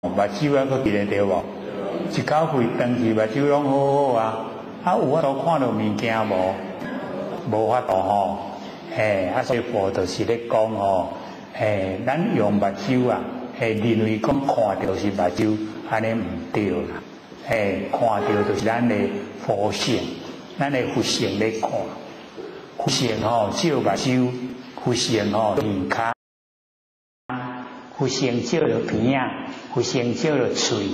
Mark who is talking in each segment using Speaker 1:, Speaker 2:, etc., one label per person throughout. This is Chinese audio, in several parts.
Speaker 1: 目睭还佫记得对无？一口气长去，目睭拢好好啊。啊，有法度看到物件无？无法度吼。所以佛就是咧讲吼，咱用目睭啊，认为讲看到是目睭，安尼唔对啦。看到就是咱的佛性，咱的佛性咧看。佛性吼照目睭，佛性吼耳孔，佛性照着鼻啊，佛性照着嘴，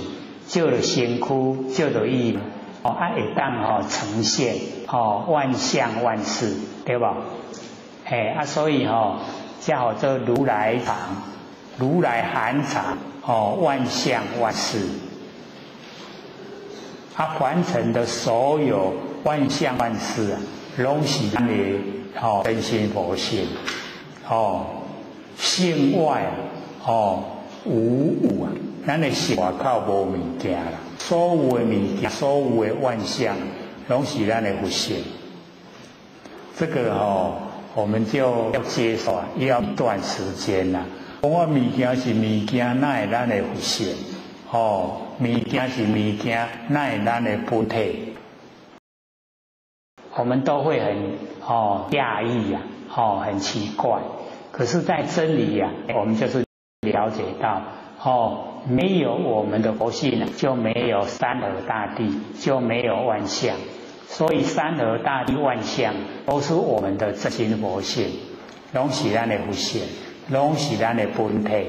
Speaker 1: 照着身躯，照着意，会当呈现万象万事，对吧？所以才好做如来藏，如来含藏万象万事。凡尘的所有万象万事啊，拢是咱的真心佛性。性外无物啊，咱的性外口无物件啦。所有的物件，所有的万象，拢是咱的佛性。这个我们就要接受啊，要一段时间啦。我物件是物件，哪会咱的佛性？物件是物件，哪会咱的本体？我们都会很讶异呀，很奇怪。可是，在真理呀，我们就是了解到，没有我们的佛性，就没有山河大地，就没有万象。所以山河大地万象都是我们的真心佛性，拢是咱的佛性，拢是咱的本体。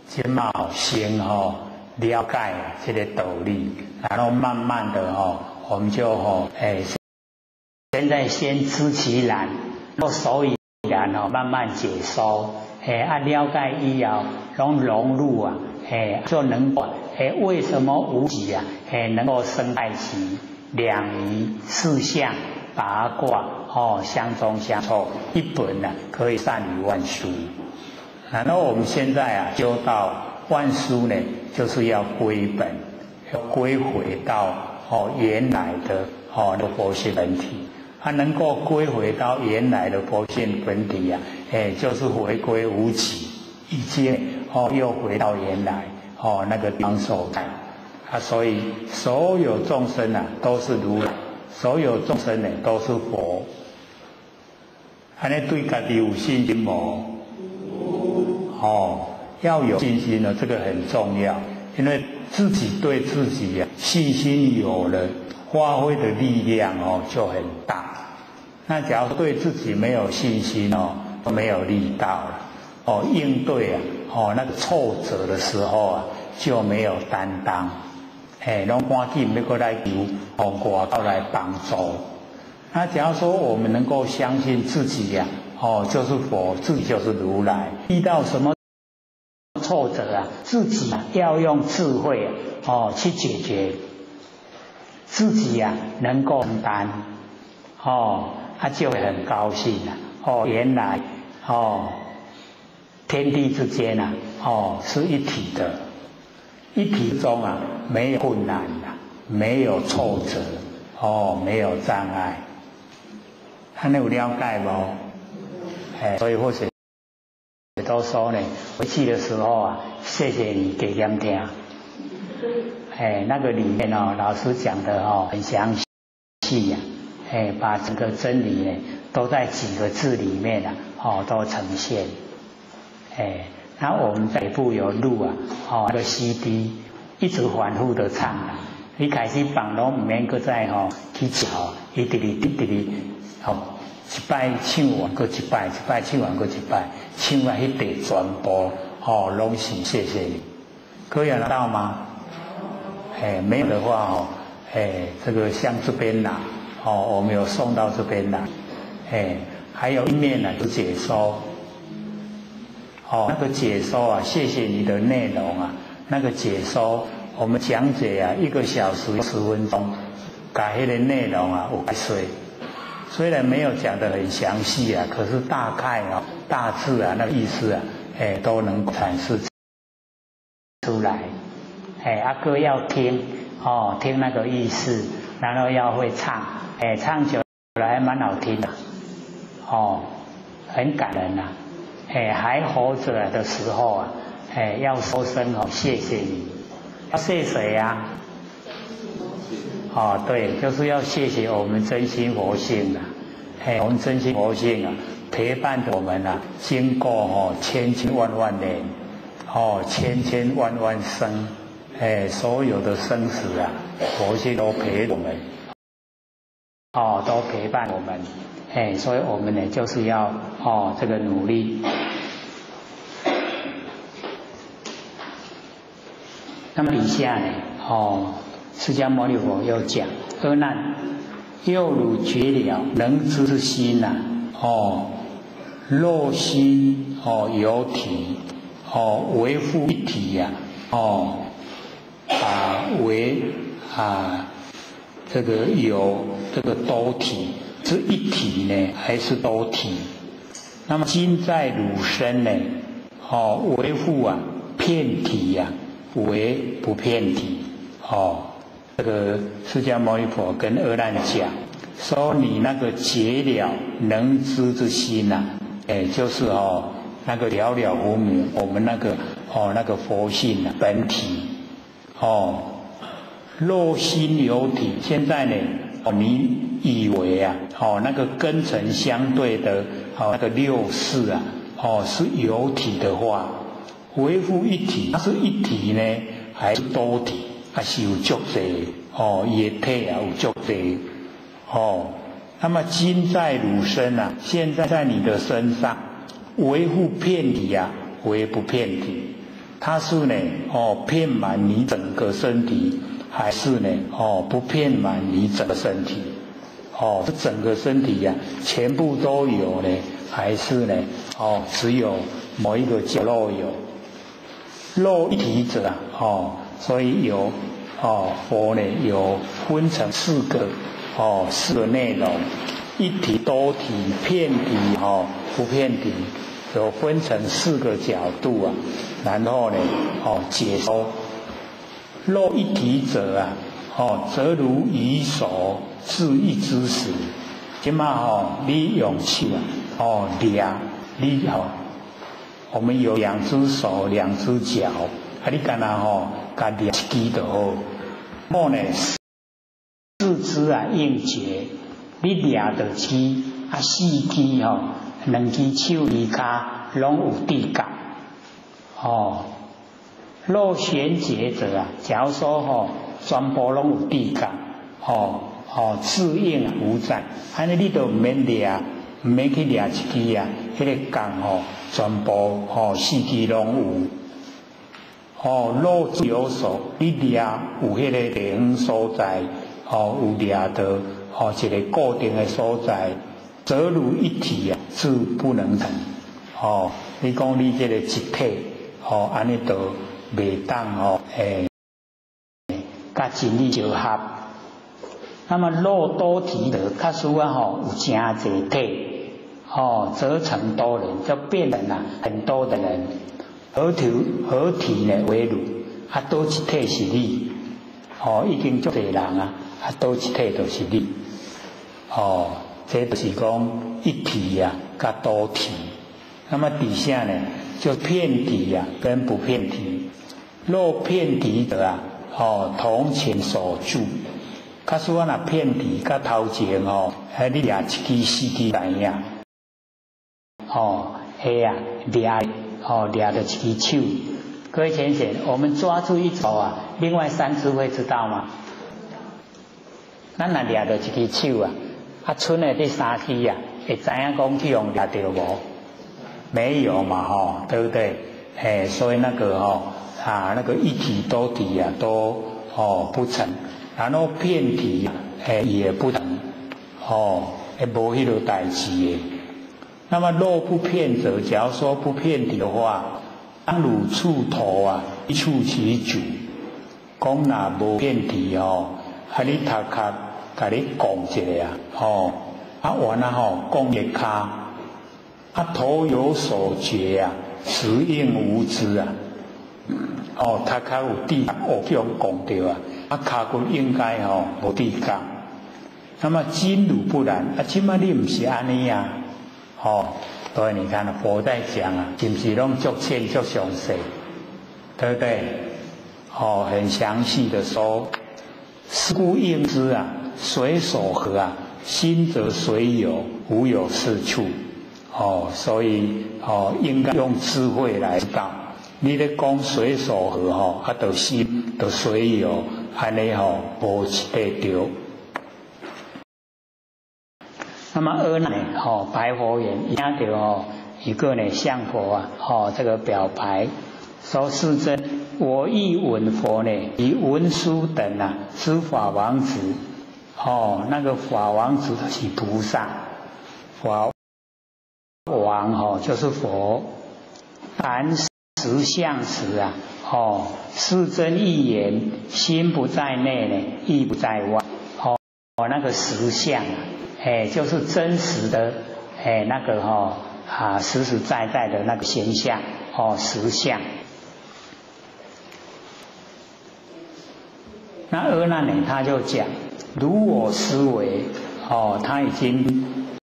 Speaker 1: 即嘛先了解这个道理，然后慢慢的我们就现在先知其然，所以然慢慢解说，了解以后，拢融入啊，就能够为什么无极啊，能够生太极、两仪、四象、八卦相中相凑，一本呢可以善于万殊。然后我们现在啊，修到万殊呢，就是要归本，要归回到原来的佛性本体。能够归回到原来的佛性本体啊，就是回归无极，已经又回到原来那个地方所在所以所有众生啊都是如来，所有众生呢都是佛。安尼对家己有信心无？要有信心呢，这个很重要，因为自己对自己信心有了，发挥的力量就很大。那假如对自己没有信心都没有力道了应对那个挫折的时候就没有担当拢赶紧要过来求外道来帮助。那假如说我们能够相信自己就是佛，自己就是如来，遇到什么挫折自己要用智慧去解决，自己能够承担他就会很高兴原来天地之间是一体的，一体中没有困难没有挫折没有障碍。你有了解无？所以或许都说呢，回去的时候谢谢你给他们听。那个里面老师讲的很详细把整个真理呢都在几个字里面都呈现。那我们北部有录那个 CD 一直反复的唱你开始放拢唔免搁再去找一直一摆唱完搁一摆，一摆唱完搁一摆，唱啊迄地全部拢是谢谢你，可以拿到吗？没有的话这个向这边拿我们有送到这边来还有一面就解说那个解说谢谢你的内容那个解说我们讲解1个小时10分钟，把那个内容有解说，虽然没有讲得很详细可是大概大致那个意思都能阐释出来歌要听听那个意思，然后要会唱唱久了还蛮好听的很感人还活着的时候啊，要说声谢谢你，要谢谁呀？对，就是要谢谢我们真心佛性啊，我们真心佛性啊，陪伴着我们啊，经过千千万万年，千千万万生，所有的生死啊，佛性都陪我们，都陪伴我们，所以我们呢就是要这个努力。那么以下呢，释迦牟尼佛又讲阿难，又汝觉了能知之心呐，肉心有体，为复一体呀，为这个有这个多体，是一体呢还是多体？那么今在汝身呢，为复遍体呀，为不遍体，这个释迦牟尼佛跟阿难讲，说你那个觉了能知之心呐，就是那个了了无明，我们那个佛性啊本体，肉心有体。现在呢，你以为啊，那个根尘相对的那个六识啊，是有体的话，为复一体，它是一体呢，还是多体？还是有足多液体啊有足多那么今在汝身啊，现在在你的身上，为复遍体啊，为不遍体？它是呢遍满你整个身体，还是呢不遍满你整个身体？这整个身体啊，全部都有呢，还是呢只有某一个角落有？肉一体者啊，所以有佛呢有分成四个内容，一体、多体、遍体不遍体，有分成四个角度啊，然后呢解说。肉一体者啊，则如以手自一之时，今嘛你用手抓你我们有两只手两只脚，你干那家抓一支就好。然后呢，四肢应结，你抓着支四支两支手二脚拢有地感。若悬结者假如说全部拢有地感，自应无障。安尼你就唔免抓，唔免去抓一支迄个杠全部四支拢有。若有手，你抓有迄个地方所在，有抓到一个固定的所在，则如一体自不能成。你讲你这个一体，安尼就袂当甲真理相合。那么若多体的，较需要有真侪体，则成多人，就变成很多的人。合体呢为汝，多一体是你，已经足侪人多一体就是你，这就是讲一体甲多体。那么底下呢，就遍体跟不遍体。若遍体的同前所著，较需要遍体甲头前你抓一支四支来呀，抓着一支手。各位浅显，我们抓住一只另外三只会知道吗？咱若抓着一支手剩的第三支会知影讲去用抓着无？没有嘛对不对？所以那个那个一体多体都不成，然后遍体也不成，无迄个代志的。那么若不遍者，假如说不遍体的话，当汝触头一触其主，讲若无遍体你头壳甲你讲一下完讲一骹头有所觉实应无知头壳有地这样讲着骹骨应该无地感。那么今汝不然，今仔你唔是安尼所以你看啊，佛在讲啊，是不是拢足浅足详细，对不对？哦，很详细的说，是故应知啊，随所合啊，心则随有，无有是处。哦，所以哦，应该用智慧来知道。你咧讲随所合吼，啊，就心就随有，安尼吼无一个对。那么阿难呢？哦，白佛言，听到哦，一个呢向佛啊，哦，这个表白说：世尊，我亦闻佛呢，以文殊等啊，知法王子。哦，那个法王子是菩萨，法王哦就是佛。凡实相时啊，哦，世尊一言，心不在内呢，意不在外。哦，那个实相啊。就是真实的，那个实实在在的那个形象，实相。那阿难呢，他就讲，如我思维，他已经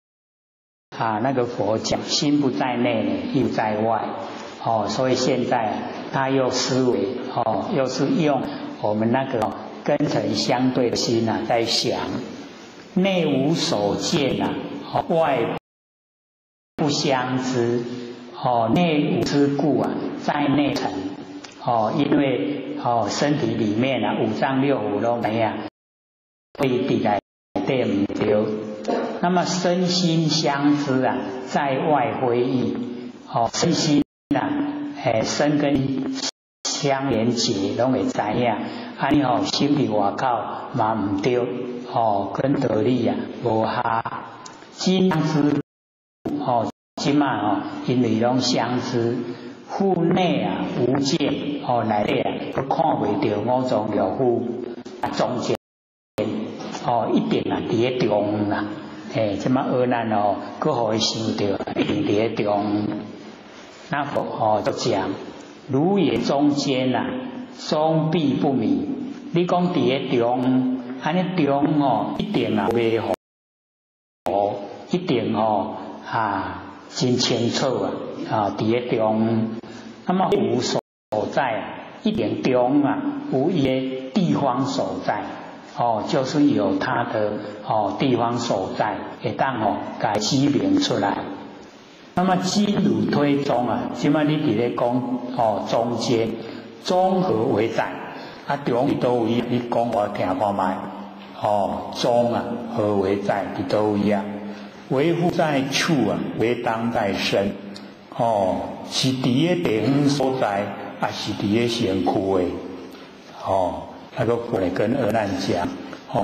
Speaker 1: 那个佛讲，心不在内呢，意不在外，所以现在他又思维，又是用我们那个根尘相对的心啊，在想。内无所见啊，外不相知，内无之故啊，在内尘，因为身体里面啊，五脏六腑都没啊，所以底来对唔对。那么身心相知啊，在外非异，身心啊，身跟相连结，拢会知影，安尼心里外口嘛唔对。跟道理啊无合，今知今嘛因为拢相知，腹内啊无见，内底啊都看袂到五脏六腑中间，一定啊伫咧中啊，即嘛阿难佫互伊想到一定伫咧中，那佛就讲，如也中间啊，中必不迷，你讲伫咧中。安尼中一定啊袂糊，一定真清楚啊，伫咧中。那么无所在啊，一定中啊无一个地方所在，就是有它的地方所在，会当甲指明出来。那么基如推中啊，即摆你伫咧讲中间，中何为在？中伫倒位？你讲我听看卖。中啊，何为在？伫倒位啊？为乎在处啊？为当在身。是伫咧地方所在，还是伫咧身躯诶？那个佛来跟阿难讲，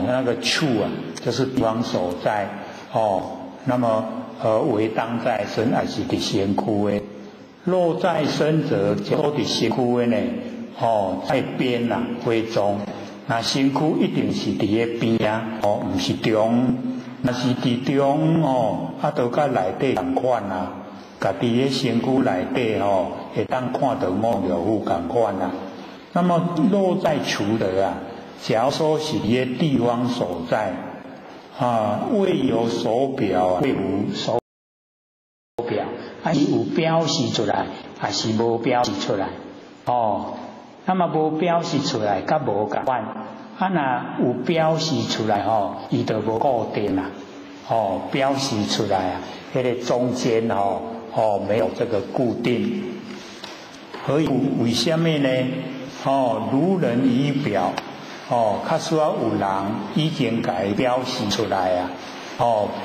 Speaker 1: 那个处啊，就是地方所在。那么为当在身，还是伫身躯诶？若在身者，就伫身躯诶呢？在边啊，为中。那身躯一定是伫咧边啊，毋是中。若是伫中都甲内底同款啊，甲伫咧身躯内底会当看到五六腑同款啊。那么若在处的啊，假如说是伫咧地方所在未有所表啊，未无所表，是有表示出来，还是无表示出来？那么无表示出来，甲无共款。若有表示出来伊就无固定啦。表示出来啊，迄个中间没有这个固定。何以为什么呢？如人仪表，较需要有人已经甲伊表示出来啊。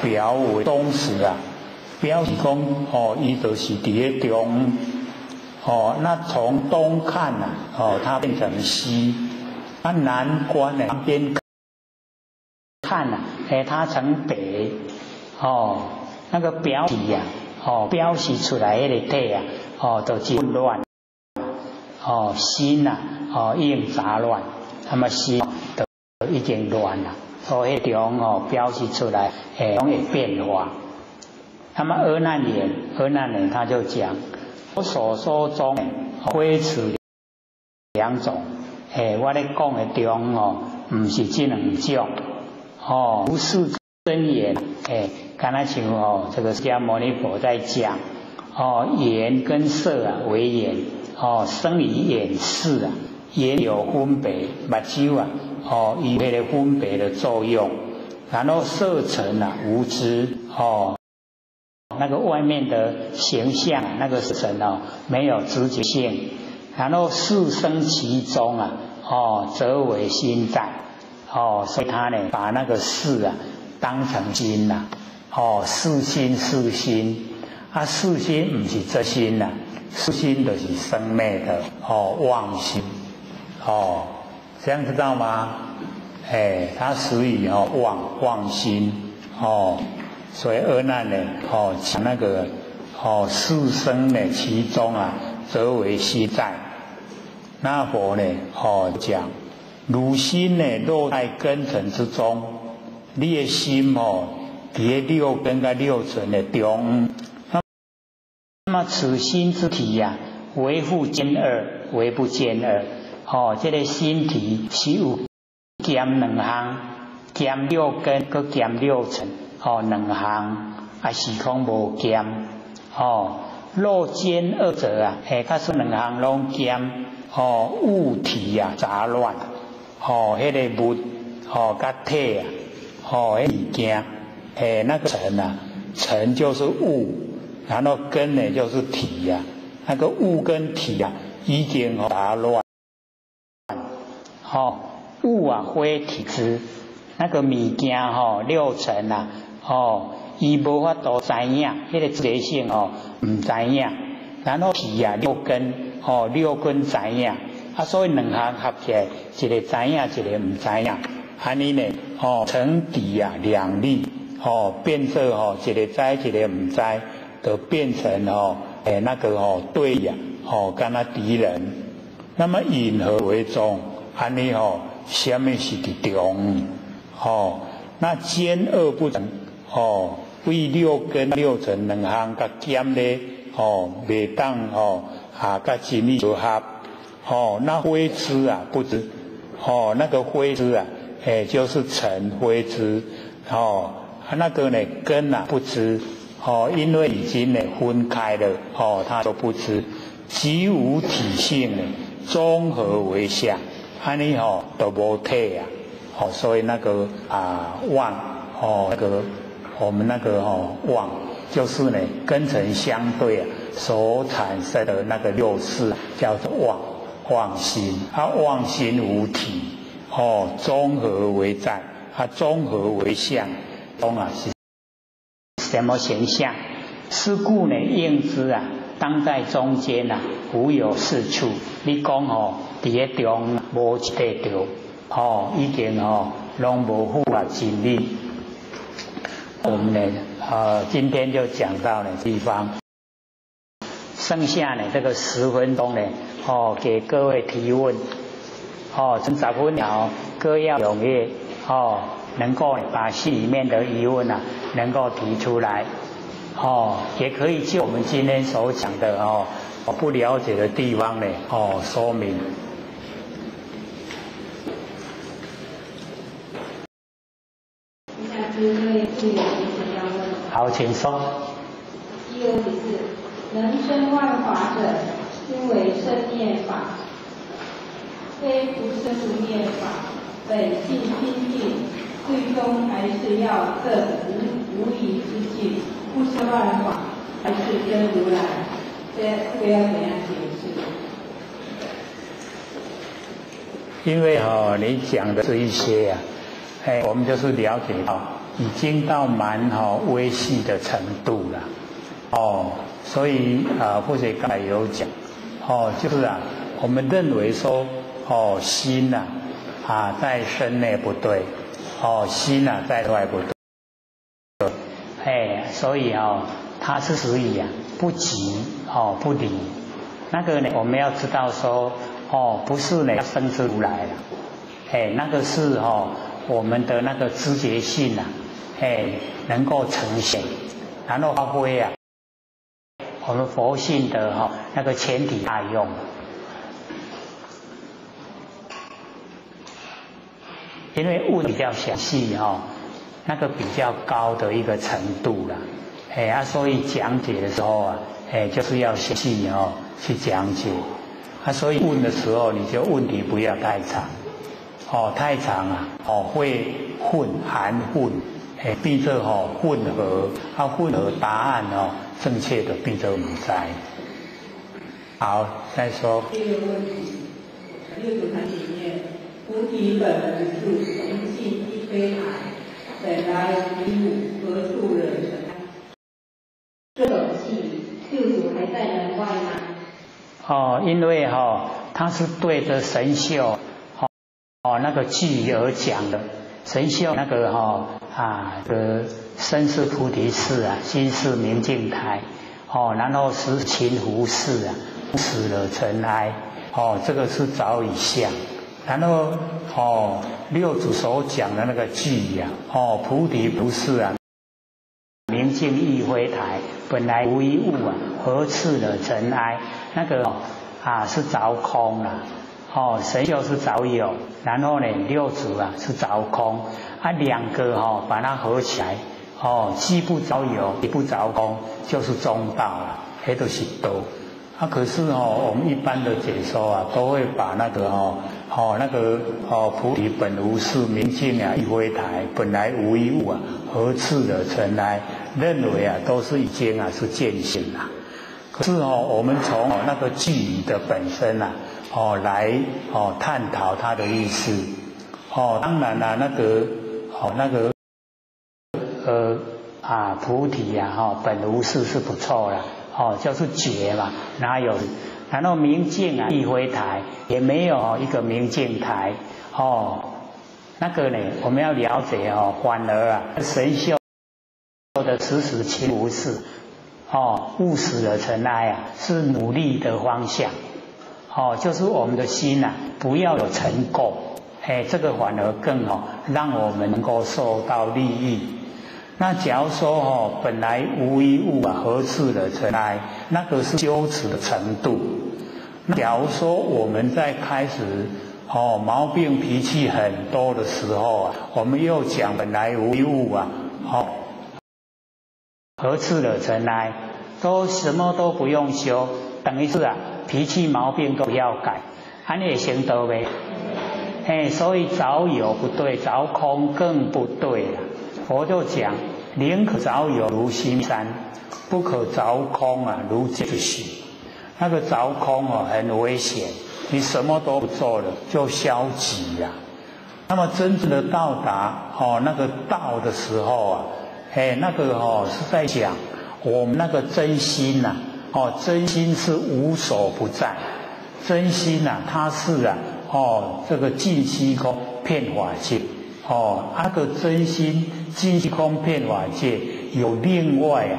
Speaker 1: 表为中时啊，表示讲伊就是伫咧中。那从东看它变成西，南观呢边看它成北。那个表体呀，表示出来迄个体啊，都混乱。心啊，应杂乱，那么心都已经乱了，所以中表示出来容易变化。那么阿难言，他就讲。我所说中非此两种，我咧讲的中毋是这两种，不是真言，刚才像这个释迦牟尼佛在讲，眼跟色啊为眼，生理眼识啊，眼有分别，目睭啊，以那个分别的作用，然后色尘啊无知，那个外面的形象，那个神没有知觉性，然后事生其中啊，则为心在，所以他呢把那个事啊当成心呐，事心事心，事心不是这心呐，事心就是生灭的妄心，这样知道吗？它属于妄心，所以阿难呢，讲那个事生呢其中啊，则为心在。那佛呢，讲汝心呢落在根尘之中，你的心在六根跟六尘的中。那么此心之体呀，为复兼二，为不兼二。这个心体是有兼两项，兼六根，搁兼六尘。两项啊是讲无兼，若兼二者啊，假使两项拢兼，物体啊杂乱，迄个物，甲体啊，迄物件，那个尘啊，尘就是物，然后根呢就是体啊，那个物跟体啊已经杂乱，物啊非体之，那个物件六尘啊。伊无法度知影，迄个知觉性唔知影，然后体啊六根六根知影，所以两项合起来，一个知影，一个唔知影，安尼呢成敌啊两立，变做一个知，一个唔知，就变成那个对呀，跟他敌人。那么引何为中？安尼什么是伫中？那兼二不成。为六根六尘两项甲兼咧，袂当甲精力合那非知啊不知，那个非知啊，就是尘非知，那个呢根啊不知，因为已经呢分开了，他都不知，即无体性呢，综合为相，安尼都无体啊，所以那个妄那个。我们那个妄，就是呢根尘相对啊所产生的那个六识，叫做妄心。妄心无体，综合为在，综合为相，是什么现象？是故呢应知啊，当在中间啊，无有是处。你讲伫个中无一块着，已经拢无符合真理。我们呢，今天就讲到了地方，剩下呢这个10分钟呢，给各位提问，剩10分钟，各要踊跃，能够把心里面的疑问啊，能够提出来，也可以就我们今天所讲的不了解的地方呢，说明。好，请说。
Speaker 2: 第二题是：能生万法者，今为生灭法，非不生不灭法，本性清净，最终还是要证无疑之境，不生万法，还是真如来。这个要怎样解释？
Speaker 1: 因为你讲的这一些我们就是了解到。已经到蛮微细的程度了，所以或者刚才有讲，就是我们认为说，心在身内不对，心在外不对，所以它是属于不急不离。那个呢，我们要知道说，不是呢生之如来了，那个是我们的那个知觉性能够呈现，然后发挥我们佛性的那个前提大用。因为问比较详细那个比较高的一个程度了，所以讲解的时候啊，就是要细细去讲解，所以问的时候你就问题不要太长，太长会含混，变作混合，混合答案正确的变作唔知。好，再说。
Speaker 3: 第二个问题，六祖坛里面，菩提本无树，明镜亦非台，本来无一物，何处惹尘埃？
Speaker 2: 这种气，六祖还在门外吗？
Speaker 1: 因为他是对着神秀那个句而讲的。神秀那个身是菩提寺心是明镜台，然后是勤拂拭使了尘埃，这个是早已相。然后六祖所讲的那个句菩提不是明镜亦非台，本来无一物何赐了尘埃，那个是着空神秀是着有，然后呢六祖是着空，两个把它合起来，既不着有也不着空，就是中道了，那就是道。可是我们一般的解说都会把那个菩提本无事，明镜亦非台，本来无一物何赐了尘埃，认为都是已经是见性了。可是我们从那个句语的本身来探讨它的意思。当然那个菩提本无事是不错了，就是觉嘛，哪有？然后明镜亦非台，也没有一个明镜台。那个呢，我们要了解反而神秀的时时勤拂拭，勿使了尘埃是努力的方向。就是我们的心不要有尘垢，这个反而更让我们能够受到利益。那假如说本来无一物何赐了尘埃，那个是羞耻的程度。那假如说我们在开始毛病脾气很多的时候我们又讲本来无一物何赐了尘埃，都什么都不用修，等于是脾气毛病都不要改，安也行得呗。所以着有不对，着空更不对了。佛就讲，宁可着有如新山，不可着空如芥许。那个着空很危险，你什么都不做了就消极了。那么真正的到达那个道的时候那个是在讲我们那个真心真心是无所不在，真心它是这个尽虚空遍法界那个真心尽虚空遍法界有另外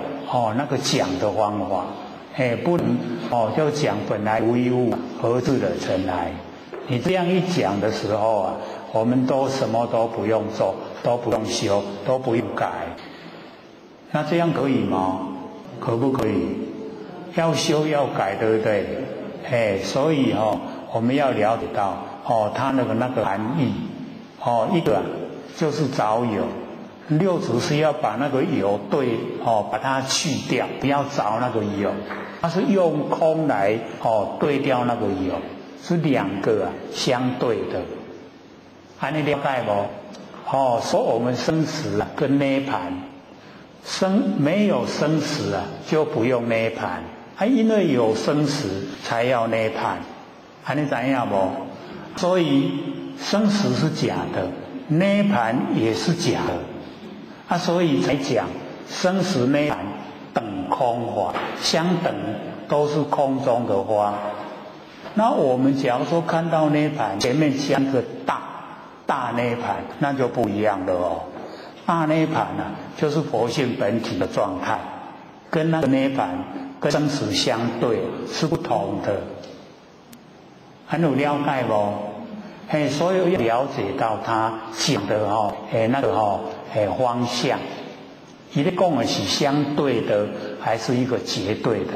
Speaker 1: 那个讲的方法，不能就讲本来无一物何赐了尘埃。你这样一讲的时候我们都什么都不用做，都不用修，都不用改，那这样可以吗？可不可以？要修要改，对不对？所以我们要了解到它那个含义一个就是着有，六祖是要把那个有对把它去掉，不要着那个有，它是用空来对掉那个有，是两个相对的。你了解不？说我们生死跟涅槃，没有生死就不用涅槃，因为有生死才要涅槃，你知道不？所以生死是假的，涅槃也是假的，所以才讲生死涅槃等空法，相等，都是空中的花。那我们假如说看到涅槃前面加一个大涅槃，那就不一样了大涅槃就是佛性本体的状态，跟那个涅槃跟生死相对是不同的。很有了解不？所以要了解到他讲的那个方向，他在讲的是相对的还是一个绝对的？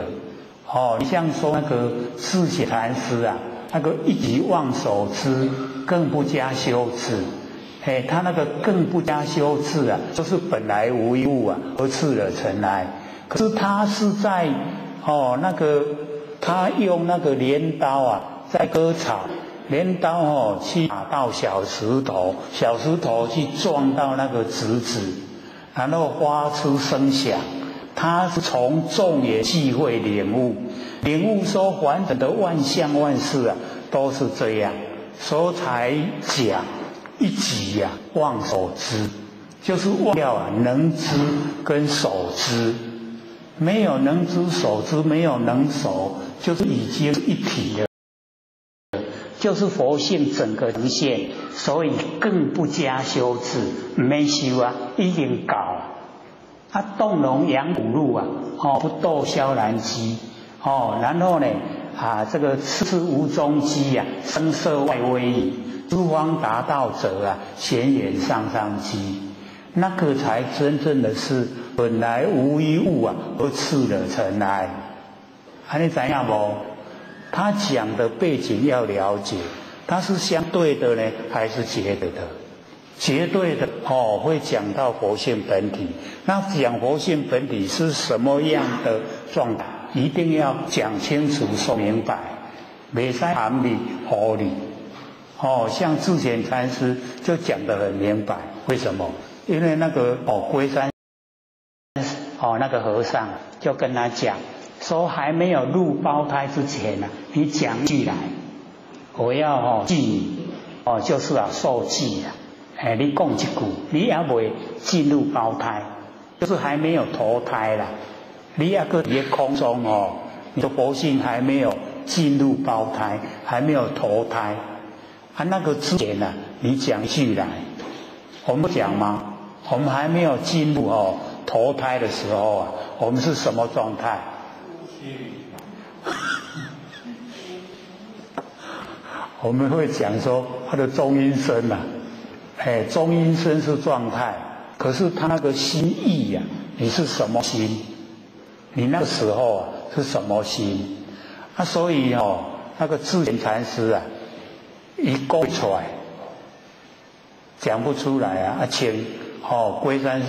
Speaker 1: 你像说那个智显禅师那个一即忘所知，更不加修持，他那个更不加修饰啊，就是本来无一物啊，而次了尘埃。可是他是在他用那个镰刀啊，在割草，镰刀去打到小石头，小石头去撞到那个竹子，然后发出声响。他是从众也聚会领悟说凡尘的万象万事啊，都是这样，所以才讲一己啊忘所知，就是忘掉啊能知跟所知。没有能知所知，没有能所，就是已经一体了，就是佛性整个呈现，所以更不加修治，没修啊，已经搞啊，动龙养骨路啊，不斗萧然机，然后呢这个次无中机啊，声色外威仪，诸方达道者啊，显远上上机，那个才真正的是本来无一物啊，而次了尘埃。你知道不？他讲的背景要了解，它是相对的呢，还是绝对的？绝对的会讲到佛性本体。那讲佛性本体是什么样的状态，一定要讲清楚、说明白，没使含理、合理。像智显禅师就讲得很明白，为什么？因为那个龟山那个和尚就跟他讲说，还没有入胞胎之前啊，你讲句来，我要祭你就是受祭啊。你讲一句，你也未进入胞胎，就是还没有投胎啦。你也搁在空中你的佛性还没有进入胞胎，还没有投胎那个之前啊，你讲一句来，我们不讲吗？我们还没有进入投胎的时候啊，我们是什么状态？我们会讲说他的中阴身啊，中阴身是状态，可是他那个心意啊，你是什么心？你那个时候啊是什么心？所以那个智显禅师啊，一讲出来讲不出来啊，请龟山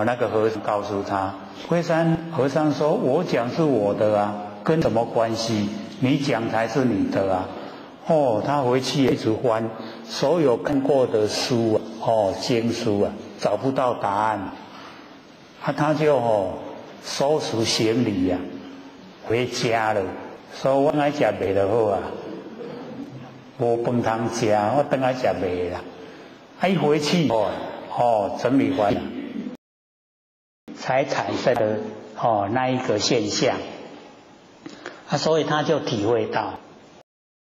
Speaker 1: 那个和尚告诉他，龟山和尚说：“我讲是我的啊，跟什么关系？你讲才是你的啊。”他回去一直翻所有看过的书经书啊，找不到答案，他就收拾行李啊，回家了。所以我来吃袂就好啊，无饭通吃，我等来吃袂啦。一回去整理完了，才产生的那一个现象所以他就体会到，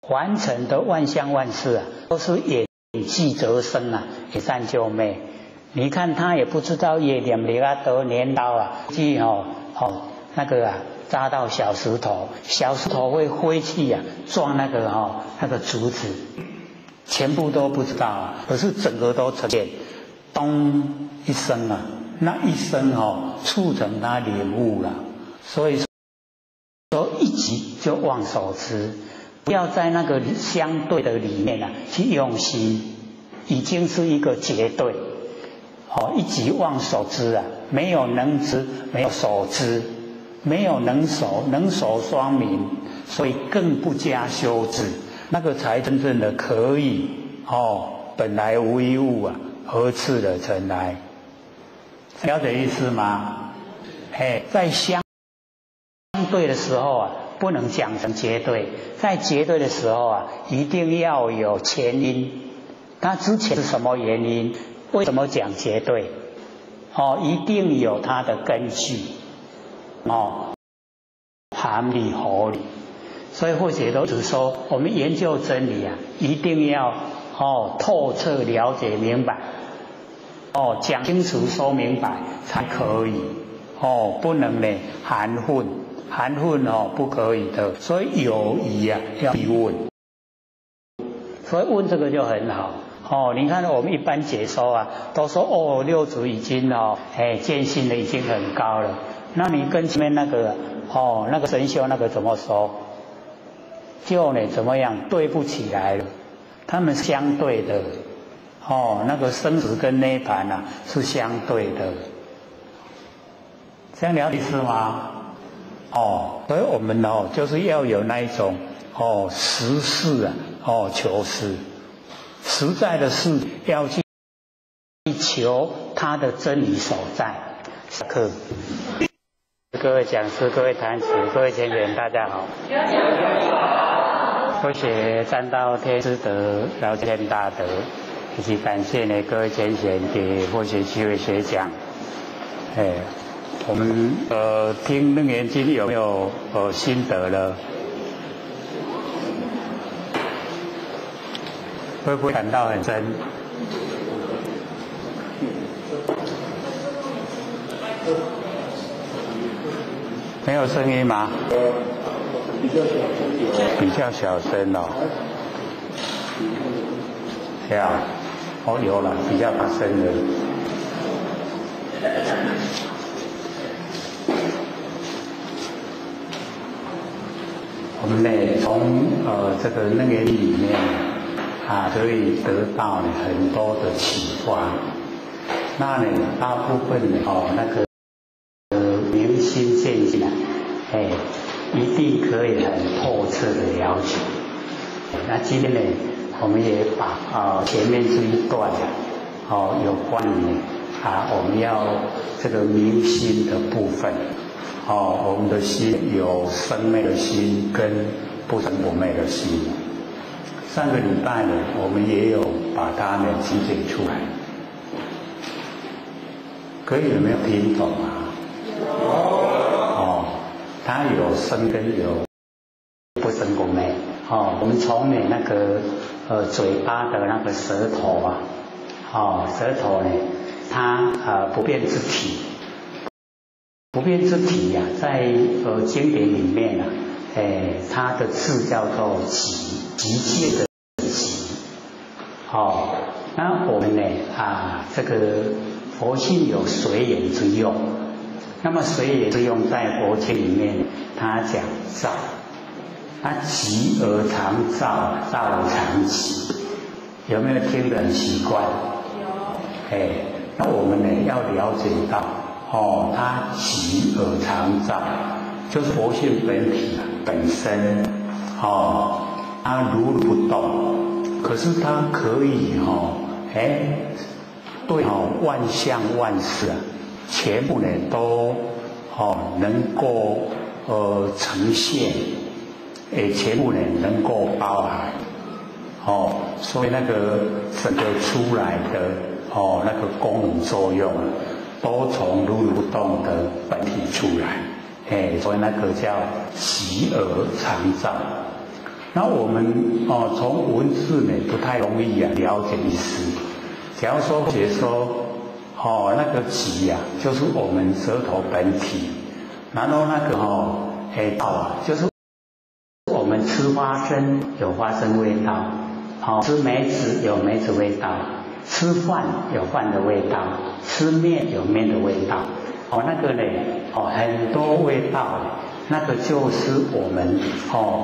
Speaker 1: 凡尘的万象万事啊，都是演戏则生啊，也善救昧。你看他也不知道也得镰刀啊，去那个扎到小石头，小石头会飞去撞那个竹子，全部都不知道可是整个都呈现，咚一声那一声促成他领悟了。所以说一集就忘所知，不要在那个相对的里面去用心，已经是一个绝对一集忘所知没有能知，没有所知，没有能所，能所双明，所以更不加修治，那个才真正的可以本来无一物而次了尘埃。了解意思吗？在相对的时候不能讲成绝对，在绝对的时候一定要有前因，它之前是什么原因？为什么讲绝对？一定有它的根据含理合理。所以或者都只说，我们研究真理一定要透彻了解明白讲清楚说明白才可以不能呢含混不可以的。所以有疑要问，所以问这个就很好你看我们一般解说都说六祖已经见性的已经很高了，那你跟前面那个那个神秀那个怎么说？就怎么样对不起来了？他们相对的那个生死跟涅槃啊是相对的，这样了解是吗？所以我们就是要有那一种实事啊，求实，实在的事要去求它的真理所在。下课。各位讲师、各位坛子、各位前贤，大家好。多谢占道天师德、绕天大德，以及感谢呢各位前贤给佛学机会学讲。我们听《楞严经》有没有心得了？会不会感到很深？没有声音吗？比较小声哦。对啊，有了，比较大声的。我们呢，从这个楞严里面可以得到很多的启发。那呢，大部分呢，那个明心见性一定可以很透彻的了解。那今天呢，我们也把前面这一段有关于我们要这个明心的部分，我们的心有生昧的心跟不生不昧的心。上个礼拜呢，我们也有把它呢集结出来，各位有没有听懂啊？它有生跟有不生不昧。我们从那个嘴巴的那个舌头舌头呢，它不变之体，不变之体在经典里面它的字叫做极，极界的极。那我们呢这个佛性有随缘之用。那么随缘之用在佛经里面，它讲造，它极而常造，造而常极。有没有听得很习惯？有。那我们呢要了解到，它极而常造，就是佛性本体本身，它如如不动，可是它可以对万象万事全部呢都能够呈现，全部呢能够包含，所以那个整个出来的那个功能作用都从如如不动的本体出来，所以那个叫极而常造。那我们从文字呢不太容易了解意思。假如说解说那个极就是我们舌头本体，然后那个道就是我们吃花生有花生味道，吃梅子有梅子味道，吃饭有饭的味道，吃面有面的味道，那个呢很多味道，那个就是我们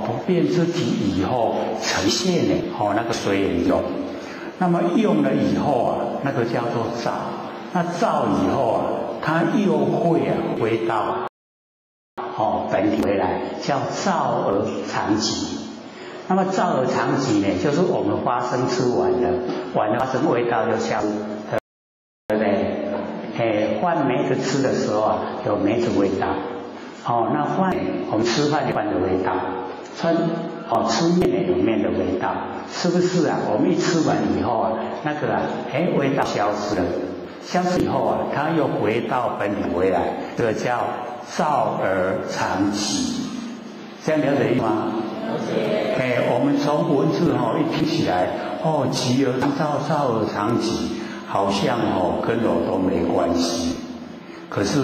Speaker 1: 不变之体以后呈现的那个随缘用。那么用了以后那个叫做造。那造以后它又会回到本体回来，叫造而常极。那么造而常极呢，就是我们花生吃完了花生味道就消失，对不对？换梅子吃的时候有梅子味道，那饭我们吃饭有饭的味道，吃面呢有面的味道，是不是我们一吃完以后那个味道消失了。消失以后它又回到本体回来，这个叫造而常极。这样了解吗？了解。我们从文字一听起来，极而常造，造而常极，好像跟我都没关系。可是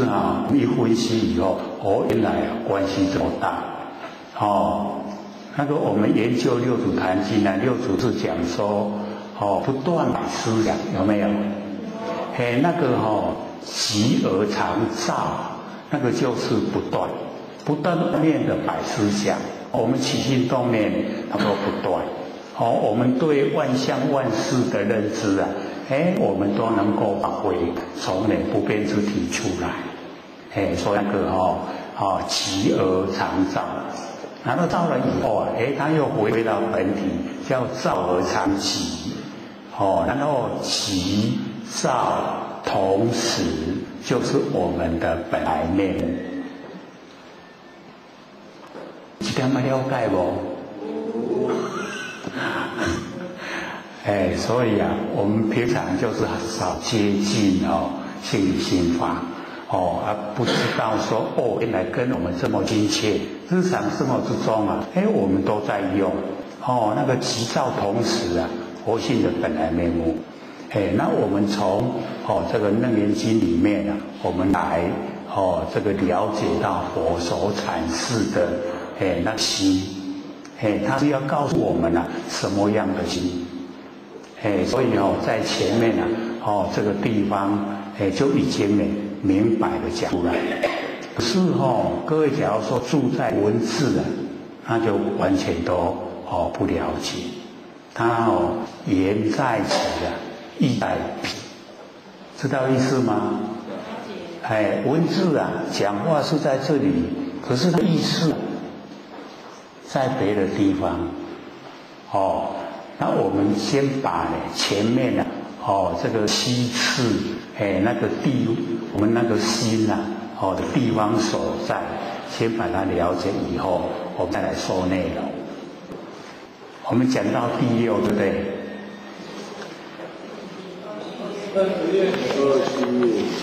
Speaker 1: 一分析以后，原来关系这么大。那个我们研究六祖坛经六祖是讲说，不断摆思想，有没有？那个极而常造，那个就是不断面的摆思想。我们起心动念，它都不断。我们对万象万事的认知啊，我们都能够发挥从那不变之体出来，所以那个极而常照，然后照了以后啊，它又回到本体，叫照而常极，然后极照同时就是我们的本来面目。这点么了解不？所以啊，我们平常就是少接近心理心法，而不知道说原来跟我们这么亲切，日常生活之中啊，我们都在用，那个极照同时啊，佛性的本来面目，那我们从这个《楞严经》里面啊，我们来这个了解到佛所阐释的那心，他是要告诉我们什么样的心。所以在前面这个地方就已经明白的讲出来。可是各位假如说住在文字那就完全都不了解。他言在此意在彼，知道意思吗？文字讲话是在这里，可是它意思在别的地方。那我们先把前面这个西次那个我们那个心的地方所在，先把它了解以后，我们再来说内容。我们讲到第6，对不对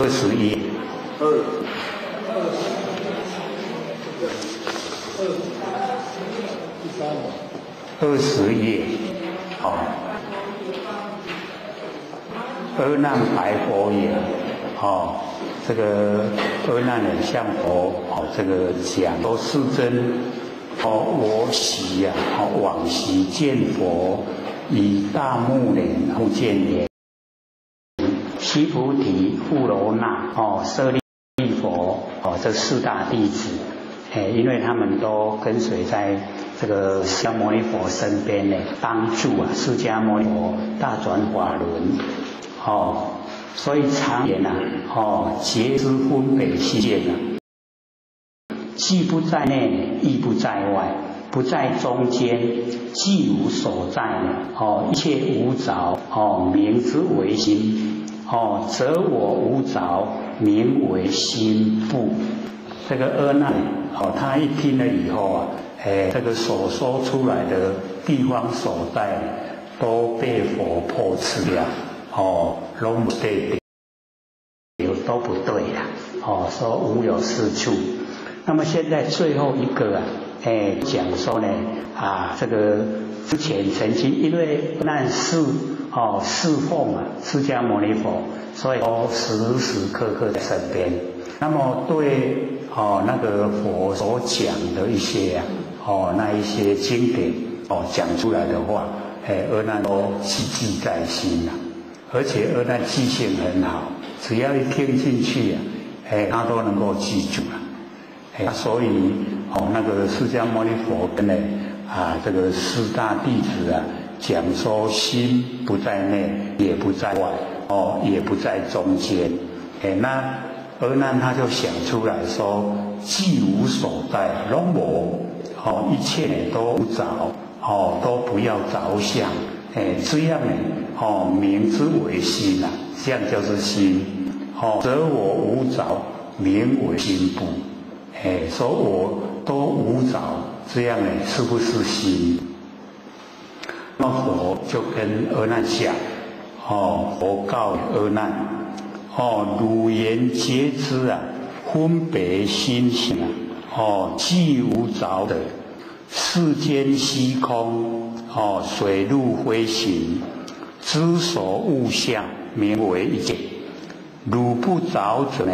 Speaker 1: ？20页。20页。阿难白佛言，这个阿难人向佛这个讲说：世尊，我昔往昔见佛，以大目连复见言，须菩提、富罗那、舍利佛，这4大弟子，因为他们都跟随在这个释迦牟尼佛身边帮助释迦牟尼佛大转法轮，所以常言觉知分别心见既不在内，亦不在外，不在中间，既无所在一切无着，名之为心，则我无着，名为心不。这个阿难他一听了以后这个所说出来的地方所在都被佛破斥了，都不对，都不对啦，说无有是处。那么现在最后一个讲说呢，这个之前曾经因为阿难侍奉释迦牟尼佛，所以都时时刻刻在身边。那么对那个佛所讲的一些那一些经典讲出来的话，阿难都记在心而且阿难记性很好，只要一听进去他都能够记住所以那个释迦牟尼佛跟这个4大弟子讲说心不在内，也不在外，也不在中间，那阿难他就想出来说，既无所在，拢无，一切都无着，都不要着相，这样名之为心这样就是心，则我无着，名为心不，说我都无着，这样是不是心？那佛就跟阿难讲，佛告阿难，汝言皆知分别心性既无着的，世间虚空水陆飞行，知所物象，名为一切。汝不着者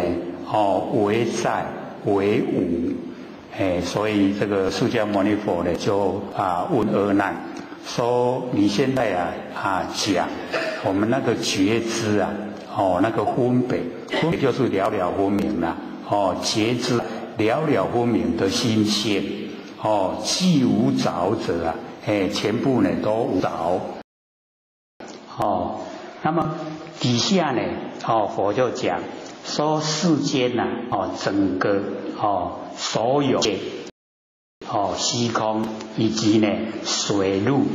Speaker 1: 为在为无。所以这个释迦牟尼佛就问阿难说：你现在讲我们那个觉知那个分别就是了了分明了，觉知了了分明的心性，既无着者全部呢都无着。那么底下呢，佛就讲说世间呐，整个所有虚空以及呢水陆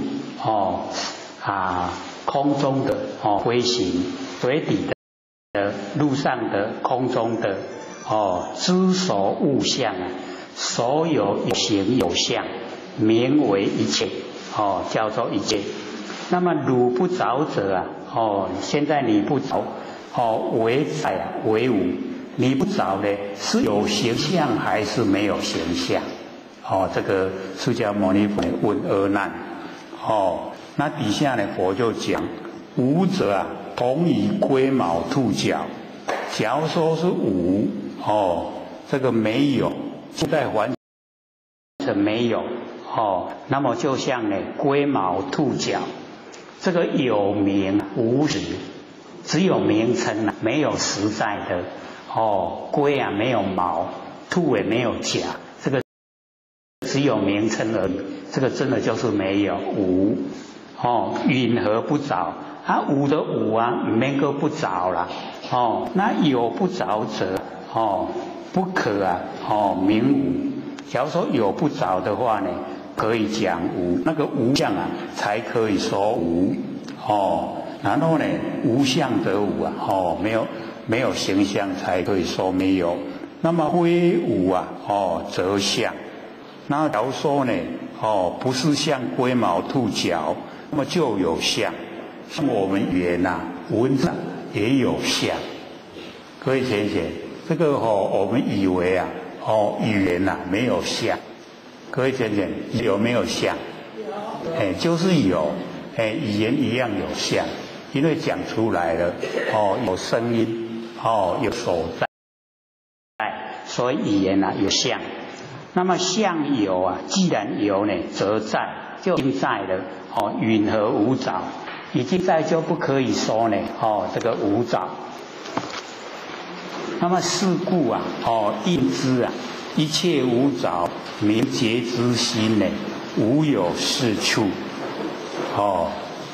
Speaker 1: 空中的飞行，水底的、陆上的、空中的知所物象啊，所有有形有相，名为一切，叫做一切。那么汝不着者啊，现在你不着，为在为无，你不着呢，是有形象还是没有形象？这个释迦牟尼佛问阿难，那底下呢佛就讲，无者啊，同于龟毛兔角。假如说是无，这个没有，现在完全没有，那么就像呢龟毛兔角，这个有名无实，只有名称没有实在的。龟啊没有毛，兔也没有甲，这个只有名称而已，这个真的就是没有无。允何不着？无的无啊，免个不着啦。那有不着者，不可啊，名无。假如说有不着的话呢，可以讲无，那个无相啊，才可以说无。然后呢，无相得无啊，没有形象才可以说没有。那么非无啊，则相。那假如说呢，不是像龟毛兔角，那么就有相。像我们语言文字也有相。各位先生，这个我们以为语言没有相。各位先生，有没有相？有。就是有。语言一样有相，因为讲出来了，有声音，有所在，所以语言有相。那么相有啊，既然有呢，则在，就已经在了。允何无着？已经在就不可以说呢，这个无着。那么是故啊，应知啊，一切无着，明觉之心呢，无有是处。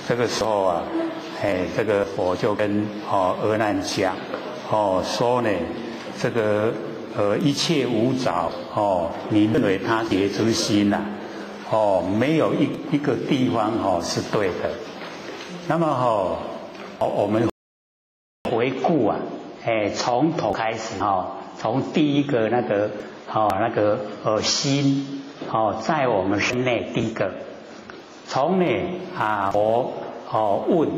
Speaker 1: 这个时候啊，这个佛就跟阿难讲，说呢，这个一切无着，你认为他觉之心呐，没有一个地方是对的。那么我们回顾啊，从头开始从第一个那个心在我们身内第一个。从呢佛问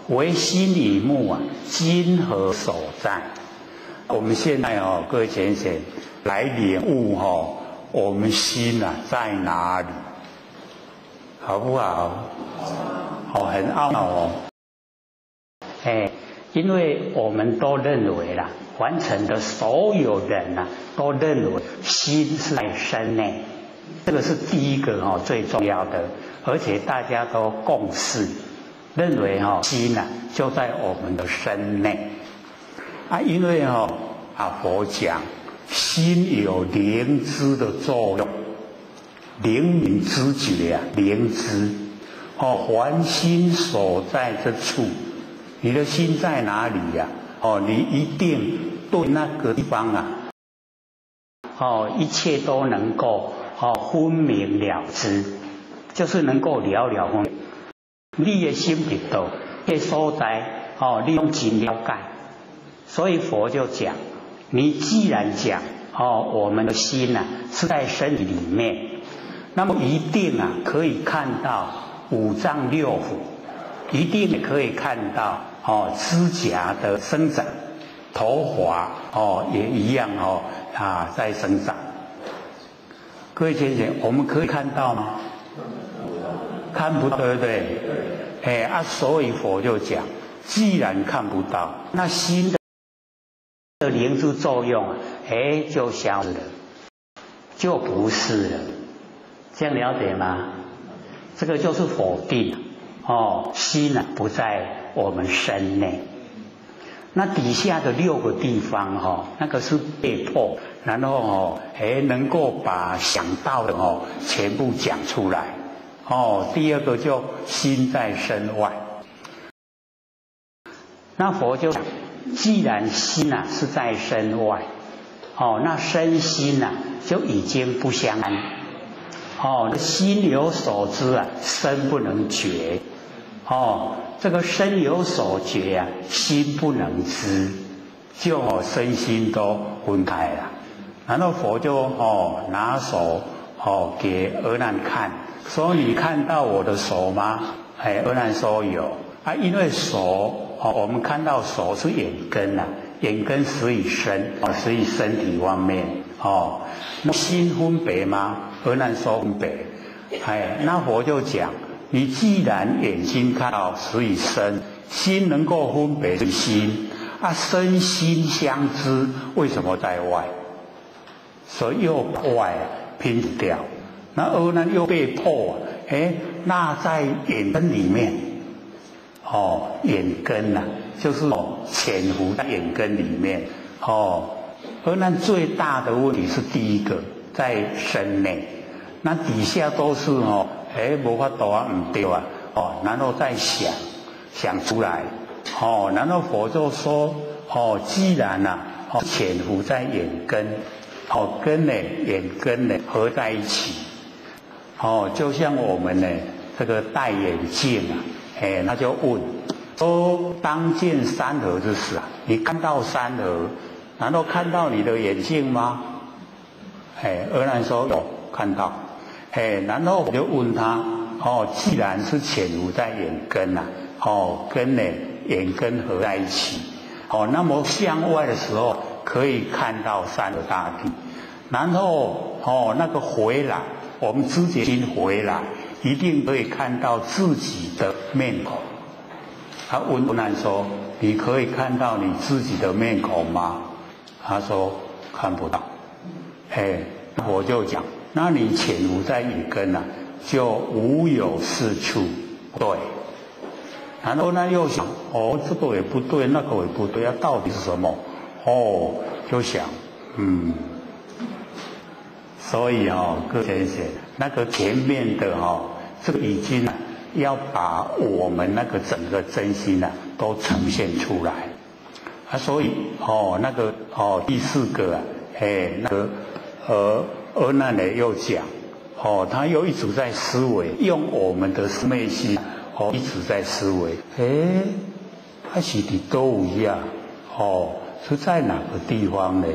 Speaker 1: 唯心以目啊，今何所在？我们现在各位先生来领悟我们心在哪里，好不好？很懊恼因为我们都认为啦，完成的所有人都认为心是在身内。这个是第一个最重要的，而且大家都共识，认为心就在我们的身内因为佛讲心有灵知的作用，灵敏知觉灵知凡心所在之处，你的心在哪里你一定对那个地方一切都能够分明了知，就是能够了分明。你的心里头，这所在你用真了解。所以佛就讲，你既然讲我们的心是在身体里面，那么一定可以看到五脏六腑，一定也可以看到指甲的生长，头发也一样在生长。各位先生，我们可以看到吗？看不到，对不对？所以佛就讲，既然看不到，那心的灵知作用就消失了，就不是了。这样了解吗？这个就是否定心不在我们身内。那底下的6个地方那个是被迫，然后能够把想到的全部讲出来。第二个就心在身外。那佛就讲，既然心是在身外，那身心就已经不相安。心有所知身不能觉。这个身有所觉心不能知，就身心都分开了。然后佛就拿手给阿难看，说你看到我的手吗？阿难说有因为手我们看到手是眼根眼根始于身始于身体方面那心分别吗？阿难说分别。那佛就讲，你既然眼睛看到始于身，心能够分别是心身心相知，为什么在外？所以又把外拼掉。那阿难又被迫那在眼根里面眼根就是潜伏在眼根里面阿难最大的问题是第一个在身内，那底下都是没法度不对然后再想出来然后佛就说既然潜伏在眼根根眼根合在一起就像我们这个戴眼镜他就问说，当见山河之时你看到山河，难道看到你的眼镜吗？阿难说有看到。然后我就问他既然是潜伏在眼根跟眼根合在一起那么向外的时候可以看到山河大地，然后那个回来，我们知觉心回来，一定可以看到自己的面孔。他问阿难说，你可以看到你自己的面孔吗？他说看不到。我就讲，那你潜伏在眼根就无有是处。对。然后呢又想这个也不对，那个也不对到底是什么？就想所以各位先生，那个前面的这个已经要把我们那个整个真心都呈现出来所以那个第四个那个阿难又讲他又一直在思维，用我们的昧心一直在思维他是的都一样是在哪个地方呢？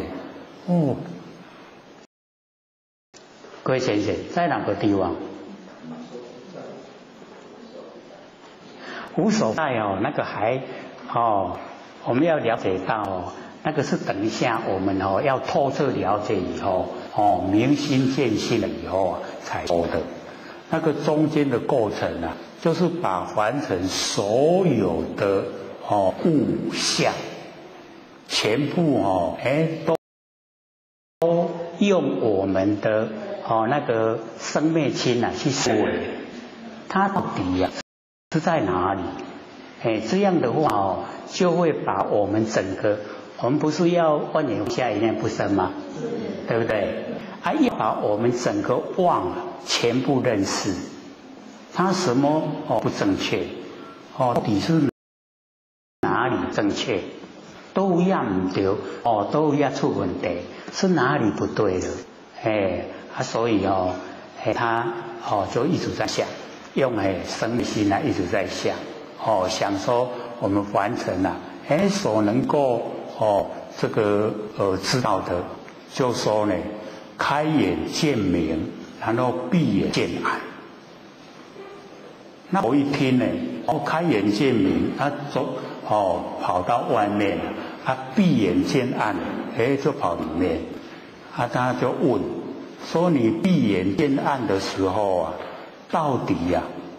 Speaker 1: 各位先生，在哪个地方？无所在那个还我们要了解到那个是等一下我们要透彻了解以后明心见性了以后才说的。那个中间的过程就是把凡尘所有的物象全部都用我们的那个生灭心去思维，它到底是在哪里？这样的话就会把我们整个，我们不是要万年下一念不生吗？对不对？要把我们整个妄全部认识，它什么不正确到底是哪里正确？都一样不对都一样出问题，是哪里不对了？所以他就一直在想，用生命心一直在想想说我们凡尘所能够这个知道的，就说开眼见明，然后闭眼见暗。那我一听开眼见明，他走跑到外面他闭眼见暗就跑里面他就问说，你闭眼见暗的时候到底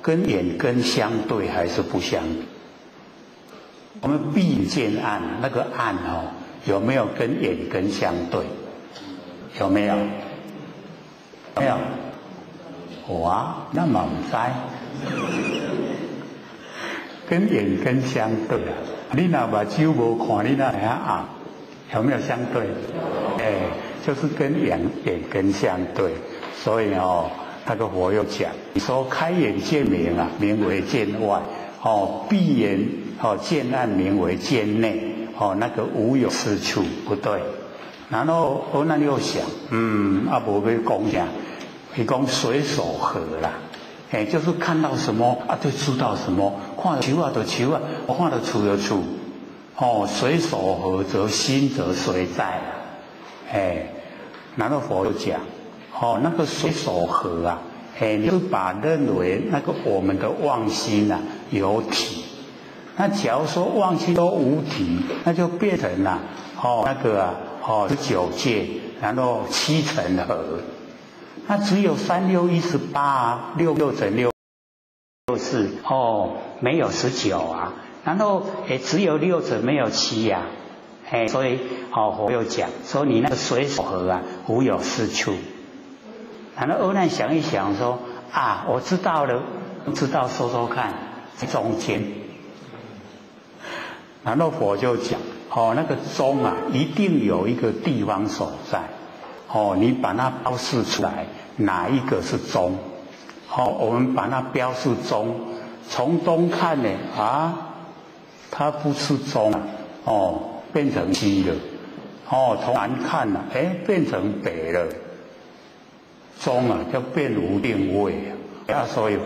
Speaker 1: 跟眼根相对还是不相对？我们闭眼见暗，那个暗有没有跟眼根相对？有没有？没有。那么不知跟眼根相对你若目睭无看，你那会暗，有没有相对？就是跟眼根相对。所以那个佛又讲你说开眼见明啊，名为见外；闭眼见暗，名为见内。那个无有是处，不对。然后我那又想，无要讲啥，他讲随手合啦。就是看到什么啊，就知道什么；看到树啊，就树啊；看到厝就厝。随手合则心则随在。然后佛就讲，那个随手合啊，你就把认为那个我们的妄心啊有体。那假如说妄心都无体，那就变成了那个19界，然后7乘合。那只有3、6、18啊，6乘6， 64没有19啊，然后也只有6乘没有7啊，所以佛又讲说你那个随手合啊，无有是处。然后阿难想一想说啊，我知道了，知道说说看，在中间。然后佛就讲那个中啊，一定有一个地方所在。你把它标示出来，哪一个是中？我们把它标示中，从东看呢它不是中变成西了。从南看呢变成北了。中啊就变无定位所以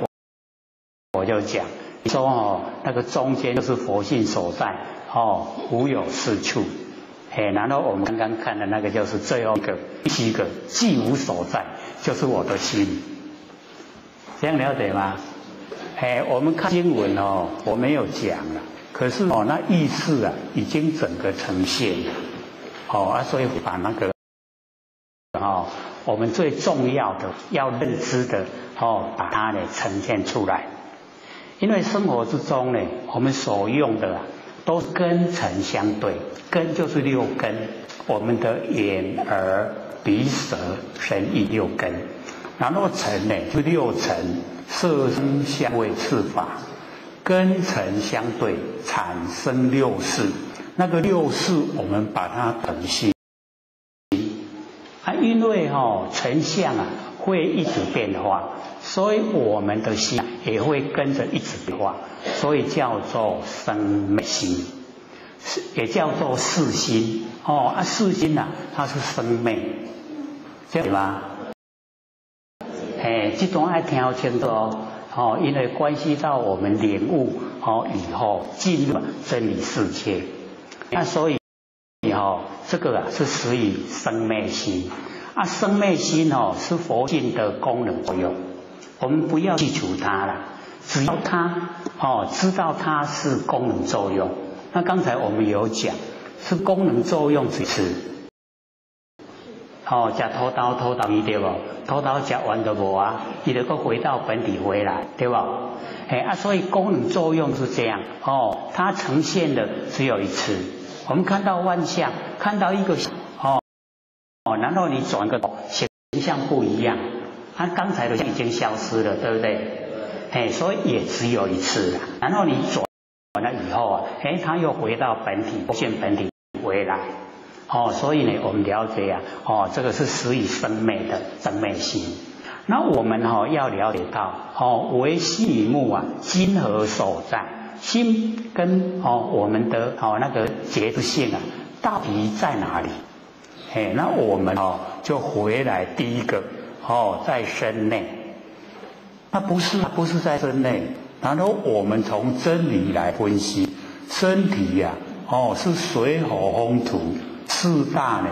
Speaker 1: 我就讲说那个中间就是佛性所在无有是处。然后我们刚刚看的那个就是最后一个第7个，既无所在，就是我的心。这样了解吗？我们看经文我没有讲了，可是那意思啊已经整个呈现了所以把那个我们最重要的要认知的把它呢呈现出来。因为生活之中呢，我们所用的都根尘相对，根就是6根，我们的眼耳鼻舌身意6根，然后尘呢就6尘，色声香味触法，根尘相对产生6识，那个6识我们把它等性因为尘相啊会一直变化，所以我们的心也会跟着一直变化，所以叫做生灭心，也叫做识心识心啊它是生灭，这样吗？这段要听清楚因为关系到我们领悟以后进入真理世界，那所以这个是属于生灭心生灭心是佛性的功能作用，我们不要去求它了，只要它知道它是功能作用。那刚才我们有讲是功能作用只是吃土豆鱼对不？土豆吃完就无啊，你就回到本体回来对不？所以功能作用是这样它呈现的只有一次。我们看到万象，看到一个然后你转个形象不一样，它刚才的已经消失了，对不对？所以也只有一次了。然后你转了以后它又回到本体，现本体回来。所以呢，我们了解这个是属于生灭的生灭心。那我们要了解到唯心与目今何所在？心跟我们的那个觉知性到底在哪里？那我们就回来第一个在身内，那不是在身内。然后我们从真理来分析，身体是水火风土4大呢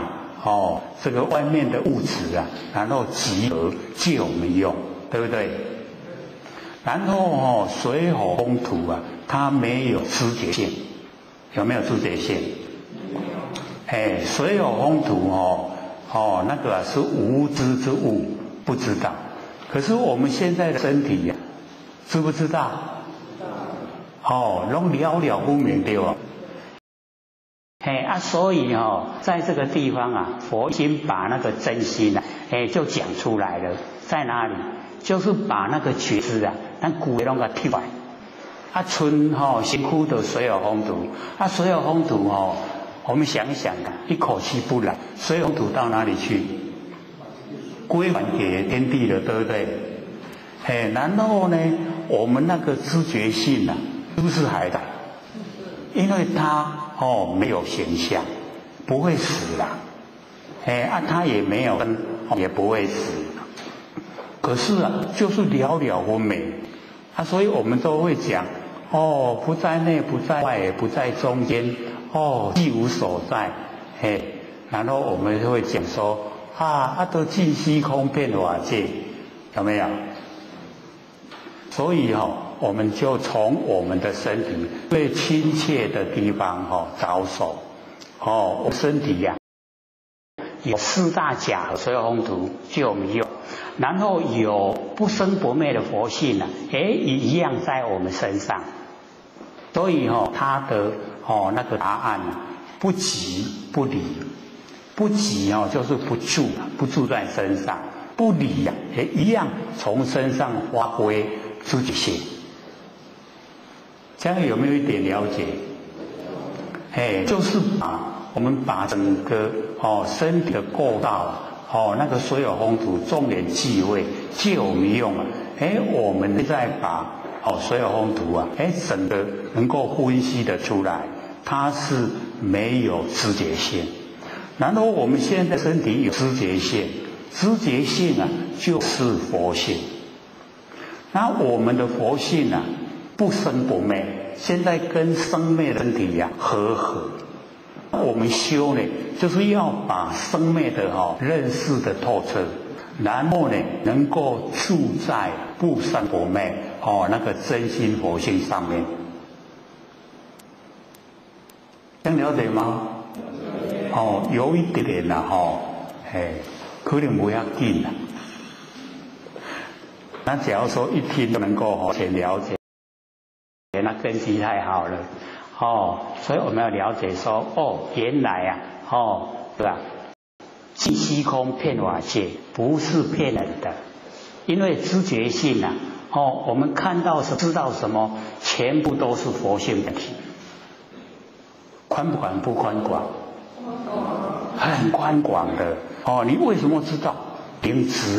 Speaker 1: 这个外面的物质然后集合借我们用，对不对？然后水火风土它没有知觉性，有没有知觉性？水火风土那个是无知之物，不知道。可是我们现在的身体知不知道？拢了了不明对吧？所以在这个地方佛已经把那个真心就讲出来了，在哪里？就是把那个觉知咱古的拢个剔出来。剩身躯的水火风土，水火风土我们想一想一口气不来，水火土到哪里去？归还给天地了，对不对？然后呢，我们那个知觉性啊，是不是还在？因为它没有形象，不会死啦，它也没有生，也不会死。可是啊，就是了了分明所以我们都会讲不在内，不在外，也不在中间，即无所在，然后我们就会讲说都尽虚空遍法界，有没有？所以我们就从我们的身体最亲切的地方着手。我身体有四大假合所有风土就没有，然后有不生不灭的佛性也一样在我们身上。所以他的那个答案不即不离，不即就是不住在身上，不离也一样从身上发挥自己性。这样有没有一点了解？就是我们把整个身体的构造那个所有风土重点忌讳借我们用我们再把所有风土整个能够分析的出来，它是没有知觉性。然后我们现在身体有知觉性，知觉性就是佛性。那我们的佛性不生不灭，现在跟生灭的身体合。我们修呢，就是要把生灭的认识的透彻，然后呢，能够住在不生不灭那个真心佛性上面。这样了解吗？有一点可能不要紧那假如说一听就能够先了解，那根基太好了所以我们要了解说原来对吧？尽虚空遍法界不是骗人的，因为知觉性我们看到什么知道什么，全部都是佛性本体。宽不宽？不宽广？很宽广的你为什么知道？灵知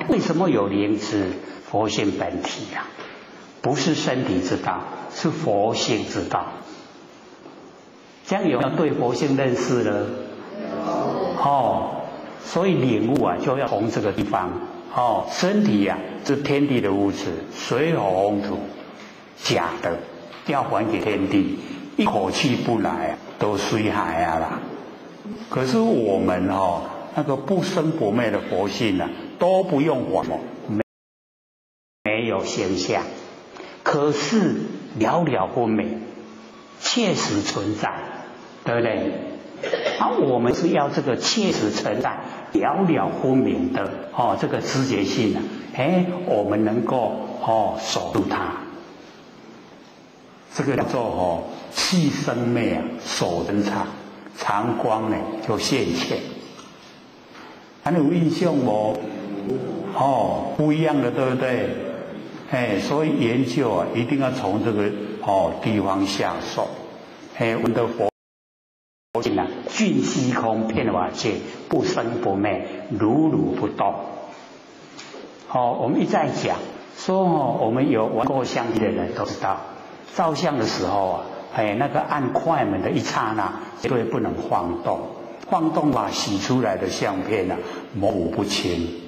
Speaker 1: 为什么有灵知？佛性本体不是身体知道，是佛性知道。这样有没有对佛性认识了？所以领悟就要从这个地方身体是天地的物质，水火风土假的，要还给天地，一口气不来都衰害啦。可是我们那个不生不灭的佛性都不用还没有形象，可是了了分明，切实存在，对不对？我们是要这个切实存在、了了分明的这个知觉性我们能够守住它。这个叫做气生灭守真常，常光呢就现前。有印象无？不一样的，对不对？所以研究一定要从这个地方下手。我们的佛性尽虚空遍法界，不生不灭，如如不动。我们一再讲说我们有玩过相机的人都知道，照相的时候那个按快门的一刹那，绝对不能晃动，晃动把洗出来的相片模糊不清。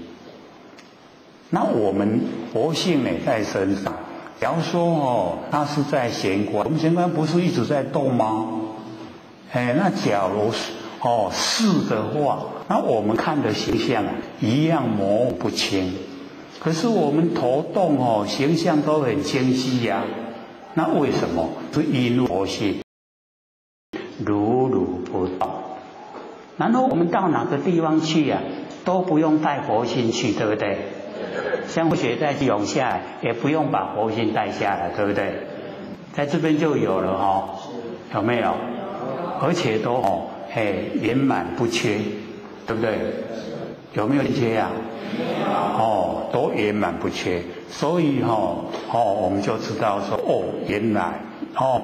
Speaker 1: 那我们佛性呢在身上，假如说它是在玄关，我们玄关不是一直在动吗？那假如是的话，那我们看的形象一样模糊不清。可是我们头动形象都很清晰那为什么？是因佛性如如不动。然后我们到哪个地方去都不用带佛性去，对不对？像佛学在基隆下来，也不用把佛性带下来，对不对？在这边就有了有没有？而且都圆满不缺，对不对？有没有缺都圆满不缺。所以我们就知道说原来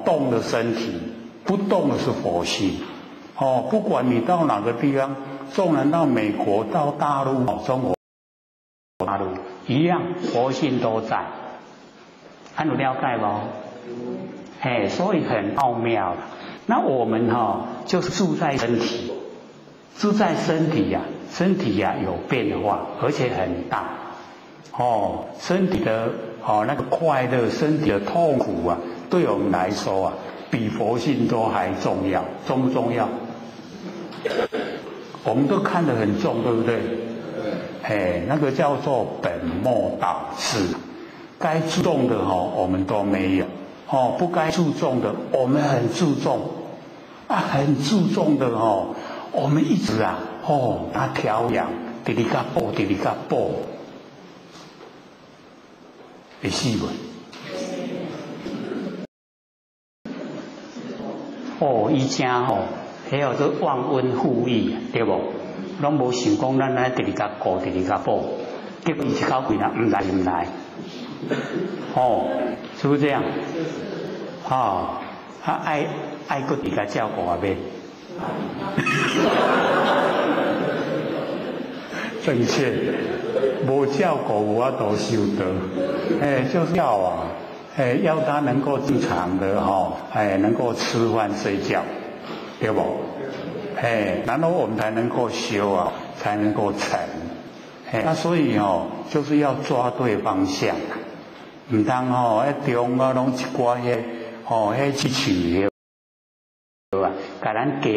Speaker 1: 动的身体，不动的是佛性。不管你到哪个地方，纵然到美国、到大陆、中国。大陆一样，佛性都在。有了解不？所以很奥妙。那我们就是住在身体，住在身体呀，身体呀有变化，而且很大。身体的那个快乐，身体的痛苦啊，对我们来说啊，比佛性都还重要，重不重要？我们都看得很重，对不对？那个叫做本末倒置，该注重的我们都没有，不该注重的我们很注重，很注重的我们一直拿调养，直直甲补，直直甲补，会死袂？以前迄叫做忘恩负义，对不？拢无想讲咱直直甲顾，直直甲补，结果伊一口气唔来，是不是这样？爱个直甲照顾啊免。正确，无照顾我都修得，就是要要他能够正常的能够吃饭睡觉，对不？然后我们才能够修才能够成。那所以就是要抓对方向，唔通中拢一寡迄去取甲咱加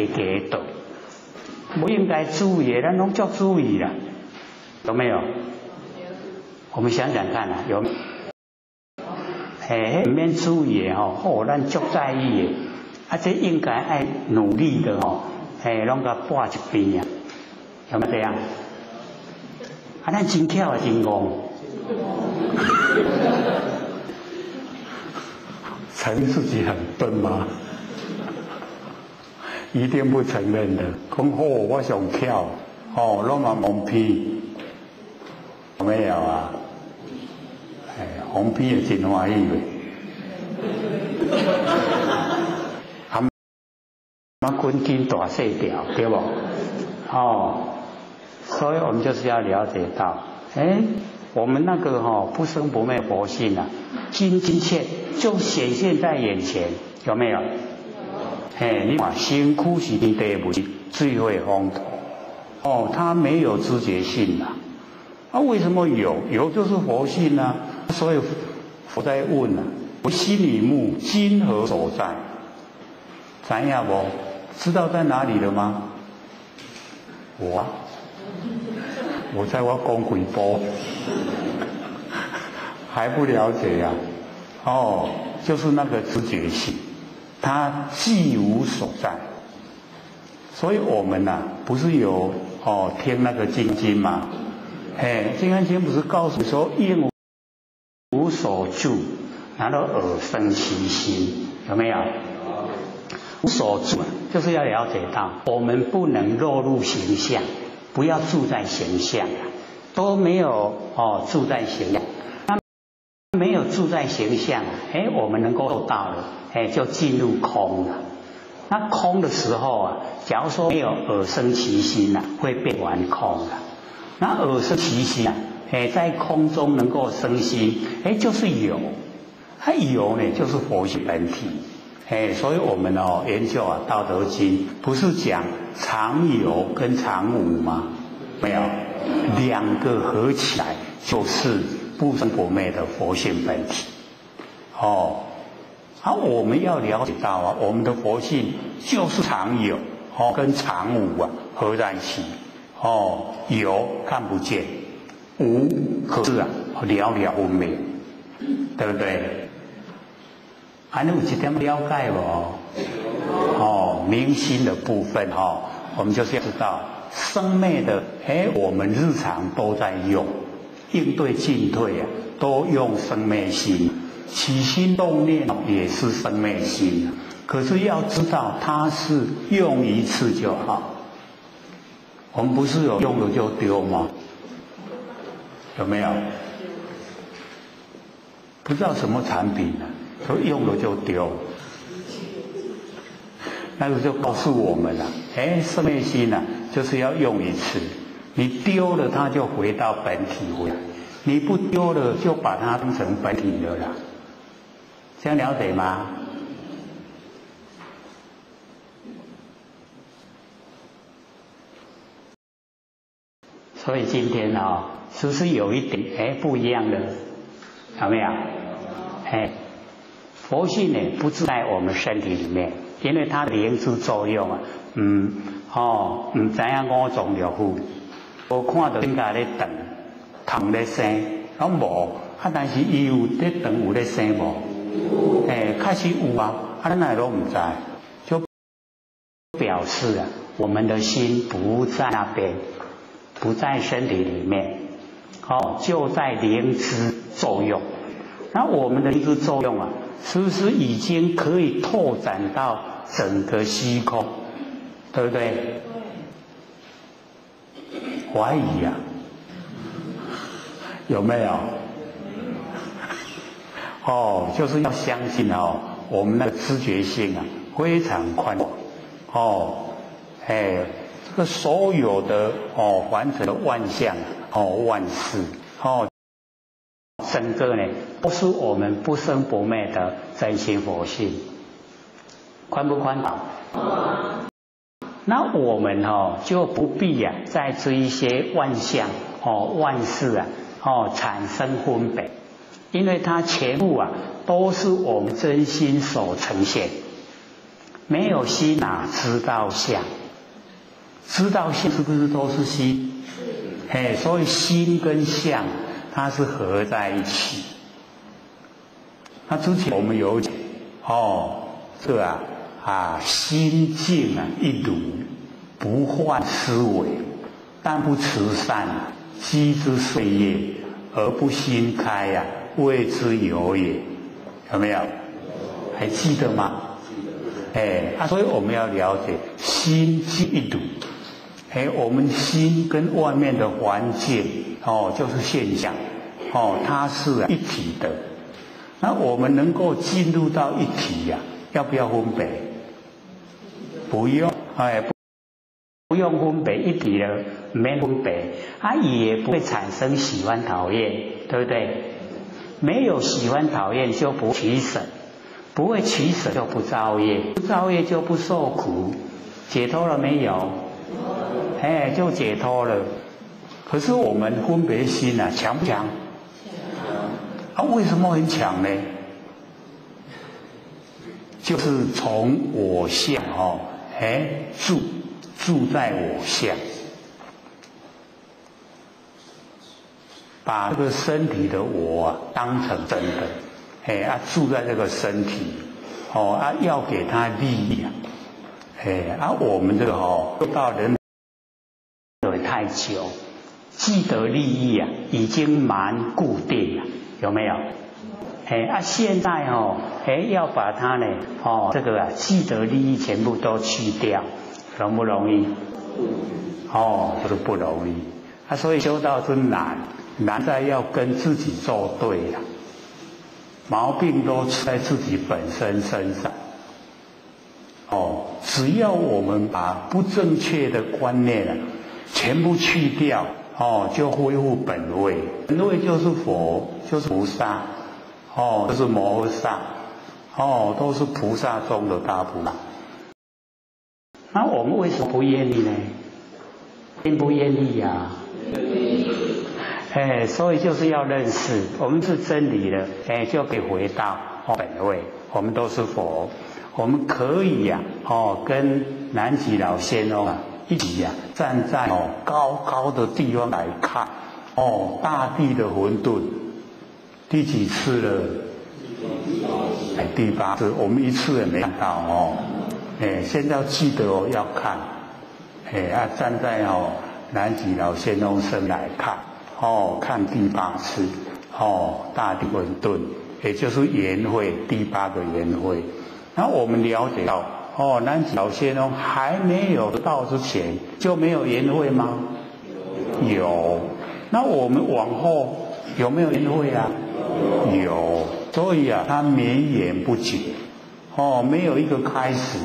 Speaker 1: 倒，不应该注意，咱拢足注意啦，有没有？我们想想看有没有？唔免注意咱足在意的，这应该爱努力的拢甲挂一边有没有这样？咱真巧真戆，承认自己很笨吗？一定不承认的。讲我上巧，拢嘛蒙批，有没有啊？红批也真欢喜的。滚筋大细条，对不？所以我们就是要了解到，我们那个不生不灭佛性啊，今切就显现在眼前，有没有？你把辛苦是你对不起，智慧风土，它没有知觉性为什么有？有就是佛性啊。所以佛在问我心里目今何所在？知影无？知道在哪里了吗？我在我讲几波，还不了解就是那个知觉性，它既无所在。所以我们不是有听那个经经吗？金刚经不是告诉你说应无所住，然后耳生其心，有没有？无所住就是要了解到，我们不能落入形象，不要住在形象都没有住在形象，那没有住在形象我们能够做到了就进入空了。那空的时候假如说没有耳生其心会变完空了。那耳生其心在空中能够生心就是有，有呢就是佛性本体。所以我们研究道德经不是讲常有跟常无吗？没有，两个合起来就是不生不灭的佛性本体。我们要了解到我们的佛性就是常有跟常无合在一起。有看不见，无可是了了分明，对不对？你有一点了解明心的部分我们就是要知道生灭的我们日常都在用，应对进退都用生灭心，起心动念也是生灭心，可是要知道它是用一次就好。我们不是有用了就丢吗？有没有？不知道什么产品说用了就丢，那个就告诉我们了生灭心就是要用一次，你丢了它就回到本体回来，你不丢了，就把它当成本体了啦。这样了解吗？所以今天是不是有一点不一样的？有没有？佛性呢不住在我们身体里面，因为它的灵知作用唔知影五脏六腑，无看到应该咧长，痛咧生，拢无，但是伊有咧长有咧生无？确实有啊，咱哪拢唔知，就表示我们的心不在那边，不在身体里面，就在灵知作用。那我们的灵知作用是不是已经可以拓展到整个虚空？对不对？怀疑有没有？就是要相信我们的知觉性非常宽广这个所有的凡尘的万象万事整个呢都是我们不生不灭的真心佛性，宽不宽广？那我们就不必再追一些万象万事产生分别，因为它全部都是我们真心所呈现。没有心哪知道相？知道相是不是都是心？所以心跟相它是合在一起。那之前我们有讲这个心静一如，不患思维，但不慈善，积之岁月，而不心开谓之有也。有没有？还记得吗？所以我们要了解心静一如。我们心跟外面的环境就是现象它是一体的。那我们能够进入到一体要不要分别？不用，不用分别，一体了，没分别，也不会产生喜欢讨厌，对不对？没有喜欢讨厌就不取舍，不会取舍就不造业，不造业就不受苦，解脱了没有？就解脱了。可是我们分别心强不强？为什么很强呢？就是从我相住在我相，把这个身体的我当成真的，住在这个身体，要给他利益我们这个到人太久，既得利益已经蛮固定了，有没有？现在要把它呢这个既得利益全部都去掉，容不容易？就是不容易所以修道真难在要跟自己作对了，毛病都出在自己本身身上只要我们把不正确的观念全部去掉就恢复本位。本位就是佛，就是菩萨就是摩诃萨都是菩萨中的大菩萨。那我们为什么不愿意呢？愿不愿意所以就是要认识我们是真理了就可以回到本位。我们都是佛，我们可以跟南极老仙翁一起站在高高的地方来看大地的混沌。第几次了？第8次，我们一次也没看到现在要记得要看站在南极老仙翁身来看看第8次大地混沌，也就是圆会第8个圆会。然后我们了解到南极老仙翁还没有到之前就没有圆会吗？有。那我们往后有没有圆会有。所以它绵延不绝没有一个开始，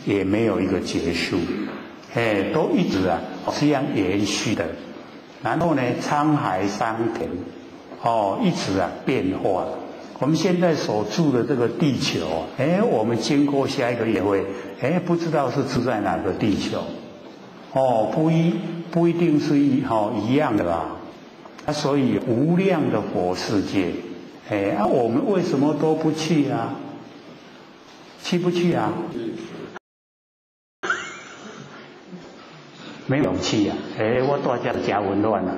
Speaker 1: 也没有一个结束都一直这样延续的。然后呢，沧海桑田一直变化。我们现在所住的这个地球，我们经过下一个也会，不知道是住在哪个地球，不一定是一样的啦。所以无量的佛世界，我们为什么都不去啊？去不去啊？没勇气啊！我大家加混乱了。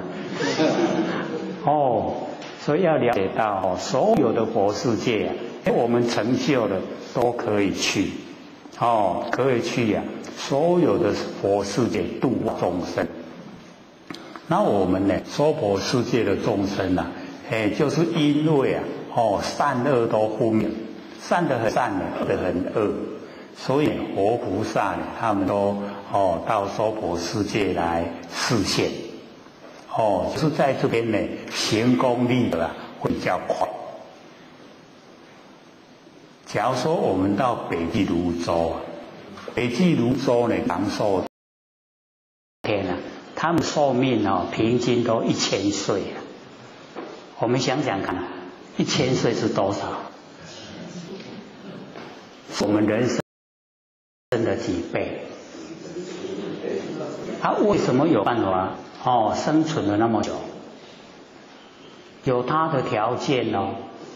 Speaker 1: 所以要了解到所有的佛世界我们成就的都可以去，可以去呀。所有的佛世界度众生，那我们呢，娑婆世界的众生就是因为善恶都分明，善的很善，恶的很恶，所以活菩萨呢，他们都到娑婆世界来示现。就是在这边呢，行功立德会比较快。假如说我们到北俱泸州北俱泸州呢，长寿天他们寿命平均都1000岁我们想想看，1000岁是多少？是我们人生的几倍？为什么有办法生存了那么久？有它的条件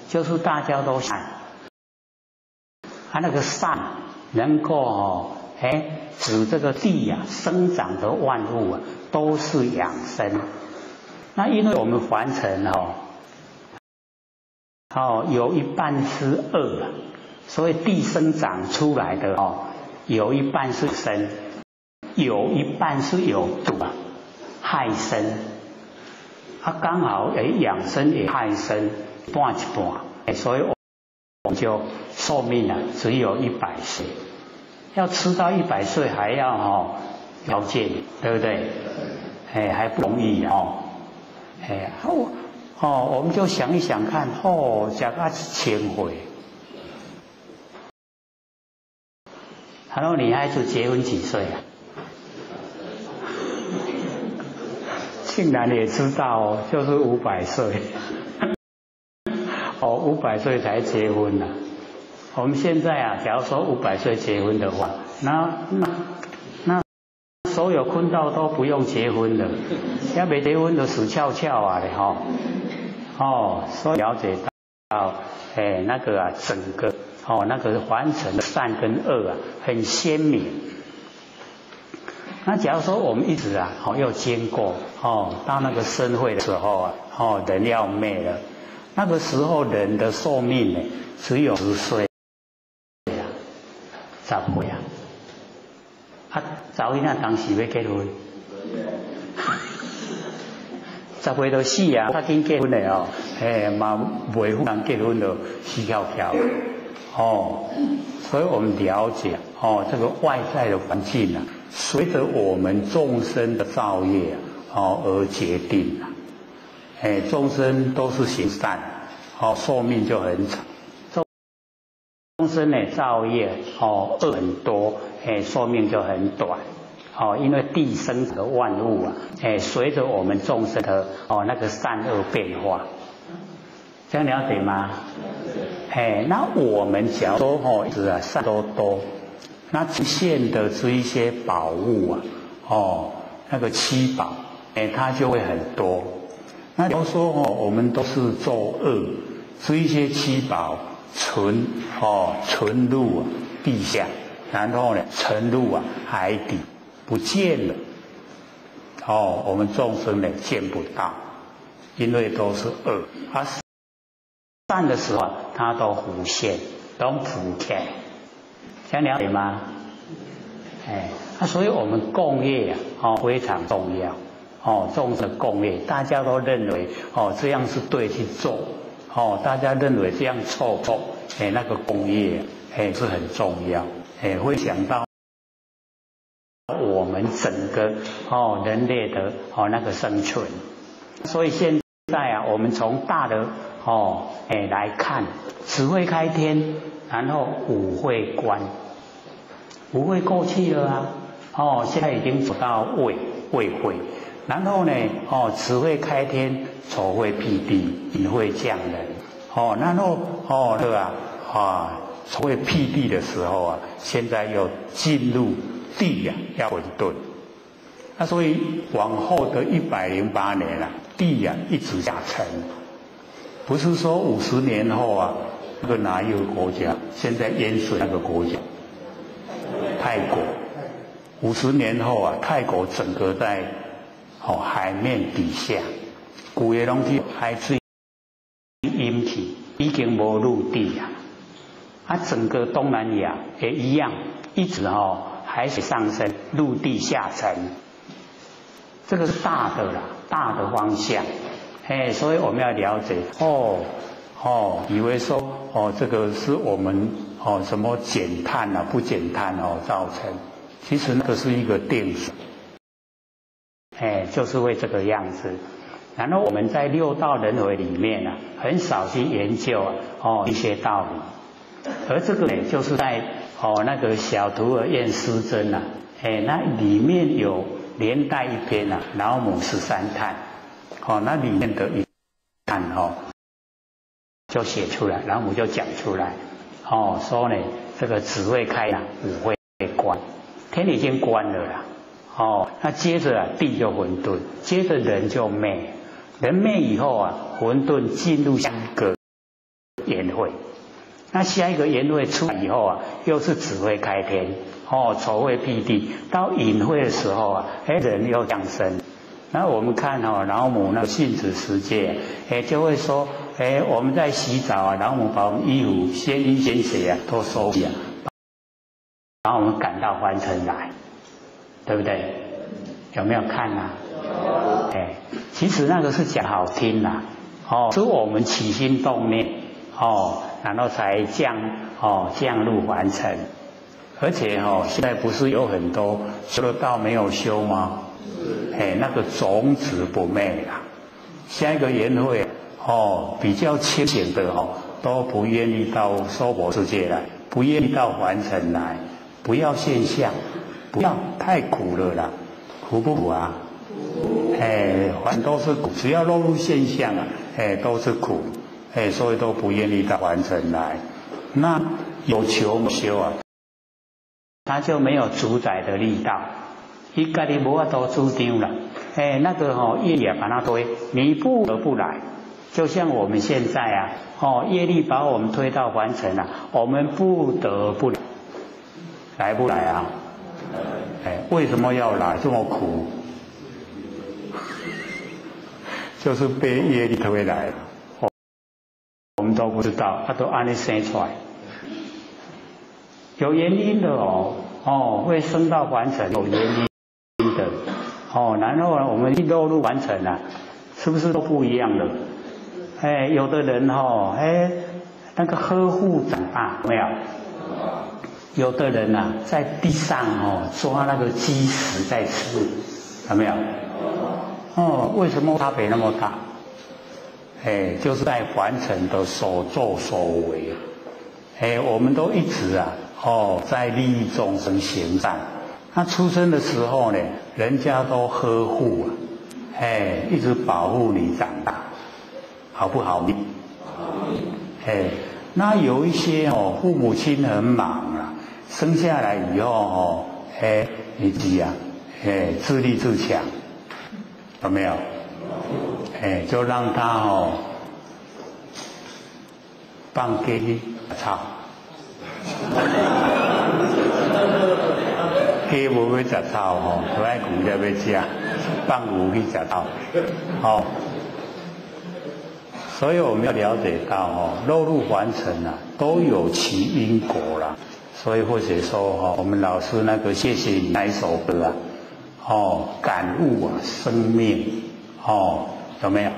Speaker 1: 就是大家都善，那个善能够使这个地生长的万物都是养生。那因为我们凡尘有一半是恶所以地生长出来的有一半是生，有一半是有毒害身，刚好养生也害身，半一半，所以我们就寿命只有100岁，要吃到100岁还要条件，对不对？还不容易我们就想一想看，加个1000岁。然后女孩子结婚几岁竟然也知道就是500岁500岁才结婚我们现在假如说500岁结婚的话，那所有坤道都不用结婚了，要没结婚就死翘翘所以了解到那个整个那个凡尘的善跟恶很鲜明。那假如说我们一直又经过到那个生会的时候人要灭了，那个时候人的寿命呢只有10岁10岁早一当时要结婚10岁就死较紧结婚的嘛袂赴人结婚就死翘翘所以我们了解这个外在的环境随着我们众生的造业而决定众生都是行善寿命就很长，众生造业恶很多寿命就很短因为地生的万物随着我们众生的那个善恶变化，这样了解吗？那我们假如说一直善都多，那出现的这一些宝物那个七宝它就会很多。那假如说我们都是作恶，这一些七宝存入地下，然后呢沉入海底不见了我们众生见不到，因为都是恶。善的时候它都浮现，都浮起来，这样了解吗？所以我们共业非常重要众生共业，大家都认为这样是对去做大家认为这样错那个共业是很重要会想到我们整个人类的那个生存。所以现在我们从大的来看，智慧开天，然后五慧观，五慧过去了现在已经走到慧慧，然后呢，慈慧开天，丑慧辟地，隐慧降人。然后对吧？丑慧辟地的时候啊，现在又进入地呀，要混沌。那所以往后的108年啊，地呀一直下沉，不是说50年后啊，那个哪一个国家现在淹水那个国家？泰国。50年后啊，泰国整个在海面底下，古的东西海水淹起，已经无陆地啊。整个东南亚也一样，一直海水上升，陆地下沉。这个是大的啦，大的方向。所以我们要了解以为说这个是我们什么减碳啊不减碳造成，其实那个是一个定数。就是会这个样子。然后我们在六道轮回里面啊，很少去研究一些道理，而这个呢，就是在那个小徒儿验师真啊，那里面有连带一篇啊，老母13叹，那里面的一叹就写出来，老母就讲出来，说呢，这个只会开了五会关，天已经关了啦。那接着啊，地就混沌，接着人就灭，人灭以后啊，混沌进入下一个圆会，那下一个圆会出来以后啊，又是只会开天，丑会辟地，到隐会的时候啊，人又降生。然后我们看老母那个信子十戒，就会说，我们在洗澡啊，老母把我们衣服、先衣先鞋啊都收起啊，把我们赶到凡尘来。对不对？有没有看啊？其实那个是讲好听啦，是我们起心动念，然后才降入凡尘。而且现在不是有很多修了道没有修吗？那个种子不灭啦。下一个圆会比较清醒的都不愿意到娑婆世界来，不愿意到凡尘来，不要现象。不要太苦了啦，苦不苦啊？反正都是苦，只要落入现象啊，都是苦，所以都不愿意到凡尘来。那有求没修啊，他就没有主宰的力道，他自己没法都主张了。那个业力把他推，你不得不来。就像我们现在啊，业力把我们推到凡尘了，我们不得不来，来不来啊？为什么要来这么苦？就是被业力推来的，我们都不知道，他都按你生出来，有原因的会生到凡尘，有原因的然后呢，我们一落入凡尘啊，是不是都不一样的？有的人那个呵护长大，有没有？有的人啊，在地上抓那个鸡食在吃，有没有？为什么差别那么大？就是在凡尘的所作所为，我们都一直啊，在利益众生行善。那出生的时候呢，人家都呵护一直保护你长大，好不好？那有一些父母亲很忙啊。生下来以后你自己啊，自立自强，有没有？就让他放鸡草，鸡无要食草都爱牛才要吃，放牛去食草，所以我们要了解到落入凡尘啊，都有其因果啦。所以或者说我们老师那个谢谢你那一首歌感悟生命有没有？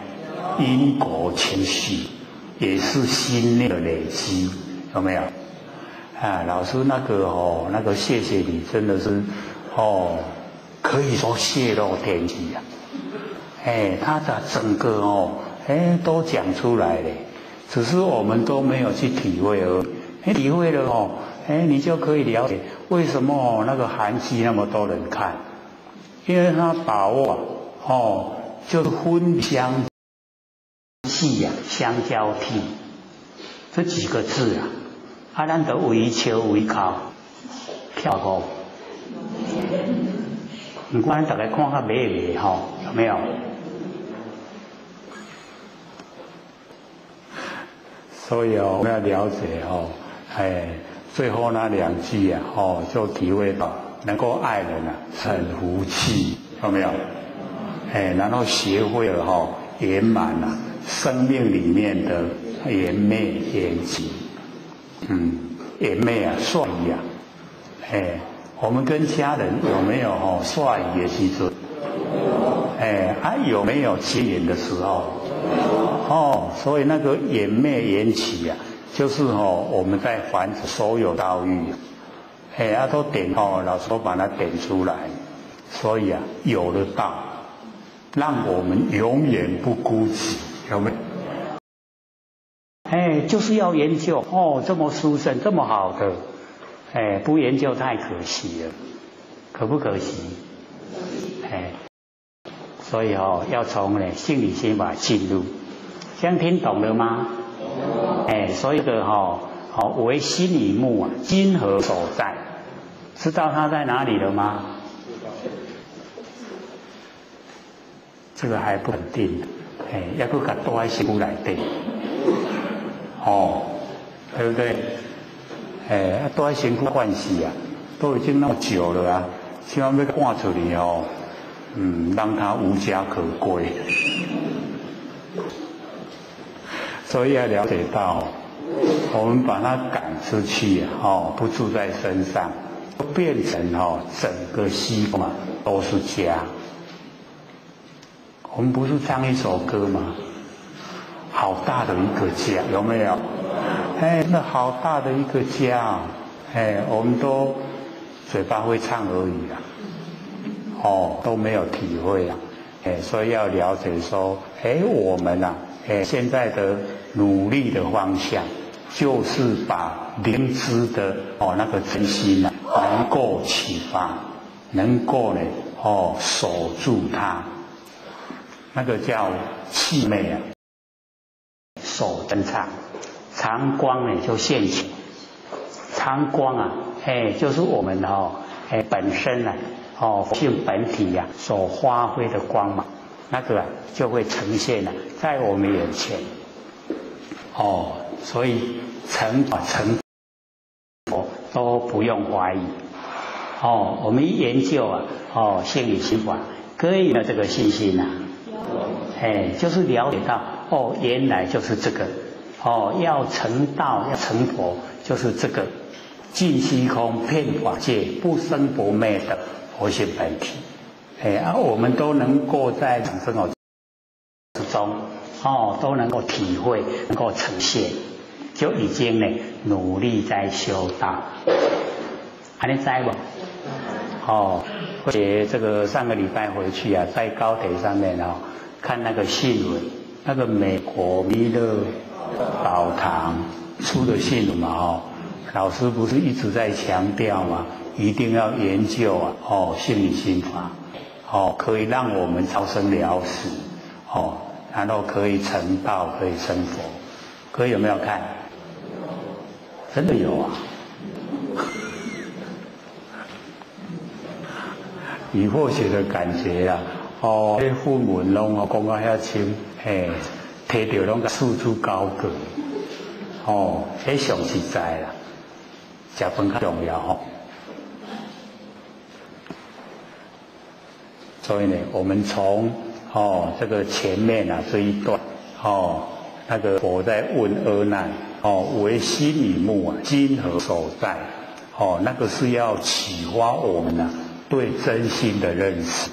Speaker 1: 因果情绪也是心念的累积，有没有？老师那个谢谢你真的是可以说泄露天机啊！他的整个都讲出来了，只是我们都没有去体会而已。体会了你就可以了解为什么那个韩剧那么多人看，因为他把握哦，就是分相系呀，相交替这几个字啊，啊，咱得围笑围靠跳舞。不过咱大家看较美美吼，有没有？所以我们要了解哦，最后那2句啊，就体会到能够爱人啊，很福气，有没有？然后学会了圆满啊，生命里面的圆昧延吉，圆昧啊，帅意啊，我们跟家人有没有帅意的时阵？有没有结缘的时候？所以那个圆昧缘起啊，就是我们在还所有道育，都点老师都把它点出来，所以啊，有了道，让我们永远不孤寂，有没有？就是要研究这么殊胜，这么好的，不研究太可惜了，可不可惜？所以要从心理心法进入，这样听懂了吗？所以这个为心理目啊，今何所在？知道它在哪里了吗？这个还不肯定，要搁甲多在心骨内底，对不对？多在心骨关系啊，都已经那么久了啊，希望要赶出去让它无家可归。所以要了解到，我们把它赶出去不住在身上，变成整个西方都是家。我们不是唱一首歌吗？好大的一个家，有没有？那好大的一个家，我们都嘴巴会唱而已啦，都没有体会啊，所以要了解说，我们啊，现在的努力的方向，就是把灵知的那个真心啊，能够启发，能够呢守住它，那个叫气昧啊，守真常，常光呢就现前，常光啊，就是我们本身啊。性本体啊所发挥的光芒，那个就会呈现在我们眼前。所以成佛都不用怀疑。我们一研究啊，心理心法，可以的这个信心啊，就是了解到原来就是这个，要成道要成佛就是这个，尽虚空遍法界不生不灭的佛性本体，我们都能够在生活之中，都能够体会，能够呈现，就已经呢努力在修道。还能在不？而且这个上个礼拜回去啊，在高铁上面看那个新闻，那个美国弥勒宝堂出的新闻嘛，老师不是一直在强调吗？一定要研究心理心法，可以让我们超生了死，然后可以成道，可以成佛，各位有没有看？真的有啊！以或许的感觉啦，迄父文拢讲到遐深，摕到拢个束之高阁，迄上实在啦，食饭较重要所以呢，我们从这个前面这一段那个佛在问阿难为心理目啊，今何所在？那个是要启发我们对真心的认识，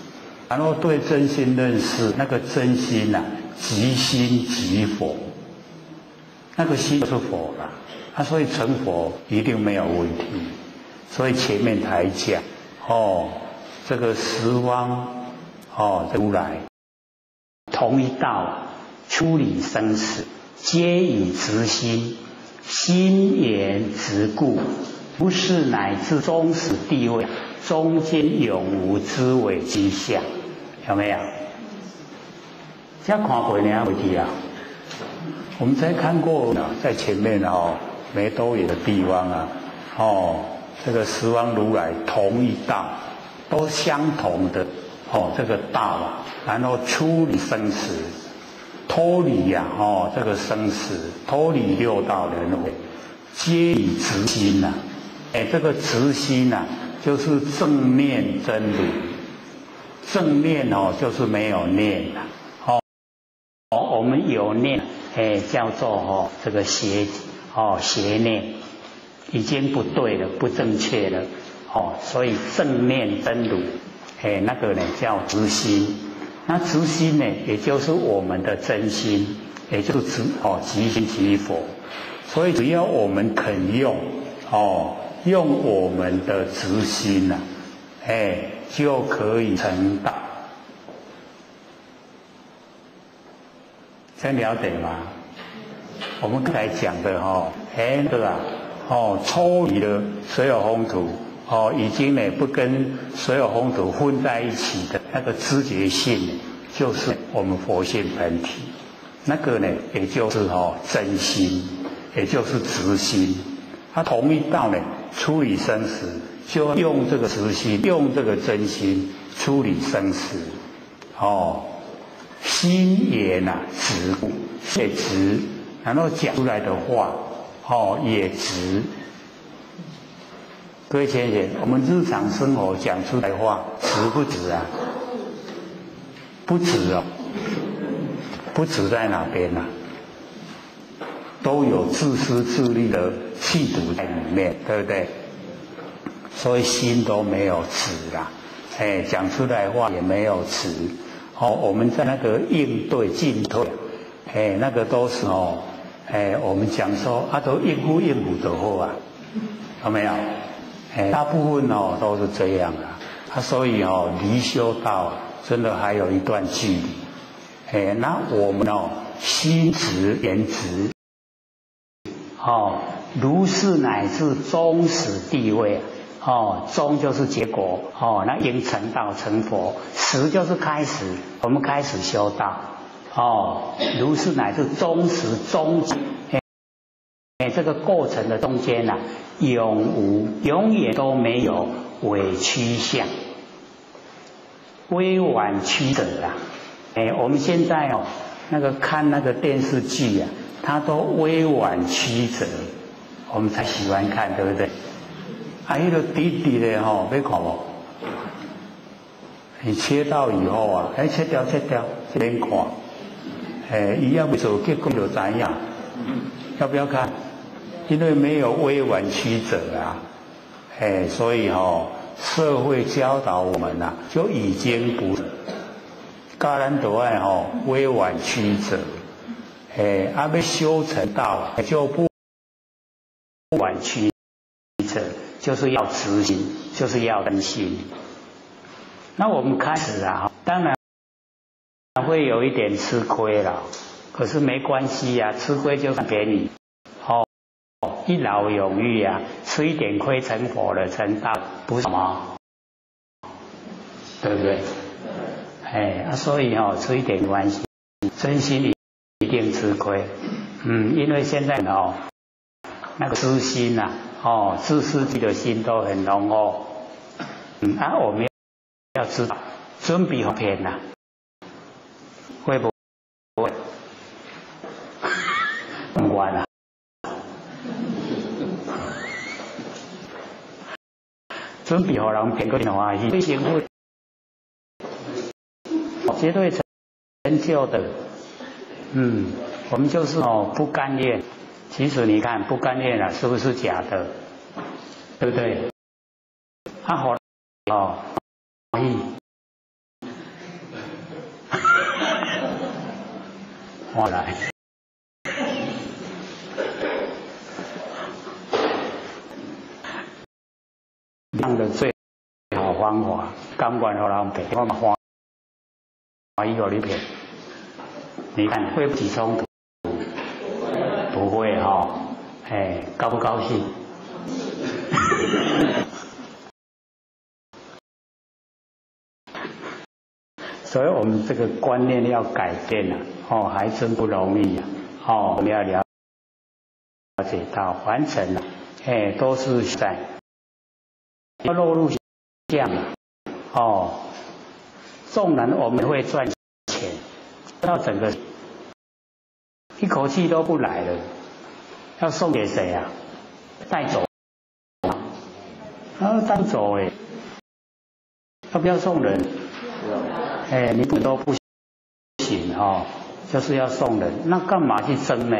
Speaker 1: 然后对真心认识，那个真心即心即佛，那个心就是佛了，所以成佛一定没有问题。所以前面才讲这个十方如来同一道出离生死，皆以直心，心言直故，不是乃至终始地位，中间永无之为迹象，有没有？这看过呢回去啊。我们才看过在前面没多远的地方啊，这个十方如来同一道，都相同的这个道啊，然后出离生死，脱离这个生死，脱离六道轮回，皆以直心呐。这个直心呐，就是正念真如。正念就是没有念啦。我们有念，叫做这个邪念，已经不对了，不正确了。所以正念真如，那个呢叫直心。那直心呢，也就是我们的真心，也就是即心即佛。所以只要我们肯用，用我们的直心呐，就可以成道。这样了解吗？我们刚才讲的抽离了所有风土，已经呢不跟所有风土混在一起的那个知觉性，就是我们佛性本体。那个呢，也就是真心，也就是直心。它同一道呢，处理生死，就用这个直心，用这个真心处理生死。心也直，也直，然后讲出来的话，也直。各位先生，我们日常生活讲出来的话，直不直啊？不直哦，不直在哪边啊？都有自私自利的气度在里面，对不对？所以心都没有直啦，讲出来的话也没有直。我们在那个应对进退，那个都是我们讲说都应付就好啊，有没有？大部分都是这样啊。所以离修道真的还有一段距离。那我们心直言直，如是乃至终始地位。终就是结果，那应成道成佛，始就是开始，我们开始修道，如是乃至终始终结，这个过程的中间永远都没有委屈相，微婉曲折啦。我们现在那个看那个电视剧它都微婉曲折，我们才喜欢看，对不对？那个滴滴的要看不？你切到以后切掉，免看。伊要不做结果就怎样？要不要看？因为没有微婉曲折所以社会教导我们就已经不，教咱都爱微婉曲折。要修成道就不婉曲折。就是要直心，就是要真心。那我们开始当然会有一点吃亏了，可是没关系吃亏就给你。一劳永逸吃一点亏成佛了，成道不是什么，对不对？所以吃一点关系，真心一定吃亏。因为现在那个私心自私自利的心都很浓厚。我们要知道准备好骗会不会？不管准备好人骗个人欢喜，最幸福，绝对成就的。我们就是不甘愿。其实你看不甘愿是不是假的？对不对？后来，样的最好方法，甘愿让人骗，我们欢喜给你骗。你看会不起冲突？不会高不高兴？所以我们这个观念要改变啊，还真不容易啊，我们要了解到凡尘都是在要落入相纵然我们会赚钱，到整个一口气都不来了，要送给谁啊？带走带走要不要送人？你们都不行就是要送人，那干嘛去争呢？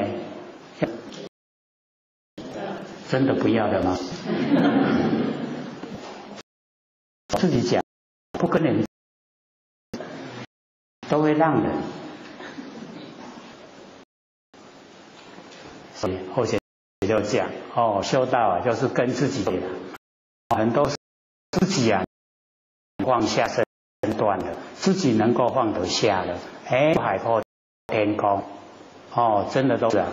Speaker 1: 真的不要的吗？自己讲，不跟人都会让人，所以后学就讲修道就是跟自己的很多自己放下身段了，自己能够放得下了，海阔天空真的都是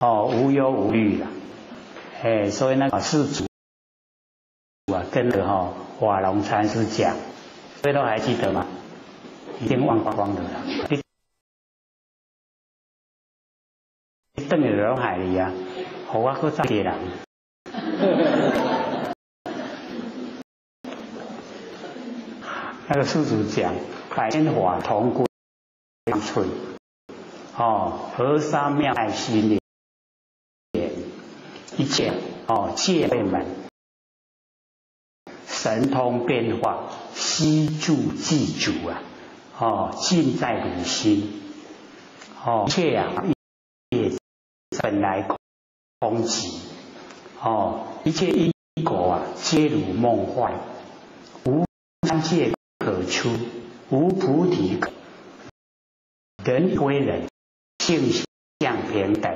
Speaker 1: 无忧无虑了，所以那个世祖跟着法龙禅师讲，所以都还记得吗？已经忘光了啦。你等于人海里好我去再给人。那个世祖讲，百千法同归一寸，河沙妙爱心莲，一切戒慧门，神通变化，悉住记住尽在汝心，一切也本来空寂，一切因果皆如梦幻，无三界可出，无菩提可，人归人，性相平等，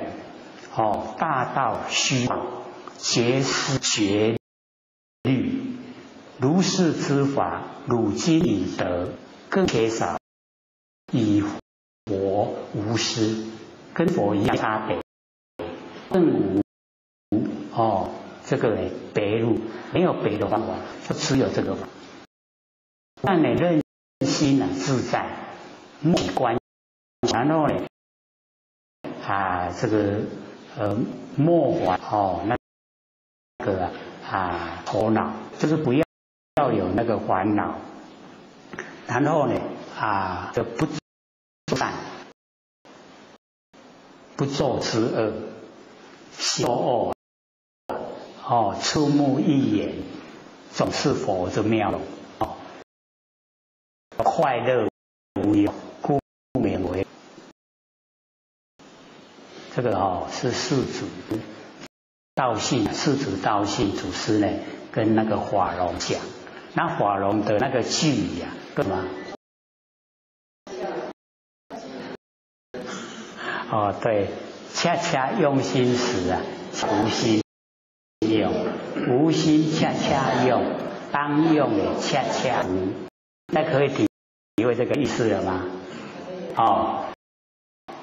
Speaker 1: 大道虚妄，皆是绝律，如是之法，汝今已得，更缺少以佛无私，跟佛一样差别，更无这个别路，没有别的方法，就只有这个法。让你任心自在，莫关，然后这个莫怀那个头脑，就是不要有那个烦恼，然后就不善，不作之恶，修恶触目一眼，总是佛之妙用。快乐无忧，故名为这个是世祖道信，世祖道信祖师跟那个法龙讲，那法龙的那个句语干嘛？对，恰恰用心时无心用，无心恰恰用，当用恰恰无。那可以体会这个意思了吗？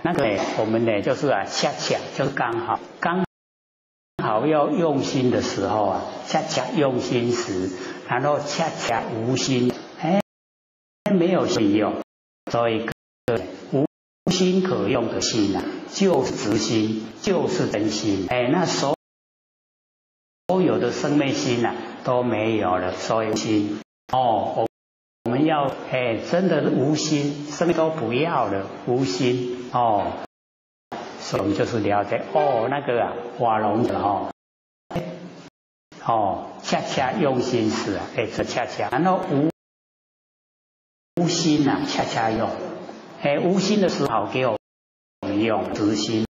Speaker 1: 那个我们就是恰恰就是刚好要用心的时候恰恰用心时，然后恰恰无心，没有心用，所以无心可用的心就是直心，就是真心，那所有的生灭心都没有了，所以心我们要真的无心，什么都不要了，无心所以我们就是了解那个法龙的恰恰用心时这恰恰，然后无心恰恰用，无心的时候给我们用直心，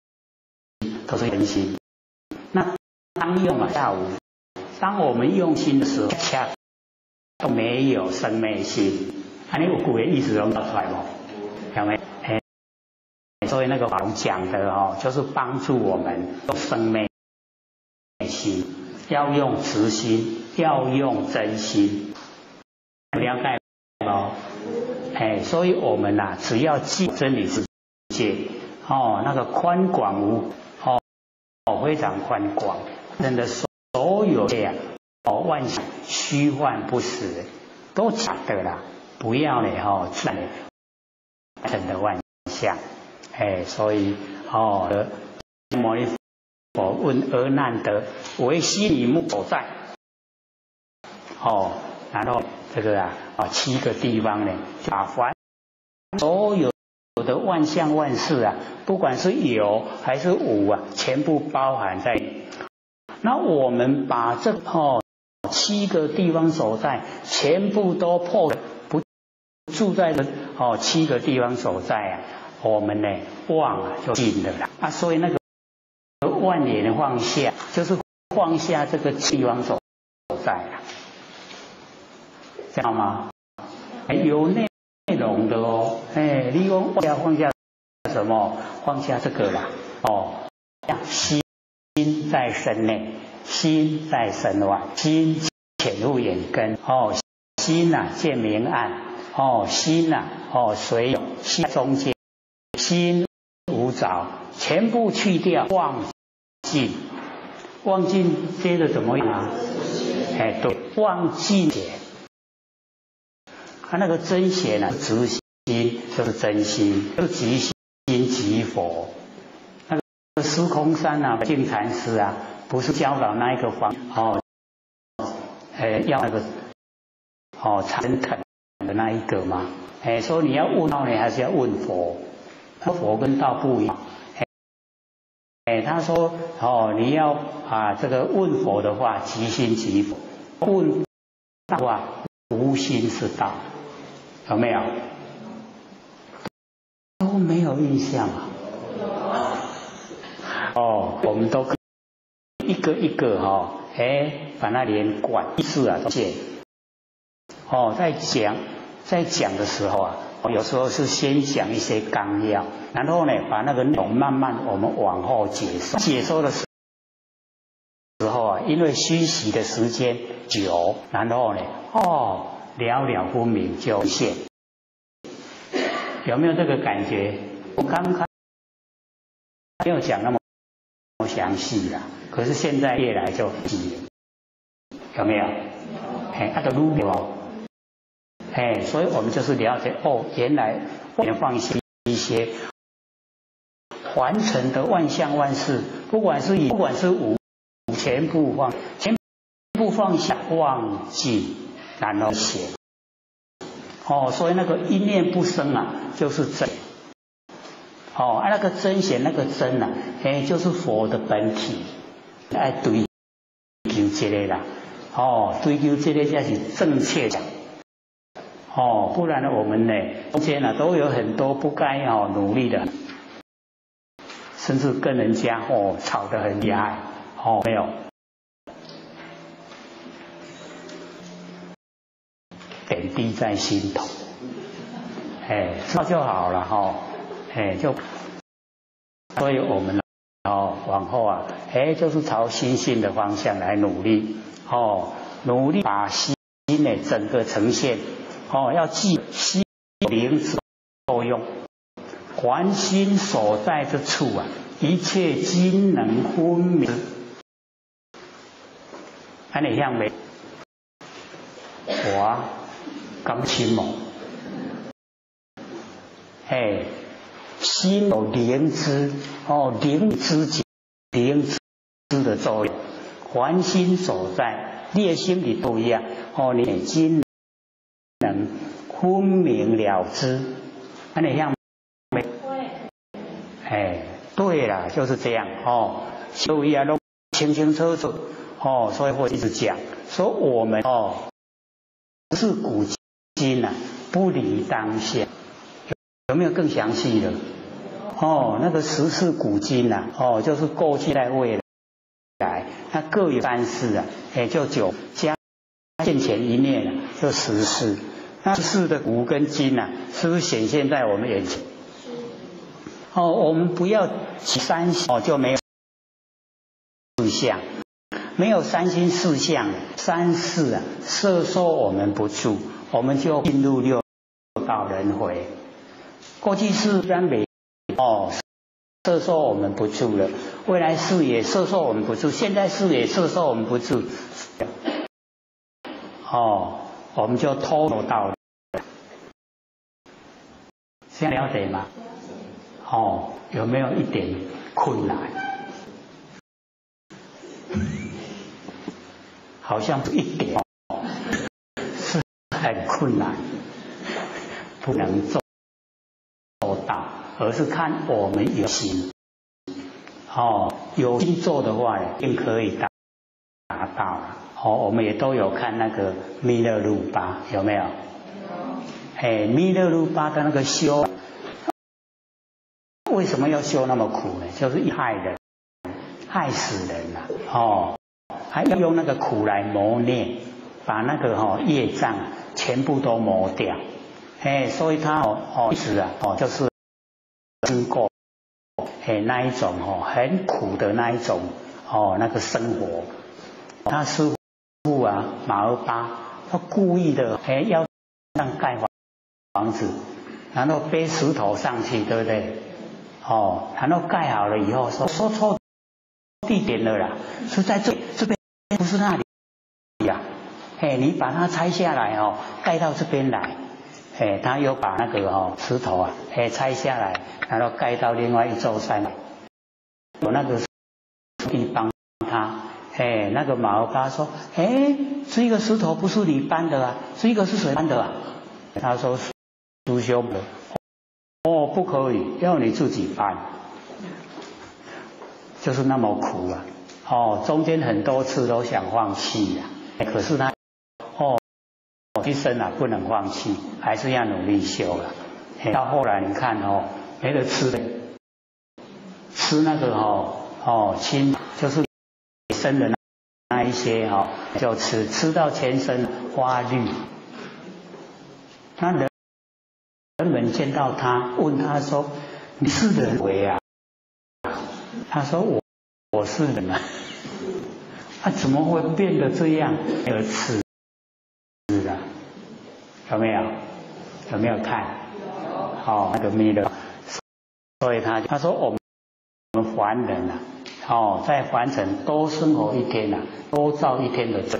Speaker 1: 都是真心。那当用下无，当我们用心的时候，恰恰都没有生灭心，你有古的意思能找出来吗？有没有？所以那个法龙讲的就是帮助我们用生灭心，要用直心，要用真心，了解吗？所以我们只要记真理世界那个宽广无非常宽广，真的所有的万象虚幻不实，都假的啦，不要呢自然成的万象。所以牟尼佛问阿难德：唯悉尼木所在。然后这个7个地方呢，把凡所有的万象万事啊，不管是有还是无啊，全部包含在。那我们把这7个地方所在全部都破，不住在这7个地方所在啊，我们呢忘就尽了啦。所以那个万年放下，就是放下这个地方所在啊，知道吗？有内容的哦。你说放下什么？放下这个啦。心在身内，心在身外，心潜入眼根。心见明暗。心随有，心中间，心无着，全部去掉，忘尽。忘尽接着怎么样啊？对，忘尽解。那个真显呢，直心就是真心，就是即心即佛。那个司空山净禅师啊，不是教导那一个方要那个禅恳的那一个吗？说你要问道呢，还是要问佛？佛跟道不一样。他说你要这个问佛的话，即心即佛；问道啊，无心是道。有没有？都没有印象啊。我们都一个一个把那连贯意思都见。在讲的时候啊，有时候是先讲一些纲要，然后呢，把那个内容慢慢我们往后解说。解说的时候啊，因为虚习的时间久，然后呢，了了分明就现。有没有这个感觉？我刚刚没有讲那么详细啦，可是现在越来就细了，有没有？都撸了。所以我们就是了解原来放下一些完成的万象万事，不管是无，全部放下，忘记，然后写。所以那个一念不生啊，就是真。那个真显那个真啊，就是佛的本体。追求这个啦，追求这个才是正确的。不然呢，我们呢中间都有很多不该努力的，甚至跟人家吵得很厉害。没有。点滴在心头，知道就好了所以我们往后就是朝心性的方向来努力，努力把心呢整个呈现，要记心灵之作用，凡心所在之处啊，一切机能分明。你像没？感情嘛，心有灵知，灵知觉，灵知的作用，凡心所在，你的心里都一样，你今能分明了知，你像没？对啦，就是这样所以都清清楚楚所以我一直讲说我们是古今不离当下，有没有更详细的？那个时事古今就是过去在未来，那各有3事就9加现前一念就10事。那事的古跟今是不是显现在我们眼前？我们不要起3心就没有4相，没有3心4相，3事摄受我们不住，我们就进入6道轮回。过去世虽然没摄受我们不住了，未来世也摄受我们不住，现在世也摄受我们不住，我们就脱落到这样了解吗？哦，有没有一点困难？好像一点是很困难，不能做到，而是看我们有心。哦，有心做的话，一定可以达到。哦，我们也都有看那个弥勒रू巴，有没有？哎，弥勒रू巴的那个修，为什么要修那么苦呢？就是害人，害死人了。哦，还要用那个苦来磨练，把那个业障全部都磨掉。哎，所以他一直就是经过那一种很苦的那一种那个生活。他师父啊马尔巴，他故意的要让盖房子，然后背石头上去，对不对？然后盖好了以后说错地点了啦，是在这边，不是那里呀。你把它拆下来盖到这边来。他又把那个石头拆下来，然后盖到另外一座山。有那个地帮他，那个马尔巴说，这个石头不是你搬的啊，这个是谁搬的啊？他说师兄的。不可以，要你自己搬，就是那么苦啊！中间很多次都想放弃啊，可是他一生不能放弃，还是要努力修了。到后来你看没得吃的，吃那个青，就是生的那一些就吃到全身花绿。那人们见到他，问他说：“你是人为啊？”他说：“我是人啊。”他怎么会变得这样而吃啊？有没有？有没有看？那个弥勒，所以他说我们凡人啊，在凡尘多生活一天啊，多造一天的罪，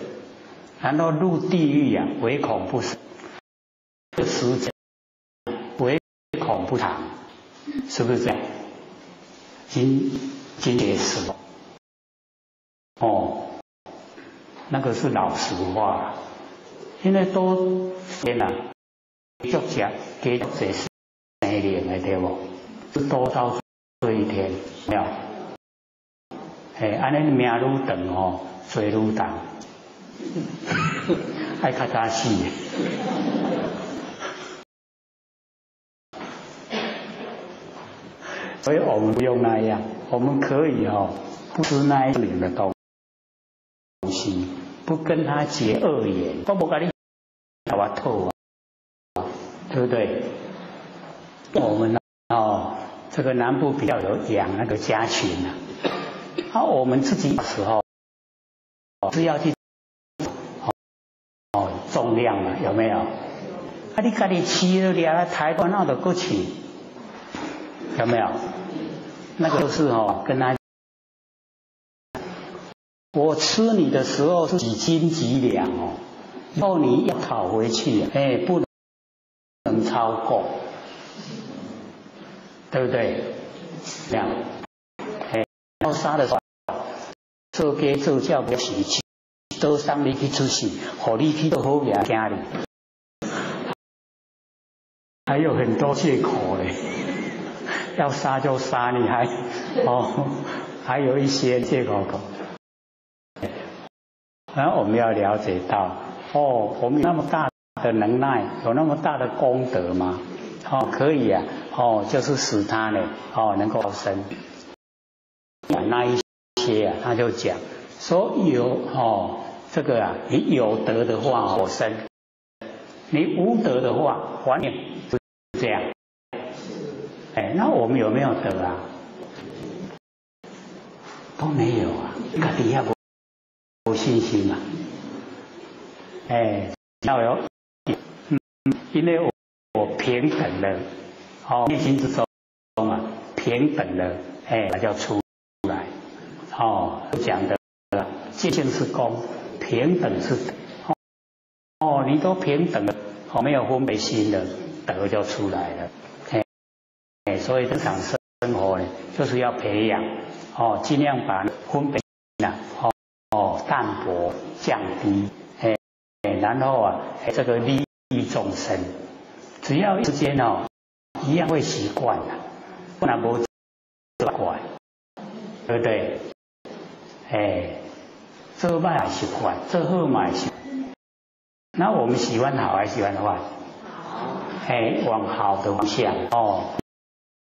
Speaker 1: 然后入地狱啊，唯恐不死。时间唯恐不长，是不是这样？今也是那个是老实话，因为都天啊，作者给作者生灵的对不？是多到这一天，没有？安尼命愈长罪愈重，爱较早死。所以我们不用那样，我们可以不吃那一类的东西，不跟他结恶缘，我不跟你搞我透对不对？我们这个南部比较有养那个家禽我们自己的时候是要去重量嘛，有没有？你自己吃了了，台湾那都过去，有没有？那个就是跟他，我吃你的时候是几斤几两以后你要讨回去，不能超过，对不对？这样，要杀的时候，做鸡做鸟不是多伤你去出事，和你去都好命惊你，还有很多借口嘞。要杀就杀，你还有一些借口。然后我们要了解到，我们有那么大的能耐，有那么大的功德吗？可以啊，就是使他呢，能够生。那一些他就讲说有这个你有德的话我生，你无德的话还你，就这样。那我们有没有德啊？都没有啊，自己也没信心啊。要有，因为我平等了，内心之中平等了，它就出来。讲的见性是公，平等是德。你都平等了，没有分别心了，德就出来了。所以日常生活呢，就是要培养哦，尽量把分别淡薄降低，然后啊，这个利益众生，只要之间哦，一样会习惯的，不然不惯，对不对？这坏还习惯，这好嘛习惯。那我们喜欢好还是喜欢坏？好。往好的方向哦。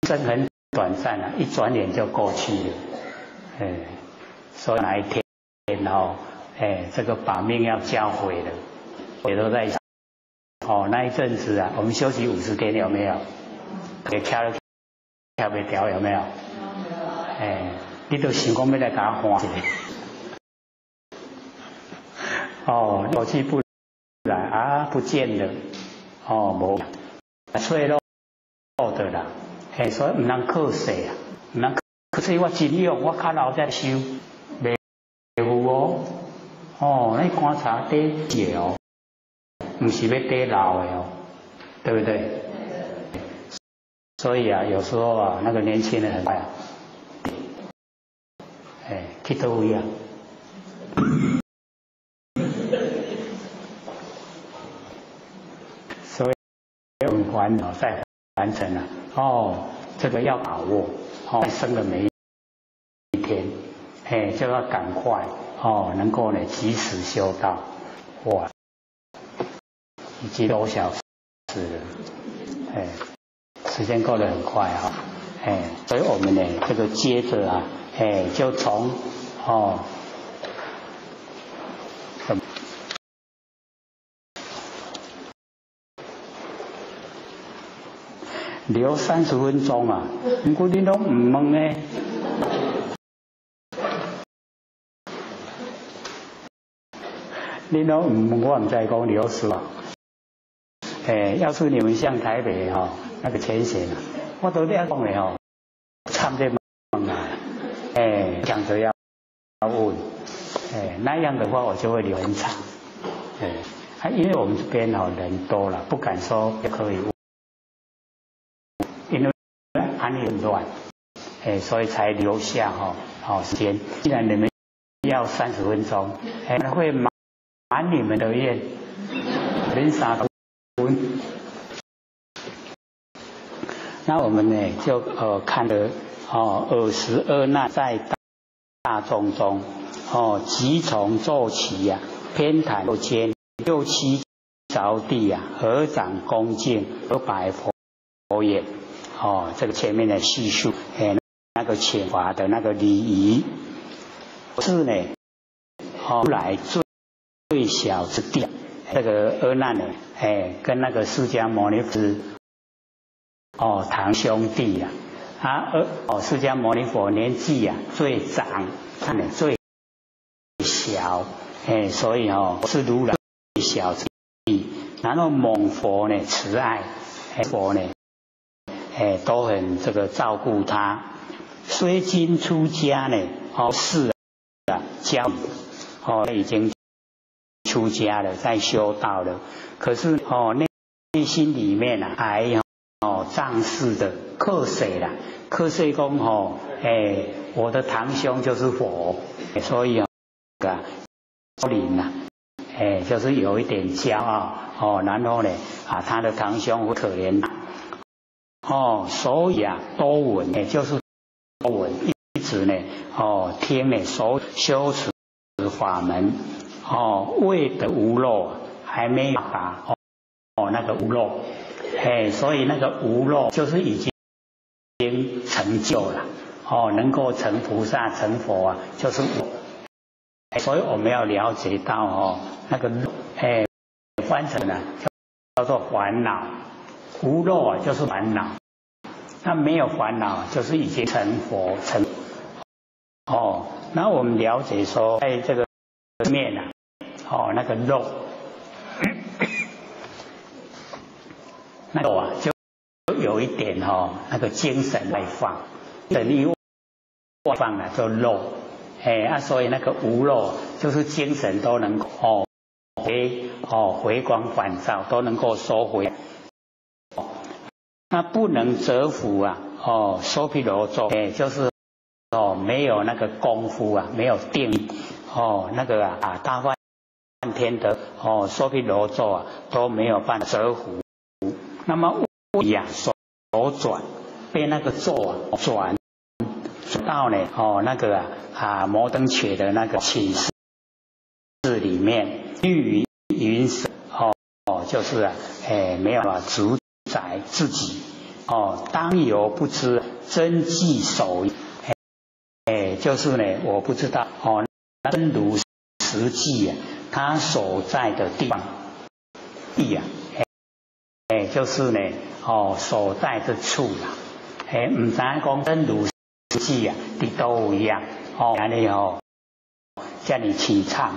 Speaker 1: 生很短暂啊，一转眼就过去了。所以哪一天哦，这个把命要交回了，也都在哦那一阵子啊，我们休息50天有没有？给跳不掉有没有？你都想讲要来给他换一个，哦，过去不来啊，不见了，哦，无脆弱的啦，所以唔能靠势啊，唔能靠势我尽量我较老再收，袂有哦，哦，你观察底解哦，唔是要底老的哦，对不对？所以啊，有时候啊，那个年轻人很快啊。去倒位啊？所以我们再完成了哦，这个要把握哦，生的每一天，就要赶快哦，能够呢及时修道，哇，已经多小时了，时间过得很快啊，所以我们呢这个接着啊，就从留30分钟啊，不过你都唔问呢。你都唔问，我唔再讲留10啊。要是你们像台北那个前线啊，我都要讲的差不多问啊，讲着要问，那样的话我就会留很长，因为我们这边人多了，不敢说也可以问，因为安利很乱，所以才留下时间。既然你们要30分钟，会满你们的愿，人3分。那我们呢就看了22难在大众中即从坐起呀，偏袒右肩，6、7着地啊，合掌恭敬，而拜佛也。这个前面的叙述，那个遣法的那个礼仪，是呢，来最小之地，这个阿难呢，跟那个释迦牟尼佛堂兄弟释迦牟尼佛年纪最长，最小，所以是如来最小之地。然后蒙佛呢慈爱，佛呢，都很这个照顾他。虽今出家呢，是教已经出家了，在修道了，可是内心里面还仗势的克谁啦？克谁讲我的堂兄就是佛，所以灵啊，就是有一点骄傲然后呢他的堂兄很可怜所以多闻就是多闻，一直呢听呢修持法门未得无漏，还没有把那个无漏。所以那个无漏就是已经成就了能够成菩萨成佛就是所以我们要了解到那个翻成叫做烦恼，无漏就是烦恼，那没有烦恼就是已经成佛成那我们了解说在这个面那个漏那个就有一点那个精神外放，等于外放就漏，所以那个无漏就是精神都能够回光返照，都能够收回。那不能折伏娑毗罗座，就是没有那个功夫啊，没有定力那个大梵天的娑毗罗座啊都没有办法折服。那么手转被那个座转到呢那个摩登伽的那个寝室里面，欲云神就是没有办法主宰自己当有不知真迹守就是呢我不知道真如实际他所在的地方就是呢所在之处啦唔知讲真如实际伫倒位安尼这样凄惨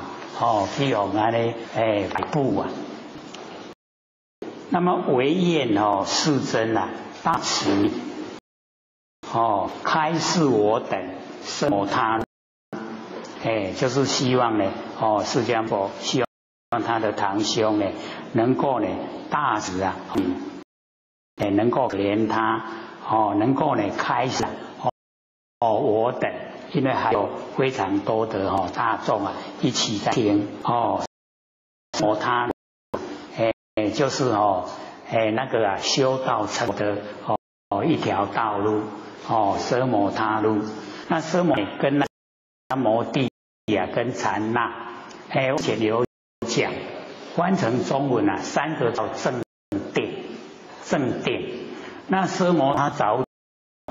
Speaker 1: 去用安尼摆布那么唯愿世尊大慈开示我等生摩他就是希望呢释迦佛希望他的堂兄呢能够呢大慈能够可怜他能够呢开示我等，因为还有非常多的大众一起在听摩他就是那个修道成的一条道路奢摩他路。那奢摩跟那摩地跟禅那我前有讲翻成中文三个叫正定。那奢摩他着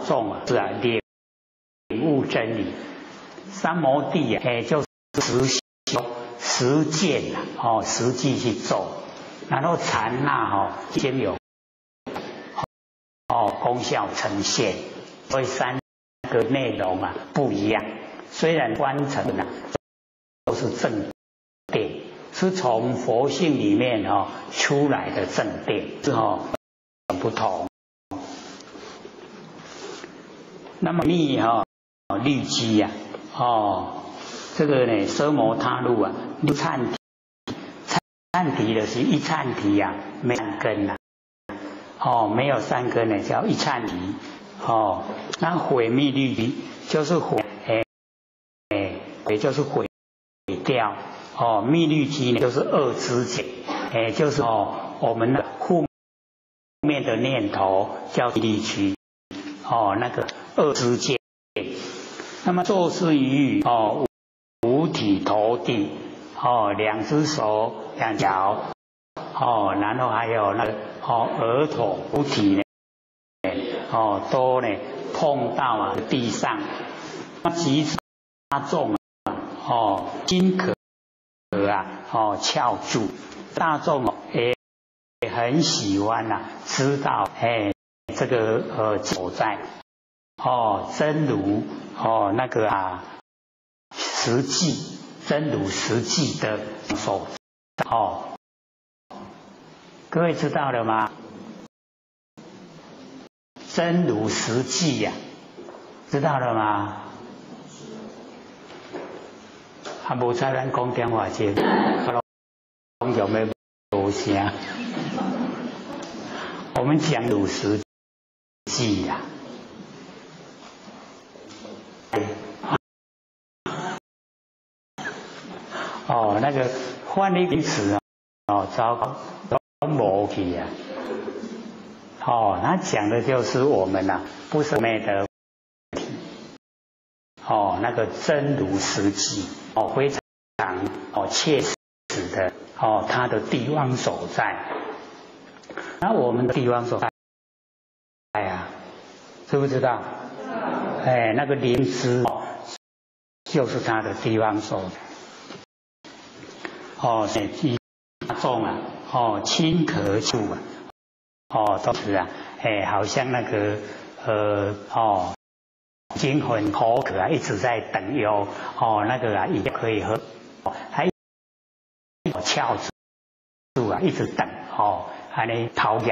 Speaker 1: 重是领悟真理，三摩地就是实践实际去做，然后禅那已经有功效呈现，所以三个内容不一样。虽然观成都是正定，是从佛性里面出来的正定，是不同。那么密律基这个呢奢摩他路六忏提的是一忏提没三根没有三根呢叫一忏提那毁灭律基就是毁也就是毁掉密律基呢就是恶知见就是我们的负面的念头叫律基那个恶知见。那么坐视于五体投地两只手两脚然后还有那个额头五体呢都呢碰到地上。那其实大众均可翘住，大众也很喜欢知道这个所在真如那个实际真如实际的所在各位知道了吗？真如实际知道了吗？无采咱讲电话先，讲有没无声？我们讲如实际那个换一个词糟糕，都没去他讲的就是我们不是昧的问题那个真如实际非常切实的它的地方所在。那我们的地方所在知不知道？那个灵知就是它的地方所在。大众亲可触都是好像那个精魂口渴一直在等有那个也可以喝还翘住一直等安尼头入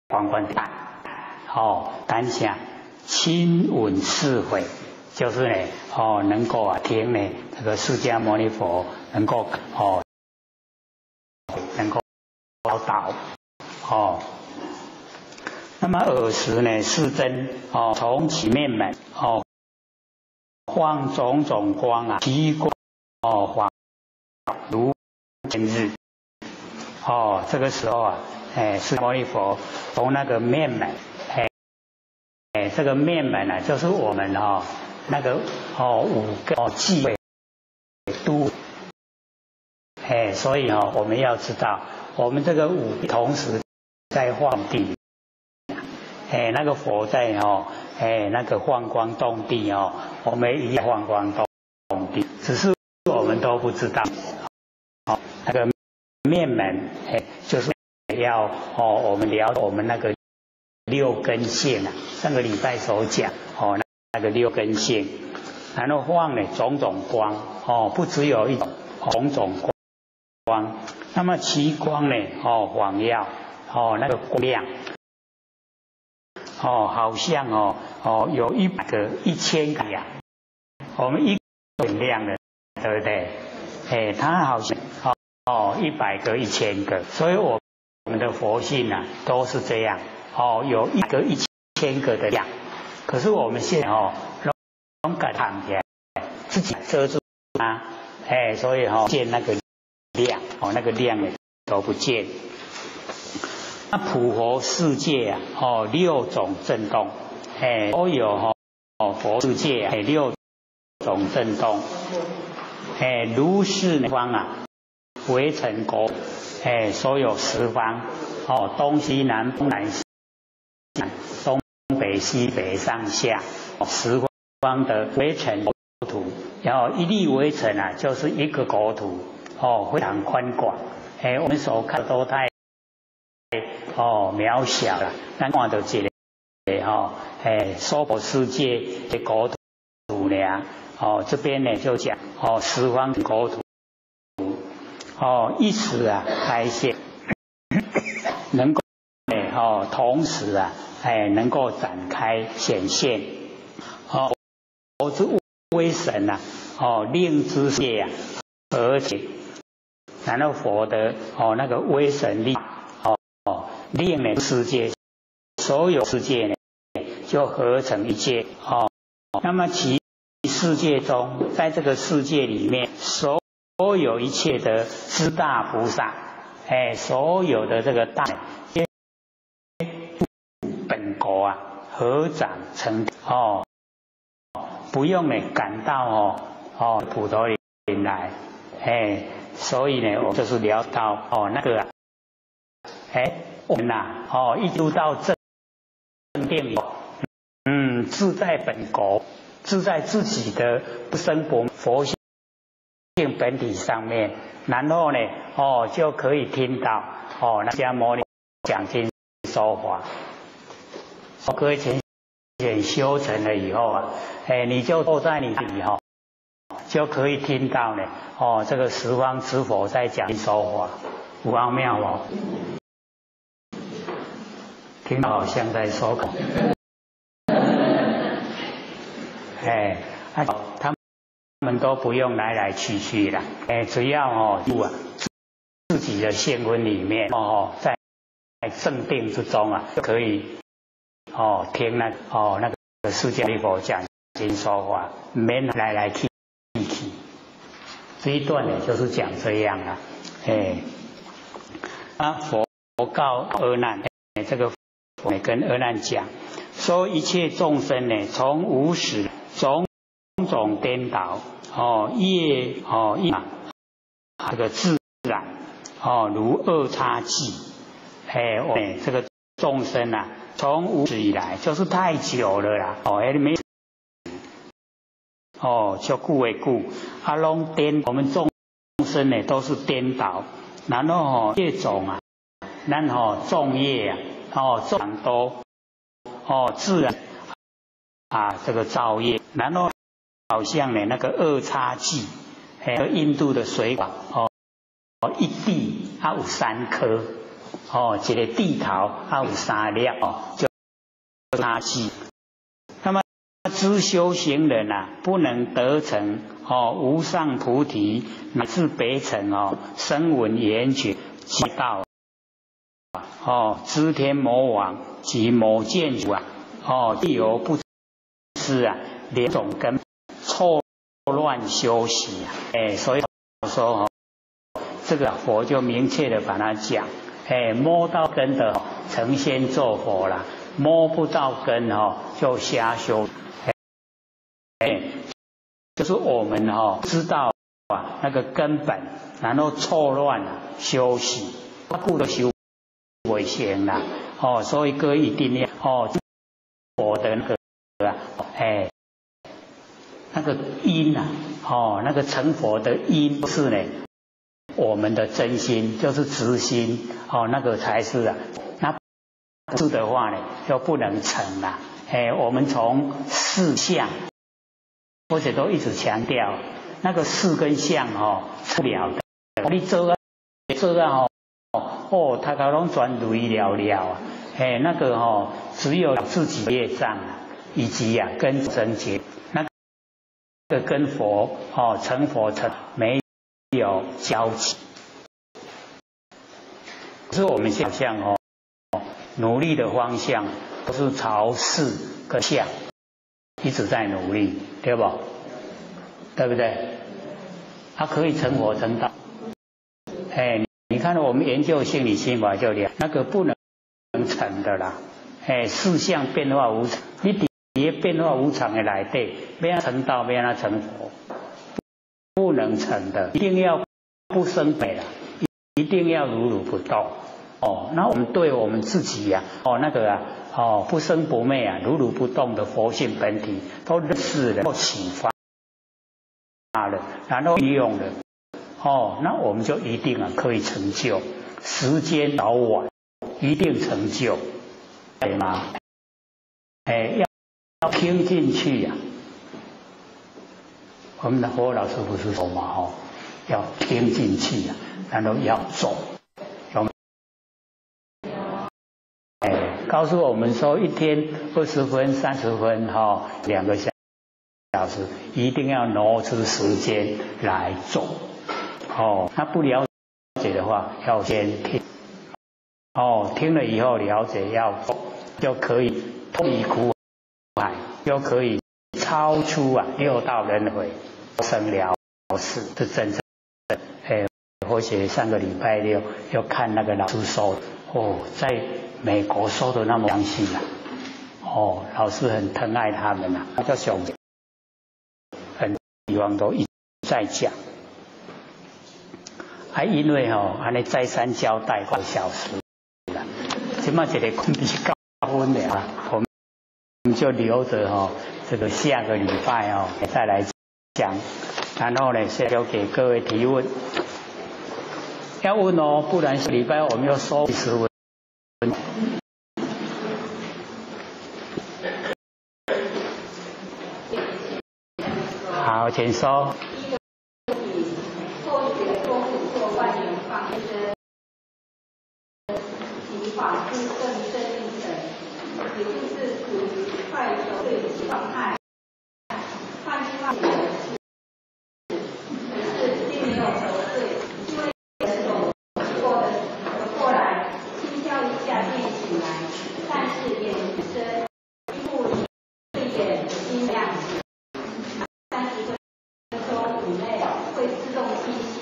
Speaker 1: 关关的当下亲闻是非，就是呢能够听呢这个释迦牟尼佛能够教导那么尔时呢，世尊从其面门放种种光啊，其光晃如天日。这个时候啊，释迦牟尼佛从那个面门，这个面门啊，就是我们那个五个际位都，所以我们要知道，我们这个五同时在放地，那个佛在那个放光动地我们一样放光动地，只是我们都不知道。那个面门就是要我们聊我们那个六根性啊，上个礼拜所讲那个六根性，然后放呢种种光不只有一种种种光，那么其光呢晃耀那个光亮好像有100个、1000个呀，我们一个很亮的，对不对？它好像100个、1000个，所以我们的佛性啊都是这样有1个、1000个的亮，可是我们现在拢敢躺起来，自己遮住它，所以见那个亮那个亮呢都不见。那普佛世界啊6种震动，都有佛世界啊6种震动，如是方啊围城国，所有十方东西南东南西东北西北上下十方的围城国土，然后一粒围城啊就是一个国土非常宽广，我们所看都太渺小了，咱看到这个娑婆世界的国土呢这边呢就讲十方的国土一时啊开现，能够同时啊能够展开显现佛之威神啊令之界啊，而且然后佛的那个威神力令呢世界所有世界呢就合成一界那么其世界中，在这个世界里面所有一切的知大菩萨所有的这个大本国啊合掌成不用呢赶到普陀林来所以呢我就是聊到那个我们一入到正定自在本国，自在自己的不生不佛性本体上面，然后呢就可以听到那迦牟尼讲经说法。各位浅显修成了以后啊你就坐在你这里就可以听到呢这个十方之佛在讲经说法，有奥妙听到好像在说口他们都不用来去了只要自己的现文里面在正定之中啊就可以听那个释迦牟尼佛讲经说法，免来去这一段呢就是讲这样佛告阿难这个佛跟阿难讲说，一切众生呢从无始种种颠倒业这个自然如二叉戟这个众生啊从无始以来就是太久了啦没就故为故拢颠，我们众生呢都是颠倒，然后业种啊咱众业众常多自然这个造业，然后好像呢那个二叉戟印度的水管一地有3颗一个地头有3粒就二叉戟。那么知修行人啊不能得成无上菩提乃至北城声闻缘觉即道知天魔王及魔见主既有不知两种根错乱修习所以说这个佛就明确的把它讲，摸到根的成仙做佛了，摸不到根就瞎修，就是我们知道那个根本，然后错乱修习，故的修为行啦，所以各位一定要佛的那个那个因那个成佛的因是呢，我们的真心就是直心那个才是那不是的话呢就不能成啦。我们从四相，或者都一直强调那个事跟相不了的，你做他都拢全累了了那个只有自己的业障以及跟绳结，那个跟佛成佛没有交集。可是我们想象努力的方向都是朝事跟相一直在努力，对不？对不对？可以成佛成道。你看我们研究心理心法就了，那个不能成的啦。事相变化无常，你在变化无常的内底，要成道，要成佛，不能成的，一定要不生灭啦，一定要如如不动。那我们对我们自己那个不生不灭如如不动的佛性本体都认识了，都启发了，然后利用了。那我们就一定可以成就，时间早晚一定成就，对吗？要听进去我们的佛老师不是说嘛要听进去然后要做，告诉我们说一天20分30分2个小时一定要挪出时间来做。那不了解的话要先听，听了以后了解要做，就可以脱离苦海，就可以超出六道轮回，生了事，是真正或许上个礼拜六要看那个老师说在美国说的那么详细老师很疼爱他们叫兄弟，很多地方都一直在讲。因为安尼再三交代5小时了，现在一个空地9分了我们就留着这个下个礼拜再来讲，然后呢先留给各位提问，要问不然礼拜我们要收10分。好，请说。
Speaker 2: 法是更深一层，也就是处于快熟睡的状态。换句话说是并没有熟睡，因为过来轻敲一下便醒来，但是眼神不对眼睛亮起，30分钟以内会自动清醒，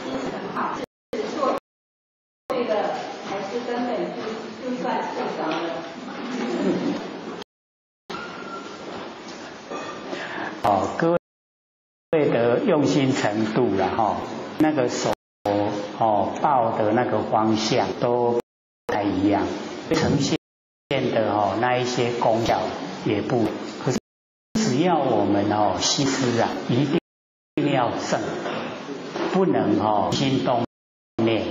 Speaker 2: 精神好。是做对的还是根本就算睡着了？
Speaker 1: 各位的用心程度啦那个手抱的那个方向都不太一样，呈现的那一些功效也不，可是只要我们心思一定要正，不能心动念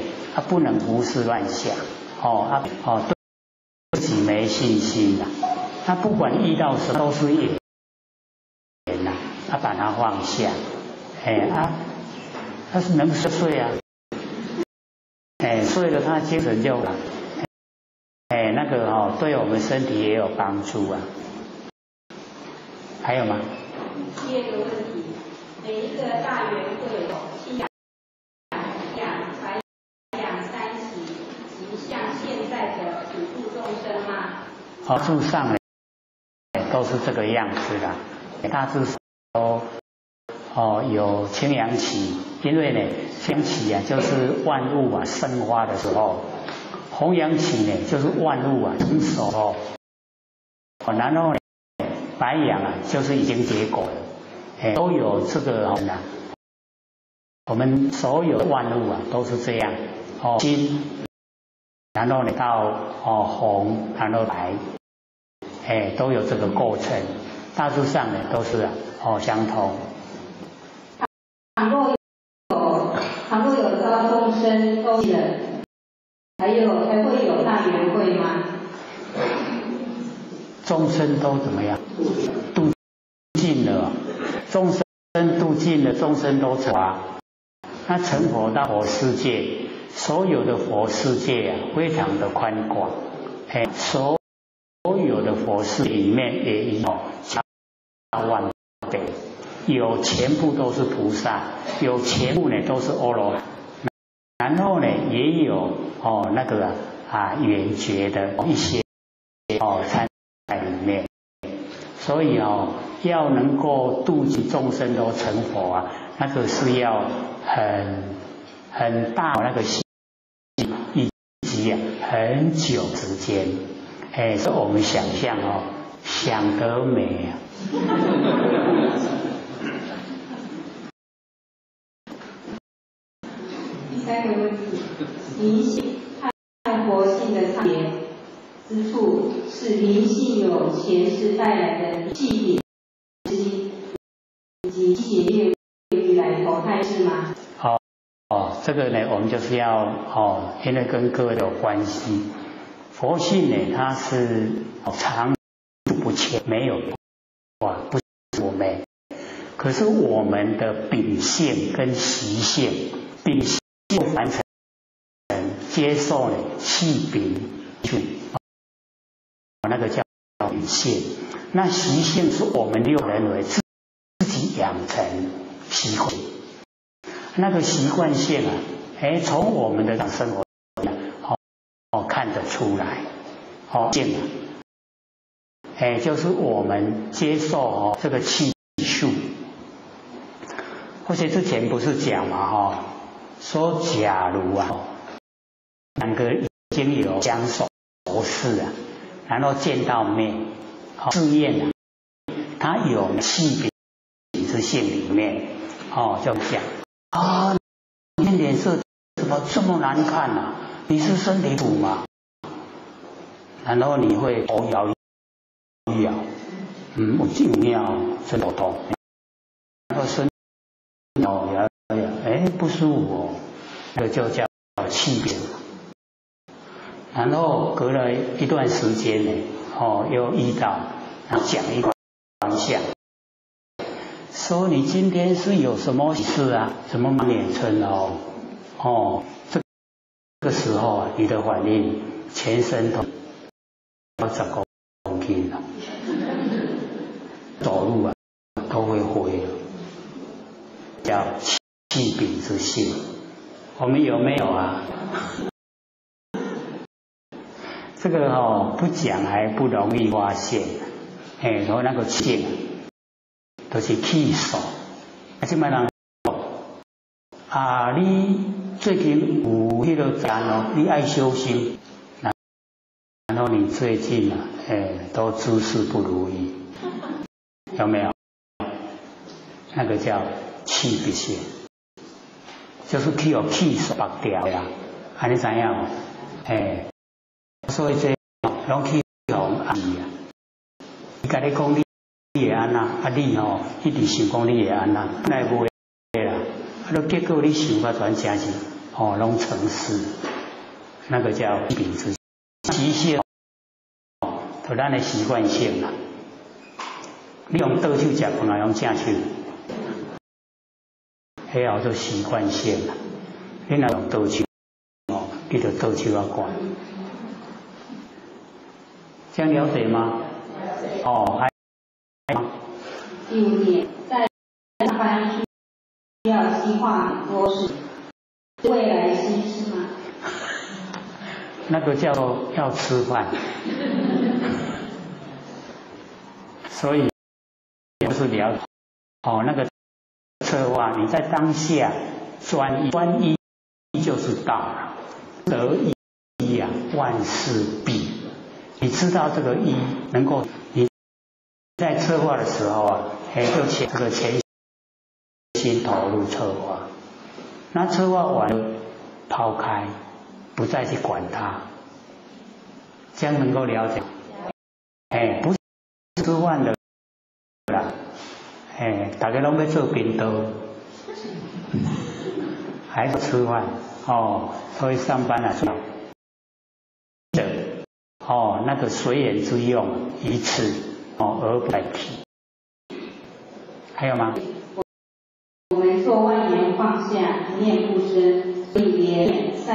Speaker 1: 不能胡思乱想对自己没信心不管遇到什么都是缘把它放下他是能睡睡了他精神就好那个对我们身体也有帮助还有吗？
Speaker 2: 第二个问题，每一个大圆会信仰才养30，即像现在
Speaker 1: 柱上呢都是这个样子的，大致都有青阳旗，因为呢青阳旗啊就是万物啊生发的时候，红阳旗呢就是万物啊成熟然后呢白杨啊就是已经结果了，都有这个我们所有万物啊都是这样金，然后呢到红，然后白，都有这个过程，大致上呢都是相同。
Speaker 2: 倘若有遭众生都人，还会有大圆会吗？
Speaker 1: 众生都怎么样？度尽了，众生度尽了，众生都成佛。那成佛到佛世界，所有的佛世界啊，非常的宽广，所有的佛世界里面也有8万倍，有全部都是菩萨，有全部呢都是阿罗汉，然后呢也有那个圆觉的一些参在里面，所以要能够度尽众生都成佛啊，那个是要很大那个以及很久时间，所以我们想象想得美啊。
Speaker 2: 第3个问题，灵性和活性的差别之处是灵性有前世带来的气体之以及血液来投胎是吗？
Speaker 1: 这个呢，我们就是要因为跟各位有关系。佛性呢，它是常不迁，没有不是我们。可是我们的秉性跟习性，秉性完成接受呢气秉去，那个叫秉性。那习性是我们6人为自己养成习惯。那个习惯性啊，从我们的生活看得出来，性啊，就是我们接受这个气数。或者之前不是讲嘛说假如2个已经有相熟识啊，然后见到面，试验啊，它有气秉之性里面就讲。你脸色怎么这么难看啊？你是身体土吗？然后你会头摇一摇，我尽量真头痛，然后身摇摇，不舒服那个就叫气扁。然后隔了一段时间呢，又遇到，然后讲一个方向。说你今天是有什么喜事啊？什么满脸春这个时候啊，你的反应全身都10公斤了，走路啊都会挥了，叫气秉之性。我们有没有啊？这个不讲还不容易发现，然后那个气都是气数，这摆人你最近有迄个站你爱修心，然后你最近都诸事不如意，有没有？那个叫气不性，就是气数拔掉呀，你知影所以这拢气红啊，伊甲你讲你会安那，你一直想讲你会安那，那不会啦。结果你想法全正是拢成事，那个叫秉之习性，就咱的习惯性啦。你用倒手食饭，还用正手，迄叫做习惯性啦。你若用倒手，你就倒手管。这样了解吗？
Speaker 2: 第5点，在上班需要计划很多事，未来心是吗？
Speaker 1: 那个叫做要吃饭。所以就是了那个策划，你在当下专一就是道了，得一啊，万事毕。你知道这个一能够你在策划的时候啊，就全心投入策划，那策划完了抛开，不再去管它，这样能够了解。不是吃饭的啦，大家拢要做便当，还是吃饭所以上班啊，那个随缘之用，一次而不再提。还有吗？
Speaker 2: 我们做万言放下，一念不生，所以连3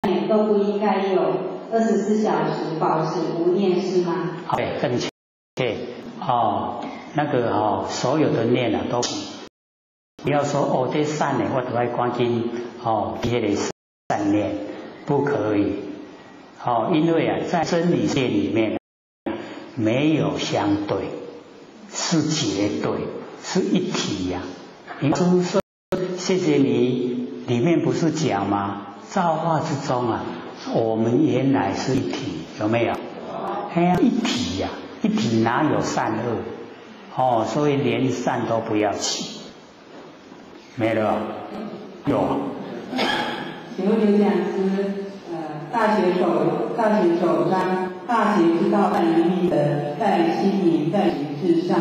Speaker 2: 年都不应该有24小时保持无念，是吗？
Speaker 1: 对，正确。那个所有的念啊，都不要说这善的，我都要赶紧别的善念，不可以。因为啊，在真理界里面没有相对，是绝对，是一体呀。你说谢谢你，里面不是讲吗？造化之中啊，我们原来是一体，有没有？一体呀，一体哪有善恶？所以连善都不要起。没了？有。
Speaker 3: 请问刘讲师，大学首章大学之道在于立德，在于心灵，在于至善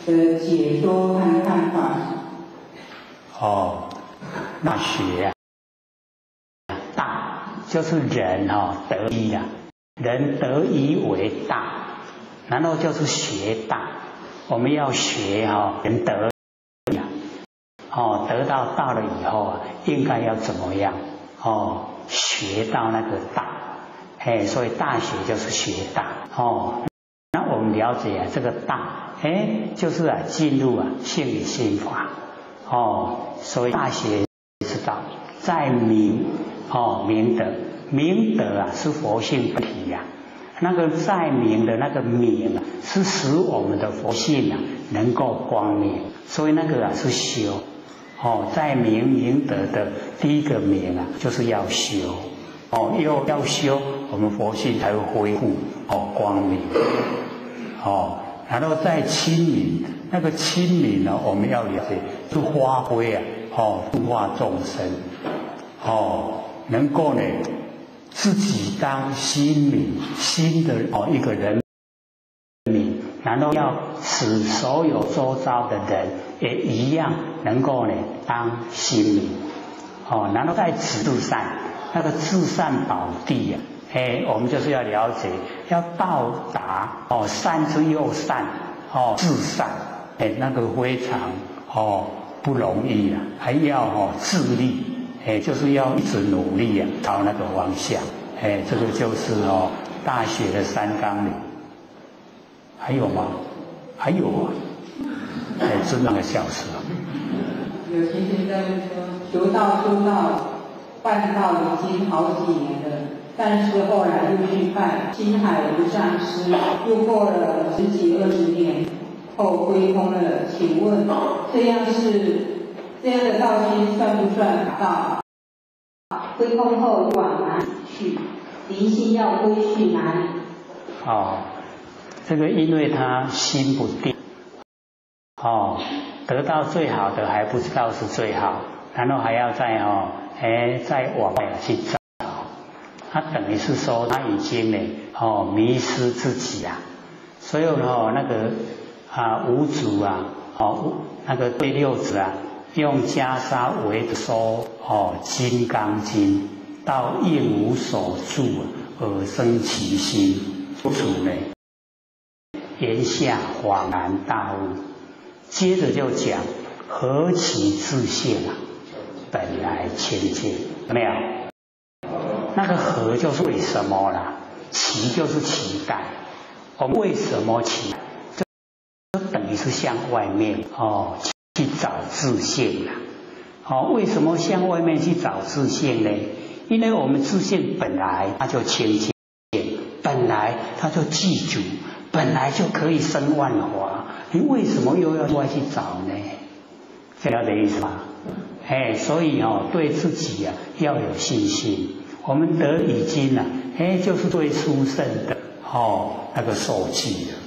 Speaker 3: 的解说和看法。
Speaker 1: 大学大就是人得一啊，人得一为大，然后就是学大，我们要学人得一得到大了以后啊，应该要怎么样学到那个大，所以大学就是学大那我们了解这个大，就是进入性理心法所以大学之道在明明德，明德是佛性本体那个在明的那个明是使我们的佛性能够光明，所以那个是修在明德的第一个明就是要修又要修，我们佛性才会恢复光明然后在亲民，那个亲民呢，我们要了解是发挥度化众生能够呢自己当心民新的一个人民，然后要使所有周遭的人也一样能够呢当心民然后再至善，那个至善宝地我们就是要了解，要到达善之又善至善那个非常不容易还要自力就是要一直努力朝那个方向这个就是大学的3纲领。还有吗？还有是那个小时
Speaker 3: 有同学在问说，求道修道办道已经好几年了，但是后来又去拜青海无上师，又过了10几20年后归空了。请问这样的道心算不算法道？
Speaker 2: 归空后往哪里去？灵性要归去哪里？
Speaker 1: 这个因为他心不定得到最好的还不知道是最好，然后还要再往外去找，他等于是说他已经迷失自己所以那个五祖那个第六子用袈裟围着说金刚经，到应无所住而生其心，不处呢言下恍然大悟。接着就讲何其自性本来清净，有没有？那个何就是为什么啦，其就是期待。我们为什么期待？就等于是向外面去找自性为什么向外面去找自性呢？因为我们自性本来它就清净，本来它就具足，本来就可以生万华，你为什么又要外去找呢？这样的意思吧？所以对自己要有信心。我们得已经就是最殊胜的那个受记了。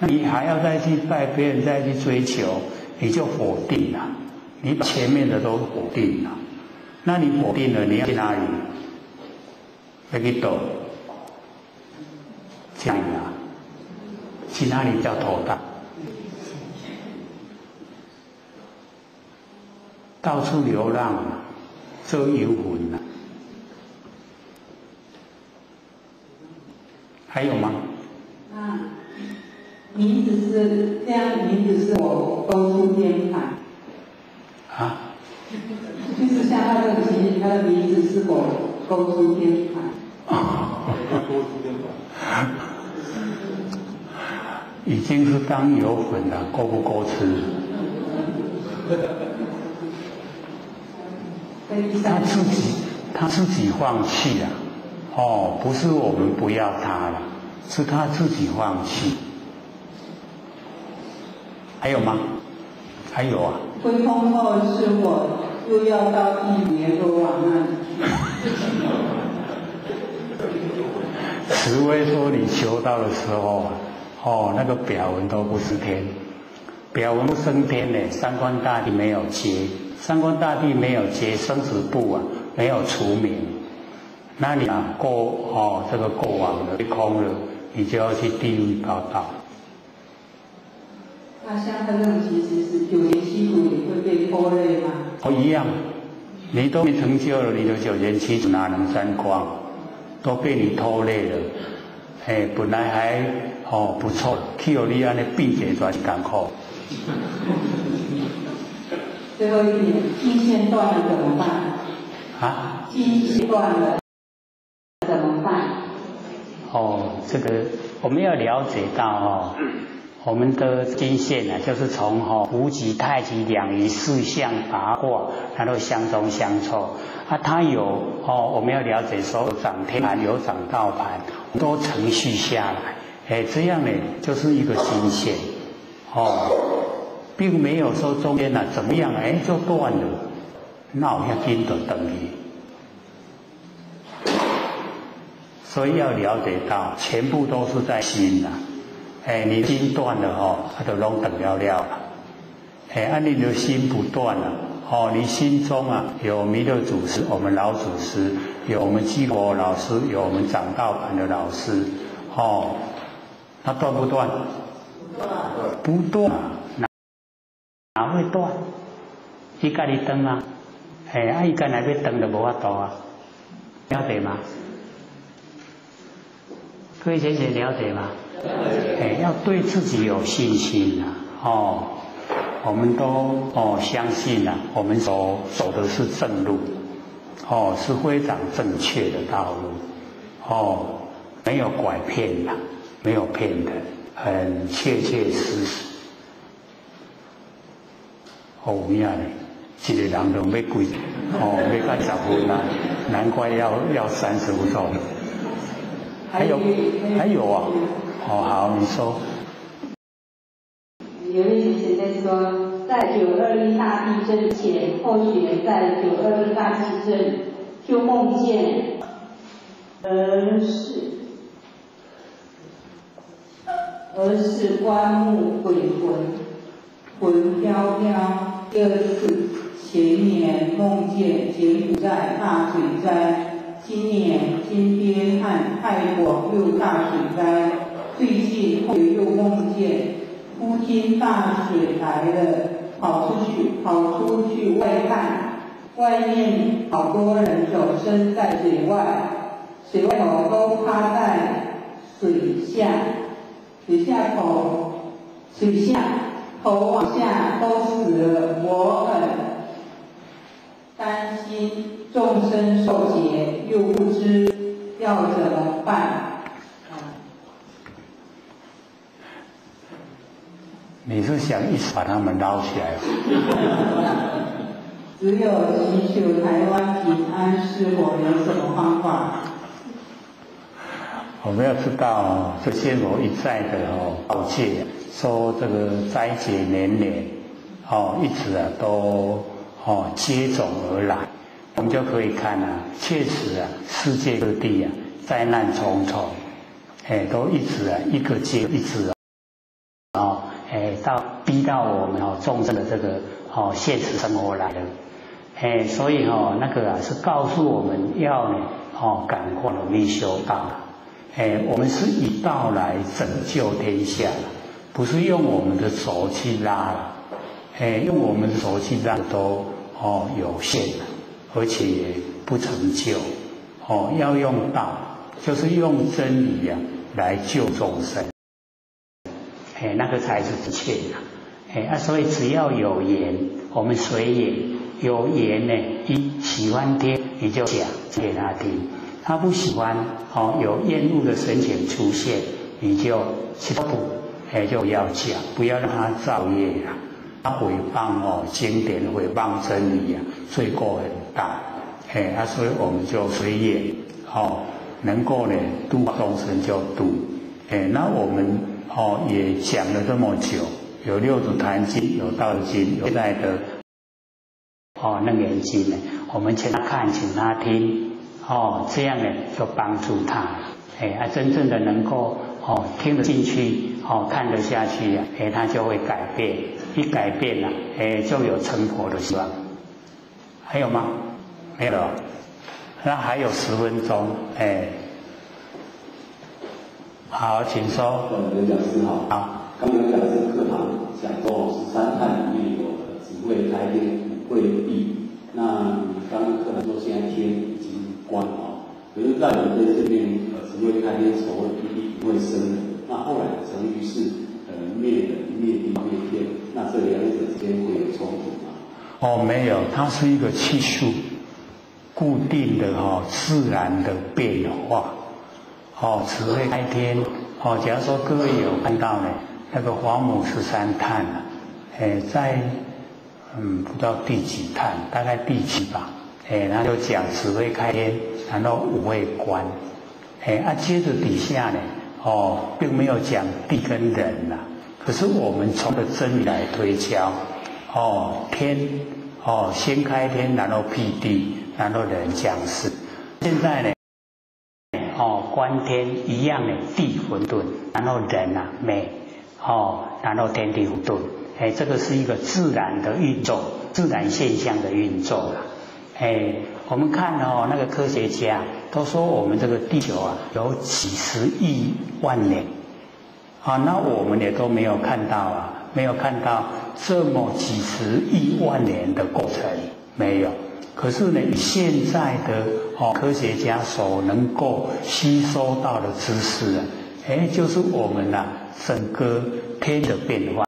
Speaker 1: 那你还要再去拜别人，再去追求，你就否定了，你把前面的都否定了。那你否定了，你要去哪里？要去躲？这样啊？去哪里叫投荡？到处流浪做游魂还有吗？
Speaker 3: 名字是这样，名字是我勾出天盘。就是像他这个情形，他的名字是我勾出天盘。
Speaker 1: 已经是当油粉了，够不够吃？他自己放弃了，不是我们不要他了，是他自己放弃。还有吗？还有啊。
Speaker 3: 归空后是我又要到地别罗网那里去。
Speaker 1: 慈威说你求道的时候那个表文都不是天，表文不升天呢，三官大帝没有接，三官大帝没有接，生死簿没有除名，那你这个过往了，被空了，你就要去地狱报道。
Speaker 3: 那像他这种其实是九年七祖也会被拖累吗？
Speaker 1: 一样，你都没成就了，你的九年七祖哪能沾光？都被你拖累了。本来还不错，去到你安尼闭嘴全是艰苦。
Speaker 3: 最后一点，金线断了怎么办？金线断了怎么办？
Speaker 1: 这个我们要了解到我们的金线就是从无极、太极两仪四象八卦，它都相中相凑它有我们要了解说有掌天盘，有掌道盘，都承续下来，这样呢就是一个金线并没有说中间怎么样就断了，那我要跟着等于。所以要了解到，全部都是在心你心断了它就拢等了了你的心不断了你心中有弥勒祖师，我们老祖师，有我们基国老师，有我们掌道盘的老师那断不断？不断，哪会断？伊家己断伊干来要断就无法度了解吗？各位先生了解吗？要对自己有信心我们都相信我们走的是正路是非常正确的道路没有拐骗没有骗人，很切切实实。有影咧，一个人都要贵要到10分难怪要30钟。还有好，你说。
Speaker 2: 有位学姐在说，在921大地震前，后学在921大地震就梦见儿时棺木鬼魂飘飘。第二次前年梦见柬埔寨大水灾，今年金边和泰国又大水灾，最近又梦见忽听大水来了，跑出去外看，外面好多人手伸在水外，水外头都趴在水下头往下都死了，我很担心众生受劫，又不知要怎么办。
Speaker 1: 你是想一直把他们捞起来？
Speaker 3: 只有祈求台湾平安，是否有什么方法？
Speaker 1: 我们要知道，这些我一再的告诫，说这个灾劫连连，一直都接踵而来。我们就可以看啊，确实啊，世界各地啊，灾难重重，都一直啊，一个接一直逼到我们众生的这个现实生活来了。所以那个是告诉我们要呢赶快努力修道。我们是以道来拯救天下，不是用我们的手去拉了。用我们的手去拉都有限，而且也不成就。要用道，就是用真理来救众生。那个才是正确的。所以只要有缘，我们随缘。有缘呢，你喜欢听你就讲给他听，他不喜欢有厌恶的神情出现，你就去补，就不要讲，不要让他造业啊。他诽谤经典，诽谤真理罪过很大。所以我们就随缘，能够呢度众生就度。那我们也讲了这么久，有六祖坛经，有道经，有现在的楞严经呢，我们请他看，请他听，这样呢就帮助他，真正的能够听得进去，看得下去他就会改变，一改变了，就有成佛的希望。还有吗？没有了，那还有10分钟，好，请说。
Speaker 4: 刘讲师好。好。刚刚讲师课堂讲说13探里面有智慧开天、五慧地。那你刚刚课堂说现在天已经关了，可是在我们这边智慧开天、所谓地不会生的。那后来成语是灭人、灭地、灭天，那这两者之间会有冲突吗？
Speaker 1: 没有，它是一个气数固定的自然的变化。智慧开天，假如说各位有看到呢，那个华母13探在不知道第几探，大概第几吧，他就讲智慧开天，然后五慧观，接着底下呢，并没有讲地跟人啦，可是我们从的真理来推敲，天，先开天，然后辟地，然后人降世，现在呢。观天一样的地混沌，然后人美，然后天地混沌，这个是一个自然的运作，自然现象的运作啦。我们看那个科学家都说我们这个地球有几十亿万年，那我们也都没有看到没有看到这么几十亿万年的过程，没有。可是呢，以现在的科学家所能够吸收到的知识就是我们整个天的变化，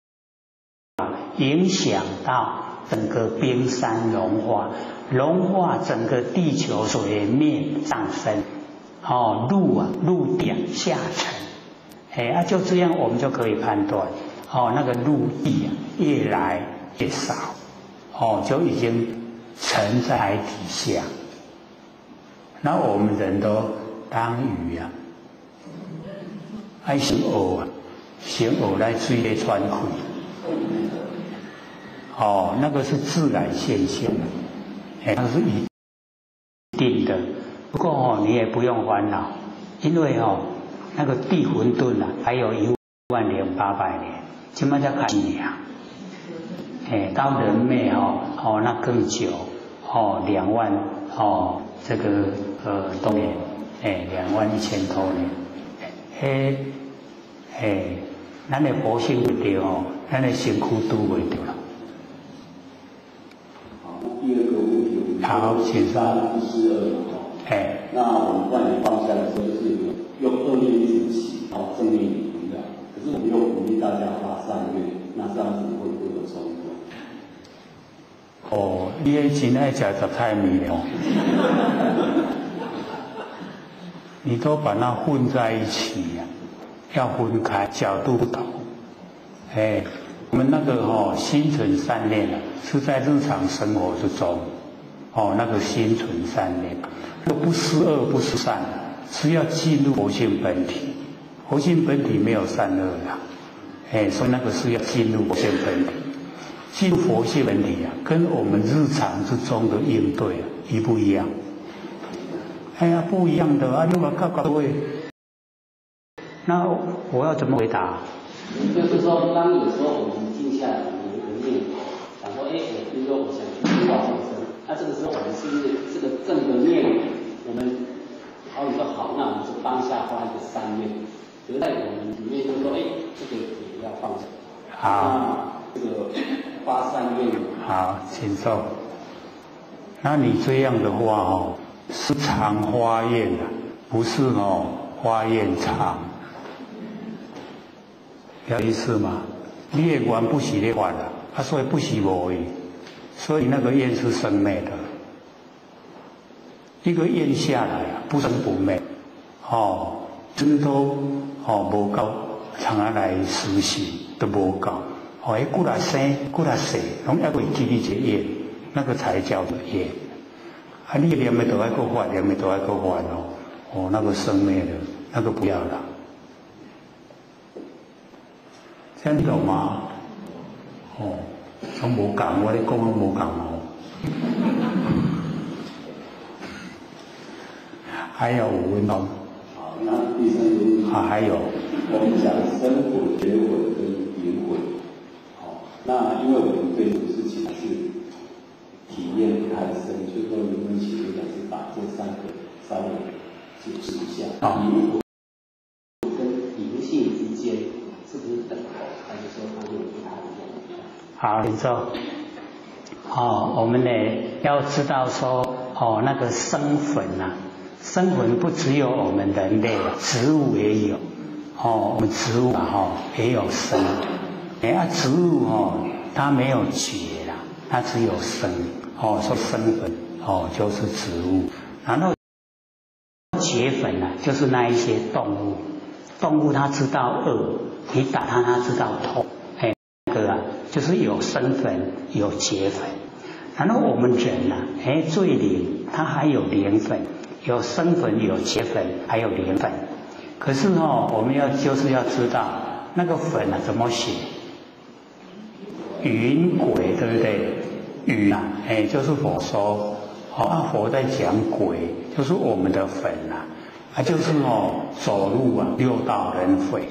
Speaker 1: 影响到整个冰山融化，融化整个地球水面上升，陆地下沉，就这样我们就可以判断，那个陆地越来越少，就已经沉在海底下。那我们人都当鱼爱成蚵成蚵来水里穿开。那个是自然现象，那是一定的。不过你也不用烦恼，因为那个地混沌还有10800年，现在才看你到人类那更久，2万这个多年，21000多年，咱的佛性不对咱的身躯拄不对了。
Speaker 4: 好，第二个问题，
Speaker 1: 好，请说。
Speaker 4: 那我们观念放下的时候，就是用恶念一直起，正念也回来。可是我们又鼓励大家发善愿，那这样子会不会有冲突？
Speaker 1: 你真爱吃杂菜米了，你都把它混在一起要分开，角度不同。我们那个心存善念是在日常生活之中，那个心存善念，不思恶不思善，是要进入佛性本体，佛性本体没有善恶啦，所以那个是要进入佛性本体，进入佛性本体啊，跟我们日常之中的应对啊，一不一样？哎呀，不一样的啊！你把各位，那我要怎么回答？
Speaker 4: 就是说，当有时候我们静下来，我们念，想说，比如说我想去知道众生，那这个时候我们是不是这个正的念，我们你说好，那我们就当下发一个三愿，留在我们里面就说，这个也要放下。
Speaker 1: 好，
Speaker 4: 这个发三愿。
Speaker 1: 好，请坐。那你这样的话是常发愿的，不是发愿常。有意思吗？你的愿不是咧发的，所以不是无的，所以那个愿是生灭的。一个愿下来不生不灭，真都无够，常来实行都无够，过来生过来死，拢要会记你这愿，那个才叫做愿。你念的都爱够发，念的都爱够发那个生灭的，那个不要了。这样懂吗？拢无讲，我咧讲拢无讲还有5分钟。
Speaker 4: 好，那第三点。
Speaker 1: 还有。
Speaker 4: 我们讲生魂、觉魂跟灵魂。那因为我们对这个事情是体验不太深，所以说能不能请院长是把这3个稍微解释一下？灵魂跟灵性之间是不是等同，还是说它有不太一样？
Speaker 1: 好，请坐。我们呢要知道说，那个生魂啊，生魂不只有我们人类，植物也有。我们植物也有生。植物它没有觉啦，它只有生。说生魂就是植物，然后觉粉啊，就是那一些动物。动物它知道饿，你打它，它知道痛。那个就是有生粉，有觉粉。然后我们人啊，最灵，它还有灵粉，有生粉，有觉粉，还有灵粉。可是我们就是要知道那个粉啊怎么写，云鬼，对不对？云啊，就是佛说，佛在讲鬼，就是我们的粉啊，就是走路啊，6道轮回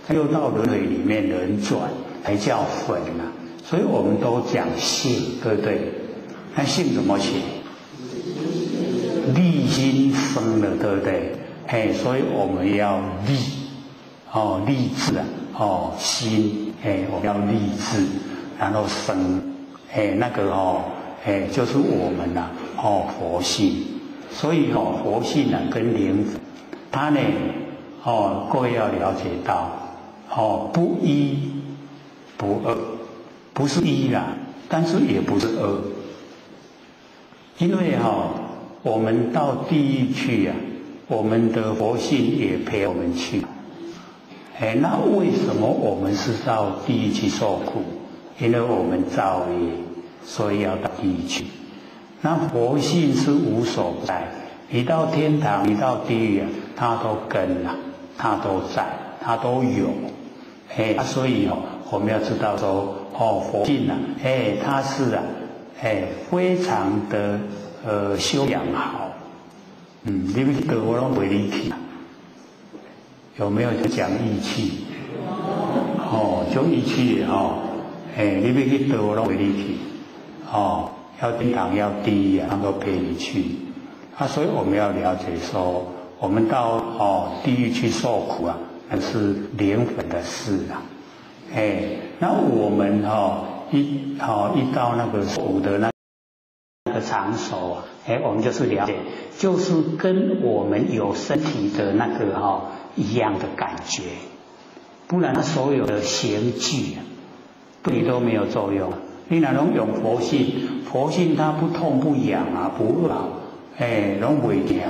Speaker 1: ，6道轮回里面轮转才叫粉啊，所以我们都讲性，对不对？那性怎么写？立心生了，对不对？所以我们要立，立志啊，心，我们要立志，然后生，那个就是我们呐，佛性。所以佛性啊跟灵，它呢，各位要了解到，不一不二，不是一啦，但是也不是二，因为我们到地狱去啊。我们的佛性也陪我们去，那为什么我们是到地狱去受苦？因为我们造业，所以要到地狱去。那佛性是无所不在，你到天堂，你到地狱啊，它都跟了，它都在，它都有。所以我们要知道说，佛性啊，它是啊，非常的修养好。你们去德国拢袂离去，有没有讲义气？讲义气你们去德国拢袂离去，要天堂要地狱啊，他都陪你去。所以我们要了解说，我们到地狱去受苦啊，那是灵魂的事啊。那我们一到那个受苦的那个场所啊，我们就是了解，就是跟我们有身体的那个一样的感觉，不然它所有的刑具啊，对你都没有作用。你哪能用佛性？佛性它不痛不痒啊，不饿啊，拢袂惊。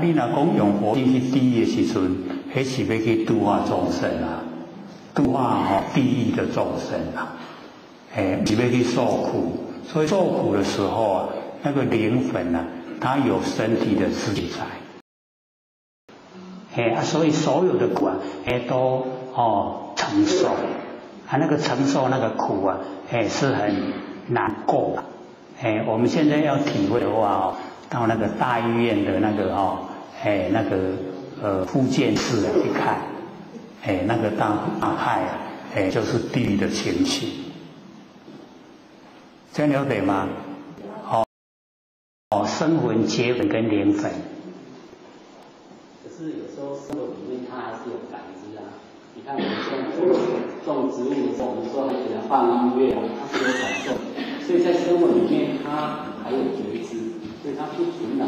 Speaker 1: 你若讲用佛性去地狱的时阵，迄是要去度化众生啊，度化地狱的众生啊，是要去受苦。所以受苦的时候啊，那个灵魂啊，它有身体的自在。所以所有的苦啊，都承受，那个承受那个苦啊，是很难过的。我们现在要体会的话到那个大医院的那个那个复健室去看，那个大害啊，就是地狱的情形。这样了解吗？生魂、结魂跟灵魂。
Speaker 4: 可是有时候生活里面它还是有感知啊。你看我们现在种植物的时候，我们说还给它放音乐啊，它是有感受，所以在生活里面它还有觉知，所以它不纯然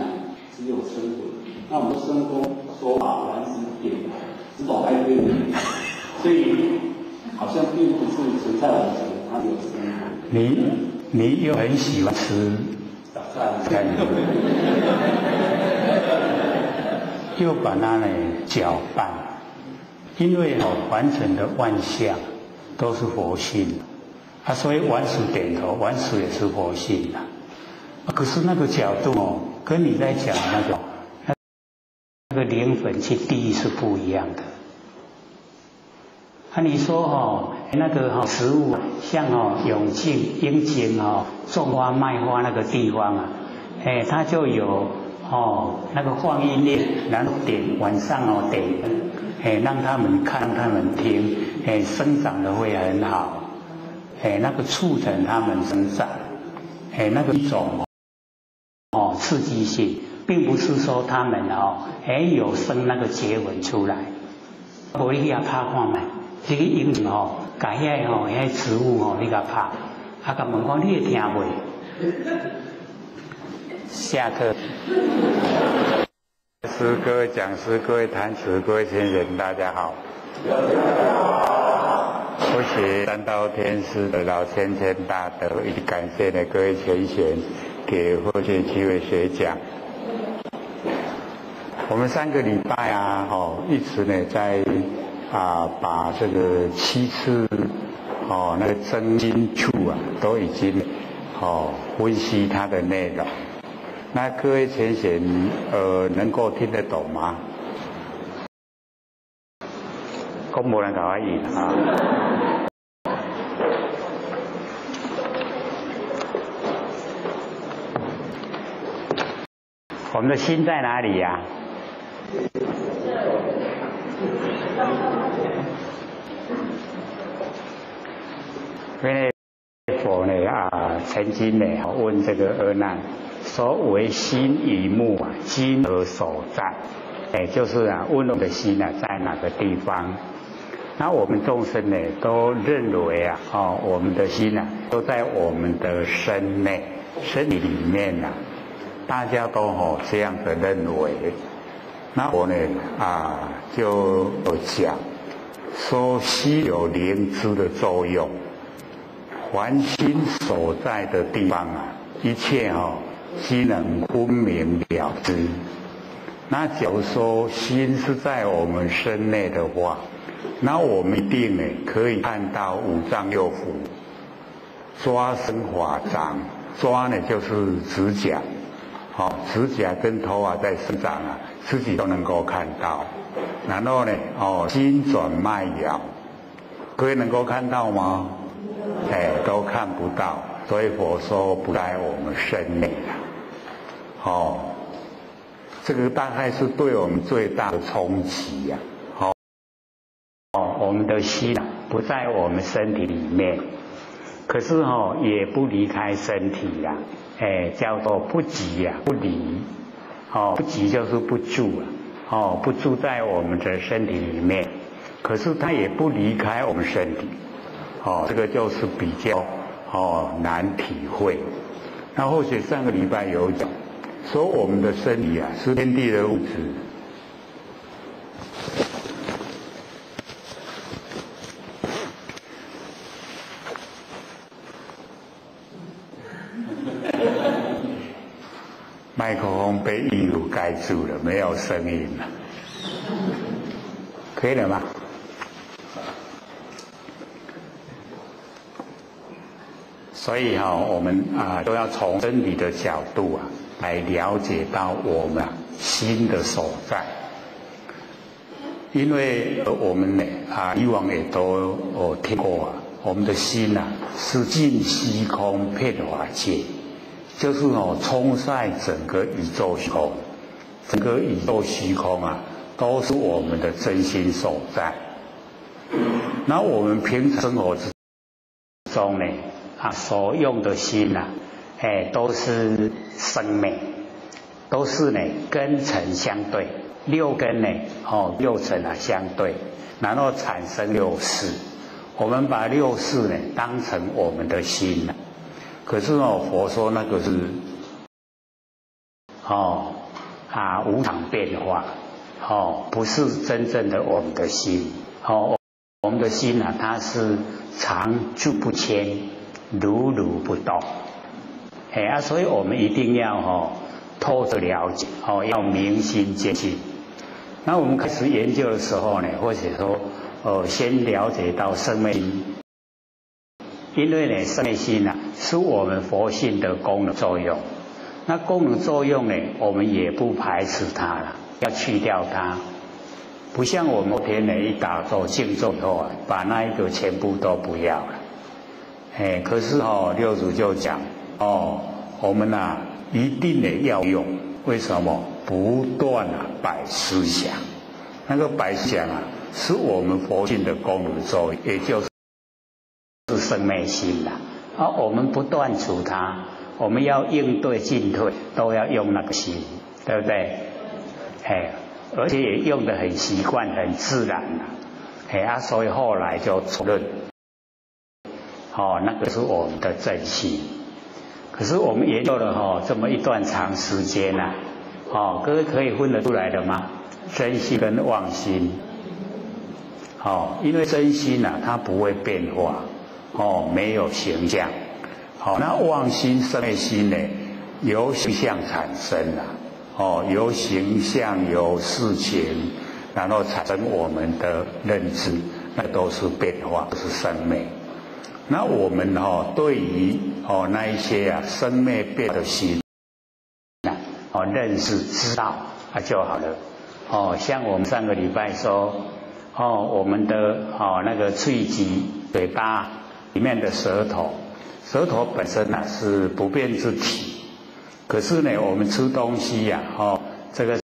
Speaker 4: 只有生魂。那我们生功说法完成点，只走开对的，所以好像并不是存在我们它有生魂。
Speaker 1: 你又很喜欢吃
Speaker 4: 早餐，
Speaker 1: 又把它呢搅拌，因为完成的万象都是佛性所以万事点头，万事也是佛性可是那个角度跟你在讲那个灵魂去地狱是不一样的。你说那个植物像永靖、英景种花卖花那个地方它就有那个放音乐，然后晚上点让他们看，让他们听，生长的会很好，那个促成他们生长，那个一种刺激性，并不是说他们有生那个结纹出来。我你遐拍看卖。这个英语改遐植物你甲拍，甲问讲你会听袂？下课。各位讲师、各位坛词、各位先人，大家好。我是三道天师的老千千大德，以及感谢呢各位前贤给获选机会学讲。我们3个礼拜一直呢在。把这个7次那个真经处都已经分析它的内容。那各位前贤能够听得懂吗？讲没人跟我应我们的心在哪里呀？因为佛呢曾经呢问这个阿难，说为心与目今何所在？就是问我们的心在哪个地方？那我们众生呢都认为我们的心都在我们的身内，身体里面大家都这样的认为。那我呢就有讲说心有灵知的作用，凡心所在的地方一切心能分明了知。那假如说心是在我们身内的话，那我们一定呢可以看到五脏六腑，抓生法掌，抓呢就是指甲，指甲跟头发在生长自己都能够看到。然后呢心转脉摇，各位能够看到吗？都看不到，所以佛说不在我们身内这个大概是对我们最大的冲击我们的心不在我们身体里面，可是也不离开身体叫做不即不离不即就是不住不住在我们的身体里面，可是它也不离开我们身体这个就是比较难体会。那或许上个礼拜有讲说我们的身体是天地的物质，麦克风被衣服盖住了，没有声音了，可以了吗？所以我们都要从真理的角度来了解到我们心的所在。因为我们呢以往也都听过我们的心是尽虚空遍法界，就是充塞整个宇宙虚空，整个宇宙虚空都是我们的真心所在。那我们平常生活之中呢所用的心都是生灭，都是呢根尘相对，六根呢六尘相对，然后产生六识。我们把六识呢当成我们的心可是佛说那个是无常变化不是真正的我们的心我们的心它是常住不迁，如如不动所以我们一定要透彻了解要明心见性。那我们开始研究的时候呢，或者说先了解到生灭心，因为呢生灭心是我们佛性的功能作用。那功能作用呢，我们也不排斥它了，要去掉它。不像我们天呢一打坐静坐以后把那一个全部都不要了。可是六祖就讲我们一定得要用。为什么？不断摆思想，那个摆思想是我们佛性的功能作用，也就是生灭心我们不断除它，我们要应对进退都要用那个心，对不对？而且也用得很习惯很自然所以后来就承认那个是我们的真心。可是我们研究了这么一段长时间各位可以分得出来的吗？真心跟妄心因为真心它不会变化没有形象那妄心生灭心呢，由形象产生由形象由事情，然后产生我们的认知，那都是变化，都是生灭。那我们对于那一些生灭变的心认识知道就好了像我们上个礼拜说我们的那个喙棘嘴巴里面的舌头本身是不变之体，可是呢我们吃东西这个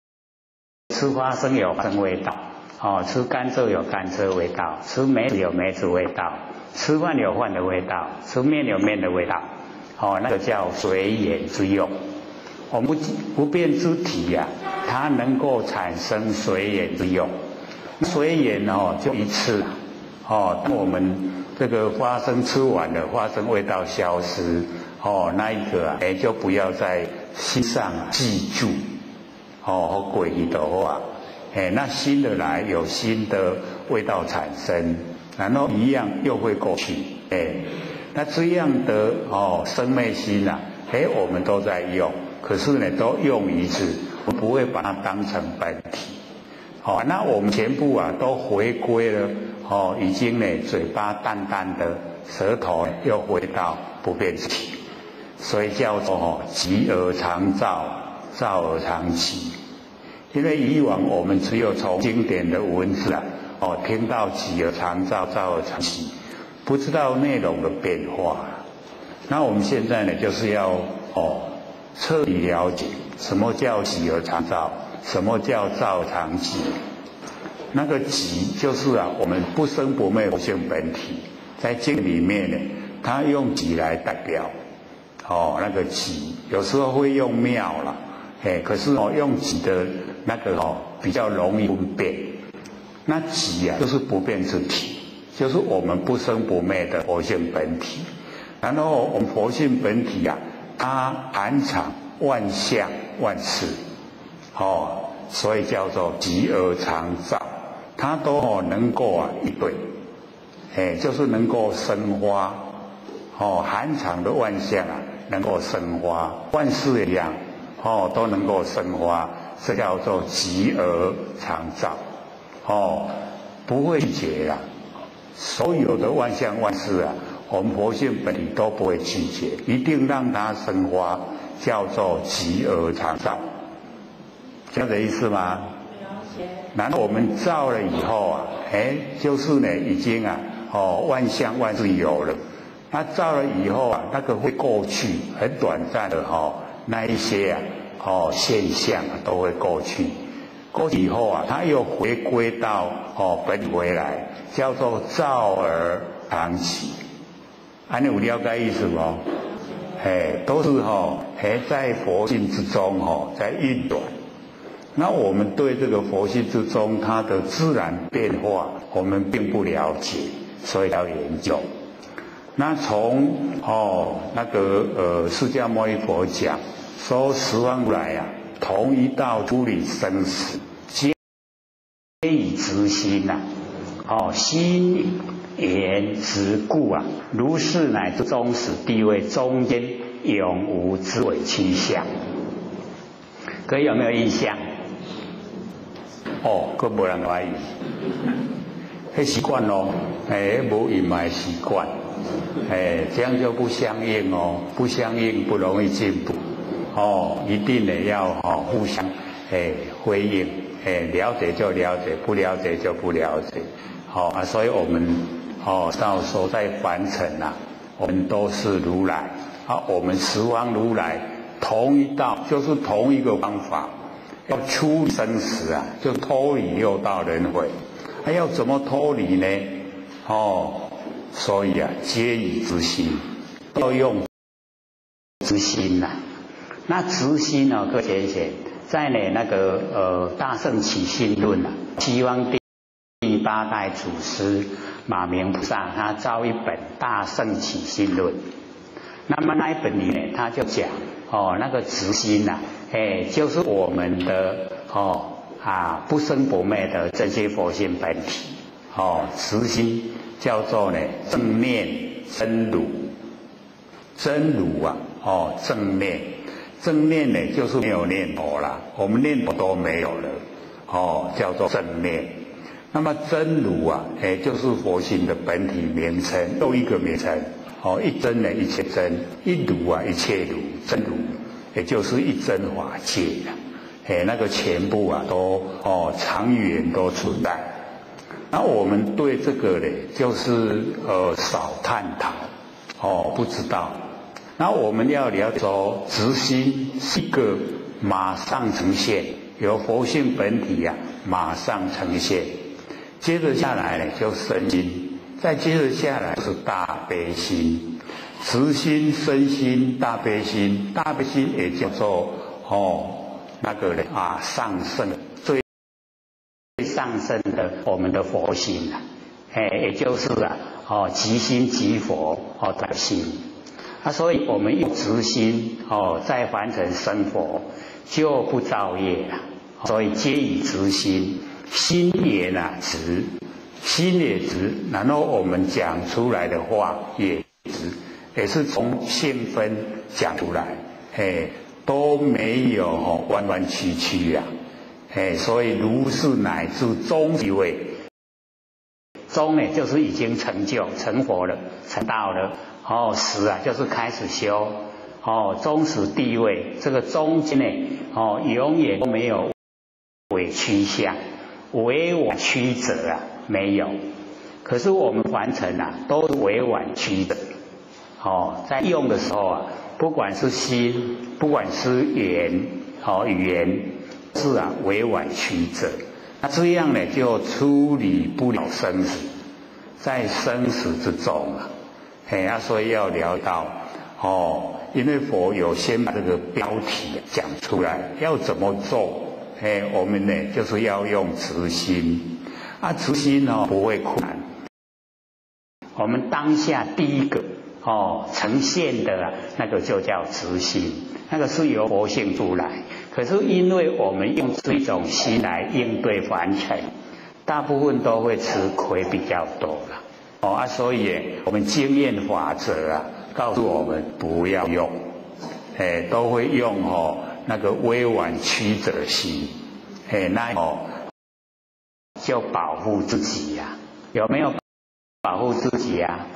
Speaker 1: 吃花生有花生味道吃甘蔗有甘蔗味道，吃梅子有梅子味道，吃饭有饭的味道，吃面有面的味道那个叫随缘之用。我们不变之体它能够产生随缘之用。随缘就一次当我们这个花生吃完了，花生味道消失那一个就不要在心上记住和诡异的话那新的来有新的味道产生，然后一样又会过去那这样的生灭心我们都在用，可是呢都用一次，我不会把它当成本体那我们全部都回归了已经呢嘴巴淡淡的，舌头又回到不变之体，所以叫做寂而常照，照而常寂。因为以往我们只有从经典的文字听到寂而常照，照而常寂，不知道内容的变化。那我们现在呢就是要彻底了解什么叫寂而常照，什么叫照而常寂。那个寂就是我们不生不灭佛性本体，在经里面呢它用寂来代表那个寂有时候会用妙了可是用寂的那个比较容易分辨。那寂就是不变之体，就是我们不生不灭的佛性本体。然后我们佛性本体它含藏万象万事所以叫做寂而常照，它都能够一对就是能够生花含藏的万象能够生花，万事一样都能够生花，这叫做寂而常照不会拒绝所有的万象万事我们佛性本体都不会拒绝，一定让它生花，叫做寂而常照，这样的意思吗？然后我们造了以后啊，就是呢已经啊，万象万事有了。那造了以后啊，那个会过去，很短暂的那一些啊，现象啊都会过去。过去以后啊，它又回归到本回来，叫做造而常起。安尼有了解意思吗？都是在佛性之中在运转。那我们对这个佛性之中它的自然变化，我们并不了解，所以要研究。那从那个释迦牟尼佛讲说十方如来啊，同一道处理生死，皆以直心呐，心言直故啊，如是乃至终始地位中间永无之伪趋向。各位有没有印象？各没人怀疑，那习惯咯，无隐瞒习惯，这样就不相应哦，不相应不容易进步，一定呢要互相回应，了解就了解，不了解就不了解，所以我们到时候在凡尘啊，我们都是如来，我们十方如来同一道，就是同一个方法。要出离生死啊，就脱离六道轮回。要怎么脱离呢？所以啊，皆以直心，要用直心呐。那直心呢，各位贤在那个大圣起信论啊，西方第八代祖师马明菩萨他造一本大圣起信论。那么那一本里面他就讲那个直心呐，就是我们的不生不灭的这些佛性本体，直心叫做呢正念真如，真如啊，正念，正念呢就是没有念头啦，我们念头都没有了，叫做正念。那么真如啊，就是佛性的本体名称，又一个名称。一真呢一切真，一如啊一切如，真如也就是一真法界啊，那个全部啊都长远都存在。那我们对这个呢，就是少探讨，不知道。那我们要了解说，直心是一个马上呈现，由佛性本体啊马上呈现。接着下来呢，就身心。再接着下来是大悲心，慈心、身心、大悲心，大悲心也叫做那个上圣，最上圣的我们的佛心啊，也就是即心即佛的心所以我们用直心在凡尘生活就不造业了，所以皆以直心，心也直。心也直，然后我们讲出来的话也直，也是从性分讲出来，都没有弯弯曲曲啊，所以如是乃至终地位，终呢就是已经成就成佛了，成道了，始啊就是开始修，终始地位，这个中间呢永远都没有伪趋向，委婉曲折啊。没有，可是我们凡尘啊，都是委婉曲折。在用的时候啊，不管是心，不管是言，语言是委婉曲折。那这样呢，就处理不了生死，在生死之中啊，所以要聊到因为佛有先把这个标题讲出来，要怎么做？我们呢，就是要用直心。直心不会困难。我们当下第一个呈现的那个就叫直心，那个是由佛性出来。可是因为我们用这种心来应对凡尘，大部分都会吃亏比较多了所以我们经验法则告诉我们不要用，都会用那个委婉曲折心，那就保护自己呀，有没有保护自己呀？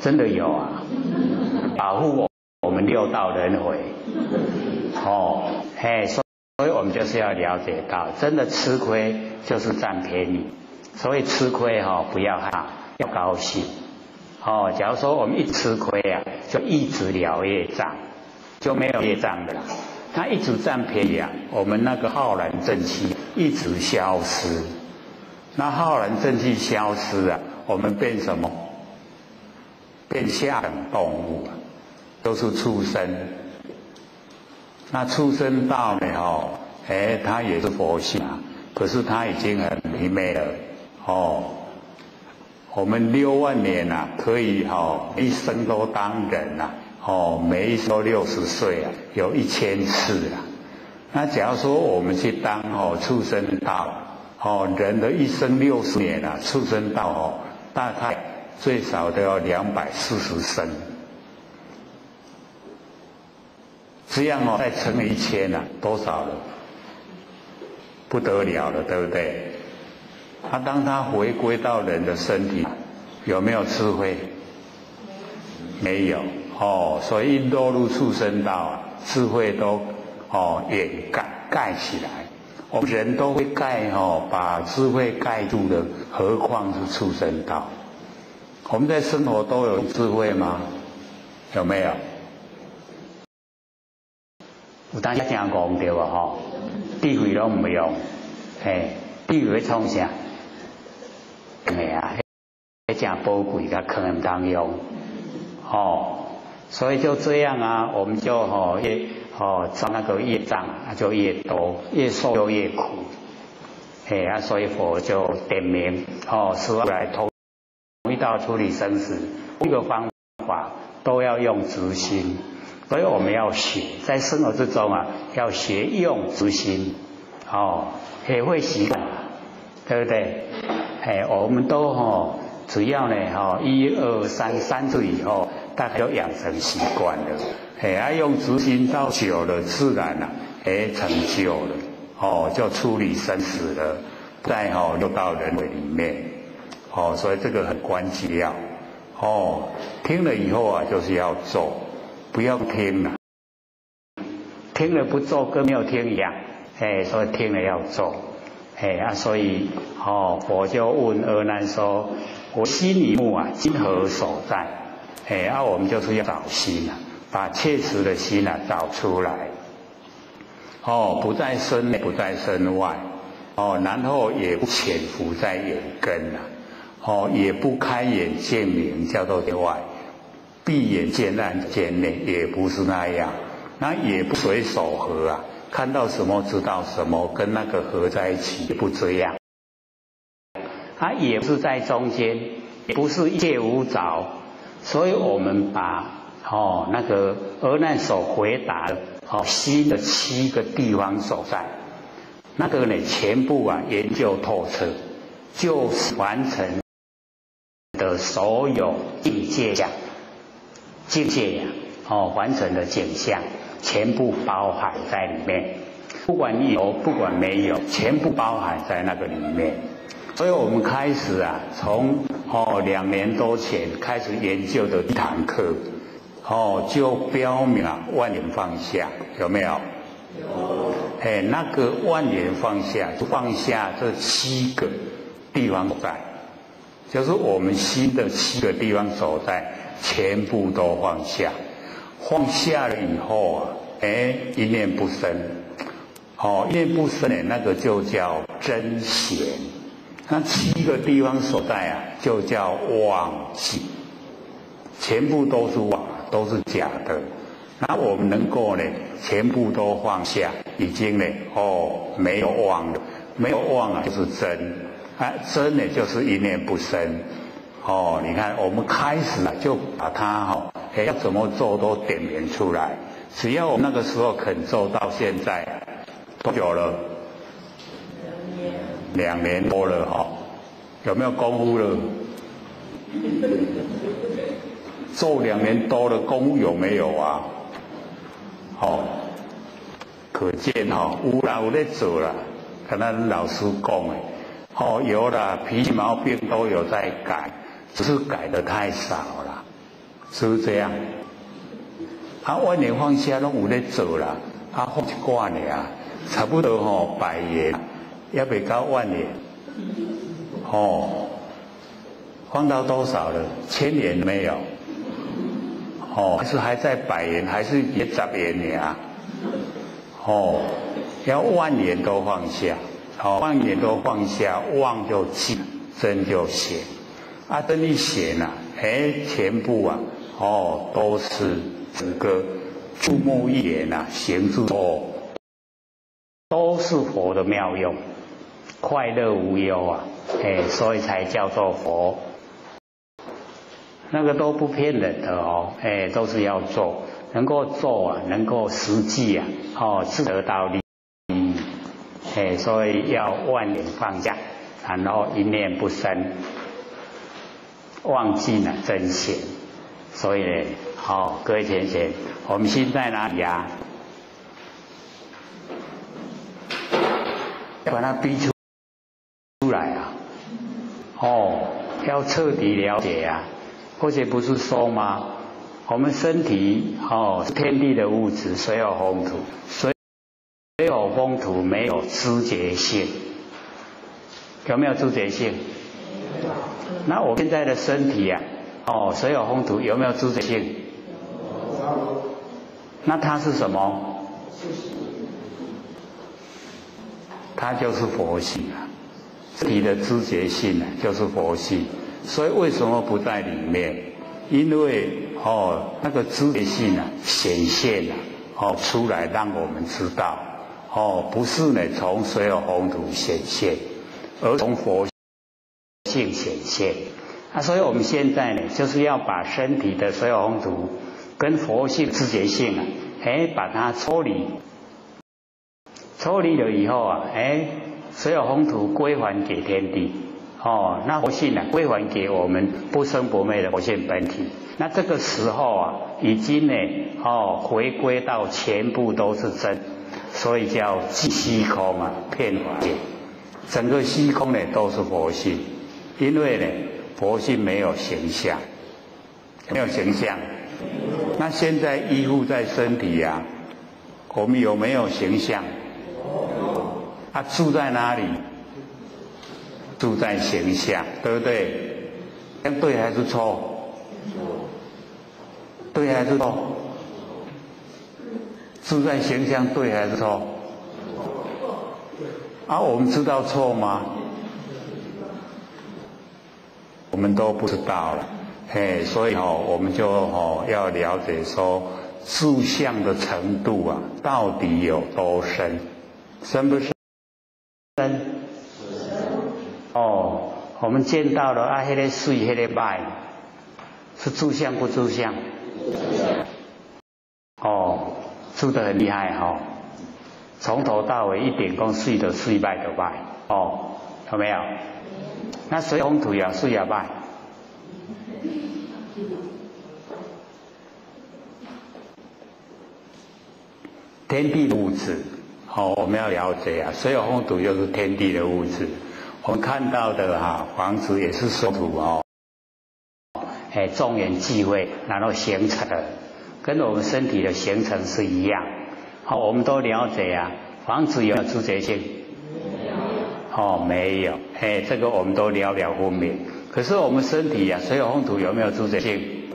Speaker 1: 真的有啊，保护我们六道轮回。所所以我们就是要了解到，真的吃亏就是占便宜，所以吃亏不要害怕，要高兴。假如说我们一吃亏啊，就一直了业障，就没有业障的啦。他一直占便宜啊，我们那个浩然正气一直消失。那浩然正气消失啊，我们变什么？变下等动物啊，都是畜生。那畜生道呢？他也是佛性啊，可是他已经很愚昧了。我们6万年啊，可以一生都当人啊，每一生都60岁啊，有1000次啊。那假如说我们去当畜生道，人的一生60年啊，畜生道大概最少都要240生。这样再乘以1000啊，多少了？不得了了，对不对？当他回归到人的身体，有没有智慧？没有所以一落入畜生道啊，智慧都掩盖起来。我们人都会盖把智慧盖住的，何况是畜生道？我们在生活都有智慧吗？有没有？有当时真戆对吧？智慧都唔用，智慧创啥？那真宝贵，它可能唔当用，所以就这样啊，我们就越造那个业障就越多，越受就越苦，所以佛就点名师父来同一道处理生死，一个方法都要用直心，所以我们要学，在生活之中啊，要学用直心，也会习惯，对不对？我们都只要呢1、2、3次以后，大概就养成习惯了。用直心到久了，自然成就了，就处理生死了，再又到人为里面，所以这个很关键要听了以后啊，就是要做，不要听了，听了不做跟没有听一样，所以听了要做。所以佛就问阿难说：“我心里目啊，今何所在？”我们就是要找心啊，把切实的心啊找出来。不在身内，不在身外，然后也不潜伏在眼根啊，也不开眼见明，叫做见外；闭眼见暗见内，也不是那样。那也不随手合啊。看到什么知道什么，跟那个合在一起，也不这样。也不是在中间，也不是一切无着。所以我们把那个阿难所回答的心的7个地方所在，那个呢全部研究透彻，就是完成的所有境界完成的景象。全部包含在里面，不管有不管没有，全部包含在那个里面。所以我们开始从2年多前开始研究的一堂课，就标明万缘放下，有没有？有。那个万缘放下，就放下这7个地方所在，就是我们心的7个地方所在，全部都放下。放下了以后一念不生，一念不生那个就叫真闲。那7个地方所在就叫妄记，全部都是妄，都是假的。那我们能够全部都放下，已经没有妄了，没有妄就是真，真就是一念不生。你看我们开始就把它要怎么做都点明出来。只要我们那个时候肯做到现在，多久了？2年多了有没有功夫了？做2年多的功夫有没有啊？可见有啦，有在做啦，跟咱老师讲的，有啦，脾气毛病都有在改，只是改得太少了，是不是这样？万缘放下拢有在做啦，放一寡呢差不多100元，也没到10000元，放到多少了？1000元没有，还是还在100元，还是也10元呀？要10000元都放下，10000元都放下，妄就记，真就显，真一显啊，全部啊，都是整个注目一眼啊，行住都是佛的妙用，快乐无忧啊，所以才叫做佛。那个都不骗人的都是要做，能够做啊，能够实际啊，是得到利益，所以要10000元放下，然后一念不生，忘记了真显。所以呢，各位贤贤，我们心在哪里啊？要把它逼出来啊！要彻底了解啊！或者不是说吗？我们身体是天地的物质，水有风土，水有风土没有知觉性，有没有知觉性？那我现在的身体啊，水有风土有没有知觉性？那它是什么？它就是佛性啊，身体的知觉性啊，就是佛性。所以为什么不在里面？因为那个知觉性啊显现啊，出来让我们知道，不是呢从水有风土显现，而从佛性显现。所以我们现在呢，就是要把身体的水有风土跟佛性知觉性啊，把它抽离。抽离了以后啊，水有风土归还给天地，那佛性呢归还给我们不生不灭的佛性本体。那这个时候啊，已经呢，回归到全部都是真，所以叫即虚空啊，遍法界。整个虚空呢都是佛性，因为呢佛性没有形象，没有形象。那现在依附在身体啊，我们有没有形象？住在哪里？住在形象，对不对？这样对还是错？对还是错？住在形象对还是错？我们知道错吗？我们都不知道了，所以我们就要了解说住相的程度啊，到底有多深？深不深？深。我们见到了那个水那个白，是住相不住相？住得很厉害从头到尾一点讲水就水，白就白，有没有？那水风土也水也白。天地的物质，我们要了解啊，水有风土就是天地的物质。我们看到的房子也是水土众缘际会，然后形成的，跟我们身体的形成是一样。我们都了解啊，房子有没有知觉性？没有。这个我们都了了分明。可是我们身体啊，水有风土有没有知觉性？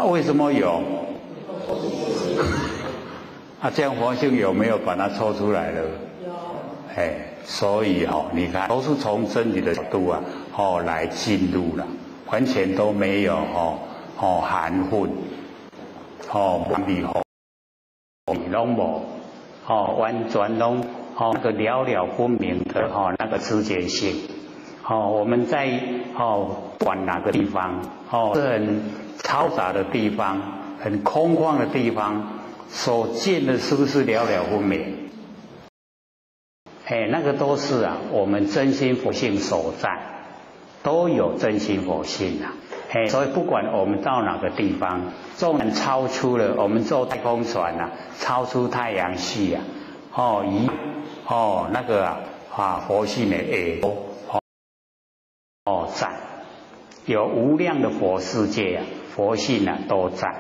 Speaker 1: 为什么有？这样佛性有没有把它抽出来了？所以你看都是从真理的角度啊，来进入了，完全都没有含混，完拢无，完全拢那个了了分明的那个知觉性。我们在不管哪个地方，是很嘈杂的地方，很空旷的地方，所见的是不是了了分明？那个都是啊，我们真心佛性所在，都有真心佛性啊。所以不管我们到哪个地方，纵然超出了我们坐太空船啊，超出太阳系啊，那个佛性的也在，有无量的佛世界啊，佛性啊都在。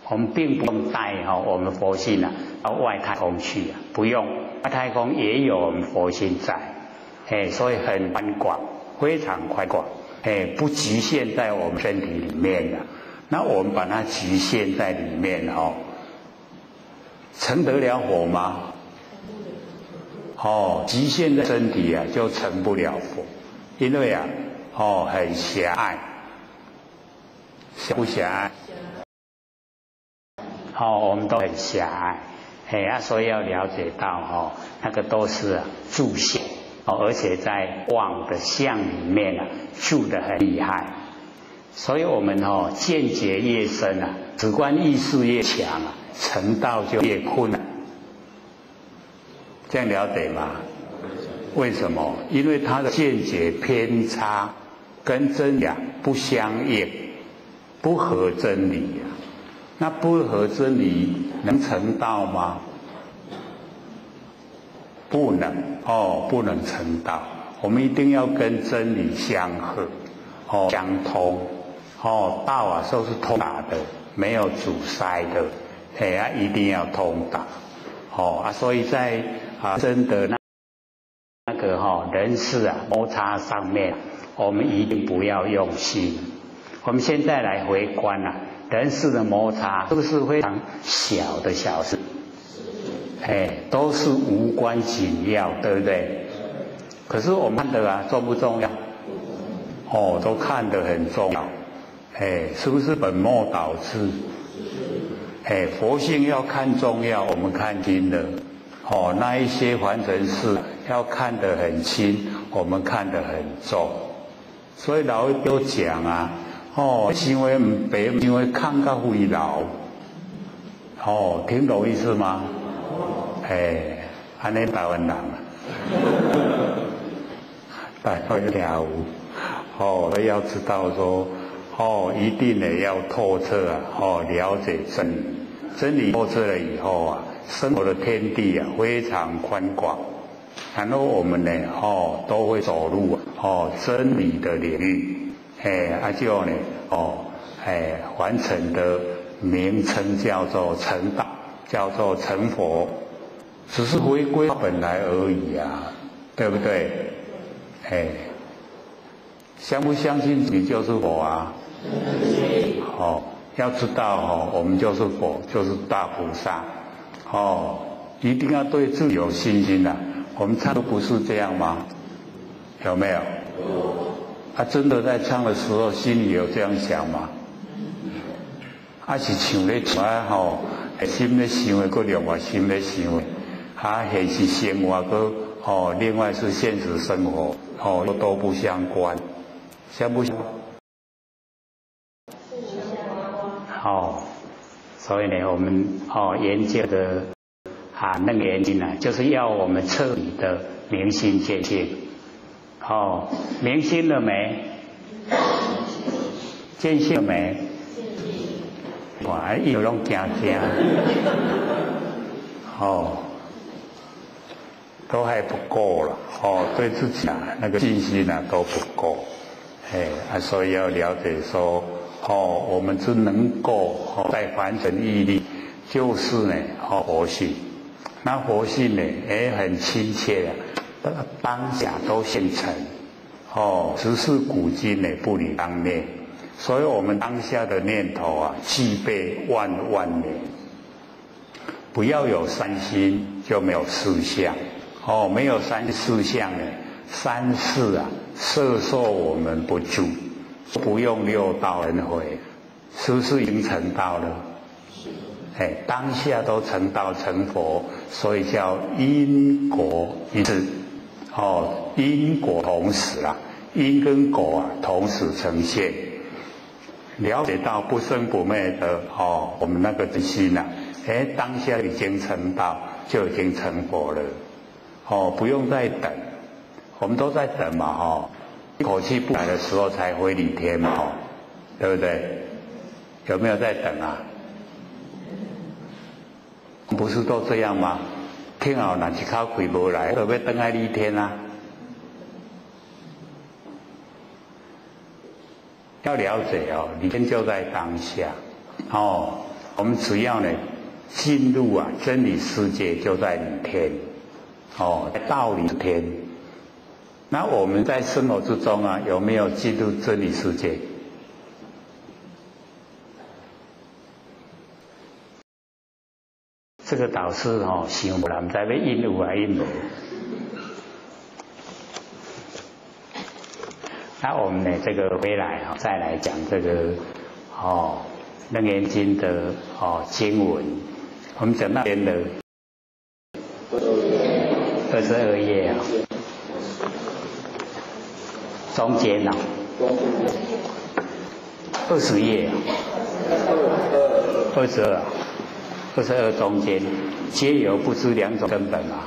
Speaker 1: 我们并不用带我们佛性啊到外太空去啊，不用。外太空也有我们佛性在，所以很宽广，非常宽广，不局限在我们身体里面的。那我们把它局限在里面成得了佛吗？局限在身体啊，就成不了佛，因为啊，很狭隘，狭不狭隘？我们都很狭隘，所以要了解到那个都是住相，而且在妄的相里面啊，住得很厉害。所以我们见解越深啊，直观意识越强啊，成道就越困难。这样了解吗？为什么？因为他的见解偏差，跟真理不相应，不合真理啊。那不合真理能成道吗？不能不能成道。我们一定要跟真理相合，相通。道啊都是通达的，没有阻塞的，一定要通达。所以在真的那个人事啊摩擦上面，我们一定不要用心。我们现在来回观啊，人事的摩擦是不是非常小的小事？都是无关紧要，对不对？可是我们看的重不重要？都看得很重要。是不是本末倒置？佛性要看重要，我们看轻了。那一些凡尘事要看得很轻，我们看得很重。所以老一辈讲啊，行为唔白，因为看到非老。听懂意思吗？安尼台湾人啊，大概了所以要知道说。一定呢要透彻了解真理。真理透彻了以后啊，生活的天地啊非常宽广，然后我们呢都会走入真理的领域，就呢完成的名称叫做成道，叫做成佛，只是回归本来而已啊，对不对？相不相信你就是佛啊？要知道我们就是佛，就是大菩萨，一定要对自己有信心啊。我们唱都不是这样吗？有没有？真的在唱的时候心里有这样想吗？是唱咧唱心咧想的，搁另外心咧想的，还是生活另外是现实生活都不相关，相不相关？所以呢，我们研究的那个原因就是要我们彻底的明心见性。明心了没？见性了没？哇，一有拢惊，都还不够了。对自己那个信心都不够。所以要了解说。我们只能够在凡尘义力，就是呢佛性。那佛性呢很亲切的，当下都现成。只是古今呢不离当念，所以我们当下的念头具备万年。不要有三心，就没有四相。没有四相呢，三世摄受我们不住。不用六道轮回，是不是已经成道了？当下都成道成佛，所以叫因果一致。因果同时因跟果同时呈现。了解到不生不灭的我们那个心当下已经成道，就已经成佛了。不用再等，我们都在等嘛一口气不来的时候才回礼天嘛，对不对？有没有在等啊？不是都这样吗？听好，哪一口气不来，就要等来礼天啊。要了解礼天就在当下。我们只要呢进入真理世界，就在礼天。在道理之天。那我们在生活之中啊，有没有进入真理世界？这个导师想不然，不知要应有啊应无。那我们呢，这个回来再来讲这个楞严经的经文，我们讲那边的22页啊，中间20页22中间，皆有不知两种根本嘛。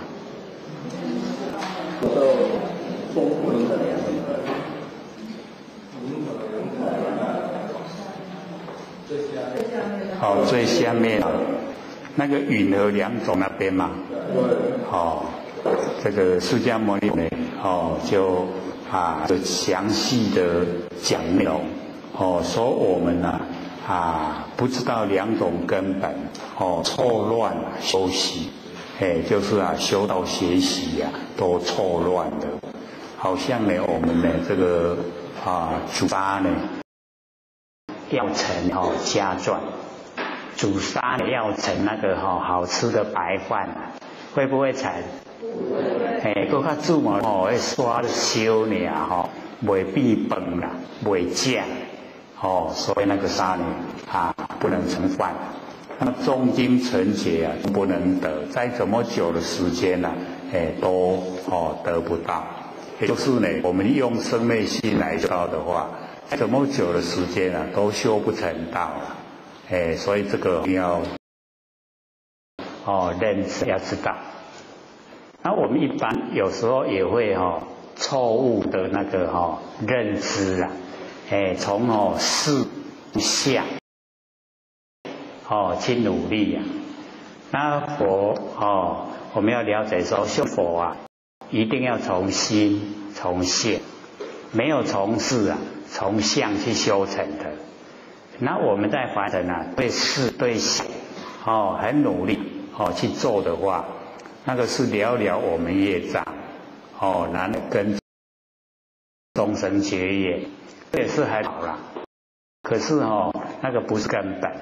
Speaker 1: 最下面那个允和两种那边嘛，这个释迦牟尼呢，就详细的讲内容，说我们不知道两种根本，错乱修习，就是修道学习都错乱的，好像呢我们呢这个主沙呢要成家传，主沙呢要成那个好吃的白饭，会不会成？搁较煮嘛刷烧呢袂变饭啦，袂酱。所以那个沙呢不能成饭，那么重金成劫不能得，再怎么久的时间都得不到。也就是呢，我们用生昧心来修的话，再怎么久的时间都修不成道了。所以这个一定要认知，要知道。那我们一般有时候也会错误的那个认知从事相去努力那佛我们要了解说修佛一定要从心从现，没有从事从相去修成的。那我们在凡人对事对想很努力去做的话，那个是了了我们业障然后跟众生结业，这也是很好啦。可是那个不是根本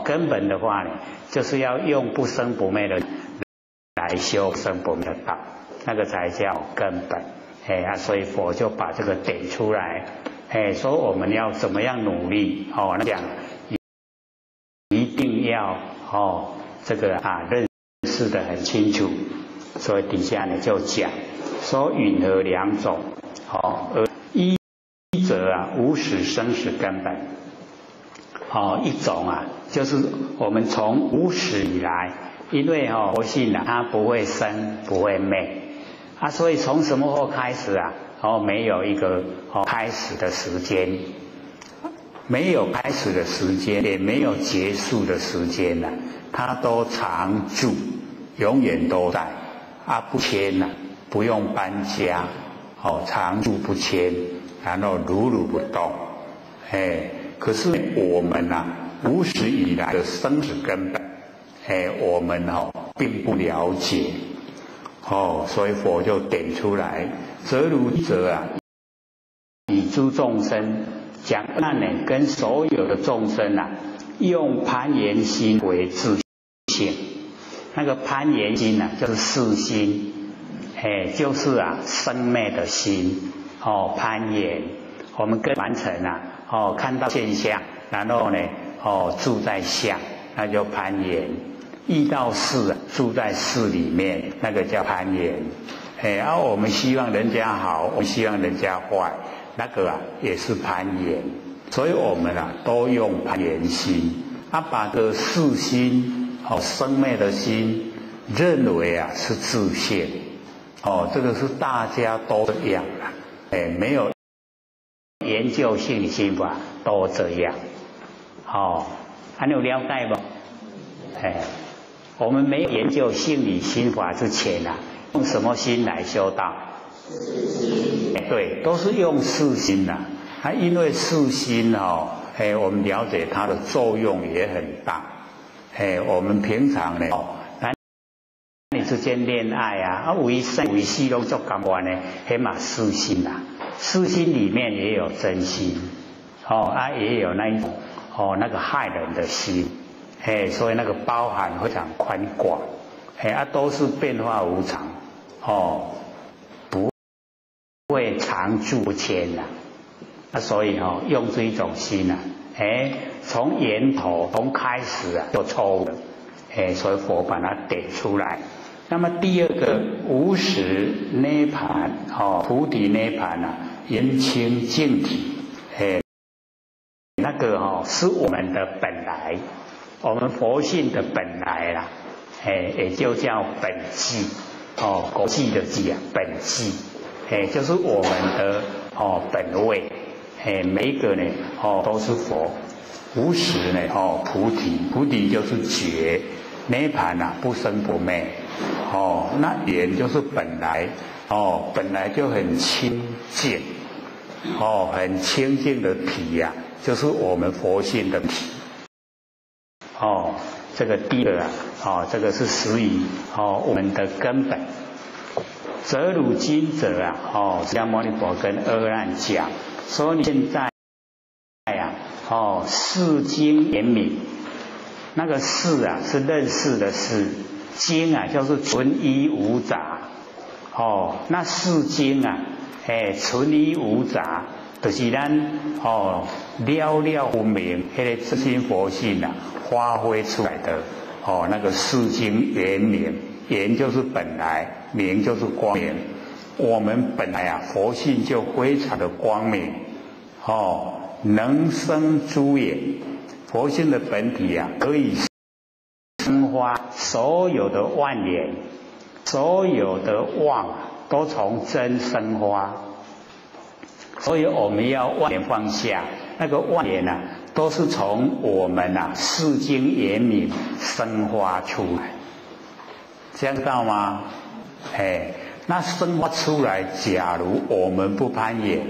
Speaker 1: 根本的话呢，就是要用不生不灭的来修不生不灭的道，那个才叫根本。所以佛就把这个点出来，说我们要怎么样努力那讲一定要这个认识得很清楚。所以底下呢就讲说允和两种而一则无始生死根本一种就是我们从无始以来，因为佛性它不会生不会灭所以从什么时候开始没有一个开始的时间，没有开始的时间，也没有结束的时间它都常住，永远都在不迁不用搬家常住不迁，然后如如不动可是我们无始以来的生死根本我们并不了解所以佛就点出来，则如则以诸众生讲跟所有的众生用攀缘心为自性。那个攀缘心就是四心就是生灭的心攀缘。我们跟完成看到现象，然后呢住在相，那就攀缘。遇到事住在事里面，那个叫攀缘。我们希望人家好，我们希望人家坏，那个也是攀缘。所以我们都用攀缘心把这个四心生灭的心认为是自性这个是大家都这样没有研究心理心法都这样你有了解吗？我们没有研究心理心法之前用什么心来修道？对，都是用四心因为四心我们了解它的作用也很大我们平常呢你女之间恋爱啊，为生为死拢做感官呢，起码私心啊，私心里面也有真心，也有那一种那个害人的心，所以那个包含非常宽广，都是变化无常，不会常住不迁呐，所以用这一种心啊，从源头从开始啊就错误了。所以佛把它点出来。那么第二个无始涅盘，菩提涅盘啊，圆清净体，那个是我们的本来，我们佛性的本来啦，也就叫本际，国际的际啊，本际，就是我们的本位，每一个呢都是佛。无始呢菩提，菩提就是觉。涅盘啊，不生不灭，那圆就是本来，本来就很清净，很清净的体呀，就是我们佛性的体，这个第二啊，这个是属于我们的根本。则汝今者啊，释迦牟尼佛跟阿难讲，说你现在视经严明。那个识啊是认识的识，经啊就是纯一无杂，那视经啊，纯一无杂，就是咱了了分明，那个自心佛性啊发挥出来的那个视经圆明，圆就是本来，明就是光明。我们本来啊佛性就非常的光明，能生诸也。佛性的本体啊，可以生发所有的万缘，所有的妄都从真生发，所以我们要万缘放下，那个万缘啊，都是从我们视经圆明生发出来，这样知道吗？那生发出来，假如我们不攀缘，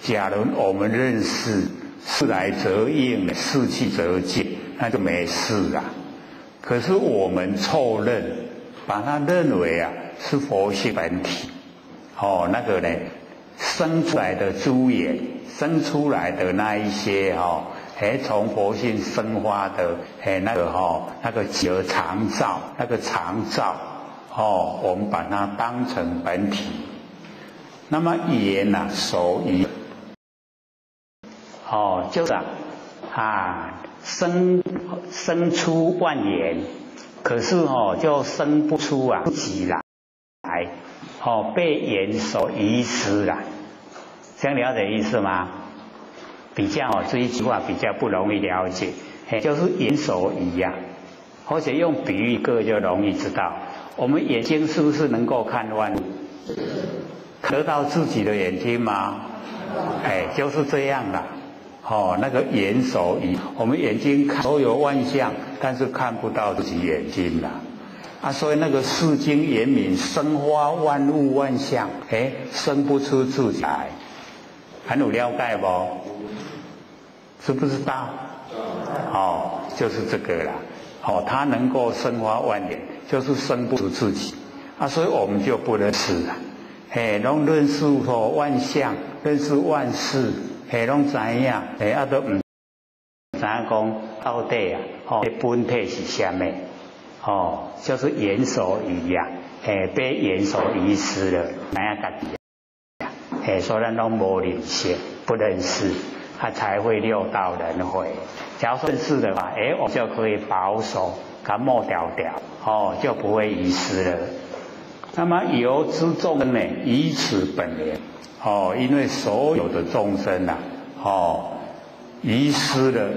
Speaker 1: 假如我们认识。事来则应，事去则进，那就没事了。可是我们错认，把它认为是佛性本体，那个呢生出来的诸缘，生出来的那一些从佛性生发的那个结常照，那个常照我们把它当成本体。那么缘属于。就是生出万缘，可是就生不出自己来，被缘所遗失了。这样了解意思吗？比较这一句话比较不容易了解，就是缘所遗呀。或者用比喻各就容易知道，我们眼睛是不是能够看万物？得到自己的眼睛吗？就是这样的。那个缘所遗，我们眼睛看所有万象，但是看不到自己眼睛啦。所以那个视经圆明，生发万物万象，生不出自己来。还有了解不？知不知道？就是这个啦。它能够生发万缘，就是生不出自己。所以我们就不认识了。拢认识万象，认识万事。拢知影，都唔知影讲到底本体是什么？就是缘所遗被缘所遗失了，知影家己所以咱拢无认识，不认识，才会六道轮回。假如认识的话，我就可以保守，它抹掉，就不会遗失了。那么由之众生呢，以此本源。因为所有的众生遗失了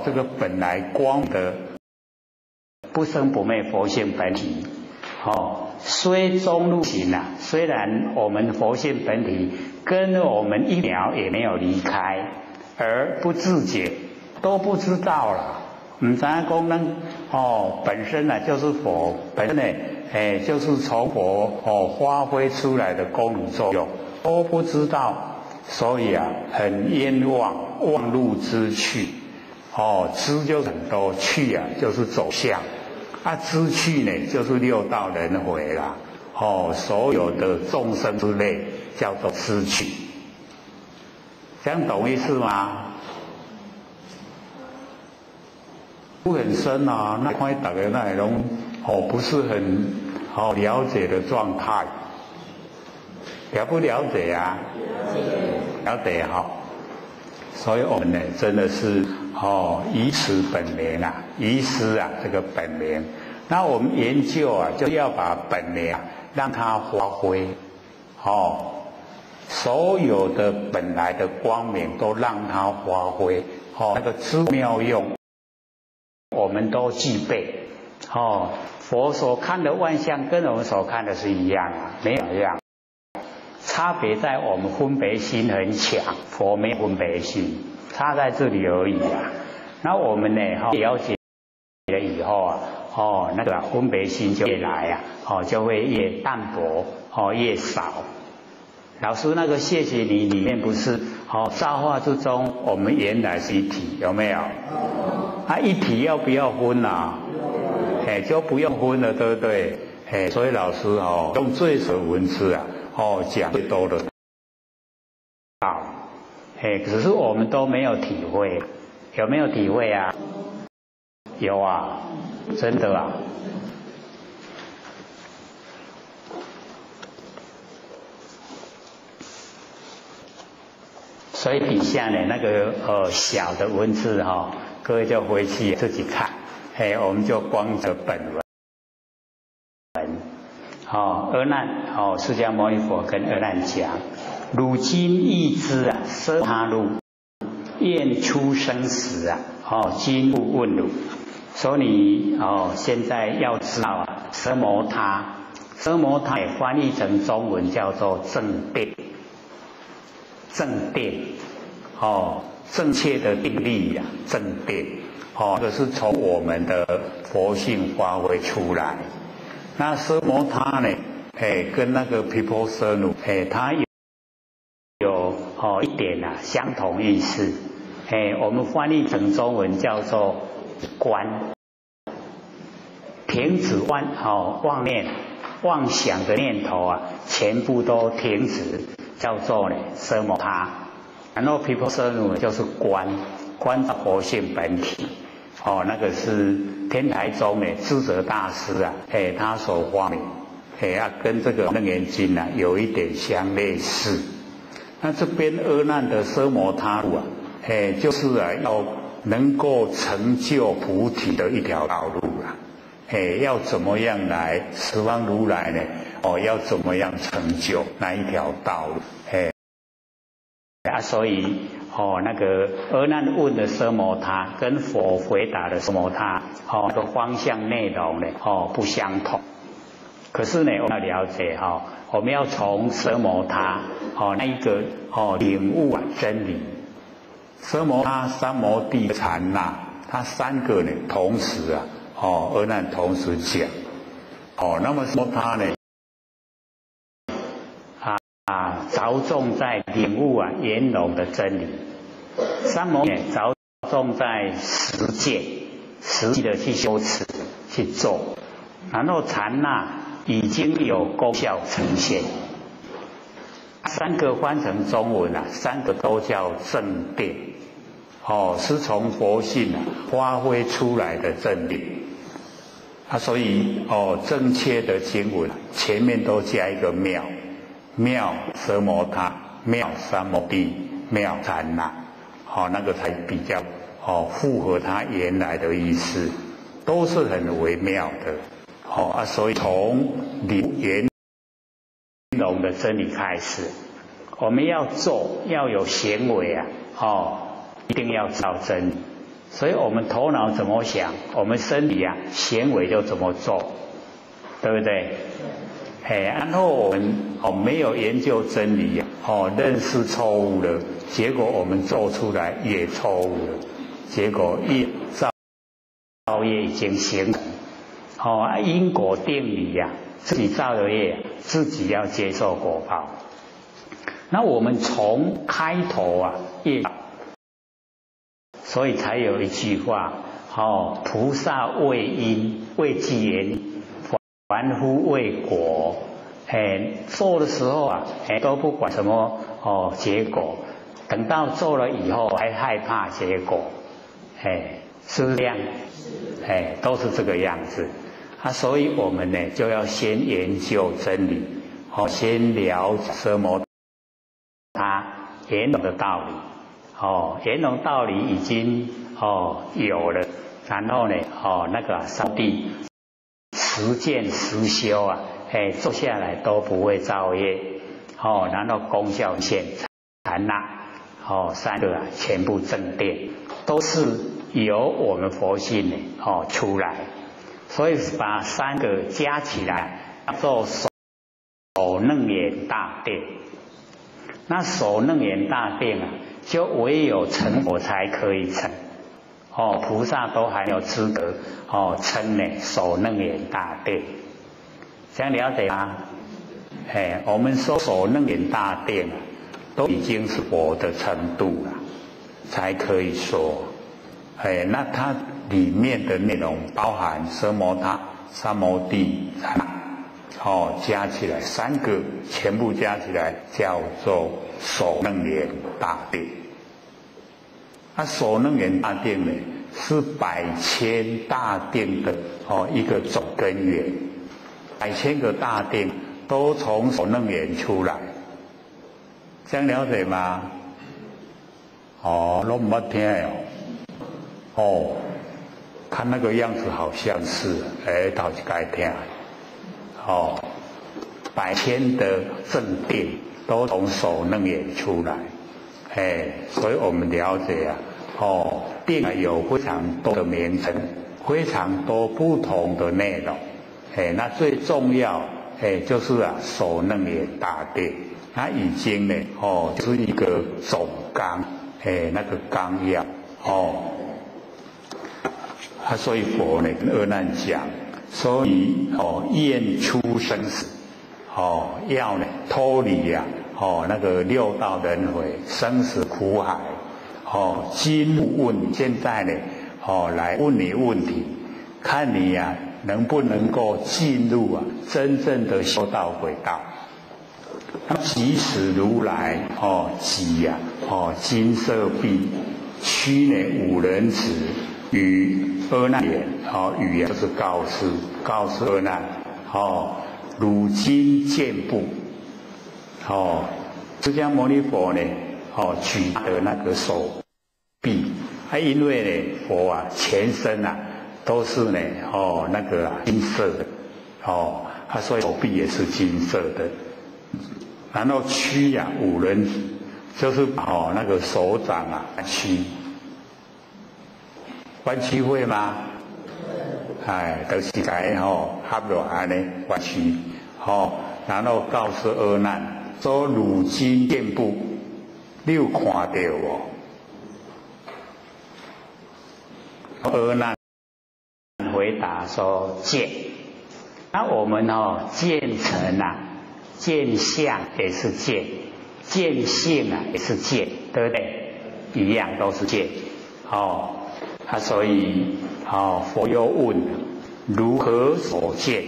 Speaker 1: 这个本来光的不生不灭佛性本体，虽中入行虽然我们佛性本体跟我们一秒也没有离开，而不自觉，都不知道了。唔知道功能本身就是佛，本身呢就是从佛发挥出来的功能作用。都不知道，所以很冤枉，忘路之去。知就很多，去就是走向。知趣呢就是六道轮回啦。所有的众生之类叫做知趣，这样懂意思吗？不很深啊，那看大家那种不是很了解的状态，了不了解啊？了解所以我们呢真的是以此本名啊，遗失啊这个本名。那我们研究啊，就要把本名让它发挥，所有的本来的光明都让它发挥，那个知妙用，我们都具备。佛所看的万象跟我们所看的是一样啊，没有一样，差别在我们分别心很强，佛没有分别心，差在这里而已啊。那我们呢，了解了以后啊。那个分别心就越来就会越淡薄，越少。老师那个谢谢你里面不是造化之中，我们原来是一体，有没有？一体要不要分啊？就不用分了，对不对？所以老师用最少文字啊，讲最多的道，只是我们都没有体会，有没有体会啊？有啊。真的啊，所以底下呢那个小的文字各位就回去自己看，我们就光着本文，阿难释迦牟尼佛跟阿难讲，汝今亦知奢他路，愿出生时今不问汝。所以你现在要知道奢摩他，奢摩他也翻译成中文叫做正定，正定，正确的定力呀，正定，这是从我们的佛性发挥出来。那奢摩他呢，跟那个毗婆舍奴，它有一点相同意思，我们翻译成中文叫做观，停止妄念、妄想的念头全部都停止，叫做奢摩他。然后毗婆舍奴就是观到佛性本体，那个是天台宗智者大师他所发明，跟这个楞严经有一点相类似。那这边阿难的奢摩他路就是要能够成就菩提的一条道路要怎么样来十方如来呢？要怎么样成就那一条道路？所以那个阿难问的奢摩他跟佛回答的奢摩他那个方向内容呢不相同。可是呢，我们要了解我们要从奢摩他那一个领悟真理。奢摩他、三摩地、禅那，它三个呢同时阿难同时讲，那么说他呢着重在领悟圆融的真理，三摩地着重在实践，实际的去修持去做，然后禅那已经有功效呈现。三个翻成中文三个都叫正定，是从佛性发挥出来的正定。所以正确的经文前面都加一个妙，妙奢摩他，妙三摩地，妙禅那，那个才比较符合它原来的意思，都是很微妙的。所以从圆融的真理开始，我们要做要有行为一定要知道真理。所以我们头脑怎么想，我们身体行为就怎么做，对不对？然后我们没有研究真理认识错误了，结果我们做出来也错误了，结果造业已经形成。因果定理自己造的业，自己要接受果报。那我们从开头业，所以才有一句话菩萨为因，为己言，凡夫为果。做的时候啊，都不管什么结果，等到做了以后还害怕结果，是不是这样？都是这个样子。所以我们呢就要先研究真理，先了解奢摩他圆融的道理，圆融道理已经有了，然后呢那个上帝实践实修啊，做下来都不会造业，然后功效现禅那，三个全部正殿，都是由我们佛性呢出来，所以把三个加起来叫做首楞严大殿。那首楞严大殿啊，就唯有成佛才可以成，菩萨都还没有资格称呢首楞严大殿，这样了解吗？我们说首楞严大殿啊，都已经是佛的程度了，才可以说。那它里面的内容包含奢摩他、三摩地、加起来三个，全部加起来叫做首楞严大殿。首楞严大殿呢，是百千大殿的一个总根源，百千个大殿都从首楞严出来，这样了解吗？都没听看那个样子好像是，倒是该听。百千的正殿都从首楞严出来，所以我们了解殿有非常多的名称，非常多不同的内容，那最重要，就是首楞严大殿，它已经呢，就是一个总纲，那个纲要，所以佛呢跟阿难讲，所以厌出生死，要呢脱离那个六道轮回生死苦海，今问现在呢来问你问题，看你能不能够进入真正的修道轨道。即使如来即金色臂须呢五人子与阿难言，语言就是告诉阿难，汝今见不？释迦牟尼佛呢，举的那个手臂，因为呢佛全身都是呢那个金色的，所以手臂也是金色的。然后屈五人子，就是把那个手掌屈。弯曲会吗？就是该合落安尼弯曲，然后告诉阿难说：汝今见不？你有看到无？阿难回答说：见。那我们见成见相也是见，见性也是见，对不对？一样都是见，所以佛又问如何所见？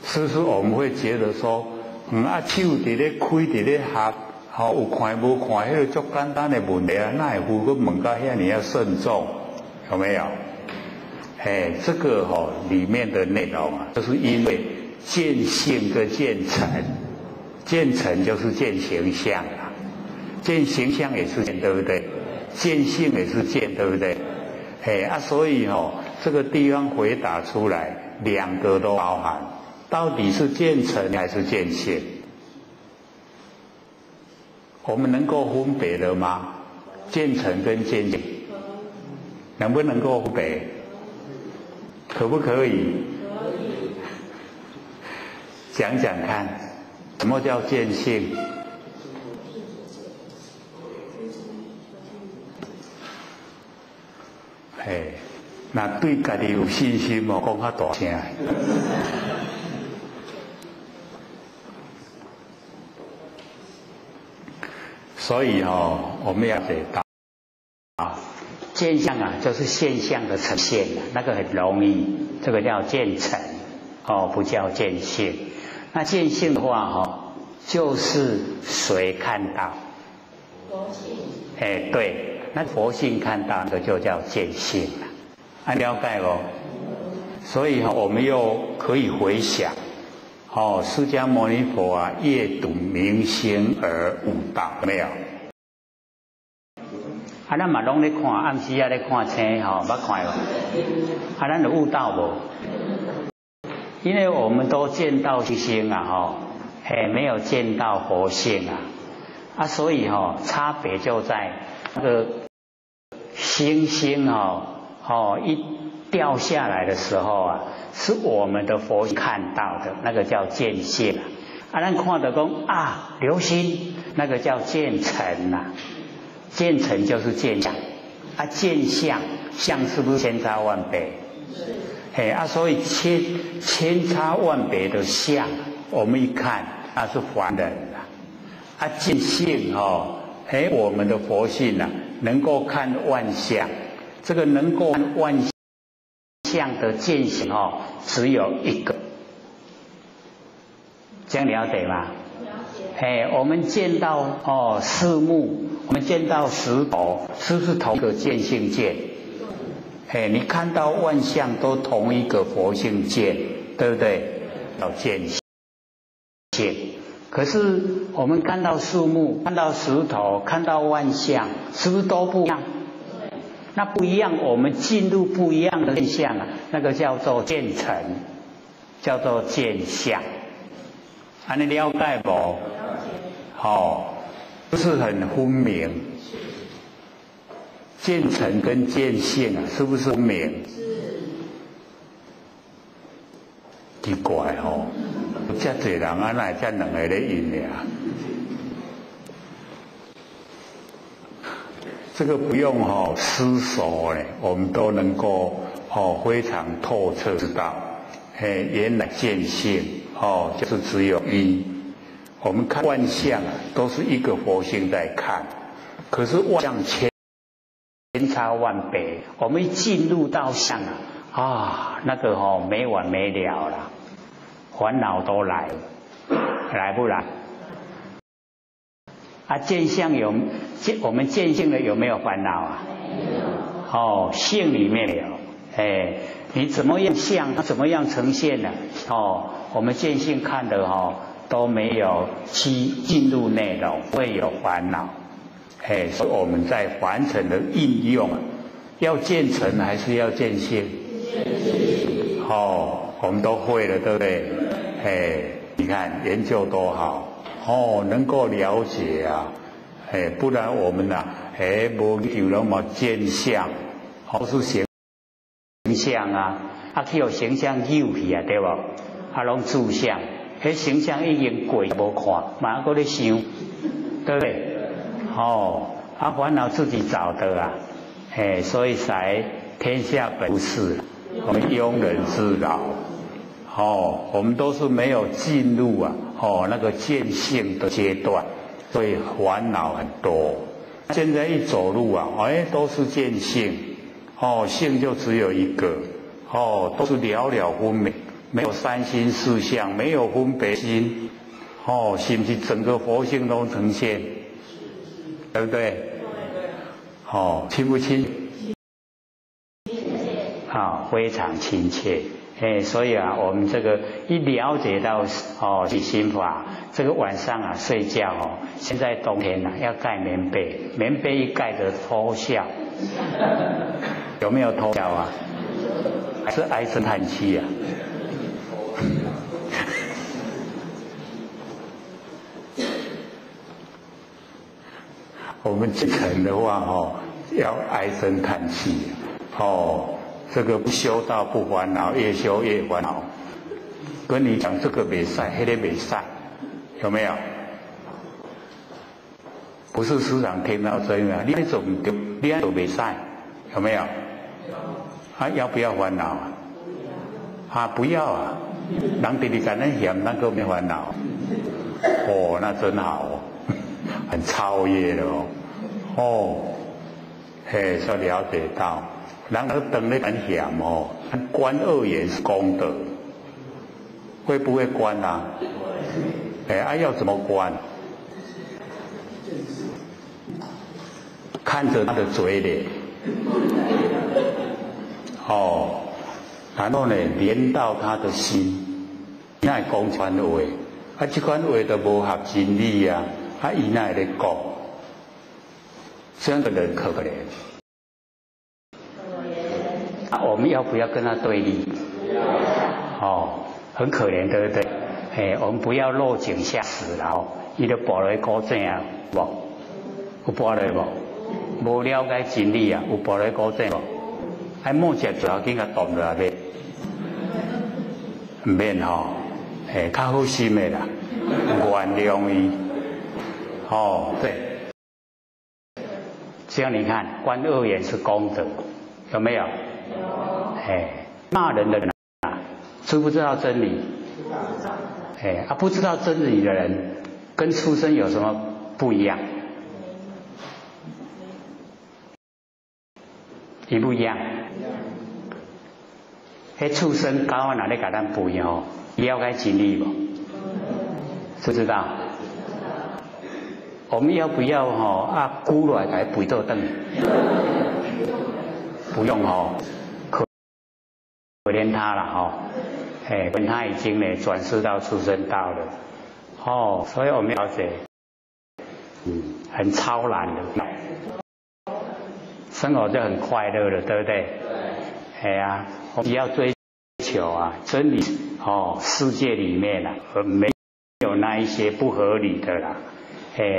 Speaker 1: 是不是我们会觉得说，手伫咧开伫咧合，有看无看，迄个足简单的问题哪会佛佮问到遐尼慎重？有没有？这个里面的内容就是因为见性跟见成，见成就是见形象见形象也是见，对不对？见性也是见，对不对？所以这个地方回答出来，两个都包含，到底是见成还是见性？我们能够分别了吗？见成跟见性，能不能够分别？可不可以？可以。讲讲看，什么叫见性？那对家己有信心讲较大声。所以我们要知道见相啊，就是现象的呈现啊，那个很容易，这个叫见成，不叫见性。那见性的话，就是谁看到？
Speaker 2: 佛性。
Speaker 1: 对，那佛性看到，那个就叫见性了。了解不？所以我们又可以回想，释迦牟尼佛啊，夜睹明星而悟道，有没有？咱嘛拢咧看，暗时啊咧看星，捌看无？咱有悟道无？因为我们都见到星星啊，没有见到佛性啊，所以差别就在那个星星一掉下来的时候啊，是我们的佛性看到的，那个叫见性咱看到讲流星，那个叫见成见成就是见相见相，相是不是千差万别？所以千差万别的相，我们一看那是凡人见性我们的佛性能够看万象，这个能够看万象的见性只有一个，这样了解吗？我们见到事物，我们见到石头，是不是同一个见性见？你看到万象都同一个佛性见，对不对？叫见性。可是我们看到树木，看到石头，看到万象，是不是都不一样？那不一样，我们进入不一样的现象那个叫做见成，叫做见相。你了解不？不是很分明。见成跟见性是不是分明？奇怪有这多人哪这两个咧应呀？这个不用思索我们都能够非常透彻知道，原来见性就是只有一。我们看万象都是一个佛性在看，可是万象千差万别，我们一进入到相那个没完没了了，烦恼都来了，来不来？见相我们见性的有没有烦恼没有。性里面有，你怎么样相，怎么样呈现呢？我们见性看的都没有进入内容，不会有烦恼。所以我们在凡尘的应用要见成还是要见性？我们都会了，对不对？你看研究多好能够了解不然我们无有那么见相，都是形象去有形象扭去对不？拢注相，形象已经过无看，马上在想，对不对？烦恼自己找的所以才天下本无事，我们庸人自扰。我们都是没有进入那个见性的阶段，所以烦恼很多。现在一走路都是见性，性就只有一个，都是了了分明，没有三心四相，没有分别心，是不是整个佛性都呈现？对不对？亲不亲？非常亲切。所以我们这个一了解到心法，这个晚上睡觉现在冬天要盖棉被，棉被一盖着偷笑，有没有偷笑还是唉声叹气我们进城的话要唉声叹气这个不修道不烦恼，越修越烦恼。跟你讲这个没晒，那个没晒，有没有？不是时常听到这样，你那种你那种没晒，有没有？要不要烦恼不要人对你感恩嫌，那个没烦恼。那真好很超越了所了解到，人那等那很险哦，观恶缘是功德，会不会观啊？要怎么观？看着他的嘴脸，然后呢，连到他的心，那讲传话，这款话都无合真理啊，伊那会咧讲，这样的人可怜。我们要不要跟他对立？很可怜，对不对？我们不要落井下石了伊就跋落古井啊，有跋落无？无了解真理啊，有跋落古井无？莫食就要紧甲动落来，唔免较好心的啦，原谅伊。对，这样你看，观恶缘是功德，有没有？骂人的人知不知道真理？不知道真理的人跟畜生有什么不一样？一不一样？畜生高啊，哪里跟咱不一样？了解真理不？知不知道？我们要不要孤落来背倒凳？不用可怜他了跟他已经呢转世到畜生道了所以我们了解，很超然的，生活就很快乐了，对不对？我们要追求真理世界里面没有那一些不合理的啦，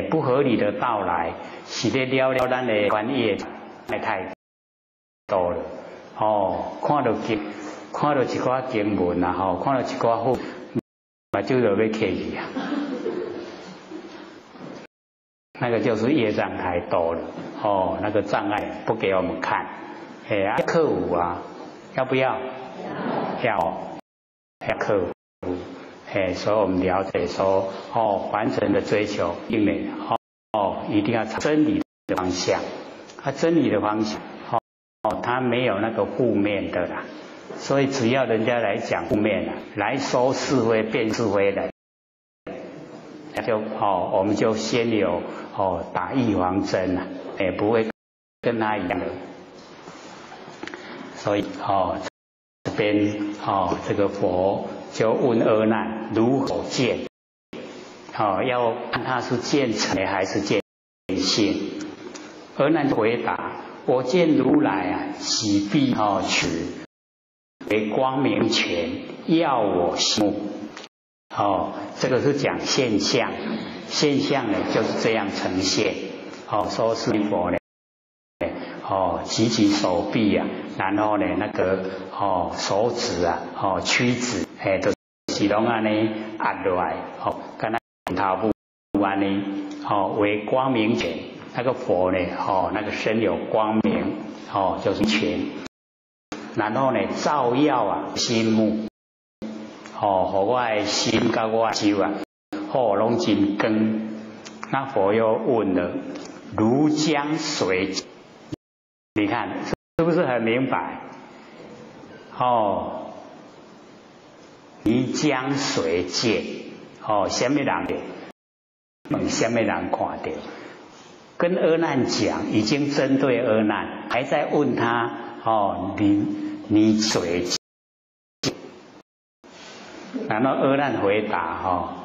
Speaker 1: 不合理的到来，是咧了咱的专业太多了看到一寡经文看到一寡好，目睭就要起去那个就是业障太多了那个障碍不给我们看克服要不要？要克服所以我们了解说完整的追求因为一定要朝真理的方向真理的方向它没有那个负面的啦，所以只要人家来讲负面来说是非变是非的就我们就先有打预防针不会跟他一样的。所以这边这个佛就问阿难如何见要看他是见成还是见性。阿难就回答：我见如来喜必取为光明泉，耀我心目。这个是讲现象，现象呢就是这样呈现。说是佛呢，举起手臂然后呢那个手指屈指，就是拢安尼压落来，跟他头部安尼，为光明泉。那个佛呢，那个身有光明，就是泉。然后呢，照耀心目，和我的心跟我的手拢真光。那佛又问了：如江水，你看是不是很明白？如江水见，什么人什么人看到？跟阿难讲，已经针对阿难，还在问他你水见？然后阿难回答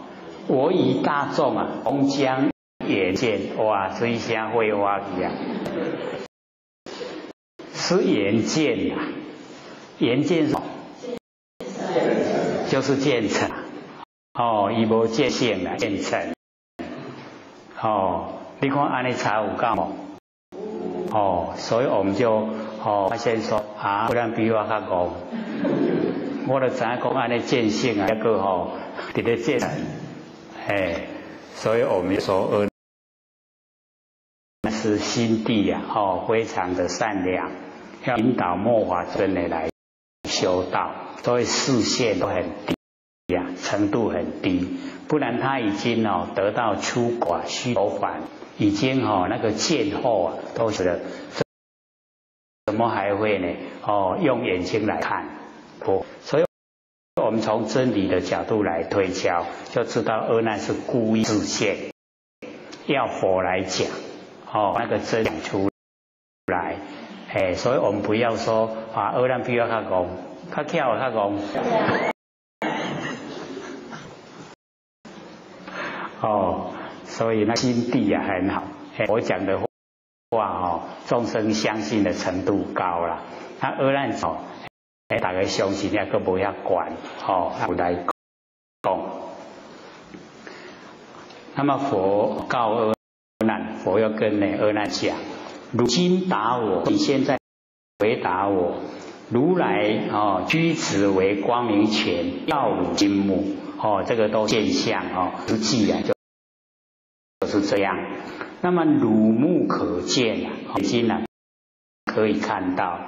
Speaker 1: 我以大众同将眼见，哇，水声会话去是眼见眼见就是见成伊无见性见成你看安尼才有够所以我们就发现说不然比我较戆，我就知影讲安尼见性一个伫咧见成所以我们说是心地非常的善良，要引导末法尊的来修道，所以视线都很低程度很低，不然他已经得到出果须陀洹，已经那个见后都是么还会呢？用眼睛来看，所以我们从真理的角度来推敲，就知道阿难是故意自现，要佛来讲，那个真讲出来，所以我们不要说阿难比较较戆，较巧较戆，所以那心地啊很好，我讲的话众生相信的程度高了，那阿难大家相信也佫无遐管，有来讲。那么佛告阿难，佛又跟阿难讲：如今答我，你现在回答我，如来居止为光明泉，耀汝金目，这个都现象实际啊就是这样。那么汝目可见眼睛可以看到。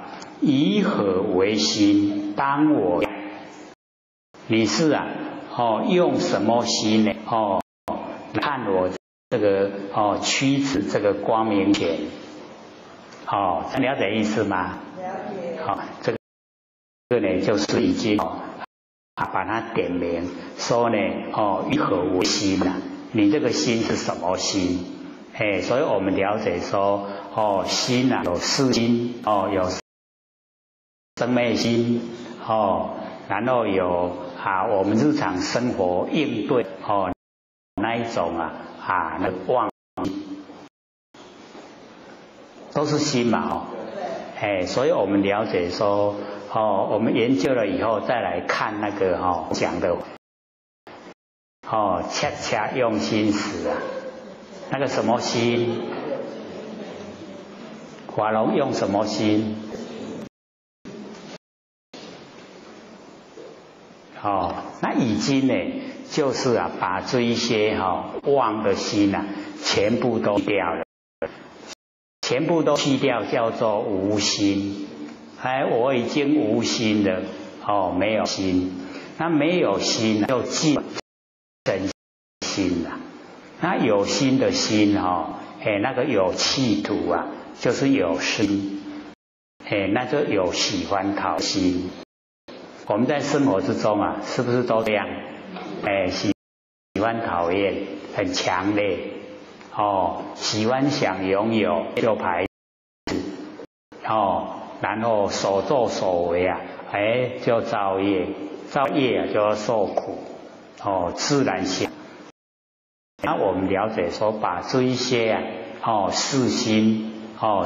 Speaker 1: 以何为心？当我你是用什么心呢？看我这个驱止这个光明泉，了解意思吗？了解。这个呢就是已经把它点名说呢以何为心啊？你这个心是什么心？所以我们了解说心有四心有生灭心然后有我们日常生活应对那一种那个妄都是心嘛所以我们了解说我们研究了以后再来看那个讲的切切用心时那个什么心？法龙用什么心？那已经呢，就是把这一些妄的心全部都掉了，全部都去掉，叫做无心。我已经无心了，没有心。那没有心就即真心了。那有心的心那个有企图就是有心，那就有喜欢讨心。我们在生活之中是不是都这样？喜欢讨厌很强烈，喜欢想拥有就排斥，然后所作所为就造业，造业就要受苦，自然想。那我们了解说，把这一些四心、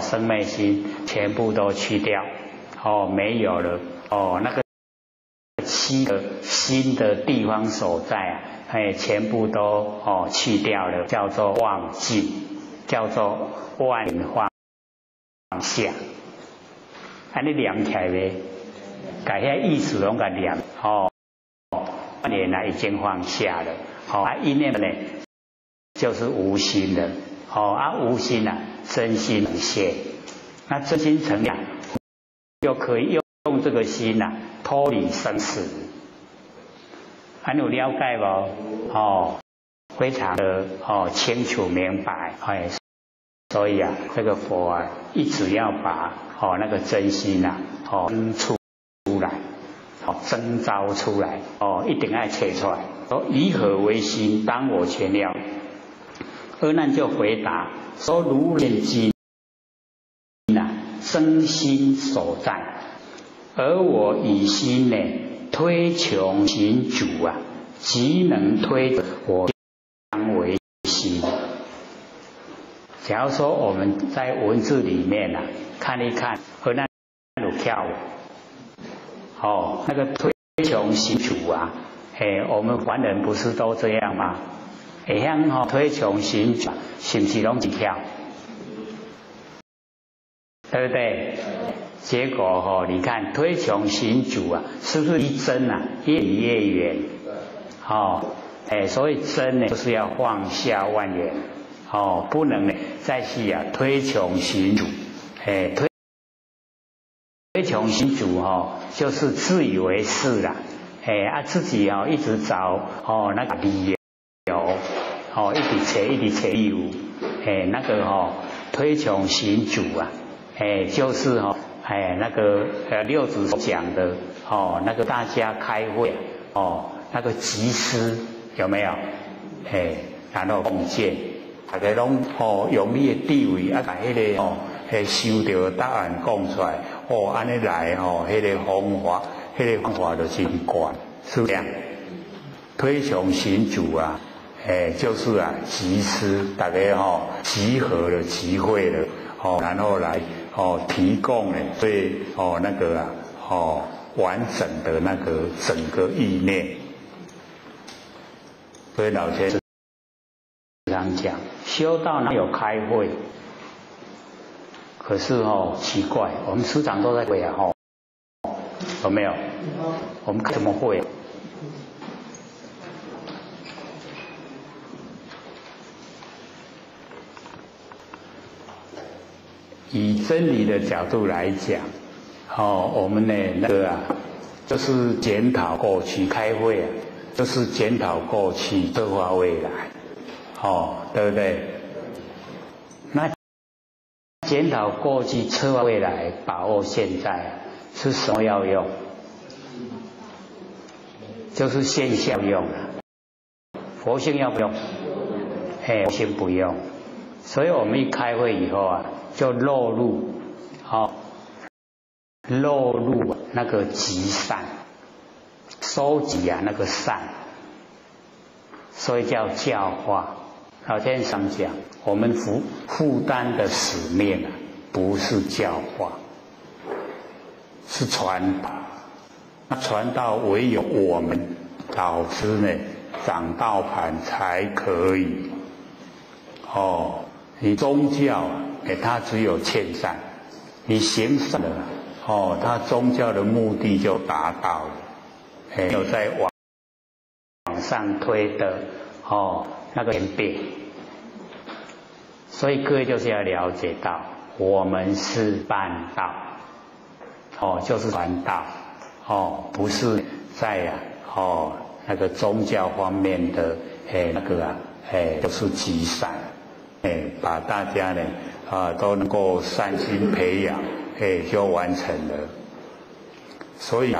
Speaker 1: 生灭心全部都去掉，没有了，那个七个心的地方所在全部都去掉了，叫做忘记，叫做万放下。你念起来呗，把遐意思拢甲念，原来已经放下了，一念呢就是无心的，无心真心成现。那真心成了，就可以用这个心脱离生死。还有了解不？非常的清楚明白。所以这个佛一直要把那个真心生出来，征召出来，一定要切出来。以何为心？当我全了。阿难就回答说：如念经生心所在，而我以心推穷行主即能推我当为心。假如说我们在文字里面看一看，阿难有跳舞，那个推穷行主我们凡人不是都这样吗？会晓推穷行主，是不是拢是跳？对不对？结果你看推穷行主是不是离真越离越远？所以真就是要放下万缘，不能再去推穷行主，推穷行主就是自以为是啦，自己一直找那个理由。一直找理由，那个推穷行主就是那个六祖讲的那个大家开会那个集思有没有？然后共建，大家拢用你的智慧把迄个收到答案讲出来，安尼来迄个方法就真管，是这样。推崇行主啊，就是集思，大家集合了、集会了，然后来提供呢，对那个完整的那个整个意念。所以老先生常讲，修道哪有开会？可是奇怪，我们师长都在会有没有？我们怎么会？以真理的角度来讲，我们呢那个就是检讨过去，开会就是检讨过去，策划未来，对不对？那检讨过去，策划未来，把握现在，是什么要用？就是现象用，佛性要不用？佛性不用。所以我们一开会以后就落入那个集善，收集那个善，所以叫教化。老先生讲，我们负担的使命不是教化，是传导。那传道唯有我们老师呢掌道盘才可以。你宗教它只有劝善，你行善了它宗教的目的就达到了，没有在往上推的那个前辈。所以各位就是要了解到，我们是办道，就是传道，不是在那个宗教方面的那个就是积善。把大家呢都能够善心培养，就完成了。所以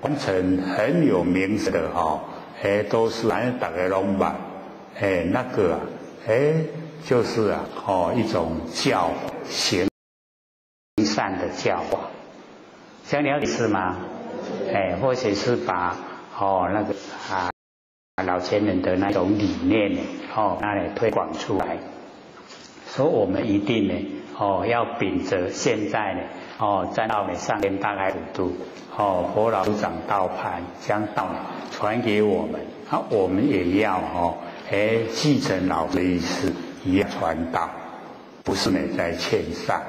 Speaker 1: 完成很有名字的都是大家拢捌，那个就是一种教行善的教化，这样了解是吗？或者是把那个老前人的那种理念呢那里推广出来。所以我们一定呢要秉着现在呢占道呢上天大开普渡佛老师掌道盘，将道传给我们，我们也要继承老师的意思，一样传道，不是呢在劝善。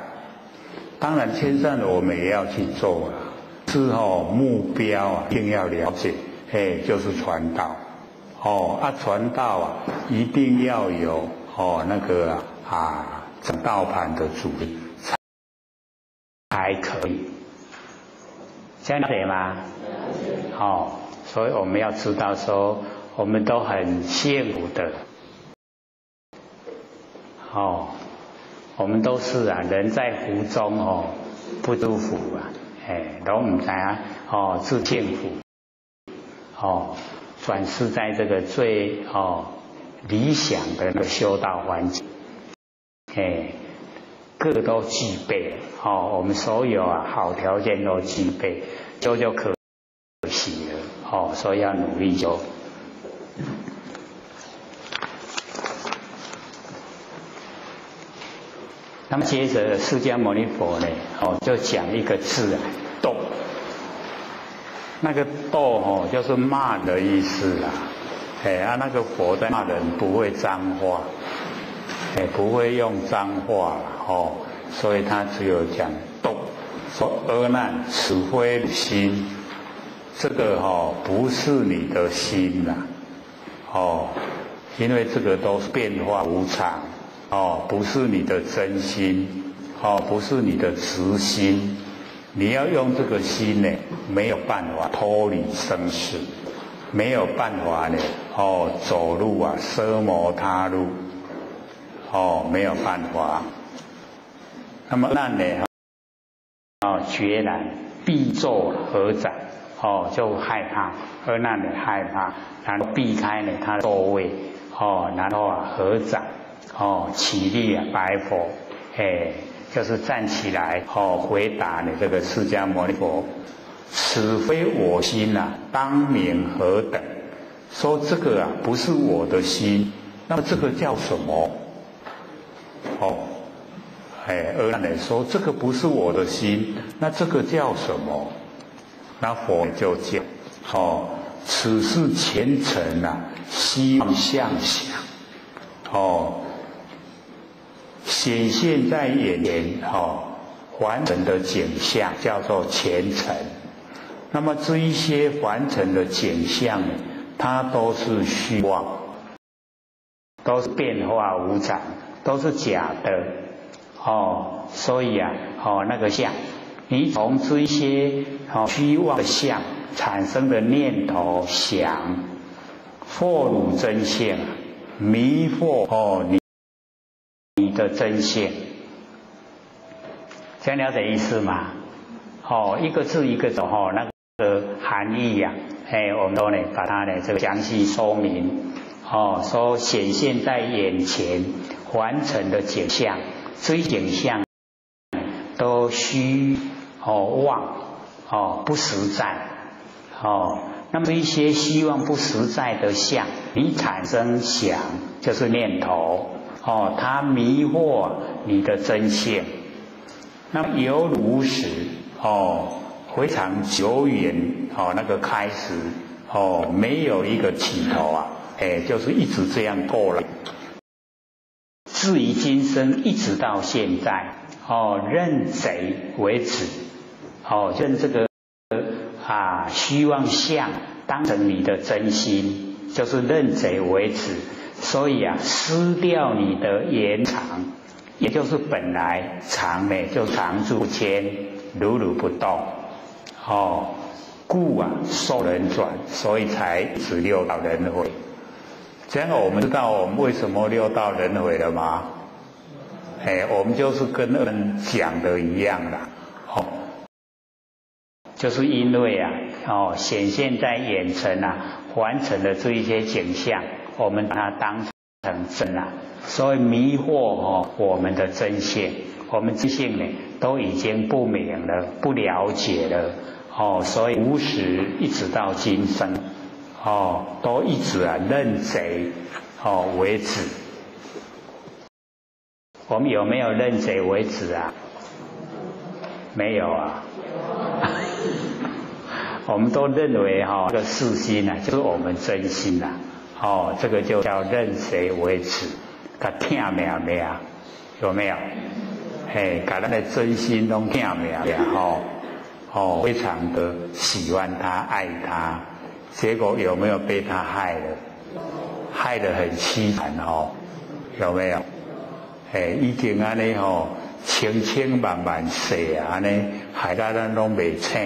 Speaker 1: 当然劝善的我们也要去做是目标一定要了解，就是传道传道一定要有那个掌道盘的主力才可以，这样了解吗？所以我们要知道说，我们都很幸福的，我们都是人在福中不知福拢唔知自幸福转世在这个最理想的那个修道环境。各都具备我们所有好条件都具备，就可惜了所以要努力就。那么接着释迦牟尼佛呢就讲一个字斗，那个斗就是骂的意思那个佛在骂人不会脏话。不会用脏话所以他只有讲斗，说阿难此非心，这个不是你的心因为这个都是变化无常不是你的真心不是你的慈心，你要用这个心呢，没有办法脱离生死，没有办法呢走路奢摩他路没有办法。那么那呢决然避坐合掌，就害怕，阿难的害怕，然后避开呢他的座位，然后合掌，起立白佛，就是站起来，回答呢这个释迦牟尼佛，此非我心当名何等？说这个不是我的心，那么这个叫什么？阿难说这个不是我的心，那这个叫什么？那佛就讲，此是前尘希望相想，显现在眼前，凡尘的景象叫做前尘。那么这一些凡尘的景象呢，它都是虚妄，都是变化无常，都是假的。所以那个相，你从这一些虚妄的相产生的念头想，惑汝真性，迷惑你的真性，这样了解意思吗？一个字一个字那个含义我们都呢把它呢这个详细说明。说显现在眼前凡尘的景象，这些景象都虚妄不实在那么一些希望不实在的相，你产生想就是念头它迷惑你的真性。那么犹如实非常久远那个开始没有一个起头就是一直这样过了，至于今生一直到现在认贼为止认这个虚妄相当成你的真心，就是认贼为止。所以失掉你的延长，也就是本来常呢就常住间，如如不动故受人转，所以才指六道轮回。这样我们知道我们为什么六道轮回了吗？我们就是跟他们讲的一样啦就是因为显现在眼前凡尘的这一些景象，我们把它当成真所以迷惑我们的真性，我们真性呢都已经不明了，不了解了所以无始一直到今生都一直认贼为止。我们有没有认贼为止没有我们都认为这个世心就是我们真心这个就叫认贼为止。他听命命有没有？把咱的真心都听命命非常的喜欢他，爱他，结果有没有被他害了？害得很凄惨有没有？已经这样千千万万世这样害到咱都没醒，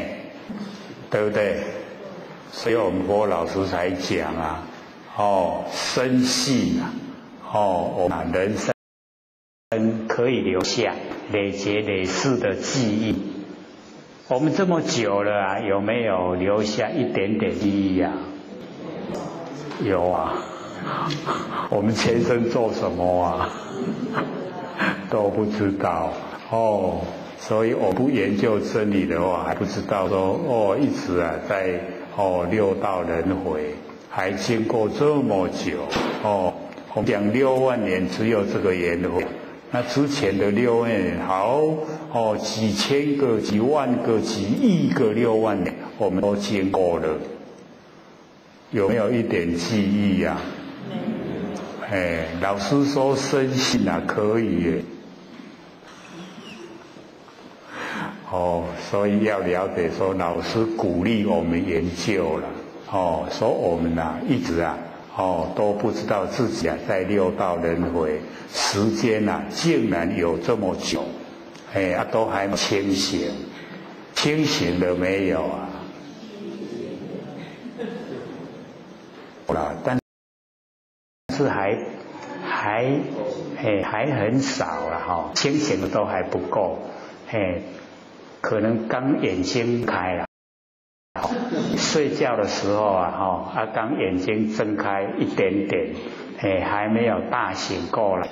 Speaker 1: 对不对？所以我们佛老师才讲深信我们人生可以留下累劫累世的记忆。我们这么久了有没有留下一点点记忆有我们前生做什么都不知道所以我不研究真理的话，还不知道说一直在六道轮回，还经过这么久我们讲6万年只有这个缘分，那之前的6万年几千个、几万个、几亿个6万年，我们都经过了，有没有一点记忆老师说深信可以耶所以要了解说老师鼓励我们研究了说我们一直都不知道自己在六道轮回时间竟然有这么久都还没清醒，清醒了没有但是还很少了清醒的都还不够可能刚眼睛开了，睡觉的时候啊，刚眼睛睁开一点点，还没有大醒过来。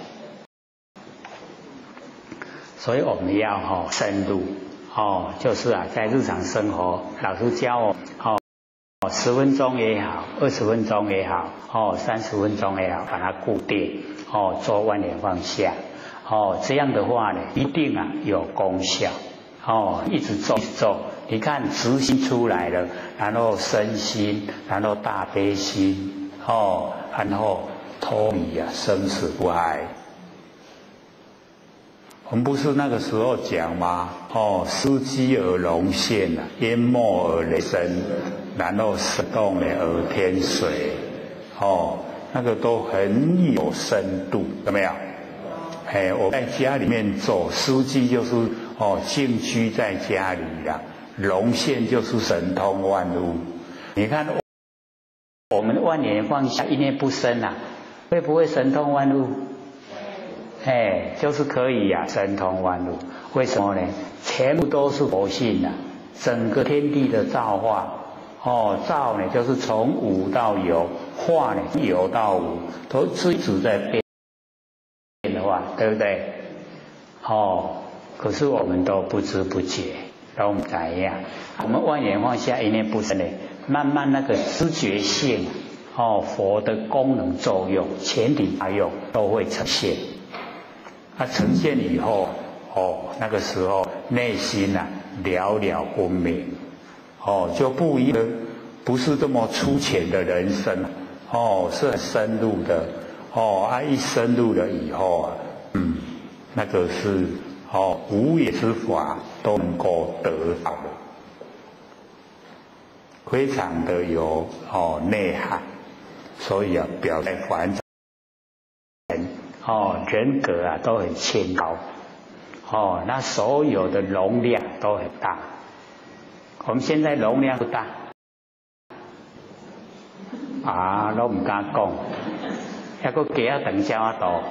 Speaker 1: 所以我们要深入就是在日常生活，老师教我10分钟也好，20分钟也好，30分钟也好，把它固定做万年放下这样的话呢，一定有功效一直做，你看直心出来了，然后身心，然后大悲心然后脱离生死不爱。我们不是那个时候讲吗？司机而龙现淹没而雷声，然后使动而天水，那个都很有深度，有没有？我在家里面做司机就是静居在家里啦，龙现就是神通万物。你看我们万年放下，一念不生会不会神通万物？就是可以神通万物。为什么呢？全部都是佛性整个天地的造化造呢就是从无到有，化呢有到无，都一直在变化，对不对？可是我们都不知不觉，都不怎样。我们万年放下，一念不生呢，慢慢那个知觉性佛的功能作用、前提作用都会呈现。它呈现以后那个时候内心了了分明就不一样，不是这么粗浅的人生是很深入的一深入了以后那个是无也之法都能够得到的，非常的有内涵，所以表在凡人格都很清高那所有的容量都很大。我们现在容量不大都不敢讲，还个给等加多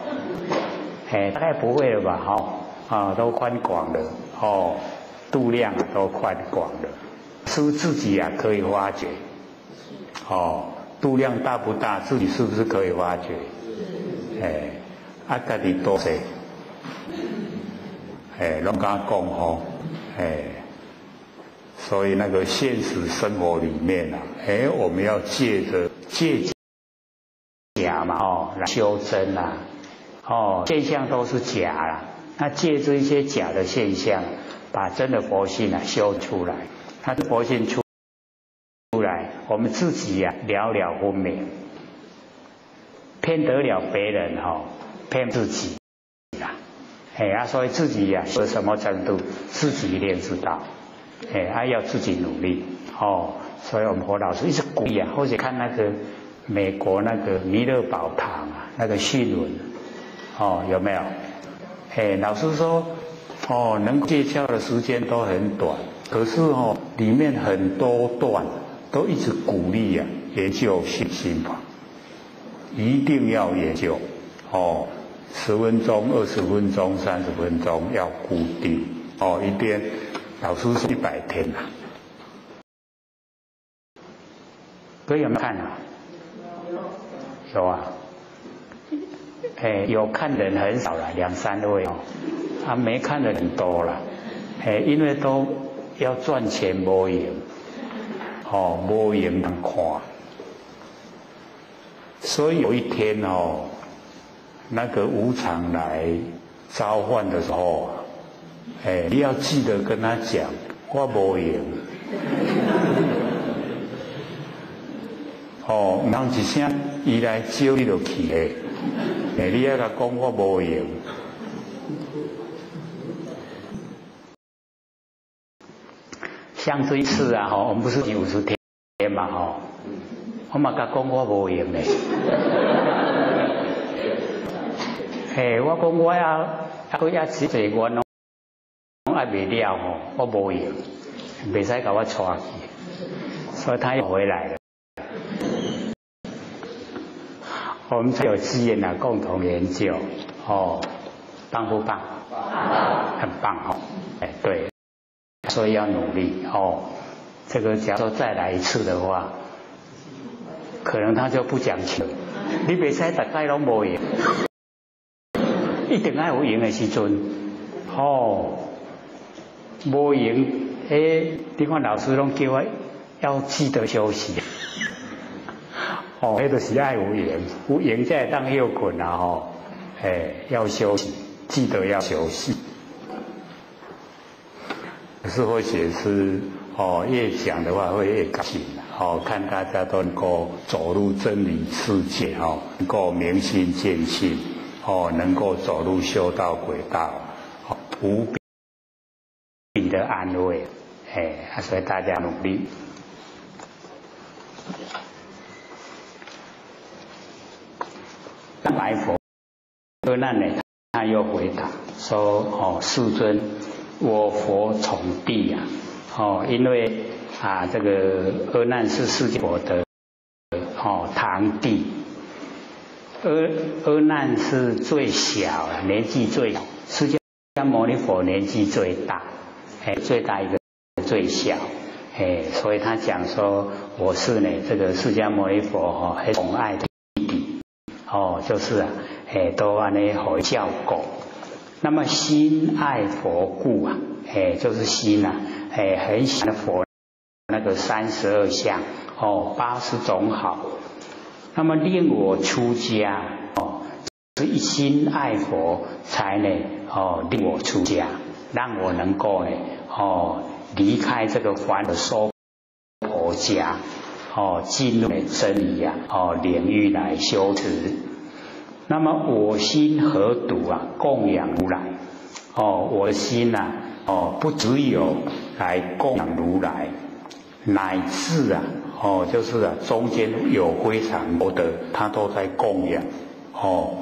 Speaker 1: 大概不会了吧都宽广了度量都宽广了，是不是自己可以发觉度量大不大，自己是不是可以发觉？家己多些拢敢讲所以那个现实生活里面我们要借假嘛来修真现象都是假啦，那借这一些假的现象，把真的佛性修出来，那佛性出来，我们自己了分明，骗得了别人骗自己所以自己是什么程度，自己一定知道要自己努力所以我们佛老师一直鼓励或者看那个美国那个弥勒宝堂那个讯文有没有老师说能戒窍的时间都很短，可是里面很多段都一直鼓励研究信心法，一定要研究10分钟、20分钟、30分钟要固定一天，老师说100天各位有没有看有有看的人很少了，2、3位没看的人多了因为都要赚钱没用没用能看，所以有一天那个无常来召唤的时候你要记得跟他讲，我没用唔通一声伊来招你就去你要甲讲我没用。像这一次我们不是50天嘛我嘛甲讲我没用嘞我讲我还只一愿拢还未了我没用，袂使甲我带去，所以他又回来了。我们才有资源共同研究棒不棒？很棒对，所所以要努力哦。这个假如说再来一次的话，可能他就不讲求，你袂使大概拢无赢，一定要有赢的时阵，哦，无赢，你看老师拢叫我要记得休息，哦，那就是爱有赢，有赢才会当休困啊，吼，要休息，记得要休息。可是或许是越讲的话会越高兴。看大家都能够走入真理世界，能够明心见性，能够走入修道轨道，无比的安慰，所以大家努力。白佛阿难呢，他又回答说：世尊，我佛从弟啊，因为这个阿难是释迦佛的堂弟，阿难是最小，年纪最小，释迦牟尼佛年纪最大，最大一个最小，所以他讲说我是呢这个释迦牟尼佛很宠爱的弟弟，就是都安尼好教狗。那么心爱佛故啊，就是心啊，很喜欢佛那个32相80种好，那么令我出家是一心爱佛，才呢令我出家，让我能够呢离开这个烦恼娑婆家，进入真理领域来修持。那么我心何独啊，供养如来，我的心啊不只有来供养如来，乃至就是中间有非常多的他都在供养，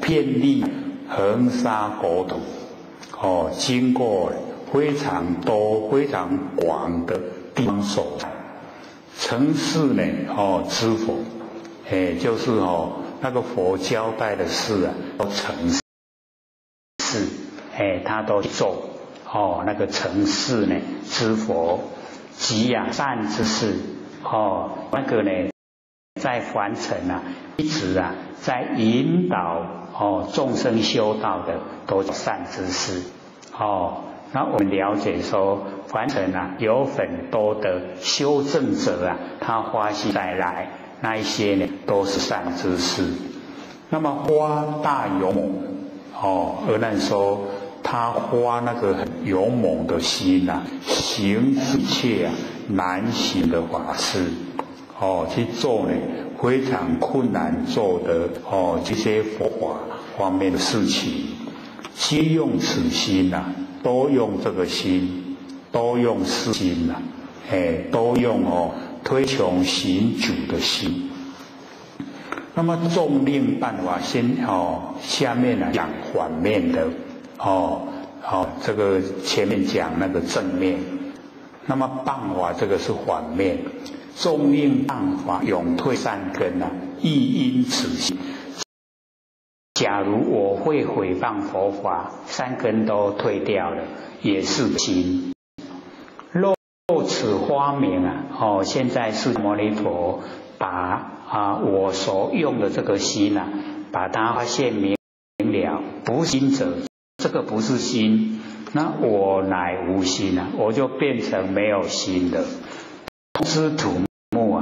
Speaker 1: 遍历恒沙国土，经过非常多非常广的地方所在，曾是呢知佛，就是那个佛交代的事啊，都成事，他都做那个成事呢，知佛及善之事，那个呢，在凡尘啊，一直在引导众生修道的，都是善之事。那我们了解说，凡尘有很多的修正者他发心再来，那一些呢都是善知识。那么花大勇猛，阿难说他花那个很勇猛的心行一切难行的法事，去做呢非常困难做的这些佛法方面的事情，皆用此心都用这个心，都用四心都用推崇行主的心。那么纵令办法先下面讲反面的这个前面讲那个正面，那么办法这个是反面。纵令办法永退善根亦因此心。假如我会毁谤佛法，善根都退掉了，也是心。若此花明现在释迦牟尼佛把我所用的这个心把它发现明了，不心者，这个不是心，那我乃无心我就变成没有心了。知土木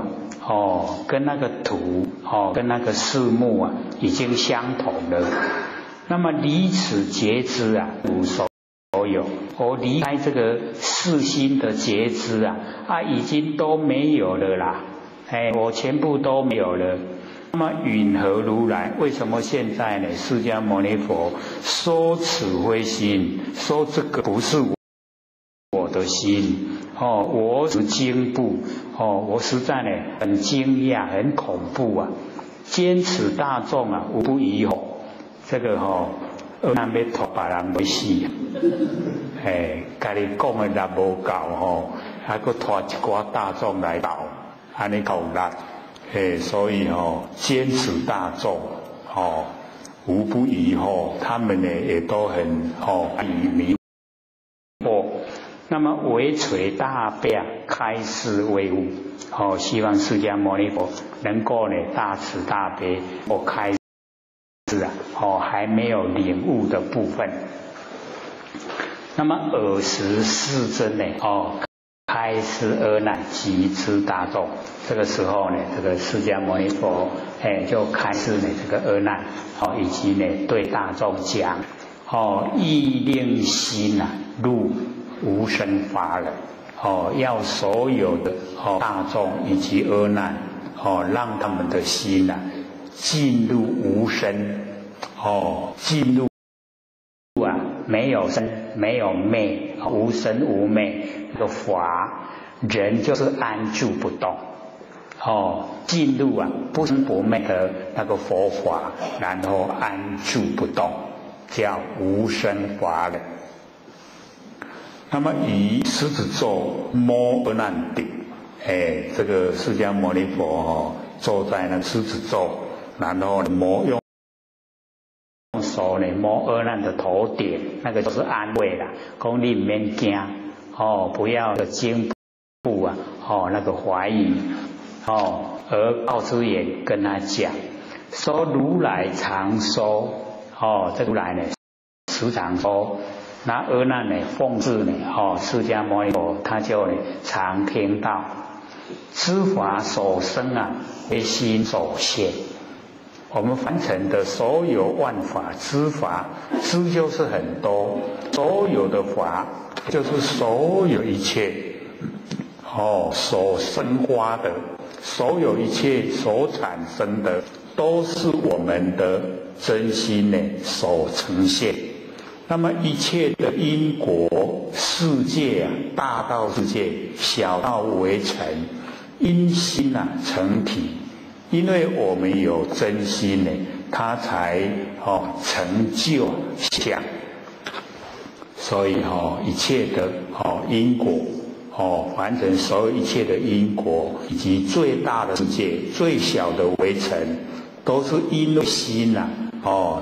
Speaker 1: 跟那个土跟那个四木已经相同了。那么离此觉知无所有，我离开这个四心的觉知已经都没有了啦，我全部都没有了。那么允何如来？为什么现在呢？释迦牟尼佛说此非心，说这个不是我的心我是惊怖我实在呢很惊讶，很恐怖坚持大众无不疑惑。这个阿难要拖别人为死家己讲的也无够还佫拖一寡大众来斗，安尼够力所以坚持大众无不疑惑，他们呢也都很迷惑。那那么为垂大悲啊，开示为悟。希望释迦牟尼佛能够呢大慈大悲，开示啊，还没有领悟的部分。那么尔时世尊呢，开示阿难及之大众。这个时候呢，这个释迦牟尼佛就开示呢这个阿难，以及呢对大众讲，意令心入无生法忍。要所有的大众以及阿难，让他们的心进入无生，进入没有生没有昧，无生无昧那个法，人就是安住不动，进入不生不灭的那个佛法，然后安住不动，叫无生法忍。那么以狮子座摸阿难顶，这个释迦牟尼佛坐在那狮子座，然后用手呢摸阿难的头顶，那个就是安慰啦，讲你唔免惊，不要惊怖那个怀疑，而告知也跟他讲，说如来常说，这如来呢时常说。那阿难呢奉制呢，释迦牟尼佛他就呢常听到，知法所生为心所现。我们凡尘的所有万法，知法，知就是很多，所有的法就是所有一切，所生花的，所有一切所产生的，都是我们的真心呢所呈现。那么一切的因果世界大到世界，小到微尘，因心成体。因为我们有真心呢，它才成就相。所以一切的因果，凡尘所有一切的因果，以及最大的世界、最小的微尘，都是因为心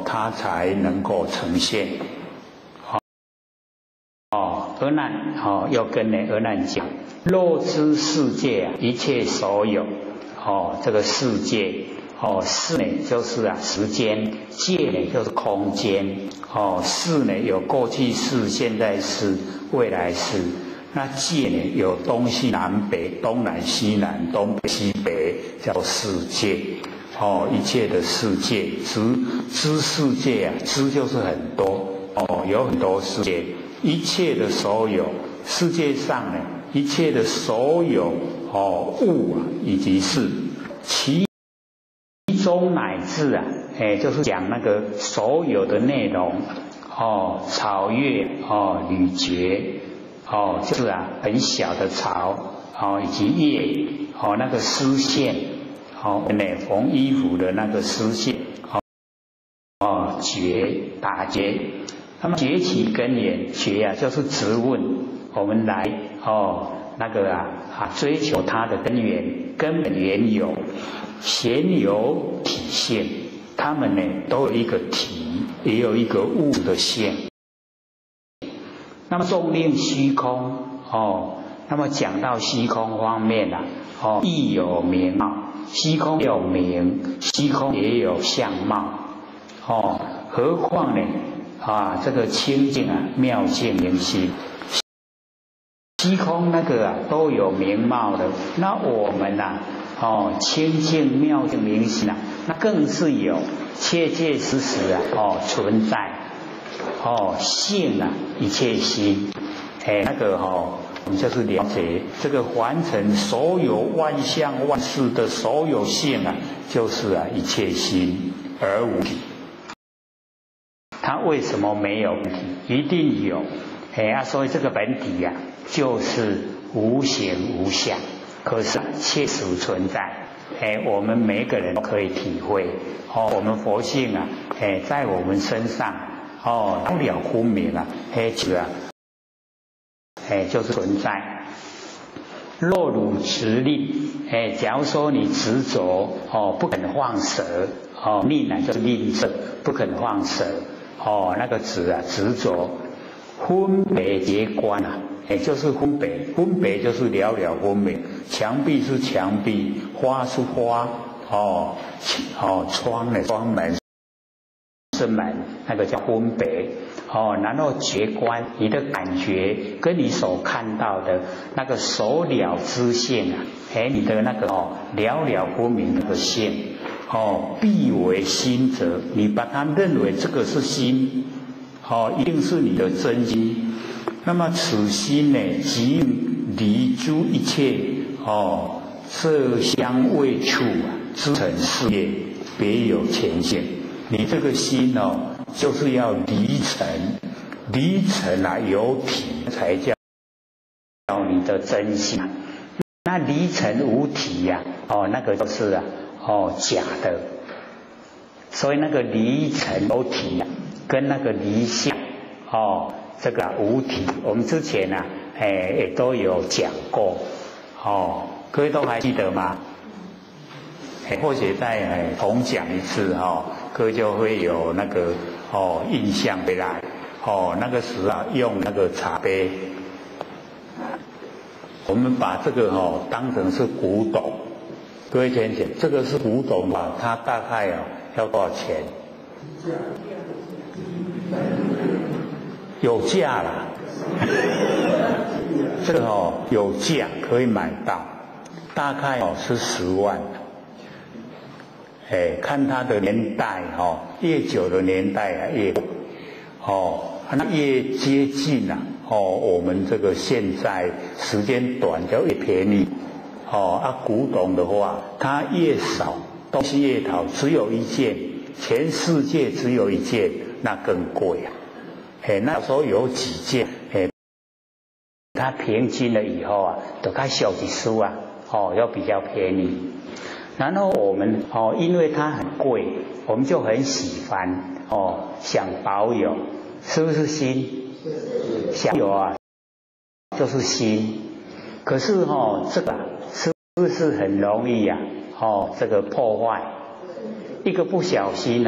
Speaker 1: 它才能够呈现。阿难要跟阿难讲，肉之世界一切所有，这个世界，世呢就是时间，界呢就是空间，世呢有过去世、现在世、未来世，那界呢有东西南北、东南西南、东北西北，叫世界。一切的世界，知世界知就是很多，有很多世界。一切的所有，世界上呢，一切的所有物以及事，其中乃至就是讲那个所有的内容，草叶缕节，就是很小的草，以及叶，那个丝线，缝衣服的那个丝线，结打结。那么结其根源，结就是直问，我们来那个追求它的根源，根本缘由，显有体性，它们呢都有一个体，也有一个物的性。那么纵令虚空那么讲到虚空方面亦有名貌，虚空有名，虚空也有相貌，何况呢？这个清净妙净明心，虚空那个都有名貌的，那我们清净妙净明心那更是有切切实实存在性一切心，那个我们就是了解这个凡尘所有万象万事的所有性就是一切心而无体。它为什么没有本体？一定有，所以这个本体就是无形无相，可是切实存在，我们每一个人都可以体会，我们佛性在我们身上，了了分明就是存在。若汝执令，假如说你执着，不肯放舍，令就是令证，不肯放舍。那个执着分别结观就是分别，分别就是了了分别。墙壁是墙壁，花是花，窗呢窗门是门，那个叫分别。然后觉观，你的感觉跟你所看到的那个所了知性啊，你的那个了了分明那个性，必为心者，你把它认为这个是心，一定是你的真心。那么此心呢，即离诸一切色香味触知成事业，别有前性。你这个心就是要离尘，离尘啊有体才叫你的真心。那离尘无体呀，那个就是假的。所以那个离尘有体跟那个离相这个无体，我们之前也都有讲过各位都还记得吗？或许再重讲一次各位就会有那个印象回来那个时候用那个茶杯，我们把这个当成是古董。各位先生，这个是古董吧？它大概要多少钱？有价啦，这个有价可以买到，大概是10万。看它的年代越久的年代越那越接近我们这个现在时间短就越便宜古董的话，它越少，东西越好，只有一件，全世界只有一件，那更贵那时候有几件它平均了以后都开小几书要比较便宜。然后我们因为它很贵，我们就很喜欢想保有，是不是心？想有就是心。可是这个是不是很容易这个破坏？一个不小心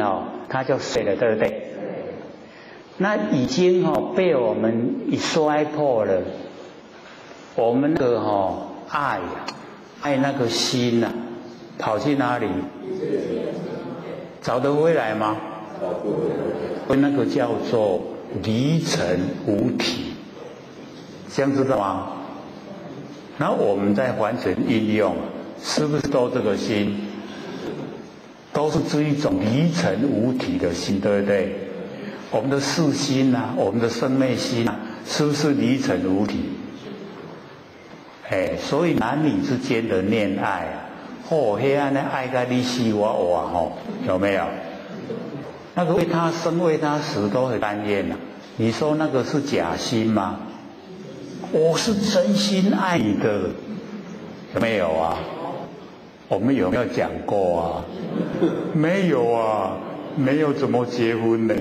Speaker 1: 它就碎了，对不对？那已经被我们一摔破了，我们那个爱那个心跑去哪里？找得回来吗？那个叫做离尘无体，这样知道吗？然后我们在完全应用，是不是都这个心？都是这一种离尘无体的心，对不对？我们的世心我们的生灭心是不是离尘无体？所以男女之间的恋爱黑暗的爱个你死我活有没有？那个为他生为他死都很甘愿你说那个是假心吗？我是真心爱你的，有没有我们有没有讲过没有没有怎么结婚呢？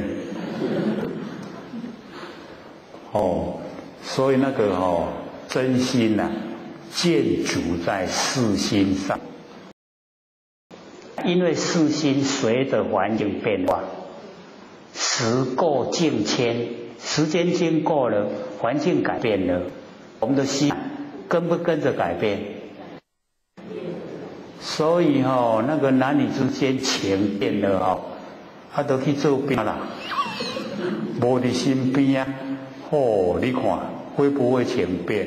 Speaker 1: 所以那个真心建筑在世心上。因为世心随着环境变化，时过境迁，时间经过了，环境改变了，我们的心跟不跟着改变？所以那个男女之间情变了都去做兵啦，无在身边你看会不会情变？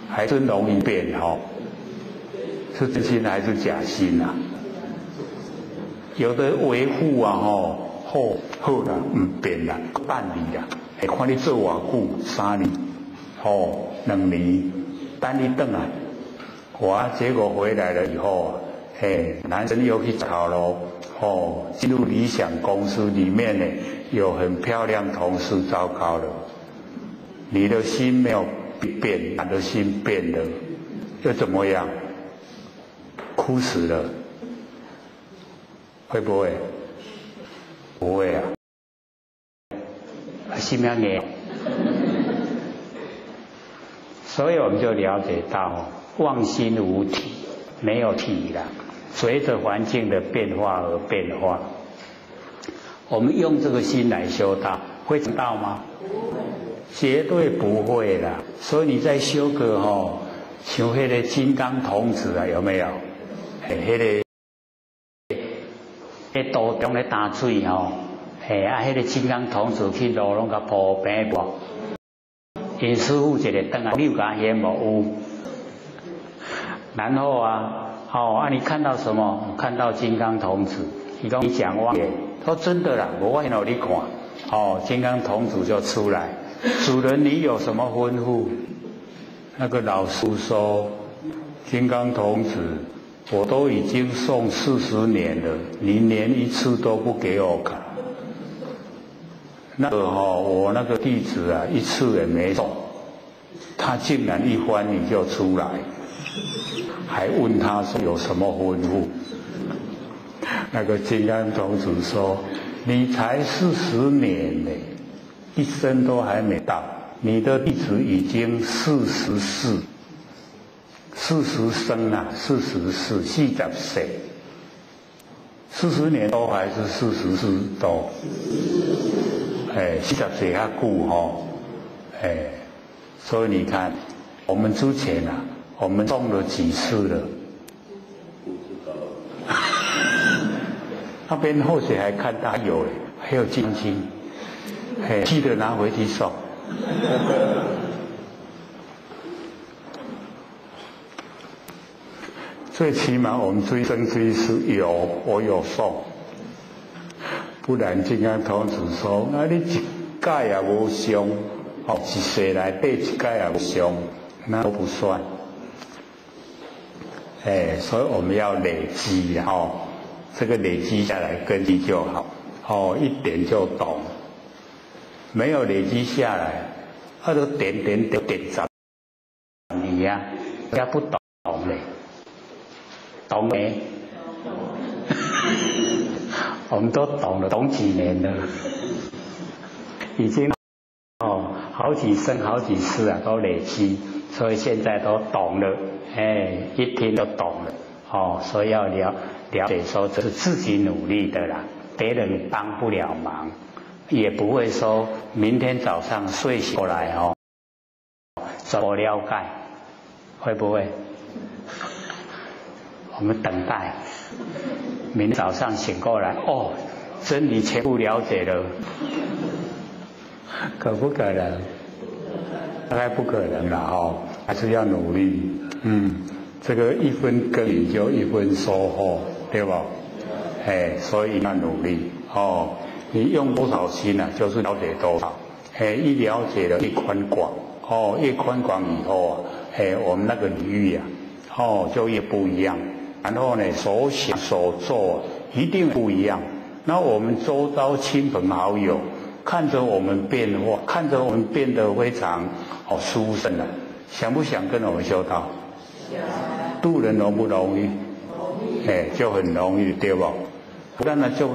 Speaker 1: 还是容易变是真心还是假心有的维护好啦，唔变啦，办理啦，看你做偌久，3年2年，等你回来，结果回来了以后男生又去炒楼进入理想公司里面有很漂亮同事，糟糕了，你的心没有变，他的心变了，又怎么样？哭死了，会不会？不会心要黏。所以我们就了解到，妄心无体，没有体了，随着环境的变化而变化。我们用这个心来修道，会知道吗？绝对不会啦。所以你再修个像那个金刚童子啊，有没有？那个道中咧打水那个金刚童子去路拢甲铺平无？因师傅一个灯啊，六甲烟无有。然后你看到什么？看到金刚童子。你讲妄言，说真的啦，我外头你看，金刚童子就出来，主人你有什么吩咐？那个老师说，金刚童子，我都已经送40年了，你连一次都不给我看。那个我那个弟子啊，一次也没送，他竟然一翻你就出来，还问他说有什么吩咐？那个金刚童子说：“你才40年呢，一生都还没到，你的弟子已经44，40生啊，44，40岁，40年都还是44多，40岁还久所以你看，我们之前啊，我们中了几次了。”那边后续还看他有还有金金，记得拿回去送。最起码我们追生追世我有送，不然金刚童子说：“你一届也无上，一世来底一届也无上，那都不算。”所以我们要累积这个累积下来根基就好，一点就懂。没有累积下来，他都点10年呀，人家不懂嘞，懂没？我们都懂了，懂几年了，已经好几生好几世啊，都累积，所以现在都懂了，一听就懂了，所以要了解说这是自己努力的啦，别人帮不了忙，也不会说明天早上睡醒过来怎么了解，会不会？我们等待明天早上醒过来，真理全部了解了，可不可能？大概不可能了还是要努力。这个一分耕耘就一分收获，对吧？所以要努力你用多少心啊，就是了解多少。一了解了越宽广越宽广以后我们那个领域就越不一样。然后呢，所想所做一定不一样。那我们周遭亲朋好友看着我们变化，看着我们变得非常殊胜了，想不想跟我们修道？渡人容不容易？就很容易，对不？咱若足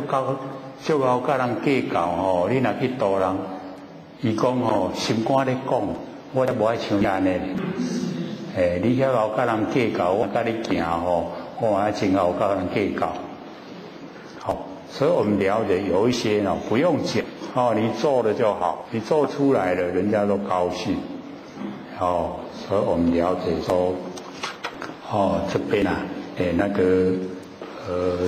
Speaker 1: 够甲人计较你若去渡人，伊讲心肝咧讲，我才无爱像安尼。你遐敖甲人计较，我甲你行我还真敖甲人计较。所以我们了解有一些不用讲你做了就好，你做出来了，人家都高兴。所以我们了解说。这边那个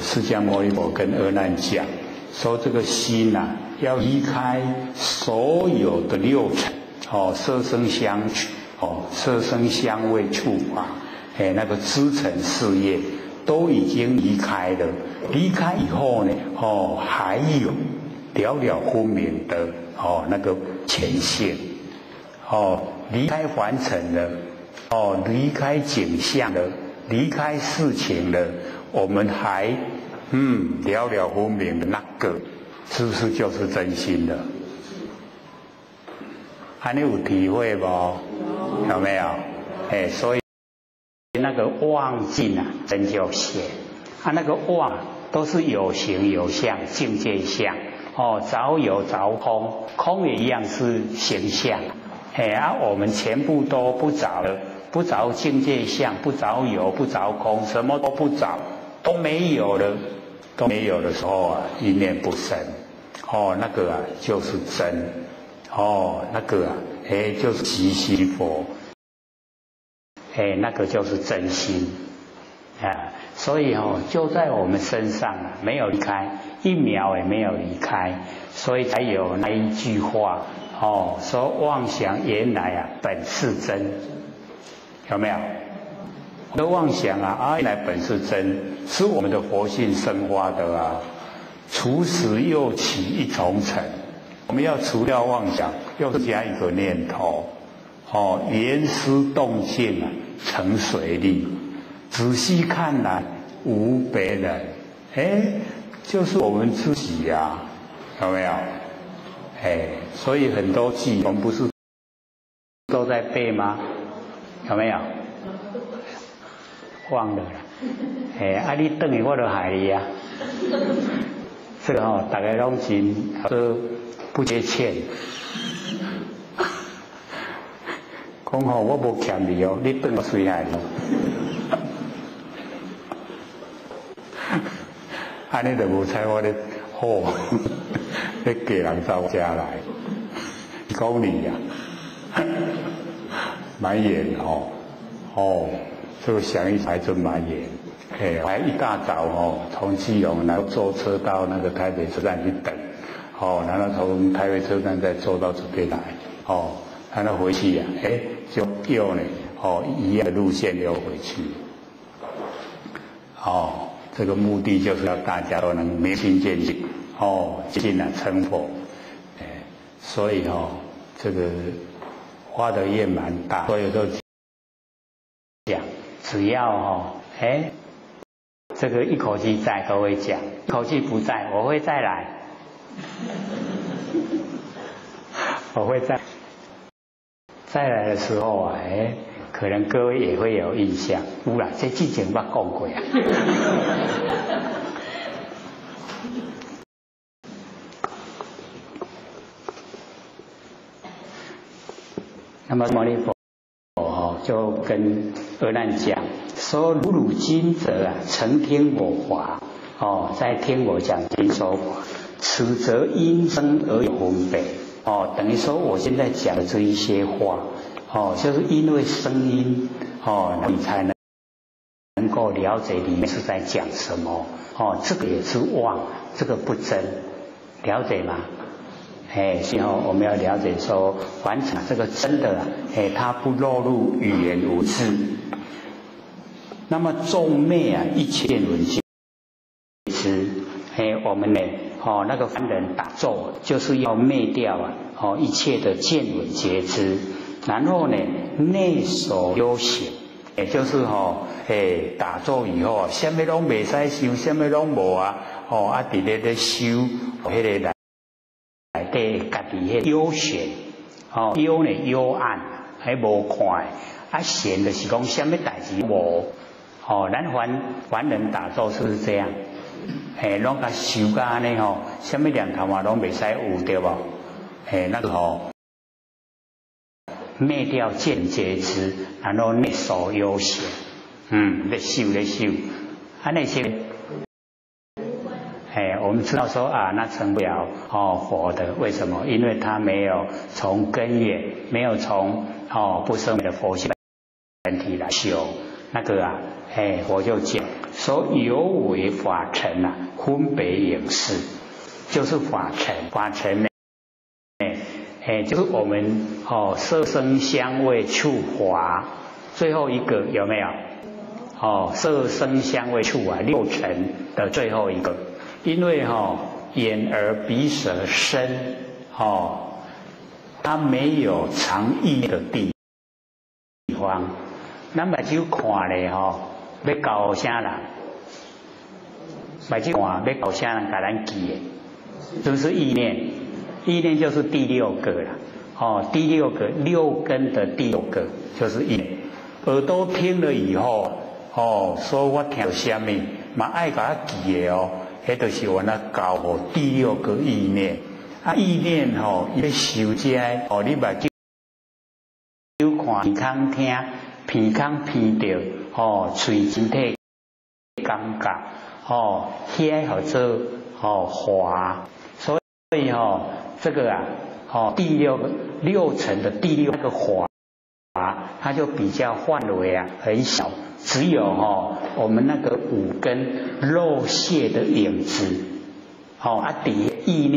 Speaker 1: 释迦牟尼佛跟阿难讲说，这个心要离开所有的六尘色声香取色声香味触法那个知尘事业都已经离开了。离开以后呢还有了了分明的那个前性离开凡尘了离开景象了，离开事情了，我们还了了分明的那个，是不是就是真心的？你有体会不？有没有？所以那个妄境真就显那个妄都是有形有相，境界相着有着空，空也一样是形象我们全部都不着了。不着境界相，不着有，不着空，什么都不着，都没有了，都没有的时候一念不生那个就是真那个就是即心佛，那个就是真心啊。所以就在我们身上没有离开，一秒也没有离开，所以才有那一句话说妄想原来本是真，有没有？的妄想原来本是真，是我们的佛性生发的除死又起一重尘。我们要除掉妄想，又加一个念头，言思动静成水力。仔细看来，无别人，就是我们自己呀，有没有？所以很多句我们不是都在背吗？有没有？忘了啦，你等于我就害你啊！这个大家拢真都不接欠。讲我无欠你你等我谁害你？安尼就无猜我咧咧嫁人到家来，讲你满眼这个想一还真满眼。还一大早从基隆然后坐车到那个台北车站去等，然后从台北车站再坐到这边来，然后回去就又呢一样的路线又回去，这个目的就是要大家都能明心见性，进来成佛，所以这个花的业蛮大，所以都讲，只要这个一口气在都会讲，一口气不在我会再来，我会再来的时候可能各位也会有印象，有啦，这之前我讲过那么牟尼佛就跟阿难讲说：“如今者曾听我法，在听我讲经说法，此则因声而有分别。等于说我现在讲的这一些话，就是因为声音，你才能够了解里面是在讲什么。这个也是妄，这个不真，了解吗？”所以我们要了解说，完成这个真的它不落入语言无字。那么众灭一切见闻觉知，我们呢那个凡人打坐就是要灭掉一切的见闻觉知，然后呢内守修行，也就是打坐以后什么拢袂使修，什么拢无伫咧修迄个来。对，家己迄幽玄，幽呢幽暗，还无看，玄就是讲什么代志无，咱凡人打坐是不是这样？拢甲修甲安尼什么念头拢袂使有对无？那个灭掉见觉知，然后内守幽玄，咧修，安尼是。我们知道说那成不了佛的，为什么？因为他没有从根源，没有从不生的佛性本体来修那个佛就讲说有为法尘分别影视，就是法尘呢，就是我们色声香味触法，最后一个有没有？色声香味触六尘的最后一个。因为眼耳鼻舌身它没有常意的地方，咱目睭看咧要教啥人？目睭看要教啥人？甲咱记的，是不是意念？意念就是第六个啦。第六个六根的第六个就是意念。耳朵听了以后，说我听什么，嘛爱甲记的迄就是我那教第六个意念，意念伊要修这你目睭看，鼻孔听，鼻孔闻到，嘴身体感觉，遐叫做华，所以这个第六层的第六那个华，它就比较范围啊很小，只有我们那个五根肉屑的影子，底意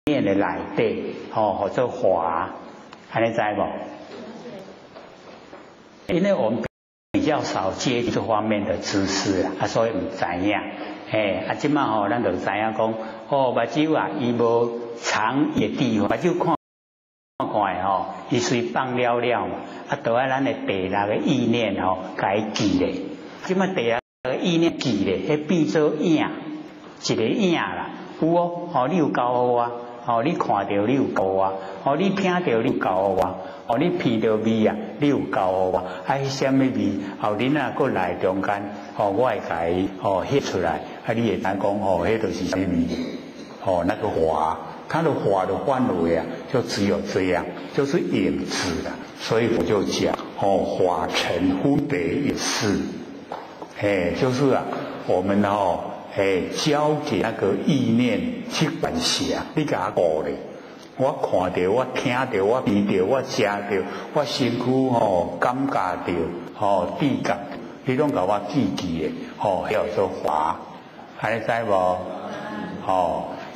Speaker 1: 念的内底，或者华，安尼知无？因为我们比较少接这方面的知识所以唔知影。即马咱就知影讲，目睭啊，伊无藏的地方，目睭看伊虽放了了嘛，就爱咱的第六个意念甲伊记咧。即马第六个意念记咧，迄变做影，一个影啦，有你有教我啊。你看到你有教我，你听到你有教我，你闻到味啊，你有教我，什么味？恁啊，过来中间，我会甲伊翕出来，你会当讲迄就是什么味？那个华，它的华的范围啊，就只有这样，就是影子的，所以我就讲华尘分别也是，就是我们交给那个意念去管辖，你给他顾咧。我看到，我听到，我闻到，我食到，我身躯感觉到，知觉，你拢甲我记的，叫做华，安尼知无？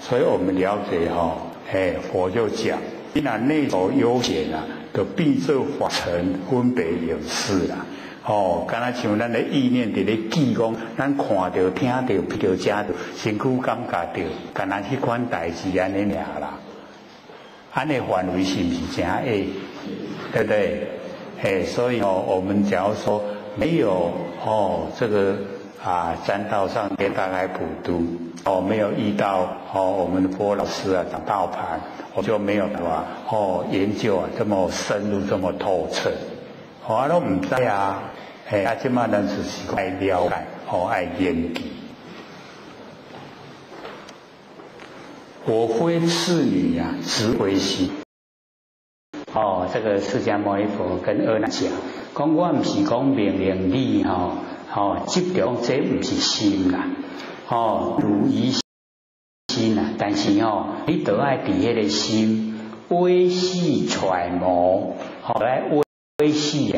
Speaker 1: 所以我们了解佛就讲，你若内头悠闲就变做法尘分别有事啦。敢若像咱的意念伫咧记讲，咱看到、听到、闻到、食到，身躯感觉到，敢若迄款代志安尼尔啦。安尼范围是毋是真矮？对不对？所以我们假如说没有这个占道上天大开普渡没有遇到我们的佛老师讲道盘，我就没有研究这么深入、这么透彻。都唔知即马咱就是爱了解，爱研究。我非次女直回心。这个释迦牟尼佛跟阿难讲，我唔是讲命令你执着这唔是心啦，如意心啦，但是你都爱伫迄个心微细揣摩，来微细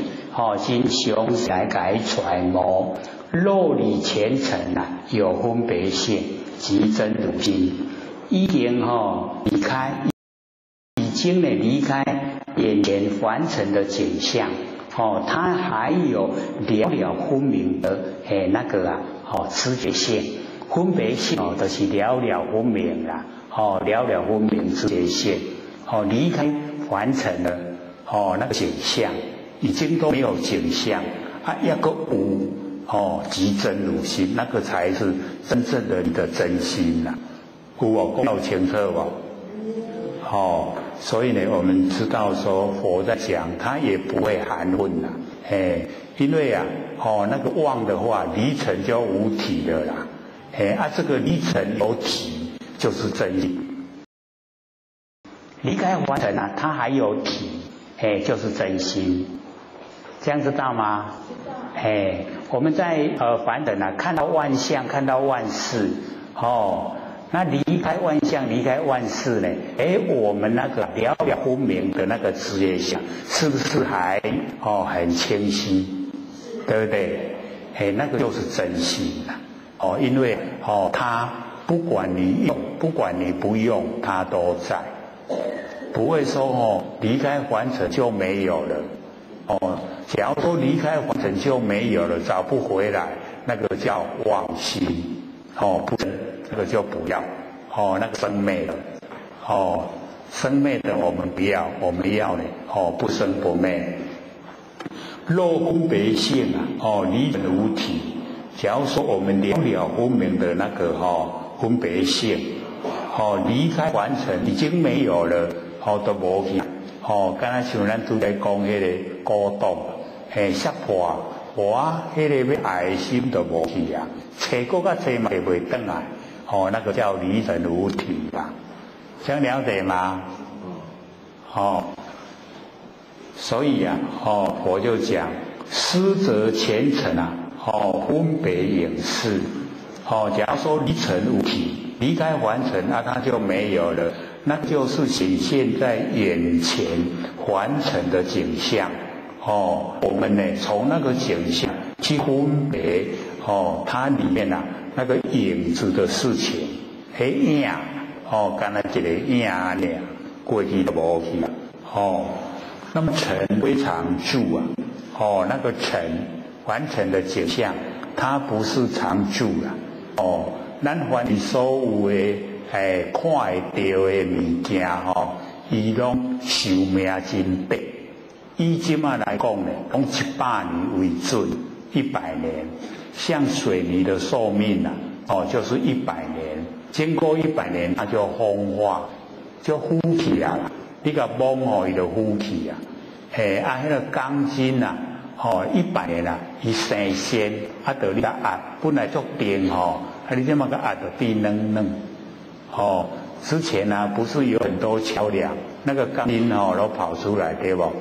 Speaker 1: 真详细来改揣摩，肉里前尘有分别性，即真如心，已经离开，已经离开眼前凡尘的景象，它还有了了分明的那个知觉性，分别性就是了了分明啦，了了分明知觉性，离开凡尘的那个景象。已经都没有景象一个无即真如心，那个才是真正的你的真心啦。有讲清楚无？所以呢，我们知道说佛在讲，他也不会含混啦，因为那个妄的话，离尘就无体了啦，这个离尘有体就是真心，离开凡尘它还有体，就是真心。这样知道吗？我们在凡人看到万象，看到万事，那离开万象，离开万事呢？我们那个了了分明的那个知觉相，是不是还很清晰？对不对？那个就是真心啦。因为它不管你用，不管你不用，它都在，不会说离开凡尘就没有了。假如说离开凡尘就没有了，找不回来，那个叫妄心，不，那个就不要，那个生灭的，生灭的我们不要，我们要呢，不生不灭。肉分别性离尘无体。假如说我们了了分明的那个分别性，离开凡尘已经没有了，都无去。刚才像咱拄在讲迄个鼓动，摔破，我迄个要爱的心都无去找过甲找嘛，袂转来，那个叫离尘无体啦，这样了解吗？所以佛就讲，师则前尘分别影视，假如说离尘无体，离开凡尘它就没有了。那就是显现在眼前完成的景象。我们呢从那个景象去分别它里面那个影子的事情，影刚才一个影呢，过去都无去那么尘非常住那个尘完成的景象，它不是常住咱凡所有的看会到的物件伊拢寿命真短。以今来讲呢，用100年为准，100年。像水泥的寿命就是100年。经过100年，它就风化，就腐去啦。你甲摸伊就腐去那个钢筋100年伊生鲜，就你甲压，本来足硬你这么个压就变嫩嫩。之前不是有很多桥梁，那个钢筋都跑出来，对不？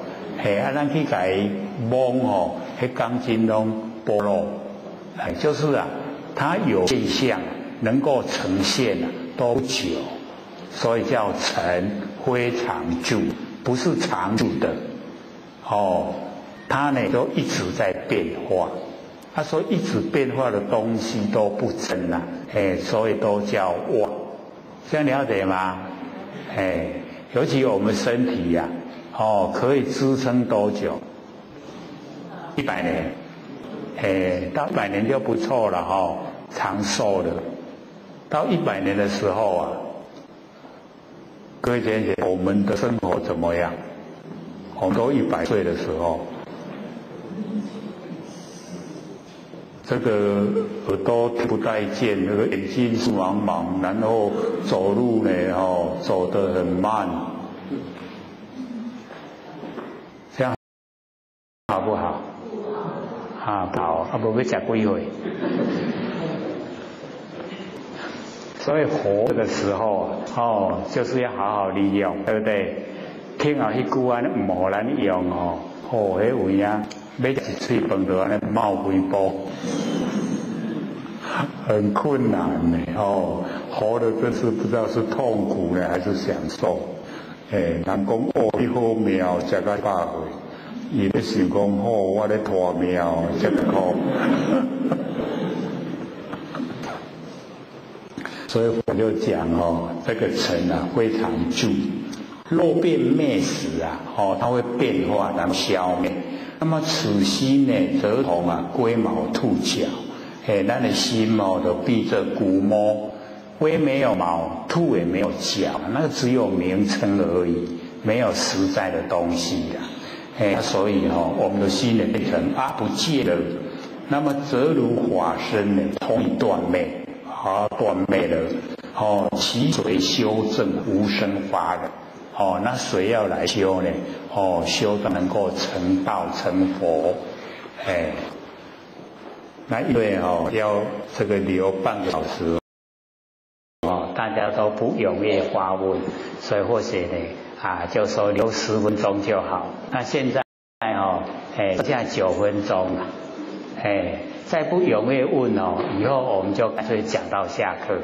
Speaker 1: 咱去甲伊摸迄钢筋拢剥落，就是它有现象能够呈现多久，所以叫尘非常住，不是常住的它呢都一直在变化。他说一直变化的东西都不真所以都叫妄。这样了解吗？尤其我们身体可以支撑多久？100年。到100年就不错了长寿了。到100年的时候各位姐姐，我们的生活怎么样？我们都100岁的时候，这个耳朵听不太见，那个眼睛是茫茫，然后走路呢走得很慢。这样好不好？好，不要吃几回。所以活的时候就是要好好利用，对不对？听后迄句唔互咱用迄位要一嘴饭就安尼冒几步，很困难呢活的真是不知道是痛苦呢还是享受。人讲你好命食到100岁，伊咧想讲我咧拖命这个苦。所以我就讲这个尘非常住，若变灭时它会变化然后消灭。那么此心呢，则同龟毛兔角。咱的心就闭着骨毛，龟没有毛，兔也没有角，那个只有名称而已，没有实在的东西所以我们的心呢变成不见了。那么则如法身呢，通以断灭。断灭了其谁修正无生法忍那谁要来修呢修的能够成道成佛那因为要这个留半个小时大家都不踊跃发问，所以或许呢就说留10分钟就好。那现在剩下9分钟了再不踊跃问以后我们就干脆讲到下课。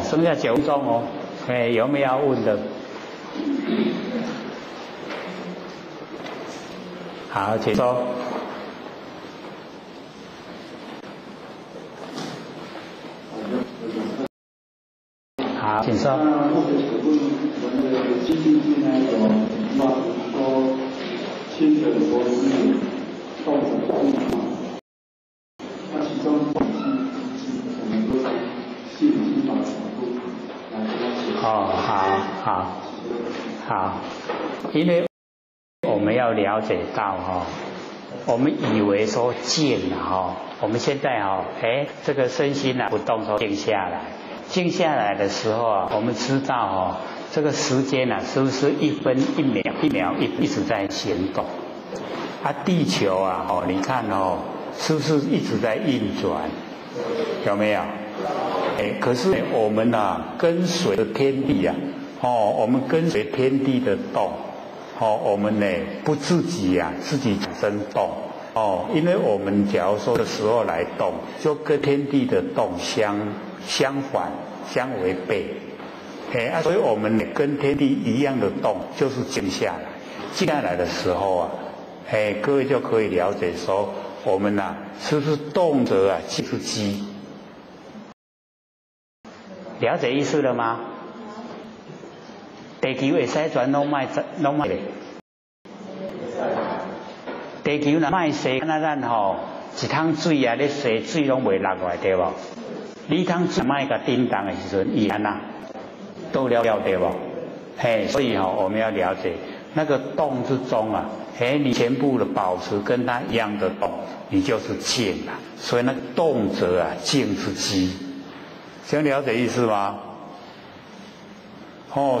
Speaker 1: 剩下9分钟有没有要问的？好，请说。好，请说。
Speaker 5: 那其中我们都是信心法的程度来
Speaker 1: 好，因为我们要了解到我们以为说静我们现在这个身心不动说静下来，静下来的时候我们知道这个时间是不是1分1秒一直在行动？地球你看是不是一直在运转？有没有？可是我们跟随着天地我们跟随天地的动我们呢不自己产生动因为我们假如说的时候来动，就跟天地的动相反相违背所以我们跟天地一样的动，就是静下来。静下来的时候啊，各位就可以了解说，我们啊，是不是动者啊，即是机？了解意思了吗？地球会使转拢卖咧，地球若卖洗，那咱吼一桶水啊，咧洗水拢袂落来，对无？你桶水卖甲叮当的时阵，伊安那都了对无？所以我们要了解那个动之中啊，你全部的保持跟它一样的动，你就是静啊。所以那个动者啊，静之机，这样了解意思吗？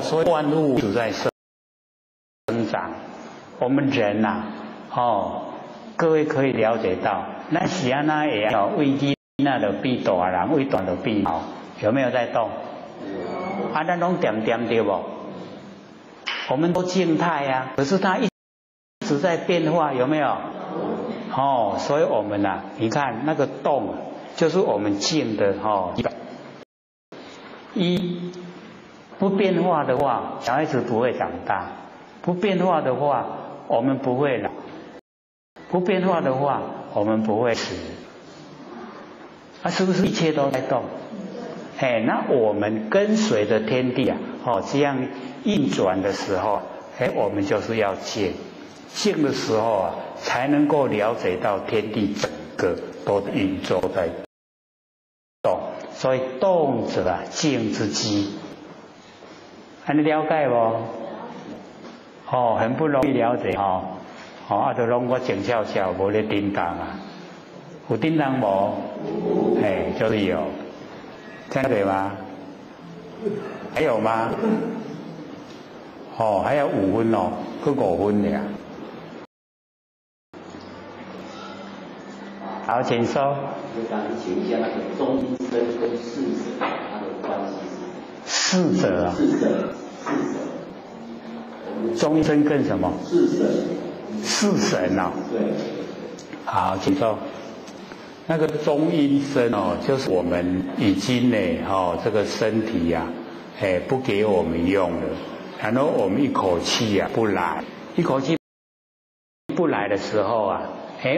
Speaker 1: 所以万物只在生长，我们人呐，各位可以了解到，咱是安那会为囡仔就变大人，为大就变老，有没有在动？咱拢点对不？我们都静态啊，可是它一直在变化，有没有？所以我们啊，你看那个动，就是我们静的不变化的话，小孩子不会长大；不变化的话，我们不会老；不变化的话，我们不会死。是不是一切都在动？那我们跟随着天地啊，这样运转的时候，我们就是要静。静的时候啊，才能够了解到天地整个都运作在动。所以动者啊，静之机。你了解不？很不容易了解就拢我静悄悄，无咧叮当啊。有叮当无？就是有。这样对吗？还有吗？还有5分哦，去5分了。好，请说。
Speaker 4: 就想请一下那个中医生跟逝者它的关系是？
Speaker 1: 逝者啊。
Speaker 4: 逝者。
Speaker 1: 中医生跟什么？
Speaker 4: 逝神。
Speaker 1: 逝神啊。
Speaker 4: 对。
Speaker 1: 好，请说。那个中阴身就是我们已经呢这个身体呀，不给我们用了，然后我们一口气不来，一口气不来的时候啊，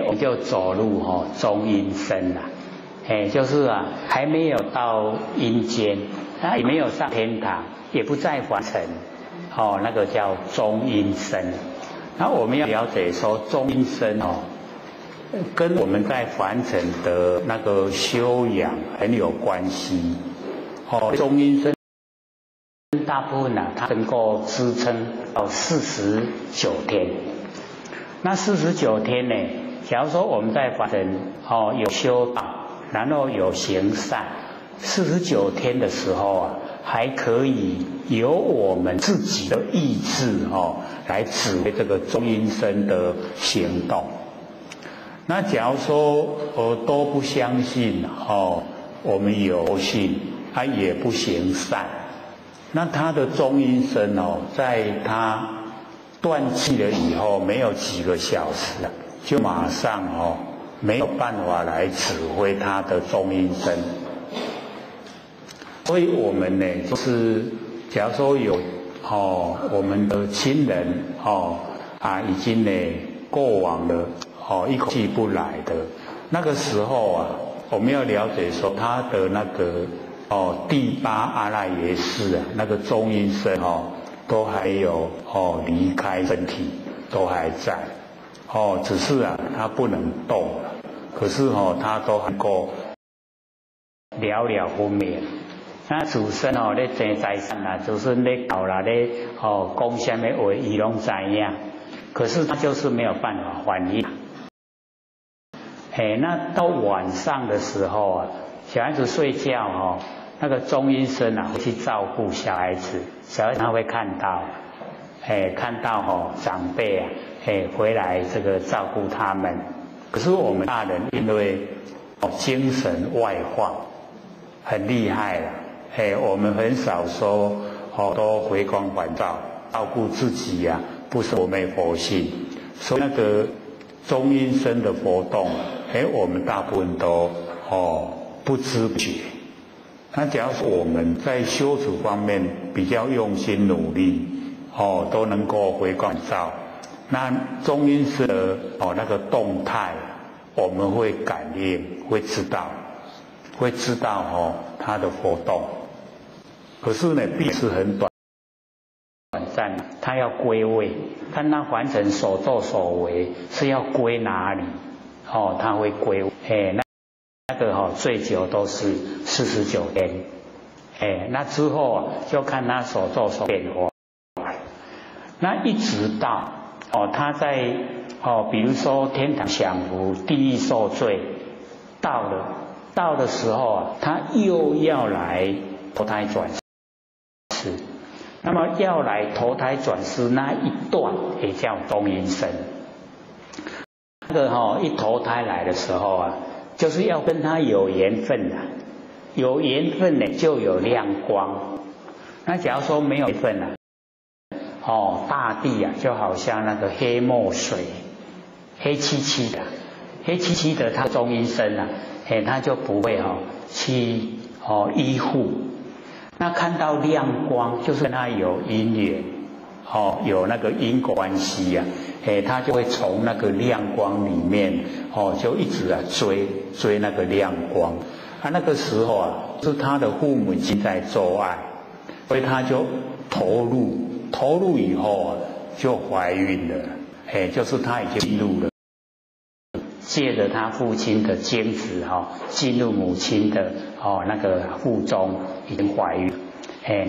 Speaker 1: 我们就走入中阴身了，就是还没有到阴间，也没有上天堂，也不在凡尘，那个叫中阴身。那我们要了解说中阴身跟我们在凡尘的那个修养很有关系。中阴身大部分它能够支撑到49天。那49天呢，假如说我们在凡尘有修道，然后有行善，49天的时候还可以由我们自己的意志来指挥这个中阴身的行动。那假如说都不相信我们有信，他也不行善，那他的中阴身在他断气了以后，没有几个小时就马上没有办法来指挥他的中阴身。所以我们呢，就是假如说有我们的亲人已经呢过往了。一口气不来的那个时候我们要了解说他的那个第8阿赖耶识那个中阴身都还有离开身体，都还在只是他不能动了，可是他都能够了了分别。那祖孙咧争财产祖孙咧搞啦咧讲什么话，伊拢知影，可是他就是没有办法反应。那到晚上的时候小孩子睡觉那个中阴身会去照顾小孩子，小孩子他会看到，看到长辈回来这个照顾他们。可是我们大人因为精神外放很厉害了，我们很少说都回光返照，照顾自己不是我们佛性，所以那个中阴身的活动我们大部分都不知不觉那假如说我们在修持方面比较用心努力，都能够回光返照，那中阴身的那个动态，我们会感应，会知道它的活动。可是呢，必是很短暂，它要归位，看它完成所作所为是要归哪里，它会归位，那个最久都是49天，那之后就看他所作所变化，那一直到他在比如说天堂享福，地狱受罪，到的时候他又要来投胎转世，那么要来投胎转世那一段也叫中阴身。那个一投胎来的时候就是要跟他有缘分的，有缘分呢就有亮光。那假如说没有缘分大地就好像那个黑墨水，黑漆漆的，它中阴身它就不会去依附。那看到亮光，就是跟他有因缘，有那个因果关系它就会从那个亮光里面就一直追那个亮光。那个时候是他的父母亲在做爱，所以他就投入以后就怀孕了，就是他已经进入了，借着他父亲的精子进入母亲的那个腹中，已经怀孕，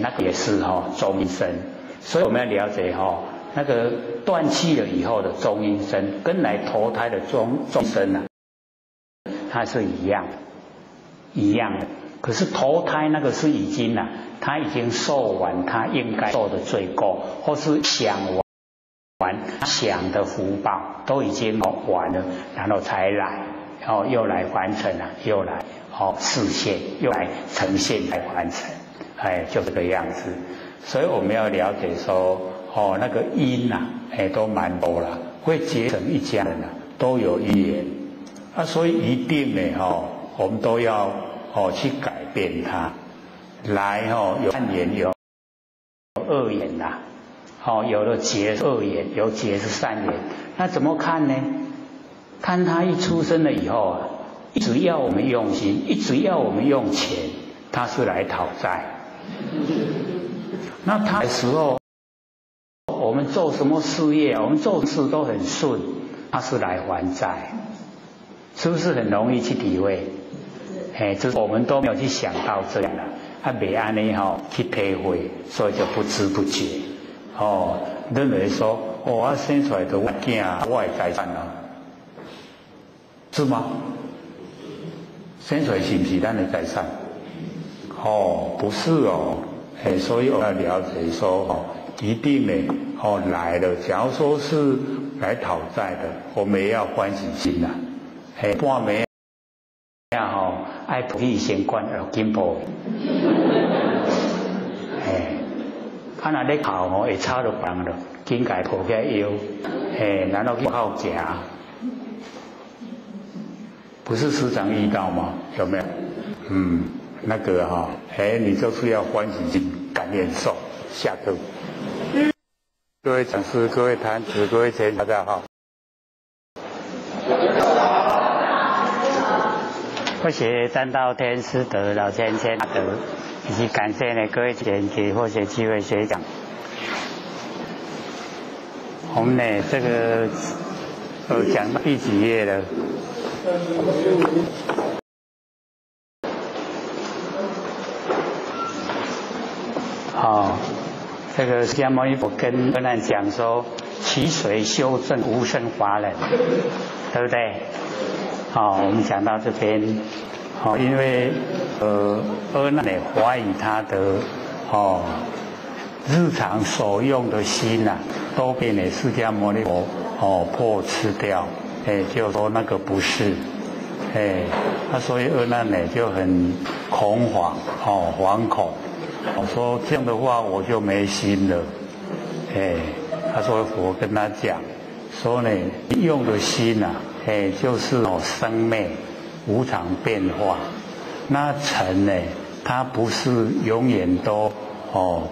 Speaker 1: 那个也是中阴身。所以我们要了解那个断气了以后的中阴身，跟来投胎的中身它是一样的。可是投胎那个是已经他已经受完他应该受的罪过，或是享完享的福报都已经完了，然后才来，又来完成又来示现，又来呈现来完成，就这个样子。所以我们要了解说那个因都蛮多了，会结成一家人都有因缘所以一定呢我们都要去改变它，来有善缘有恶缘有的结是恶缘，有结是善缘。那怎么看呢？看他一出生了以后一直要我们用心，一直要我们用钱，他是来讨债。那他的时候我们做什么事业，我们做事都很顺，他是来还债，是不是很容易去体会？就是我们都没有去想到这样没这样去体会，所以就不知不觉认为说我生出来的我囝我的财产是吗？生出来是不是咱的财产？不是所以我要了解说一定呢来了，假如说是来讨债的，我们也要欢喜心半暝爱普利先关要进步若咧哭会吵到别人了，紧家抱起来腰然后去好行，不是时常遇到吗？有没有？那个你就是要欢喜心感念受。下课。各位讲师、各位坛子、各位前大家好。谢谢占道天师德老千千德，以及感谢呢各位前给获学机会学讲。我们呢这个讲到第几页了？这个释迦牟尼佛跟阿难讲说，其随修正无生法忍，对不对？我们讲到这边，因为阿难呢怀疑他的日常所用的心都被呢释迦牟尼佛破吃掉，就说那个不是，所以阿难呢就很恐慌，惶恐。我说这样的话我就没心了，他说佛跟他讲说呢，用的心就是生灭无常变化，那尘呢它不是永远都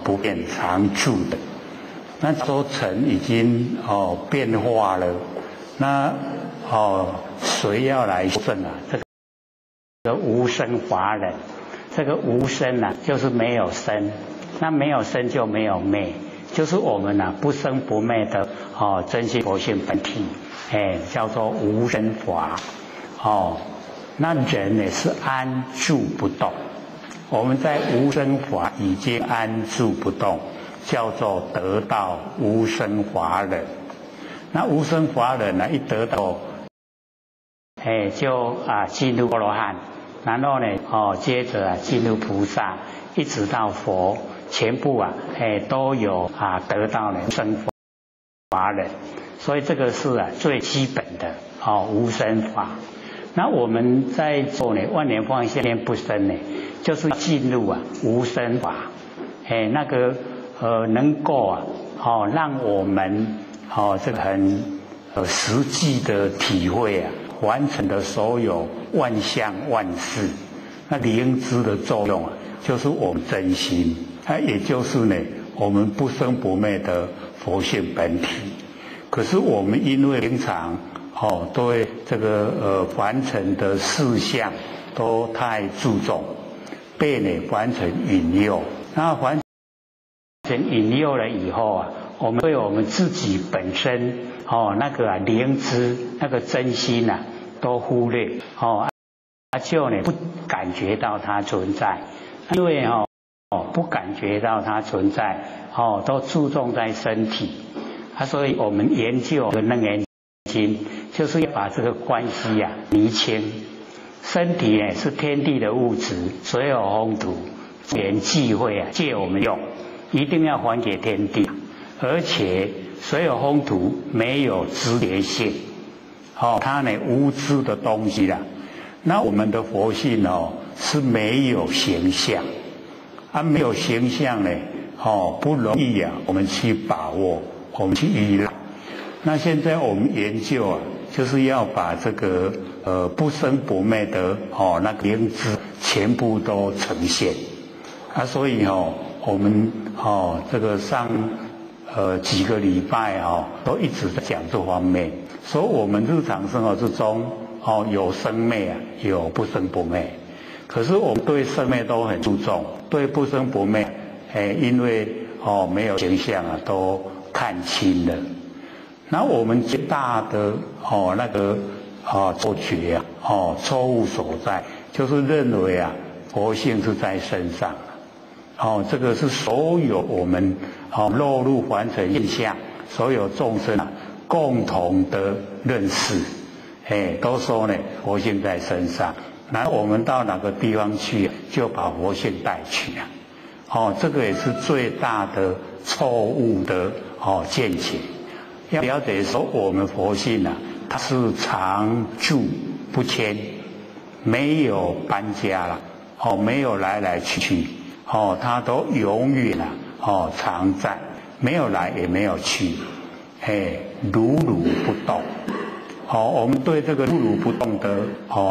Speaker 1: 不变常住的。那说尘已经变化了，那谁要来证啊？这个无生法忍，这个无生啊，就是没有生，那没有生就没有灭，就是我们不生不灭的真心佛性本体，叫做无生法。那人呢是安住不动，我们在无生法已经安住不动，叫做得到无生法忍。那无生法忍呢，一得到，就进入阿罗汉，然后呢，接着进入菩萨，一直到佛，全部都有得到了无生法忍。所以这个是最基本的无生法。那我们在做呢万年放下念不生呢，就是进入无生法，那个能够让我们这个很实际的体会完成的所有万象万事。那灵知的作用就是我们真心，也就是呢我们不生不灭的佛性本体。可是我们因为平常对这个凡尘的事项都太注重，被凡尘引诱。那凡尘引诱了以后我们对我们自己本身那个灵知那个真心都忽略就不感觉到它存在，因为不感觉到它存在都注重在身体所以我们研究的楞严经就是要把这个关系厘清。身体是天地的物质，所有风土缘际会借我们用，一定要还给天地，而且所有风土没有知觉性它无知的东西那我们的佛性是没有形象没有形象不容易我们去把握，我们去依赖。那现在我们研究就是要把这个不生不灭的那个灵知全部都呈现所以我们这个上几个礼拜都一直在讲这方面。所以我们日常生活之中有生灭有不生不灭，可是我们对生灭都很注重，对不生不灭因为没有形象都看清了。那我们最大的那个错觉错误所在，就是认为佛性是在身上这个是所有我们落入凡尘现象所有众生共同的认识都说呢佛性在身上，然后我们到哪个地方去就把佛性带去这个也是最大的错误的见解。要了解说我们佛性它是常住不迁，没有搬家了没有来来去去它都永远常在，没有来也没有去如如不动我们对这个如如不动的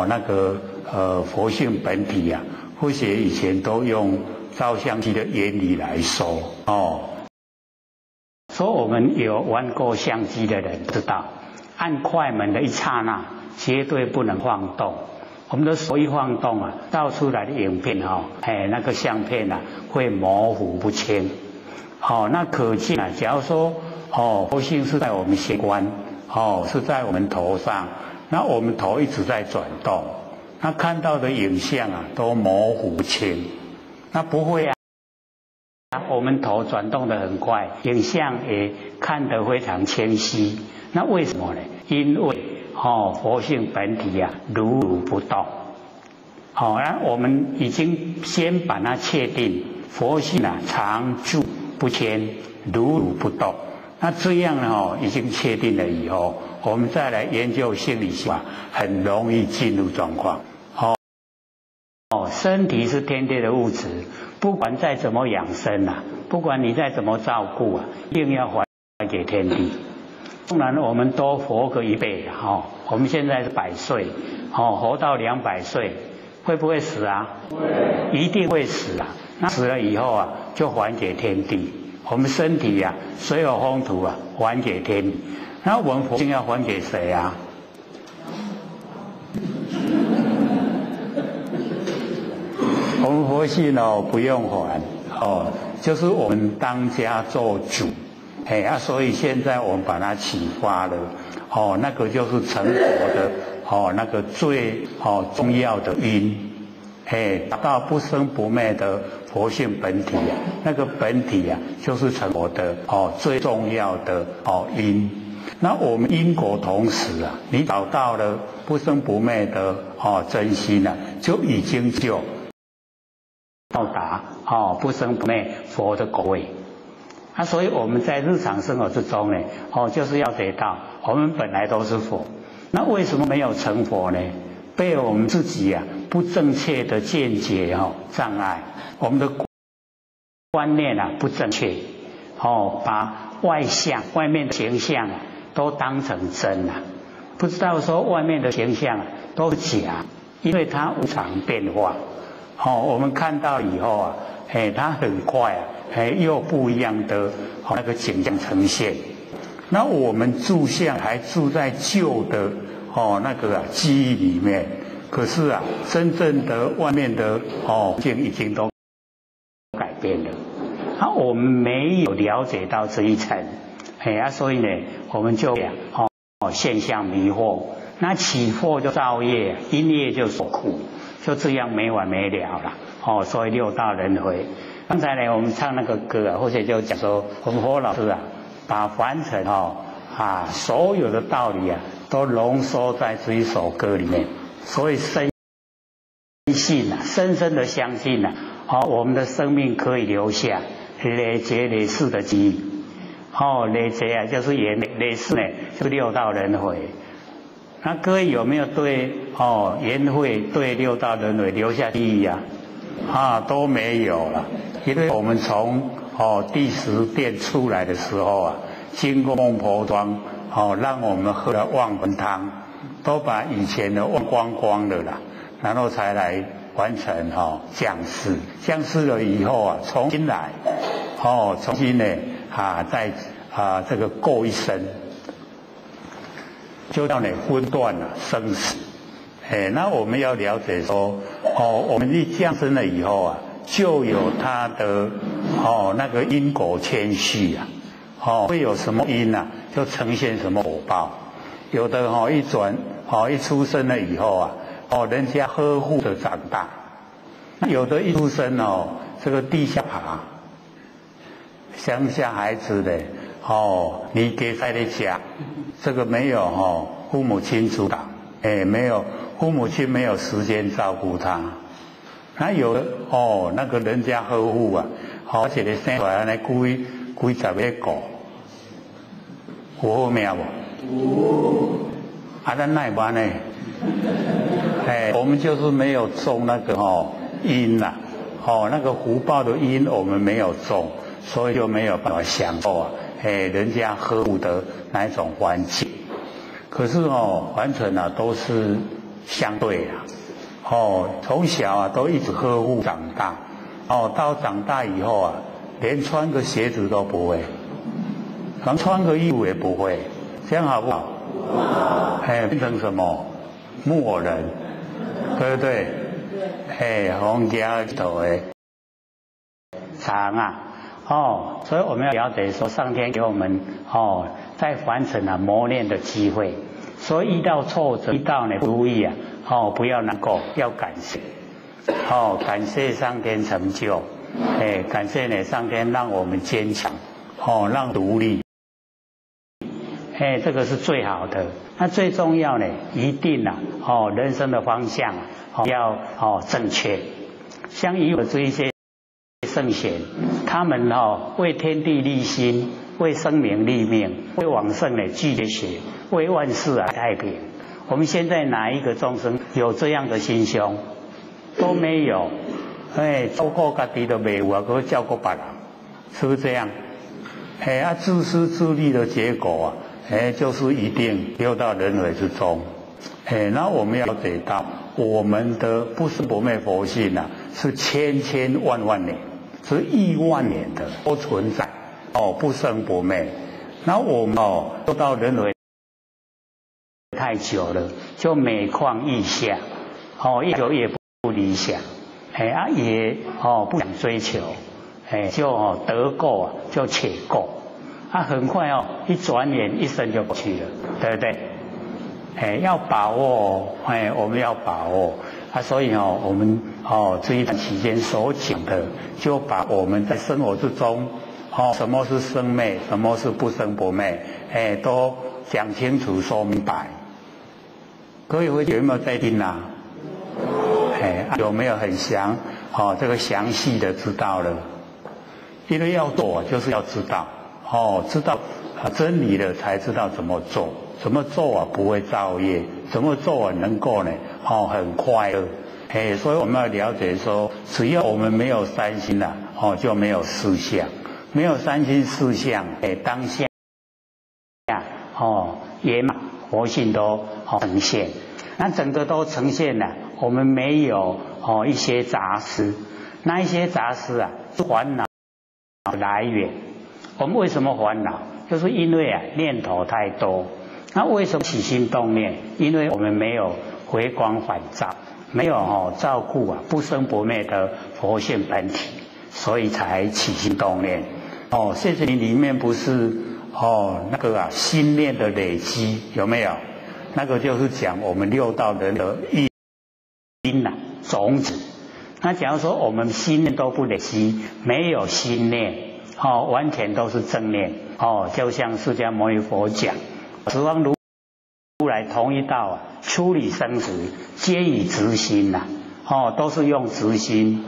Speaker 1: 那个佛性本体或许以前都用照相机的原理来说所以我们有玩过相机的人知道，按快门的一刹那绝对不能晃动，我们的手一晃动照出来的影片那个相片会模糊不清那可见假如说佛性是在我们心观是在我们头上，那我们头一直在转动，那看到的影像都模糊不清，那不会我们头转动得很快，影像也看得非常清晰。那为什么呢？因为佛性本体如如不动那我们已经先把它确定佛性常住不迁，如如不动。那这样呢已经确定了以后，我们再来研究心理学很容易进入状况身体是天地的物质，不管再怎么养生不管你再怎么照顾一定要还给天地。当然我们多活个一辈我们现在是100岁活到200岁，会不会死啊？会，一定会死啊。那死了以后啊，就还给天地。我们身体啊，水火风土啊，还给天地。那我们佛性要还给谁啊？我们佛性哦，不用还哦，就是我们当家做主。所以现在我们把它启发了，那个就是成佛的那个最重要的因，达到不生不灭的佛性本体啊，那个本体啊，就是成佛的最重要的因。那我们因果同时啊，你找到了不生不灭的真心啊，就已经到达不生不灭佛的果位。所以我们在日常生活之中呢，就是要得到我们本来都是佛，那为什么没有成佛呢？被我们自己不正确的见解障碍，我们的观念不正确，把外相外面的形象都当成真不知道说外面的形象都是假，因为它无常变化。我们看到以后它很快又不一样的那个景象呈现。那我们住相还住在旧的那个记忆里面，可是真正的外面的已经都改变了。我们没有了解到这一层，所以呢，我们就现象迷惑，那起惑就造业，因业就受苦，就这样没完没了了。所以六道轮回。刚才呢，我们唱那个歌或者就讲说，我们佛老师把凡尘所有的道理都浓缩在这一首歌里面，所以深信深深的相信我们的生命可以留下累劫累世的记忆。累劫就是缘，累世呢就是六道轮回。那各位有没有对缘会对六道轮回留下记忆都没有了。因为我们从第10殿出来的时候经过孟婆庄让我们喝了忘魂汤，都把以前的忘光光了啦，然后才来完成降世。降世了以后重新来重新呢再这个过一生，就让你分断了生死。那我们要了解说我们一降生了以后就有它的那个因果牵续会有什么因就呈现什么果报。有的一出生了以后人家呵护的长大，有的一出生这个地下爬，乡下孩子的你给在的家，这个没有父母亲主导，没有父母亲没有时间照顾他。那有的那个人家呵护而且你生出来那几十个狗，有好命无？咱哪会办呢？我们就是没有种那个因那个福报的因我们没有种，所以就没有办法享受人家呵护的那一种环境。可是完全都是相对从小都一直呵护长大，到长大以后连穿个鞋子都不会，连穿个衣服也不会，这样好不好？变成什么木偶人，对不对？红家头的长所以我们要了解说，上天给我们在凡尘磨练的机会，所以遇到挫折，遇到不如意不要难过，要感谢感谢上天成就，感谢上天让我们坚强，让独立，这个是最好的。那最重要一定人生的方向要正确。像以我这一些圣贤，他们为天地立心，为生民立命，为往圣聚结学，为万事太平。我们现在哪一个众生有这样的心胸？都没有。照顾自己都没有还照顾别人，是不是这样？自私自利的结果就是一定丢到轮回之中。那我们要了解到，我们的不生不灭佛性啊，是千千万万年，是亿万年的都存在不生不灭。那我们做到轮回太久了，就每况愈下，越久越不理想，也不想追求，就得过就且过，很快一转眼一生就过去了，对不对？要把握我们要把握所以我们这一段期间所讲的，就把我们在生活之中什么是生灭，什么是不生不灭，都讲清楚说明白。各位会有没有在听啊？有没有很详这个详细的知道了？因为要做就是要知道知道真理了才知道怎么做，怎么做不会造业，怎么做能够呢很快乐。所以我们要了解说，只要我们没有三心就没有四相，没有三心四相当下圆满佛性都呈现，那整个都呈现了，我们没有一些杂事，那一些杂事是烦恼来源。我们为什么烦恼？就是因为念头太多。那为什么起心动念？因为我们没有回光返照，没有照顾不生不灭的佛性本体，所以才起心动念。谢谢你里面不是那个心念的累积有没有？那个就是讲我们六道人的因种子。那假如说我们心念都不累积，没有心念完全都是正念就像释迦牟尼佛讲，十方如来同一道处理生死皆以直心都是用直心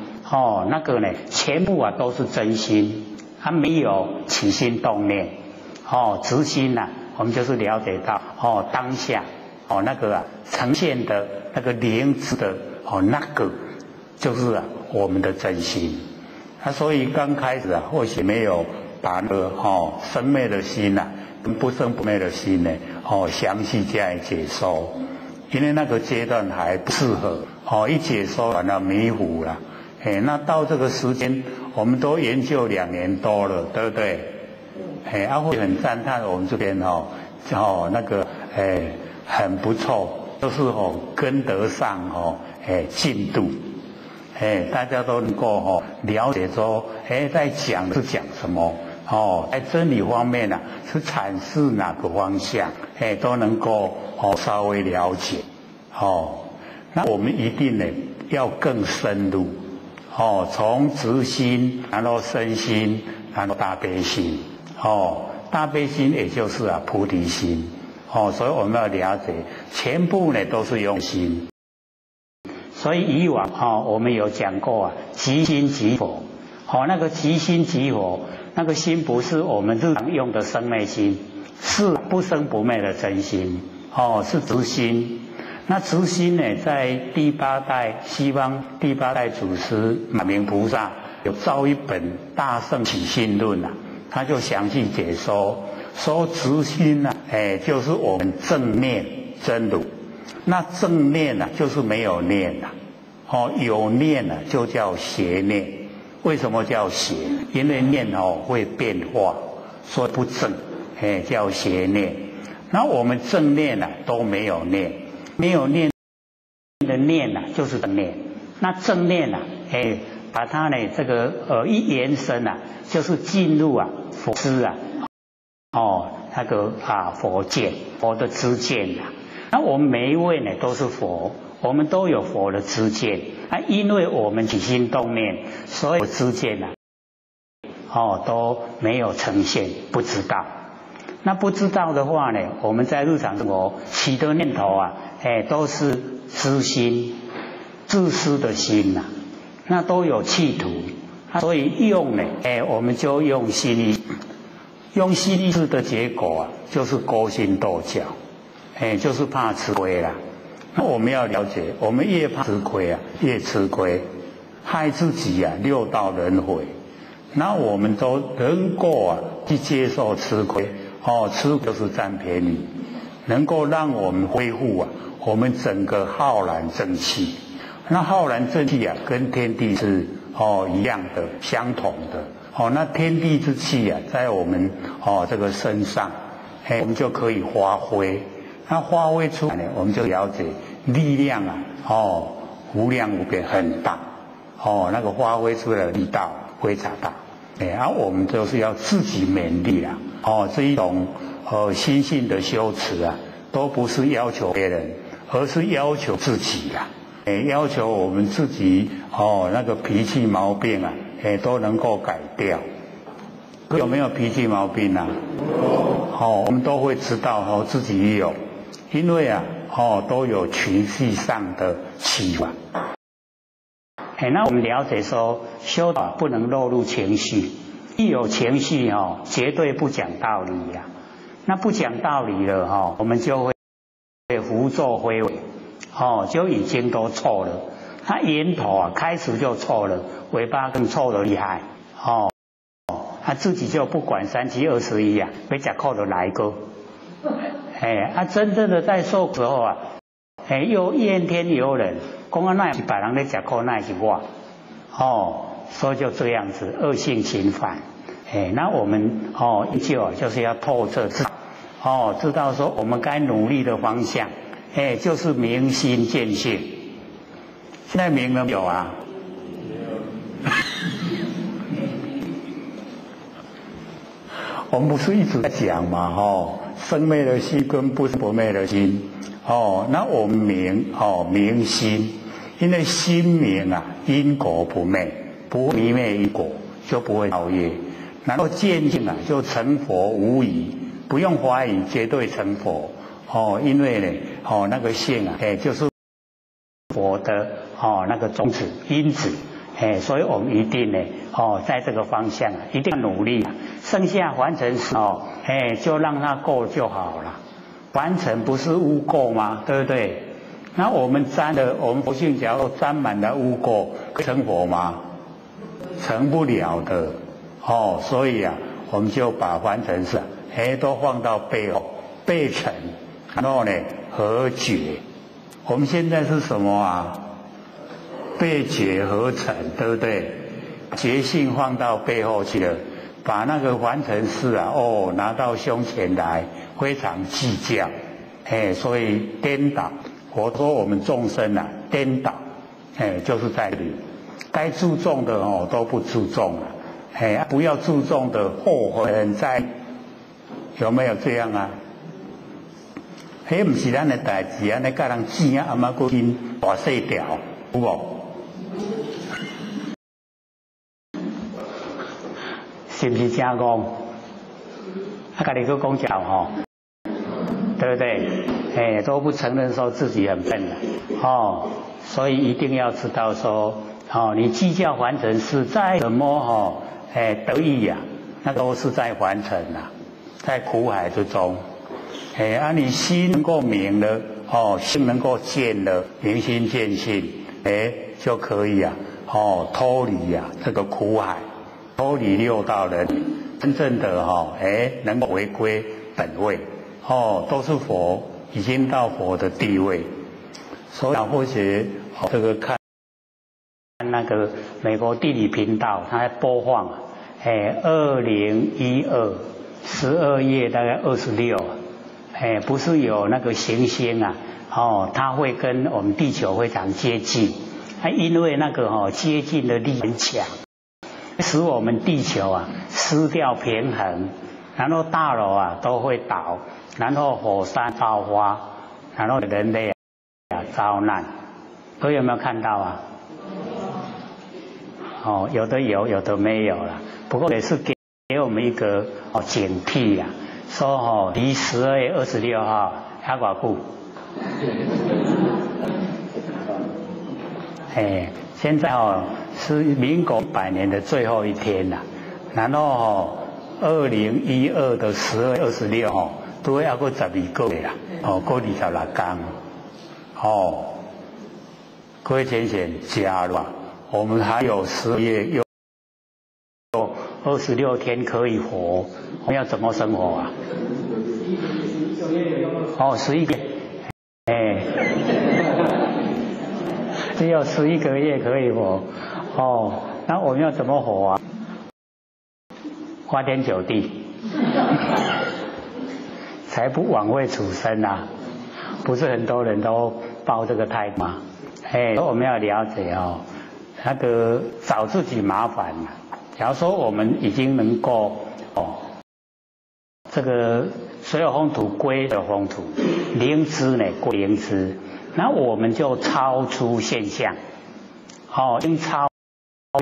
Speaker 1: 那个呢全部都是真心，没有起心动念直心我们就是了解到当下那个呈现的那个灵知的那个就是我们的真心。所以刚开始或许没有把那个生灭的心跟不生不灭的心呢详细加以解说，因为那个阶段还不适合一解说完了迷糊了。那到这个时间我们都研究2年多了，对不对？会很赞叹我们这边那个很不错，就是跟得上进度。大家都能够了解说在讲是讲什么在真理方面是阐释哪个方向都能够稍微了解那我们一定呢要更深入从直心，然后身心，然后大悲心大悲心也就是菩提心所以我们要了解全部呢都是用心。所以以往我们有讲过即心即佛那个即心即佛，那个心不是我们日常用的生灭心，是不生不灭的真心是直心。那直心呢在西方第8代祖师马明菩萨有造一本大圣起信论他就详细解说说直心就是我们正念真如。那正念就是没有念有念就叫邪念。为什么叫邪？因为念会变化，所以不正叫邪念。那我们正念都没有念，没有念的念就是正念。那正念把它呢这个一延伸就是进入佛知那个佛见，佛的知见那我们每一位呢都是佛，我们都有佛的知见因为我们起心动念，所有知见都没有呈现，不知道。那不知道的话呢，我们在日常生活起的念头都是私心、自私的心那都有企图所以用呢我们就用心意，用心意识的结果就是勾心斗角就是怕吃亏啦。那我们要了解，我们越怕吃亏越吃亏，害自己六道轮回。那我们都能够去接受吃亏吃就是占便宜，能够让我们恢复我们整个浩然正气。那浩然正气啊，跟天地是一样的、相同的。那天地之气啊，在我们这个身上，我们就可以发挥。那发挥出来呢，我们就了解力量啊，无量无边，很大。那个发挥出来的力道非常大。我们就是要自己勉励啦。这一种心性的修持啊，都不是要求别人，而是要求自己啦。要求我们自己那个脾气毛病啊，都能够改掉。有没有脾气毛病啊？我们都会知道自己有，因为啊都有情绪上的起伏。那我们了解说，修道不能落入情绪，一有情绪绝对不讲道理呀。那不讲道理了我们就会胡作非为，就已经都错了。他源头啊开始就错了，尾巴更错得厉害他自己就不管3七21啊，被吃苦就来个。真正的在受时候啊，又怨天尤人，讲那是别人在吃苦，那是我，所以就这样子恶性循环。那我们依旧就是要透彻知道，知道说我们该努力的方向，就是明心见性。现在明了没有啊？我们不是一直在讲嘛，生灭的心跟不灭的心，那我们明心，因为心明啊，因果不灭，不迷灭因果，就不会造业。然后见性啊，就成佛无疑，不用怀疑，绝对成佛。因为呢，那个性啊，就是佛的那个种子因子。所以我们一定呢，在这个方向一定要努力。剩下凡尘事就让它过就好了。凡尘不是污垢吗？对不对？那我们佛性假如沾满了污垢，会成佛吗？成不了的。所以啊，我们就把凡尘事都放到背后，背尘，然后呢和觉。我们现在是什么啊？被觉合成，对不对？觉性放到背后去了，把那个凡尘事啊，拿到胸前来，非常计较，所以颠倒。我说我们众生啊，颠倒，就是在这里，该注重的都不注重了，不要注重的后悔很在，有没有这样啊？不是咱的代志啊，你跟人钱啊，阿妈过紧大细条，有无？是不是这样讲？跟你去讲教对不对？都不承认说自己很笨了所以一定要知道说你计较凡尘事，再怎么得意呀，那都是在凡尘在苦海之中。你心能够明了心能够见了，明心见性，就可以脱离这个苦海。脱离六道人，真正的能够回归本位，都是佛，已经到佛的地位。所以或许这个看那个美国地理频道，它在播放2012 12月大概26，不是有那个行星啊，它会跟我们地球非常接近，因为那个接近的力很强。使我们地球啊失掉平衡，然后大楼啊都会倒，然后火山爆发，然后人类遭难。各位有没有看到啊？有的有，有的没有了。不过也是给我们一个警惕呀，说离12月26号还多久？现在是民国100年的最后一天了，然后2012的12月26都要过12个月啦，过26天各位浅显加入我们还有12月又26天可以活，我们要怎么生活啊？11个只有11个月可以活。哦，那我们要怎么活啊？花天酒地，才不枉费此生啊！不是很多人都抱这个态度吗？我们要了解哦，那个找自己麻烦。假如说我们已经能够这个所有风土归所有风土，灵知呢归灵知，那我们就超出现象，已经超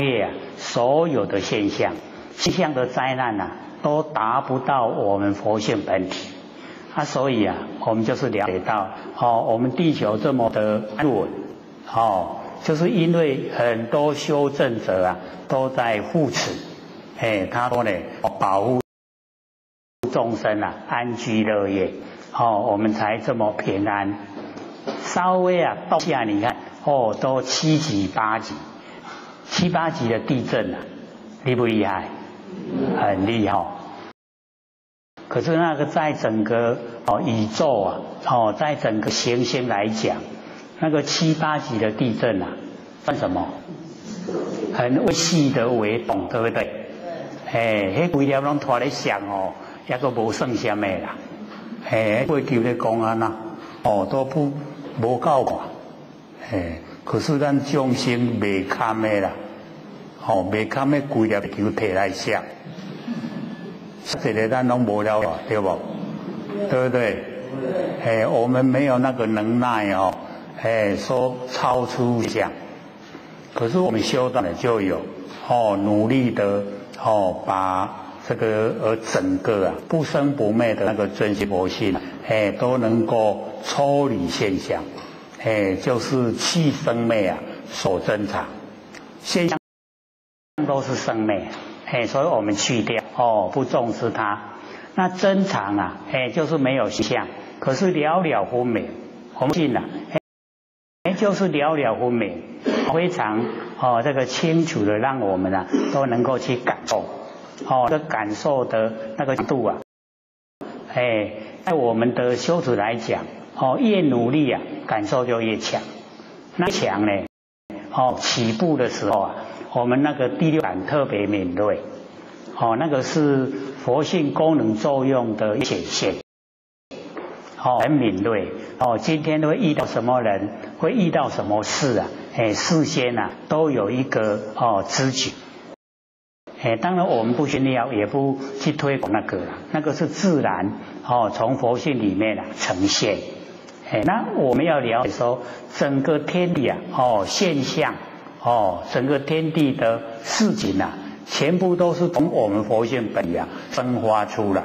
Speaker 1: 越所有的现象，现象的灾难都达不到我们佛性本体。所以我们就是了解到，我们地球这么的安稳，就是因为很多修正者都在护持，他说呢保护众生安居乐业，我们才这么平安。稍微动下你看，都7级8级，7、8级的地震厉不厉害？很厉害。可是那个在整个宇宙在整个行星来讲，那个7、8级的地震算什么？很微细的微动，对不对？迄规条拢拖咧响也个无算什么啦。过去咧讲都无够看。可是咱众生未堪的啦，未堪的规条球摕来响。这个咱拢无了，对不？对不对？我们没有那个能耐说超出这样。可是我们修道的就有努力的把这个整个不生不灭的那个真心佛性都能够抽离现象，就是气生灭所增长，现象都是生灭。所以我们去掉不重视它，那增长就是没有现象，可是了了分明。我们信就是了了分明，非常这个清楚的让我们都能够去感受，这感受的那个度在我们的修持来讲，越努力感受就越强。那强呢，起步的时候我们那个第六感特别敏锐，那个是佛性功能作用的显现，很敏锐。今天会遇到什么人，会遇到什么事事先都有一个知觉。当然我们不炫耀，也不去推广那个是自然从佛性里面呈现。那我们要了解说，整个天地现象。整个天地的事情全部都是从我们佛性本生发出来。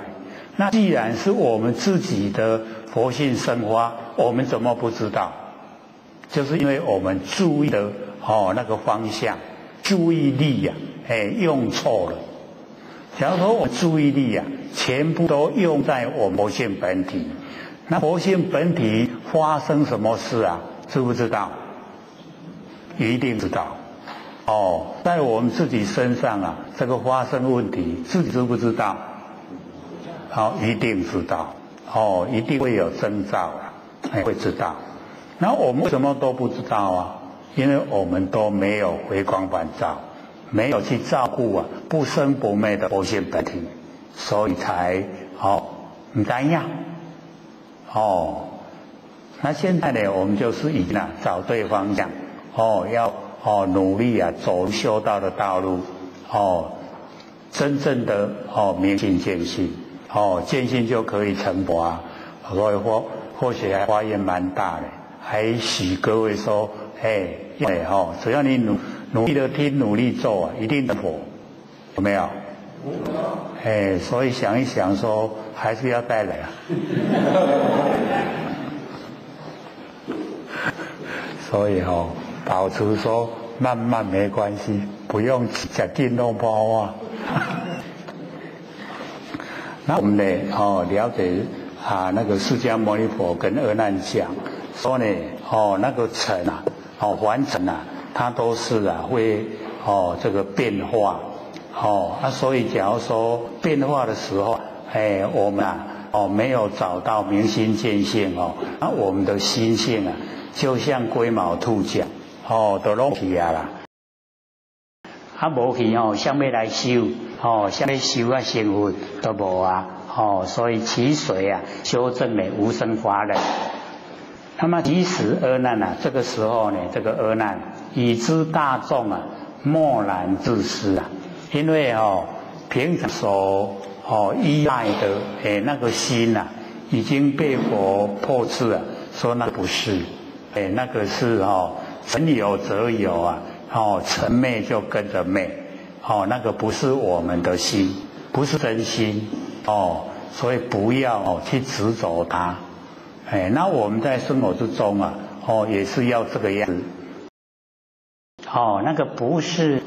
Speaker 1: 那既然是我们自己的佛性生发，我们怎么不知道？就是因为我们注意的那个方向，注意力用错了。假如说我注意力全部都用在我们佛性本体，那佛性本体发生什么事知不知道？一定知道。在我们自己身上这个发生问题，自己知不知道？一定知道。一定会有征兆会知道。那我们为什么都不知道因为我们都没有回光返照，没有去照顾不生不灭的佛性本体，所以才不知道。那现在呢，我们就是已经找对方向。要努力走修道的道路，真正的明心见性，见性就可以成佛或许还发愿蛮大的，还许各位说，只要你努力的听，努力做一定成佛，有没有？所以想一想说，还是要带来所以保持说慢慢没关系，不用讲电动包那我们呢了解那个释迦牟尼佛跟阿难讲说呢那个尘凡尘它都是会这个变化所以假如说变化的时候我们没有找到明心见性那我们的心性就像龟毛兔角都拢去啊啦。无去啥物来修？啥物修啊成佛都无啊。所以其谁啊修正了无生法忍。那么即使阿难啊，这个时候呢，这个阿难已知大众啊默然自失啊，因为平常所依赖的那个心啊，已经被佛破斥啊，说那不是，那个是成有则有啊，成昧就跟着昧，那个不是我们的心，不是真心所以不要去执着它。那我们在生活之中啊，也是要这个样子。那个不是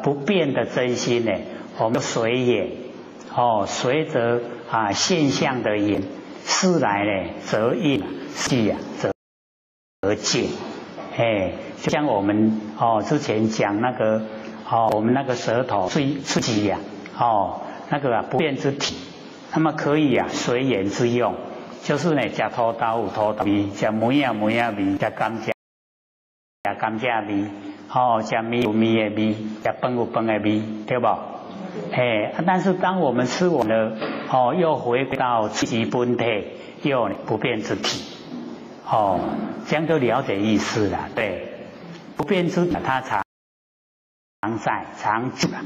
Speaker 1: 不变的真心呢，我们随也，随着现象的因，事来呢则应，事则见。就像我们之前讲那个我们那个舌头自己呀，那个不变之体，那么可以随缘之用。就是呢，吃土豆有土豆味，吃梅啊梅啊味，吃甘蔗味，吃米有米的味，吃饭有饭的味，对不？但是当我们吃完了，又回到自己本体，又不变之体，这样就了解意思了。对，不变之体它常在常住了。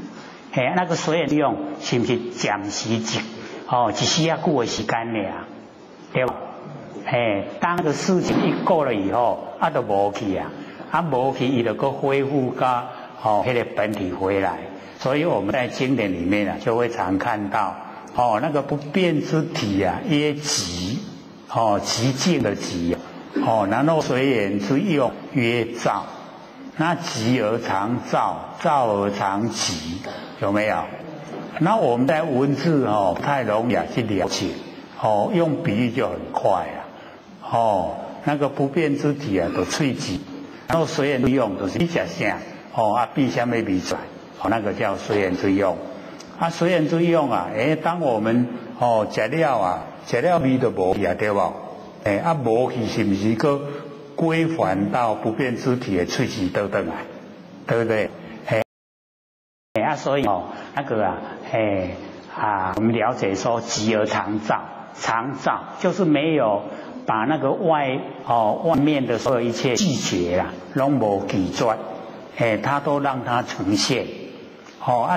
Speaker 1: 那个随缘用是不是暂时只需要久的时间呢？对吧？当个事情一过了以后，就无去啊，无去，伊就搁恢复到那个本体回来。所以我们在经典里面就会常看到那个不变之体曰寂，寂静的寂然后随缘之用曰照，那寂而常照，照而常寂，有没有？那我们在文字不太容易去了解。用比喻就很快那个不变之体就喙齿，然后随缘之用就是你吃啥闭什么味出来，那个叫随缘之用。随缘之用当我们吃了味就无去对不？无去是不是搁归还到不变之体的喙齿倒转来，对不对？所以那个我们了解说寂而常照。常照就是没有把那个外面的所有一切拒绝啦，拢无拒绝，它都让它呈现，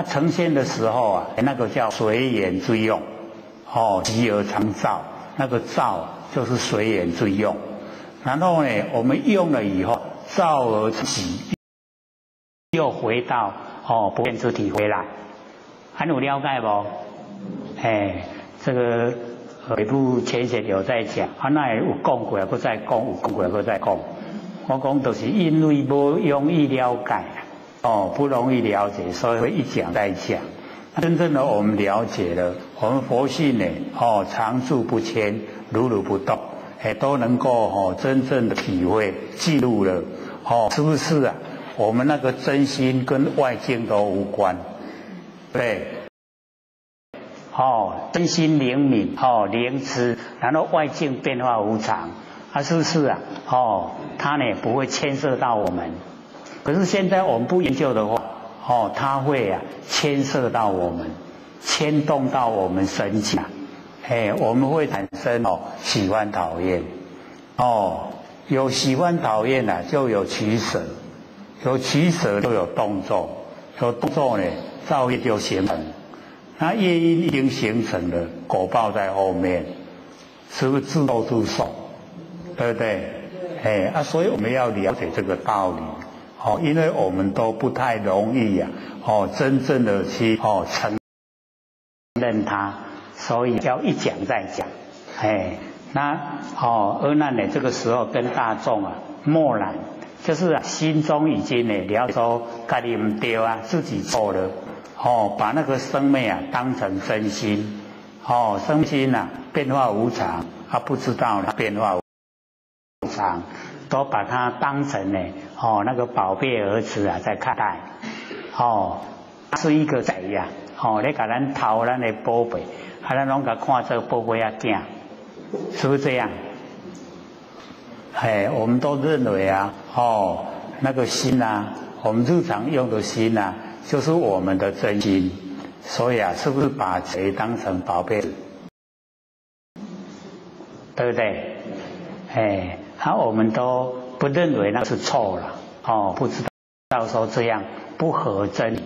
Speaker 1: 呈现的时候那个叫随缘之用，寂而常照，那个照就是随缘之用。然后呢，我们用了以后，照而寂，又回到不变之体回来，还有了解不？这个。北部前些有在讲，那有讲过，又再讲，有讲过，又再讲。我讲就是因为不容易了解，不容易了解，所以会一讲再讲。真正的我们了解了，我们佛性呢，常住不迁，如如不动，都能够真正的体会记录了，是不是啊？我们那个真心跟外境都无关，对。真心灵敏，灵知，然后外境变化无常，是不是啊？它呢不会牵涉到我们。可是现在我们不研究的话，它会牵涉到我们，牵动到我们神经，我们会产生喜欢讨厌，有喜欢讨厌就有取舍，有取舍就有动作，有动作呢造业就形成。那业因已经形成了，果报在后面，是不是自作自受？对不对？所以我们要了解这个道理，因为我们都不太容易真正的去承认它，所以要一讲再讲。那阿难呢，这个时候跟大众默然，就是心中已经了解说，家己唔对自己错了。把那个生命当成真心，生心变化无常，不知道它变化无常，都把它当成那个宝贝儿子在看待，是一个仔呀，你把咱偷咱的宝贝，咱拢甲看做宝贝囝，是不是这样？我们都认为那个心啊，我们日常用的心啊，就是我们的真心。所以啊，是不是把谁当成宝贝？对不对？我们都不认为那是错了，不知道说这样不合真理，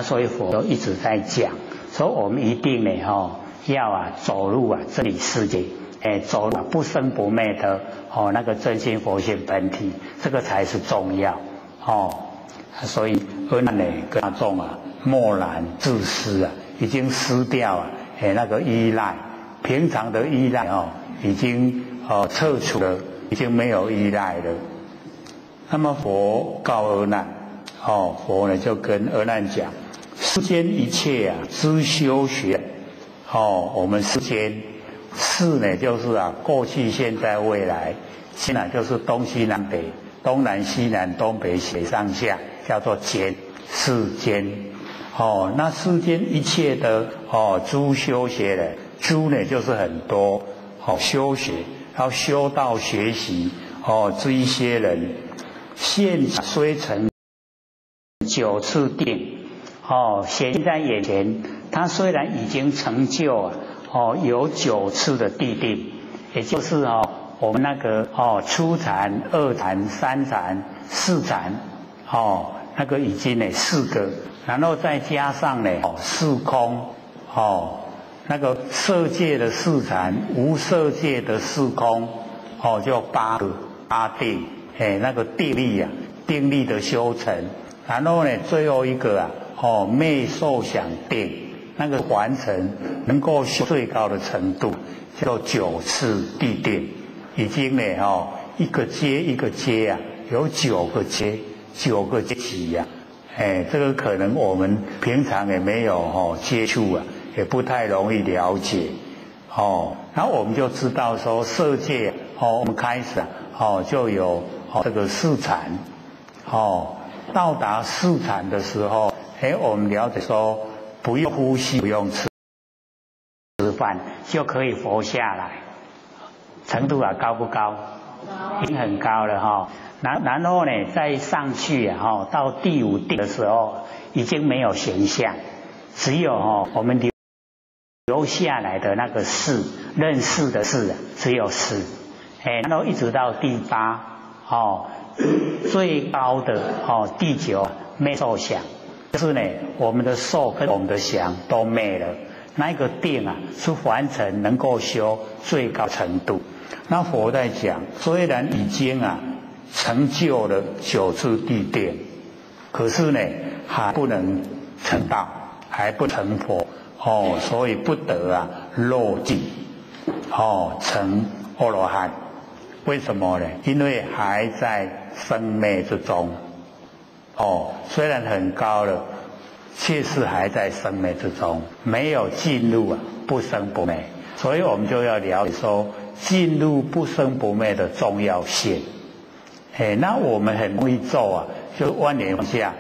Speaker 1: 所以佛都一直在讲，说我们一定呢，要走入真理世界，走入不生不灭的那个真心佛性本体，这个才是重要，所以阿难呢跟大众默然自失啊，已经失掉那个依赖，平常的依赖已经撤除了，已经没有依赖了。那么佛告阿难，佛呢就跟阿难讲，世间一切知修学，我们世间世呢就是过去、现在、未来，现在就是东西南北、东南西南、东北西上下，叫做间，世间。那世间一切的诸修学的，诸呢就是很多修学，要修道学习这一些人，现虽成9次定，显在眼前，他虽然已经成就有9次的地定，也就是我们那个初禅、二禅、三禅、四禅，那个已经4个。然后再加上呢，四空，那个色界的四禅，无色界的四空，就8个8定，那个定力定力的修成。然后呢，最后一个昧受想定，那个完成能够修最高的程度，叫9次地定。已经呢，一个阶一个阶有9个阶，9个阶级这个可能我们平常也没有接触也不太容易了解然后我们就知道说色界我们开始就有这个4禅到达4禅的时候我们了解说不用呼吸不用吃饭就可以活下来，程度高不高？已经很高了然后呢，再上去到第5定的时候，已经没有形象，只有我们留下来的那个识，认识的识只有识，然后一直到第8最高的第9昧受想，就是呢，我们的受跟我们的想都灭了，那个定是完成能够修最高程度。那佛在讲，虽然已经成就了9次地定，可是呢还不能成道，还不成佛所以不得落地成阿罗汉。为什么呢？因为还在生灭之中虽然很高了，却是还在生灭之中，没有进入不生不灭。所以我们就要了解说进入不生不灭的重要性。那我们很容易做就万年放下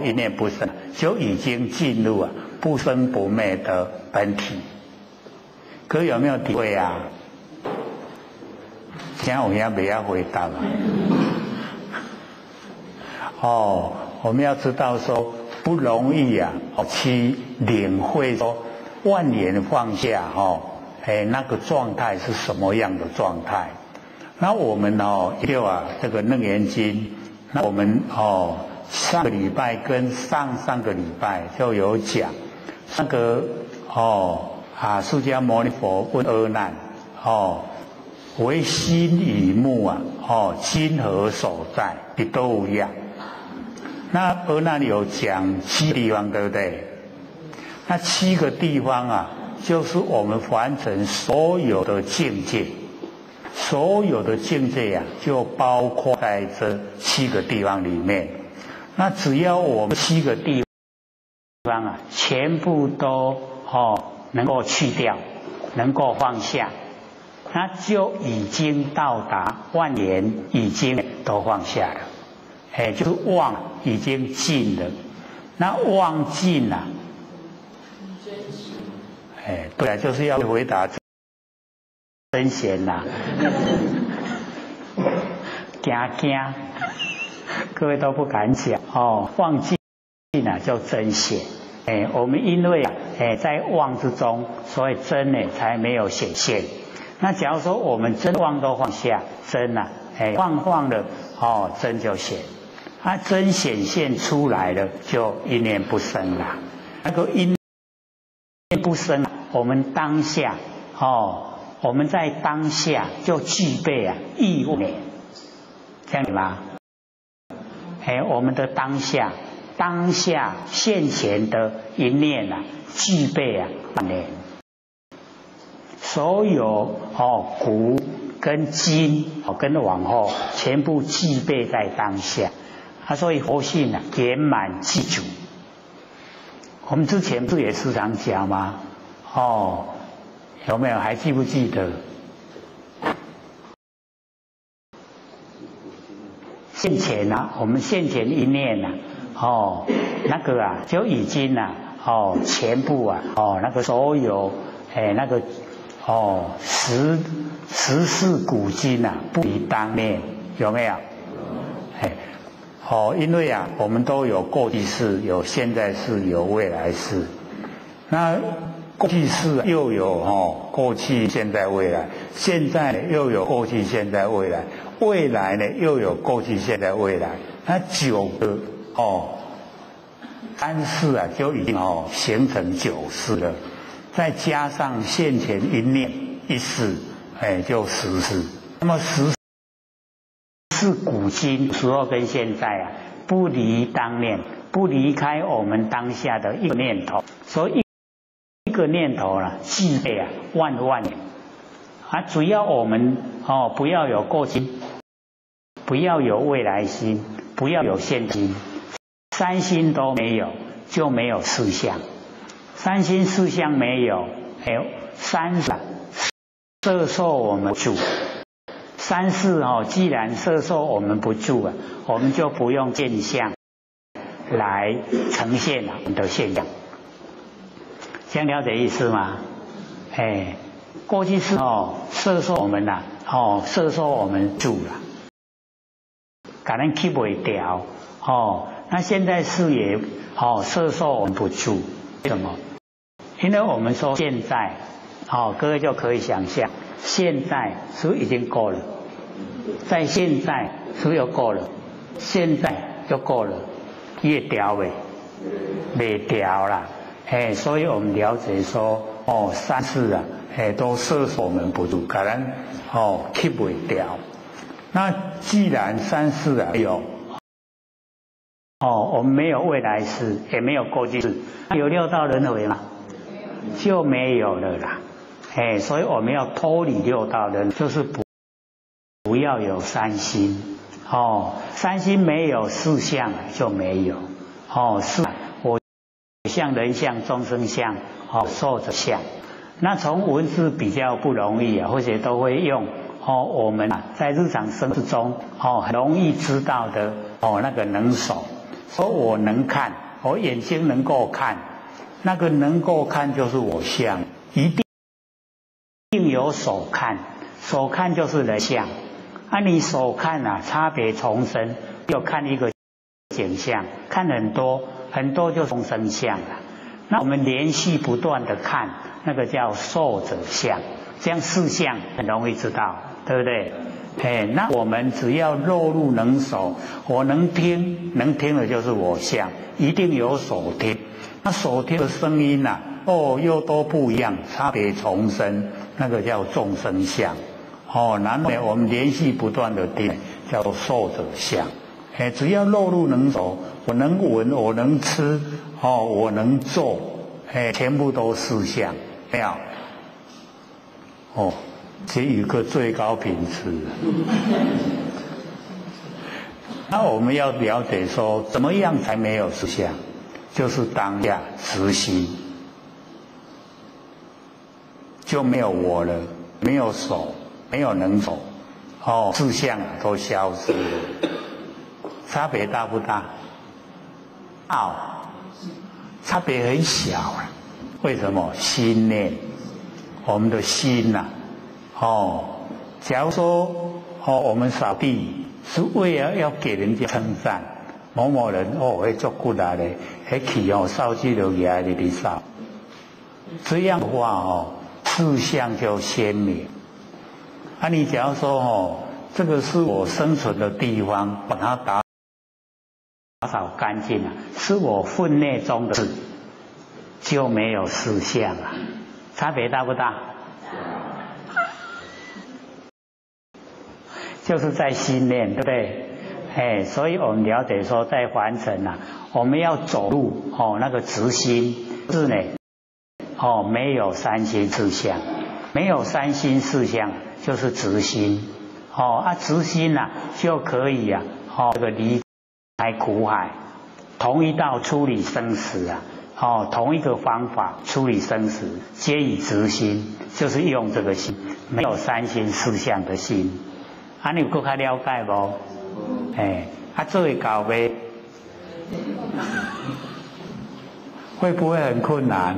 Speaker 1: 一念不生，就已经进入不生不灭的本体。可有没有体会现在我们要不要回答我们要知道说不容易去领会说万年放下那个状态是什么样的状态。那我们就这个楞严经，那我们上个礼拜跟上个礼拜就有讲那个释迦牟尼佛问阿难唯心与目今何所在？你都一样。那阿难有讲7个地方，对不对？那7个地方就是我们凡尘所有的境界。所有的境界就包括在这7个地方里面。那只要我们7个地方全部都能够去掉，能够放下，那就已经到达万年，已经都放下了。就是妄已经尽了。那妄尽对就是要回答真贤惊各位都不敢讲哦，妄境呢就真显。我们因为在妄之中，所以真呢才没有显现。那假如说我们真妄都放下，真啊，放了哦，真就显。真显现出来了，就一念不生了。那个一念不生，我们当下我们在当下就具备意念，这样子吗？我们的当下现前的一念具备万念，所有古跟今跟往后全部具备在当下。所以佛性圆满具足。我们之前不是也时常讲吗？有没有还记不记得？现前我们现前一念那个就已经全部那个所有那个十世古今不离当念，有没有？因为我们都有过去世，有现在世，有未来世。那过去世又有过去、现在、未来；现在又有过去、现在、未来；未来呢又有过去、现在、未来。那9个3世就已经形成9世了，再加上现前一念一世，就10世。那么10是古今时候跟现在不离当念，不离开我们当下的一个念头，所以一个念头具备万年。只要我们不要有过去，不要有未来心，不要有现心，三心都没有，就没有四相。三心四相没有，三摄受我们住。三世既然摄受我们不住我们就不用见相来呈现我们的现象。这样了解意思吗？过去是摄受我们摄受我们住了，可能 keep 不掉那现在是也摄受我们不住，为什么？因为我们说现在各位就可以想象，现在是不是已经够了？在现在是不是又够了？现在就够了，越调没调啦。所以我们了解说三世都摄受我们不住，可能keep 不掉。那既然三世有我们没有未来世，也没有过去世，有六道轮回吗？就没有了啦。所以我们要脱离六道轮回，就是不要有三心。三心没有，四相就没有。是我相、人相、众生相、寿者相。那从文字比较不容易或者都会用我们在日常生活中很容易知道的那个能手。说我能看，我眼睛能够看，那个能够看就是我相，一定有手看，手看就是人相。你手看差别重生，就看一个景象，看很多就众生相了。那我们连续不断的看，那个叫寿者相，这样四相很容易知道，对不对？那我们只要肉入能手，我能听，能听的就是我相，一定有手听。那手听的声音又都不一样，差别重生，那个叫众生相。难免我们连续不断的听，叫做寿者相。只要肉入能手，我能闻，我能吃，我能做，全部都四相，没有？这有个最高品质。那我们要了解说，怎么样才没有四相？就是当下实心，就没有我了，没有手，没有能手，四相都消失了。差别大不大？差别很小为什么？心念，我们的心假如说我们扫地是为了要给人家称赞。某某人哦，会做骨力的，那气哦烧起就压力的烧。这样的话哦，事相就鲜明。啊，你假如说哦，这个是我生存的地方，把它打扫干净了，是我分内中的事，就没有事相了。差别大不大？就是在心念，对不对？哎，所以我们了解说，在凡尘啊，我们要走路哦，那个直心是呢，哦，没有三心四相，没有三心四相就是直心，哦啊，直心啊就可以啊，哦，这个离开苦海，同一道处理生死啊，哦，同一个方法处理生死，皆以直心，就是用这个心，没有三心四相的心。啊，你有更加了解无？哎，啊，做会到未？会不会很困难？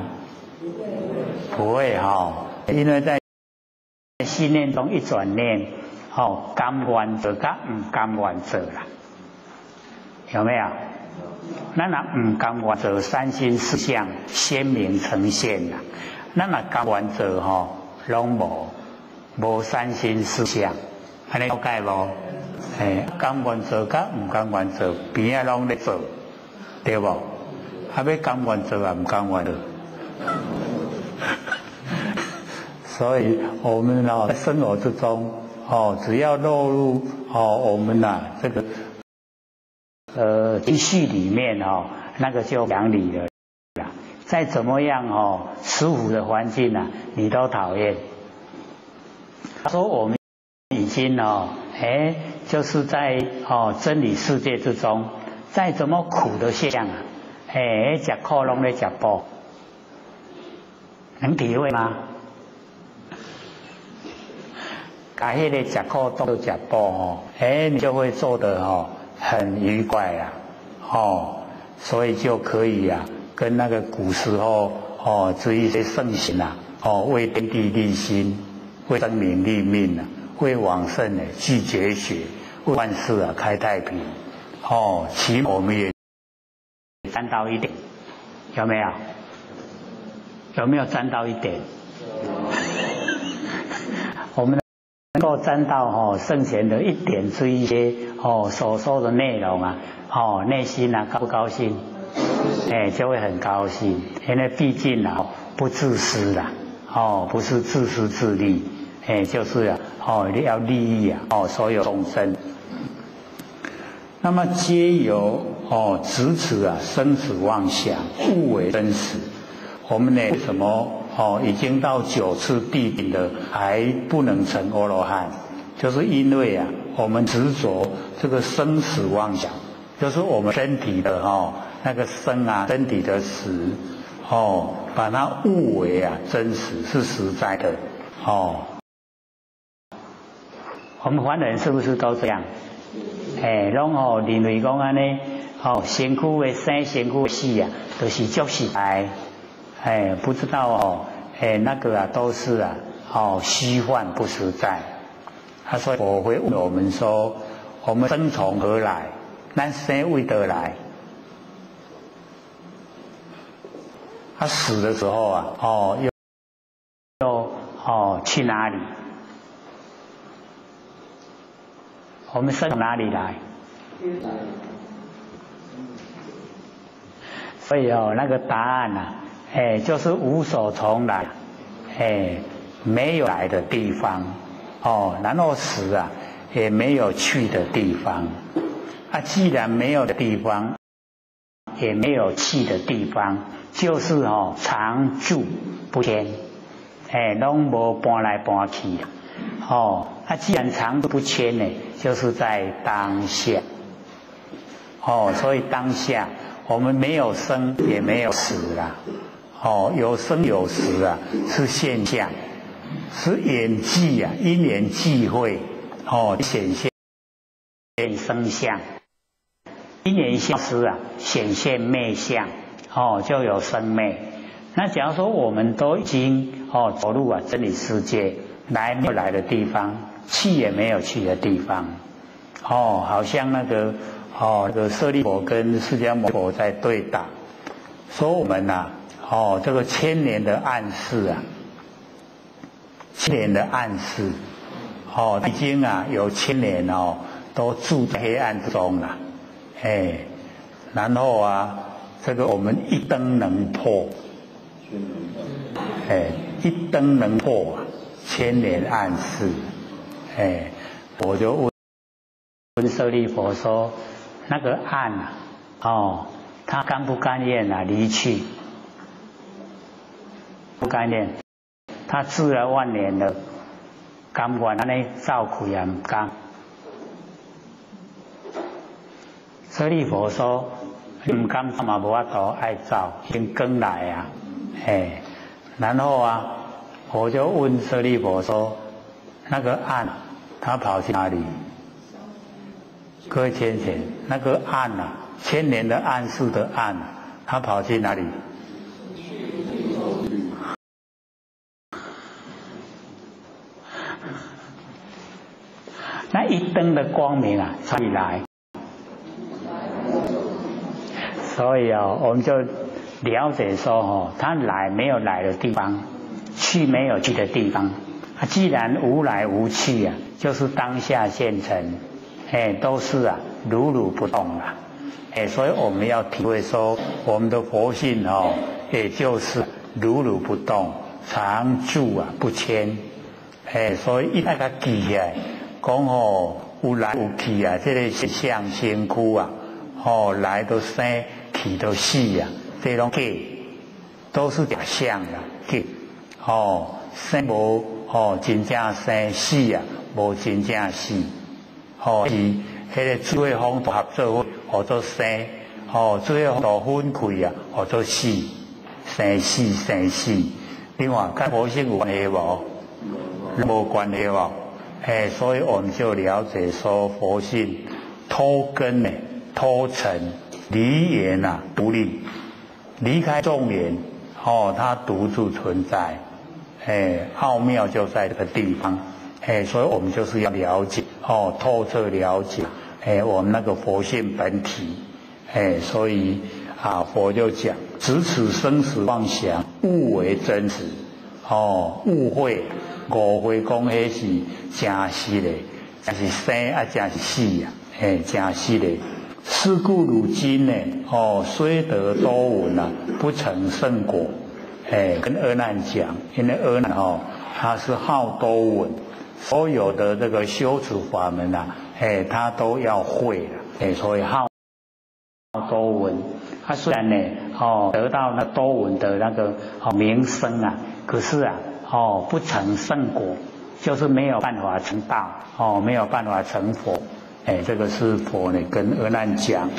Speaker 1: 不会哈，因为在心念中一转念，哦，甘愿做甲唔甘愿做啦，有没有？咱若唔甘愿做，三心四相鲜明呈现啦。咱若甘愿做吼，拢无三心四相。安尼了解无？哎，甘愿做甲唔甘愿做，边仔拢咧做，对无？啊，要甘愿做啊，唔甘愿做。所以我们哦，在生活之中哦，只要落入哦我们这个积蓄里面哦，那个就讲理了啦。再怎么样哦，舒服的环境啊，你都讨厌。说我们已经哦，就是在真理世界之中，再怎么苦的现象啊，吃苦拢咧吃补，能体会吗？把迄个吃苦当做吃补哦，你就会做得很愉快啦，所以就可以跟那个古时候这一些圣贤为天地立心，为生民立命为往圣继绝学，为万事开太平，起码我们也沾到一点，有没有？有没有沾到一点？我们能够沾到圣贤的一点这一些所说的内容内心高不高兴？就会很高兴，因为毕竟不自私啦，不是自私自利，就是要利益所有众生。那么皆由执持生死妄想，误为真实。我们呢，为什么已经到9次地顶了，还不能成阿罗汉？就是因为我们执着这个生死妄想，就是我们身体的那个生身体的死把它误为真实，是实在的我们凡人是不是都这样？拢认为讲安尼身躯的生，身躯的死就是足实在。不知道那个都是虚幻不实在。所以我会问我们说，我们生从何来？咱生为何来？死的时候又去哪里？我们生从哪里来？所以那个答案就是无所从来，没有来的地方，然后死也没有去的地方，既然没有的地方，也没有去的地方，就是常住不迁，拢无搬来搬去既然常住不迁呢，就是在当下，所以当下我们没有生也没有死啦。有生有死是现象，是演技因缘际会显现生相，因缘消失显现昧相就有生昧。那假如说我们都已经走入真理世界，来没有来的地方，去也没有去的地方好像那个那个舍利佛跟释迦牟尼佛在对打，说我们呐这个千年的暗示啊，千年的暗示，已经有千年都住在黑暗之中了，然后这个我们一灯能破，一灯能破千年暗示，我就问舍利佛说，那个暗他甘不甘愿离去？不甘愿，他住了万年了，甘愿安尼走开也唔甘。舍利佛说，唔甘嘛无法度爱走，先跟来啊，然后我就问舍利佛说，那个暗他跑去哪里？各位先生，那个暗千年的暗示的暗，他跑去哪里？那一灯的光明才来，所以我们就了解说他来没有来的地方，去没有去的地方，既然无来无去就是当下现成，都是如如不动了，所以我们要体会说，我们的佛性也就是如如不动，常住不迁，所以一大家记起来。讲有来有去这个是相身躯来都生，去都死这种假，都是假象假。生无真正生，死无真正死。是迄个做伙风合作伙做生，做伙都分开做死，生死生死。另外，跟佛性有关系无？无关系无？所以我们就了解说，佛性脱根脱尘，离缘独立，离开众缘，它独自存在，奥妙就在这个地方，所以我们就是要了解，透彻了解，我们那个佛性本体，所以佛就讲，执此生死妄想，误为真实，误会。误会讲迄是真实的，真是生真是死真实的。是故如今虽得多闻不成圣果。跟阿难讲，因为阿难他是好多闻，所有的这个修持法门他都要会所以好多闻。他虽然得到那多闻的那个名声可是不成圣果，就是没有办法成道没有办法成佛。这个是佛跟阿难讲。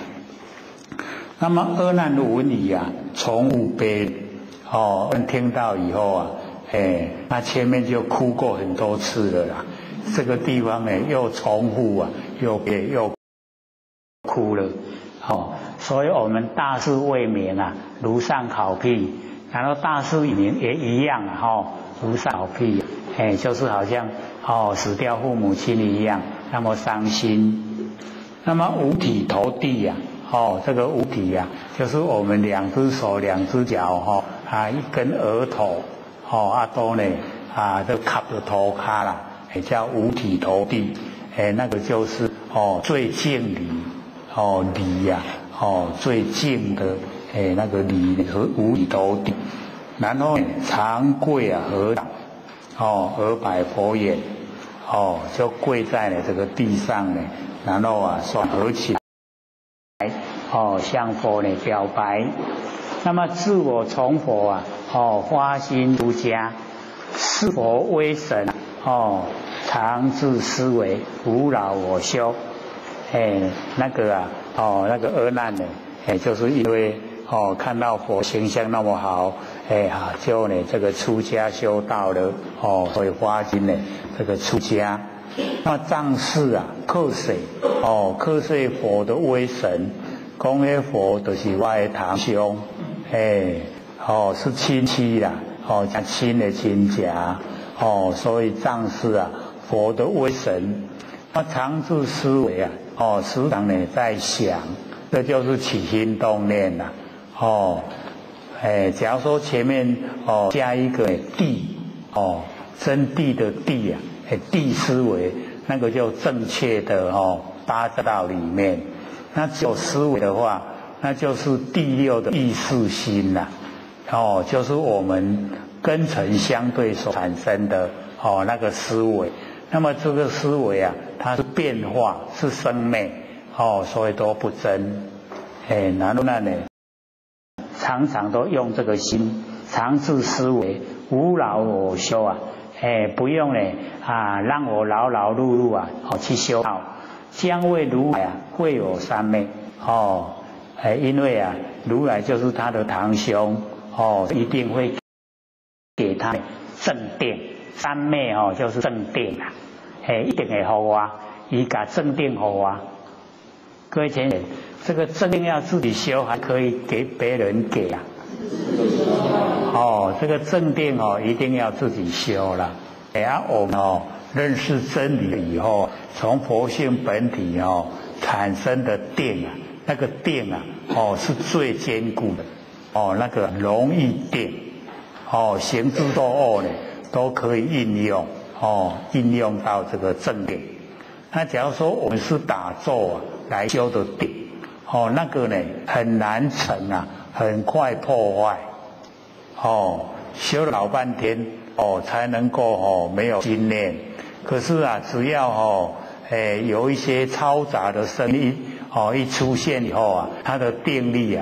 Speaker 1: 那么阿难闻已从无悲听到以后那前面就哭过很多次了啦。这个地方又重复又哭了。所以我们大事未明如上考辟，然后大事已明也一样如上考辟，就是好像死掉父母亲一样，那么伤心。那么五体投地这个五体就是我们两只手两只脚一根额头都都卡着头卡啦，叫五体投地。那个就是最敬礼礼最敬的那个礼和五体投地。然后常跪合掌而摆佛眼就跪在这个地上然后双合起来向佛表白。那么自我从佛发心出家，是佛威神常自思维无扰我修。那个那个阿难就是因为看到佛形象那么好，就这个出家修道了所以发心这个出家。那藏士克谁克谁佛的威神，讲迄佛就是我的堂兄是亲戚啦真亲的亲家所以藏士佛的威神那常住思维啊，时常呢在想，这就是起心动念啦。假如说前面加一个地真谛的谛啊，谛思维，那个就正确的八道里面。那只有思维的话，那就是第六的意识心啦。就是我们根尘相对所产生的那个思维。那么这个思维啊，它是变化，是生灭所以都不真。然后呢，常常都用这个心，常自思维，无劳我修啊。不用呢让我劳劳碌碌啊去修道，将为如来会有三昧因为如来就是他的堂兄一定会给他正定，三昧就是正定啊，一定会好啊，伊把正定好啊。各位前人，这个正定要自己修，还可以给别人给啊。这个正定一定要自己修了。我们认识真理以后，从佛性本体产生的定啊，那个定啊是最坚固的那个容易定行住坐卧呢都可以应用应用到这个正定。那假如说我们是打坐来修的定那个呢很难成啊，很快破坏修了老半天才能够没有心念。可是只要有一些嘈杂的声音一出现以后它的定力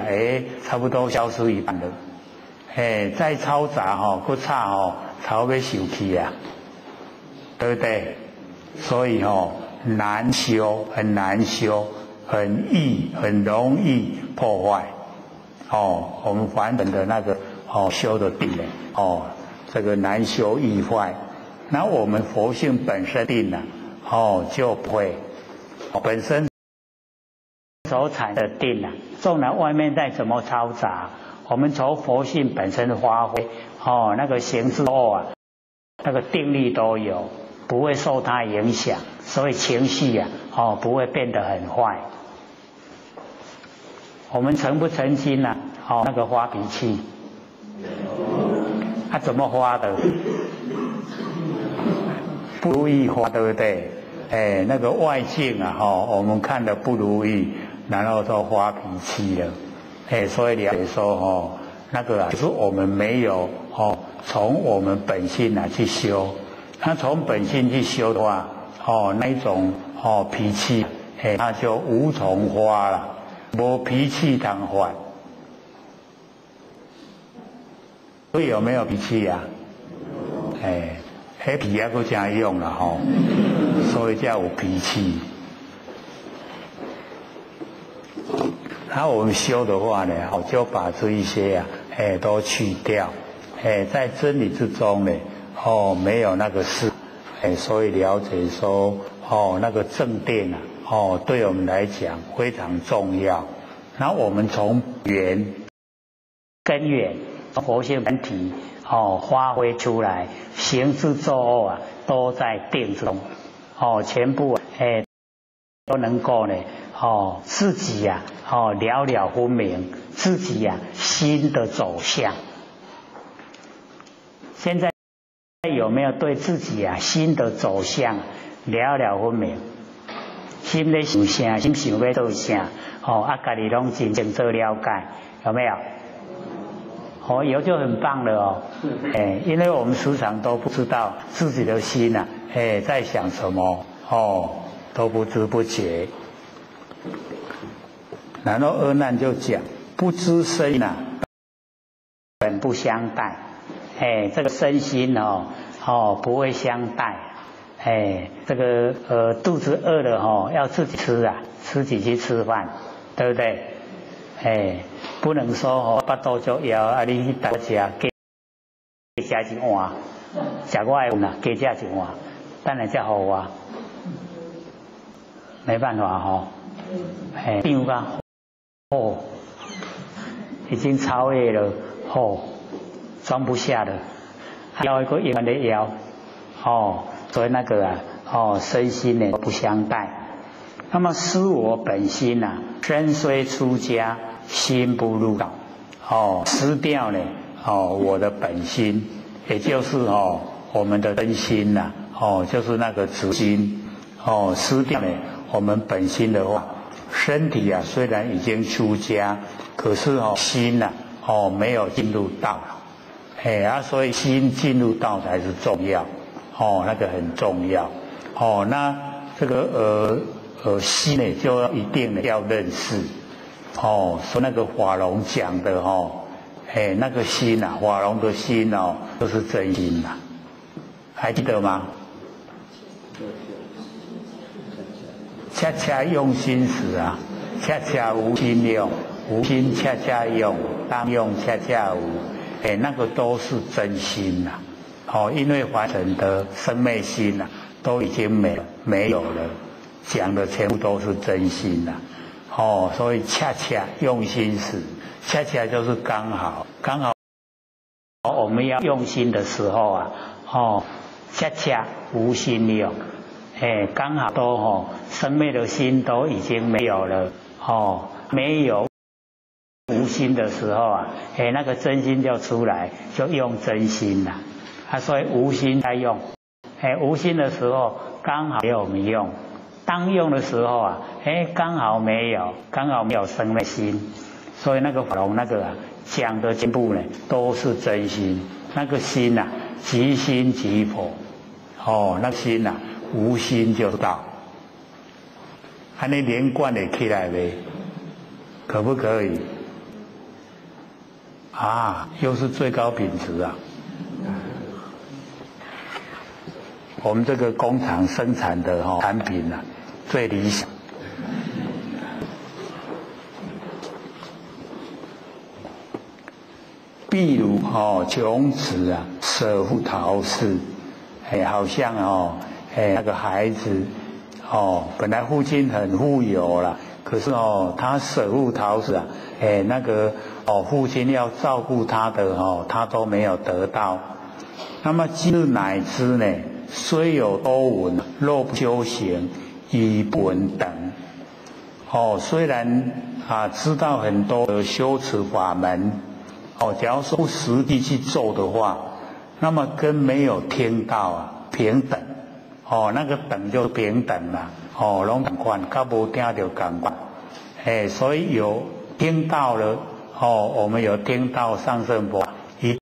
Speaker 1: 差不多消失一半了。再嘈杂不差才会受气啊，对不对？所以难修，很难修，很容易破坏我们凡人的那个修的定这个难修易坏。那我们佛性本身定就不会本身所产的定纵然外面再怎么嘈杂，我们从佛性本身发挥那个行住坐那个定力都有，不会受它影响，所以情绪不会变得很坏。我们曾不曾经那个发脾气怎么发的？不如意发，对不对？那个外境我们看的不如意，然后都发脾气了。所以了解说那个就是我们没有从我们本性去修。那从本性去修的话那一种脾气它就无从发了，没脾气通发。所以有没有脾气啊？脾也够这样用了所以叫有脾气。然后我们修的话呢就把这一些都去掉。在真理之中呢没有那个事。所以了解说那个正定对我们来讲非常重要。然后我们从根源佛性本体发挥出来，行住坐卧都在定中全部都能够呢自己了了分明，自己心的走向。现在有没有对自己心的走向了了分明？心在想啥，心想要做啥自己拢真正做了解，有没有？有就很棒了因为我们时常都不知道自己的心在想什么都不知不觉。然后阿难就讲，不知身本不相待。这个身心不会相待。这个肚子饿了要自己吃自己去吃饭，对不对？不能说腹肚足枵你去带我吃，加食一碗，食我的饭加食一碗，等下才好我，没办法比如讲已经超越了装不下了，腰一个圆的腰所以那个身心呢不相待。那么失我本心呐，身虽出家，心不入道。失掉呢我的本心，也就是我们的真心呐，就是那个直心。失掉呢我们本心的话，身体啊虽然已经出家，可是心呐没有进入道了。所以心进入道才是重要。那个很重要。那这个心呢就一定要认识。说那个法龙讲的那个心啊，法龙的心就是真心呐，还记得吗？恰恰用心时啊，恰恰无心用，无心恰恰用，当用恰恰无。那个都是真心呐。因为凡尘的生灭心呐，都已经没有了，讲的全部都是真心呐。所以恰恰用心时，恰恰就是刚好我们要用心的时候啊，恰恰无心用，刚好都生灭的心都已经没有了，没有无心的时候啊，那个真心就出来，就用真心了。所以无心在用，无心的时候刚好给我们用，当用的时候啊，刚好没有生灭心。所以那个法龙那个讲的全部呢都是真心，那个心啊即心即佛。那个心啊无心就到，还能连贯的起来呗，可不可以？又是最高品质啊！我们这个工厂生产的产品啊，最理想。譬如穷子啊，舍父逃逝，好像那个孩子本来父亲很富有了，可是他舍父逃逝啊，那个父亲要照顾他的他都没有得到。那么今日乃知呢，虽有多闻，若不修行，已不闻等。虽然知道很多的修持法门，假如说不实际去做的话，那么跟没有听到平等。那个等就平等了。拢同款，甲无听到同款。所以有听到了，我们有听到上乘佛法，一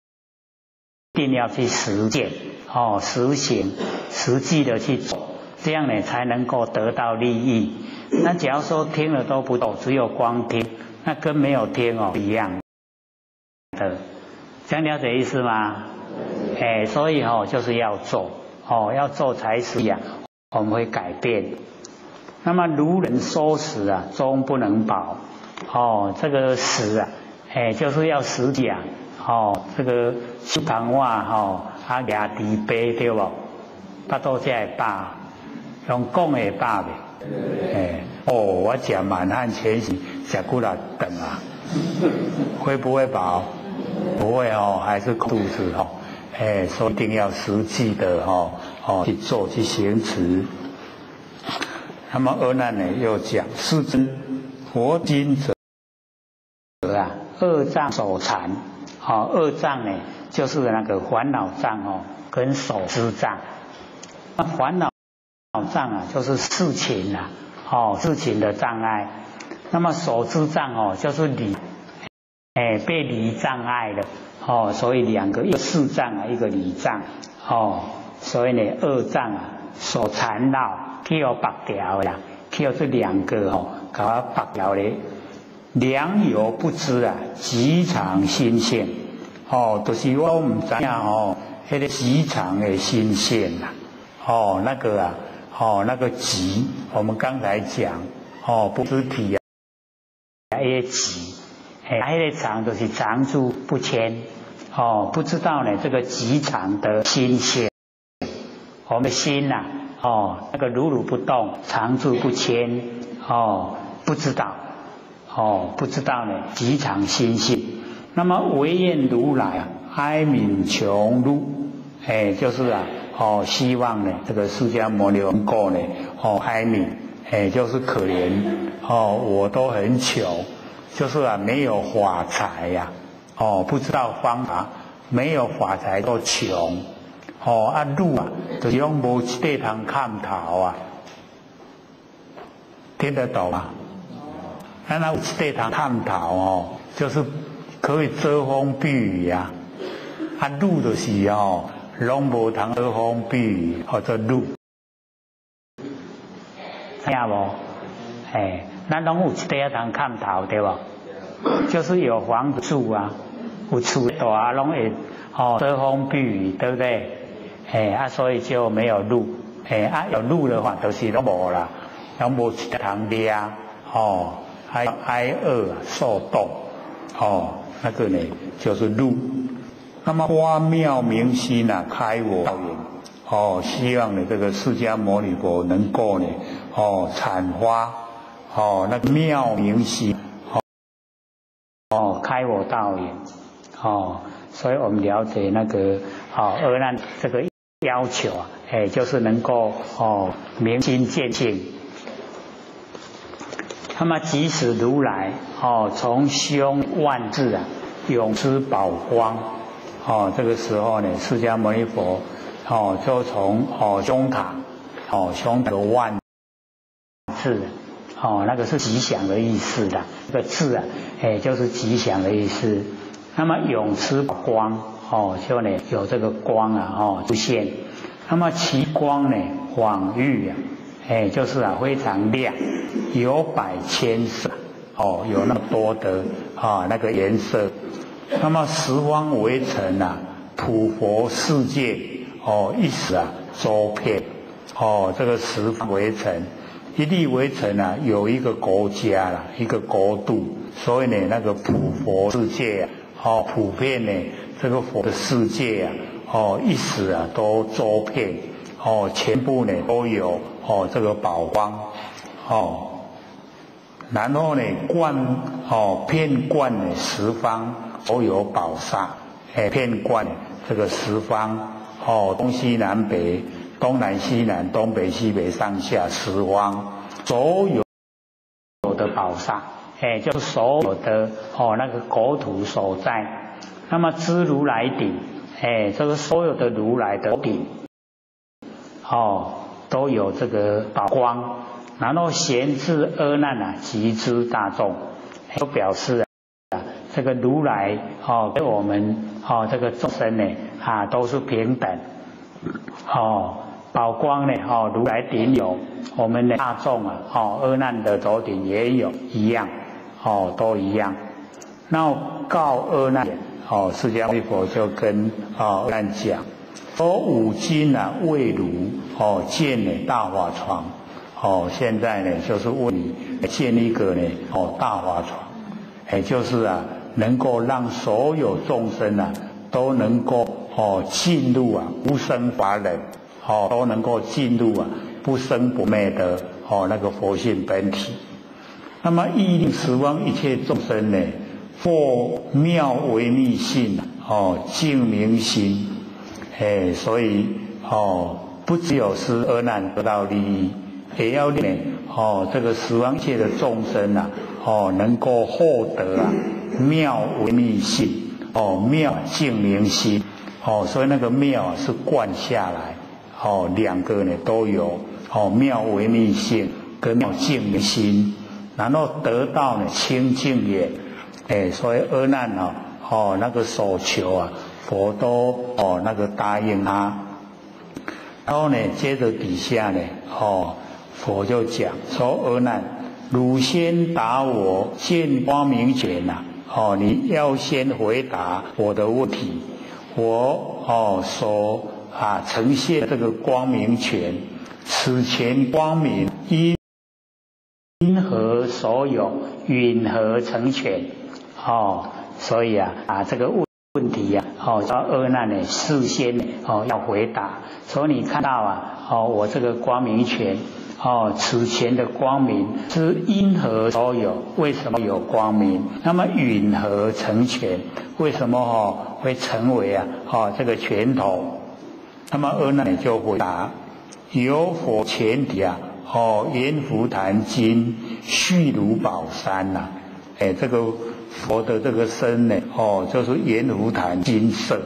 Speaker 1: 定要去实践。实行，实际的去做，这样呢才能够得到利益。那假如说听了都不做，只有光听，那跟没有听一样的。这样了解意思吗？所以就是要做，要做才是我们会改变。那么如人说食啊，终不能饱。这个食啊，就是要实讲。这个吃糖话牙低杯对不？巴肚才会饱，用讲会饱的。我吃满汉全席吃几啦顿啊，会不会饱？不会还是肚子所以一定要实际的去做去行持。那么阿难呢又讲，世尊佛经者二障手残。二障呢就是那个烦恼障跟手知障。烦恼障就是事情事情的障碍。那么手知障就是理，被理障碍了。所以两个，一个事障一个理障。所以呢二障手缠绕，去有拔掉啦，去有这两个给它拔掉咧。良有不知极常心性。就是我唔知那个极常的心性那个那个极，我们刚才讲不知体那个极，那个常就是常住不迁。不知道呢这个极常的心性，我们的心那个如如不动，常住不迁。不知道。不知道呢极常心性。那么唯愿如来哀悯穷辱，就是希望呢这个释迦牟尼能够呢哀悯，就是可怜我都很穷，就是没有法财呀，不知道方法，没有法财都穷，路就是讲无一块通看头啊，听得懂吗？那有一块通看头就是可以遮风避雨呀，路就是拢无通遮风避雨，或者路，听无？咱拢有一块通看头对吧？就是有房子住啊，有厝大拢会遮风避雨，对不对？所以就没有路，有路的话就是拢无啦，拢无一个通掠，还挨饿受冻，那个呢就是路。那么花妙明心开我道眼，希望呢这个释迦牟尼佛能够呢阐发那个妙明心，开我道眼，所以我们了解那个阿难这个要求就是能够明心见性。那么即使如来从胸万字永施宝光，这个时候呢，释迦牟尼佛就从胸膛胸的万字那个是吉祥的意思的，这个字就是吉祥的意思。那么永施宝光就呢有这个光出现。那么其光呢广域就是非常亮，有百千色有那么多的那个颜色。那么十方围城普佛世界一时周遍这个十方围城，一粒围城有一个国家啦，一个国度，所以呢那个普佛世界普遍呢这个佛的世界一时都周遍全部呢都有这个宝光然后呢遍贯呢十方都有宝刹，遍贯这个十方东西南北，东南西南，东北西北，上下十方所有的宝刹，就是所有的那个国土所在。那么知如来顶，这个所有的如来的顶都有这个宝光。然后贤智阿难集之大众，都表示这个如来给我们这个众生呢都是平等宝光呢如来顶有，我们的大众阿难的头顶也有一样都一样。那告阿难释迦牟尼佛就跟阿难讲说五今未如建呢大法床现在呢就是为你建一个呢大法床，就是能够让所有众生都能够进入无生法忍都能够进入不生不灭的那个佛性本体。那么亦令十方一切众生呢获妙微密性净明心，所以不只有是阿难得到利益，也要令这个十方一切的众生能够获得妙微密性妙净明心所以那个妙是贯下来两个呢都有妙微密性跟妙净明心，然后得到呢清净眼所以阿难那个所求佛都那个答应他。然后呢接着底下呢佛就讲说阿难，汝先答我见光明觉你要先回答我的问题。我所呈现这个光明权，此前光明因何所有，允何成全所以这个问题叫阿难呢事先要回答。所以你看到我这个光明权此前的光明是因何所有，为什么有光明？那么允何成全，为什么会成为这个拳头？那么阿难就回答：有佛前提啊，阎浮檀金续如宝山呐、这个佛的这个身呢，就是阎浮檀金色，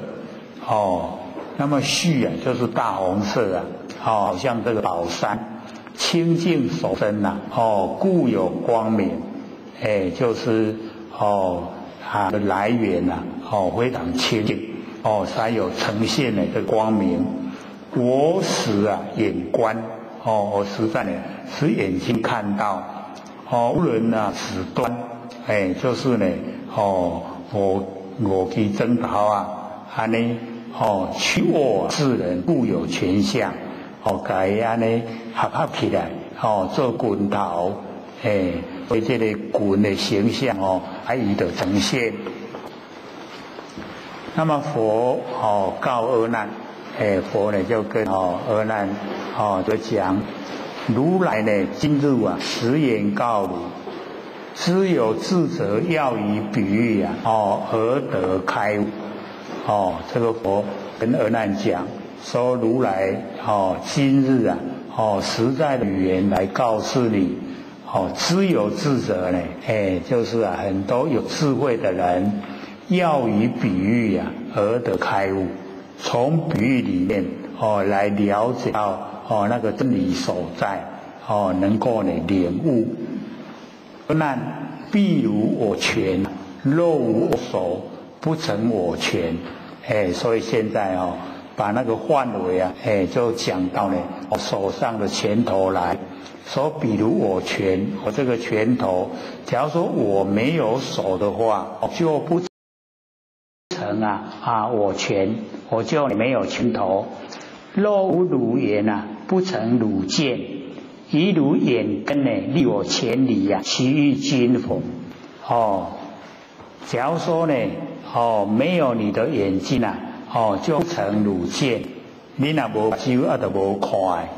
Speaker 1: 那么续啊就是大红色啊，好像这个宝山，清净守身呐，故有光明，就是它的来源呐，非常清净，才有呈现的这个光明。我使啊眼观，我实在呢是眼睛看到，无论啊指端，就是呢，我去征讨啊，安尼，去恶治人，故有全相，该安尼合起来，做拳头，所以这个拳的形象还伊就呈现。那么佛告阿难，佛呢就跟阿难就讲，如来呢今日啊实言告汝，知有智者要以比喻啊，而得开悟。这个佛跟阿难讲说，如来今日啊实在的语言来告诉你，知有智者呢，就是啊很多有智慧的人要以比喻啊而得开悟，从比喻里面来了解到那个真理所在，能够呢领悟。阿难，譬如我拳，若无我手，不成我拳。所以现在把那个范围啊，就讲到呢手上的拳头来。说比如我拳，我这个拳头，假如说我没有手的话，就不成我拳，我就没有拳头。若无汝眼啊，不成汝见。以汝眼根呢，离我千里啊，其余今否？假如说呢，没有你的眼睛啊，就不成汝见。你若无手啊，就无看。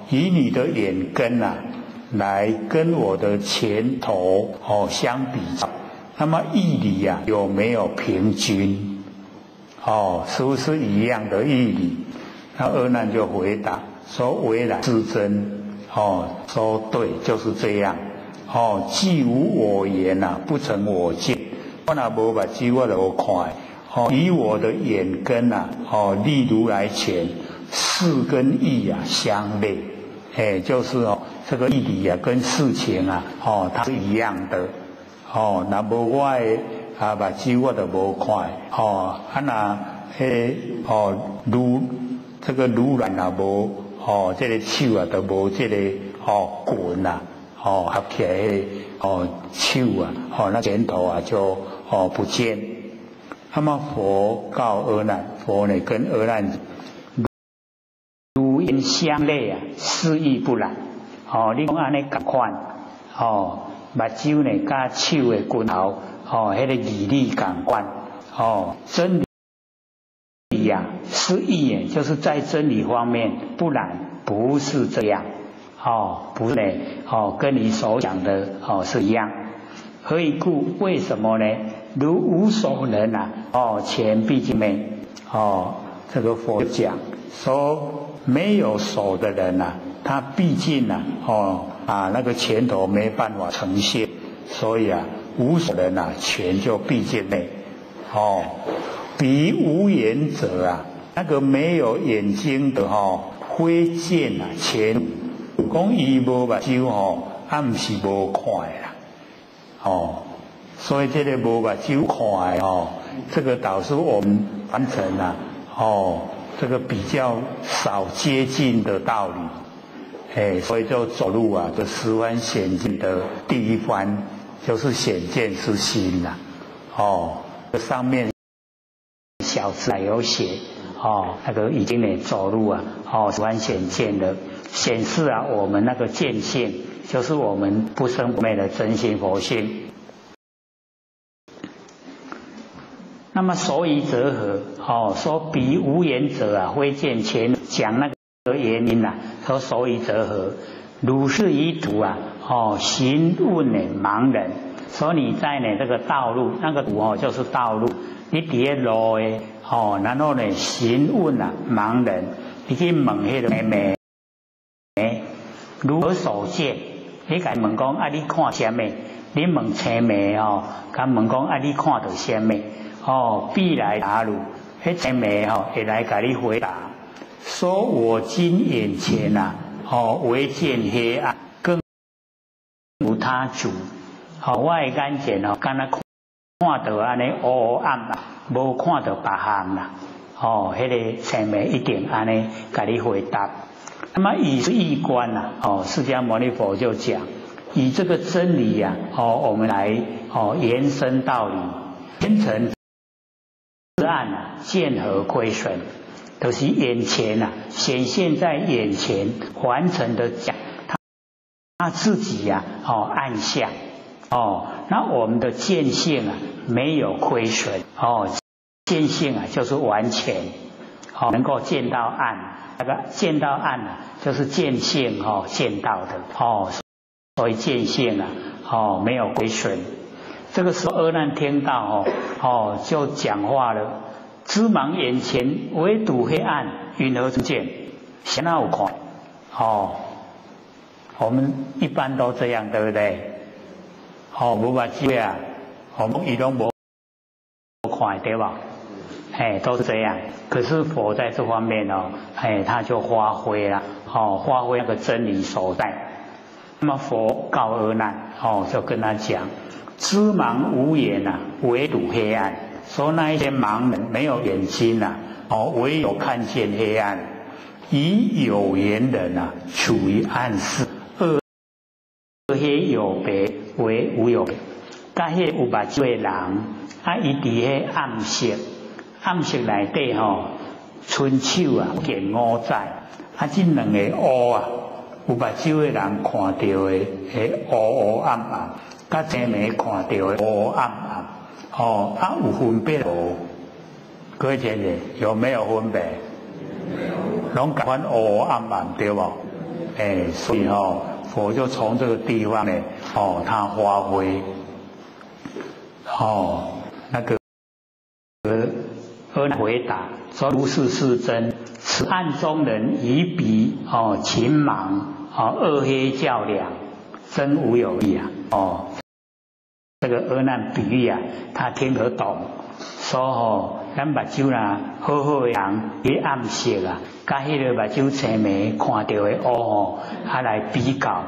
Speaker 1: 以你的眼根啊，来跟我的拳头相比较，那么义理啊有没有平均？是不是一样的义理？那阿难就回答说：唯然是真。说对，就是这样。既无我言啊，不成我见。我若无目睭，我就无看。以我的眼根啊，立如来前，事跟义啊相类。就是这个义理啊跟事情啊，它是一样的。那无我的目睭我就无看。这个如来啊无这个手啊就无这个棍啊，合起来手啊，那拳头啊就不见。那么佛告阿难，佛呢跟阿难。如因相类啊，是亦不然。你讲安尼同款，目睭呢甲手的拳头，迄个义理同款。真理呀，是义，就是在真理方面，不然不是这样。不是呢，跟你所讲的是一样。何以故？为什么呢？如无手人啊，前毕竟没，这个佛讲说。没有手的人啊，他毕竟那个拳头没办法呈现，所以无手人拳就毕竟内。比无眼者啊，那个没有眼睛的挥剑拳，讲伊无目睭暗是无看啦。所以这个无目睭看的这个导致我们凡尘这个比较少接近的道理，所以就走路这十番显见的第一番就是显见是心呐。这上面小字有写，那个已经呢走路十番显见的，显示我们那个见性，就是我们不生不灭的真心佛性。那么所以则何？说比无眼者挥剑前讲那个原因说所以则何？如是以土行问盲人。说你在这个道路，那个土就是道路，你伫个路诶，然后呢询问盲人，你去问迄个妹妹，如何所见？你甲问讲你看啥物？你问青梅甲问讲你看到啥物？必来答汝，迄青梅会来甲你回答，说我今眼前唯见黑暗，更无他主。我的眼前敢若看到安尼黑暗无看到别项啦。迄个青梅一定安尼甲你回答。那么以义观释迦牟尼佛就讲，以这个真理我们来延伸道理，前尘自暗见何亏损？都是眼前显现在眼前完成的讲，他自己暗相那我们的见性没有亏损见性就是完全能够见到暗，那个见到暗就是见性见到的所以见性没有亏损。这个时候阿难听到就讲话了，知盲眼前唯独黑暗，云何成见？谁哪有看？我们一般都这样，对不对？无目睭我们伊拢无看，对吧？都是这样。可是佛在这方面他就发挥了发挥那个真理所在。那么佛告阿难就跟他讲，知盲无眼唯独黑暗，说那一些盲人没有眼睛唯有看见黑暗。以有缘人处于暗室，二黑有别为无有别。甲迄有目睭的人伊伫迄暗室内底伸手见五彩这两个乌有目睭的人看到的乌暗暗，甲青梅看到的乌暗暗有分别无？各位姐姐有没有分别？拢讲乌暗暗对不？所以佛就从这个地方呢他发挥那个阿难回答说，如是是真，此暗中人以彼情盲二黑较量，真无有异这个阿难比喻他听得懂，说咱目睭好好的人伫暗室甲迄个目睭青梅看到的乌来比较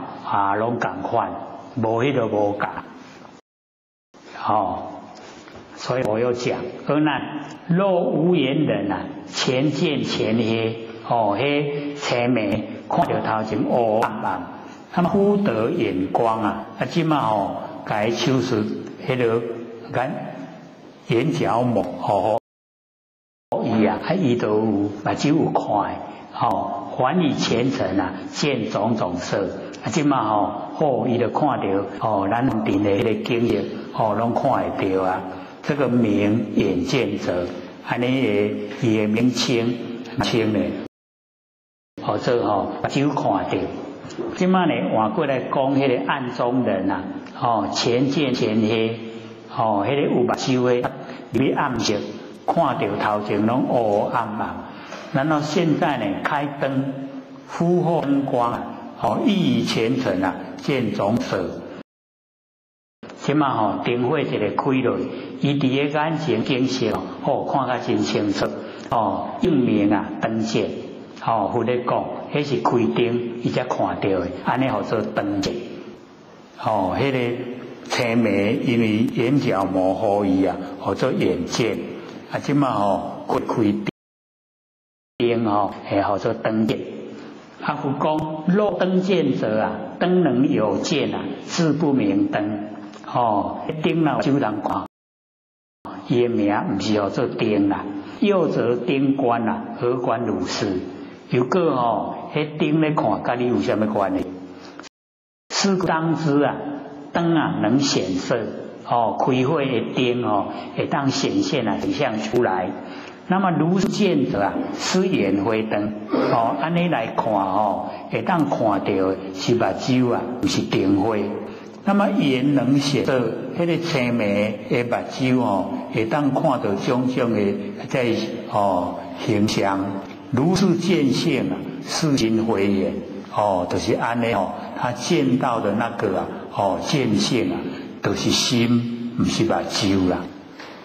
Speaker 1: 拢同款，无迄个无同所以我又讲阿难，若无眼人前见前黑迄青梅看到头前乌暗暗，那么忽得眼光即马甲伊手术迄个眼角膜伊都有目睭有看还以前尘见种种色即马伊就看到咱定的迄个经验拢看会到这个明眼见者，安尼伊的名称呢这目睭看到。即马呢换过来讲迄个暗中人前见前黑迄个有目睭的入暗室看到头前拢乌暗暗，然后现在呢开灯忽后灯光以前尘见种色。即马灯火一个开落，伊伫个眼前景色看甲真清楚映明灯见佛咧讲，迄是开灯伊才看到的，安尼做灯见迄个青梅因为眼角膜互伊做眼见即马开灯做灯见。佛讲若灯见者灯能有见自不明灯灯就通看，伊的名毋是做灯又则灯观何观如是？如果迄灯咧看，甲你有啥物关系？是当知灯能显色开火的灯会当显现影像出来。那么如是见者是眼火灯安尼来看会当看到是目睭毋是灯火。那么眼能显色，迄个青眉的目睭哦，会当看到种种的在形象，如是见性啊，是心回眼就是安尼他见到的那个见性啊，都是心，不是目睭啦。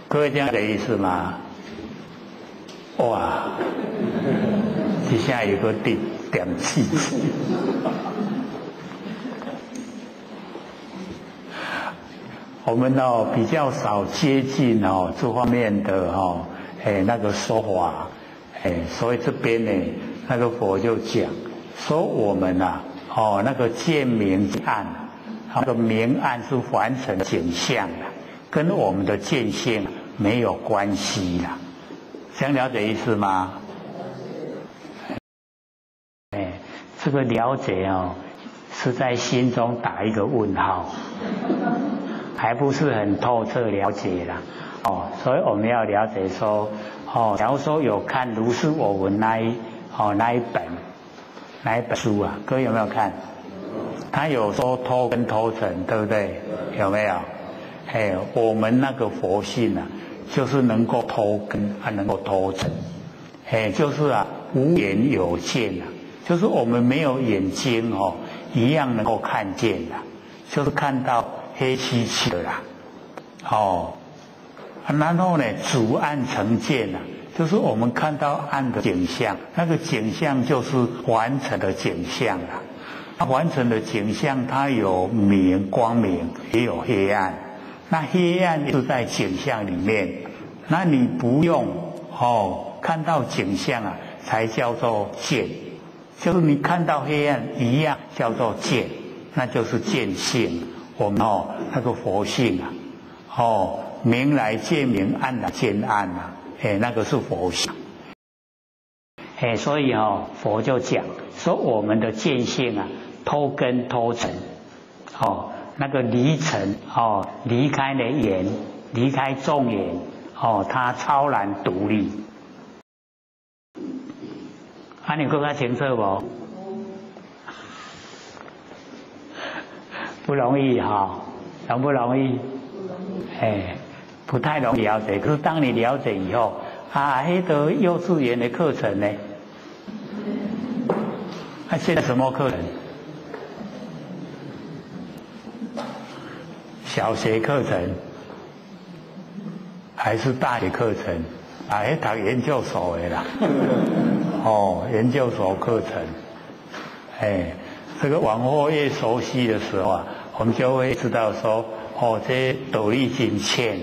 Speaker 1: 各位这样的意思吗？哇，这下有个点气质。我们比较少接近这方面的那个说法，所以这边呢，那个佛就讲说我们那个见明暗，那个明暗是凡尘景象跟我们的见性没有关系啦，这样了解意思吗？这个了解是在心中打一个问号。还不是很透彻了解啦，所以我们要了解说，假如说有看《如是我闻》那一本书啊，各位有没有看？他有说偷跟偷尘，对不对？有没有？我们那个佛性啊，就是能够偷根，能够偷尘，就是无眼有见啊，就是我们没有眼睛一样能够看见的，就是看到黑漆漆的啦，然后呢，主暗成见就是我们看到暗的景象，那个景象就是完成的景象啦。完成的景象，它有明光明，也有黑暗。那黑暗是在景象里面，那你不用看到景象才叫做见，就是你看到黑暗一样叫做见，那就是见性。我们那个佛性明来见明，暗来见暗那个是佛性。所以佛就讲说我们的见性偷根偷尘，那个离尘离开了眼，离开众眼它超然独立。你更加清楚不？不容易容不容易？不太容易了解。可是当你了解以后那个幼稚园的课程呢？现在什么课程？小学课程还是大学课程？读研究所的啦。研究所课程。这个往后越熟悉的时候我们就会知道说，这些斗笠真浅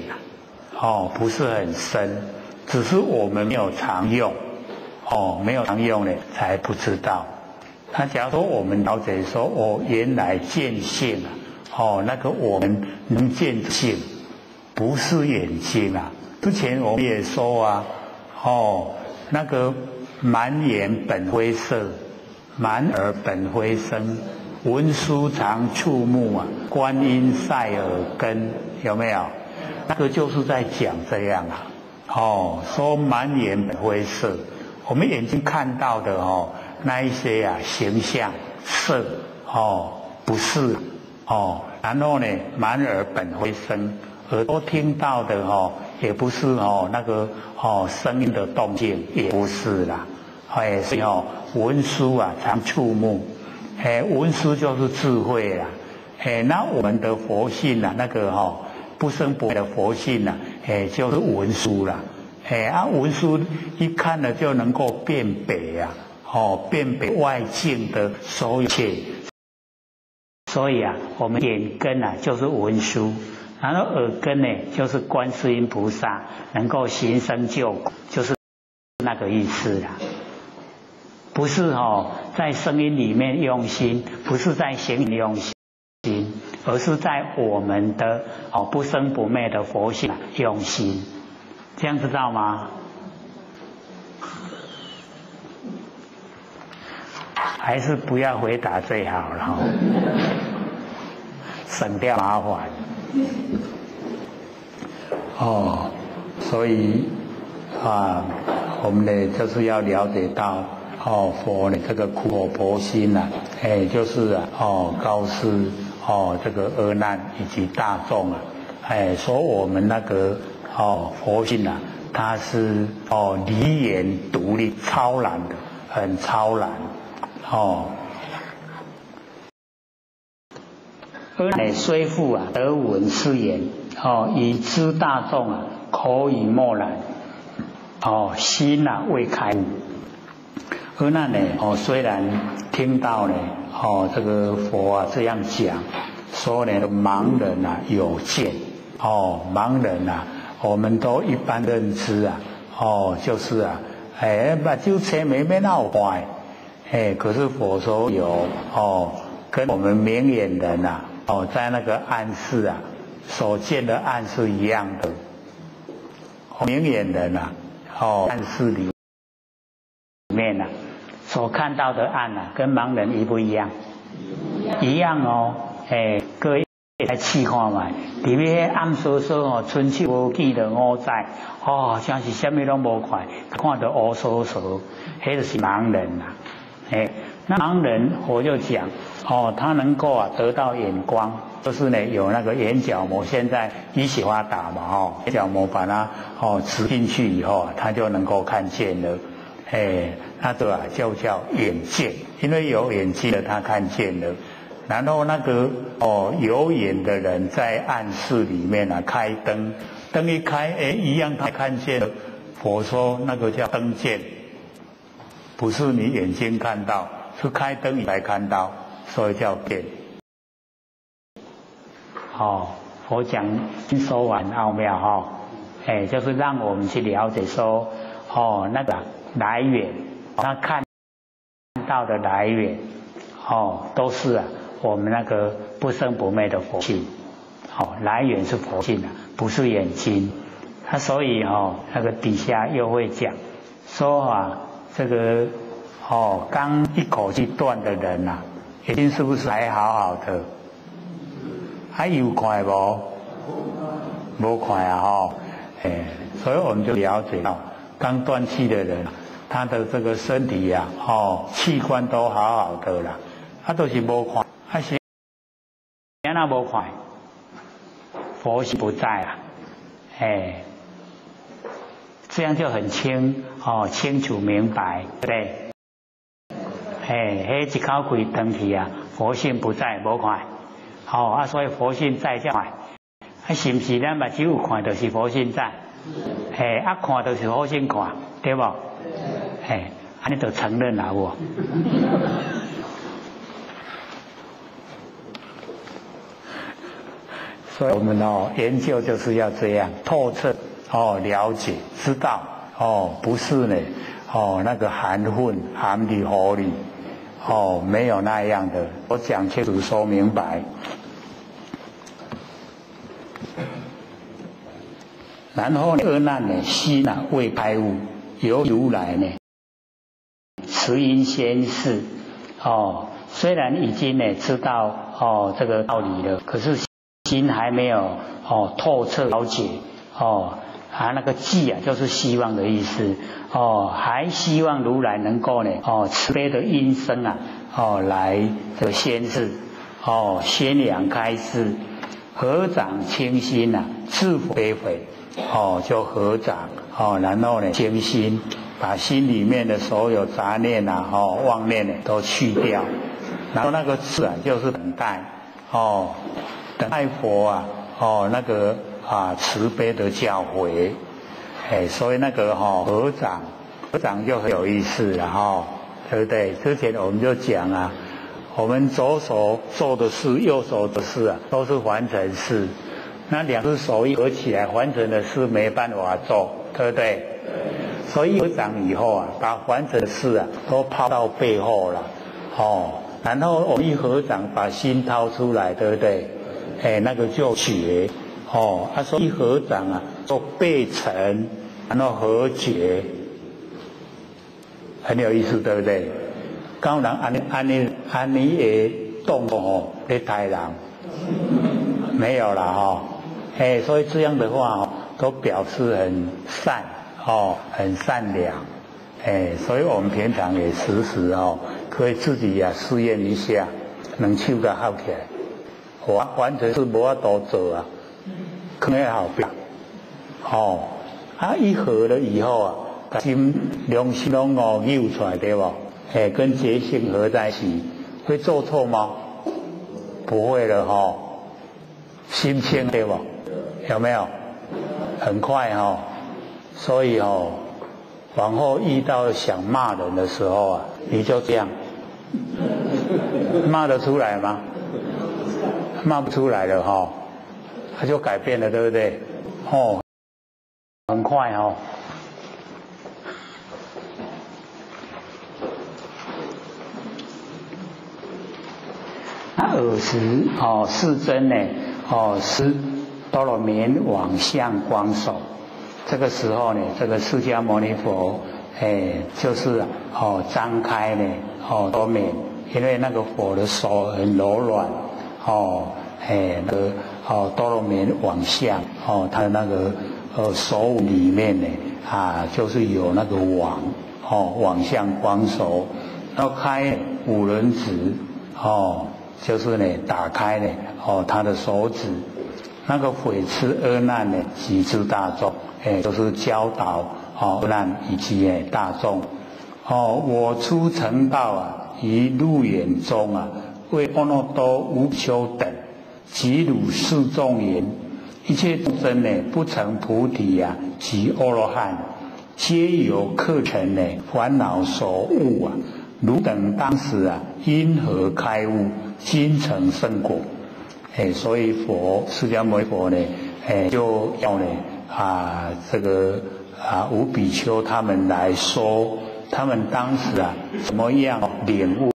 Speaker 1: 不是很深，只是我们没有常用，没有常用呢，才不知道。那假如说我们了解说，原来见性那个我们能见性，不是眼睛之前我们也说那个满眼本灰色。满耳本灰声，文殊常触目观音赛耳根，有没有？那个就是在讲这样说满眼本灰色，我们眼睛看到的那一些形象色不是然后呢，满耳本灰声，耳朵听到的也不是那个声音的动静，也不是啦。所以文殊常触目，文殊就是智慧啦。那我们的佛性那个不生不灭的佛性就是文殊啦。文殊一看了就能够辨别辨别外境的所有一切。所以我们眼根就是文殊，然后耳根呢就是观世音菩萨，能够行深救苦，就是那个意思啦。不是在声音里面用心，不是在行里用心，而是在我们的不生不灭的佛性用心，这样知道吗？还是不要回答最好了省掉麻烦。所以我们呢就是要了解到佛呢这个苦口婆心就是高施这个阿难以及大众啊，说我们那个佛性啊，它是离言独立、超然的，很超然阿难虽复啊得闻是言以知大众啊口语默然心啊未开悟。阿难呢虽然听到呢这个佛啊这样讲，说呢盲人啊有见盲人啊，我们都一般认知啊就是啊目睭青眉没闹坏可是佛说有跟我们明眼人啊在那个暗室啊所见的暗是一样的。明眼人啊暗室里面啊所看到的暗啊，跟盲人一不一样？一样各位来试看嘛，里面暗烁烁春秋无见的五在像是什么都无看，看到乌烁烁，那就是盲人那盲人我就讲他能够得到眼光，就是呢有那个眼角膜，现在医学发达嘛眼角膜把它植进去以后，他就能够看见了。那个就叫眼见，因为有眼睛的他看见了。然后那个有眼的人在暗室里面开灯，灯一开一样他看见了。佛说那个叫灯见，不是你眼睛看到，是开灯才看到，所以叫见。佛讲说完奥妙就是让我们去了解说那个来源，他看到的来源都是我们那个不生不灭的佛性来源是佛性不是眼睛。他所以那个底下又会讲说这个刚一口气断的人眼睛是不是还好好的？还有看没看所以我们就了解到刚断气的人，他的这个身体器官都好好的啦，他都是无看，是那无看，佛性不在这样就很清楚明白，对不对？一口气断去佛性不在，无看所以佛性在叫看，是不是咱目睭有看，就是佛性在？看就是佛性看，对不？安尼就承认了我。所以我们研究就是要这样透彻了解知道不是呢那个含混含里糊里没有那样的，我讲清楚说明白。然后阿难呢心未开悟，由如来呢慈音先示虽然已经呢知道这个道理了，可是心还没有透彻了解那个记就是希望的意思还希望如来能够呢慈悲的音声来这个先示宣扬开示，合掌清心自否悲悔就合掌然后呢清心，把心里面的所有杂念妄念都去掉，然后那个字就是等待等待佛那个慈悲的教诲所以那个合掌就很有意思了对不对？之前我们就讲我们左手做的事，右手的事都是凡尘事，那两只手一合起来，凡尘的事没办法做，对不对？所以合掌以后把凡尘的事都抛到背后了然后我们一合掌把心掏出来，对不对？那个就觉说一合掌做背沉，然后合觉，很有意思，对不对？刚人安尼的动作在台人没有了所以这样的话都表示很善很善良所以我们平常也时时可以自己试验一下，能手甲合起来，完全是无法度做啊，可能好病。一合了以后啊，心良心拢扭出来对不？跟觉性合在一起，会做错吗？不会了心清对不？有没有？很快所以往后遇到想骂人的时候啊，你就这样骂得出来吗？骂不出来了它就改变了，对不对？很快尔时世尊呢施多罗绵往向光手，这个时候呢，这个释迦牟尼佛就是张开呢多绵，因为那个佛的手很柔软那个多罗绵往向他的那个手里面呢就是有那个网往向光手，然后开五轮指就是呢打开呢他的手指，那个毁痴阿难呢集之大众就是教导阿难以及大众我出成道于路远中为阿耨多无比丘等及汝世众言，一切众生呢不成菩提及阿罗汉，皆由客尘呢烦恼所误汝等当时因何开悟，今成圣果？所以释迦牟尼佛呢就要呢这个无比丘他们来说，他们当时怎么样领悟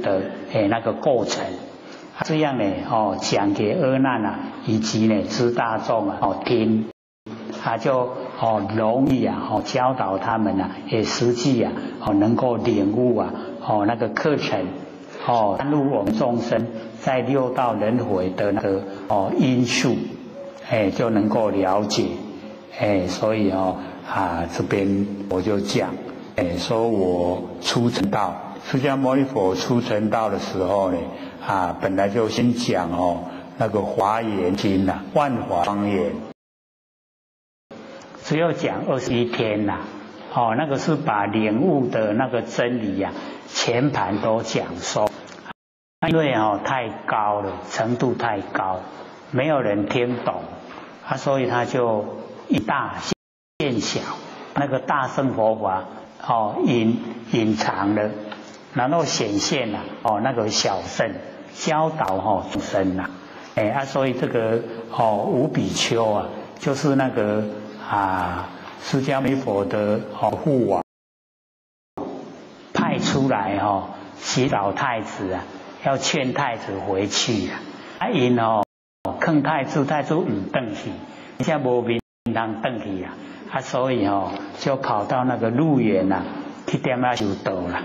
Speaker 1: 的那个过程，这样呢讲给阿难以及呢知大众听，就容易教导他们也实际能够领悟那个课程参入我们众生在六道轮回的那个因素就能够了解所以这边我就讲说我出成道，释迦牟尼佛出成道的时候呢本来就先讲那个华严经万华庄严，只有讲21天那个是把领悟的那个真理全盘都讲授，因为太高了，程度太高，没有人听懂所以他就以大现小，那个大乘佛法隐藏了，然后显现那个小乘教导众生所以这个无比丘就是那个释迦牟尼佛的护王派出来洗脑太子要劝太子回去因劝太子，太子唔回去，而且无面通回去所以就跑到那个路远去点修道了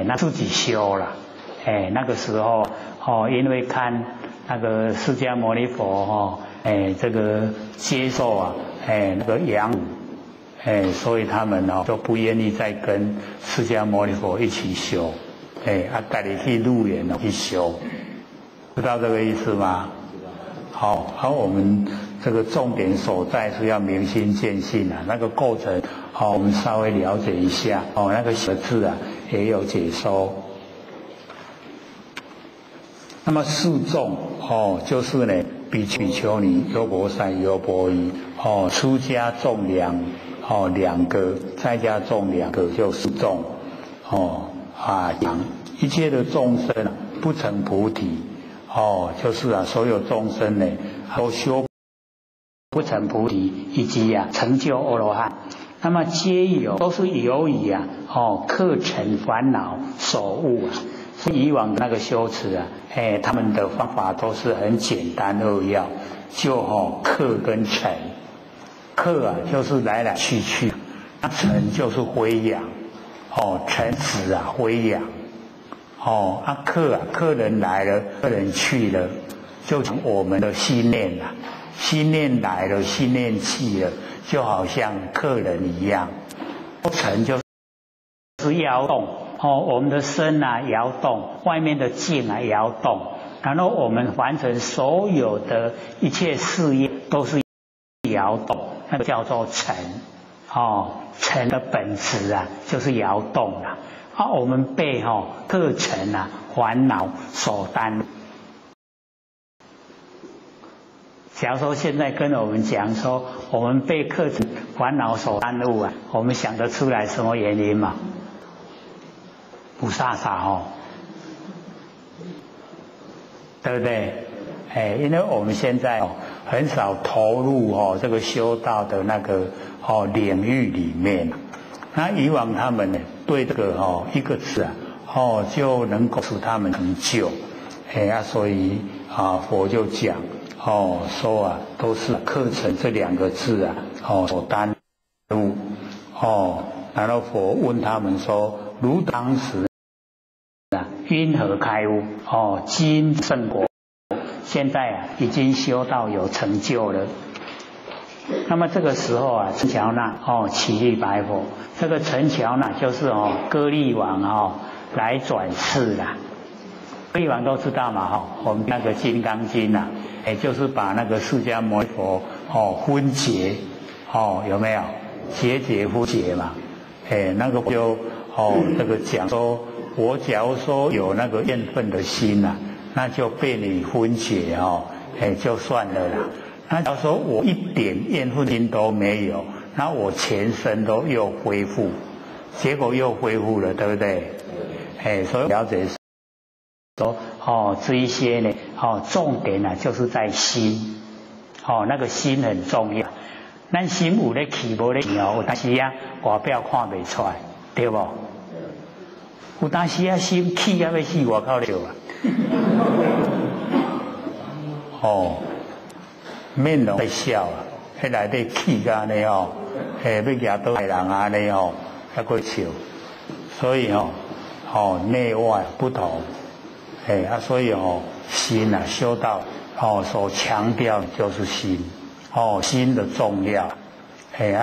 Speaker 1: 那自己修了那个时候因为看那个释迦牟尼佛这个接受那个养所以他们就不愿意再跟释迦牟尼佛一起修带你去路远去修，知道这个意思吗？好，我们这个重点所在是要明心见性那个过程我们稍微了解一下那个小字也有解说。那么四众就是呢比丘尼、优婆塞、优婆夷出家众两个，在家众两个，就四众讲一切的众生不成菩提就是所有众生呢都修不成菩提，以及成就阿罗汉，那么皆有都是由于客尘烦恼所误以往的那个修持他们的方法都是很简单扼要，就客跟尘，客就是来来去去，尘就是灰扬尘死灰扬客人来了，客人去了，就从我们的心念心念来了，心念去了，就好像客人一样。尘就是摇动我们的身摇动，外面的境摇动然后我们完成所有的一切事业都是摇动，那个叫做尘。尘的本质啊，就是摇动啊。我们被各尘啊烦恼所耽误。假如说现在跟我们讲说，我们被各尘烦恼所耽误啊，我们想得出来什么原因吗？不飒飒对不对？因为我们现在很少投入这个修道的那个领域里面。那以往他们呢，对这个一个字就能够使他们成就。所以佛就讲说都是课程这2个字所耽误。然后佛问他们说，如当时因何开悟？今圣果，现在已经修道有成就了。那么这个时候陈乔那起立白佛，这个陈乔那就是歌利王来转世啦。歌利王都知道嘛我们那个《金刚经》啊，就是把那个释迦牟尼佛分解有没有？结分解嘛，那个就这个讲说，我假如说有那个怨愤的心啊，那就被你分解就算了啦。那假如说我一点怨愤心都没有，那我全身都又恢复，结果又恢复了，对不对？所以了解说这一些呢重点啊就是在心那个心很重要。咱心有咧起无咧起有当时外表看不出来，对不？有当时心起要死外口了面容会笑迄内底气甲呢要夹倒来人安尼还佫笑，所以内外不同所以心修道所强调就是心心的重要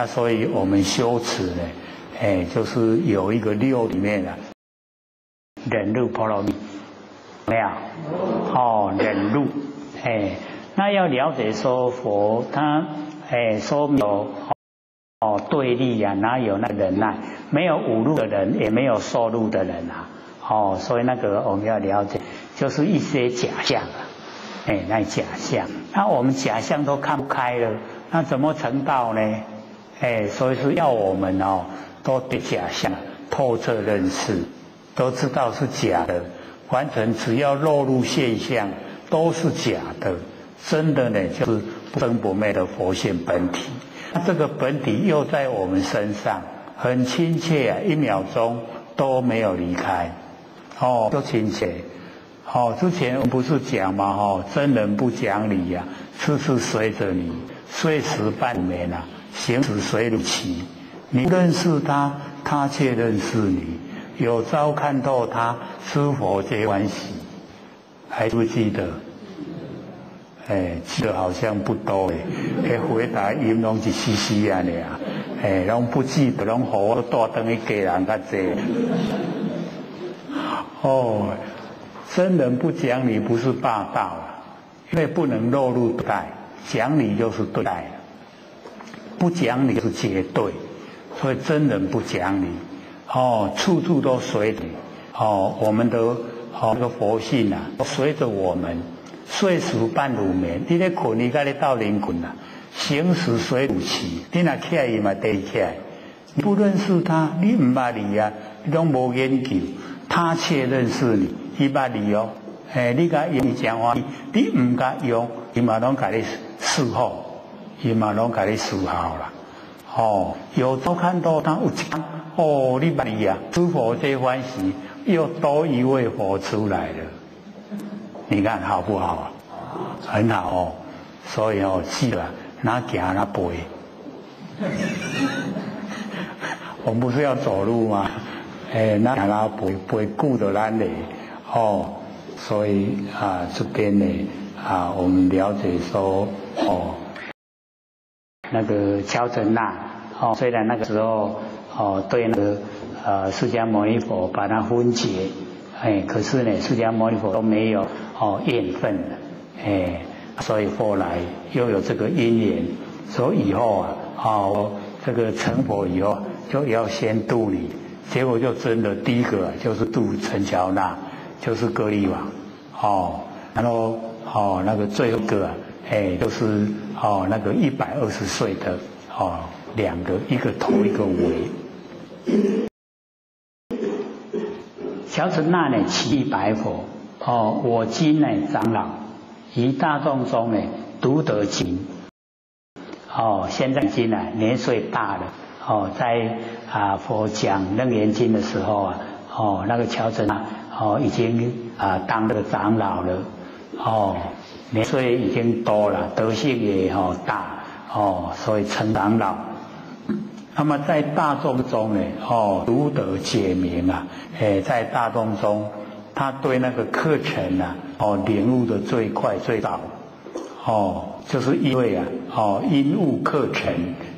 Speaker 1: 所以我们修持呢就是有一个6里面忍辱波罗蜜，没有忍辱那要了解说佛他说没有对立哪有那个忍耐？没有侮辱的人，也没有受辱的人所以那个我们要了解，就是一些假象那假象，那我们假象都看不开了，那怎么成道呢？所以是要我们都对假象透彻认识，都知道是假的，完全只要落入现象都是假的。真的呢，就是不生不灭的佛性本体。那这个本体又在我们身上，很亲切1秒钟都没有离开，都亲切。之前我们不是讲嘛，真人不讲理事事随着你，睡时半眠行时随如期。你不认识他，他却认识你；有朝看透他，诸佛皆欢喜。还不记得？记得好像不多回答音拢是稀稀啊拢不记得，拢好我带回去家人较济。真人不讲理不是霸道因为不能落入对待，讲理就是对待不讲理就是绝对，所以真人不讲理处处都随你我们的那个佛性都随着我们。睡时半如眠，你咧困，伊甲你斗人困行时随如期，你若起来伊嘛跟起来。你不认识他，你唔捌你你拢无研究，他却认识你，伊捌你你甲伊讲话，你唔甲用，伊嘛拢甲你伺候，伊嘛拢甲你伺候啦。有朝看到他有讲你捌你诸佛皆欢喜，又多一位佛出来了。你看好不好很好所以记得哪行哪背。我们不是要走路吗？哪行哪背，背顾着咱嘞所以这边呢我们了解说那个乔真那虽然那个时候对那个释迦牟尼佛把它分解可是呢，释迦牟尼佛都没有缘分了，所以后来又有这个因缘，所以以后我这个成佛以后就要先度你，结果就真的第一个就是度陈乔那，就是歌利王，然后那个最后一个就是那个120岁的两个，一个头一个尾。乔陈那呢，其意白佛，我今呢长老，于大众中呢独得经。现在已经年岁大了，在佛讲楞严经的时候那个乔陈那已经当这个长老了，年岁已经多了，德性也大，所以成长老。那么在大众中呢，独得解明在大众中，他对那个课程领悟的最快最早，就是因为因悟课程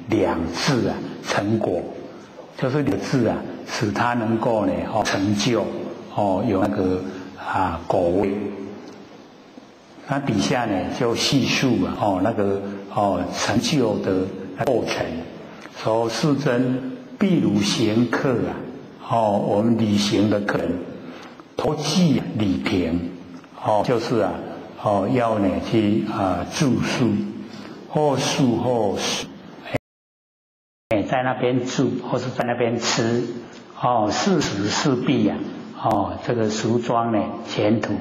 Speaker 1: 2字成果，就是2字使他能够呢成就有那个果位。那底下呢就细述那个成就的过程。说世尊譬如行客我们旅行的客人，投寄礼瓶，就是要呢去住宿，或宿或食，在那边住或是在那边吃，四食四弊这个俗装呢前途，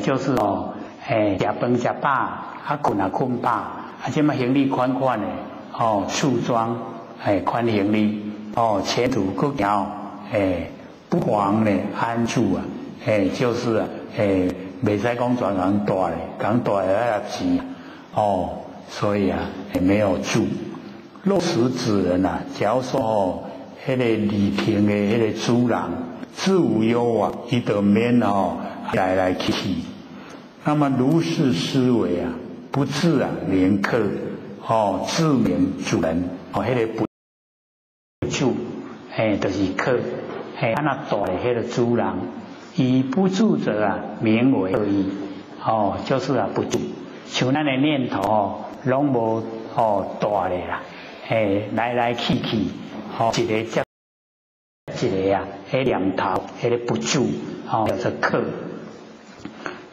Speaker 1: 就是吃饭吃饱，困困饱，这么行李款款的。树桩宽行李前途够高不妨呢安住就是袂使讲全人带咧，讲带要钱所以没有住。若使子人假如说迄个礼亭的迄个主人自无忧伊就免来去去。那么如是思维不自名客。自名主人，迄个不住，就是客，那大的迄个主人，以不住者名为客意，就是不住，像咱的念头拢无大的啦，来来去去，一个接一个迄念头，迄个不住，叫做客。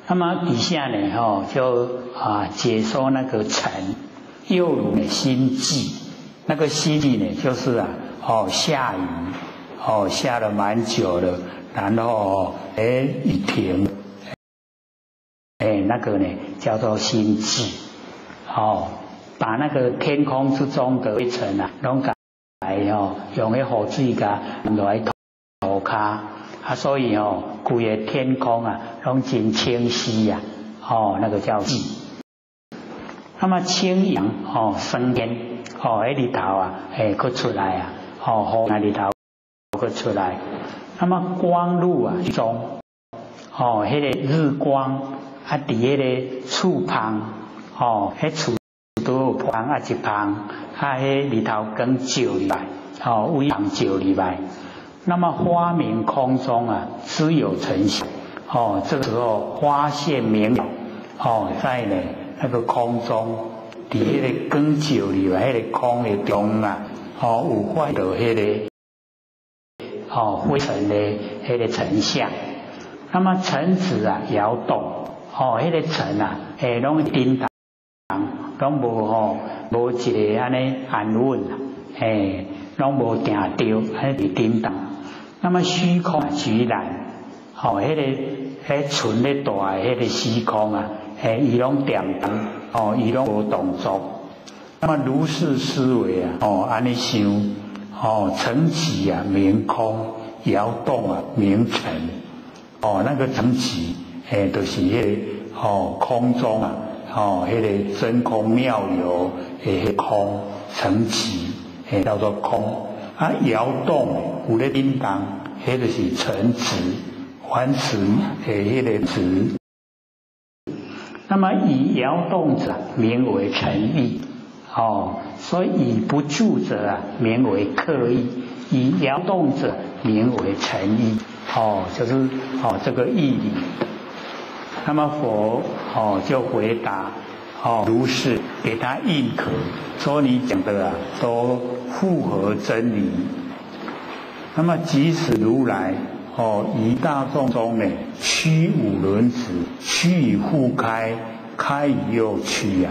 Speaker 1: 那么底下呢，就解说那个尘。又如心悸，那个心悸呢，就是下雨，下了蛮久了，然后一停，那个呢叫做心悸，把那个天空之中的灰尘拢来用迄雨水甲落来涂骹，所以规个天空拢真清晰那个叫寂。那么清阳升天迄里头佫出来那里头佫出来。那么光露中迄个日光伫迄个厝旁迄厝都有旁一旁迄里头光照入来微光照入来。那么花明空中只有成形这个时候花现明了在呢那个空中，伫迄个光照里迄个空的中有发到迄个灰尘的迄个尘相。那么尘子摇动，迄个尘拢叮当，拢无一个安尼安稳拢无定着，安尼叮当。那么虚空居然，迄存咧大迄个虚空伊拢点动，伊拢无动作。那么如是思维安尼想，尘起明空，摇动明尘，那个尘起，就是迄个空中迄个真空妙有迄个空尘起，叫做空。摇动有咧叮当，迄就是尘质，凡尘迄个质。那么以摇动者名为尘意，所以以不住者名为客意。以摇动者名为诚意，就是这个义理。那么佛就回答如是，给他认可，说你讲的都符合真理。那么即使如来于大众中呢，屈五轮子，屈以复开，开以又屈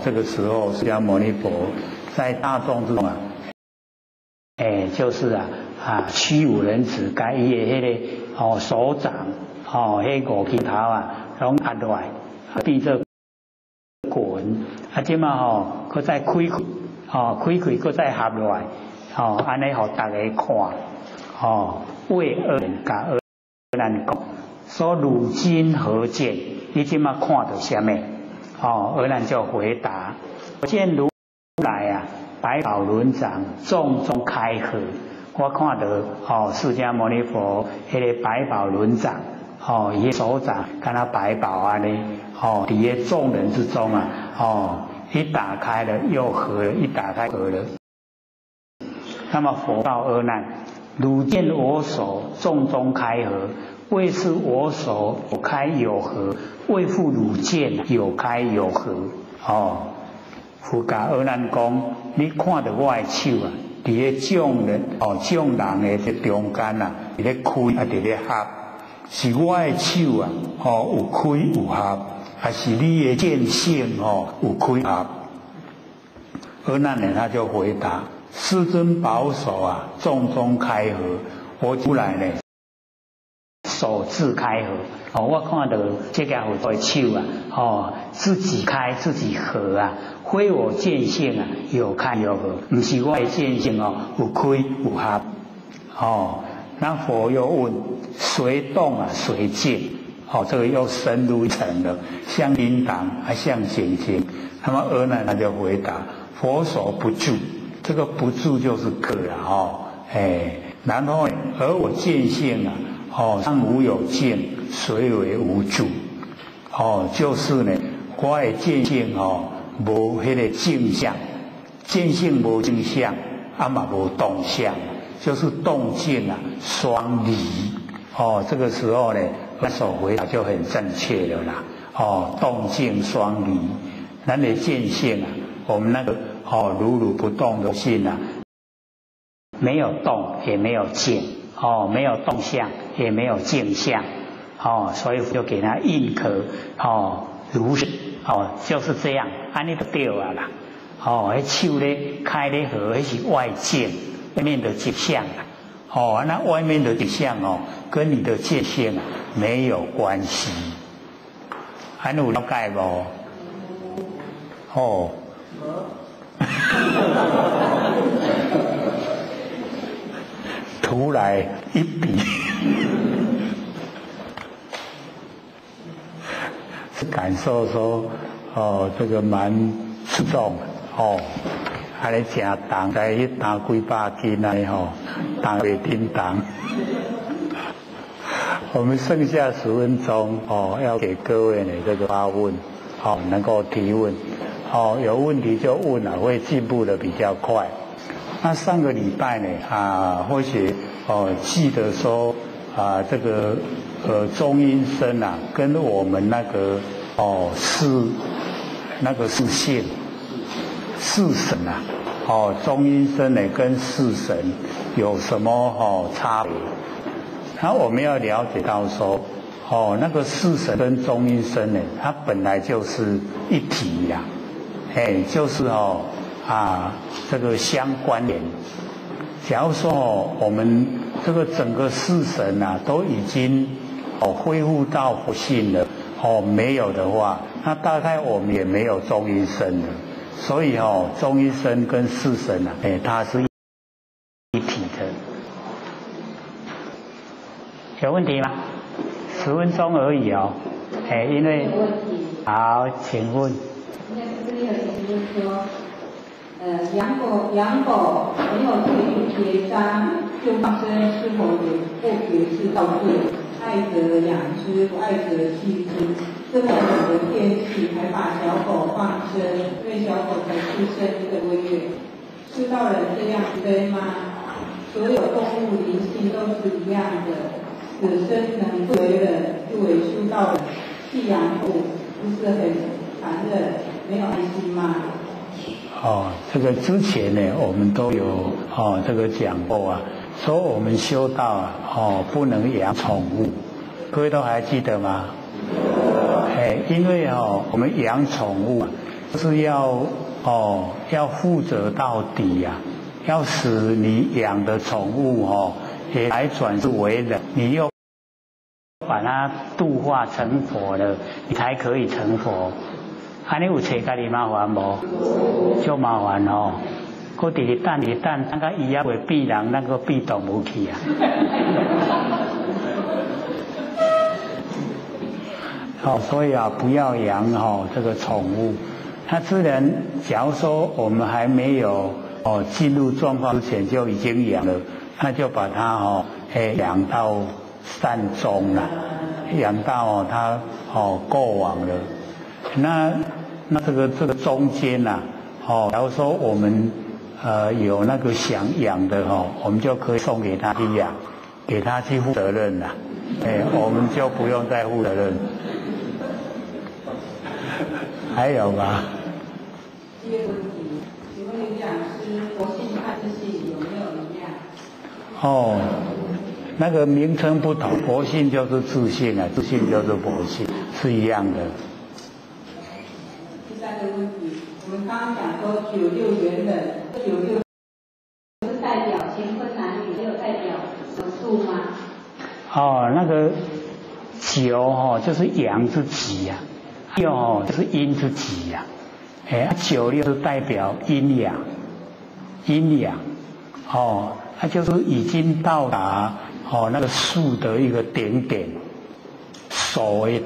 Speaker 1: 这个时候释迦牟尼佛在大众之中就是屈五轮子，把伊的迄个手掌迄五指头拢压落来，变做滚，即嘛佮再开开，佮再合落来，安尼互大家看，为恶人甲恶人讲，说如今何见？你即嘛看到什么？恶人就回答：我见如来百宝轮掌，重重开合。我看到释迦牟尼佛迄个百宝轮掌，伊手掌跟他百宝安尼，伫个众人之中一打开了又合了，一打开合了。那么佛告阿难：汝见我手重重开合，谓是我手有开有合，谓复汝见有开有合。佛甲阿难讲：你看到我的手伫个众人众人的中间伫咧开伫咧合，是我的手有开有合，还是你的见性有开合？阿难呢他就回答：世尊保守重重开合，我出来呢手自开合。我看到这个佛的手自己开自己合非我见性有开有合，不是我的见性有开有合。那佛又问：谁动谁静？这个又深入一层了，像铃铛像星星。那么阿难他就回答：佛所不住，这个不住就是可然后而我见性上无有见，谁为无住？就是呢，我的见性无迄个镜相，见性无镜相，嘛无动相，就是动静双离。这个时候呢，那所回答就很正确了啦。动静双离，咱的见性我们那个如如不动的性没有动也没有静，没有动相也没有静相，所以就给他认可，如是，就是这样，安尼就对啦。迄手咧开咧合，迄是外境，外面的景象那外面的景象跟你的界限没有关系。安有了解无？突来一笔，感受说这个蛮出众还咧真重，在迄担几百斤担袂叮当。我们剩下10分钟要给各位呢这个发问能够提问有问题就问会进步的比较快。那上个礼拜呢或许记得说这个中阴身跟我们那个四性四神中阴身呢跟四神有什么差别？然后我们要了解到说那个四神跟中阴身呢，它本来就是一体呀，就是这个相关联。假如说我们这个整个四神都已经恢复到佛性了没有的话，那大概我们也没有中阴身了。所以中阴身跟四神它是一体的。有问题吗？10分钟而已因为好，请问。
Speaker 2: 这里有请问说，养狗没有结扎就放生，是否也不觉是盗罪？爱则养之，不爱则弃之。这么冷的天气，还把小狗放生，因为小狗才出生1个多月，知道人这样对吗？
Speaker 3: 所有动物灵性都是一样的，子孙能不为人，不为修道人，弃养物，不是很残忍，没有爱心吗？
Speaker 1: 这个之前呢，我们都有这个讲过啊，说我们修道啊，不能养宠物，各位都还记得吗？因为我们养宠物是要负责到底呀，要使你养的宠物也来转世为人，你又把它度化成佛了，你才可以成佛。你有找家己麻烦无？就麻烦搁直等，等到伊也未变人，咱搁变动物去啊。所以不要养这个宠物。那自然，假如说我们还没有进入状况之前就已经养了，那就把它养到善终了，养到它过往了。那这个中间呐，假如说我们有那个想养的我们就可以送给他去养，给他去负责任了，我们就不用再负责任。还有吗？
Speaker 3: 第二个问题，请问营养师，佛性和自信有没有一样？
Speaker 1: 那个名称不同，佛性就是自信啊，自信就是佛性，是一样的。
Speaker 3: 第三个问题，我们刚刚讲说96元人，96是代表乾坤男女，也有代表手术吗？
Speaker 1: 那个9就是阳之极呀，6就是阴之极呀。96是代表阴阳，它就是已经到达那个树的一个顶点，所谓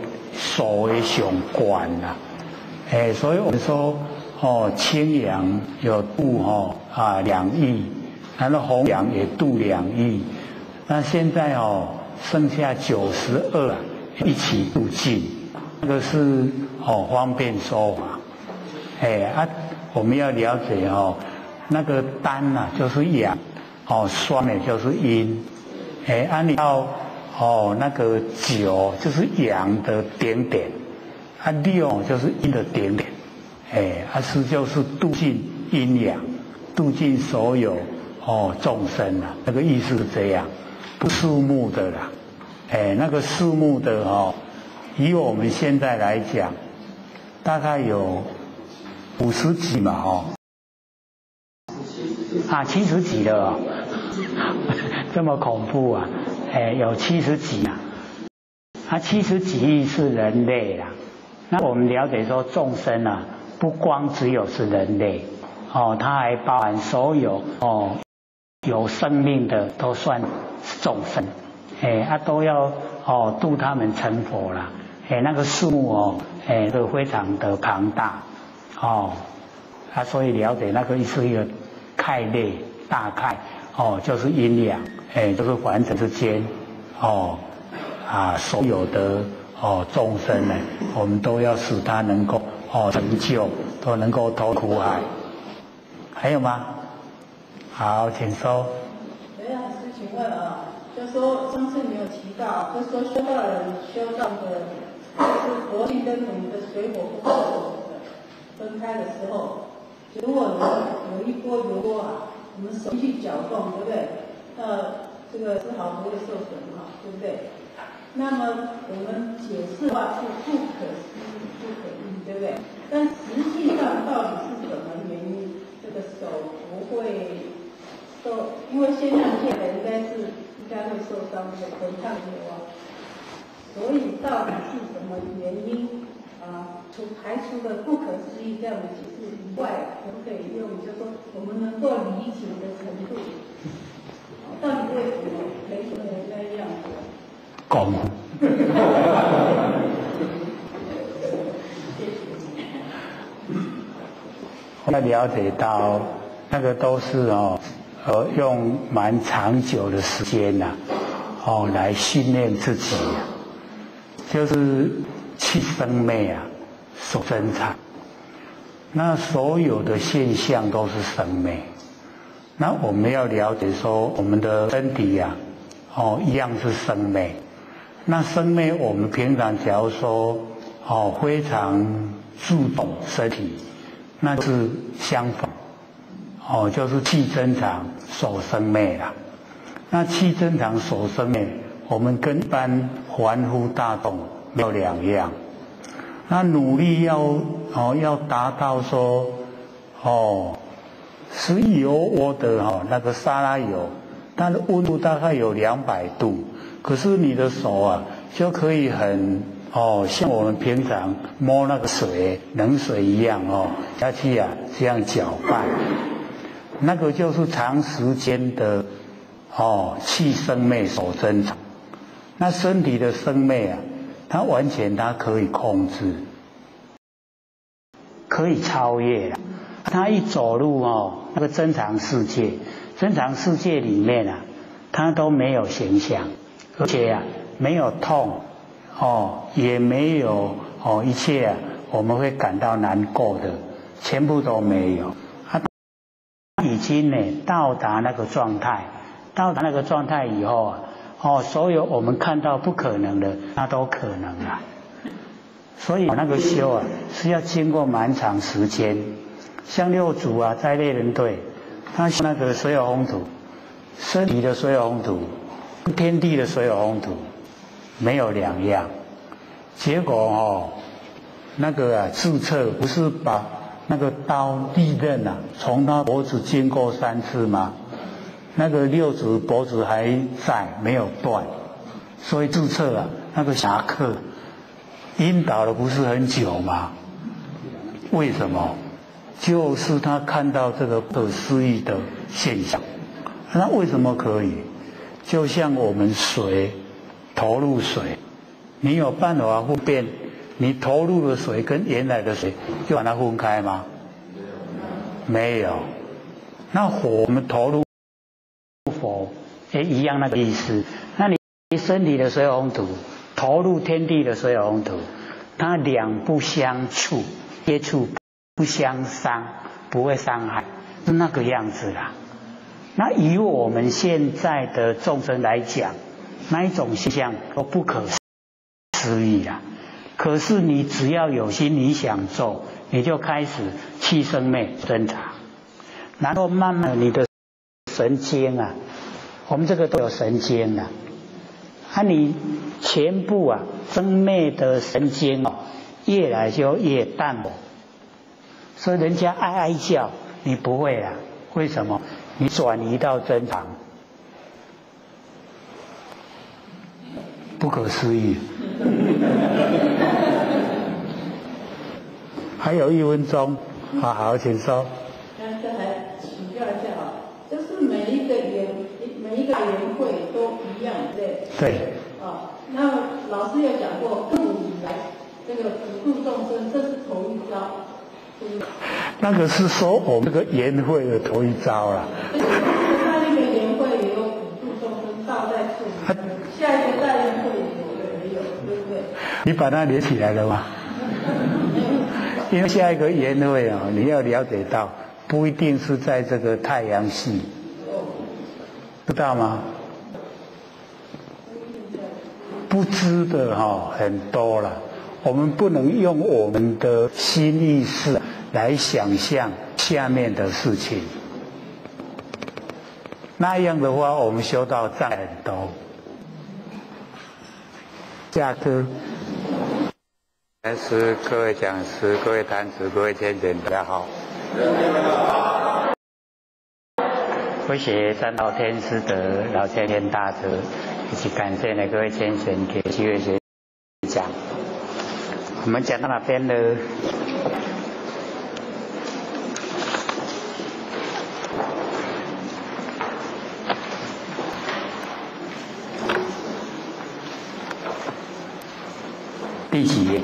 Speaker 1: 上观啦。所以我们说清阳有度2亿，然后弘扬也度2亿，那现在剩下92一起度尽，那个是方便说法。我们要了解那个单就是阳，双呢就是阴，你要那个9就是阳的顶点，6就是阴的顶点，是就是度尽阴阳，度尽所有众生啊，那个意思是这样，不数目的啦，那个数目的以我们现在来讲，大概有50几嘛70几了这么恐怖啊！有70几啊，70几亿是人类啦。那我们了解说众生啊，不光只有是人类它还包含所有有生命的都算是众生，都要度他们成佛啦。那个数目都非常的庞大所以了解那个是一个概类大概就是阴阳就是凡尘之间所有的众生呢，我们都要使他能够成就，都能够脱苦海。还有吗？好，请说。
Speaker 3: 刘老师，请问就说上次你有提到，就说修道人修道的，就是佛性跟我们的水火不分开的时候，如果有一波油锅我们手去搅动，对不对？这个丝毫不会受损对不对？那么我们解释的话是不可思议、不可议，对不对？但实际上到底是什么原因，这个手不会受？因为现象界的应该会受伤的，很烫油所以到底是什么原因排除了不可思议这样的解释以外，可不可以用就是说我们能够理解的程度，到底为什么没什么人那样子？
Speaker 1: 讲要了解到那个都是用蛮长久的时间来训练自己就是气生昧所生产。那所有的现象都是生昧，那我们要了解说，我们的身体呀、一样是生灭。那生灭，我们平常假如说非常注重身体，那是相反，就是气增长所生灭啦。那气增长所生灭，我们跟一般凡夫大众没有两样。那努力要达到说是油窝的那个沙拉油，它的温度大概有200度，可是你的手啊就可以很像我们平常摸那个水冷水一样下去啊这样搅拌，那个就是长时间的气生灭所增长。那身体的生灭啊，它完全可以控制，可以超越了。他一走入那个真常世界，真常世界里面啊，他都没有形象，而且啊没有痛也没有一切啊我们会感到难过的，全部都没有。他已经呢到达那个状态，到达那个状态以后啊所有我们看到不可能的，那都可能了。所以那个修啊是要经过蛮长时间。像六祖啊，在猎人队，他那个水有风土，身体的水有风土，跟天地的水有风土没有两样。结果那个自测不是把那个刀利刃啊，从他脖子经过3次吗？那个六祖脖子还在，没有断，所以自测啊，那个侠客晕倒了不是很久吗？为什么？就是他看到这个不可思议的现象。那为什么可以？就像我们水投入水，你有办法分辨你投入的水跟原来的水就把它分开吗？没有。那火我们投入火也一样那个意思。那你身体的水风土投入天地的水风土，它两不相触，接触不相伤，不会伤害，是那个样子啦。那以我们现在的众生来讲，那一种现象都不可思议啦。可是你只要有心，你想做，你就开始气生灭增长，然后慢慢你的神经啊，我们这个都有神经啊，你全部啊生灭的神经越来就越淡薄。所以人家哀哀叫，你不会啊？为什么？你转移到真常，不可思议。还有1分钟，好，请说。
Speaker 6: 刚才请教一下就是每一个园会都一样，对？
Speaker 1: 对。
Speaker 6: 那老师有讲过，自古以来这个普度众生，这是头一遭。
Speaker 1: 那个是说我们这个研会的头一招啦。
Speaker 6: 那个研会也有普度众生，道在处理，下一个大研会也有，对不对？
Speaker 1: 你把它连起来了吗？因为下一个研会你要了解到，不一定是在这个太阳系，知道吗？不知的很多了。我们不能用我们的心意识来想象下面的事情，那样的话我们修道障很多。下课。各位讲师、各位坛子、各位天神，大家好。谢谢三道天师的老天天大德，以及感谢呢各位天神给机会学讲。我们讲到哪边呢？第几页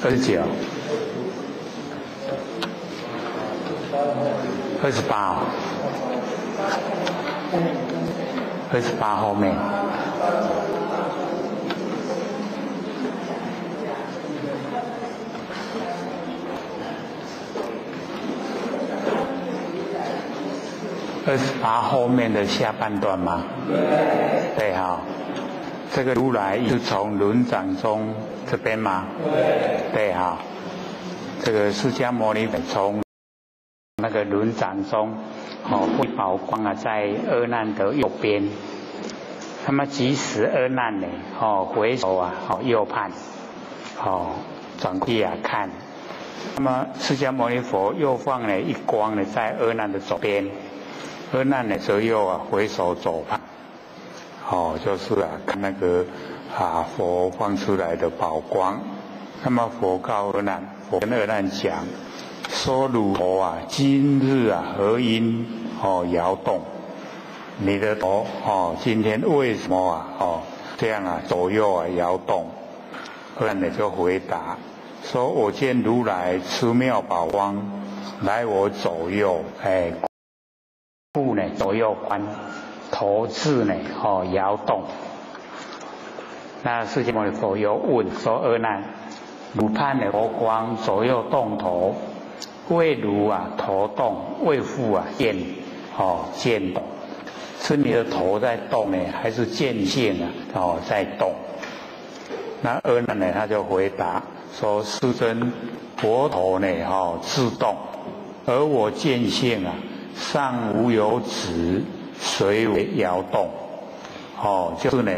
Speaker 1: ？29、28、28后面。28后面的下半段吗？对哈。这个如来是从轮掌中这边吗？对哈。这个释迦牟尼佛从那个轮掌中，会宝光啊，在阿难的右边。那么即使阿难呢，回首啊，右盼，转过来看。那么释迦牟尼佛又放了一光呢，在阿难的左边，阿难呢则又回首左盼，就是看那个佛放出来的宝光。那么佛告阿难，佛跟阿难讲，说汝头今日何因摇动？你的头今天为什么这样左右摇动？阿难呢就回答说：我见如来出妙宝光，来我左右，故呢左右观，头自呢摇动。那释迦牟尼佛又问说：阿难，汝盼的佛光左右动头，为如头动，为复见见动？是你的头在动呢，还是见性在动？那阿难呢他就回答说：世尊，佛头呢自动，而我见性上无有止，随为摇动。就是呢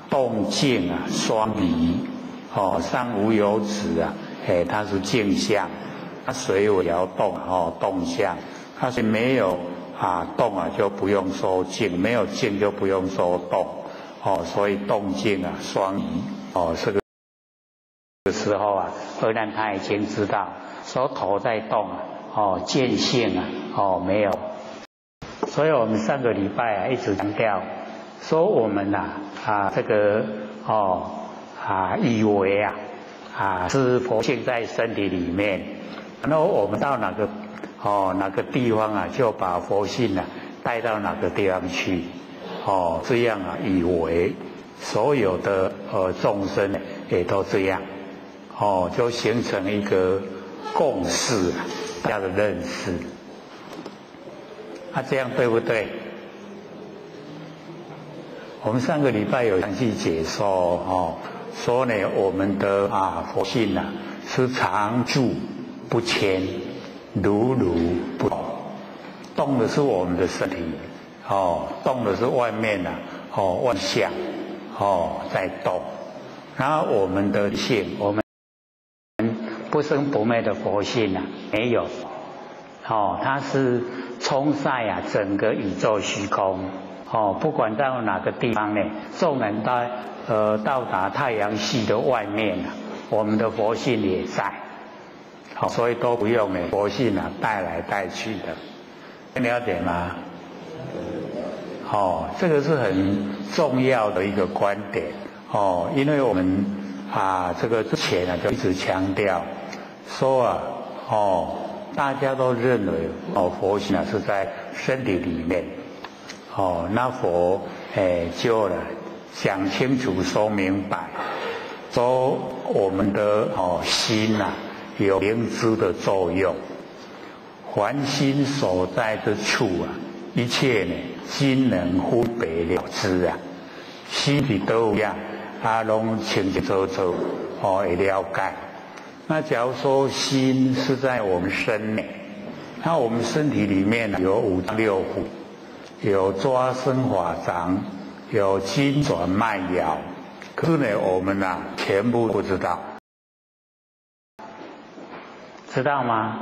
Speaker 1: 动静双离，上无有止它是静相，它随为摇动动相，它是没有动就不用说静，没有静就不用说动，所以动静双移。这个时候阿难他已经知道说头在动见性没有。所以我们上个礼拜一直强调说我们这个以为是佛性在身体里面，然后我们到哪个地方就把佛性带到哪个地方去，这样以为所有的众生也都这样，就形成一个共识，大家的认识。这样对不对？我们上个礼拜有详细解说说呢，我们的佛性是常住不迁，如如不动。动的是我们的身体，动的是外面万象在动。然后我们的性，我们不生不灭的佛性没有，它是充塞整个宇宙虚空，不管到哪个地方呢，纵然到达太阳系的外面我们的佛性也在，所以都不用佛性带来带去的，了解吗？这个是很重要的一个观点因为我们这个之前就一直强调说大家都认为佛性是在身体里面，那佛就讲清楚说明白，说我们的心有灵知的作用，凡心所在之处一切心能分别了知心里都一样拢清清楚楚会了解。那假如说心是在我们身内，那我们身体里面有五脏六腑，有抓生法掌，有筋转脉摇，可是呢我们全部不知道，知道吗？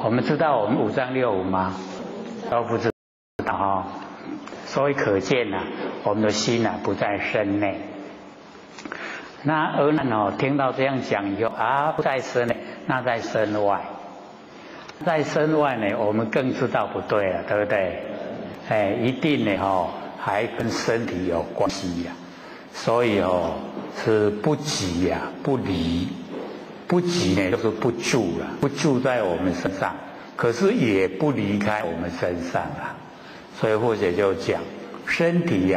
Speaker 1: 我们知道我们五脏六腑吗？都不知道所以可见我们的心不在身内。那阿难听到这样讲以后不在身内，那在身外。在身外呢，我们更知道不对了，对不对？一定呢还跟身体有关系所以是不即不离。不即呢就是不住不住在我们身上，可是也不离开我们身上所以或者就讲身体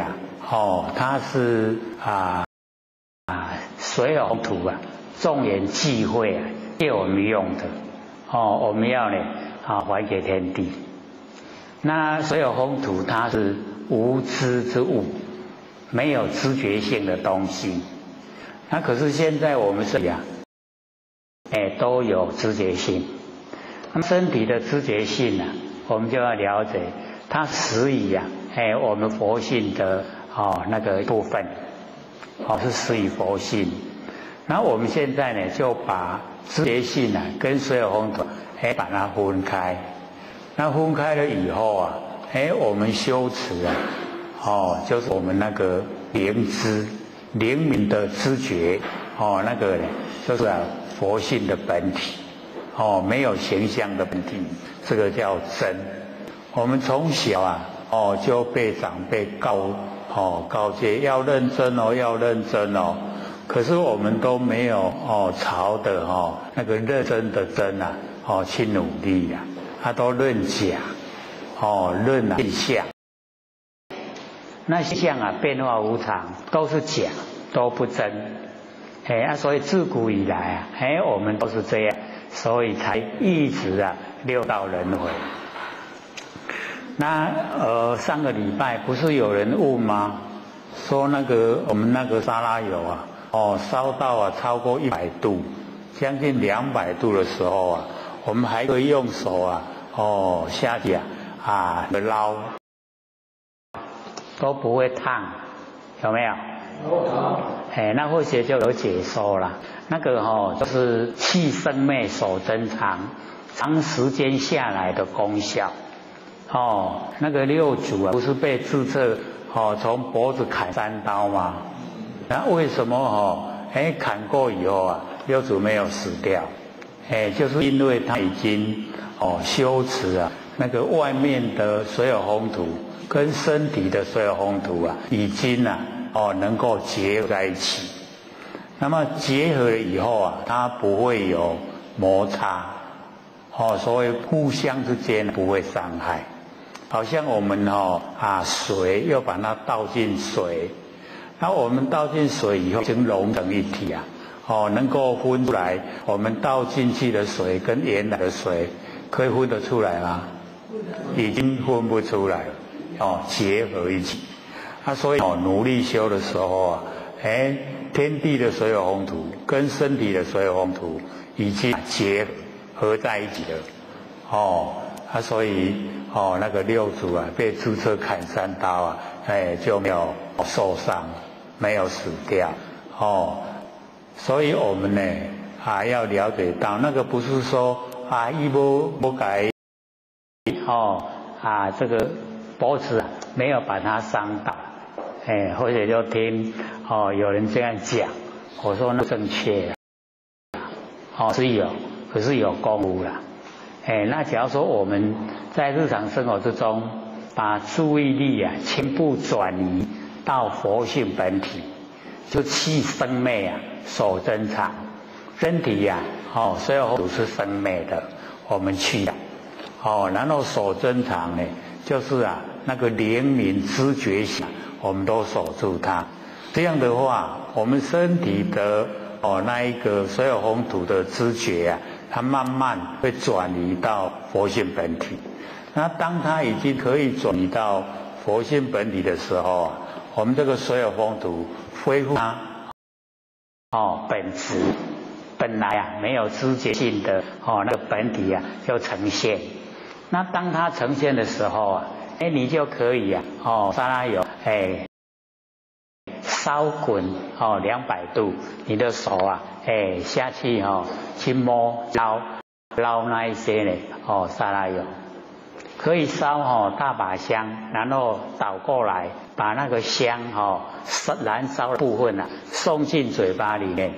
Speaker 1: 它是水火土众缘际会借我们用的我们要呢还给天地。那所有风土它是无知之物，没有知觉性的东西。那可是现在我们是都有知觉性。那么身体的知觉性呢，我们就要了解它始于我们佛性的那个部分，是始于佛性。然后我们现在呢，就把知觉性跟所有风土把它分开。那分开了以后我们修持就是我们那个灵知、灵敏的知觉那个呢，就是佛性的本体没有形象的本体，这个叫真。我们从小就被长辈告诫要认真要认真可是我们都没有朝的那个认真的真去努力他都论假论现象。那现象变化无常，都是假，都不真。所以自古以来我们都是这样，所以才一直六道轮回。那上个礼拜不是有人问吗？说那个我们那个沙拉油烧到超过100度，将近200度的时候我们还可以用手下去捞，都不会烫，有没有？有。那或许就有解说了。那个就是气生灭，手增长，长时间下来的功效。那个六祖不是被自测从脖子砍3刀吗？那为什么砍过以后六祖没有死掉？就是因为他已经修持那个外面的所有风土跟身体的所有风土已经能够结合在一起。那么结合了以后它不会有摩擦所以互相之间不会伤害。好像我们水又把它倒进水，那我们倒进水以后已经融成一体能够分出来我们倒进去的水跟原来的水可以分得出来吗？已经分不出来了结合一起。所以努力修的时候天地的所有风土跟身体的所有风土已经结合在一起了所以那个六祖被自测砍3刀就没有受伤，没有死掉所以我们呢要了解到那个不是说一不改这个脖子没有把它伤到或者就听有人这样讲，我说那正确是有，可是有功夫啦那假如说我们在日常生活之中把注意力全部转移到佛性本体，就气生灭手增长，身体所有都是生灭的，我们去然后手增长呢，就是那个灵敏知觉性我们都守住它。这样的话我们身体的那一个所有风土的知觉它慢慢会转移到佛性本体。那当它已经可以转移到佛性本体的时候我们这个所有风土恢复它本质，本来没有知觉性的那个本体就呈现。那当它呈现的时候你就可以沙拉油烧滚200度，你的手下去去摸捞那一些呢沙拉油，可以烧大把香，然后倒过来把那个香燃烧的部分送进嘴巴里面，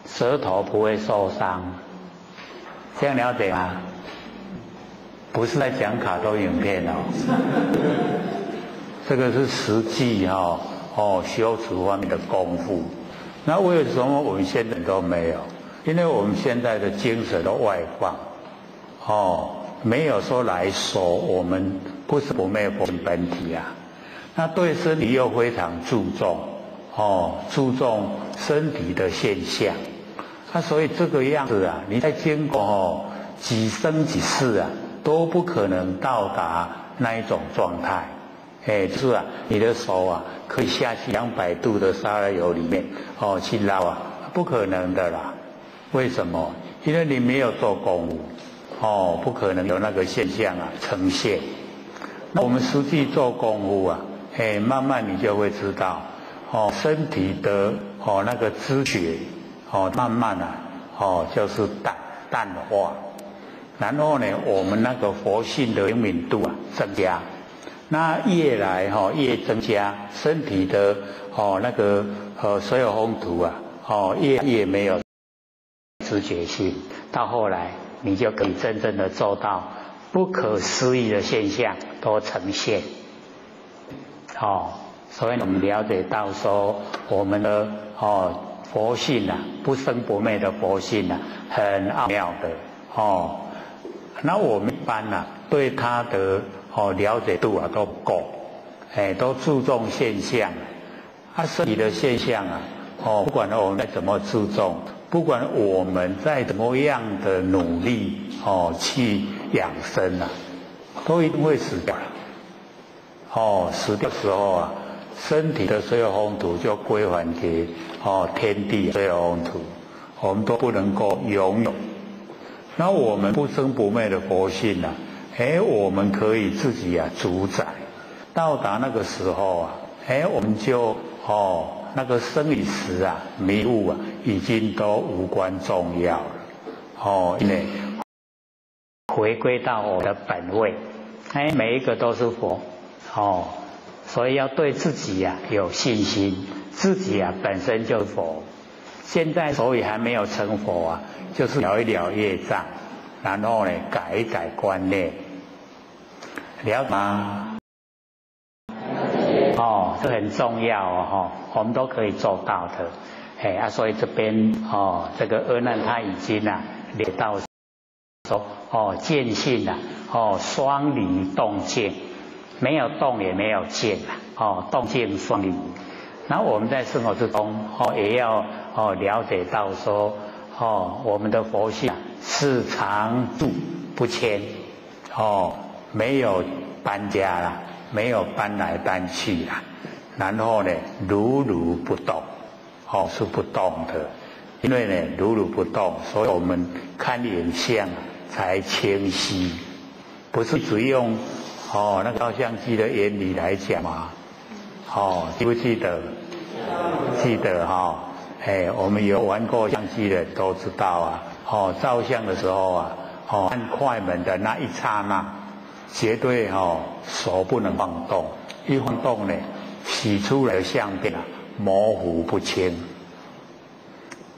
Speaker 1: 舌头不会受伤。这样了解吗？不是在讲卡通影片这个是实际修持方面的功夫。那为什么我们现在都没有？因为我们现在的精神都外放没有说来守我们不是不灭佛本体那对身体又非常注重注重身体的现象所以这个样子你在经过几生几世都不可能到达那一种状态。就是啊，你的手啊可以下去200度的沙拉油里面去捞啊，不可能的啦。为什么？因为你没有做功夫不可能有那个现象啊呈现。那我们实际做功夫啊，慢慢你就会知道身体的那个知觉慢慢啊就是淡化，然后呢，我们那个佛性的灵敏度啊增加。那越来越增加，身体的那个所有风土啊越没有知觉性，到后来你就可以真正的做到不可思议的现象都呈现。所以我们了解到说，我们的佛性啊，不生不灭的佛性啊，很奥妙的那我们一般对它的了解度啊都不够，都注重现象身体的现象不管我们再怎么注重，不管我们再怎么样的努力去养生都一定会死掉了死掉的时候啊，身体的所有风土就归还给天地所有风土，我们都不能够拥有。那我们不生不灭的佛性我们可以自己主宰。到达那个时候我们就那个生与死迷雾已经都无关重要了因为回归到我的本位，每一个都是佛所以要对自己有信心，自己本身就是佛。现在所以还没有成佛就是了一了业障，然后呢改一改观念，了解吗？这很重要我们都可以做到的所以这边这个阿难他已经列到说见性双离动静，没有动也没有静动静双离。然后我们在生活之中也要了解到说我们的佛性是常住不迁没有搬家啦，没有搬来搬去啦，然后呢如如不动是不动的。因为呢如如不动，所以我们看影像才清晰，不是只用那个照相机的原理来讲嘛记不记得？记得我们有玩过相机的都知道照相的时候按快门的那一刹那，绝对手不能放动，一放动呢，洗出来的相片模糊不清。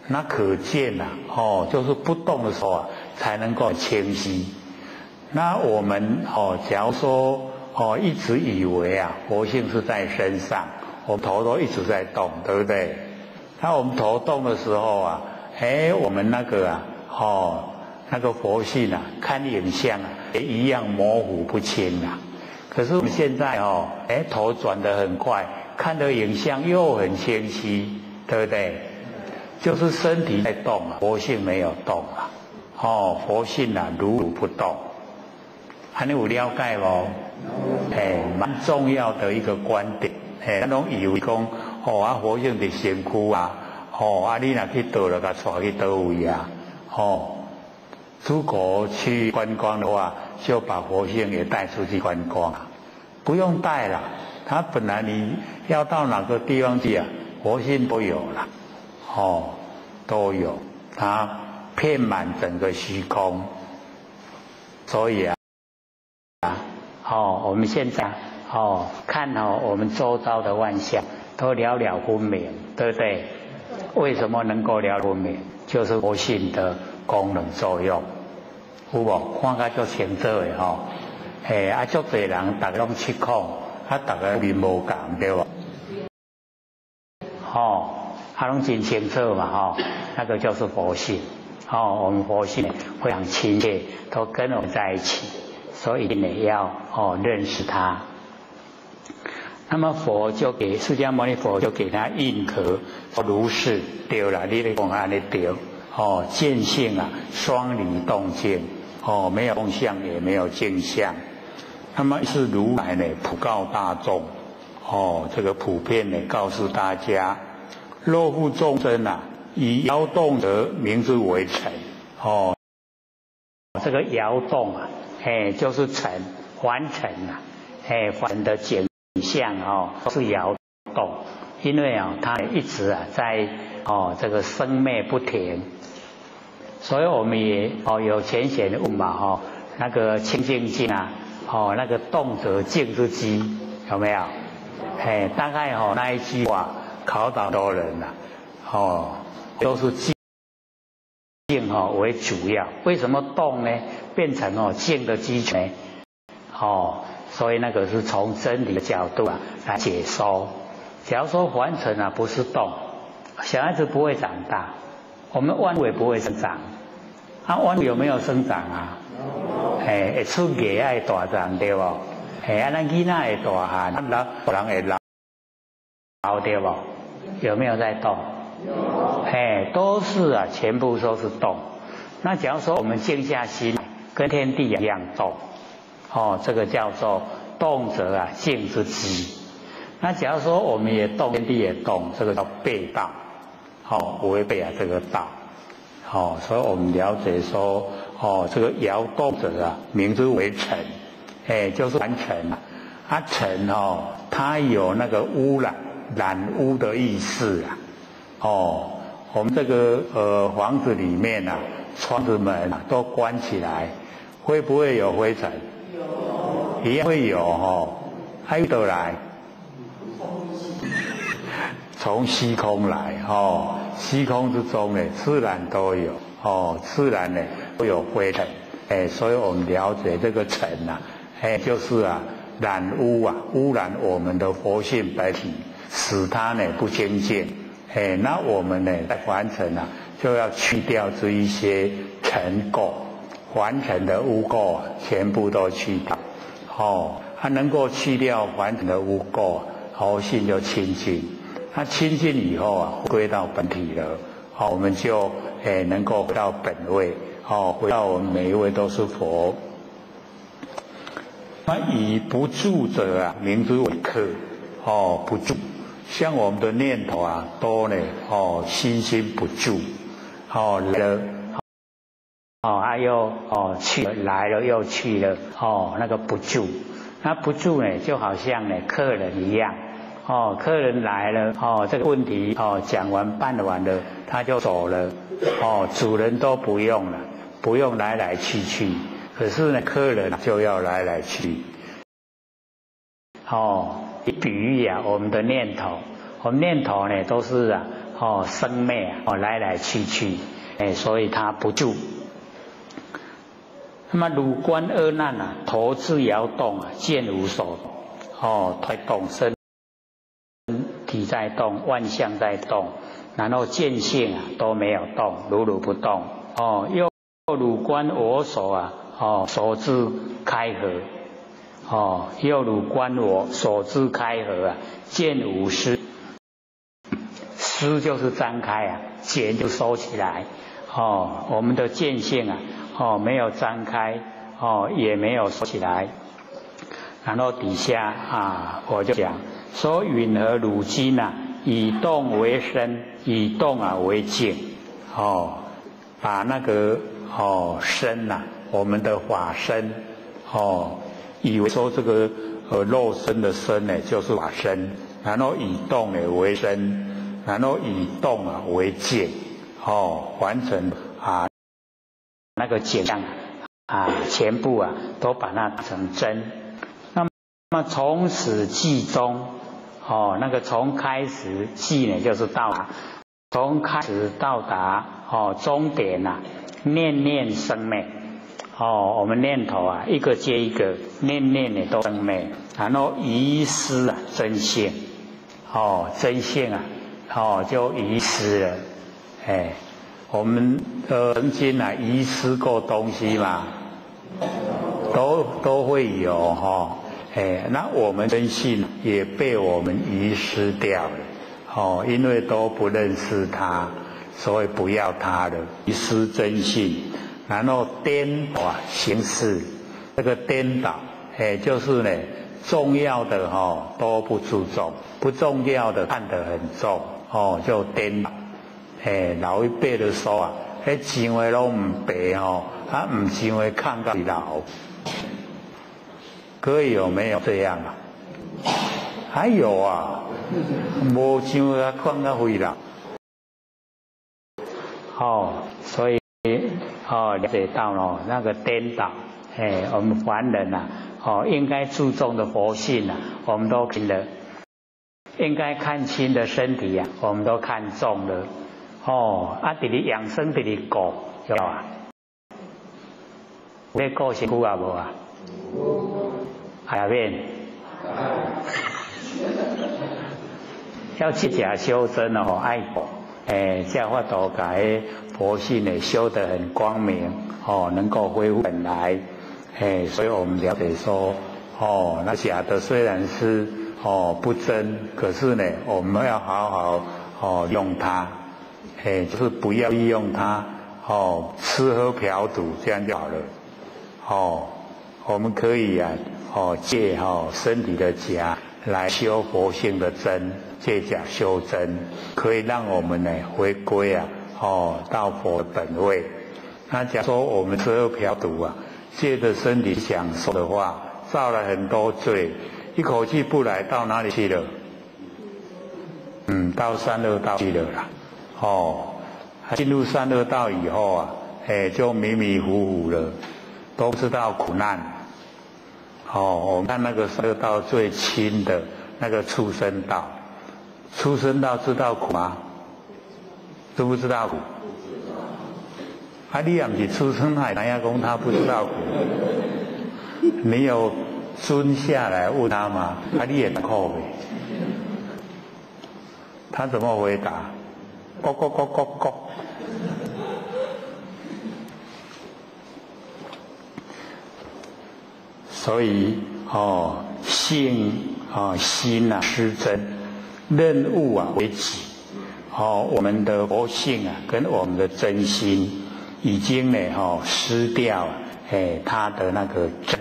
Speaker 1: 那可见就是不动的时候才能够清晰。那我们假如说一直以为佛性是在身上，我们头都一直在动，对不对？那我们头动的时候我们那个那个佛性看影像也一样模糊不清可是我们现在头转得很快，看的影像又很清晰，对不对？就是身体在动佛性没有动佛性如如不动。你有了解吗？蛮重要的一个观点。咱拢以为讲佛性在身躯你若去倒了，甲带去倒位出国去观光的话，就把佛性也带出去观光不用带了。他本来你要到哪个地方去佛性都有了都有，它遍满整个虚空。所以我们现在看我们周遭的万象都了了分明，对不对？为什么能够了分明？就是佛性的功能作用，有无？看起来足清楚的足多人大家拢失控，大家面无同，对不？拢真清楚嘛那个就是佛性我们佛性非常亲切，都跟我们在一起，所以呢要认识它。那么佛就给释迦牟尼佛就给他印壳，说如是对了，你的讲安尼对见性双离动静没有动相也没有静相。那么是如来呢普告大众，这个普遍呢告诉大家，若复众生啊，以摇动者名之为尘，这个摇动啊，就是尘，凡尘啊，凡的景象都是摇动，因为它一直在这个生灭不停，所以我们也有浅显的问嘛，那个清净境啊，那个动则静之机有没有？大概那一句话考倒多人了，都是静为主要。为什么动呢？变成静的基础呢？所以那个是从真理的角度来解说。假如说凡尘不是动，小孩子不会长大，我们万物也不会生长。万物有没有生长啊？会出芽爱大长对不？咱囡仔会大汉，人会老对不？有没有在动？都是全部都是动。那假如说我们静下心，跟天地一样动，这个叫做动则静之机。那假如说我们也动，天地也动，这个叫背道，违背这个道。所以我们了解说，这个摇动者名之为尘，就是凡尘尘它有那个污染污的意思我们这个房子里面窗子门都关起来，会不会有灰尘？有，一样会有还有得来，从虚空来虚空之中呢，自然都有自然呢都有灰尘所以我们了解这个尘就是染污污染我们的活性本体，使它呢不清净那我们呢在凡尘就要去掉这一些尘垢，凡尘的污垢全部都去掉它能够去掉凡尘的污垢，活性就清净。它清净以后归到本体了我们就能够回到本位回到我们每一位都是佛。那以不住者名之为客不住，像我们的念头都呢心不住来了又去了，来了又去了那个不住。那不住呢就好像呢客人一样客人来了这个问题讲完办完了他就走了主人都不用了，不用来来去去，可是呢客人就要来来去比喻我们的念头，我们念头呢都是生灭来来去去所以它不住。那么汝观二难头自摇动见无所太动，身体在动，万象在动，然后见性都没有动，如如不动又汝观我所所知开合又汝观我所知开合见无失，失就是张开见就收起来我们的见性没有张开也没有收起来。然后底下我就讲说允和汝今以动为身，以动为静把那个身我们的法身以为说这个肉身的身呢就是法身，然后以动为身，然后以动为静完成那个景象全部都把它当成真。那么从始计中那个从开始计呢就是到达，从开始到达终点念念生灭我们念头一个接一个，念念呢都生灭，然后遗失真性真性就遗失了我们曾经遗失过东西嘛，都会有那我们真性也被我们遗失掉了因为都不认识它，所以不要它了，遗失真性，然后颠倒形式，这个颠倒就是呢，重要的都不注重，不重要的看得很重，就颠倒。老一辈的说啊，钱话拢唔白唔钱话看到老。各位有没有这样啊？还有啊，无钱话看到肥老。所以了解到了那个颠倒，我们凡人啊，应该注重的佛性啊，我们都看了；应该看清的身体啊，我们都看重了。在你养生在你顾有啊？你顾辛苦啊无啊？下面要去假修真爱顾。这样法度把佛性呢修得很光明，能够恢复本来，所以我们了解说，那假的虽然是不真，可是呢，我们要好好用它，就是不要利用它，吃喝嫖赌这样就好了，我们可以啊，借身体的假来修佛性的真。借假修真，可以让我们呢回归啊，到佛本位。那假如说我们吃喝嫖赌啊，借着身体享受的话，造了很多罪，一口气不来，到哪里去了？到三恶道去了啦。进入三恶道以后啊，就迷迷糊糊了，都知道苦难。我们看那个三恶道最轻的那个畜生道。畜生道知道苦吗？知不知道苦？你也不是畜生海，人家讲他不知道苦。你有蹲下来问他吗？你也苦呗。他怎么回答？咕咕咕咕咕。所以性心啊失真。任务啊为己，我们的佛性啊跟我们的真心已经呢失掉它的那个真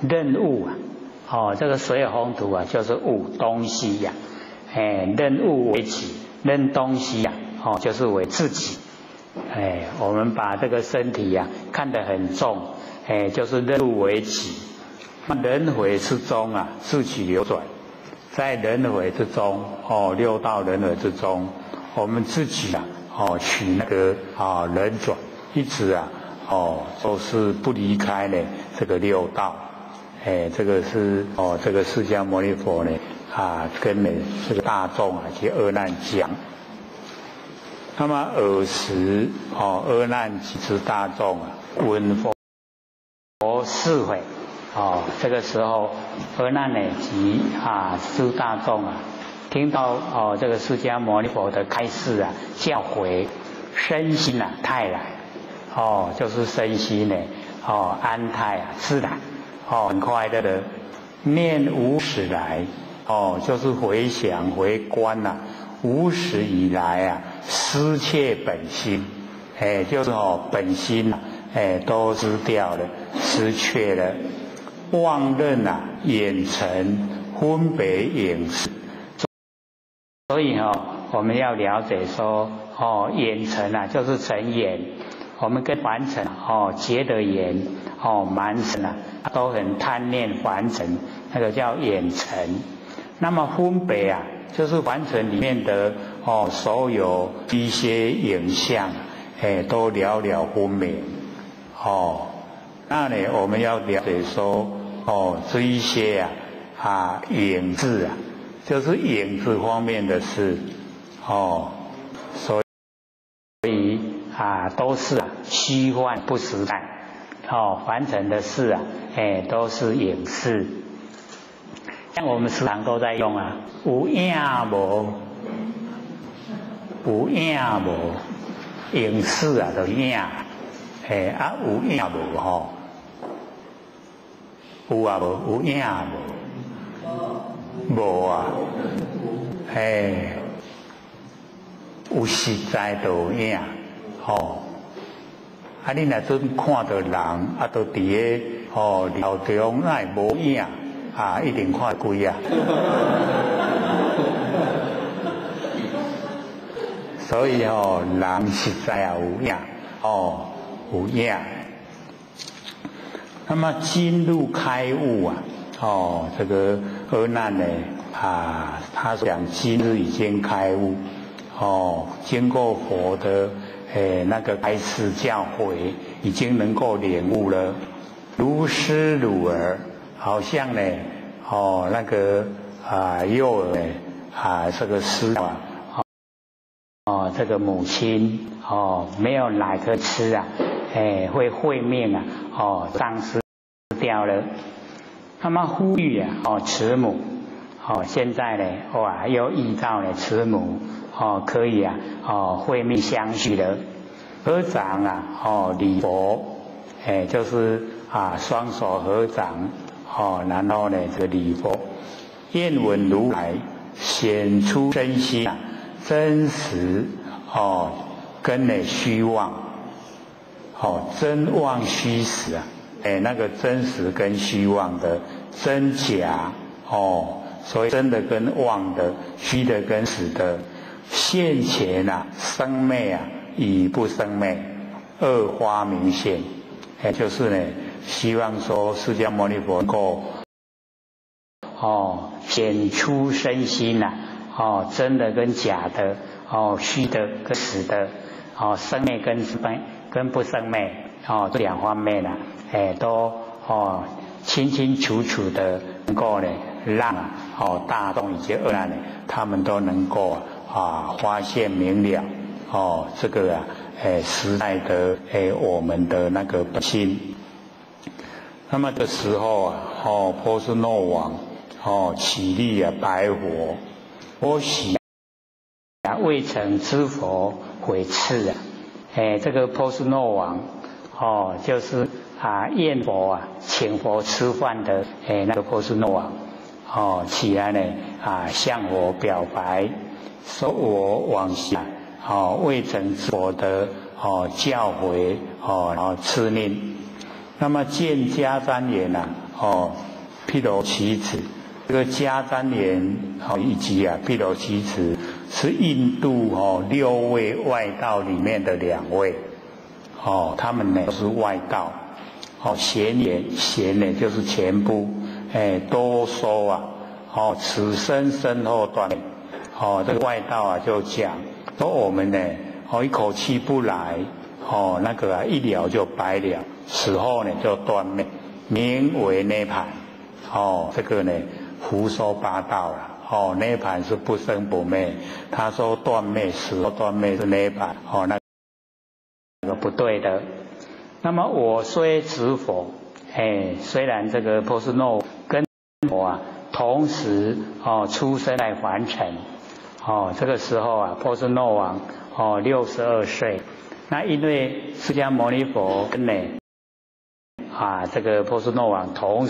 Speaker 1: 任务啊这个水火风土啊就是物东西呀任务为己，任东西呀就是为自己，我们把这个身体呀看得很重，就是任务为己，轮回之中啊自己流转。在轮回之中，六道轮回之中，我们自己啊，取那个轮转，一直啊，都是不离开呢这个六道，这个是这个释迦牟尼佛呢跟呢这个大众啊去阿难讲。那么尔时阿难及之大众啊，闻佛是会。这个时候，阿难呢及诸大众啊，听到这个释迦牟尼佛的开示啊，教诲，身心啊泰然，就是身心呢安泰自然，很快乐的念无始来，就是回想回观呐，无始以来啊失窃本心，就是本心啊，都失掉了，失去了。妄认眼尘分别影视，所以我们要了解说眼尘就是尘眼，我们跟凡尘结的缘满尘都很贪念凡尘，那个叫眼尘。那么分别就是凡尘里面的所有一些影像都了了分明那呢我们要了解说这一些影子就是影子方面的事所以都是虚幻不实在凡尘的事都是影视。像我们时常都在用有影无，有影无，影视就影有影无有无，有影无，无有实在就有影你若准看到人就伫哦，老中那无影啊，一定看贵啊。所以哦，人实在啊有影哦，有影。那么进入开悟啊，哦，这个阿难呢啊，他讲今日已经开悟，哦，经过佛的那个开示教诲，已经能够领悟了，如师如儿，好像呢，哦，那个幼儿呢这个师啊。哦，这个母亲哦，没有奶可吃啊，会会命啊，哦，丧失掉了。那么呼吁啊，哦，慈母，哦，现在呢，哇，又遇到了慈母，哦，可以啊，哦，会命相续了。合掌啊，哦，礼佛，就是双手合掌，哦，然后呢，这个礼佛，愿闻如来显出真心啊。真实哦，跟呢虚妄哦，真妄虚实啊，那个真实跟虚妄的真假哦，所以真的跟妄的，虚的跟实的，现前啊，生昧啊，与不生昧，二花明现，就是呢，希望说释迦牟尼佛能够哦显出身心呐。哦，真的跟假的，哦，虚的跟实的，哦，生昧跟不生昧，哦，这两方面呢，都哦清清楚楚的能够呢，让哦大众以及阿难呢，他们都能够发现明了，哦，这个实在的我们的那个本心。那么这时候啊，哦，波斯匿王哦起立啊，白佛。我喜未曾知佛毁斥啊，这个波斯匿王哦，就是宴佛啊，请佛吃饭的那个波斯匿王哦，起来呢向我表白，说我往昔哦未曾知佛的哦教诲哦，然后赐令，那么见迦旃延啊哦毗罗耆子。这个迦旃延以及毗罗耆子是印度6位外道里面的2位，他们呢都是外道，贤言贤呢就是前部，多说啊，此生身后断灭，这个外道啊就讲说我们呢一口气不来，那个一了就白了，死后呢就断灭，名为涅槃，这个呢。胡说八道了，涅槃是不生不灭，他说断灭死后断灭是涅槃，那个不对的。那么我虽知佛，虽然这个波斯匿跟我同时出生在凡尘，这个时候波斯匿王62岁，那因为释迦牟尼佛跟呢。这个波斯匿王同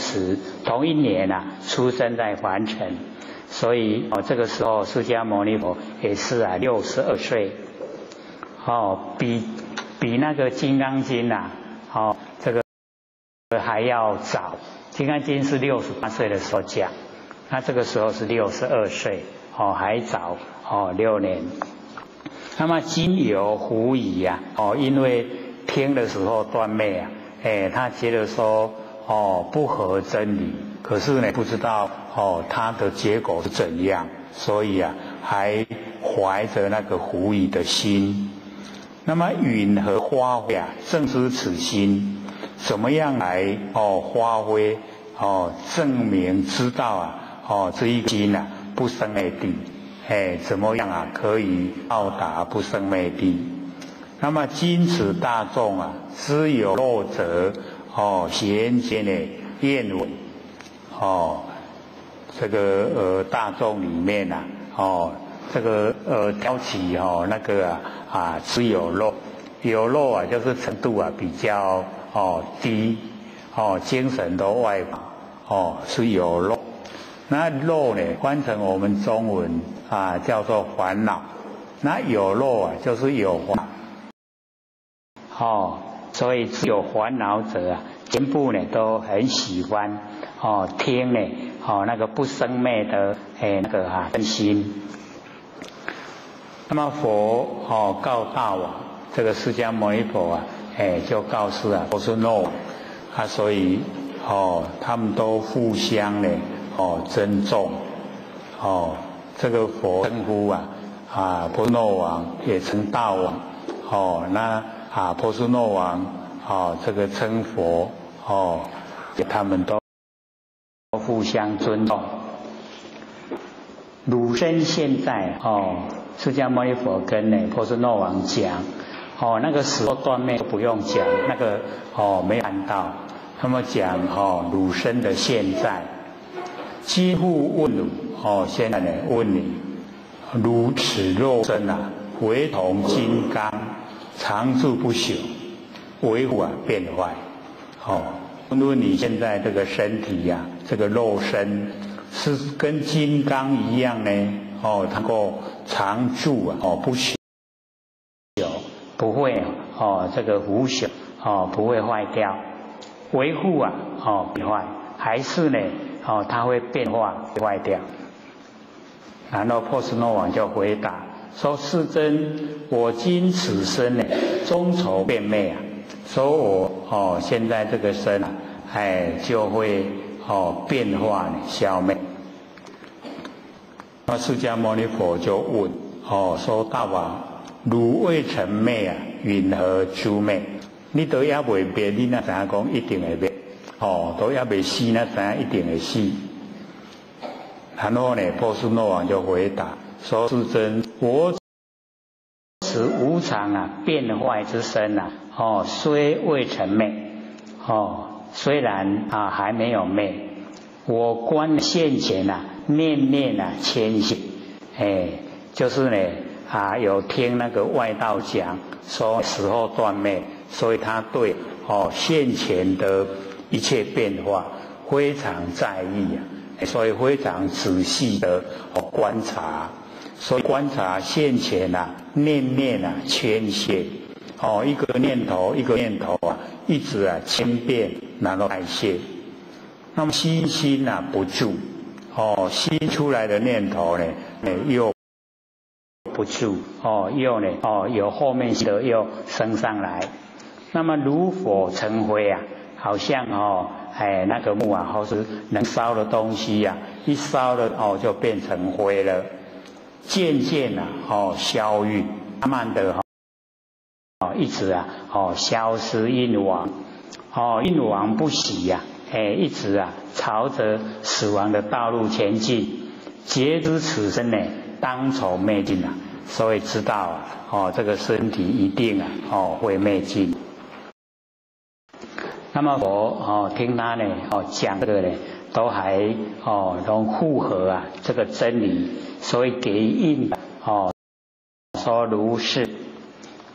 Speaker 1: 一年出生在凡尘，所以这个时候释迦牟尼佛也是62岁，比那个金刚经这个还要早，金刚经是68岁的时候讲，那这个时候是62岁，还早6年。那么今有狐疑因为听的时候断灭他觉得说不合真理，可是呢不知道他的结果是怎样，所以还怀着那个狐疑的心。那么允和发挥正知此心，怎么样来发挥证明知道这一个心不生灭地，怎么样可以到达不生灭地？那么今此大众知有漏者贤贤的愿闻这个大众里面这个挑起那个知有漏，有漏就是程度比较低精神都外放是有漏。那漏呢翻成我们中文叫做烦恼，那有漏就是有烦恼所以有烦恼者全部呢都很喜欢听呢那个不生灭的那个真心。那么佛告大王，这个释迦牟尼佛就告诉波斯诺王所以他们都互相呢尊重这个佛称呼波斯诺王也称大王那波斯诺王这个称佛他们都互相尊重。汝身现在释迦牟尼佛跟波斯诺王讲那个时候断灭不用讲，那个没有看到。那么讲汝身的现在，几乎问汝现在呢问你，汝此肉身唯同金刚，常住不朽，为乎变坏。问你现在这个身体这个肉身是跟金刚一样呢能够常住不朽，不会这个腐朽不会坏掉，维护变坏，还是呢它会变化坏掉。然后波斯诺王就回答说：世尊，我今此身呢终愁变灭所以我现在这个身就会变化消灭。那释迦牟尼佛就问说：大王，汝未曾灭云何诸灭？你都也未灭，你哪知影讲一定会灭？都也未死，哪知影一定会死？然后呢，波斯诺王就回答说：世尊，我此无常变坏之身虽未曾灭虽然还没有灭，我观现前念念牵系，就是呢有听那个外道讲说死后断灭，所以他对现前的一切变化非常在意所以非常仔细的观察，所以观察现前念念牵线一个念头一个念头一直千变然后代谢。那么心不住心出来的念头呢又不住又呢有后面的又升上来。那么如火成灰好像那个木或是能烧的东西一烧了就变成灰了，渐渐消愈，慢慢的一直消失印亡印亡不息一直朝着死亡的道路前进，觉知此身呢当愁灭尽所以知道这个身体一定会灭尽。那么佛听他呢讲这个呢都还都符合这个真理，所以给应说如是。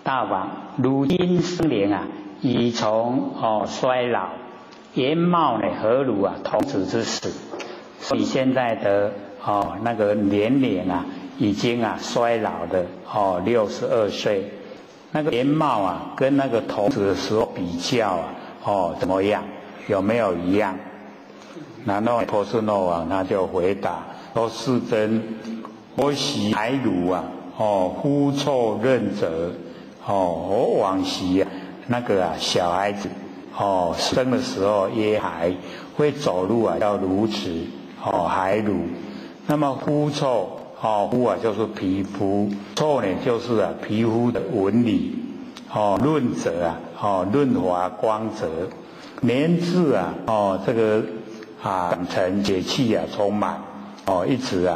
Speaker 1: 大王，如今生灵已从衰老，颜貌呢何如童子之死？所以现在的那个年龄已经衰老的62岁，那个颜貌跟那个童子的时候比较怎么样？有没有一样？然后波斯诺王他就回答说：世尊，我昔还如呼臭任责我往昔那个小孩子生的时候耶孩会走路要如此孩如。那么肤臭肤就是皮肤，臭呢就是皮肤的纹理润泽润滑光泽，年至这个长成血气充满一直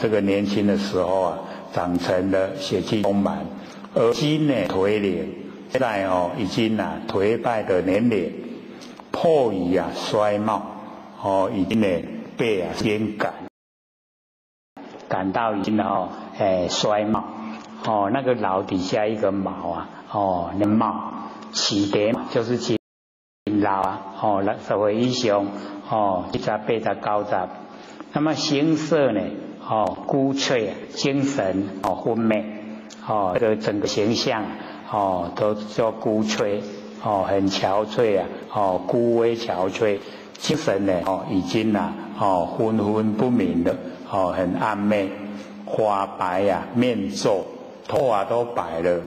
Speaker 1: 这个年轻的时候长成的血气充满，而今呢颓龄，现在已经颓败的年龄，迫于衰貌已经呢被先感到已经衰貌那个老底下一个毛那帽起蝶就是金老社会英雄180、190。那么形色呢孤脆精神昏昧这个整个形象都叫孤脆很憔悴啊，枯萎憔悴，精神呢已经昏昏不明了，很暗昧，花白面皱，头发都白了，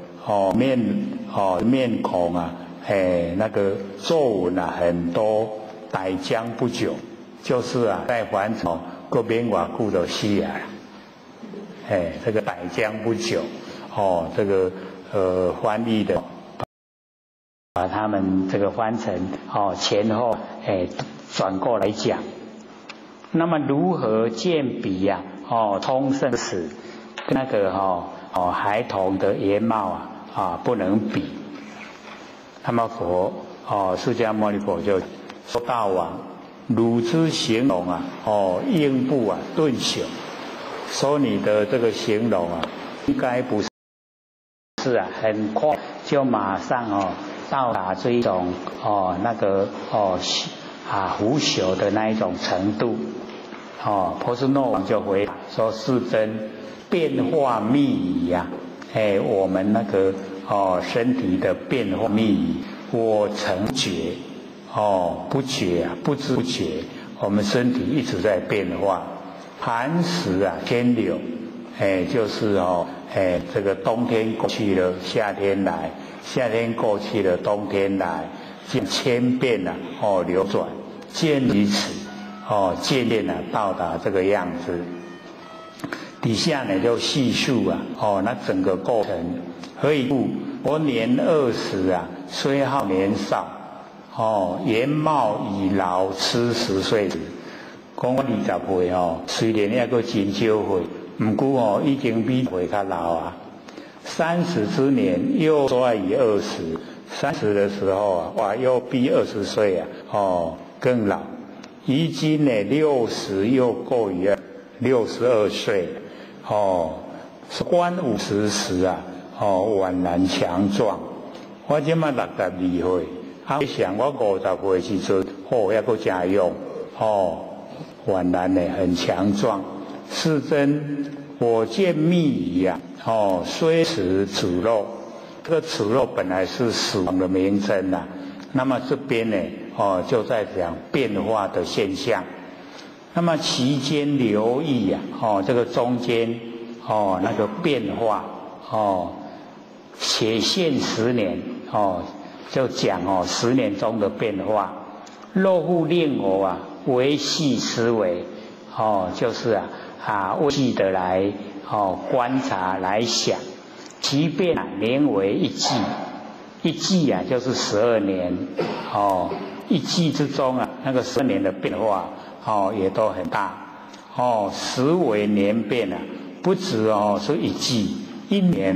Speaker 1: 面孔那个皱纹很多，歹将不久，就是在凡尘各边瓦固的死啊，这个歹将不久，这个翻译的。把他们这个翻成前后转过来讲，那么如何见比通生死跟那个孩童的颜貌不能比。那么佛释迦牟尼佛就说大王，汝之形容应不顿朽，说你的这个形容应该不是很快就马上到达这一种那个腐朽的那一种程度。波斯诺王就回答说：世尊，变化密仪我们那个身体的变化密仪，我曾觉不觉不知不觉，我们身体一直在变化。寒食天流，就是这个冬天过去了，夏天来。夏天过去了，冬天来，这千变流转，渐于此，渐渐到达这个样子。底下呢就细数那整个过程。何以故？我年20虽好年少，颜貌已老，吃10岁时。讲我20岁虽然还阁真少岁，不过已经比岁较老30之年又衰于20，30的时候又比20岁更老。如今呢60又过于62岁，官50时宛然强壮。我今嘛62岁，想我50岁时阵，还阁真勇，宛然呢很强壮。世尊，我见密仪虽死此肉，这个此肉本来是死亡的名称那么这边呢就在讲变化的现象。那么其间留意这个中间那个变化且现10年就讲10年中的变化。若复令我维系思维就是维系的来观察来想，即便年为一季，一季就是12年一季之中那个12年的变化也都很大10为年变不止是一季，一年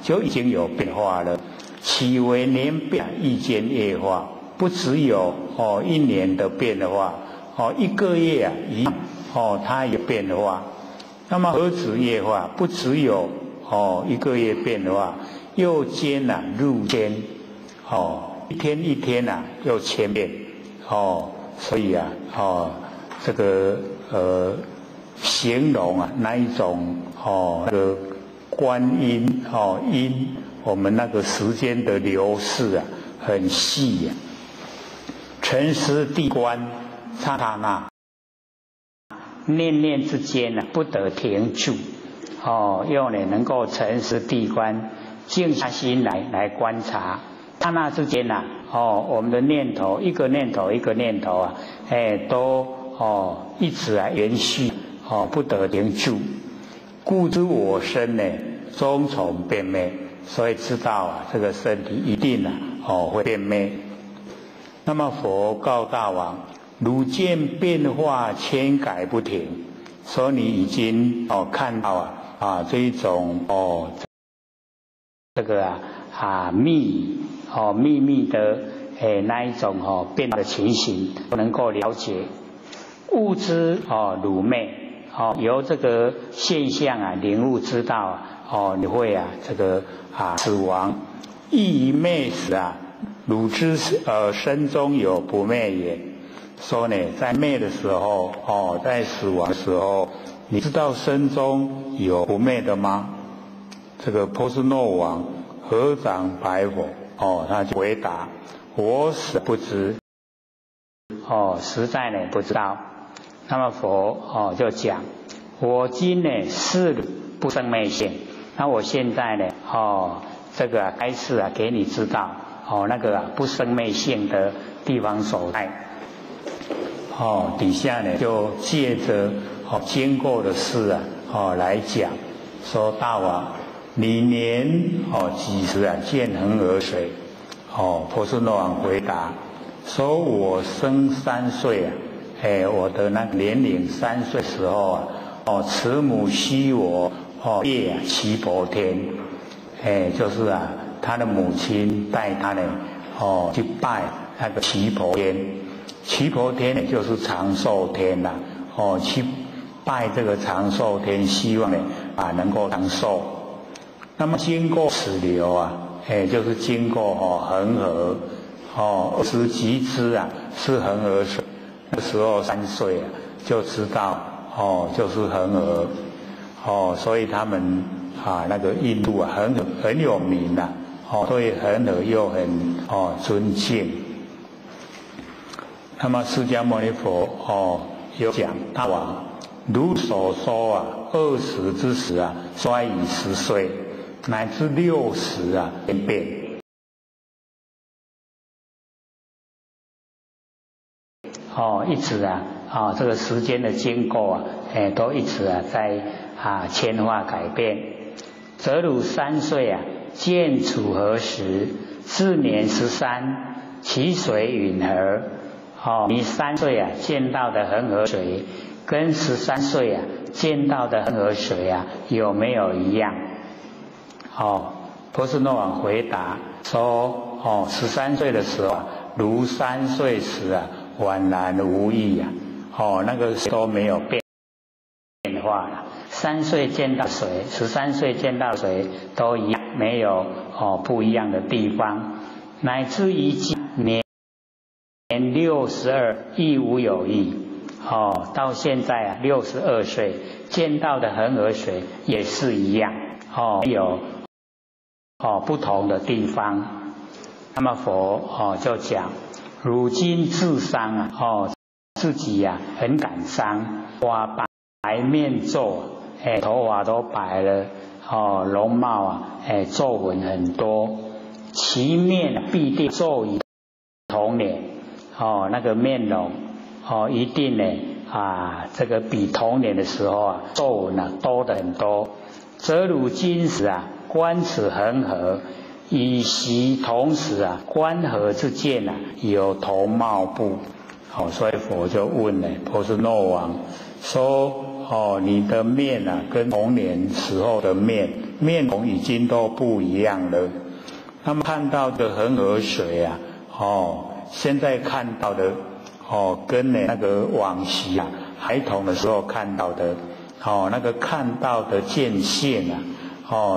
Speaker 1: 就已经有变化了。7为年变，亦见业化，不只有1年的变化1个月一样它也变化。那么何止业化？不只有1个月变化，又间入间一天一天又千变所以这个形容那一种那个观音因我们那个时间的流逝很细沉思谛观，刹那念念之间不得停住又能够沉思谛观，静下心来观察。刹那之间我们的念头一个念头一个念头都一直延续不得停住。故知我身呢终从变灭，所以知道这个身体一定会变灭。那么佛告大王，汝见变化千改不停，所以你已经看到这一种这个秘密的那一种变的情形都能够了解。悟知汝灭由这个现象领悟知道你会这个死亡。亦于灭时汝知身中有不灭也。说呢，在灭的时候在死亡的时候，你知道身中有不灭的吗？这个波斯诺王合掌白佛，他就回答：我实不知。实在呢不知道。那么佛就讲：我今呢是不生灭性。那我现在呢这个开示给你知道那个不生灭性的地方所在。底下呢就借着经过的事来讲，说大王，你年几时见恒河水？婆娑诺王回答说：我生3岁我的那个年龄3岁时候慈母悉我夜岐伯天，就是他的母亲带他呢去拜那个岐伯天。岐伯天呢就是长寿天啦，去拜这个长寿天，希望呢能够长寿。那么经过此流就是经过恒河20几支是恒河水。那时候3岁就知道就是恒河所以他们那个印度很有名对恒河又很尊敬。那么释迦牟尼佛有讲：大王，如所说20之时衰以10岁，乃至60变变。一直这个时间的经过都一直在迁化改变。则汝3岁见楚河时，至年13，其水允何？你3岁见到的恒河水，跟13岁见到的恒河水有没有一样？婆娑诺王回答说：13岁的时候如3岁时宛然无异那个都没有变化了。3岁见到水，13岁见到水都一样，没有不一样的地方。乃至于年62亦无有异。到现在62岁见到的恒河水也是一样没有不同的地方。那么佛就讲：如今自伤自己很感伤，花白面皱头发都白了容貌皱纹很多，其面必定皱于童年那个面容一定呢这个比童年的时候皱纹多得很多。则汝今时观此恒河，以习同时观河之见有同貌不？所以佛就问婆娑诺王说：你的面跟童年时候的面容已经都不一样了。那么看到的恒河水现在看到的跟那个往昔孩童的时候看到的那个看到的见性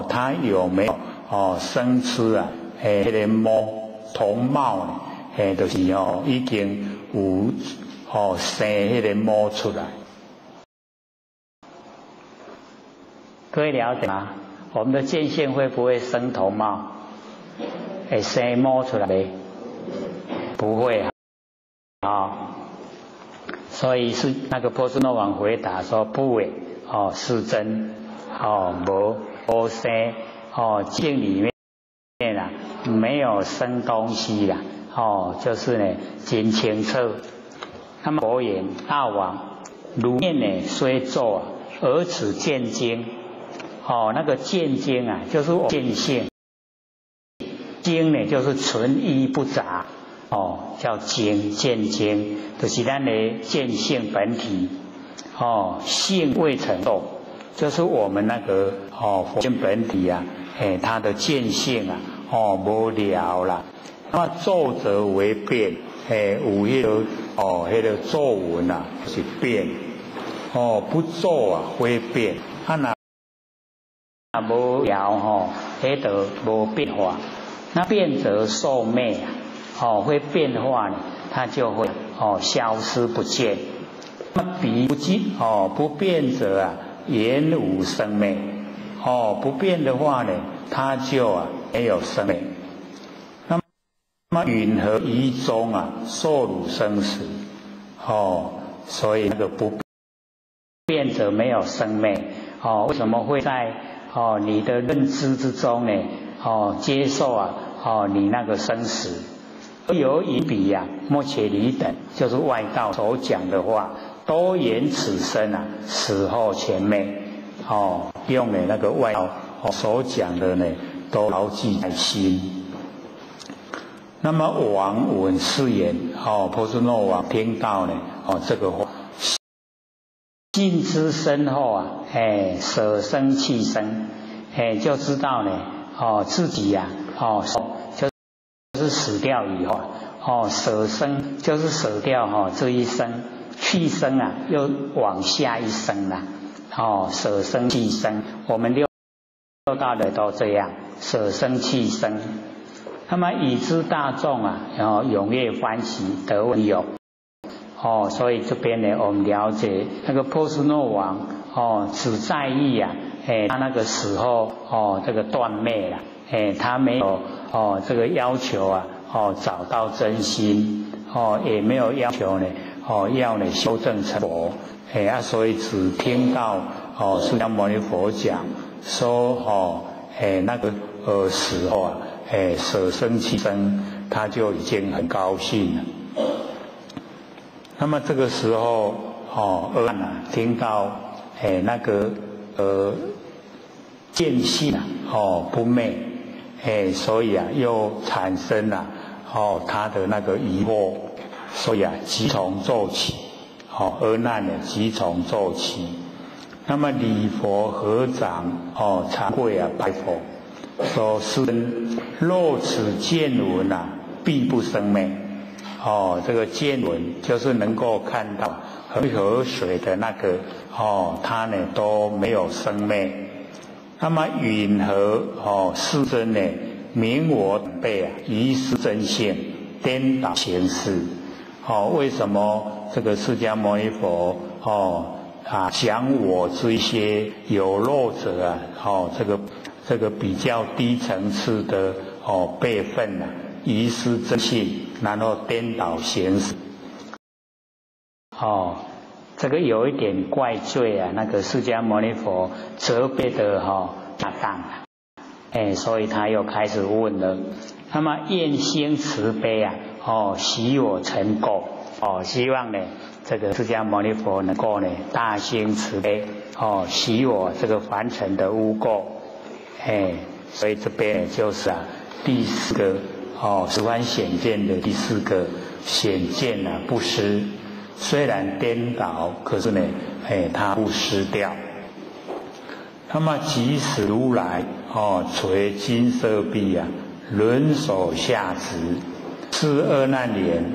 Speaker 1: 它有没有生出那个同貌呢？就是已经有生那个模出来。各位了解吗？我们的见性会不会生同貌？会生模出来没？不会所以是那个婆娑诺王回答说：不会是真无生境里面没有生东西啦就是呢真清澈。那么佛言：大王，如面虽皱而此见精那个见精就是我见性，精呢就是纯一不杂叫精，见精就是咱的见性本体性未成动，就是我们那个佛性本体它的见性无了啦。那么皱则为变有迄个迄个皱纹是变不皱会变无了迄个无变化。那变则寿灭会变化呢，它就会消失不见。那么彼不变者言无生灭不变的话呢，它就没有生灭。那那么允和一中啊，受辱生死，所以那个不变者没有生灭，为什么会在你的认知之中呢？接受你那个生死。有以彼莫且离等，就是外道所讲的话，都言此生死后全灭，用的那个外道所讲的呢，都牢记在心。那么王闻是言，波斯诺王听到呢，这个话，信之身后舍生弃生，就知道呢，自己就是死掉以后，舍生就是舍掉这一生，去生又往下一生啦，舍生弃生，我们六道的都这样，舍生弃生。那么以知大众踊跃欢喜得闻有，所以这边呢，我们了解那个波斯诺王只在意他那个死后这个断灭了，他没有这个要求找到真心，也没有要求呢要呢修正成佛，所以只听到释迦牟尼佛讲说那个死后舍生弃生，他就已经很高兴了。那么这个时候阿难听到那个见性不昧，所以又产生了他的那个疑惑，所以即从骤起，阿难呢即从骤起。那么礼佛合掌惭愧拜佛，说世尊，若此见闻必不生灭。这个见闻就是能够看到恒河水的那个它呢都没有生灭。那么允和世尊呢，明我等辈遗失真性，颠倒形式。为什么这个释迦牟尼佛讲我这些有漏者这个比较低层次的辈分遗失真性，然后颠倒形式。这个有一点怪罪那个释迦牟尼佛责备的恰当所以他又开始问了。那么愿心慈悲喜我成垢，希望呢这个释迦牟尼佛能够呢大心慈悲喜我这个凡尘的污垢，所以这边就是第四个十方显见的第四个显见不失。虽然颠倒，可是呢它不失掉。那么即使如来垂金色臂轮手下直，是阿难言：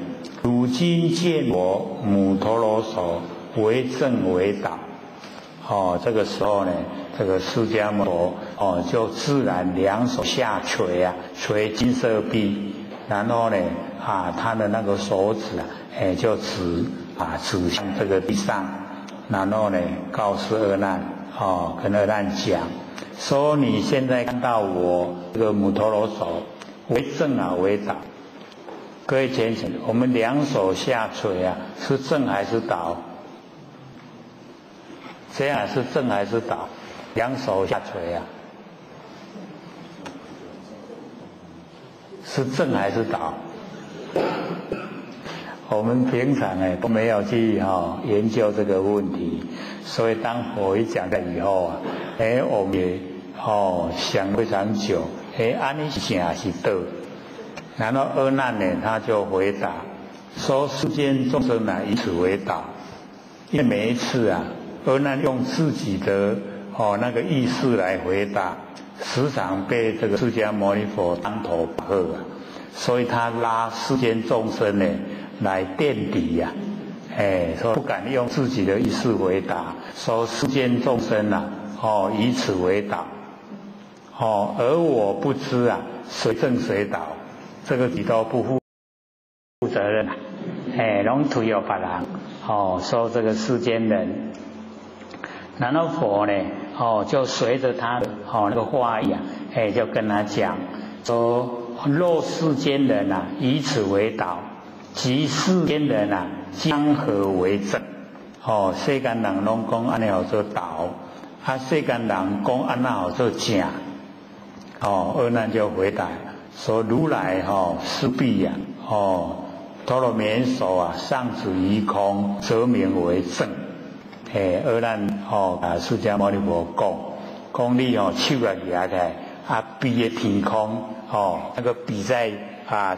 Speaker 1: 汝今见我母陀罗手为正为导。这个时候呢，这个释迦牟尼佛就自然两手下垂垂金色臂，然后呢他的那个手指就指向这个地上，然后呢告诉阿难跟阿难讲说，你现在看到我这个母陀罗手为正为导。各位浅浅，我们两手下垂是正还是倒？这样是正还是倒？两手下垂是正还是倒？我们平常都没有去研究这个问题，所以当佛一讲了以后我们也想非常久，安尼是正是倒？然后阿难呢他就回答说，世间众生以此为导。因为每一次阿难用自己的那个意识来回答，时常被这个释迦牟尼佛当头棒喝所以他拉世间众生呢来垫底说不敢用自己的意识回答，说世间众生以此为导而我不知谁正谁倒，这个你都不负责任拢推给别人说这个世间人。然后佛呢就随着他的那个话语就跟他讲说若世间人啊，以此为导，即世间人啊，将何为正？世间人拢讲安尼好做导，世间人讲安那好做正。阿难就回答说：如来施必呀，陀罗绵手啊，上止于空，则名为正。阿难释迦牟尼佛讲你手啊举起来，比的天空那个比在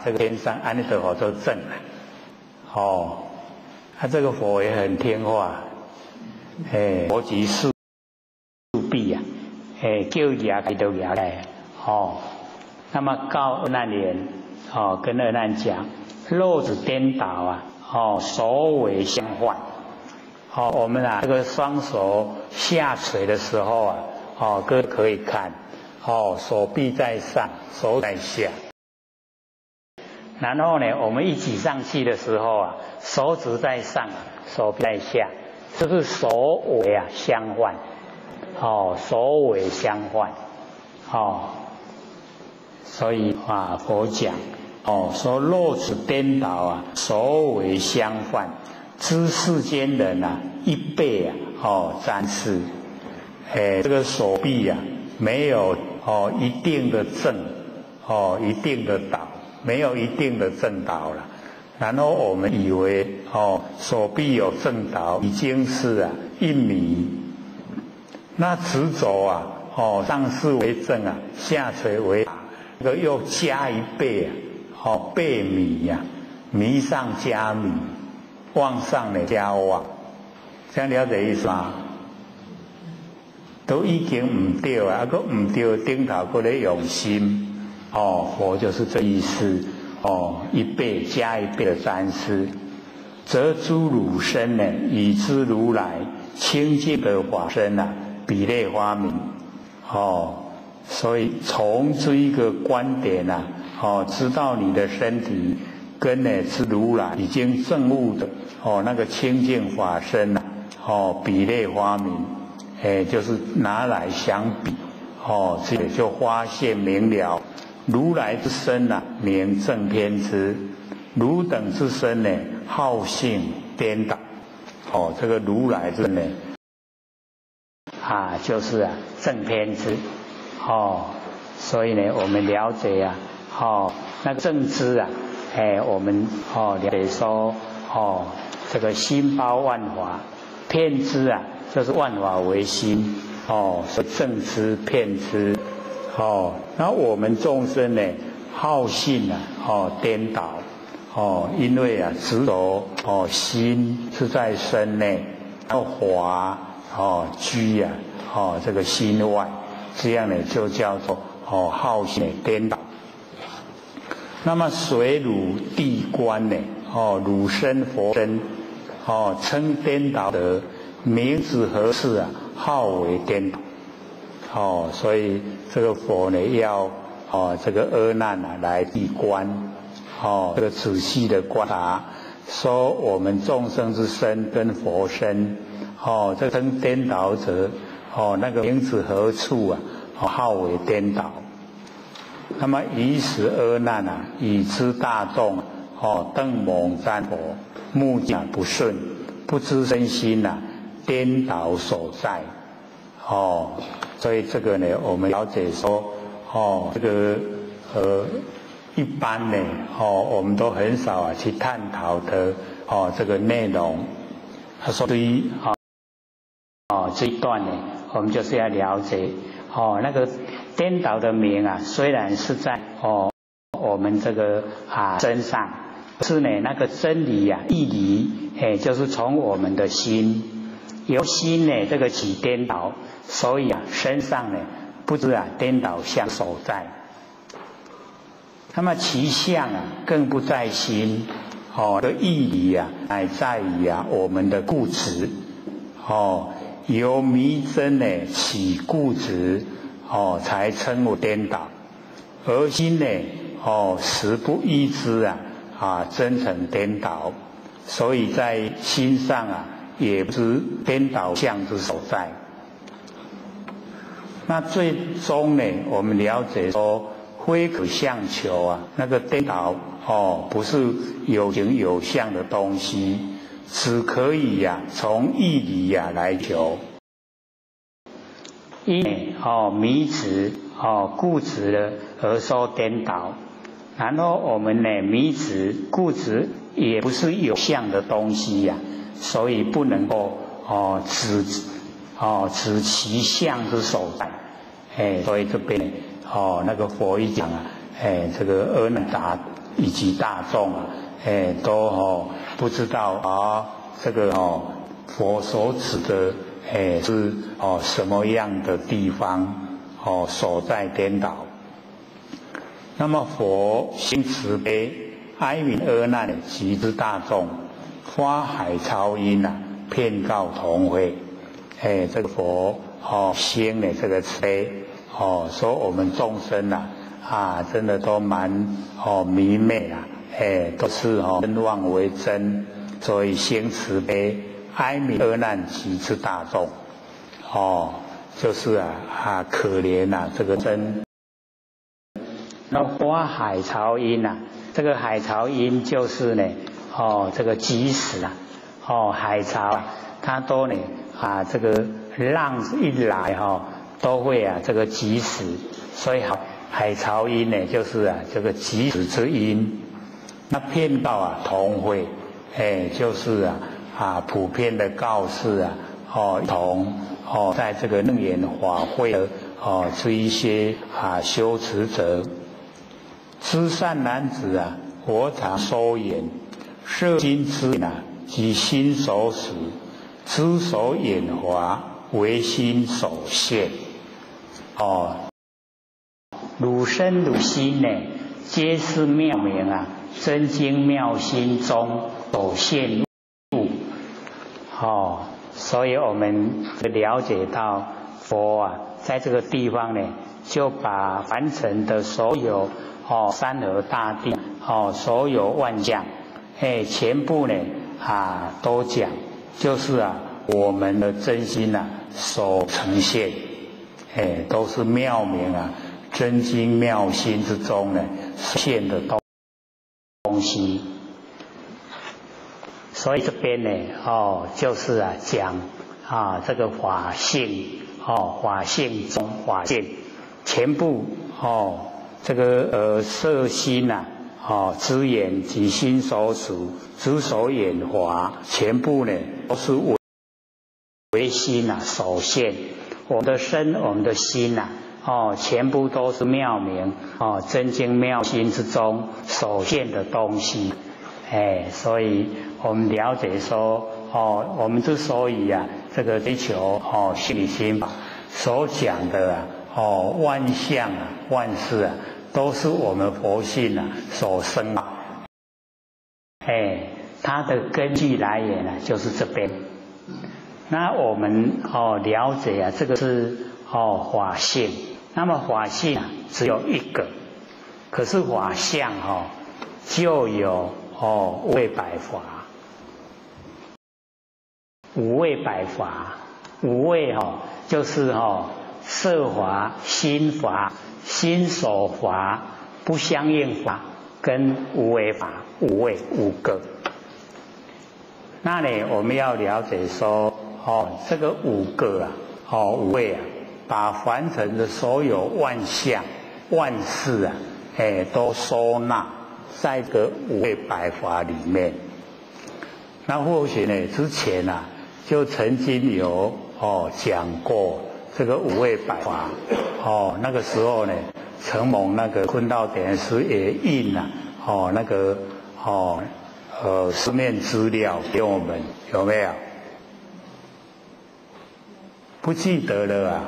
Speaker 1: 这个天上，安尼就好做正了。这个佛也很听话，佛即施必呀，叫举起就举起来。那么告阿难言，跟阿难讲，肉子颠倒啊，手尾相换。我们这个双手下垂的时候啊，各位可以看，手臂在上，手在下。然后呢，我们一举上去的时候啊，手指在上，手臂在下，这是手尾相换。手尾相换。所以佛讲说肉子颠倒啊，手尾相换，知世间人啊，一辈瞻视。这个手臂没有一定的正，一定的倒，没有一定的正倒了。然后我们以为手臂有正倒，已经是一米。那直轴上视为正下垂为倒，这个又加一倍倍米米上加米，往上呢加往，这样了解意思吗？都已经唔对啊，个唔对，顶头个咧用心佛就是这意思一倍加一倍的瞻视，则诸汝身呢，以知如来清净的法身比类花明。所以从这一个观点知道你的身体跟是如来已经证悟的那个清净法身比类花明，就是拿来相比这也就发现明了，如来之身名正偏知，汝等之身呢好性颠倒。这个如来之呢就是正偏知。所以呢，我们了解那个正知我们了解说这个心包万法，偏知就是万法为心所以正知偏知那我们众生呢好性颠倒因为执着心是在身内，然后法居这个心外，这样呢就叫做好性颠倒。那么随汝地观呢汝身佛身称颠倒得名字何事号为颠倒。所以这个佛呢要这个阿难来地观这个仔细的观察，说我们众生之身跟佛身这称颠倒者那个名字何处号为颠倒。那么以使阿难以知大众邓蒙瞻佛，目见不顺，不知身心颠倒所在所以这个呢我们了解说这个一般呢我们都很少去探讨的这个内容。所以这一段呢我们就是要了解那个颠倒的名虽然是在我们这个身上，是呢那个真理义理就是从我们的心，由心呢这个起颠倒，所以身上呢不知颠倒相所在。那么其相更不在心的义理乃在于我们的固执由迷真呢起固执才称为颠倒，而心呢实不依之真成颠倒，所以在心上也不知颠倒相之所在。那最终呢我们了解说，非可相求啊，那个颠倒不是有形有相的东西，只可以从义理来求。因迷执固执了而受颠倒，然后我们呢迷执固执也不是有相的东西所以不能够指其相之所在。所以这边那个佛一讲这个阿难达以及大众都不知道这个佛所指的是什么样的地方所在颠倒。那么佛心慈悲，哀悯阿难及之大众，发海潮音遍告同会。这个佛心的这个慈悲说我们众生真的都蛮迷昧都是真妄为真，所以心慈悲，哀悯阿难及之大众就是可怜这个真。那发海潮音这个海潮音就是呢这个即使海潮它都呢这个浪一来都会这个即使，所以海潮音呢就是这个即使之音。那遍告同会就是普遍的告示同在这个楞严法会的这一些修持者，知善男子佛常收言，摄心之言及心所使，知所演华，唯心所现。汝身汝心呢，皆是妙明真经妙心中所现物。所以我们了解到佛在这个地方呢，就把凡尘的所有山河大地所有万象全部呢都讲，就是我们的真心所呈现都是妙明真经妙心之中呢现的东西。所以这边呢就是讲这个法性法性中法性全部这个色心知眼及心所属知所眼华，全部呢都是唯心所现。我们的身我们的心全部都是妙明真经妙心之中所现的东西。所以我们了解说我们之所以这个追求心理心法所讲的万象万事都是我们佛性所生它的根据来源就是这边。那我们了解这个是法性，那么法性只有一个，可是法相就有五位百法。五位百法，五位就是色法、心法、心所法、不相应法跟无为法，五位五个。那呢我们要了解说这个五个五位把凡尘的所有万象万事都收纳在这个五位百法里面。那或许呢之前就曾经有讲过这个五位百法那个时候呢承蒙那个坤道典师也印那个书面资料给我们，有没有？不记得了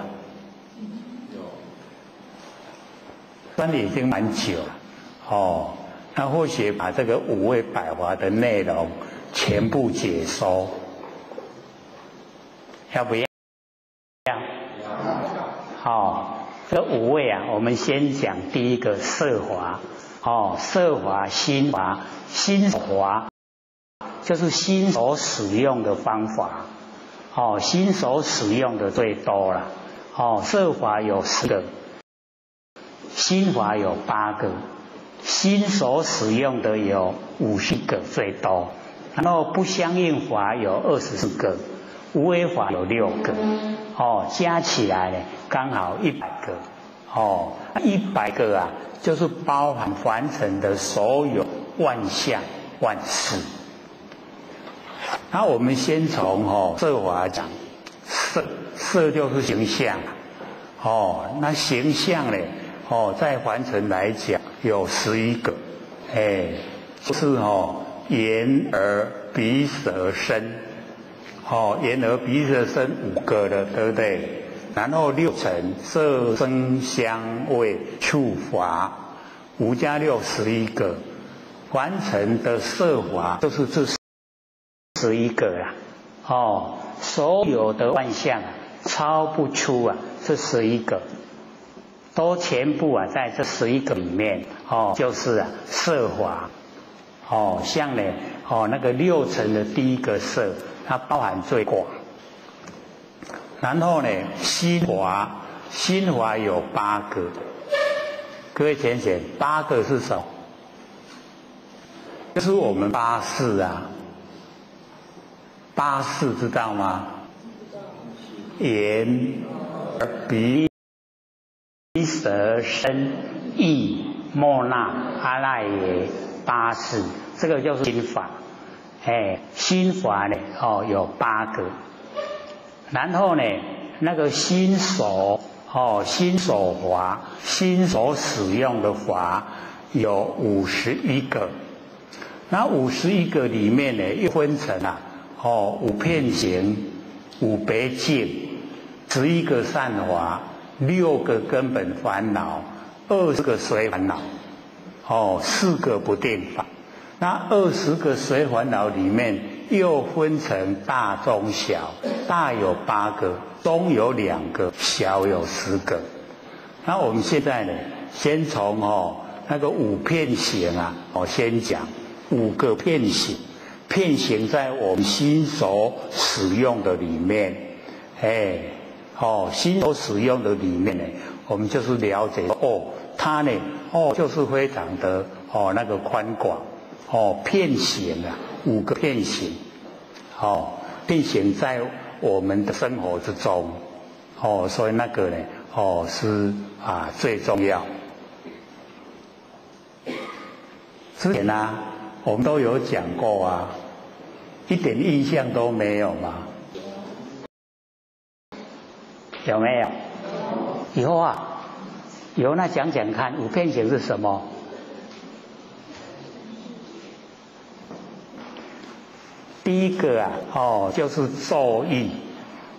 Speaker 1: 但已经蛮久了那或许把这个五位百法的内容全部解说，要不要？这五位我们先讲第一个色法色法、心法、心法就是心所使用的方法心所使用的最多了色法有10个，心法有8个，心所使用的有50个最多，然后不相应法有24个，无为法有6个，加起来呢刚好100个，100个啊，就是包含凡尘的所有万象万事。那我们先从色法讲，色就是形象，那形象呢，在凡尘来讲有11个，就是眼耳鼻舌身，眼耳鼻舌身5个了，对不对？然后6尘，色声香味触法，5加6 11个，凡尘的色法就是这11个啦，所有的万象超不出啊这11个，都全部啊在这11个里面，就是色法，像呢，那个6尘的第1个色，它包含最广。然后呢，心法有8个，各位浅显，8个是什么？就是我们8识啊，8识知道吗？眼、耳、鼻、舌、身、意、莫那、阿赖耶8识，这个就是心法。心法呢，有8个。然后呢，那个心所法，心所使用的法有51个。那51个里面呢，又分成5遍行、5别境、11个善法、6个根本烦恼、20个随烦恼， 4个不定法。那20个随烦恼里面又分成大中小，大有8个，中有2个，小有10个。那我们现在呢，先从那个5遍行啊，先讲5个遍行。遍行在我们心所使用的里面，心所使用的里面呢，我们就是了解它呢，就是非常的那个宽广。遍行啊，5个遍行，遍行在我们的生活之中，所以那个呢，是最重要。之前我们都有讲过啊，一点印象都没有嘛，有没有？有那讲讲看，5遍行是什么？第一个就是作意，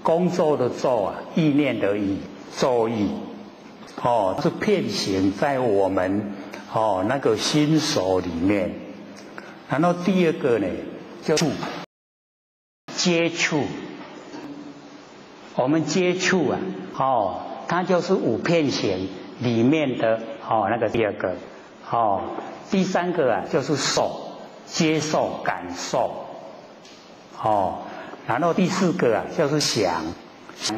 Speaker 1: 工作的作意念的意，作意，是遍行在我们那个心所里面。然后第二个呢，就是接触，我们接触它就是5遍行里面的那个第2个，第3个就是受，接受感受。然后第4个就是想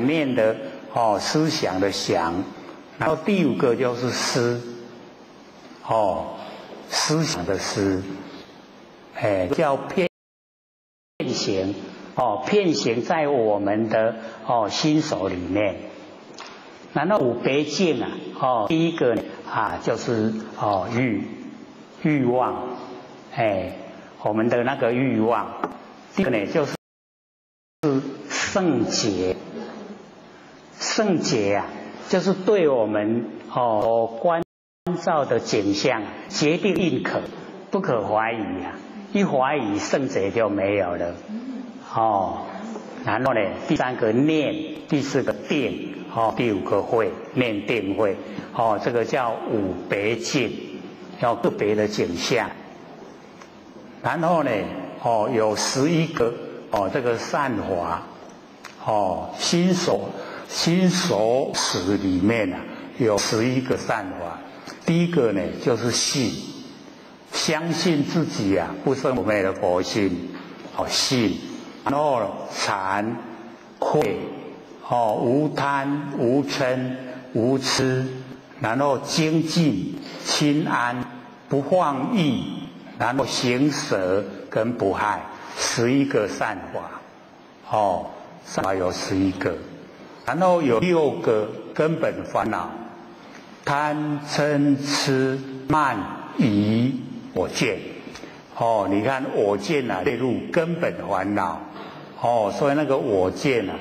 Speaker 1: 念的思想的想，然后第5个就是思，思想的思，叫遍行，遍行在我们的心所里面。然后5别境第一个就是欲望，我们的那个欲望。第二个呢，就是圣洁，圣洁就是对我们所关照的景象决定认可，不可怀疑一怀疑圣洁就没有了。然后呢，第3个念，第4个定，第5个慧，念定慧，这个叫5别境，要个别的景象。然后呢，有11个这个善法，心所识里面有11个善法。第一个呢就是信，相信自己不生不灭的佛性，信。然后禅、慧，无贪无嗔无痴，然后精进、清安、不放逸，然后行舍跟不害，11个善法。哦，善法有11个，然后有6个根本烦恼：贪、嗔、痴、慢、疑、我见。哦，你看我见啊，列入根本烦恼。哦，所以那个我见啊，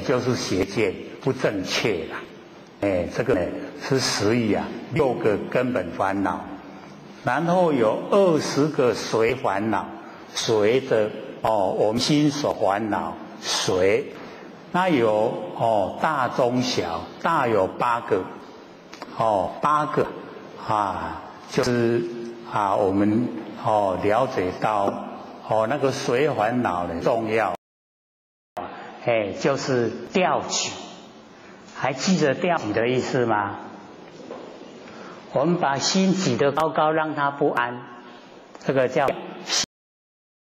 Speaker 1: 就是邪见，不正确啦。这个呢是11啊，6个根本烦恼，然后有20个随烦恼，随着我们心所烦恼随，那有大中小，大有8个，8个啊，就是我们了解到那个随烦恼的重要，就是调举。还记得调举的意思吗？我们把心举得高高，让它不安，这个叫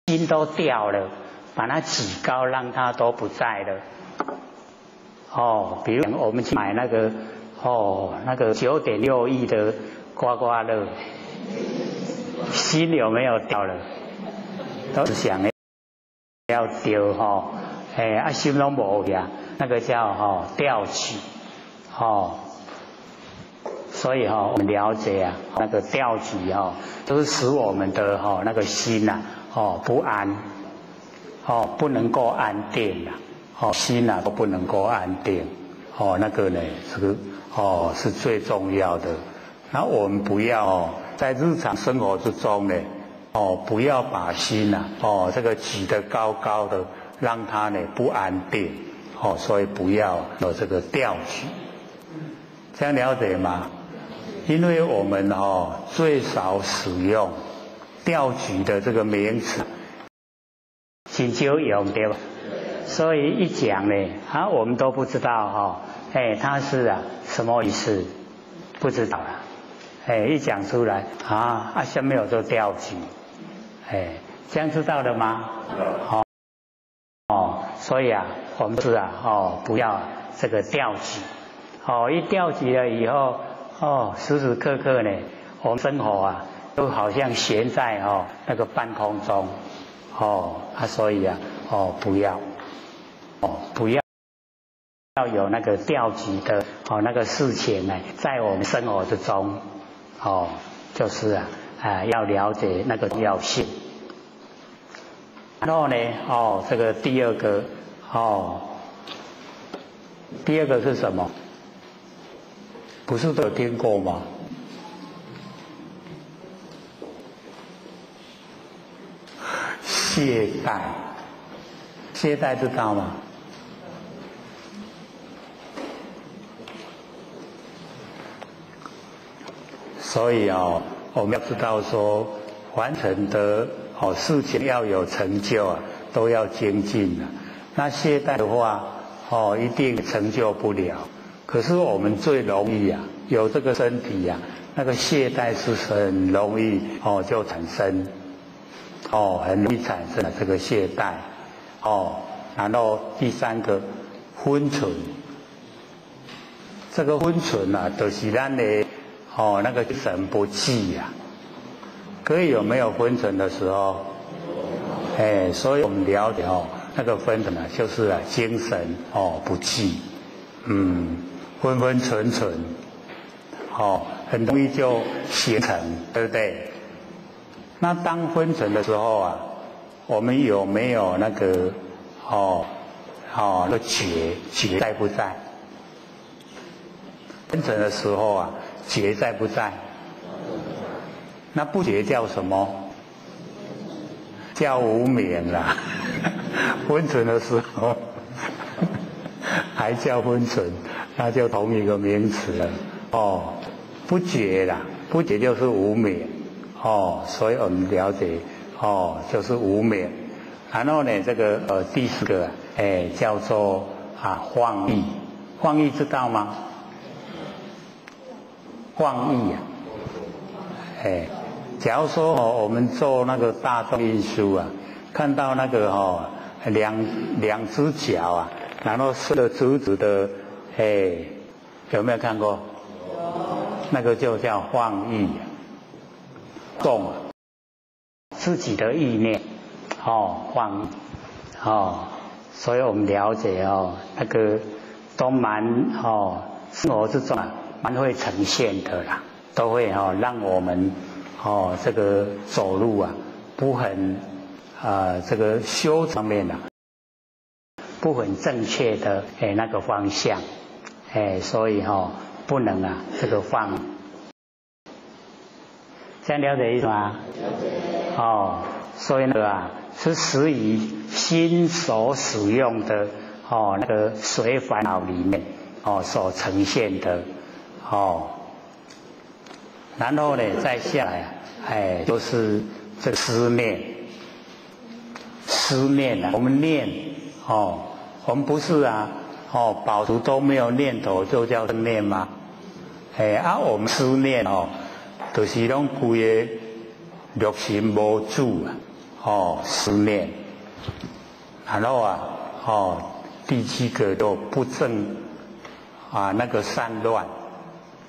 Speaker 1: 心都掉了，把它举高，让它都不在了。比如我们去买那个9.6亿的刮刮乐，心有没有掉了？都是想要丢心都没呀。那个叫调举，所以我们了解那个调举就是使我们的那个心不安，不能够安定心都不能够安定，那个呢这个是最重要的。那我们不要在日常生活之中呢不要把心这个举得高高的，让它呢不安定。所以不要有这个调举，这样了解吗？因为我们最少使用调举的这个名词，很少用对吧？所以一讲呢我们都不知道它是什么意思，不知道了。一讲出来下面有做调举，这样知道了吗？所以我们是不要这个调举，一调举了以后时时刻刻呢，我们生活都好像悬在那个半空中，所以不要有那个调举的那个事情呢，在我们生活之中，就是要了解那个重要性。然后呢这个第二个是什么？不是都有听过吗？懈怠，懈怠知道吗？所以我们要知道说，完成的事情要有成就都要精进那懈怠的话一定成就不了。可是我们最容易有这个身体那个懈怠是很容易就产生很容易产生这个懈怠然后第3个昏沉，这个昏沉就是咱的那个神不济可以有没有昏沉的时候？所以我们了解那个昏沉就是精神不济，昏昏沉沉，很容易就形成，对不对？那当昏沉的时候我们有没有那个那个觉在不在？昏沉的时候觉在不在？那不觉叫什么？叫无明啦。昏沉的时候还叫昏沉，那就同一个名词了。不觉啦，不觉就是无明。所以我们了解就是无明。然后呢，这个第4个叫做放逸。放逸知道吗？放逸假如说我们坐那个大众运输看到那个两只脚然后是直直的有没有看过？那个就叫放逸，动自己的意念，放逸，所以我们了解那个都蛮生活之中蛮会呈现的啦，都会让我们这个走路不很这个修方面不很正确的那个方向，所以不能这个放，这样了解意思吗？了解。所以那个是属于心所使用的那个随烦恼里面所呈现的然后呢再下来就是这个思念我们念我们不是饱足都没有念头就叫正念吗？我们思念就是拢规个六神无主思念，然后第七个就不正那个散乱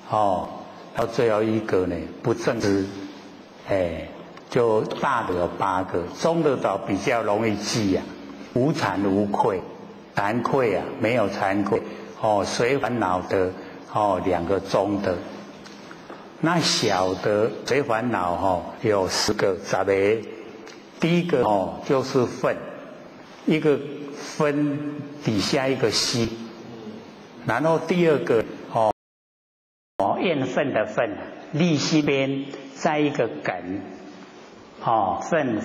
Speaker 1: 到最后一个呢不正知，就大的有8个，中的倒比较容易记无惭无愧，惭愧没有惭愧随烦恼的2个中的，那小的随烦恼有10个10个，第一个就是愤，一个分底下一个心，然后第二个厌愤的愤，立心边再一个梗愤，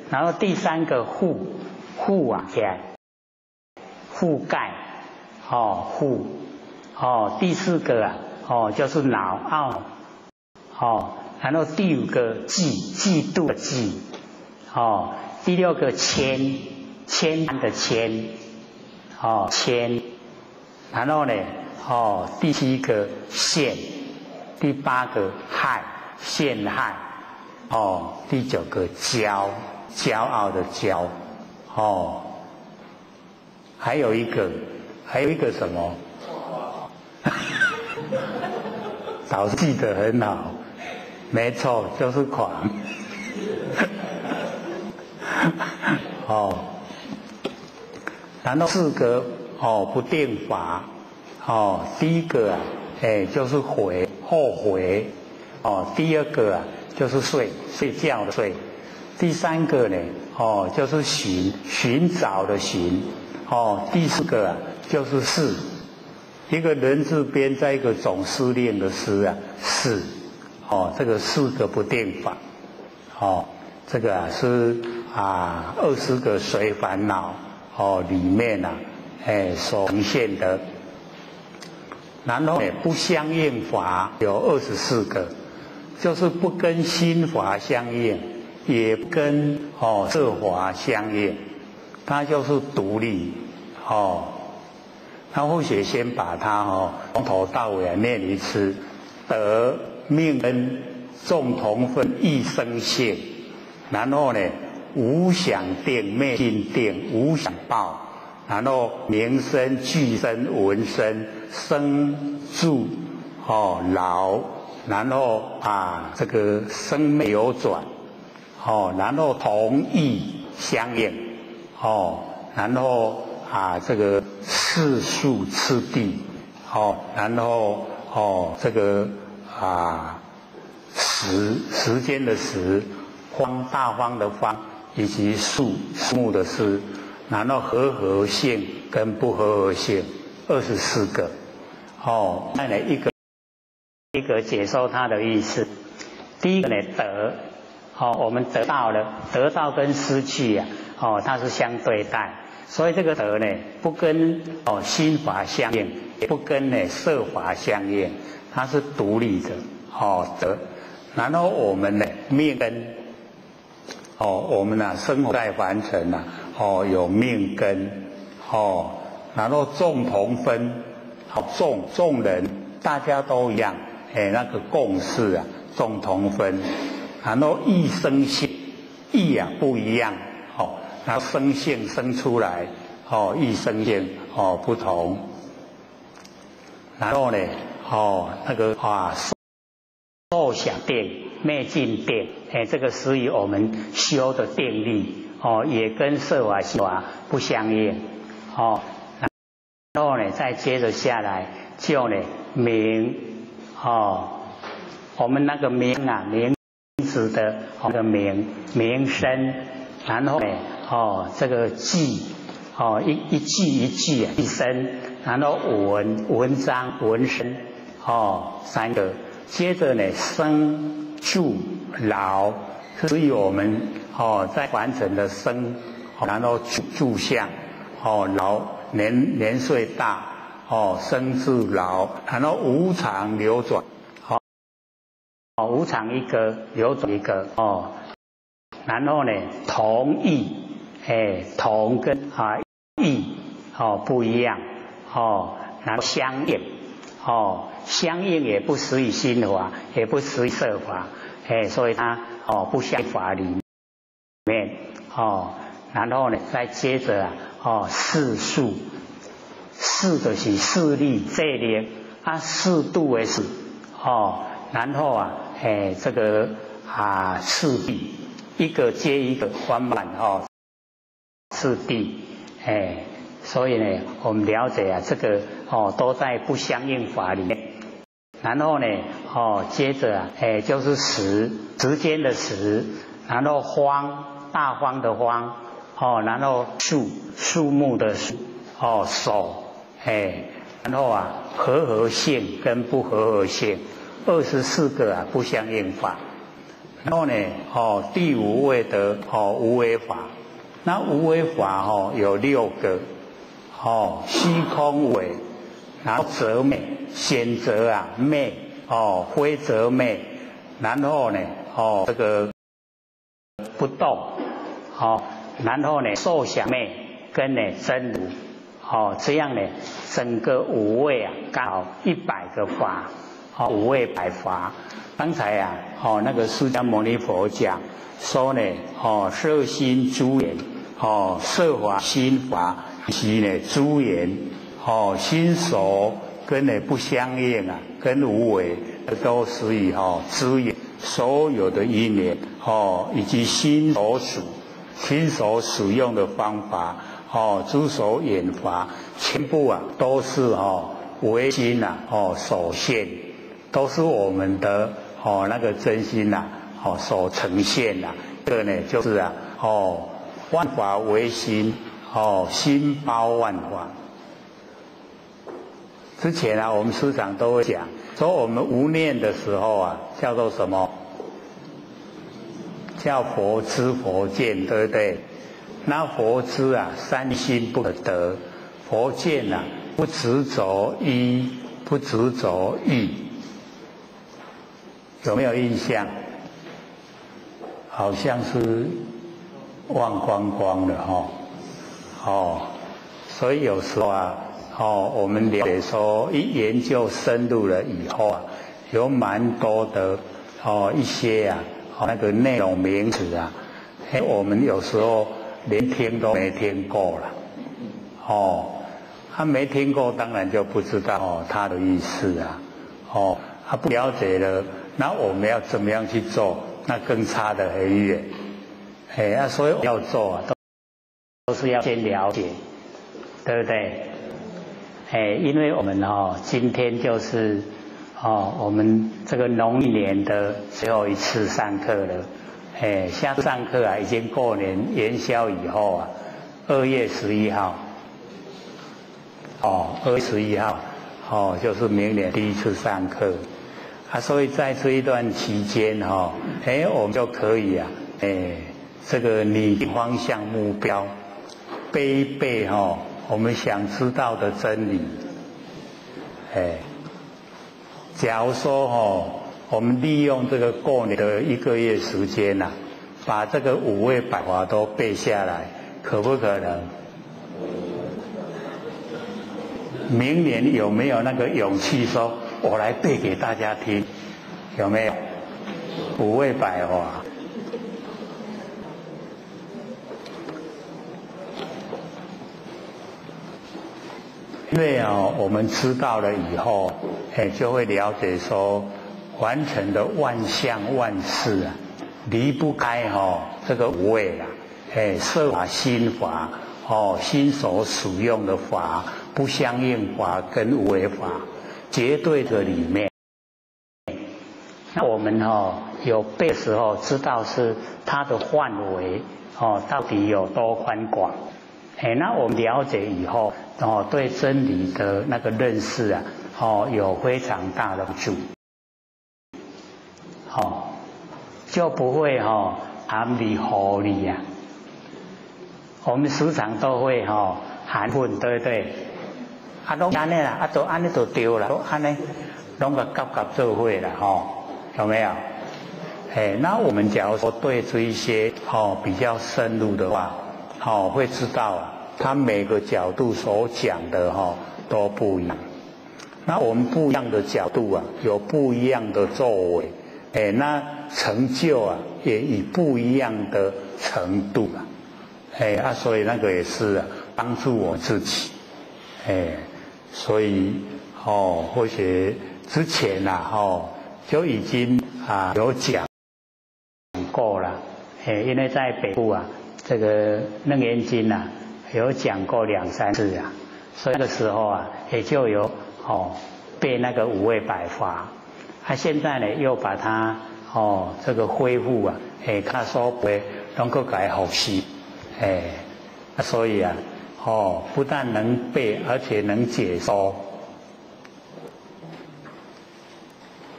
Speaker 1: 然后第3个覆起来，覆盖覆第4个就是恼懊然后第5个嫉妒的嫉第6个牵的牵牵，然后呢第7个陷，第8个害，陷害第9个骄傲的骄还有一个什么导致记得很好，没错，就是狂然后4个不定法第1个就是后悔第2个就是睡觉的睡，第3个呢就是寻找的寻第4个就是事，一个人字边在一个总司令的事事这个4个不定法这个是20个随烦恼里面所呈现的，然后不相应法有24个，就是不跟心法相应，也不跟色法相应，它就是独立那或许先把它从头到尾念一次，得命根众同分一生性，然后呢无想定灭尽定无想报，然后名声具身闻声生住老，然后这个生灭流转然后同意相应然后这个世数次第然后这个时间的时，大方的方，以及树木的树，然后和性跟不和性24个那呢一个解说它的意思。第一个呢得我们得到了，得到跟失去它是相对待，所以这个得呢不跟心法相应，也不跟色法相应，它是独立的得。然后我们呢命根我们生活在凡尘有命根然后众同分众人大家都一样那个共识众同分，然后异生性异不一样然后生性生出来异生性不同，然后呢那个受想定、灭尽定，这个属于我们修的定力也跟色法心法不相应然后呢，再接着下来就呢名我们那个名名字的那个名声，然后呢这个记一句一句一声，然后文章文声三个，接着呢生住老，所以我们在完成的生，然后住相老年岁大生住老，然后无常流转无常一个流转一个然后呢同义同跟义不一样然后相应相应也不属于心法，也不属于色法所以它不像法里面然后呢再接着四数，四就是四力这里四度的四然后这个次第一个接一个缓慢次第所以呢我们了解这个都在不相应法里面。然后呢接着就是时间的时，然后荒大荒的荒然后树木的树手然后和性跟不和性24个不相应法。然后呢第五位的无为法，那无为法有6个虚空为，然后则昧显则昧非则昧，然后呢这个不动然后呢受想昧跟真如这样呢整个五位刚好100个法五位百法。刚才那个释迦牟尼佛讲说呢色心诸缘色法心法是呢诸缘心所跟不相应跟无为都属于资源，所有的因缘以及心所使用的方法诸所演法，全部都是唯心所现，都是我们的那个真心所呈现这个呢就是万法唯心心包万法。之前我们师长都会讲说我们无念的时候叫做什么？叫佛知佛见，对不对？那佛知三心不可得，佛见不执着一，不执着欲。有没有印象？好像是忘光光了所以有时候我们了解说一研究深入了以后有蛮多的一些那个内容名词我们有时候连听都没听过了没听过当然就不知道它的意思不了解了，那我们要怎么样去做？那更差得很远所以要做都是要先了解，对不对？因为我们今天就是我们这个农历年的最后一次上课了下次上课已经过年元宵以后2月11号2月11号就是明年第一次上课所以在这一段期间我们就可以这个拟定方向目标，背一背我们想知道的真理假如说我们利用这个过年的1个月时间把这个五位百法都背下来，可不可能？明年有没有那个勇气说我来背给大家听？有没有？五位百法因为我们知道了以后就会了解说完成的万象万事啊，离不开这个五位啦，色法、心法，心所使用的法，不相应法跟无为法，绝对的里面。那我们有背的时候，知道是它的范围到底有多宽广。那我们了解以后，对真理的那个认识啊，有非常大的帮助。就不会含理糊理啊。我们时常都会含混，对不对？都安尼啦，都安尼就对啦，都安尼，拢个夹夹做伙啦，有没有？那我们假如说对这一些比较深入的话，会知道啊，他每个角度所讲的都不一样。那我们不一样的角度啊，有不一样的作为，那成就啊，也以不一样的程度啊，所以那个也是帮助我自己，所以或许之前就已经有讲过了，因为在北部这个楞严经有讲过2、3次所以那个时候也就有背那个五位百法，现在呢又把它这个恢复他说背能够改复习，所以不但能背，而且能解说。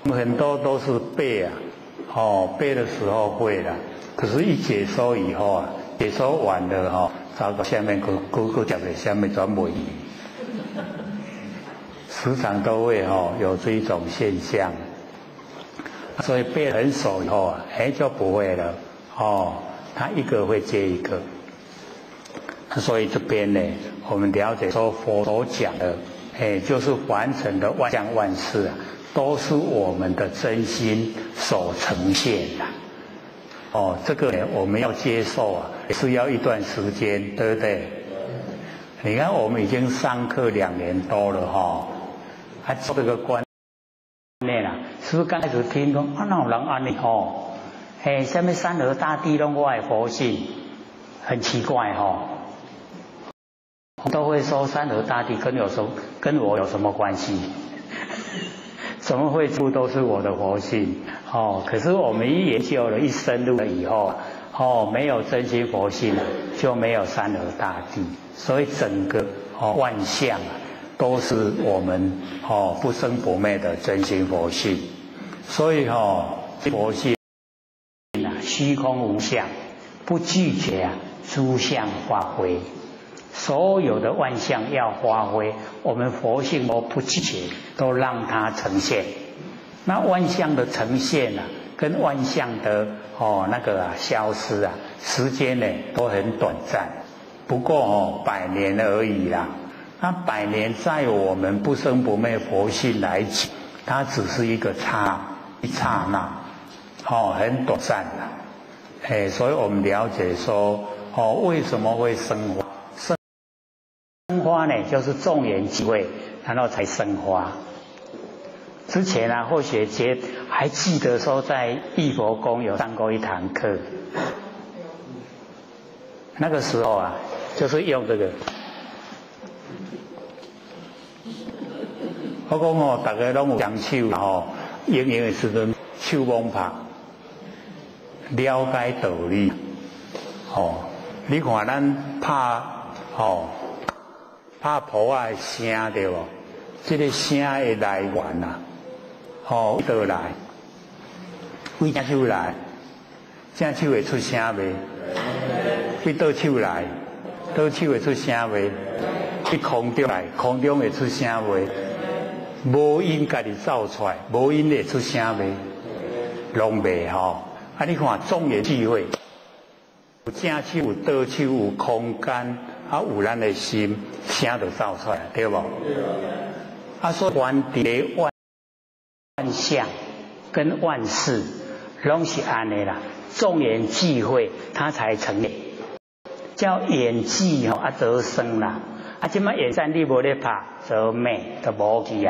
Speaker 1: 很多都是背背的时候会了，可是一解说以后解说完了找到下面各讲的下面转不赢，时常都会有这一种现象，所以背很熟以后就不会了他一个会接一个。所以这边呢，我们了解说佛所讲的就是完成的万象万事都是我们的真心所呈现的。这个呢，我们要接受也是要一段时间，对不对？你看我们已经上课2年多了还做这个观念是不是刚开始听说哪有人安尼什么山河大地都我的佛性，很奇怪都会说山河大地跟我有什么关系？怎么会都是我的佛性？可是我们一研究了，一深入了以后没有真心佛性就没有山河大地，所以整个万象都是我们不生不灭的真心佛性。所以佛性虚空无相，不拒绝诸相发挥。所有的万象要发挥，我们佛性都不拒绝，都让它呈现。那万象的呈现跟万象的那个消失时间呢都很短暂，不过100年而已啦。那100年在我们不生不灭佛性来讲，它只是一个一刹那，很短暂的。所以我们了解说为什么会生花？生花呢，就是众缘集会，然后才生花。之前或许还记得说，在义佛宫有上过一堂课，那个时候就是用这个。我讲大家拢有双手用的时阵手摸拍，了解道理。你看咱拍谱的声对无？这个声的来源倒来？为正手来？正手会出声未？为倒手来？倒手会出声未？去空中来？空中会出声未？无音家己走出来，无音会出声未？拢未你看众缘聚会，有正手，有倒手，有空间。有咱的心，声就走出来，对不？所以观地万象跟万事，拢是安的啦。众缘聚会，它才成立，叫缘聚得生啦。即摆缘散你无咧拍，则灭就无去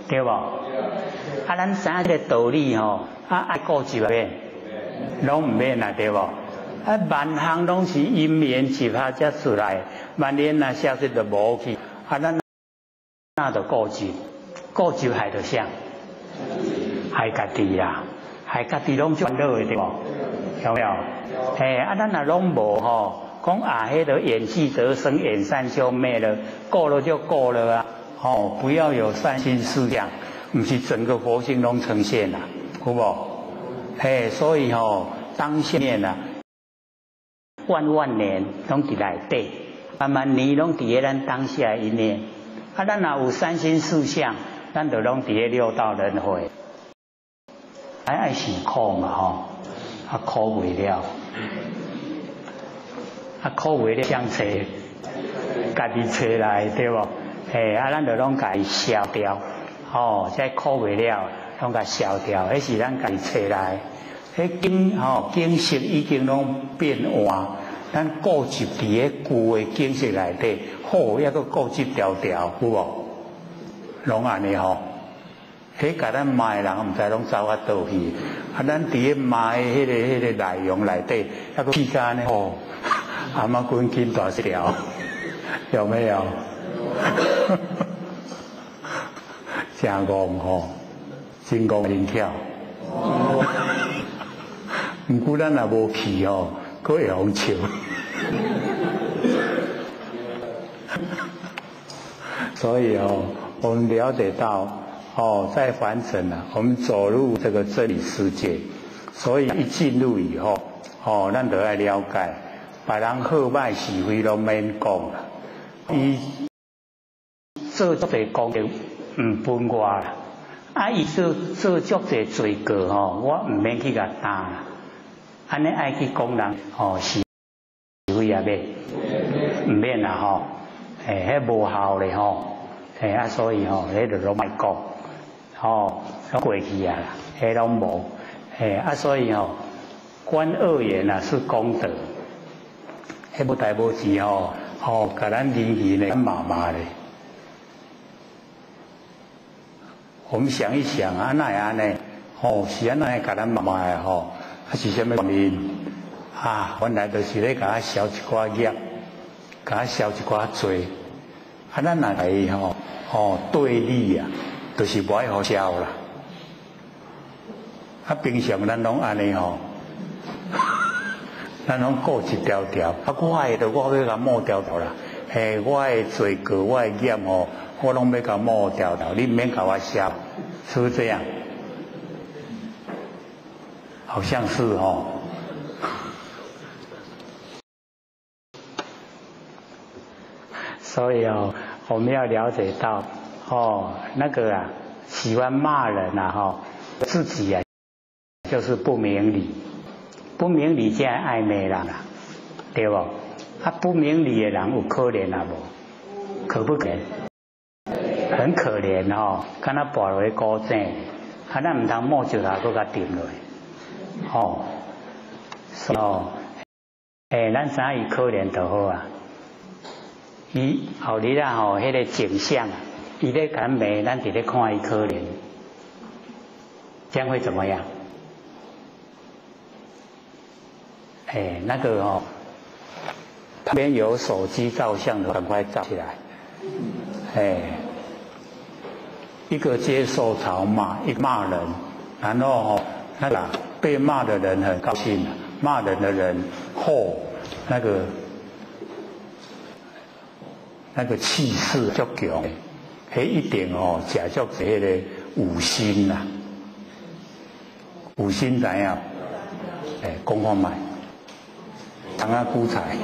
Speaker 1: 对不？啊，咱知影这个道理吼，爱顾及免，拢唔免啦，对不？万项拢是因缘集合才出来，万年若消失就无去，咱那就顾及害着啥？害家己啦，害家己拢烦恼的对不？有没有？咱若拢无吼，讲迄个演戏得生，演善就灭了，过了就过了啊！不要有善心思想，不是整个佛性拢呈现啦，有无？所以当下面啊，万年拢伫内底，万年拢伫咧咱当下一念。咱若有三心四相，咱就拢伫咧六道轮回。爱辛苦嘛苦袂了，苦袂了，想找家己找来对无？咱就拢家己消掉，这苦袂了，拢甲消掉，迄是咱家己找来。景色已经拢变换，咱固执伫迄旧的景色内底，好，抑个固执条条，有无？拢安尼迄甲咱骂的人毋知拢走啊倒去，咱伫咧骂的迄个内容内底，抑个气甲呢阿妈滚筋大条，有没有？真戆真戆人跳。毋过咱也无去佫会互笑。所以我们了解到在凡尘我们走入这个真理世界，所以一进入以后咱就要了解，别人好歹是非都免讲啦，伊做足侪功德毋分我啦，伊做足侪罪过我毋免去甲担啦。安尼爱去讲人是非也免，毋免啦迄无效咧所以迄就拢莫讲拢过去啊啦，迄拢无所以观恶缘是功德，迄无代无志甲咱离离咧麻麻咧。我们想一想哪会安尼是安尼甲咱麻麻的是啥物原因原来就是咧甲消一寡业，甲消一寡罪。咱若来对立就是无爱好消啦。平常咱拢安尼咱拢顾一条条。我要甲抹条条啦。我的罪过，我的业我拢要甲抹条条，你唔免甲我消，是不是这样？好像是所以我们要了解到那个喜欢骂人自己就是不明理，不明理才爱骂人对不？不明理的人有可怜无？可不可怜？很可怜敢若跋落去古井，咱唔通摸石头搁甲沉落去。咱知影伊可怜就好啊。伊后日迄个景象，伊咧甲骂，咱伫咧看伊可怜，这样会怎么样？那个旁边有手机照相的，赶快照起来。一个接受嘲骂，一个骂人，然后那个被骂的人很高兴，骂人的人那个气势足强，一定食足迄个五心啦。五心怎样？讲看卖，当啊韭菜。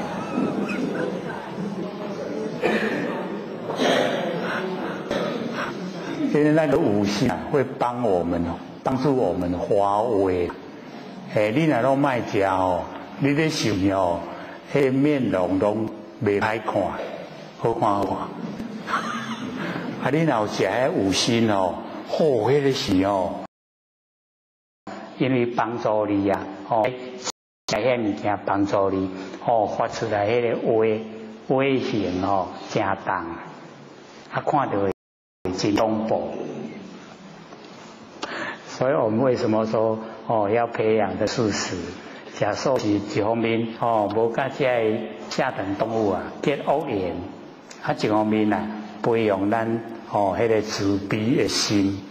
Speaker 1: 因为那个五心会帮助我们发威。你若拢卖食你咧想迄面容拢袂歹看，好看。你若有食迄五心迄个是因为帮助你食迄物件帮助你发出来迄个威形真重，看到真恐怖。所以我们为什么说要培养的素食？假设是一方面无甲这下等动物结恶缘，一方面培养咱迄个慈悲的心。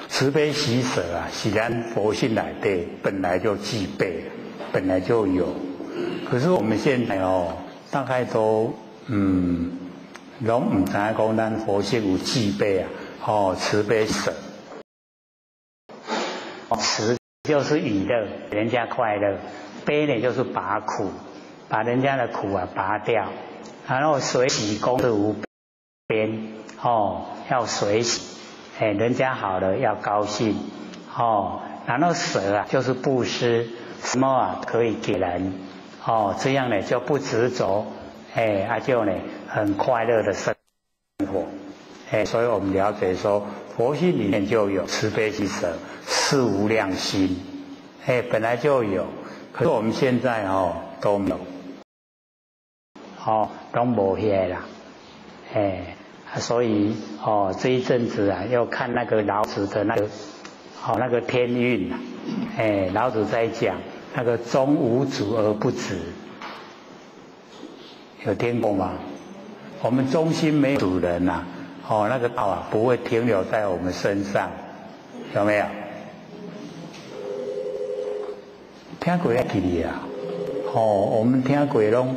Speaker 1: 慈悲喜舍是咱佛性内底本来就具备的，本来就有。可是我们现在大概都拢唔知讲咱佛性有具备慈悲舍。慈就是以乐，人家快乐；悲呢就是拔苦，把人家的苦拔掉。然后随喜功德无边要随喜，人家好了要高兴然后舍就是布施，什么可以给人这样呢就不执着，就呢很快乐的生活。所以我们了解说，佛性里面就有慈悲喜舍、四无量心，本来就有，可是我们现在都没有，都没些啦，所以这一阵子要看那个老子的那个天运老子在讲那个中无主而不直，有听过吗？我们中心没有主人那个道不会停留在我们身上，有没有？听过要记哩我们听过拢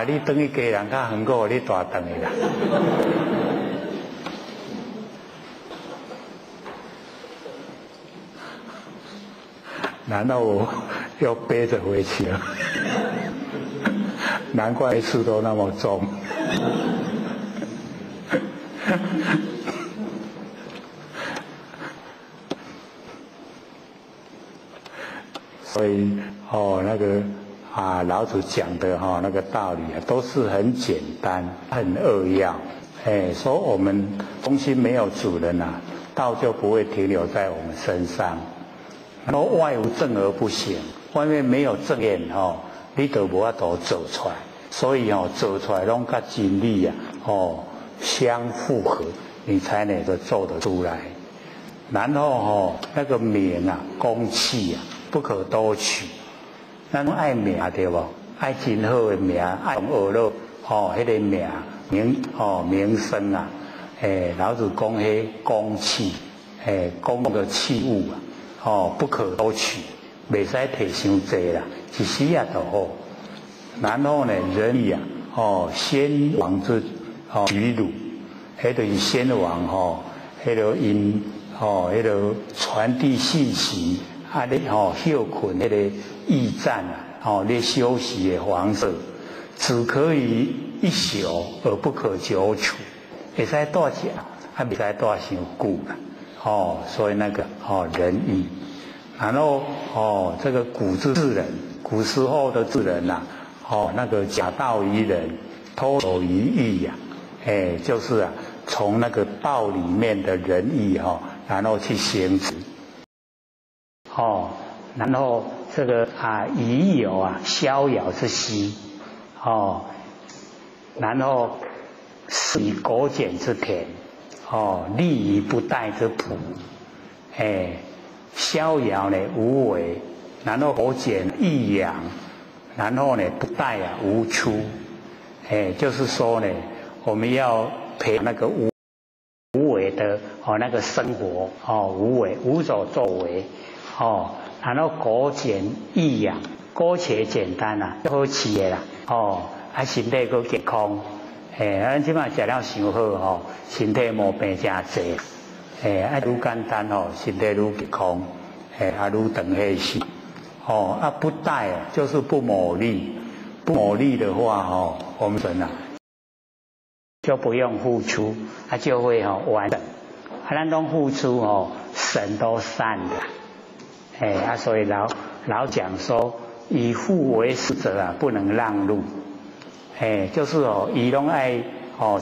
Speaker 1: 你等于家人较远过你大顿的啦。然后我又背着回去了，难怪一次都那么重。所以那个老子讲的那个道理都是很简单很扼要，说我们中心没有主人道就不会停留在我们身上。然后外无正而不行，外面没有正念你就无法度走出来，所以走出来拢跟真理相符合，你才能够做得出来。然后那个名公器不可多取，咱爱名对不？爱真好的名，爱学乐迄个名声老子讲迄公器，公的器物不可多取，袂使摕伤济啦，一时就好。然后呢，人义先王之举辱，迄就是先王迄个因迄个传递信息咧休困迄个驿站咧休息的方式，只可以一宿而不可久处，会使住一下，袂使住伤久啦。所以那个仁义，然后这个古之智人，古时候的智人那个假道于人，偷走于义就是从那个道里面的仁义然后去行持然后这个以有逍遥之息然后食以苟简之田利于不殆之朴逍遥呢无为，然后苟简易养，然后呢不殆无出就是说呢我们要培养那个无为的那个生活无为无所作为然后苟简易养，苟且简单好饲的啦身体佫健康咱即摆食了伤好身体毛病真济愈简单身体愈健康愈长岁数不殆就是不谋利，不谋利的话我们人就不用付出就会完整咱拢付出神都善的所以老讲说以富为食者不能让路就是伊拢爱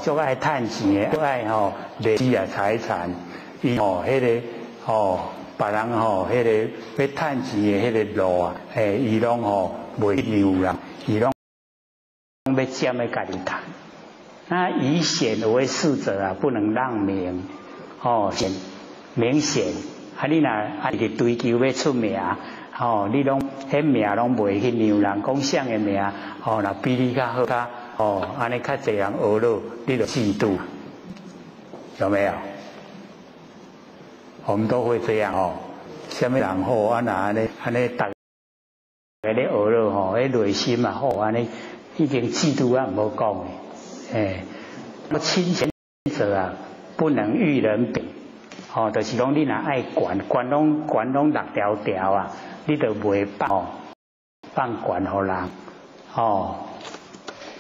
Speaker 1: 就爱趁钱，就爱累积财产，伊迄个别人迄个要趁钱的迄个路伊拢袂溜啦，伊拢要占的家己趁。那以显为士者不能让名显明显你若是追求要出名，你拢迄名拢袂去让人讲谁的名，若比你较好，安尼较侪人学了，你就嫉妒，有没有？我们都会这样什么人好，安尼大家咧学了迄内心好，安尼已经嫉妒唔好讲诶，亲前者不能与人比，就是讲你若爱管拢6条条你就袂放管互人，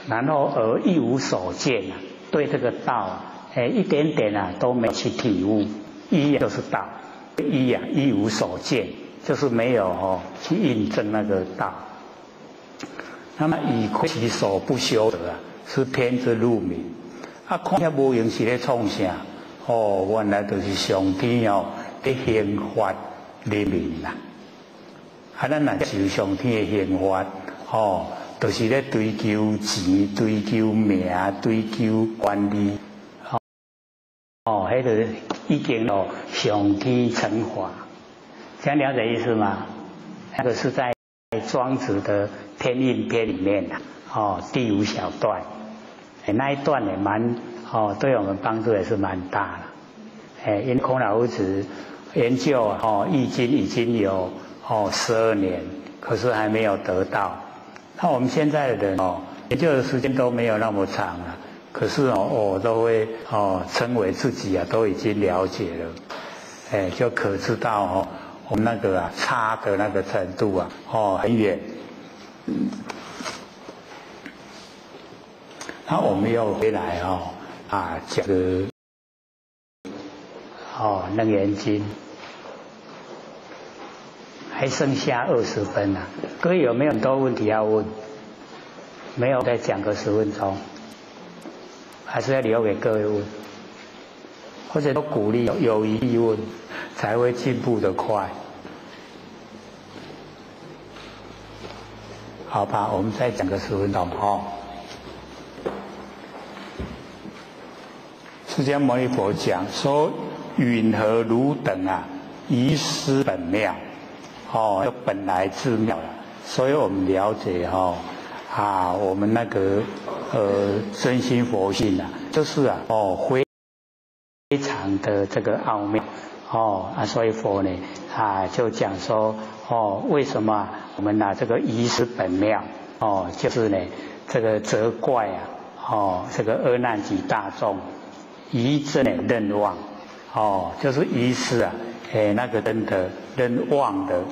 Speaker 1: 然后一无所见对这个道一点点都没有去体悟，一就是道，一无所见，就是没有去印证那个道。那么以窥其所不修者是偏之入冥。看遐无用是咧创啥？原来就是上天在刑罚人民啦。咱若受上天的刑罚，就是咧追求钱、追求名、追求权利，迄个已经上天惩罚。这样了解意思吗？那个是在庄子的《天应篇》里面第5小段，那一段也蛮对我们帮助也是蛮大的。因为孔老夫子研究易经已经有12年，可是还没有得到。那我们现在的人研究的时间都没有那么长了，可是都会称为自己都已经了解了，就可知道我们那个差的那个程度很远。那我们又回来讲个楞严经，还剩下20分了。各位有没有很多问题要问？没有，再讲个10分钟，还是要留给各位问，或者都鼓励有疑问，才会进步得快。好吧，我们再讲个10分钟释迦牟尼佛讲说，允和汝等遗失本妙，就本来自妙了。所以我们了解我们那个真心佛性就是非常的这个奥妙所以佛呢就讲说为什么我们这个遗失本妙就是呢这个责怪这个阿难及大众遗真任妄就是遗失那个真的任妄的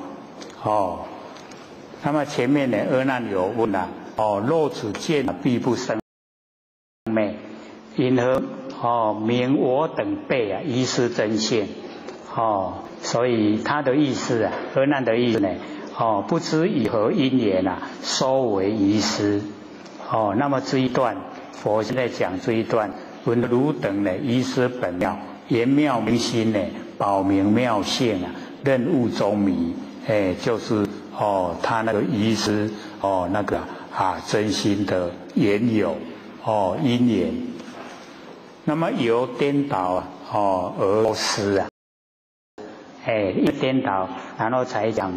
Speaker 1: 那么前面呢阿难有问若此见必不生昧，因何名我等辈遗失真性所以他的意思阿难的意思呢不知以何因缘收为遗失那么这一段佛现在讲这一段，闻汝等呢遗失本妙，言妙明心呢保明妙性任悟中迷，就是他那个遗失那个真心的缘有因缘，那么由颠倒而失一颠倒，然后才讲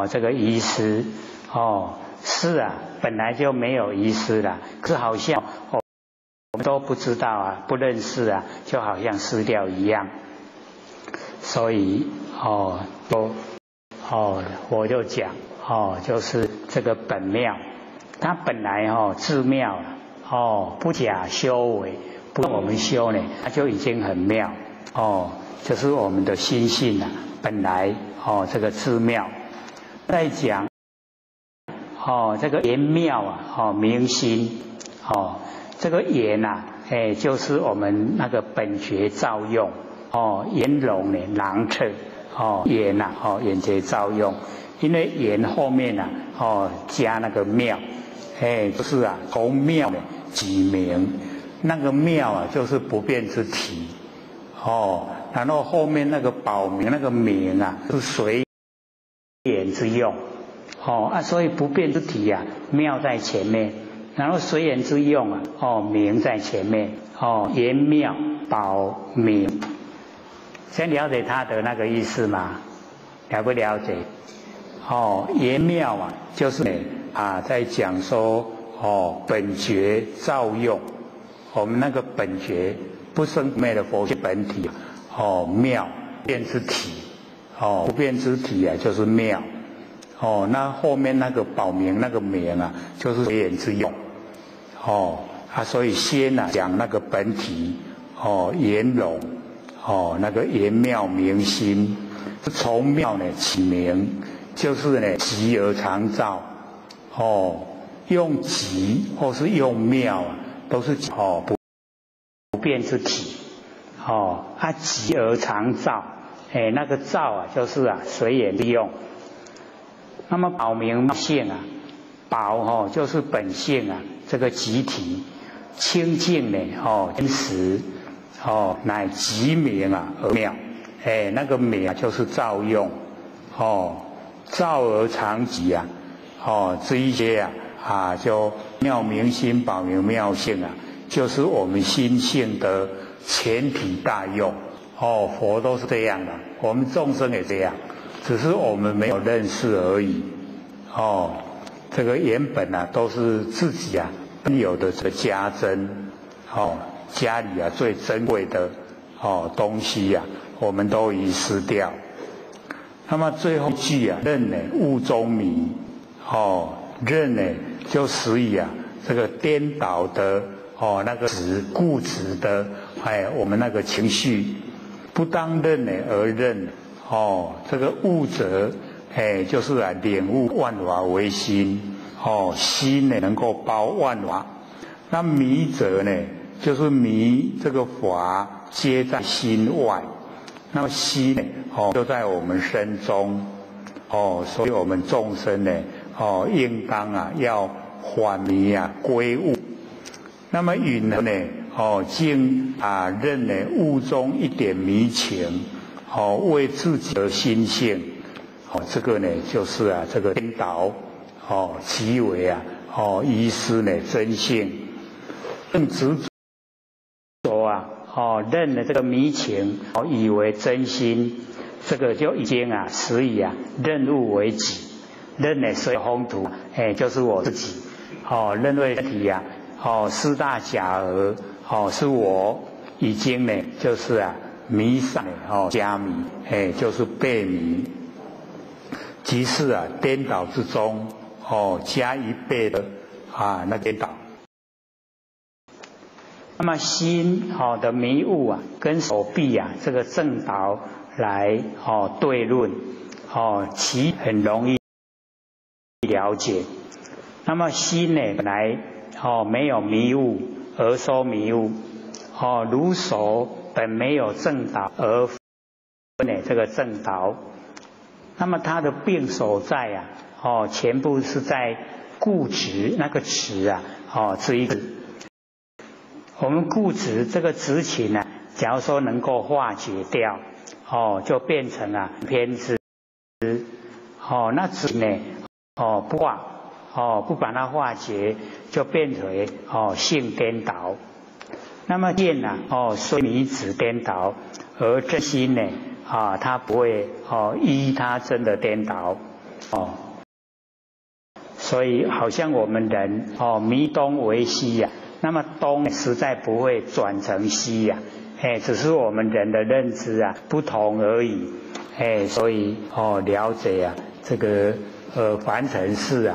Speaker 1: 这个遗失是本来就没有遗失了，可是好像我们都不知道不认识就好像失掉一样，所以我就讲就是这个本妙，它本来自妙不假修为，不用我们修呢，它就已经很妙就是我们的心性本来这个自妙。再讲这个言妙明心这个言就是我们那个本觉造用言容呢囊测言眼觉造用，因为言后面加那个妙就是从妙呢即明，那个妙就是不变之体然后后面那个保明那个明是随言之用所以不变之体妙在前面，然后随言之用明在前面言妙保明，先了解他的那个意思吗？了不了解？言妙啊，就是在讲说本觉照用，我们那个本觉不生不灭的佛性本体妙变之体不变之体啊，就是妙那后面那个保明那个明啊，就是随缘之用所以先讲那个本体圆融那个圆妙明心，从妙起名，就是极而常照用极或是用妙都是不变之体极而常照那个照就是随缘利用。那么保明性保就是本性这个极体清净真实乃极明而妙那个明就是照用照而常极这一些就妙明心保明妙性就是我们心性的全体大用佛都是这样的，我们众生也这样，只是我们没有认识而已这个原本都是自己本有的这个家珍家里最珍贵的东西我们都遗失掉。那么最后一句任物中迷任就使以这个颠倒的那个固执的我们那个情绪不当任而任这个悟者就是领悟万法为心心能够包万法。那迷者就是迷这个法皆在心外，那么心就在我们身中所以我们众生应当要反迷归悟。那么允竟任悟中一点迷情为自己的心性这个就是这个颠倒即为遗失真性，更执着认了这个迷情以为真心，这个就已经使以认物为己，认随风土就是我自己认为身体四大假合是我，已经就是迷上加迷就是被迷，即是颠倒之中加一倍的那颠倒。那么心的迷雾跟手臂这个正道来对论其很容易了解。那么心本来没有迷雾而说迷雾如手本没有正道而分这个正道。那么它的病所在全部是在固执那个执这一个我们固执这个执情假如说能够化解掉就变成偏执那执不化不把它化解，就变为性颠倒。那么见虽迷执颠倒，而真心它不会依它真的颠倒所以好像我们人迷东为西那么东实在不会转成西只是我们人的认知不同而已所以了解这个凡尘事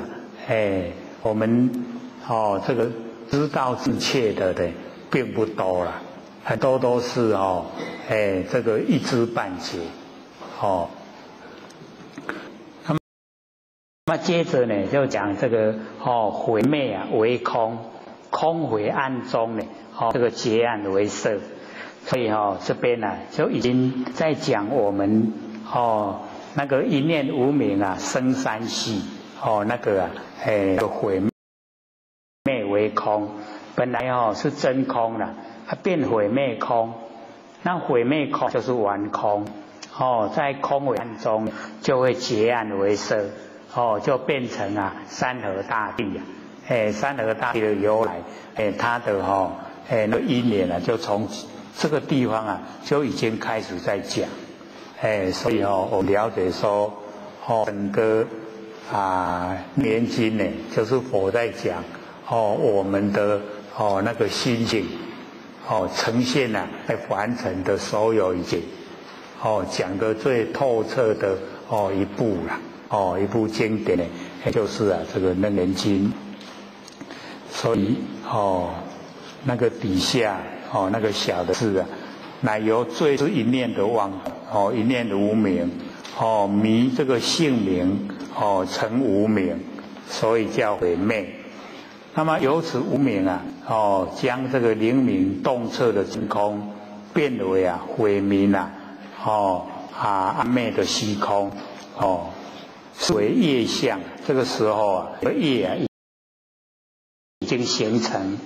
Speaker 1: 我们这个知道正确的并不多了，很多都是这个一知半解那么接着就讲这个毁灭为空，空毁暗中这个结暗为色。所以这边就已经在讲我们那个一念无明生三系那个毁灭为空，本来是真空了，它变毁灭空。那毁灭空就是完空在空为暗中就会结暗为色就变成山河大地山河大地的由来它的那因缘就从这个地方啊就已经开始在讲，所以我了解说，整个念经呢，就是佛在讲，我们的那个心境，呈现在凡尘的所有一切，讲得最透彻的一部啦，一部经典呢，就是这个楞严经。所以那个底下那个小的字乃由最是一念的妄，一念的无明，迷这个性名，成无明，所以叫毁灭。那么由此无明将这个灵明洞彻的真空变为毁明暗昧的虚空，是为业相。这个时候业已经形成，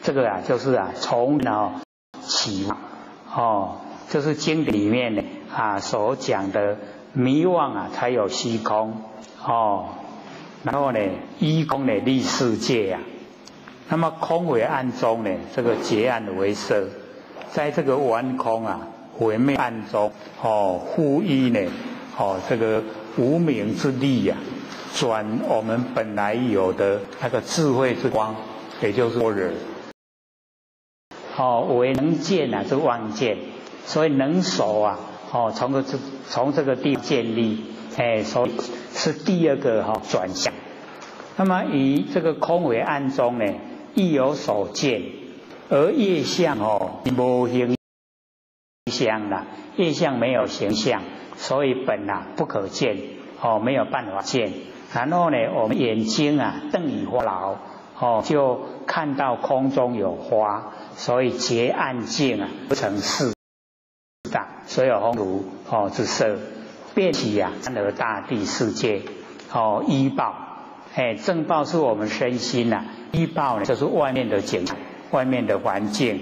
Speaker 1: 这个就是从起，就是经典里面呢所讲的迷妄才有虚空，然后呢依空呢立世界那么空为暗中呢，这个结暗为色，在这个顽空毁灭暗中呼依呢这个无明之力转我们本来有的那个智慧之光，也就是般若，为能见是妄见，所以能守从这个地方建立，所以是第二个转向。那么以这个空为暗中呢，亦有所见，而业相无形象啦，业相没有形象，所以本不可见，没有办法见。然后呢，我们眼睛瞪以花劳，就看到空中有花，所以结暗境不成四大，所以有风如之色，变起三河大地世界，依报，正报是我们身心依报呢就是外面的景，外面的环境，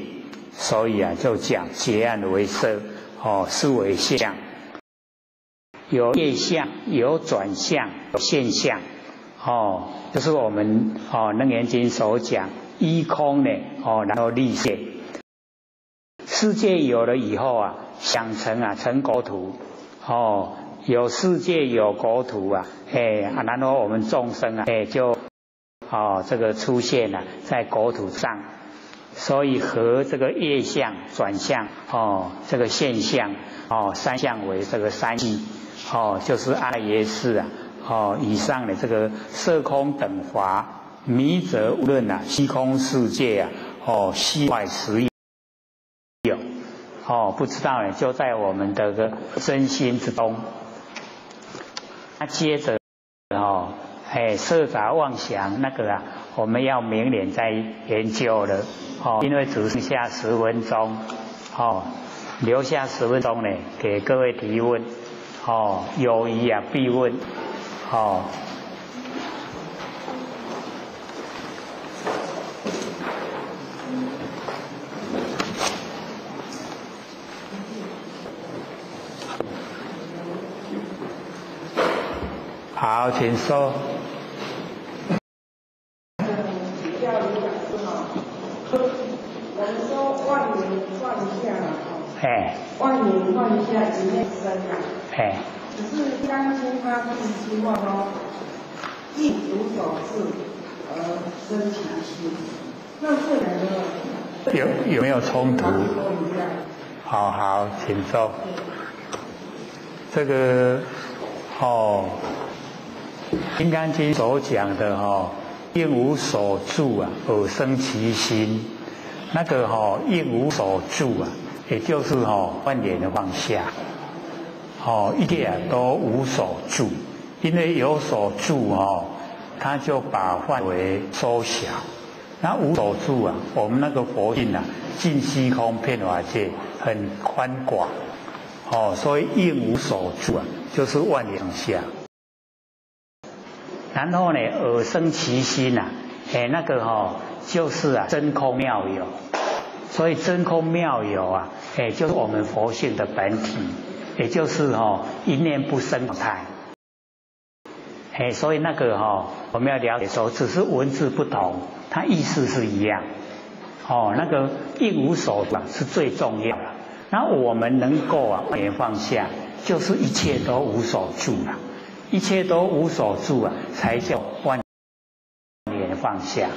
Speaker 1: 所以就讲结暗为色，是为相。有业相，有转向，有现象，就是我们楞严经所讲依空呢，然后立界。世界有了以后想成国土，有世界有国土然后我们众生就这个出现在国土上，所以和这个业相转向这个现象三相为这个三义。就是阿赖耶识以上的这个色空等法，迷则无论虚空世界虚外实有，不知道呢，就在我们的个身心之中。那接着色杂妄想那个我们要明年再研究了，因为只剩下10分钟，留下10分钟呢给各位提问。有疑必问，好，请说。
Speaker 6: 我们说万年放下万年放下一念生只是刚经他第7话亦无所事而生其心，那这两个
Speaker 1: 有没有冲突？好，请说。这个金刚经所讲的应无所住而生其心，那个应无所住也就是万年的放下，一切都无所住，因为有所住它就把范围缩小。那无所住我们那个佛性尽虚空遍法界很宽广，所以应无所住就是万年放下。然后呢，而生其心那个就是真空妙有，所以真空妙有就是我们佛性的本体，也就是一念不生态。所以那个我们要了解说，只是文字不同，它意思是一样。那个一无所住是最重要的。那我们能够万年放下，就是一切都无所住了，一切都无所住才叫万年放下。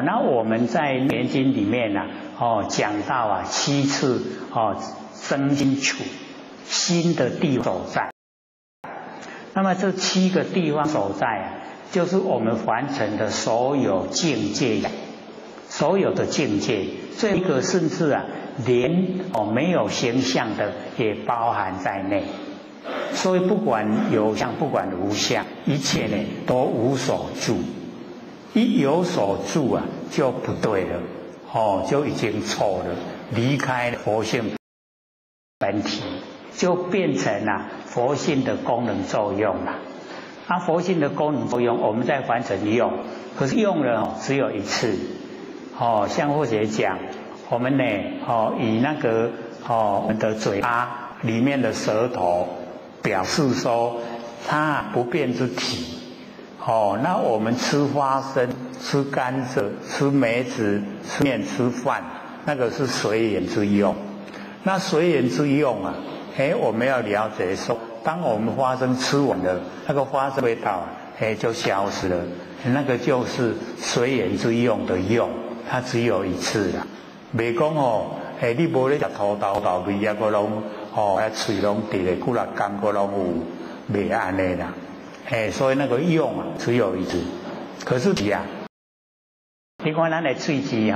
Speaker 1: 那我们在《莲经》里面讲到7次生心处，心的地方所在。那么这7个地方所在就是我们凡尘的所有境界，所有的境界，这一个甚至连没有形象的也包含在内。所以不管有相，不管无相，一切呢都无所住。一有所住就不对了，就已经错了，离开佛性本体，就变成佛性的功能作用了。佛性的功能作用，我们在凡尘用，可是用了只有一次。像或者讲，我们呢，以那个我们的嘴巴里面的舌头，表示说它不变之体。那我们吃花生、吃甘蔗、吃梅子、吃面、吃饭，那个是随缘之用。那随缘之用我们要了解说，当我们花生吃完了，那个花生味道就消失了，那个就是随缘之用的用，它只有一次啦。袂讲你无咧食土豆豆味个拢喙拢直咧，几若工个拢有，袂安尼啦。所以那个用只有一次。可是你看咱的喙齿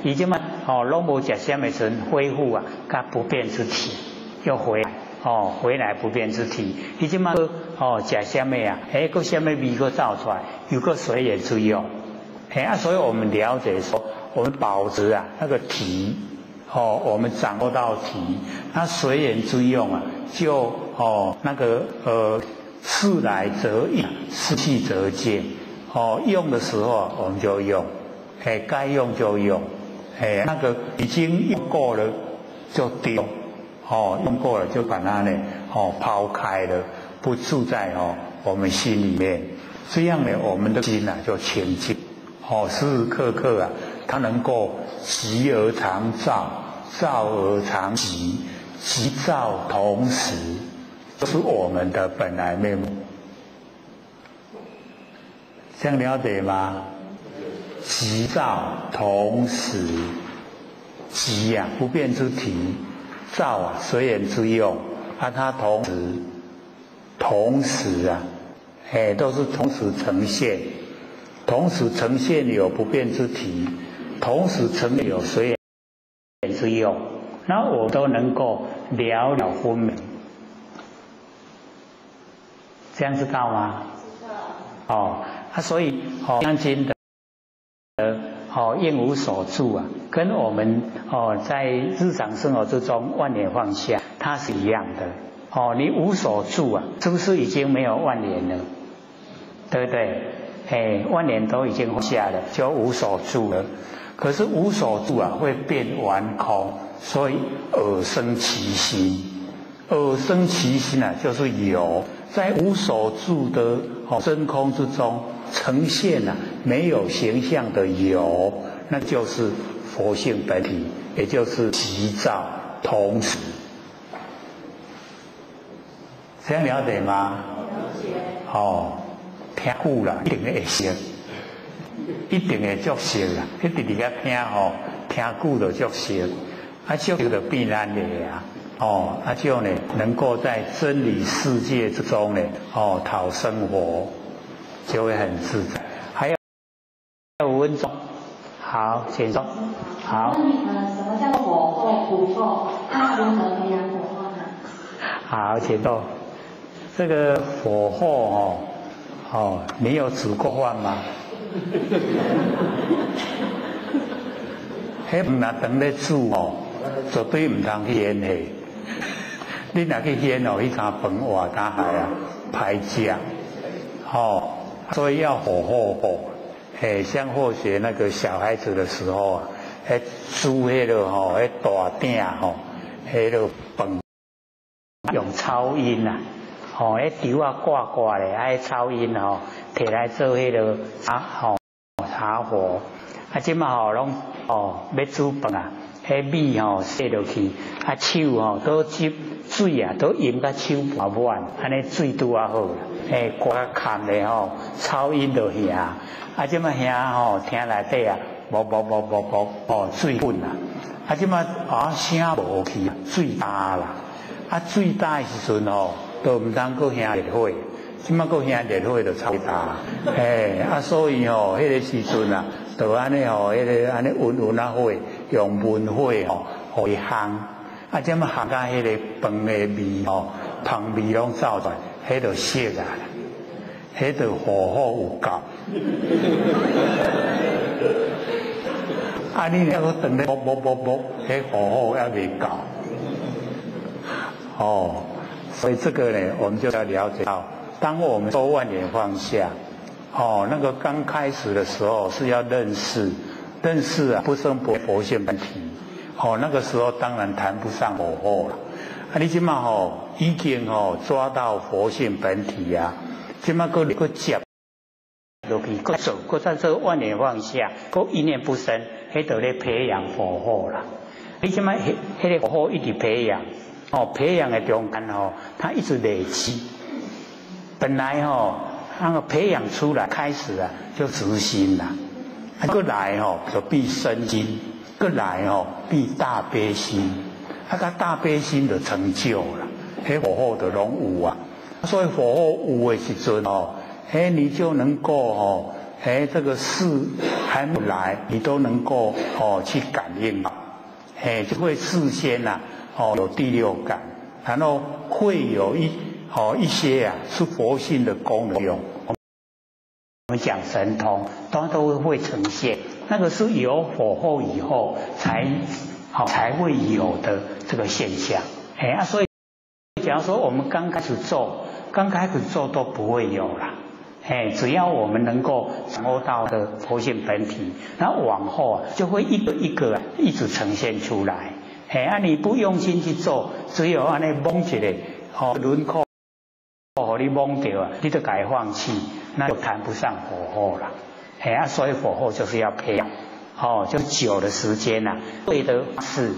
Speaker 1: 伊即摆拢无食什么时恢复甲不变之体又回来回来不变之体，伊即摆食什么个什么味个造出来，有个随缘之用。所以我们了解说，我们保持那个体我们掌握到体，那随缘之用就那个事来则应，事去则静。用的时候我们就用，该用就用，那个已经用过了就丢，用过了就把它呢抛开了，不住在我们心里面。这样呢，我们的心就清净。时时刻刻它能够寂而常照，照而常寂，寂照同时，就是我们的本来面目。这样了解吗？寂照同时，寂不变之体，照随缘之用，它同时都是同时呈现，同时呈现有不变之体，同时呈现有随缘之用，那我都能够了了分明。这样知道吗？知道。所以《金刚经》的应无所住跟我们在日常生活之中万年放下，它是一样的。你无所住是不是已经没有万年了？对不对？万年都已经放下了，就无所住了。可是无所住会变完空，所以耳生其心。耳生其心就是有，在无所住的真空之中呈现没有形象的有，那就是佛性本体，也就是寂照同时。这样了解吗？了解。听久了一定会熟，一定会足熟啦。一直伫遐听久就足熟，熟就变咱的这样呢，能够在真理世界之中呢，讨生活，就会很自在。还有5分钟，好，请说。好。
Speaker 7: 什么叫做火候不够？那如何培养火候呢？
Speaker 1: 好，请说。这个火候你有煮过饭吗？迄饭当咧煮绝对唔通去烟气。你若去烟迄餐饭活干害歹食。所以要火候像或许那个小孩子的时候煮迄个迄大鼎迄个饭用超音迄稻挂咧，超音摕来做迄个茶火。即马拢要煮饭啊，迄米洗落去，手都接水啊，都淹到手半满，安尼水拄啊好啦。歌看咧噪音就遐，即马遐听内底啊，无水滚啦。即马声无去，水大啦。水大的时阵都唔通搁兄烈火，即马搁兄烈火就超大。所以迄个时阵啊，就安尼迄个安尼温火，用文火互伊烘。即马烘到迄个饭的味汤味拢走出来，迄就熟啊，迄就火有够。你那个等咧啵，迄火还未够。所以这个呢，我们就要了解到，当我们说万年放下，那个刚开始的时候是要认识啊，不生佛性本体。那个时候当然谈不上火候了。你即马已经抓到佛性本体啊，即马搁接落去，搁在这万年放下，搁一念不生，迄就咧培养火候啦。你即马迄个火候一直培养，培养的中间它一直累积。本来那个培养出来开始啊，就直心啦，过来就必生心。过来必大悲心，大悲心就成就了，迄火候就拢有啊。所以火候有的时阵你就能够这个事还没来，你都能够去感应到，就会事先有第六感，然后会有一些是佛性的功能用。我们讲神通，都会呈现。那个是有火候以后才会有的这个现象。所以假如说我们刚开始做都不会有啦。只要我们能够掌握到的佛性本体，然后往后就会一个一个一直呈现出来。你不用心去做，只有安尼蒙一个轮廓，你蒙掉你就该放弃，那就谈不上火候了。所以火候就是要培养，就久的时间对的是，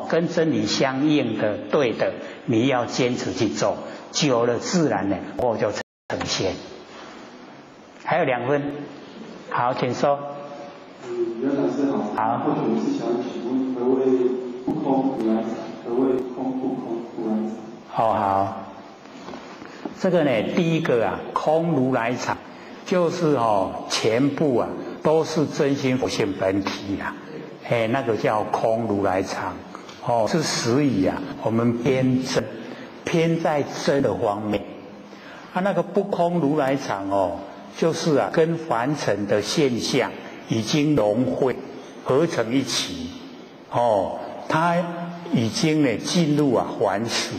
Speaker 1: 跟真理相应的对的，你要坚持去做，久了自然呢，火候就呈现。还有2分，好，请说。
Speaker 5: 袁老师好。
Speaker 1: 好。
Speaker 5: 或许是想请问何谓不空如来藏？何谓空不空如来藏？
Speaker 1: 好。这个呢，第一个空如来藏。就是全部都是真心佛性本体啦，那个叫空如来藏，是实以我们偏真，偏在真的方面，那个不空如来藏就是跟凡尘的现象已经融汇合成一起，它已经呢进入凡俗，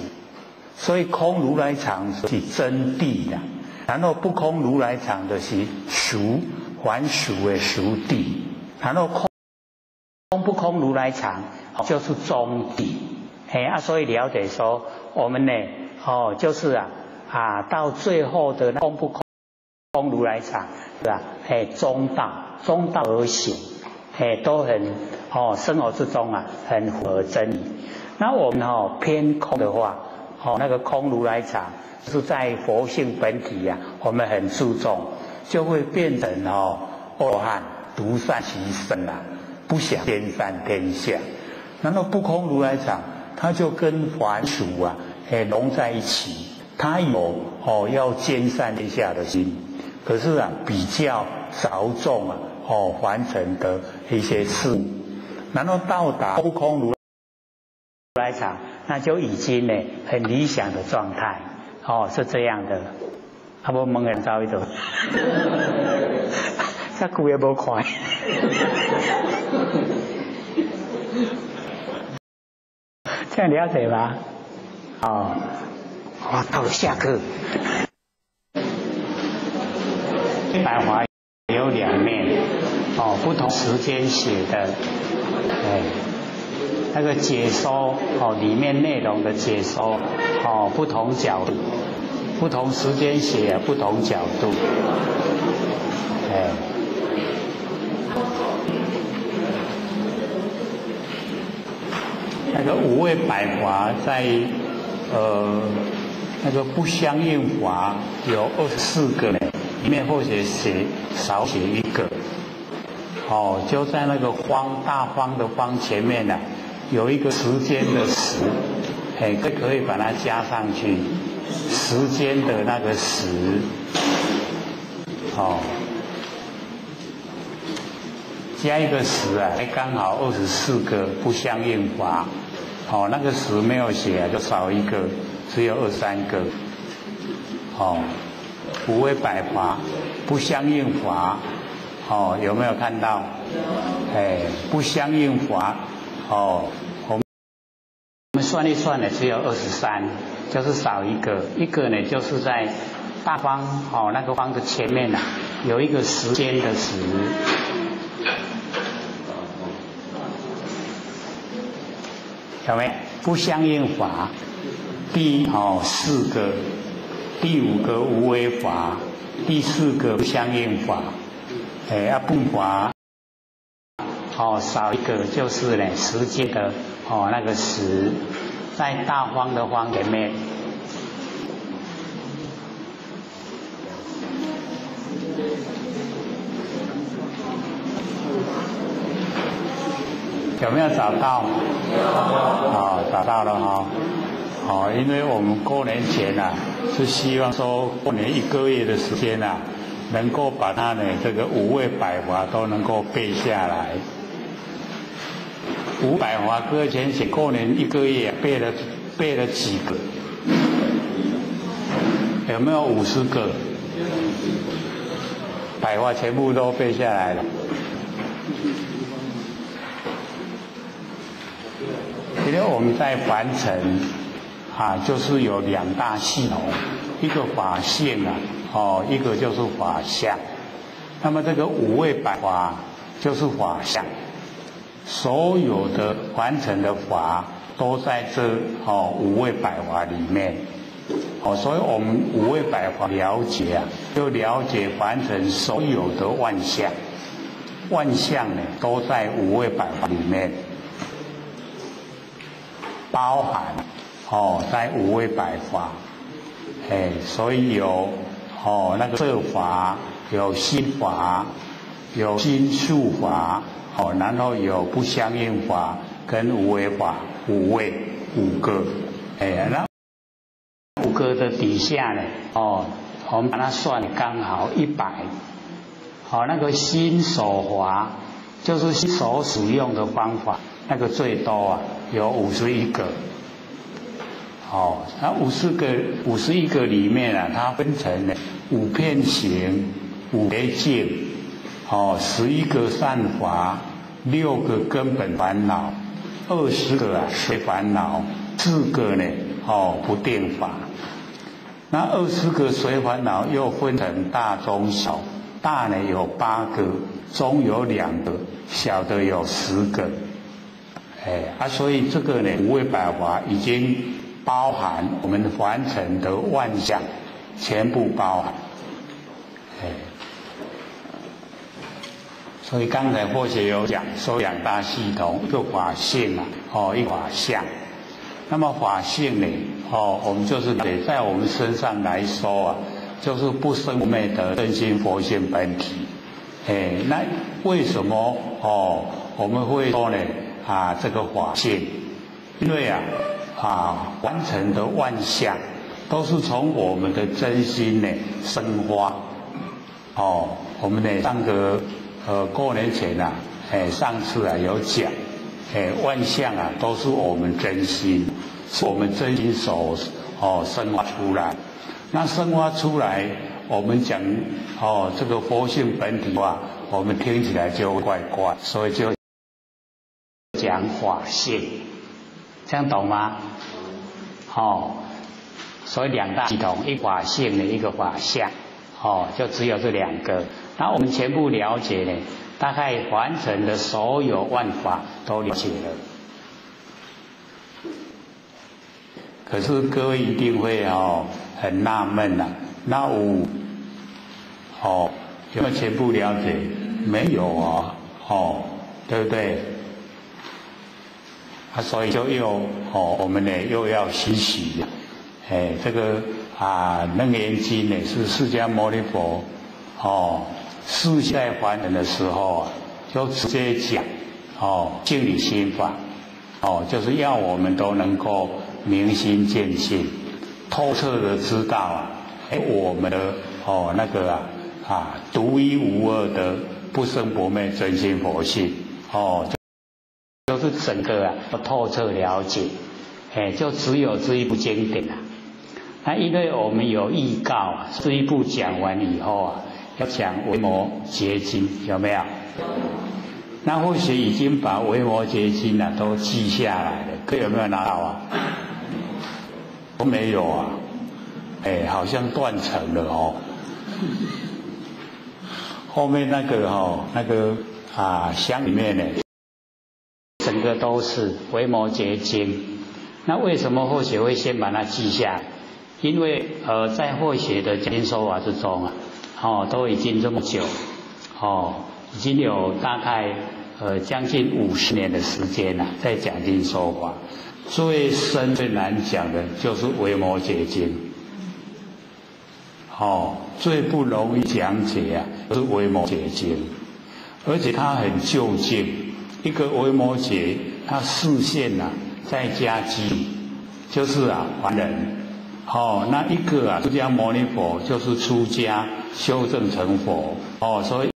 Speaker 1: 所以空如来藏是真谛的。然后不空如来藏的是俗，凡俗的俗谛，然后空不空如来藏就是中谛，所以了解说我们呢，就是到最后的空不空如来藏是吧？中道而行，都很生活之中很符合真理。那我们偏空的话，那个空如来藏。是在佛性本体我们很注重，就会变成阿汉独善其身不想兼善天下。然后不空如来藏，它就跟凡俗融在一起，它有要兼善天下的心，可是比较着重凡尘的一些事物。然后到达不空如来藏，那就已经呢很理想的状态。是这样的，无问人走迄度，遮久也无看。这样了解吗？到了下课。白话有2面，不同时间写的，那个解说里面内容的解说不同角度，不同时间写不同角度，那个五位百华在那个不相应法有24个呢，里面或许少写一个。就在那个大方的方前面呢，有一个时间的时，可以把它加上去，时间的那个时，加一个时啊，刚好24个不相应法，那个时没有写就少一个，只有23个，五位百华不相应法。有没有看到？不相应法，我们算一算呢，只有23，就是少一个。一个呢，就是在大方那个方的前面呢，有一个时间的时，有没有？不相应法，第4个，第5个无为法，第4个不相应法。不法少一个就是呢时间的那个时，在大方的方前面。有没有找到？找到了因为我们过年前是希望说过年1个月的时间能够把它呢这个五位百华都能够背下来。五百华搁前写过年1个月背了几个？有没有50个？百华全部都背下来了。因为我们在凡尘就是有2大系统，一个法性一个就是法相。那么这个五位百华就是法相，所有的凡尘的法都在这五位百华里面。所以我们五位百华了解就了解凡尘所有的万象，万象呢都在五位百华里面包含在五位百华。所以有那个色法，有心法，有心术法，然后有不相应法跟无为法，5位5个。那5个的底下呢，我们把它算刚好100。那个心手法就是所使用的方法，那个最多有51个。那51个里面它分成了5片行、5别境，11个善法，6个根本烦恼，20个随烦恼，4个呢不定法。那20个随烦恼又分成大、中、小，大呢有8个，中有2个，小的有10个。所以这个呢五位百华已经包含我们凡尘的万象，全部包含。所以刚才或许有讲说2大系统，一个法性一个法相。那么法性呢我们就是在我们身上来说就是不生不灭的真心佛性本体。那为什么我们会说呢这个法性？因为完成的万象都是从我们的真心呢生发。我们呢上个过年前上次有讲，万象都是我们真心，是我们真心所生发出来。那生发出来，我们讲这个佛性本体我们听起来就怪怪，所以就讲法性，这样懂吗？所以2大系统，一法性的一个法相，就只有这2个。那我们全部了解呢，大概凡尘的所有万法都了解了。可是各位一定会很纳闷那有没有全部了解？没有对不对？所以就我们呢又要习习这个楞严经呢是释迦牟尼佛世在凡人的时候就直接讲净理心法就是要我们都能够明心见性，透彻的知道我们的那个独一无二的不生不灭真心佛性就是整个透彻了解就只有这一部经典那因为我们有预告这一部讲完以后要讲维摩诘经，有没有？那或许已经把维摩诘经都记下来了，各位有没有拿到都没有好像断层了后面那个箱里面呢整个都是维摩诘经。那为什么或许会先把它记下来？因为在或许的讲经说法之中都已经这么久已经有大概将近50年的时间在讲经说法。最深最难讲的就是维摩诘经最不容易讲解就是维摩诘经，而且它很究竟。一个维摩诘他示现在家居就是凡人那一个释迦牟尼佛就是出家修正成佛所以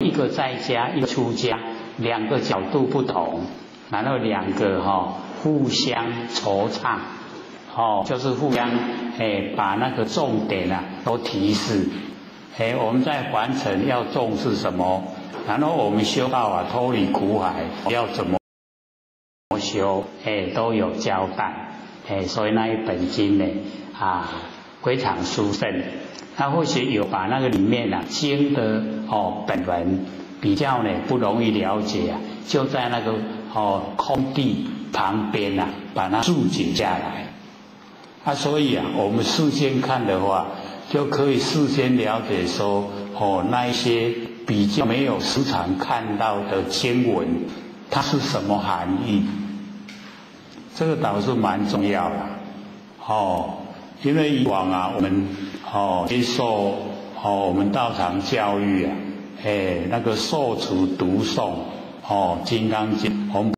Speaker 1: 一个在家一个出家，两个角度不同，然后两个互相惆怅就是互相把那个重点都提示我们在凡尘要重视什么，然后我们修道脱离苦海要怎么修都有交代所以那一本经呢非常殊胜。他或许有把那个里面经的本文比较不容易了解就在那个空地旁边把它注解下来所以我们事先看的话就可以事先了解说那一些比较没有时常看到的经文它是什么含义，这个倒是蛮重要的因为以往我们接受我们道场教育那个受持读诵金刚经，我们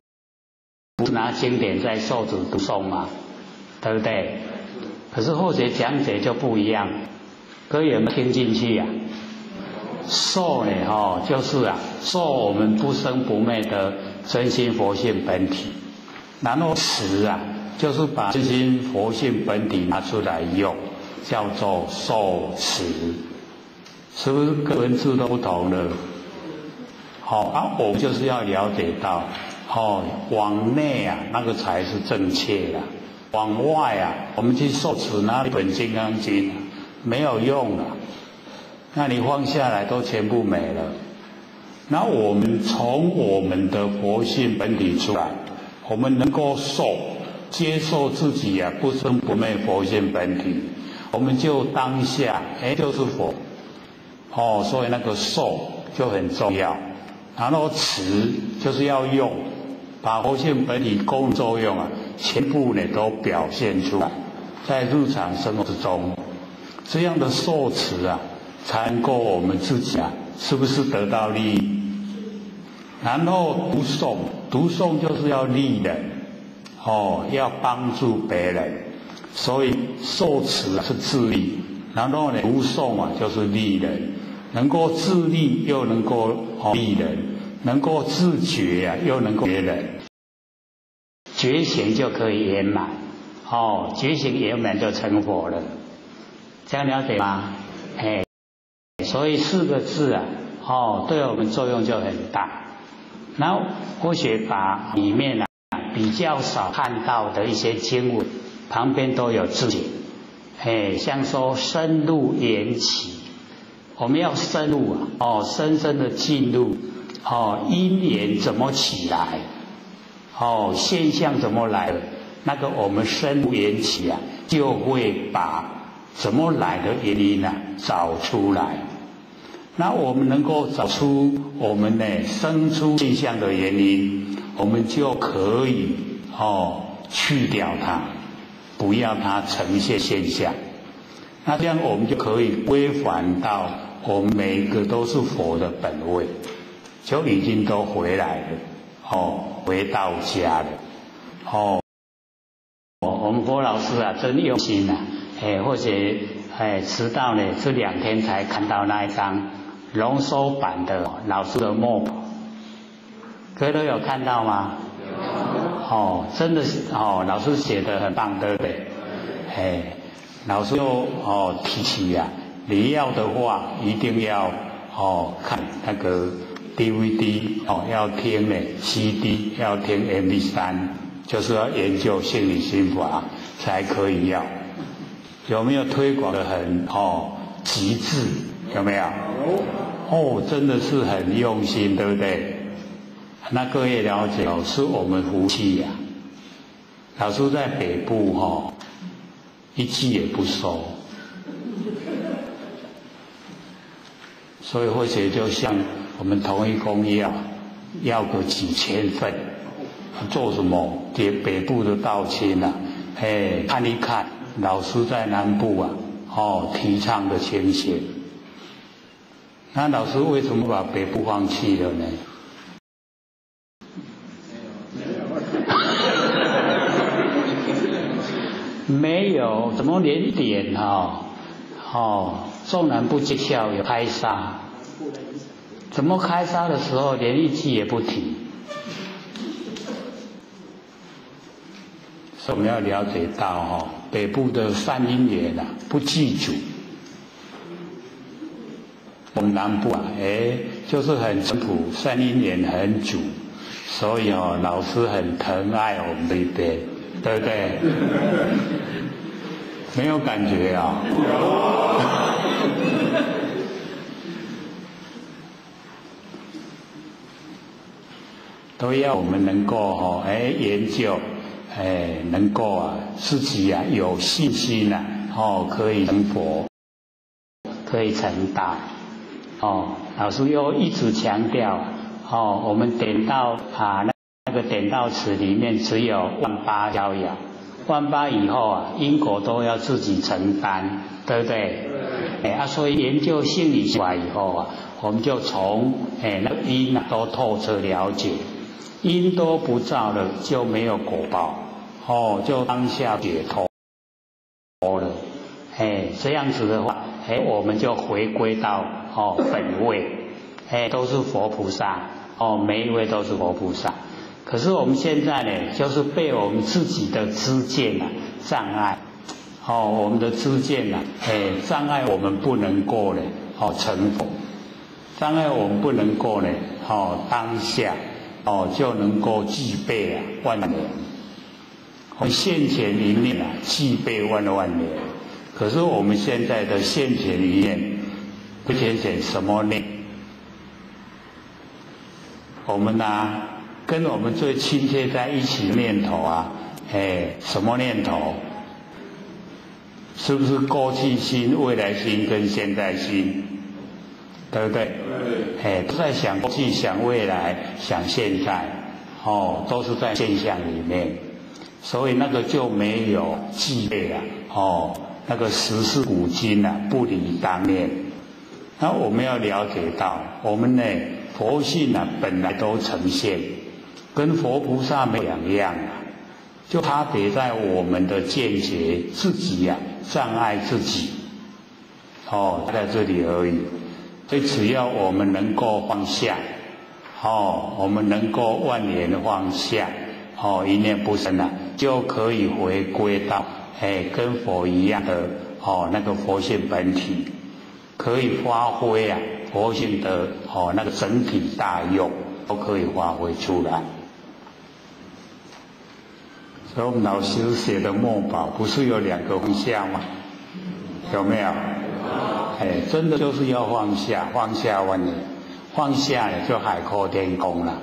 Speaker 1: 不是拿经典在受持读诵吗？对不对？可是或者讲解就不一样，各位有没有听进去受呢就是受我们不生不灭的真心佛性本体，然后持就是把真心佛性本体拿出来用，叫做受持，是不是各文字都不同了？我们就是要了解到往内那个才是正确的，往外我们去受持那本金刚经没有用了，那你放下来都全部没了。那我们从我们的佛性本体出来，我们能够接受自己不生不灭佛性本体，我们就当下就是佛所以那个受就很重要。然后持就是要用，把佛性本体功能作用全部都表现出来，在日常生活之中，这样的受持才能够我们自己是不是得到利益？然后读诵就是要利人要帮助别人，所以受持是自利，然后读诵就是利人，能够自利又能够利人，能够自觉又能够觉人，觉醒就可以圆满觉醒圆满就成佛了，这样了解吗？所以4个字对我们作用就很大。然后或许把里面比较少看到的一些经文旁边都有注解像说深入缘起，我们要深入深深的进入因缘怎么起来现象怎么来的，那个我们深入缘起就会把怎么来的原因找出来。那我们能够找出我们生出现象的原因，我们就可以去掉它，不要它呈现现象。那这样我们就可以归还到我们每一个都是佛的本位，就已经都回来了，回到家了。我们郭老师啊，真用心啊，或者迟到呢，这2天才看到那一张浓缩版的老师的墨宝，各位都有看到吗？真的是老师写的很棒，对不对？老师又提起啊，你要的话一定要看那个 DVD 要听呢 CD， 要听 MP3， 就是要研究心理心法才可以要。有没有推广的很极致？有没有？真的是很用心，对不对？那各位了解是我们福气呀。老师在北部一季也不收，所以或许就像我们同一公要个几千份，做什么？给北部的道亲啊，看一看老师在南部啊，提倡的情形。那老师为什么把北部放弃了呢？没有，怎么连点纵然不见效有开杀，怎么开杀的时候连一句也不提？所以我们要了解到北部的善因缘啊不记住，我们南部啊就是很淳朴，善因缘很足，所以老师很疼爱我们这边，对不对？没有感觉啊？都要我们能够研究，能够自己有信心可以成佛，可以成道。老师又一直强调我们点到那个点到词里面只有18逍遥，18以后因果都要自己承担，对不对？所以研究心理法以后我们就从那个因都透彻了解，因都不造了就没有果报，就当下解脱了。这样子的话，我们就回归到本位，都是佛菩萨，每一位都是佛菩萨。可是我们现在呢，就是被我们自己的知见障碍，我们的知见障碍我们不能够呢成佛，障碍我们不能够呢当下就能够具备万年。我们现前里面具备万年，可是我们现在的现前里面不显什么念？我们跟我们最亲切在一起的念头什么念头？是不是过去心、未来心跟现在心？对不对？都在想过去、想未来、想现在，都是在现象里面，所以那个就没有具备那个时事古今不离当念。那我们要了解到，我们呢佛性本来都呈现，跟佛菩萨没两样就差别在我们的见解自己障碍自己，在这里而已。所以只要我们能够放下，我们能够万年放下，一念不生就可以回归到跟佛一样的那个佛性本体，可以发挥佛性的那个整体大用都可以发挥出来。所以我们老师写的墨宝不是有2个方向吗？有没有？真的就是要放下，放下万年，放下就海阔天空了。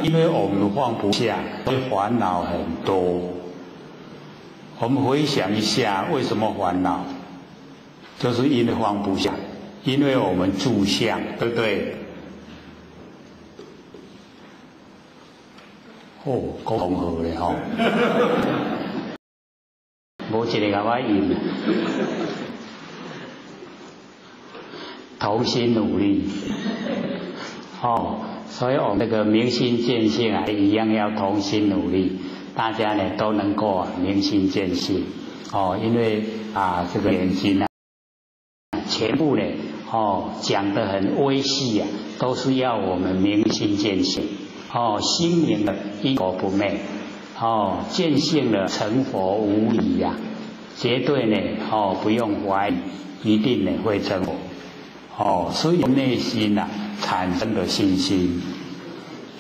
Speaker 1: 因为我们放不下，所以烦恼很多。我们回想一下，为什么烦恼？就是因为放不下，因为我们住相，对不对？哦，够同好咧吼，无一个甲我应，同心努力，哦，所以我们这个明心见性啊，一样要同心努力，大家呢都能够明心见性，哦，因为这个眼睛啊，全部呢讲得很微细啊，都是要我们明心见性。心明了因果不昧，见性了成佛无疑呀，绝对呢不用怀疑，一定呢会成佛。所以内心产生的信心。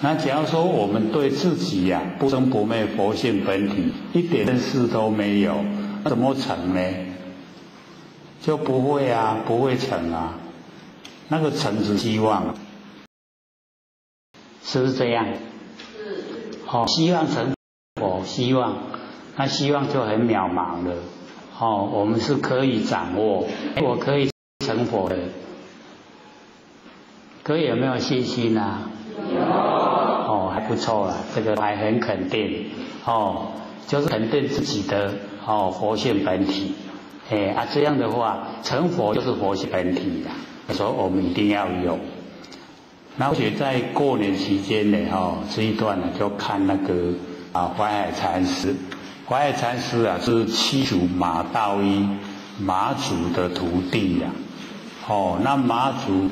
Speaker 1: 那假如说我们对自己不生不灭佛性本体一点认识都没有，那怎么成呢？就不会不会成啊。那个成是希望。是不是这样？是。希望成佛，希望，那希望就很渺茫了。我们是可以掌握，我可以成佛的。各位有没有信心啊？有。还不错啦，这个还很肯定。就是肯定自己的佛性本体。这样的话，成佛就是佛性本体啦。所以我们一定要有。那而且在过年期间呢，这一段呢就看那个淮海禅师，淮海禅师是七祖马道一马祖的徒弟呀。那马祖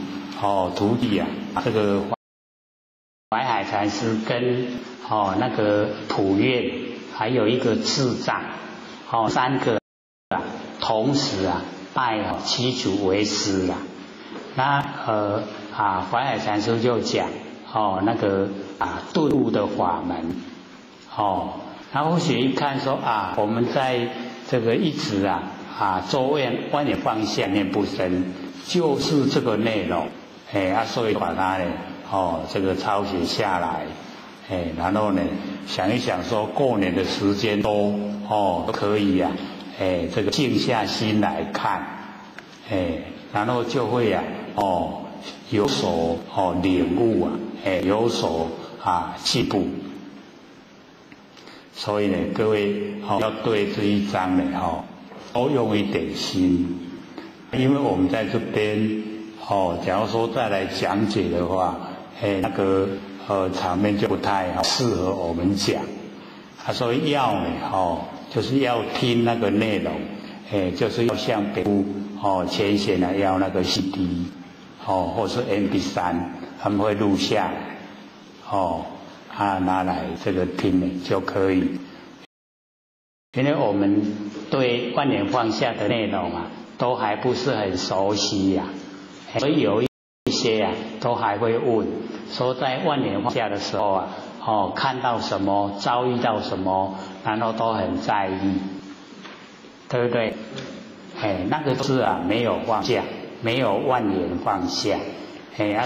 Speaker 1: 徒弟这个淮海禅师跟那个普愿还有一个智藏三个同时拜七祖为师啦。那淮海禅师就讲那个顿悟的法门然后或许一看说我们在这个一直周万年放下念不生，就是这个内容所以把它呢这个抄写下来然后呢想一想说过年的时间都可以这个静下心来看然后就会有所领悟有所进步。所以呢，各位要对这一章呢多用一点心，因为我们在这边假如说再来讲解的话，那个场面就不太适合我们讲。所以要呢就是要听那个内容，就是要像北部前线要那个 CD 或是 MP3， 他们会录下来拿来这个听呢就可以。因为我们对万年放下的内容都还不是很熟悉所以有一些都还会问说在万年放下的时候看到什么遭遇到什么，然后都很在意，对不对？那个是没有放下，没有万年放下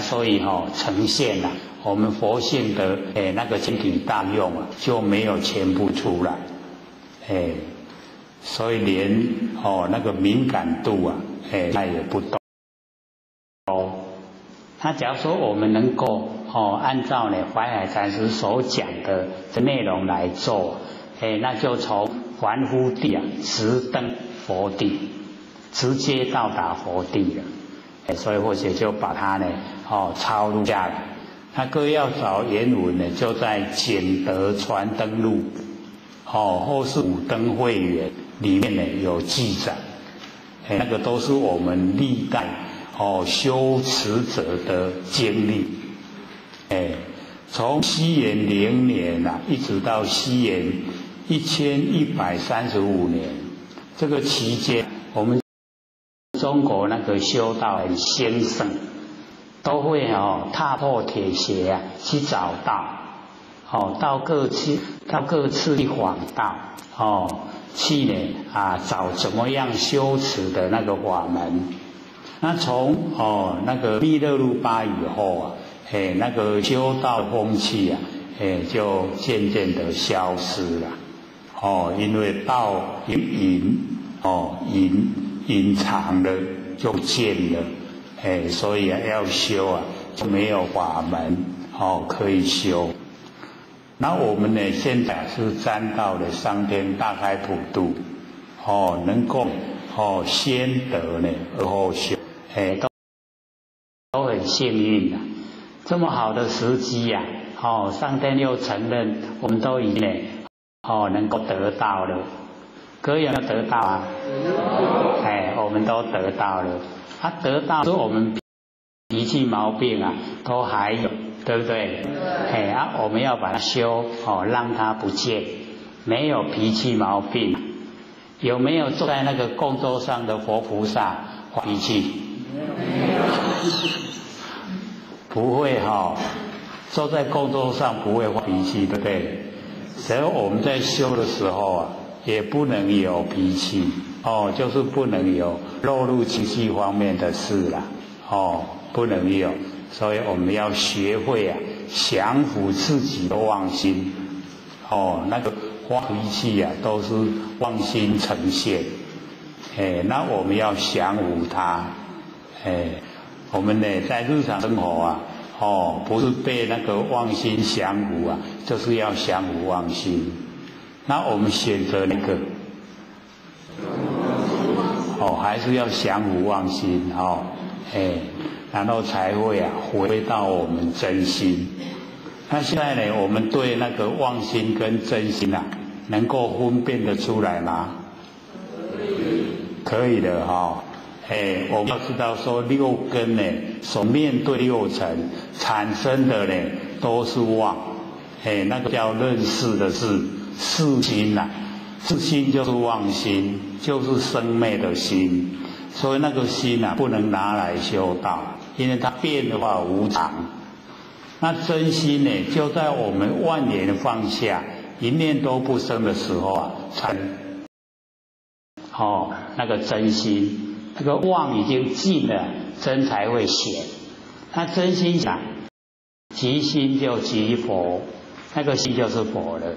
Speaker 1: 所以呈现我们佛性的那个清体大用就没有全部出来所以连那个敏感度那也不多。那假如说我们能够按照淮海禅师所讲的这内容来做那就从凡夫地直登佛地，直接到达佛地了所以或者就把它呢抄录下来。那各位要找原文呢，就在简德传灯录或是五灯会员里面呢有记载那个都是我们历代修持者的经历从西元0年一直到西元1135年，这个期间我们中国那个修道很兴盛，都会踏破铁鞋去找道到各次去访道去呢找怎么样修持的那个法门。那从那个密勒鲁巴以后那个修道风气就渐渐的消失了因为道隐藏了就见了所以要修就没有法门可以修。那我们呢，现在是沾到了上天大开普度，能够先得呢而后修，都很幸运的，这么好的时机呀，上天又承认我们都已经呢，能够得到了，各位有没有得到啊？我们都得到了，得到是我们脾气毛病啊，都还有，对不对？我们要把它修，让它不见，没有脾气毛病。有没有坐在那个供桌上的佛菩萨发脾气？不会坐在供桌上不会发脾气，对不对？所以我们在修的时候啊，也不能有脾气，就是不能有落入情绪方面的事啦，不能有。所以我们要学会降服自己的妄心，那个发脾气都是妄心呈现，那我们要降服它，我们呢在日常生活不是被那个妄心降服就是要降服妄心。那我们选择那个，还是要降服妄心，然后才会回到我们真心。那现在呢，我们对那个妄心跟真心能够分辨得出来吗？可以的我们要知道说六根呢，所面对六尘产生的呢都是妄，那个叫认识的是识心识心就是妄心，就是生灭的心。所以那个心不能拿来修道，因为它变化无常。那真心呢，就在我们万年放下，一念都不生的时候才那个真心，那个妄已经尽了，真才会显。那真心即心就即佛，那个心就是佛了。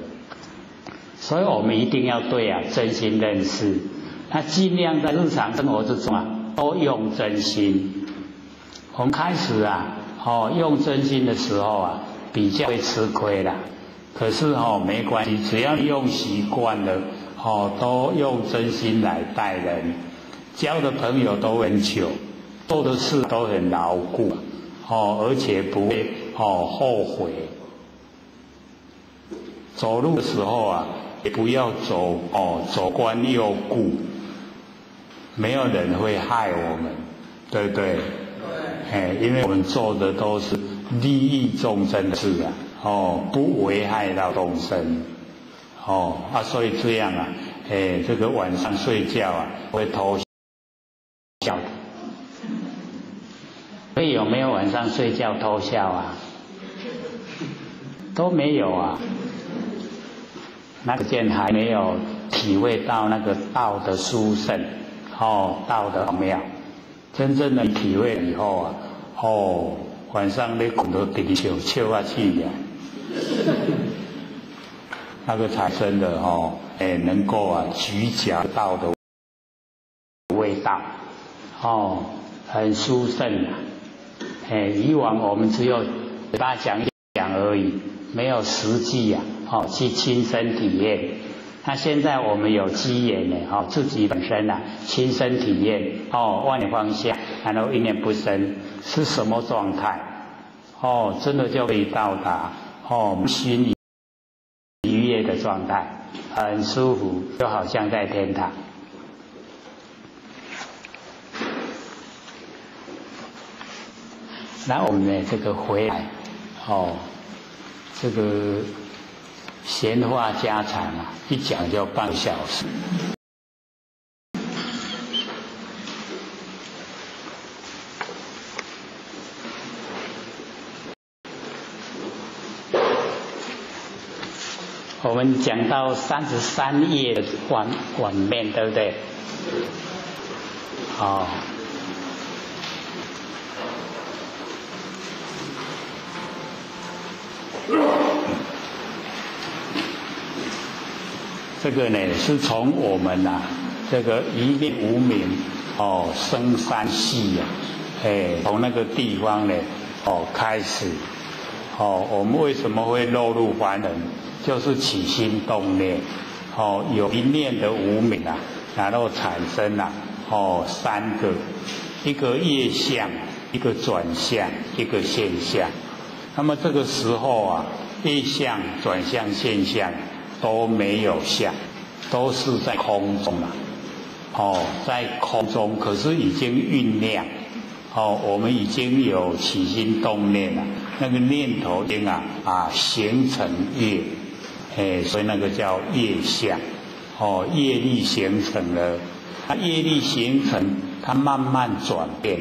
Speaker 1: 所以我们一定要对真心认识。那尽量在日常生活之中都用真心。我们开始用真心的时候比较会吃亏啦。可是没关系，只要用习惯了，都用真心来待人，交的朋友都很久，做的事都很牢固，而且不会后悔。走路的时候也不要走关右顾，没有人会害我们，对不对？因为我们做的都是利益众生的事不危害到众生，所以这样这个晚上睡觉会偷笑的。所以有没有晚上睡觉偷笑都没有那个见还没有体会到那个道的殊胜，道的奥妙。真正的体会以后晚上你困到直笑去那个才真的能够咀嚼到的味道，很殊胜以往我们只有嘴巴讲一讲而已，没有实际去亲身体验。那现在我们有机缘自己本身亲身体验万念放下，然后一念不生是什么状态真的就可以到达心愉悦的状态，很舒服，就好像在天堂。那我们呢这个回来这个闲话家常一讲就半个小时。我们讲到33页的碗面，对不对？这个呢是从我们这个一念无明生三系从那个地方呢开始我们为什么会落入凡人？就是起心动念，有一念的无明啊，然后产生了三个，一个业相，一个转相，一个现象。那么这个时候啊，业相、转相、现象都没有相，都是在空中啊，在空中，可是已经酝酿。我们已经有起心动念了，那个念头已经形成业，所以那个叫业相，业力形成了，业力形成，它慢慢转变，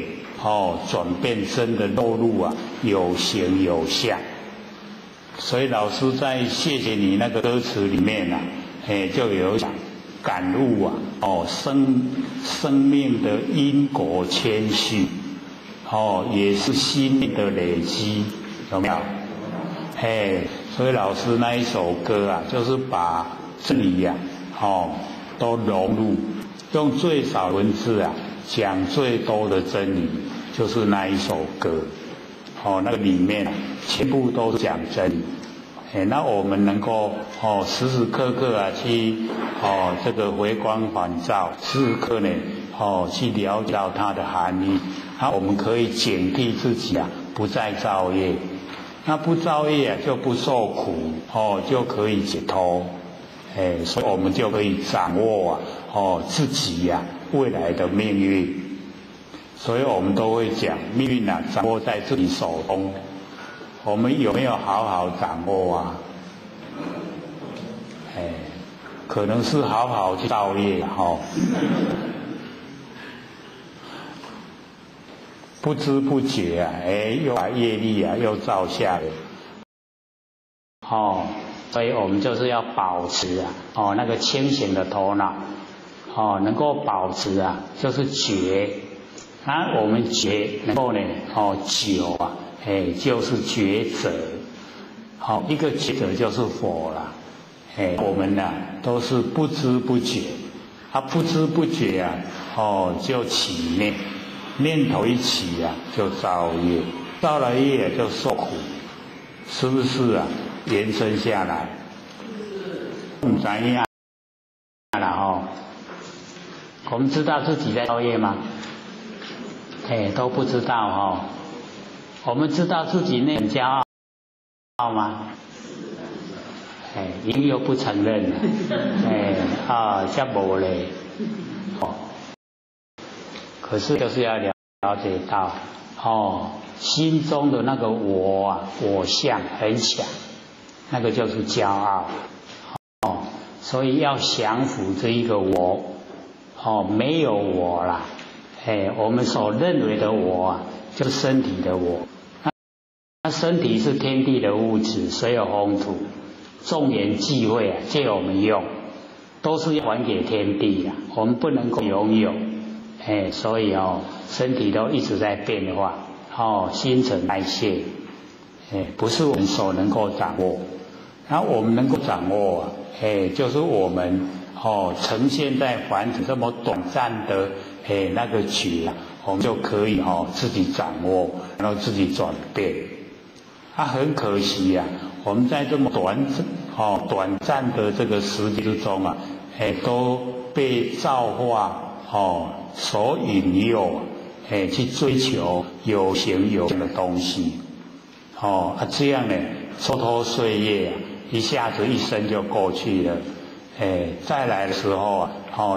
Speaker 1: 转变真的落入有形有相。所以老师在谢谢你那个歌词里面就有讲感悟生命的因果牵续。也是心灵的累积，有没有？所以老师那一首歌就是把真理都融入，用最少文字讲最多的真理，就是那一首歌。那个里面全部都讲真理。那我们能够时时刻刻去这个回光返照，时时刻呢去了解到它的含义。我们可以警惕自己不再造业，那不造业就不受苦就可以解脱，所以我们就可以掌握自己未来的命运。所以我们都会讲命运掌握在自己手中，我们有没有好好掌握可能是好好去造业不知不觉又把业力又造下来，所以我们就是要保持那个清醒的头脑，能够保持就是觉，我们觉能够呢久就是觉者，一个觉者就是佛了，我们都是不知不觉，不知不觉就起念。念头一起就造业，造了业就受苦，是不是延伸下来？不知道了我们知道自己在造业吗？都不知道我们知道自己那很骄傲吗？因又不承认了，这没嘞。可是就是要了解到心中的那个我相很强，那个就是骄傲所以要降服这一个我没有我啦，我们所认为的我就是身体的我，那身体是天地的物质，水有风土，众缘际会借我们用，都是要还给天地我们不能够拥有。所以身体都一直在变化，新陈代谢，不是我们所能够掌握。然后我们能够掌握就是我们呈现在凡尘这么短暂的那个觉我们就可以自己掌握，然后自己转变。很可惜我们在这么短暂的这个时间之中都被造化所引诱去追求有形有相的东西这样呢蹉跎岁月一下子一生就过去了，再来的时候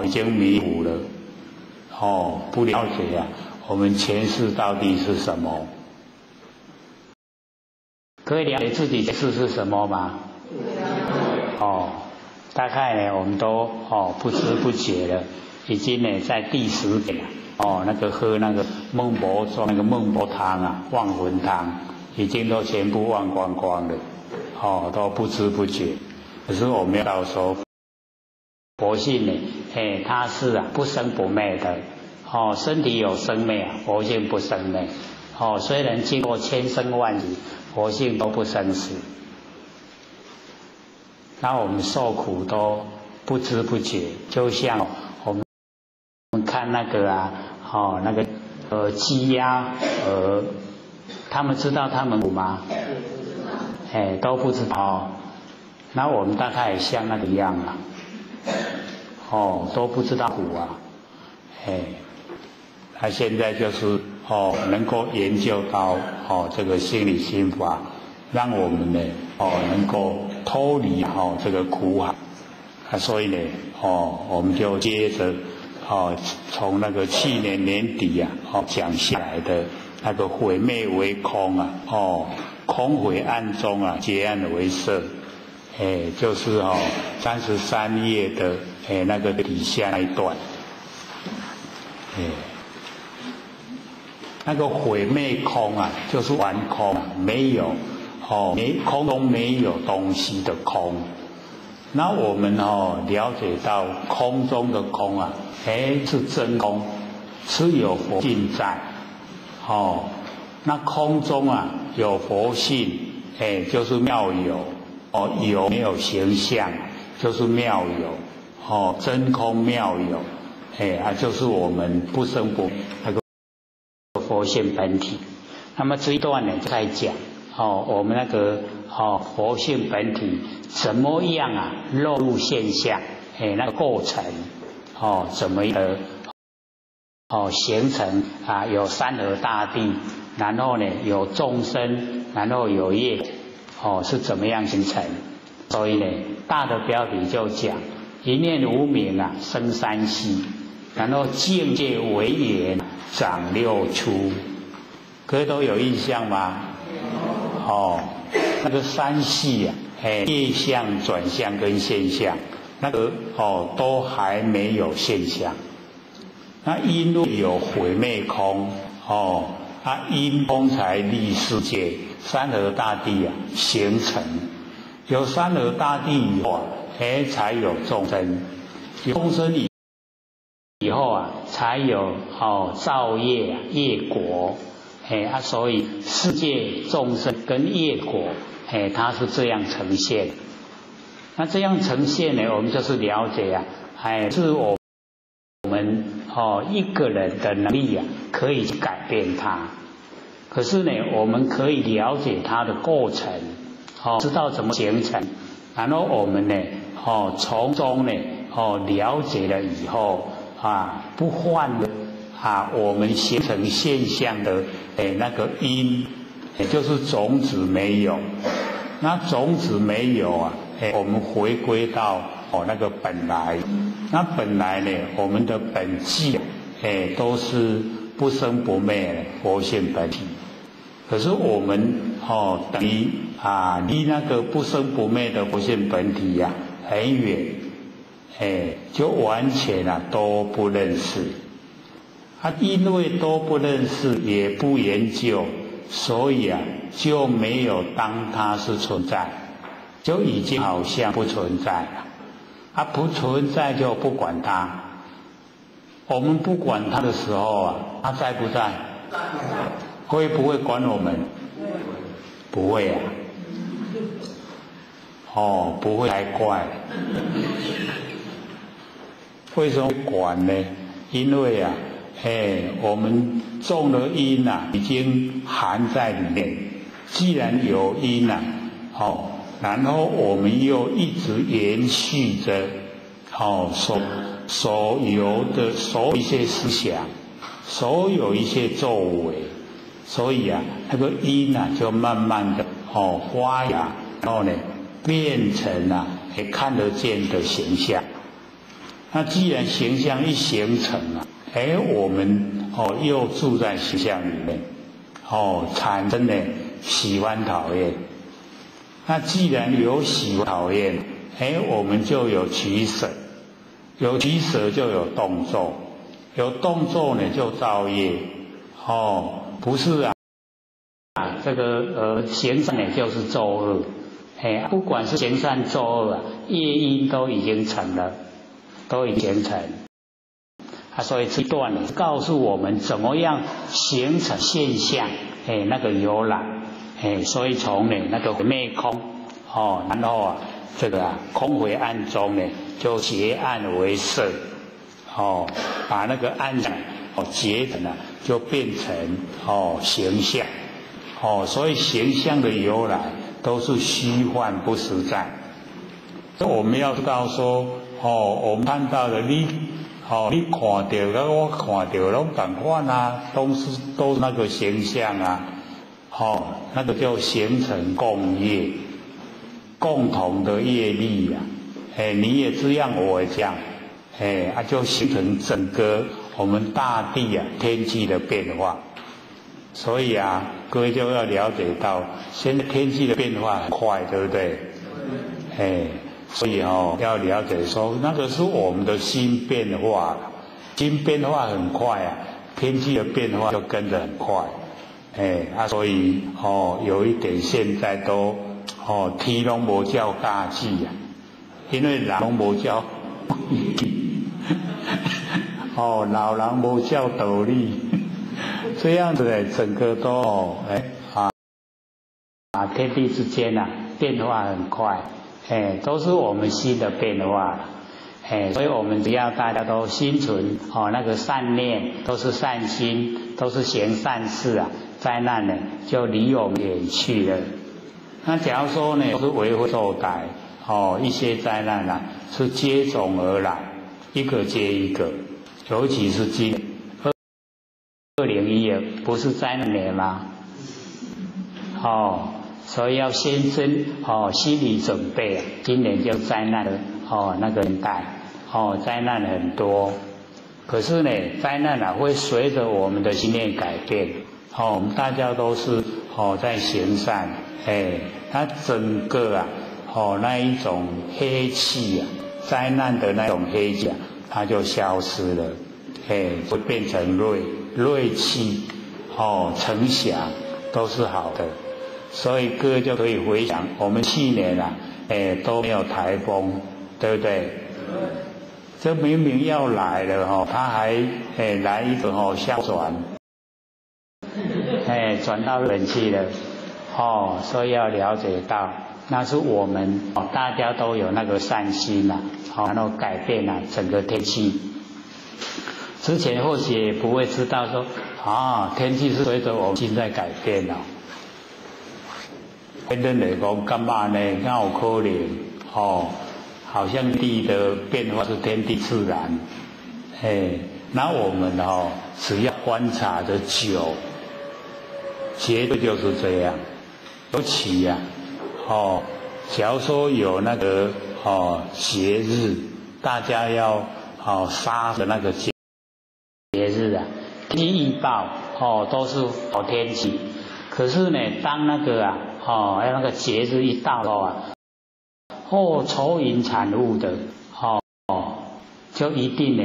Speaker 1: 已经迷糊了不了解我们前世到底是什么。可以了解自己前世是什么吗？大概呢我们都不知不觉了，已经呢在第10遍那个喝那个孟婆粥那个孟婆汤忘魂汤已经都全部忘光光了都不知不觉。可是我们要到时候佛性呢它是不生不灭的身体有生灭佛性不生灭虽然经过千生万劫佛性都不生死，那我们受苦都不知不觉，就像我们看那个那个鸡鸭鹅，他们知道他们苦吗？都不知道。那我们大概也像那个样啊，都不知道苦啊，他现在就是能够研究到这个心理心法，让我们呢能够脱离这个苦海所以呢我们就接着从那个去年年底讲下来的那个毁灭为空啊，空毁暗中啊，结暗为色，就是33页的那个底下那一段，那个毁灭空啊，就是完空，没有空中没有东西的空。那我们了解到空中的空啊，是真空，是有佛性在。那空中啊有佛性，就是妙有，有没有形象，就是妙有，真空妙有，就是我们不生不那个佛性本体。那么这一段呢在讲我们那个佛性本体怎么样啊落入现象，那个构成怎么的形成啊，有山河大地，然后呢有众生，然后有业，是怎么样形成？所以呢大的标题就讲一念无明啊生三系，然后境界为缘长六出，各位都有印象吗？那个三系啊，业相、转相跟现象，那个都还没有现象。那因为有毁灭空，因空才立世界，山河大地啊形成。有山河大地以后才有众生，有众生以后啊，才有造业啊业果。所以世界众生跟业果，它是这样呈现。那这样呈现呢，我们就是了解啊，是我们一个人的能力啊，可以去改变它。可是呢，我们可以了解它的过程，知道怎么形成，然后我们呢，从中呢，了解了以后不犯了我们形成现象的那个因，也就是种子没有。那种子没有啊，我们回归到那个本来。那本来呢，我们的本质都是不生不灭的佛性本体。可是我们等于离那个不生不灭的佛性本体很远，就完全都不认识。因为都不认识也不研究，所以就没有当它是存在，就已经好像不存在了。不存在就不管它。我们不管它的时候它在不在？会不会管我们？不会不会才怪。为什么管呢？因为我们种了因已经含在里面。既然有因然后我们又一直延续着所有的一些思想，所有一些作为，所以那个因就慢慢的发芽，然后呢变成看得见的形象。那既然形象一形成我们又住在形象里面，产生了喜欢讨厌。那既然有喜欢讨厌，我们就有取舍，有取舍就有动作，有动作呢就造业。不是这个行善呢就是作恶，不管是行善作恶业因都已经成了，都已经成。所以这一段呢告诉我们怎么样形成现象，那个由来，所以从那个毁灭空，然后这个空回暗中呢就结暗为色，把那个暗结成就变成形象，所以形象的由来都是虚幻不实在。我们要知道说，我们看到的你看到跟我看到拢同款啊，都是那个形象啊，那个就形成共业，共同的业力啊，你也这样，我也这样，就形成整个我们大地啊天气的变化。所以啊，各位就要了解到，现在天气的变化很快，对不对？所以要了解说，那个是我们的心变化了，心变化很快啊，天气的变化就跟着很快。所以有一点现在都天拢无照大气啊，因为人拢无照老人无照道理，这样子的整个都天地之间啊变化很快，都是我们心的变化。所以我们只要大家都心存那个善念，都是善心，都是行善事啊，灾难呢就离我们远去了。那假如说呢，都是为非作歹，一些灾难啊是接踵而来，一个接一个，尤其是今年2012不是灾难年吗？所以要先心理准备啊，今年就灾难的那个年代，灾难很多。可是呢，灾难啊会随着我们的心念改变。我们大家都是在行善，它整个啊那一种黑气啊，灾难的那种黑气啊，它就消失了，会变成锐气，成祥，都是好的。所以各位就可以回想，我们去年啊，都没有台风，对不对？这明明要来了它还来一个消转，转到日本去了，所以要了解到，那是我们大家都有那个善心啊，然后改变了整个天气。之前或许也不会知道说天气是随着我们心在改变了。跟人来讲，干嘛呢？那有可能好像地的变化是天地自然，那我们只要观察的久，绝对就是这样。尤其呀，假如说有那个节日，大家要杀的那个节日啊，天气预报都是好天气，可是呢，当那个那个节日一到了愁云惨雾的就一定呢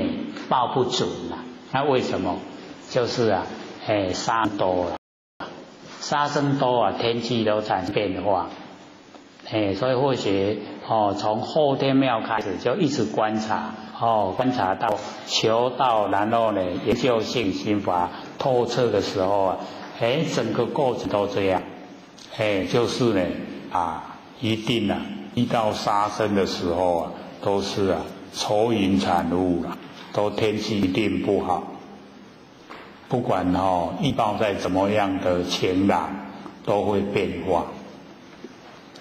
Speaker 1: 报不准了。那为什么？就是杀多了，杀生多啊，天气都产生变化。所以或许从后天庙开始就一直观察，观察到求道，然后呢研究性心法透彻的时候啊，整个过程都这样。就是呢一定遇到杀生的时候啊，都是愁云惨雾了，都天气一定不好。不管预报在怎么样的晴朗，都会变化。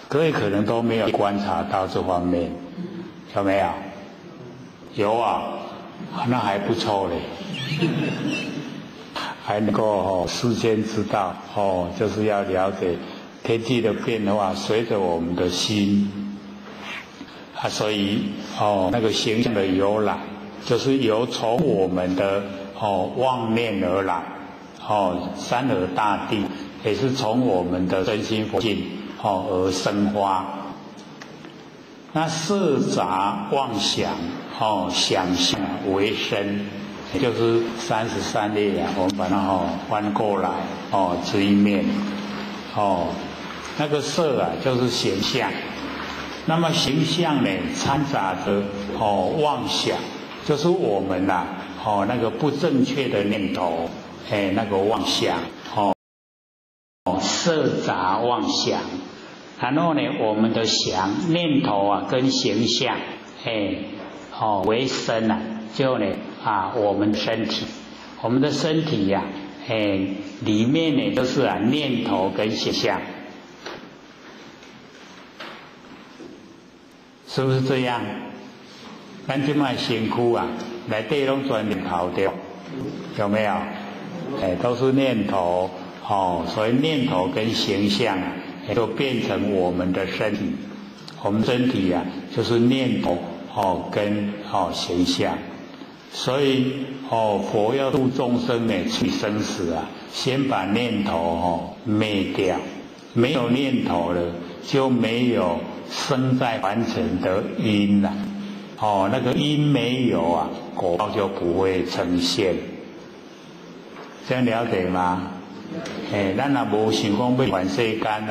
Speaker 1: 各位可能都没有观察到这方面，有没有？有啊，那还不错嘞。还能够事先知道就是要了解天气的变化随着我们的心所以那个形象的由来，就是由从我们的妄念而来，山河大地也是从我们的真心佛性而生发。那色杂妄想想象为身，也就是33页我们把它翻过来这一面那个色就是形象，那么形象呢掺杂着妄想，就是我们那个不正确的念头那个妄想色杂妄想。然后呢我们的念头跟形象为身就呢我们身体，我们的身体里面呢都是念头跟形象。是不是这样？咱这卖身躯啊，内底拢全念头对，有没有？都是念头哦，所以念头跟形象啊，都变成我们的身体。我们身体啊，就是念头哦跟形象。所以佛要度众生呢，去生死啊，先把念头灭掉，没有念头了，就没有生在凡尘的因了。那个因没有啊，果报就不会呈现。这样了解吗？咱若无想讲要凡世间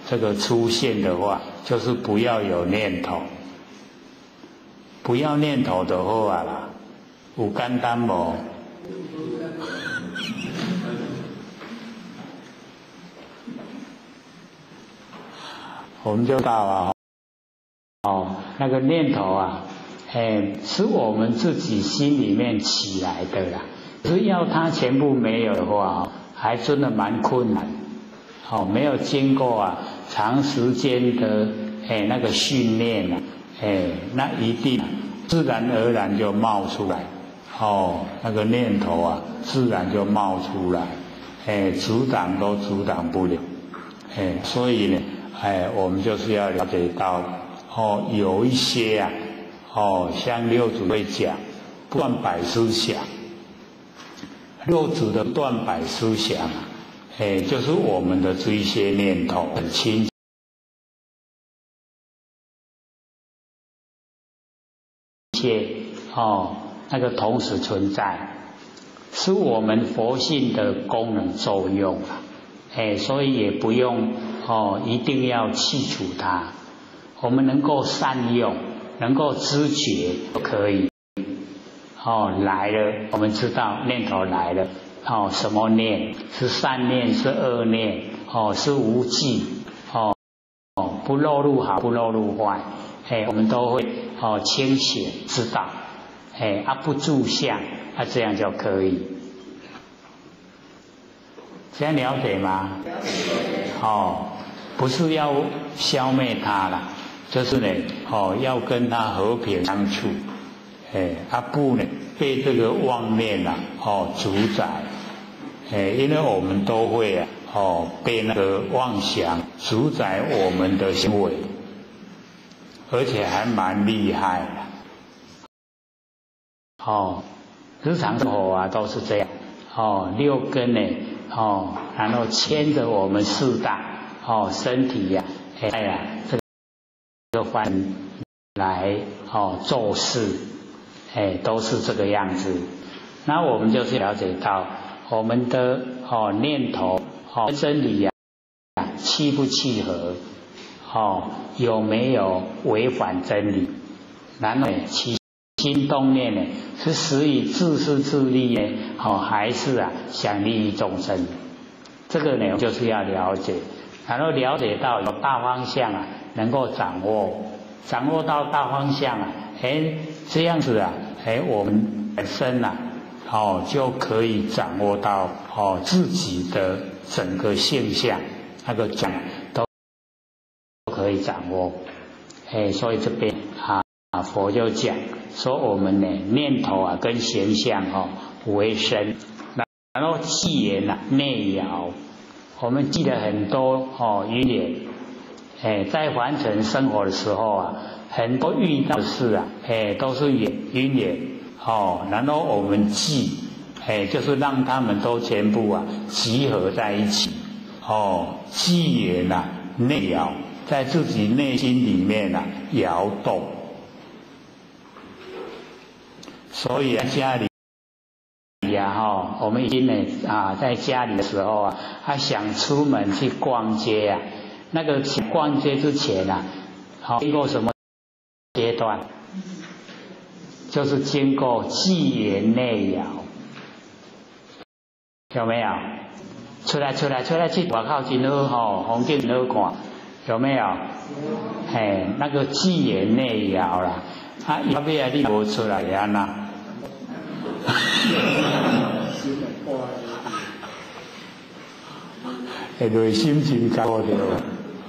Speaker 1: 这个出现的话，就是不要有念头，不要念头的话啦。有简单无？我们就到那个念头啊，是我们自己心里面起来的啦。可是要它全部没有的话，还真的蛮困难。没有经过长时间的那个训练啊，那一定自然而然就冒出来。那个念头啊，自然就冒出来，阻挡都阻挡不了，所以呢，我们就是要了解到，有一些啊，像六祖会讲断百思想，六祖的断百思想啊，就是我们的这些念头很清切那个同时存在，是我们佛性的功能作用所以也不用一定要去除它，我们能够善用，能够知觉就可以。来了，我们知道念头来了，什么念？是善念，是恶念，是无记，不落入好，不落入坏，我们都会清醒知道。不住相，这样就可以。这样了解吗？不是要消灭它啦，就是呢，要跟它和平相处。不呢被这个妄念主宰。因为我们都会被那个妄想主宰我们的行为，而且还蛮厉害的。日常生活都是这样，六根呢，然后牵着我们四大，身体呀，这个翻来做事，都是这个样子。那我们就是了解到我们的念头真理呀，契不契合，有没有违反真理，然后心动念呢，是始于自私自利呢，还是想利益众生？这个呢，就是要了解，然后了解到有大方向能够掌握到大方向这样子我们本身就可以掌握到自己的整个现象，那个讲都可以掌握。所以这边佛就讲说我们呢念头跟形象为身，然后气言内摇，我们记得很多语言，在凡尘生活的时候很多遇到的事都是语言然后我们记，就是让他们都全部集合在一起，记言内摇，在自己内心里面摇动。所以家里我们已经在家里的时候想出门去逛街那个去逛街之前经过什么阶段？就是经过记言内摇，有没有？出来去外口真好，风景很好看，有没有？那个记言内摇啦，要不然你无出来安那？内心真高的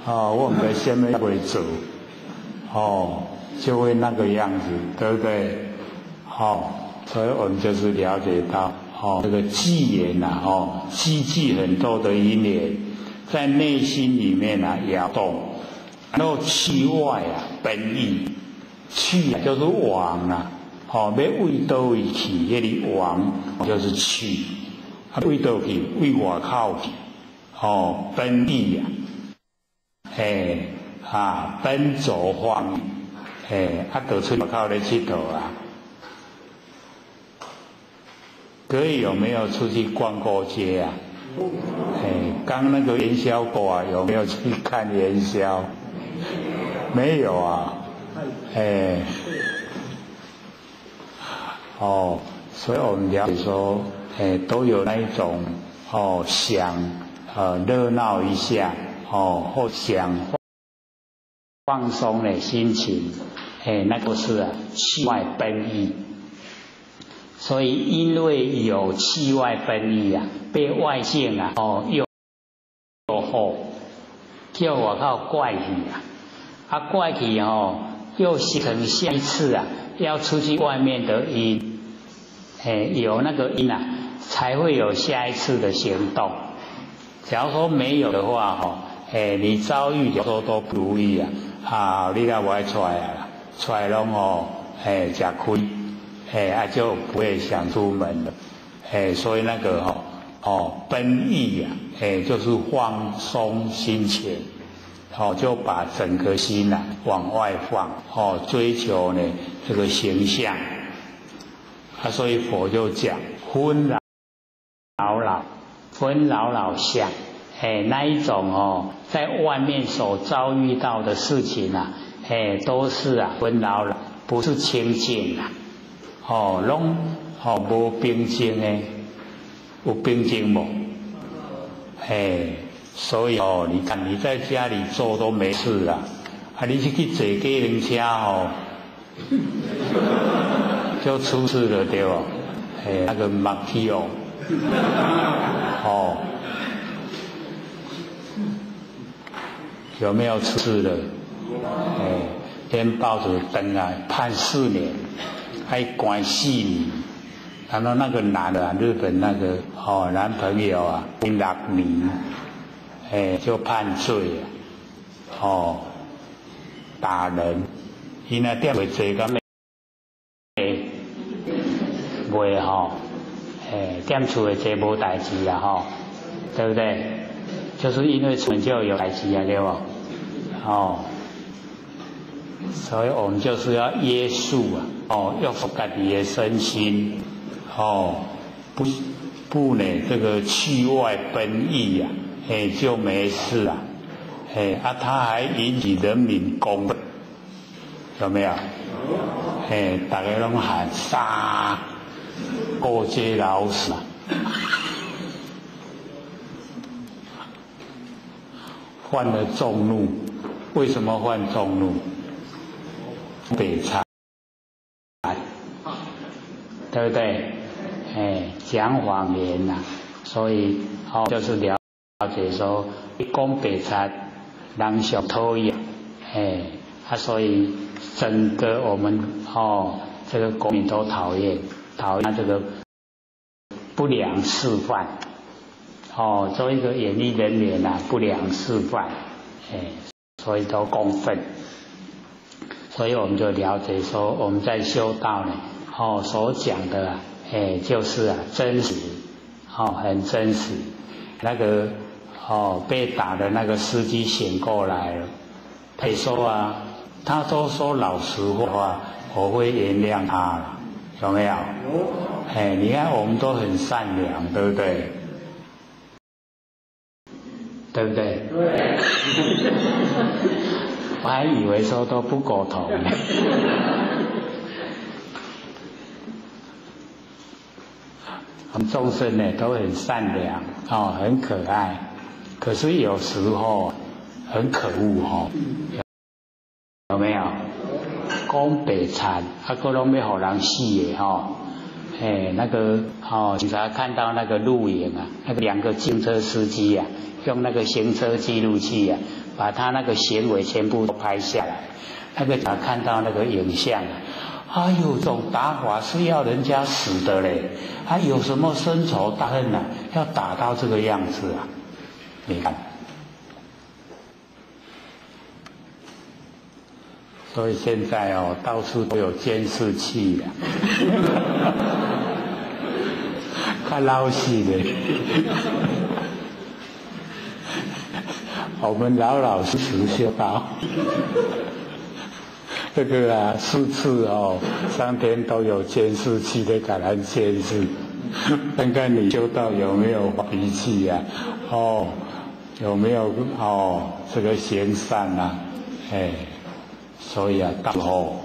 Speaker 1: 我唔知什么会做就会那个样子，对不对？所以我们就是了解到，这个纪元啊，积很多的因缘，在内心里面摇动，然后气外本意，气就是往要为倒位去，那里往就是气，为倒去，为外口去，本意奔走方面，就出外口来佚佗啊。各位有没有出去逛过街啊？刚那个元宵过有没有去看元宵？没有啊。所以我们了解说，都有那一种想热闹一下，或想放松的心情，那个是气外奔逸。所以因为有气外奔逸被外境诱惑，叫我靠怪气怪气又形成下一次要出去外面的因，有那个因才会有下一次的行动。假如说没有的话你遭遇有时候都不如意你若不爱出来拢吃亏。就不会想出门了，所以那个奔逸就是放松心情，就把整个心往外放，追求呢这个形象，所以佛就讲昏老老相，那一种在外面所遭遇到的事情都是昏老，不是清净拢无平静的，有平静无？所以你看你在家里坐都没事啦，你去坐计程车就出事了对吧？那个马屁有没有出事了？天报纸登判4年。还关4年，然后那个男的日本那个男朋友6年，就判罪打人，伊那点袂济咁袂点厝的济无代志对不对？就是因为出门就有代志对不？所以我们就是要约束约束自己的身心，不呢这个气外奔逸就没事了，他还引起人民公愤，有没有？大家拢喊杀，过街老鼠，犯了众怒。为什么犯众怒？北财，对不对？讲谎言所以就是了解说，讲白财，人上讨厌，所以整个我们这个国民都讨厌这个不良示范，作为一个演艺人员不良示范，所以都公愤。所以我们就了解说，我们在修道呢，所讲的就是真实，很真实。那个被打的那个司机醒过来了，他说他都说老实话，我会原谅他了，有没有？你看我们都很善良，对不对？对不对？对。我还以为说都不苟同。我们众生呢都很善良，很可爱，可是有时候很可恶有没有？讲白惨，个拢要给人死的那个警察看到那个录影那个2个警车司机用那个行车记录器把他那个行为全部都拍下来。那个看到那个影像，哎呦，这种打法是要人家死的嘞，还有什么深仇大恨啊？要打到这个样子啊？你看，所以现在哦，到处都有监视器了，看老戏的。我们老老实实修道。这个啊，4次哦，上天都有监视器在给咱监视，看看你修道有没有脾气啊，哦，有没有哦这个行善啊，哎，所以啊，到后，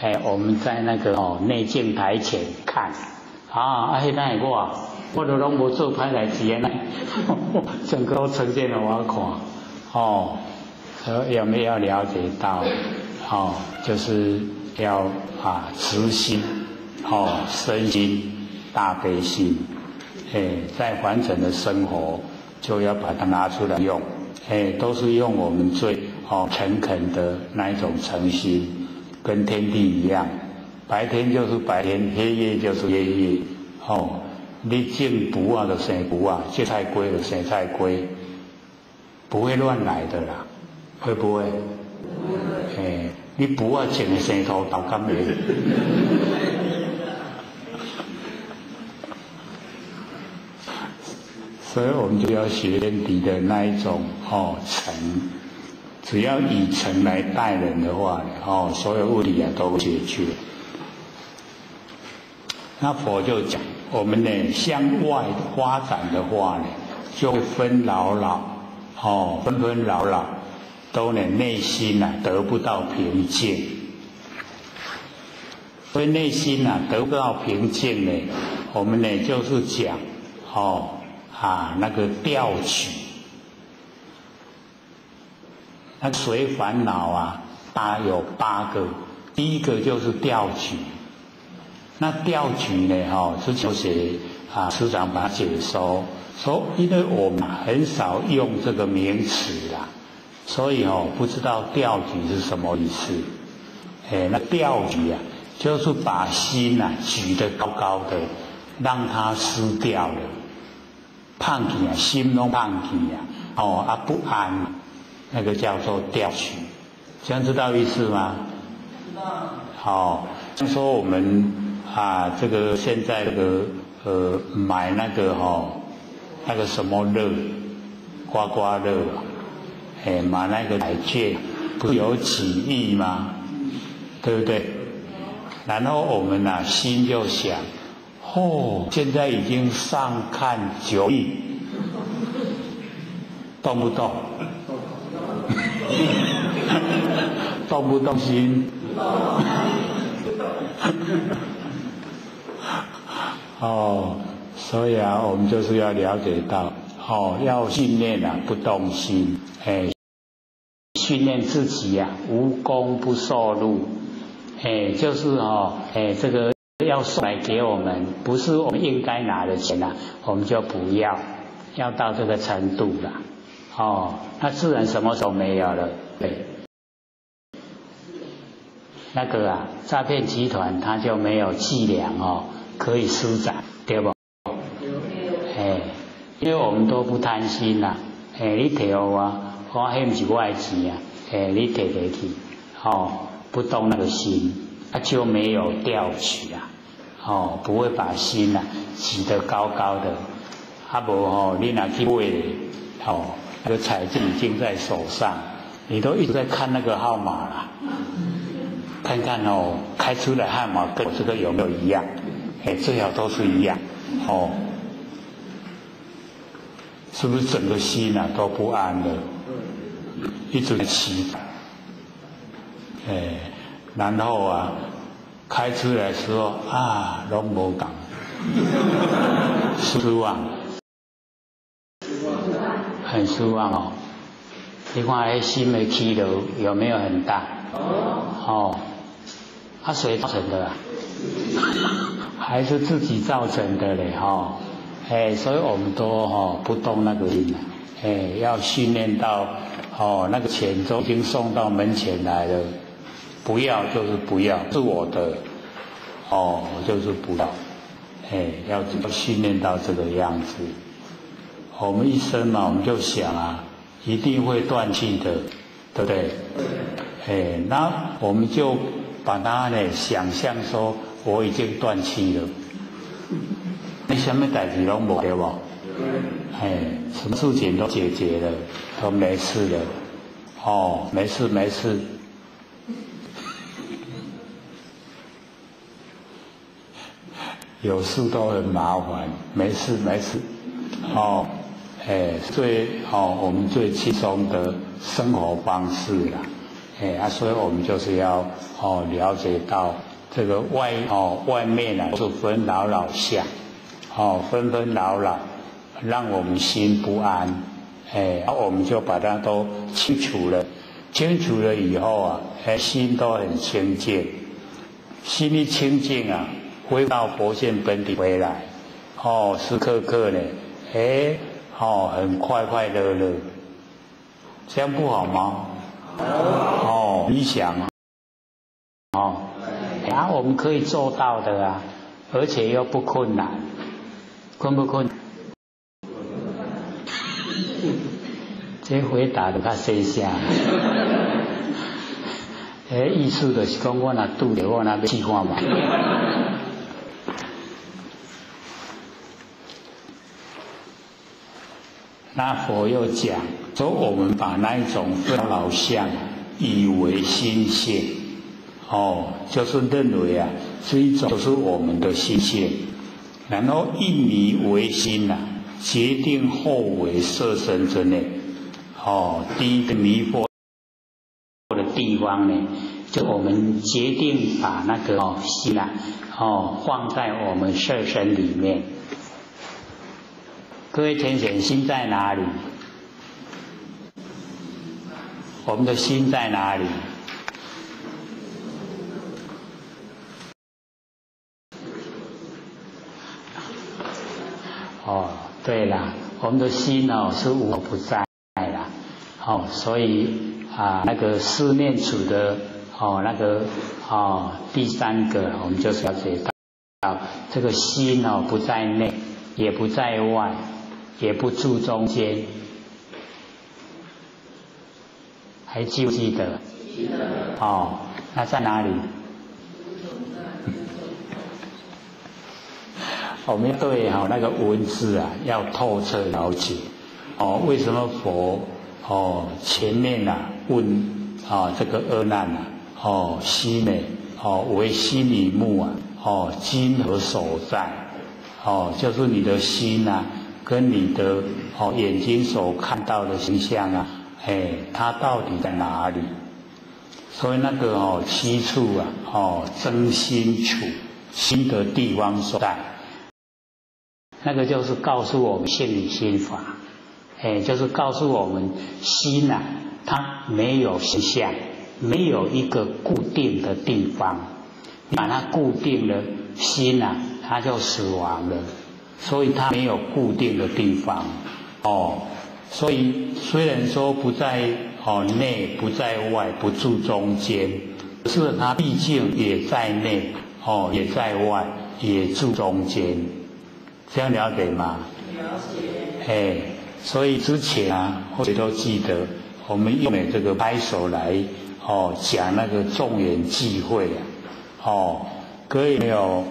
Speaker 1: 哎，我们在那个哦内镜台前看，啊，那我都拢无做歹代志啊，整个都呈现了我看，哦。有没有了解到？哦，就是要慈心，哦，身心大悲心，在凡尘的生活就要把它拿出来用，都是用我们最诚恳的那一种诚心，跟天地一样，白天就是白天，黑夜就是黑夜，哦，你种卜啊就生卜啊，芥菜龟就生菜龟，不会乱来的啦。会不会？你不要种的生土豆干咩？所以我们就要学天地的那一种诚，只要以诚来待人的话，所有问题啊都解决。那佛就讲，我们呢向外发展的话呢，就会纷扰，纷扰。都呢内心得不到平静，所以内心得不到平静呢，我们呢就是讲那个调取，那随烦恼大有8个，第一个就是调取，那调取呢之前写师长把它解说，说因为我们很少用这个名词啦。所以不知道调举是什么意思。那调举就是把心举得高高的，让它失掉了，胖起心都胖起不安，那个叫做调举。这样知道意思吗？知道。像说我们这个现在这个买那个那个什么乐，刮刮乐。买那个彩券不是有几亿吗？对不对？然后我们心就想，现在已经上看9亿，动不动？动不动心？所以我们就是要了解到，要训练不动心，训练自己无功不受禄，就是这个要送来给我们，不是我们应该拿的钱我们就不要，要到这个程度了，那自然什么时候没有了？对，那个诈骗集团他就没有伎俩可以施展，对不？因为我们都不贪心你摕给我迄不是我的钱你摕回去，不动那个心，就没有调取不会把心举得高高的，无你若去买那个彩券已经在手上，你都一直在看那个号码啦，看看开出来号码跟我这个有没有一样？最好都是一样是不是整个心都不安了？一直在期待，然后开出来的时候都没讲，失望，很失望你看那心的起落有没有很大？谁造成的还是自己造成的嘞所以我们都不动那个心要训练到那个钱都已经送到门前来了，不要就是不要，是我的，我就是不要，要训练到这个样子。我们一生嘛，我们就想啊，一定会断气的，对不对？那我们就把它呢想象说，我已经断气了，你什么代志都没对不？什么事情都解决了，都没事了，没事没事。有事都很麻烦，没事没事，我们最轻松的生活方式啦，所以我们就是要了解到这个外面啊是纷扰扰相，纷纷扰扰，让我们心不安，我们就把它都清除了，清除了以后啊，心都很清净，心一清净啊，回到佛性本体回来，时刻刻呢，很快快乐乐，这样不好吗？理想我们可以做到的啊，而且又不困难，困不困难？这回答就较细声，意思就是讲我若拄着我若要试看嘛。那佛又讲说，我们把那一种纷扰相以为心性，就是认为啊，这一种就是我们的心性，然后一迷为心啊，决定后为色身之内。第一个迷惑的地方呢，就我们决定把那个心啊，放在我们色身里面。各位浅显，心在哪里？我们的心在哪里？对啦，我们的心是无所不在啦，所以那个四念处的第三个，我们就是要了解到这个心不在内，也不在外，也不住中间，还记不记得？记得。那在哪里？我们对那个文字啊要透彻了解。为什么佛前面问这个阿难心呢为心里目今何所在？就是你的心跟你的眼睛所看到的形象它到底在哪里？所以那个七处真心处，心的地方所在，那个就是告诉我们性理心法，就是告诉我们心它没有形象，没有一个固定的地方，你把它固定了，心它就死亡了，所以它没有固定的地方所以虽然说不在内，不在外，不住中间，可是它毕竟也在内也在外，也住中间，这样了解吗？了解。所以之前或者都记得，我们用这个拍手来讲那个众缘际会各位没有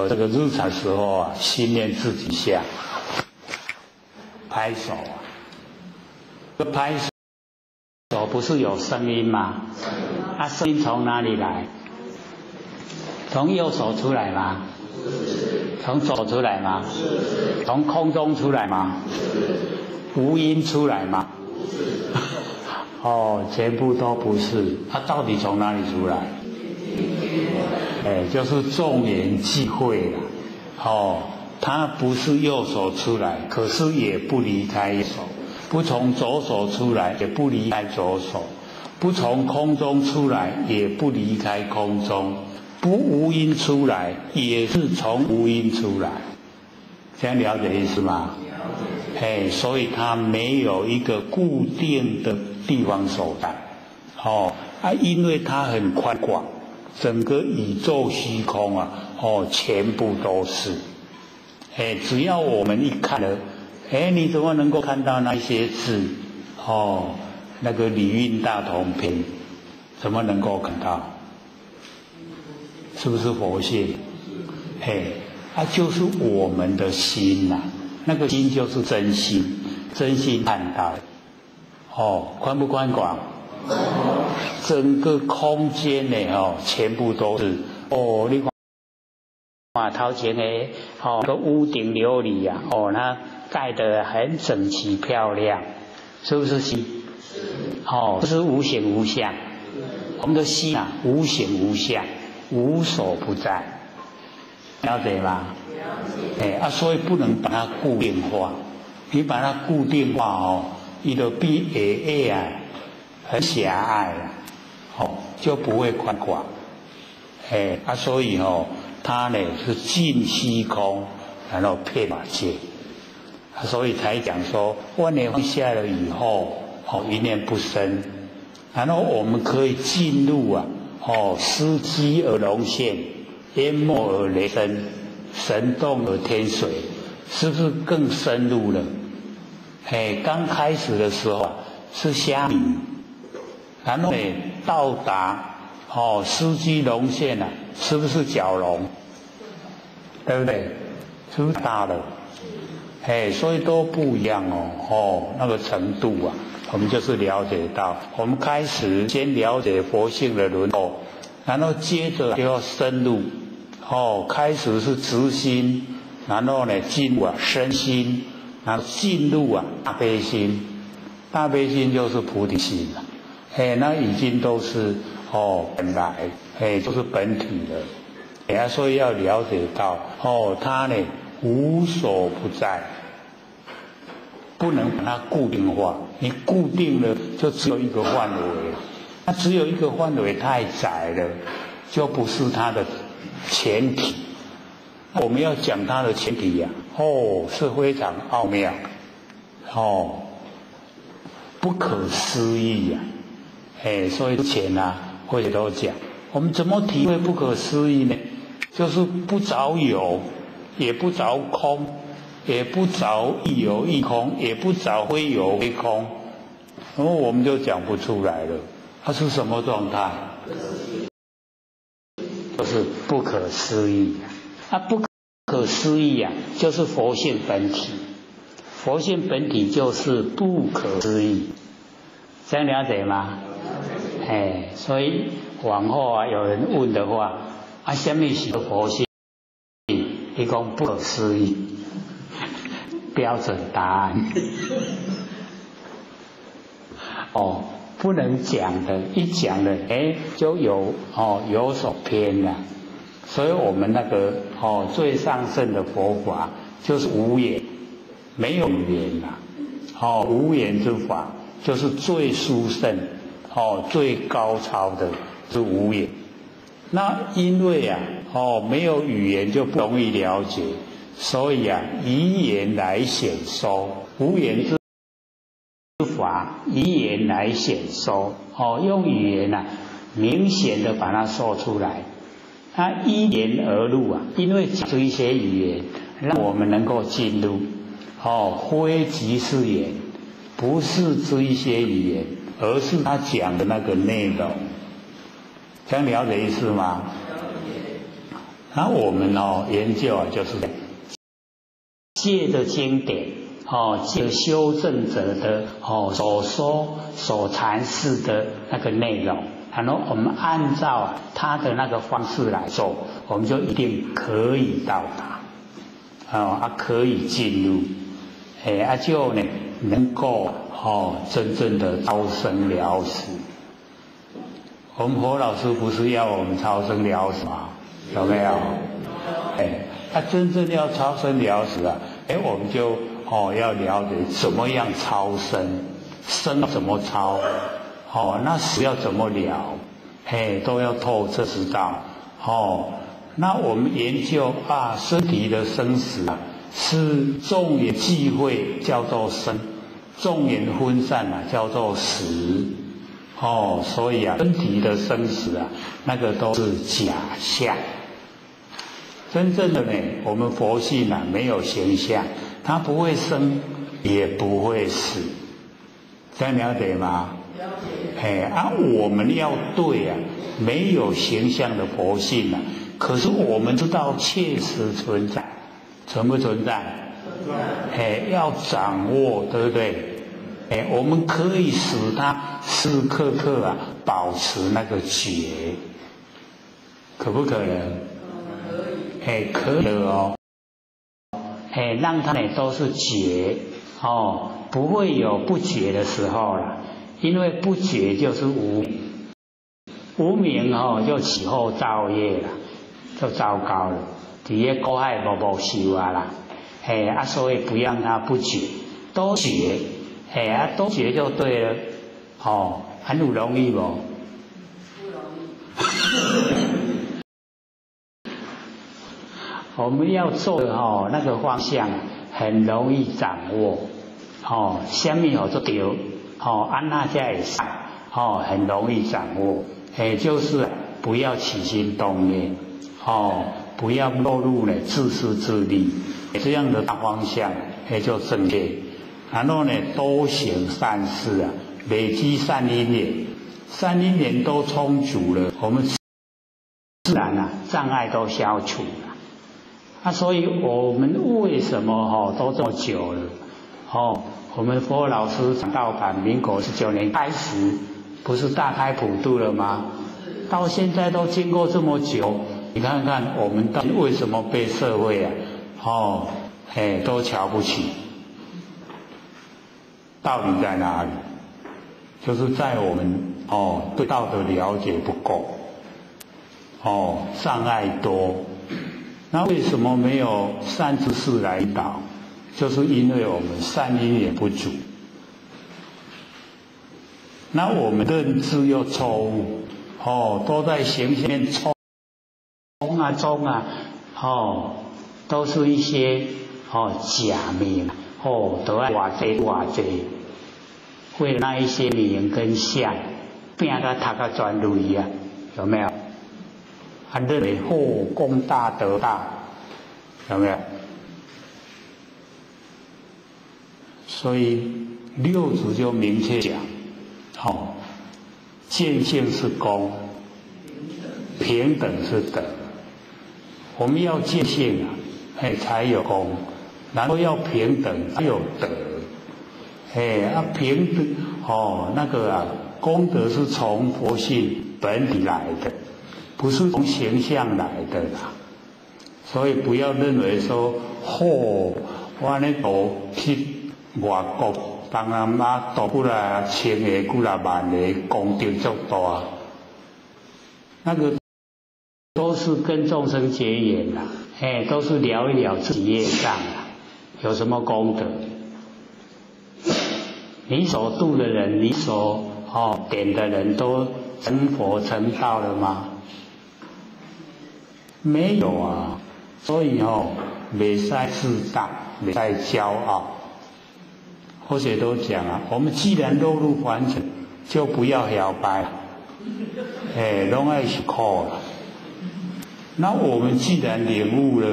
Speaker 1: 这个日常时候训练自己下拍手拍手不是有声音吗？声音从哪里来？从右手出来吗？从左出来吗？从空中出来吗？无音出来吗？全部都不是。它到底从哪里出来？就是众缘际会了。它不是右手出来，可是也不离开右手。不从左手出来，也不离开左手；不从空中出来，也不离开空中；不无音出来，也是从无音出来。这样了解意思吗？所以它没有一个固定的地方所在，因为它很宽广，整个宇宙虚空啊，全部都是，只要我们一看了，你怎么能够看到那些字？那个礼运大同篇，怎么能够看到？是不是佛性？就是我们的心呐，那个心就是真心，真心看到，宽不宽广？整个空间呢，全部都是，你看头前的，个屋顶琉璃呀，它盖得很整齐漂亮，是不是心？不是无形无相，我们的心啊，无形无相，无所不在，了解吗？所以不能把它固定化，你把它固定化它就变很狭隘了，就不会宽广，所以它呢是尽虚空，然后遍法界，所以才讲说万年放下了以后，一念不生，然后我们可以进入司机而龙现，淹没而雷声，神动而天水，是不是更深入了？刚开始的时候是虾米，然后到达司机龙现了，是不是蛟龙？对不对？是不是大了？所以都不一样那个程度啊，我们就是了解到，我们开始先了解佛性的轮廓，然后接着就要深入，开始是直心，然后呢进入身心，然后进入大悲心，大悲心就是菩提心了，那已经都是本来就是本体了，所以要了解到它呢无所不在。不能把它固定化，你固定了就只有一个范围，那只有一个范围太窄了，就不是它的前提。我们要讲它的前提是非常奥妙，不可思议所以之前或者都讲，我们怎么体会不可思议呢？就是不着有，也不着空。也不着亦有亦空，也不着非有非空，然后我们就讲不出来了。它是什么状态？就是不可思议不可思议就是佛性本体，佛性本体就是不可思议，这样了解吗？所以往后有人问的话，什么是佛性？你讲不可思议。标准答案不能讲的，一讲了就有所偏了。所以我们那个最上圣的佛法就是无言，没有语言无言之法就是最殊胜最高超的是无言。那因为没有语言就不容易了解，所以以言来显收，无言之法以言来显收用语言明显的把它说出来，它依言而入因为讲这一些语言让我们能够进入非即是言，不是这一些语言，而是他讲的那个内容，这样了解意思吗？那我们研究就是借着经典借着修正者的所说所阐释的那个内容，然后我们按照他的那个方式来做，我们就一定可以到达可以进入就呢能够真正的超生了死。我们佛老师不是要我们超生了死吗？有没有？真正要超生了死我们就要了解怎么样超生，生怎么超那死要怎么了都要透彻知道那我们研究身体的生死是众缘聚会叫做生，众缘分散啊叫做死。所以啊，身体的生死啊，那个都是假象。真正的呢，我们佛性啊，没有形象，它不会生，也不会死，这样了解吗？了解。我们要对啊，没有形象的佛性啊，可是我们知道确实存在，存不存在？存在。要掌握，对不对？我们可以使它时时刻刻啊保持那个觉，可不可能？可以的哦。让它呢都是觉不会有不觉的时候了，因为不觉就是无明，无明就起后造业了，就糟糕了，底下苦海无修啊啦，所以不让它不觉，都觉，都觉就对了，很有容易不？不容易。我们要做的那个方向很容易掌握，什么做对，安那才会使，很容易掌握，就是不要起心动念，不要落入呢自私自利，这样的大方向就正确。然后呢，多行善事啊，累积善因缘，善因缘都充足了，我们自然啊障碍都消除了。所以我们为什么都这么久了？我们佛老师讲道版民国19年开始，不是大开普度了吗？到现在都经过这么久，你看看我们到底为什么被社会啊，都瞧不起？道理在哪里？就是在我们对道德了解不够，障碍多。那为什么没有善知识来导？就是因为我们善因也不足，那我们认知又错误，都在行面冲啊，都是一些假名，都爱偌济，为了那一些名跟相，变个读个专类啊，有没有？认为功大德大，有没有？所以六祖就明确讲，见性是功，平等是德。我们要见性啊，才有功，然后要平等才有德。平等那个啊，功德是从佛性本体来的。不是从形象来的啦，所以不要认为说，我呢度去外国，东南亚度过来千个、几来万个，功德足大，那个都是跟众生结缘啦，都是了一了自己业障啦，有什么功德？你所度的人，你所点的人都成佛成道了吗？没有啊，所以袂使自大，袂使骄傲。或者都讲啊，我们既然落入凡尘，就不要摇摆了，拢爱是苦了。那我们既然领悟了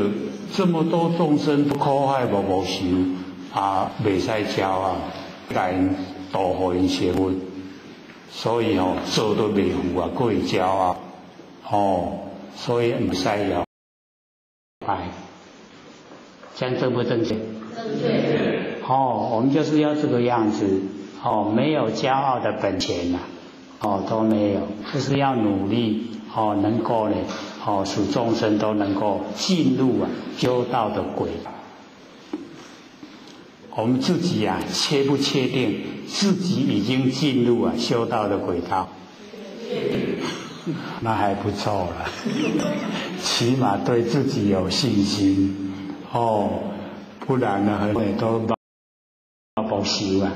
Speaker 1: 这么多众生都苦害无修啊，袂使骄傲，该度互因学问。所以做都袂赴啊，过会骄傲所以唔使摇摆，这样正不正确？正确。我们就是要这个样子，没有骄傲的本钱呐，都没有，就是要努力，能够呢，使众生都能够进入修道的轨道。我们自己确不确定自己已经进入修道的轨道？那还不错了，起码对自己有信心不然呢，很多都不修啊。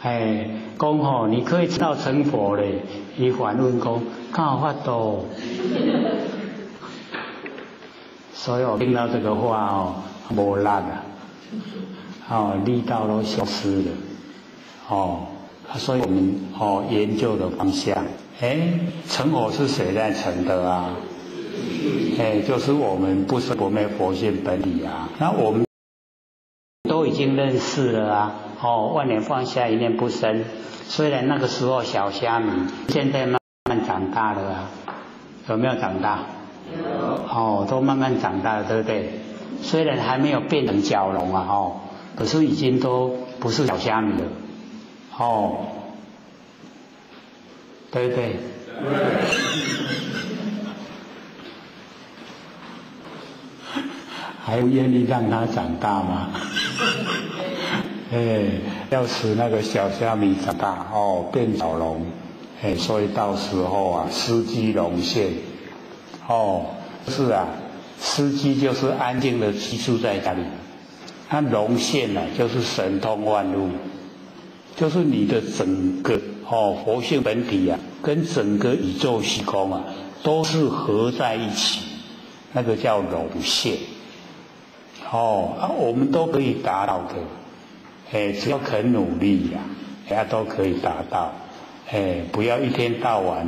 Speaker 1: 讲你可以知道成佛嘞，伊反问讲，敢有法度？所以我听到这个话无力啊，力道都消失了，所以我们研究的方向，成佛是谁在成的啊？就是我们不生不灭佛性本体啊。那我们都已经认识了啊，万年放下，一念不生。虽然那个时候小虾米，现在慢慢长大了啊，有没有长大？有。都慢慢长大了，对不对？虽然还没有变成蛟龙啊，可是已经都不是小虾米了，对不对？还不愿意让它长大吗？要使那个小虾米长大变蛟龙，所以到时候啊，司机龙现，是啊，司机就是安静的居住在家里，那龙现呢，就是神通万物，就是你的整个佛性本体啊，跟整个宇宙虚空啊，都是合在一起，那个叫龙现。我们都可以达到的，只要肯努力呀，都可以达到。不要一天到晚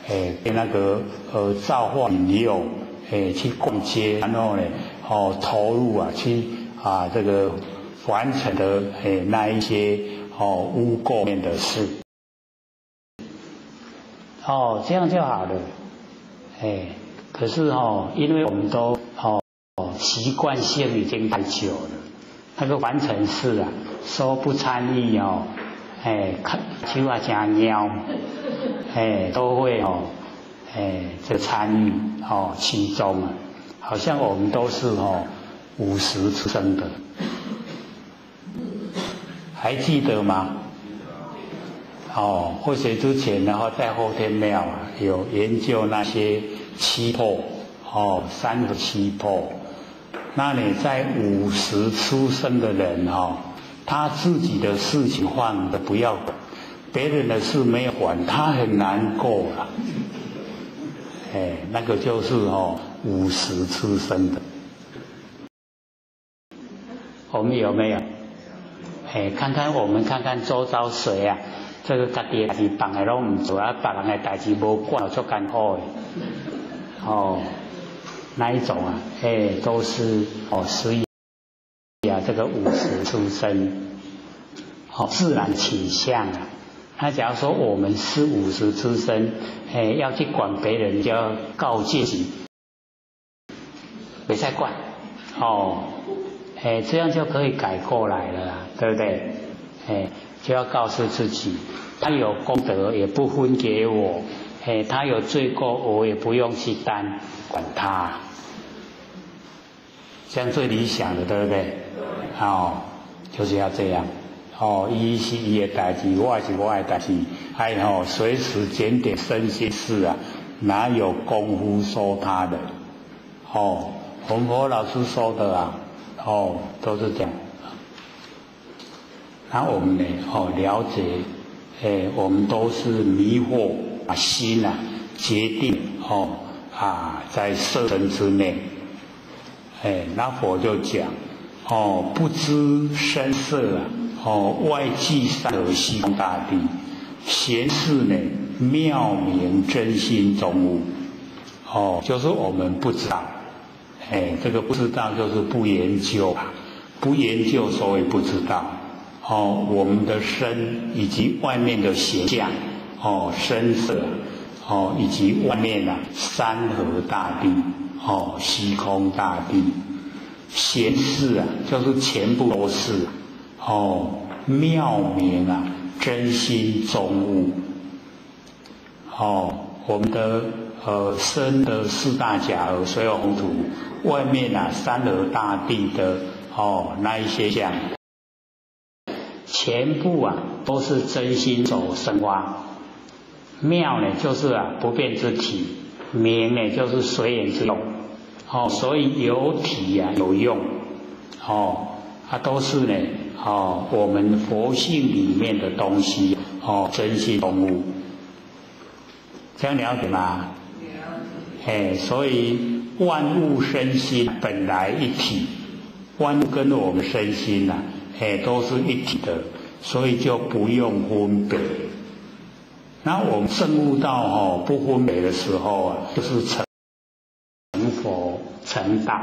Speaker 1: 被那个造化引诱，去逛街，然后呢，投入去这个完成的那一些污垢面的事，这样就好了。可是因为我们都习惯性已经太久了，那个完成式啊，说不参与看手啊真喵，都会这参与其中啊，好像我们都是50出生的，还记得吗？或许之前在后天庙啊有研究那些七魄，37魄。那你在50出生的人他自己的事情放的不要管，别人的事没有管，他很难过了。那个就是50出生的。我们有没有？看看周遭谁啊？这个家己的代志放的拢唔做啊，别人的代志无管，足艰苦的。那一种啊，都是所以啊，这个50出生，自然倾向啊。那假如说我们是50出生，要去管别人，就要告诫自己，别再管，这样就可以改过来了，对不对？就要告诉自己，他有功德也不分给我，他有罪过我也不用去管他。这样最理想的，对不对？就是要这样。伊是伊的代志，我是我的代志，随时检点身心事啊，哪有功夫说他的？洪佛老师说的啊，都是这样。那我们呢？了解，我们都是迷惑，把心决定在色身之内。那佛就讲，不知声色外际三河虚空大地，闲事呢妙明真心中物。就是我们不知道，这个不知道就是不研究，不研究所以不知道。我们的身以及外面的形象，声色，以及外面山河大地。虚空大地，闲事就是全部都是妙明真心中物。我们的身的4大假合随有宏图，外面山河大地的那一些像，全部都是真心所生发。妙呢就是不变之体，明呢就是随缘之用。所以有体有用，都是呢，我们佛性里面的东西，真心中物，这样了解吗？所以万物身心本来一体，万物跟我们身心啊，都是一体的，所以就不用分别。那我们证悟到不分别的时候啊，就是成佛成道。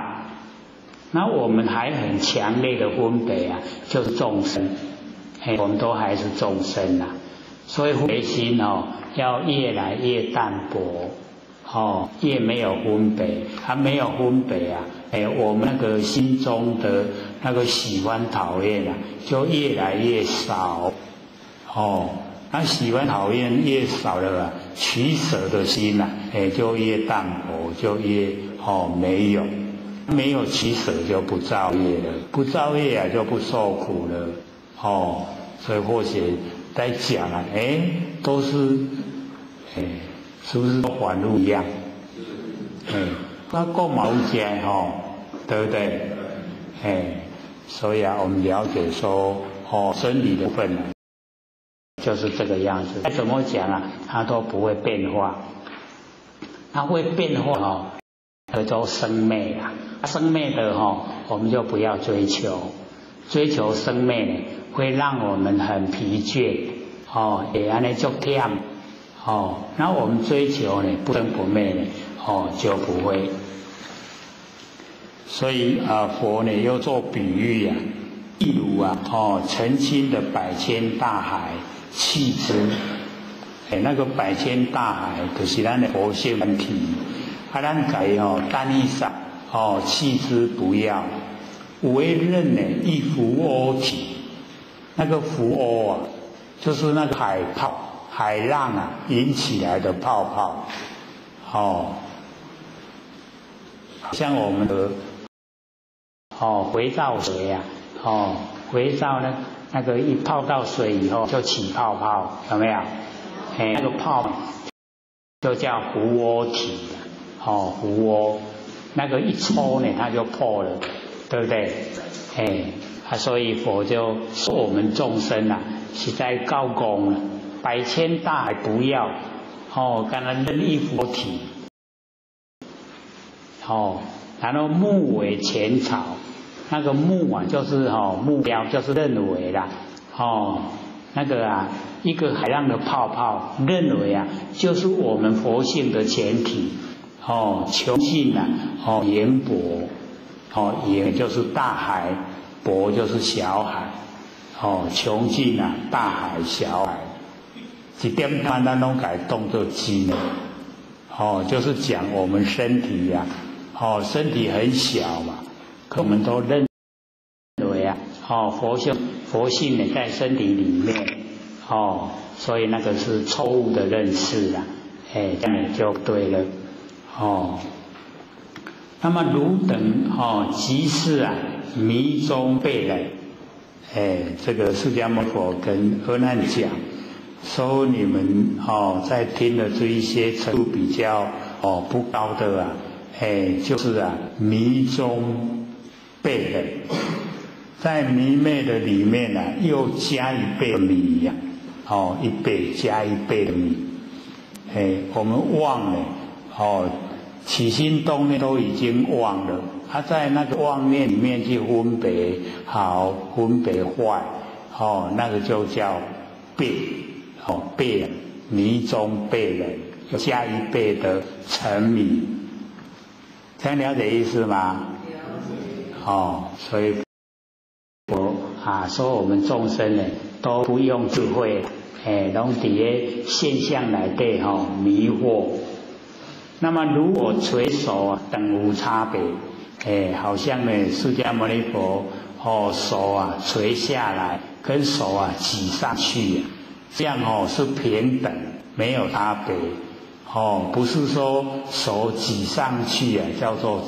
Speaker 1: 那我们还很强烈的分别啊，就是众生，我们都还是众生啊，所以分别心要越来越淡薄，越没有分别，还没有分别啊，我们那个心中的那个喜欢讨厌啊，就越来越少，那喜欢讨厌越少了啊，取舍的心啊，就越淡薄，就越没有。没有取舍就不造业了，不造业啊就不受苦了，所以或许在讲啊，都是，是不是都反路一样？那够毛家对不对？所以啊，我们了解说，真理的部分就是这个样子。怎么讲啊？它都不会变化，它会变化叫做生灭啊。生灭的我们就不要追求，追求生灭呢，会让我们很疲倦，也安尼就忝，那我们追求呢不生不灭呢，就不会。所以佛呢又做比喻啊，例如啊，澄清的百千大海弃之，那个百千大海就是咱的佛性本体，咱改单一上。弃之不要，为任呢一浮欧体，那个浮欧啊，就是那个海泡、海浪啊引起来的泡泡，像我们的肥皂水啊，肥皂呢那个一泡到水以后就起泡泡，有没有？那个泡就叫浮欧体，浮欧。那个一抽呢，它就破了，对不对？所以佛就说我们众生啊，是在高公了，百千大海不要，刚才任一佛体，然后目为前草，那个目啊，就是目标，就是认为啦，那个啊，一个海浪的泡泡，认为啊，就是我们佛性的前提。穷尽啊，盐薄，盐就是大海，薄就是小海，穷尽啊，大海小海，一点半咱拢改当作斤了，就是讲我们身体呀，身体很小嘛，可我们都认为啊，佛性呢在身体里面，所以那个是错误的认识啦，这样就对了。那么汝等即是啊迷中悖人，这个释迦牟尼佛跟阿难讲，说你们在听的这一些程度比较不高的啊，就是啊迷中悖人，在迷昧的里面啊又加一倍的迷呀，一倍加一倍的迷，我们忘了。起心动念都已经忘了，在那个妄念里面去分别好，分别坏，那个就叫悖，悖人，迷中悖人，加一倍的沉迷，这样了解意思吗？所以我说我们众生呢都不用智慧，拢伫个现象内底迷惑。那么如果垂手啊等无差别，好像呢释迦牟尼佛手啊垂下来，跟手啊举上去，这样是平等，没有差别，不是说手举上去叫做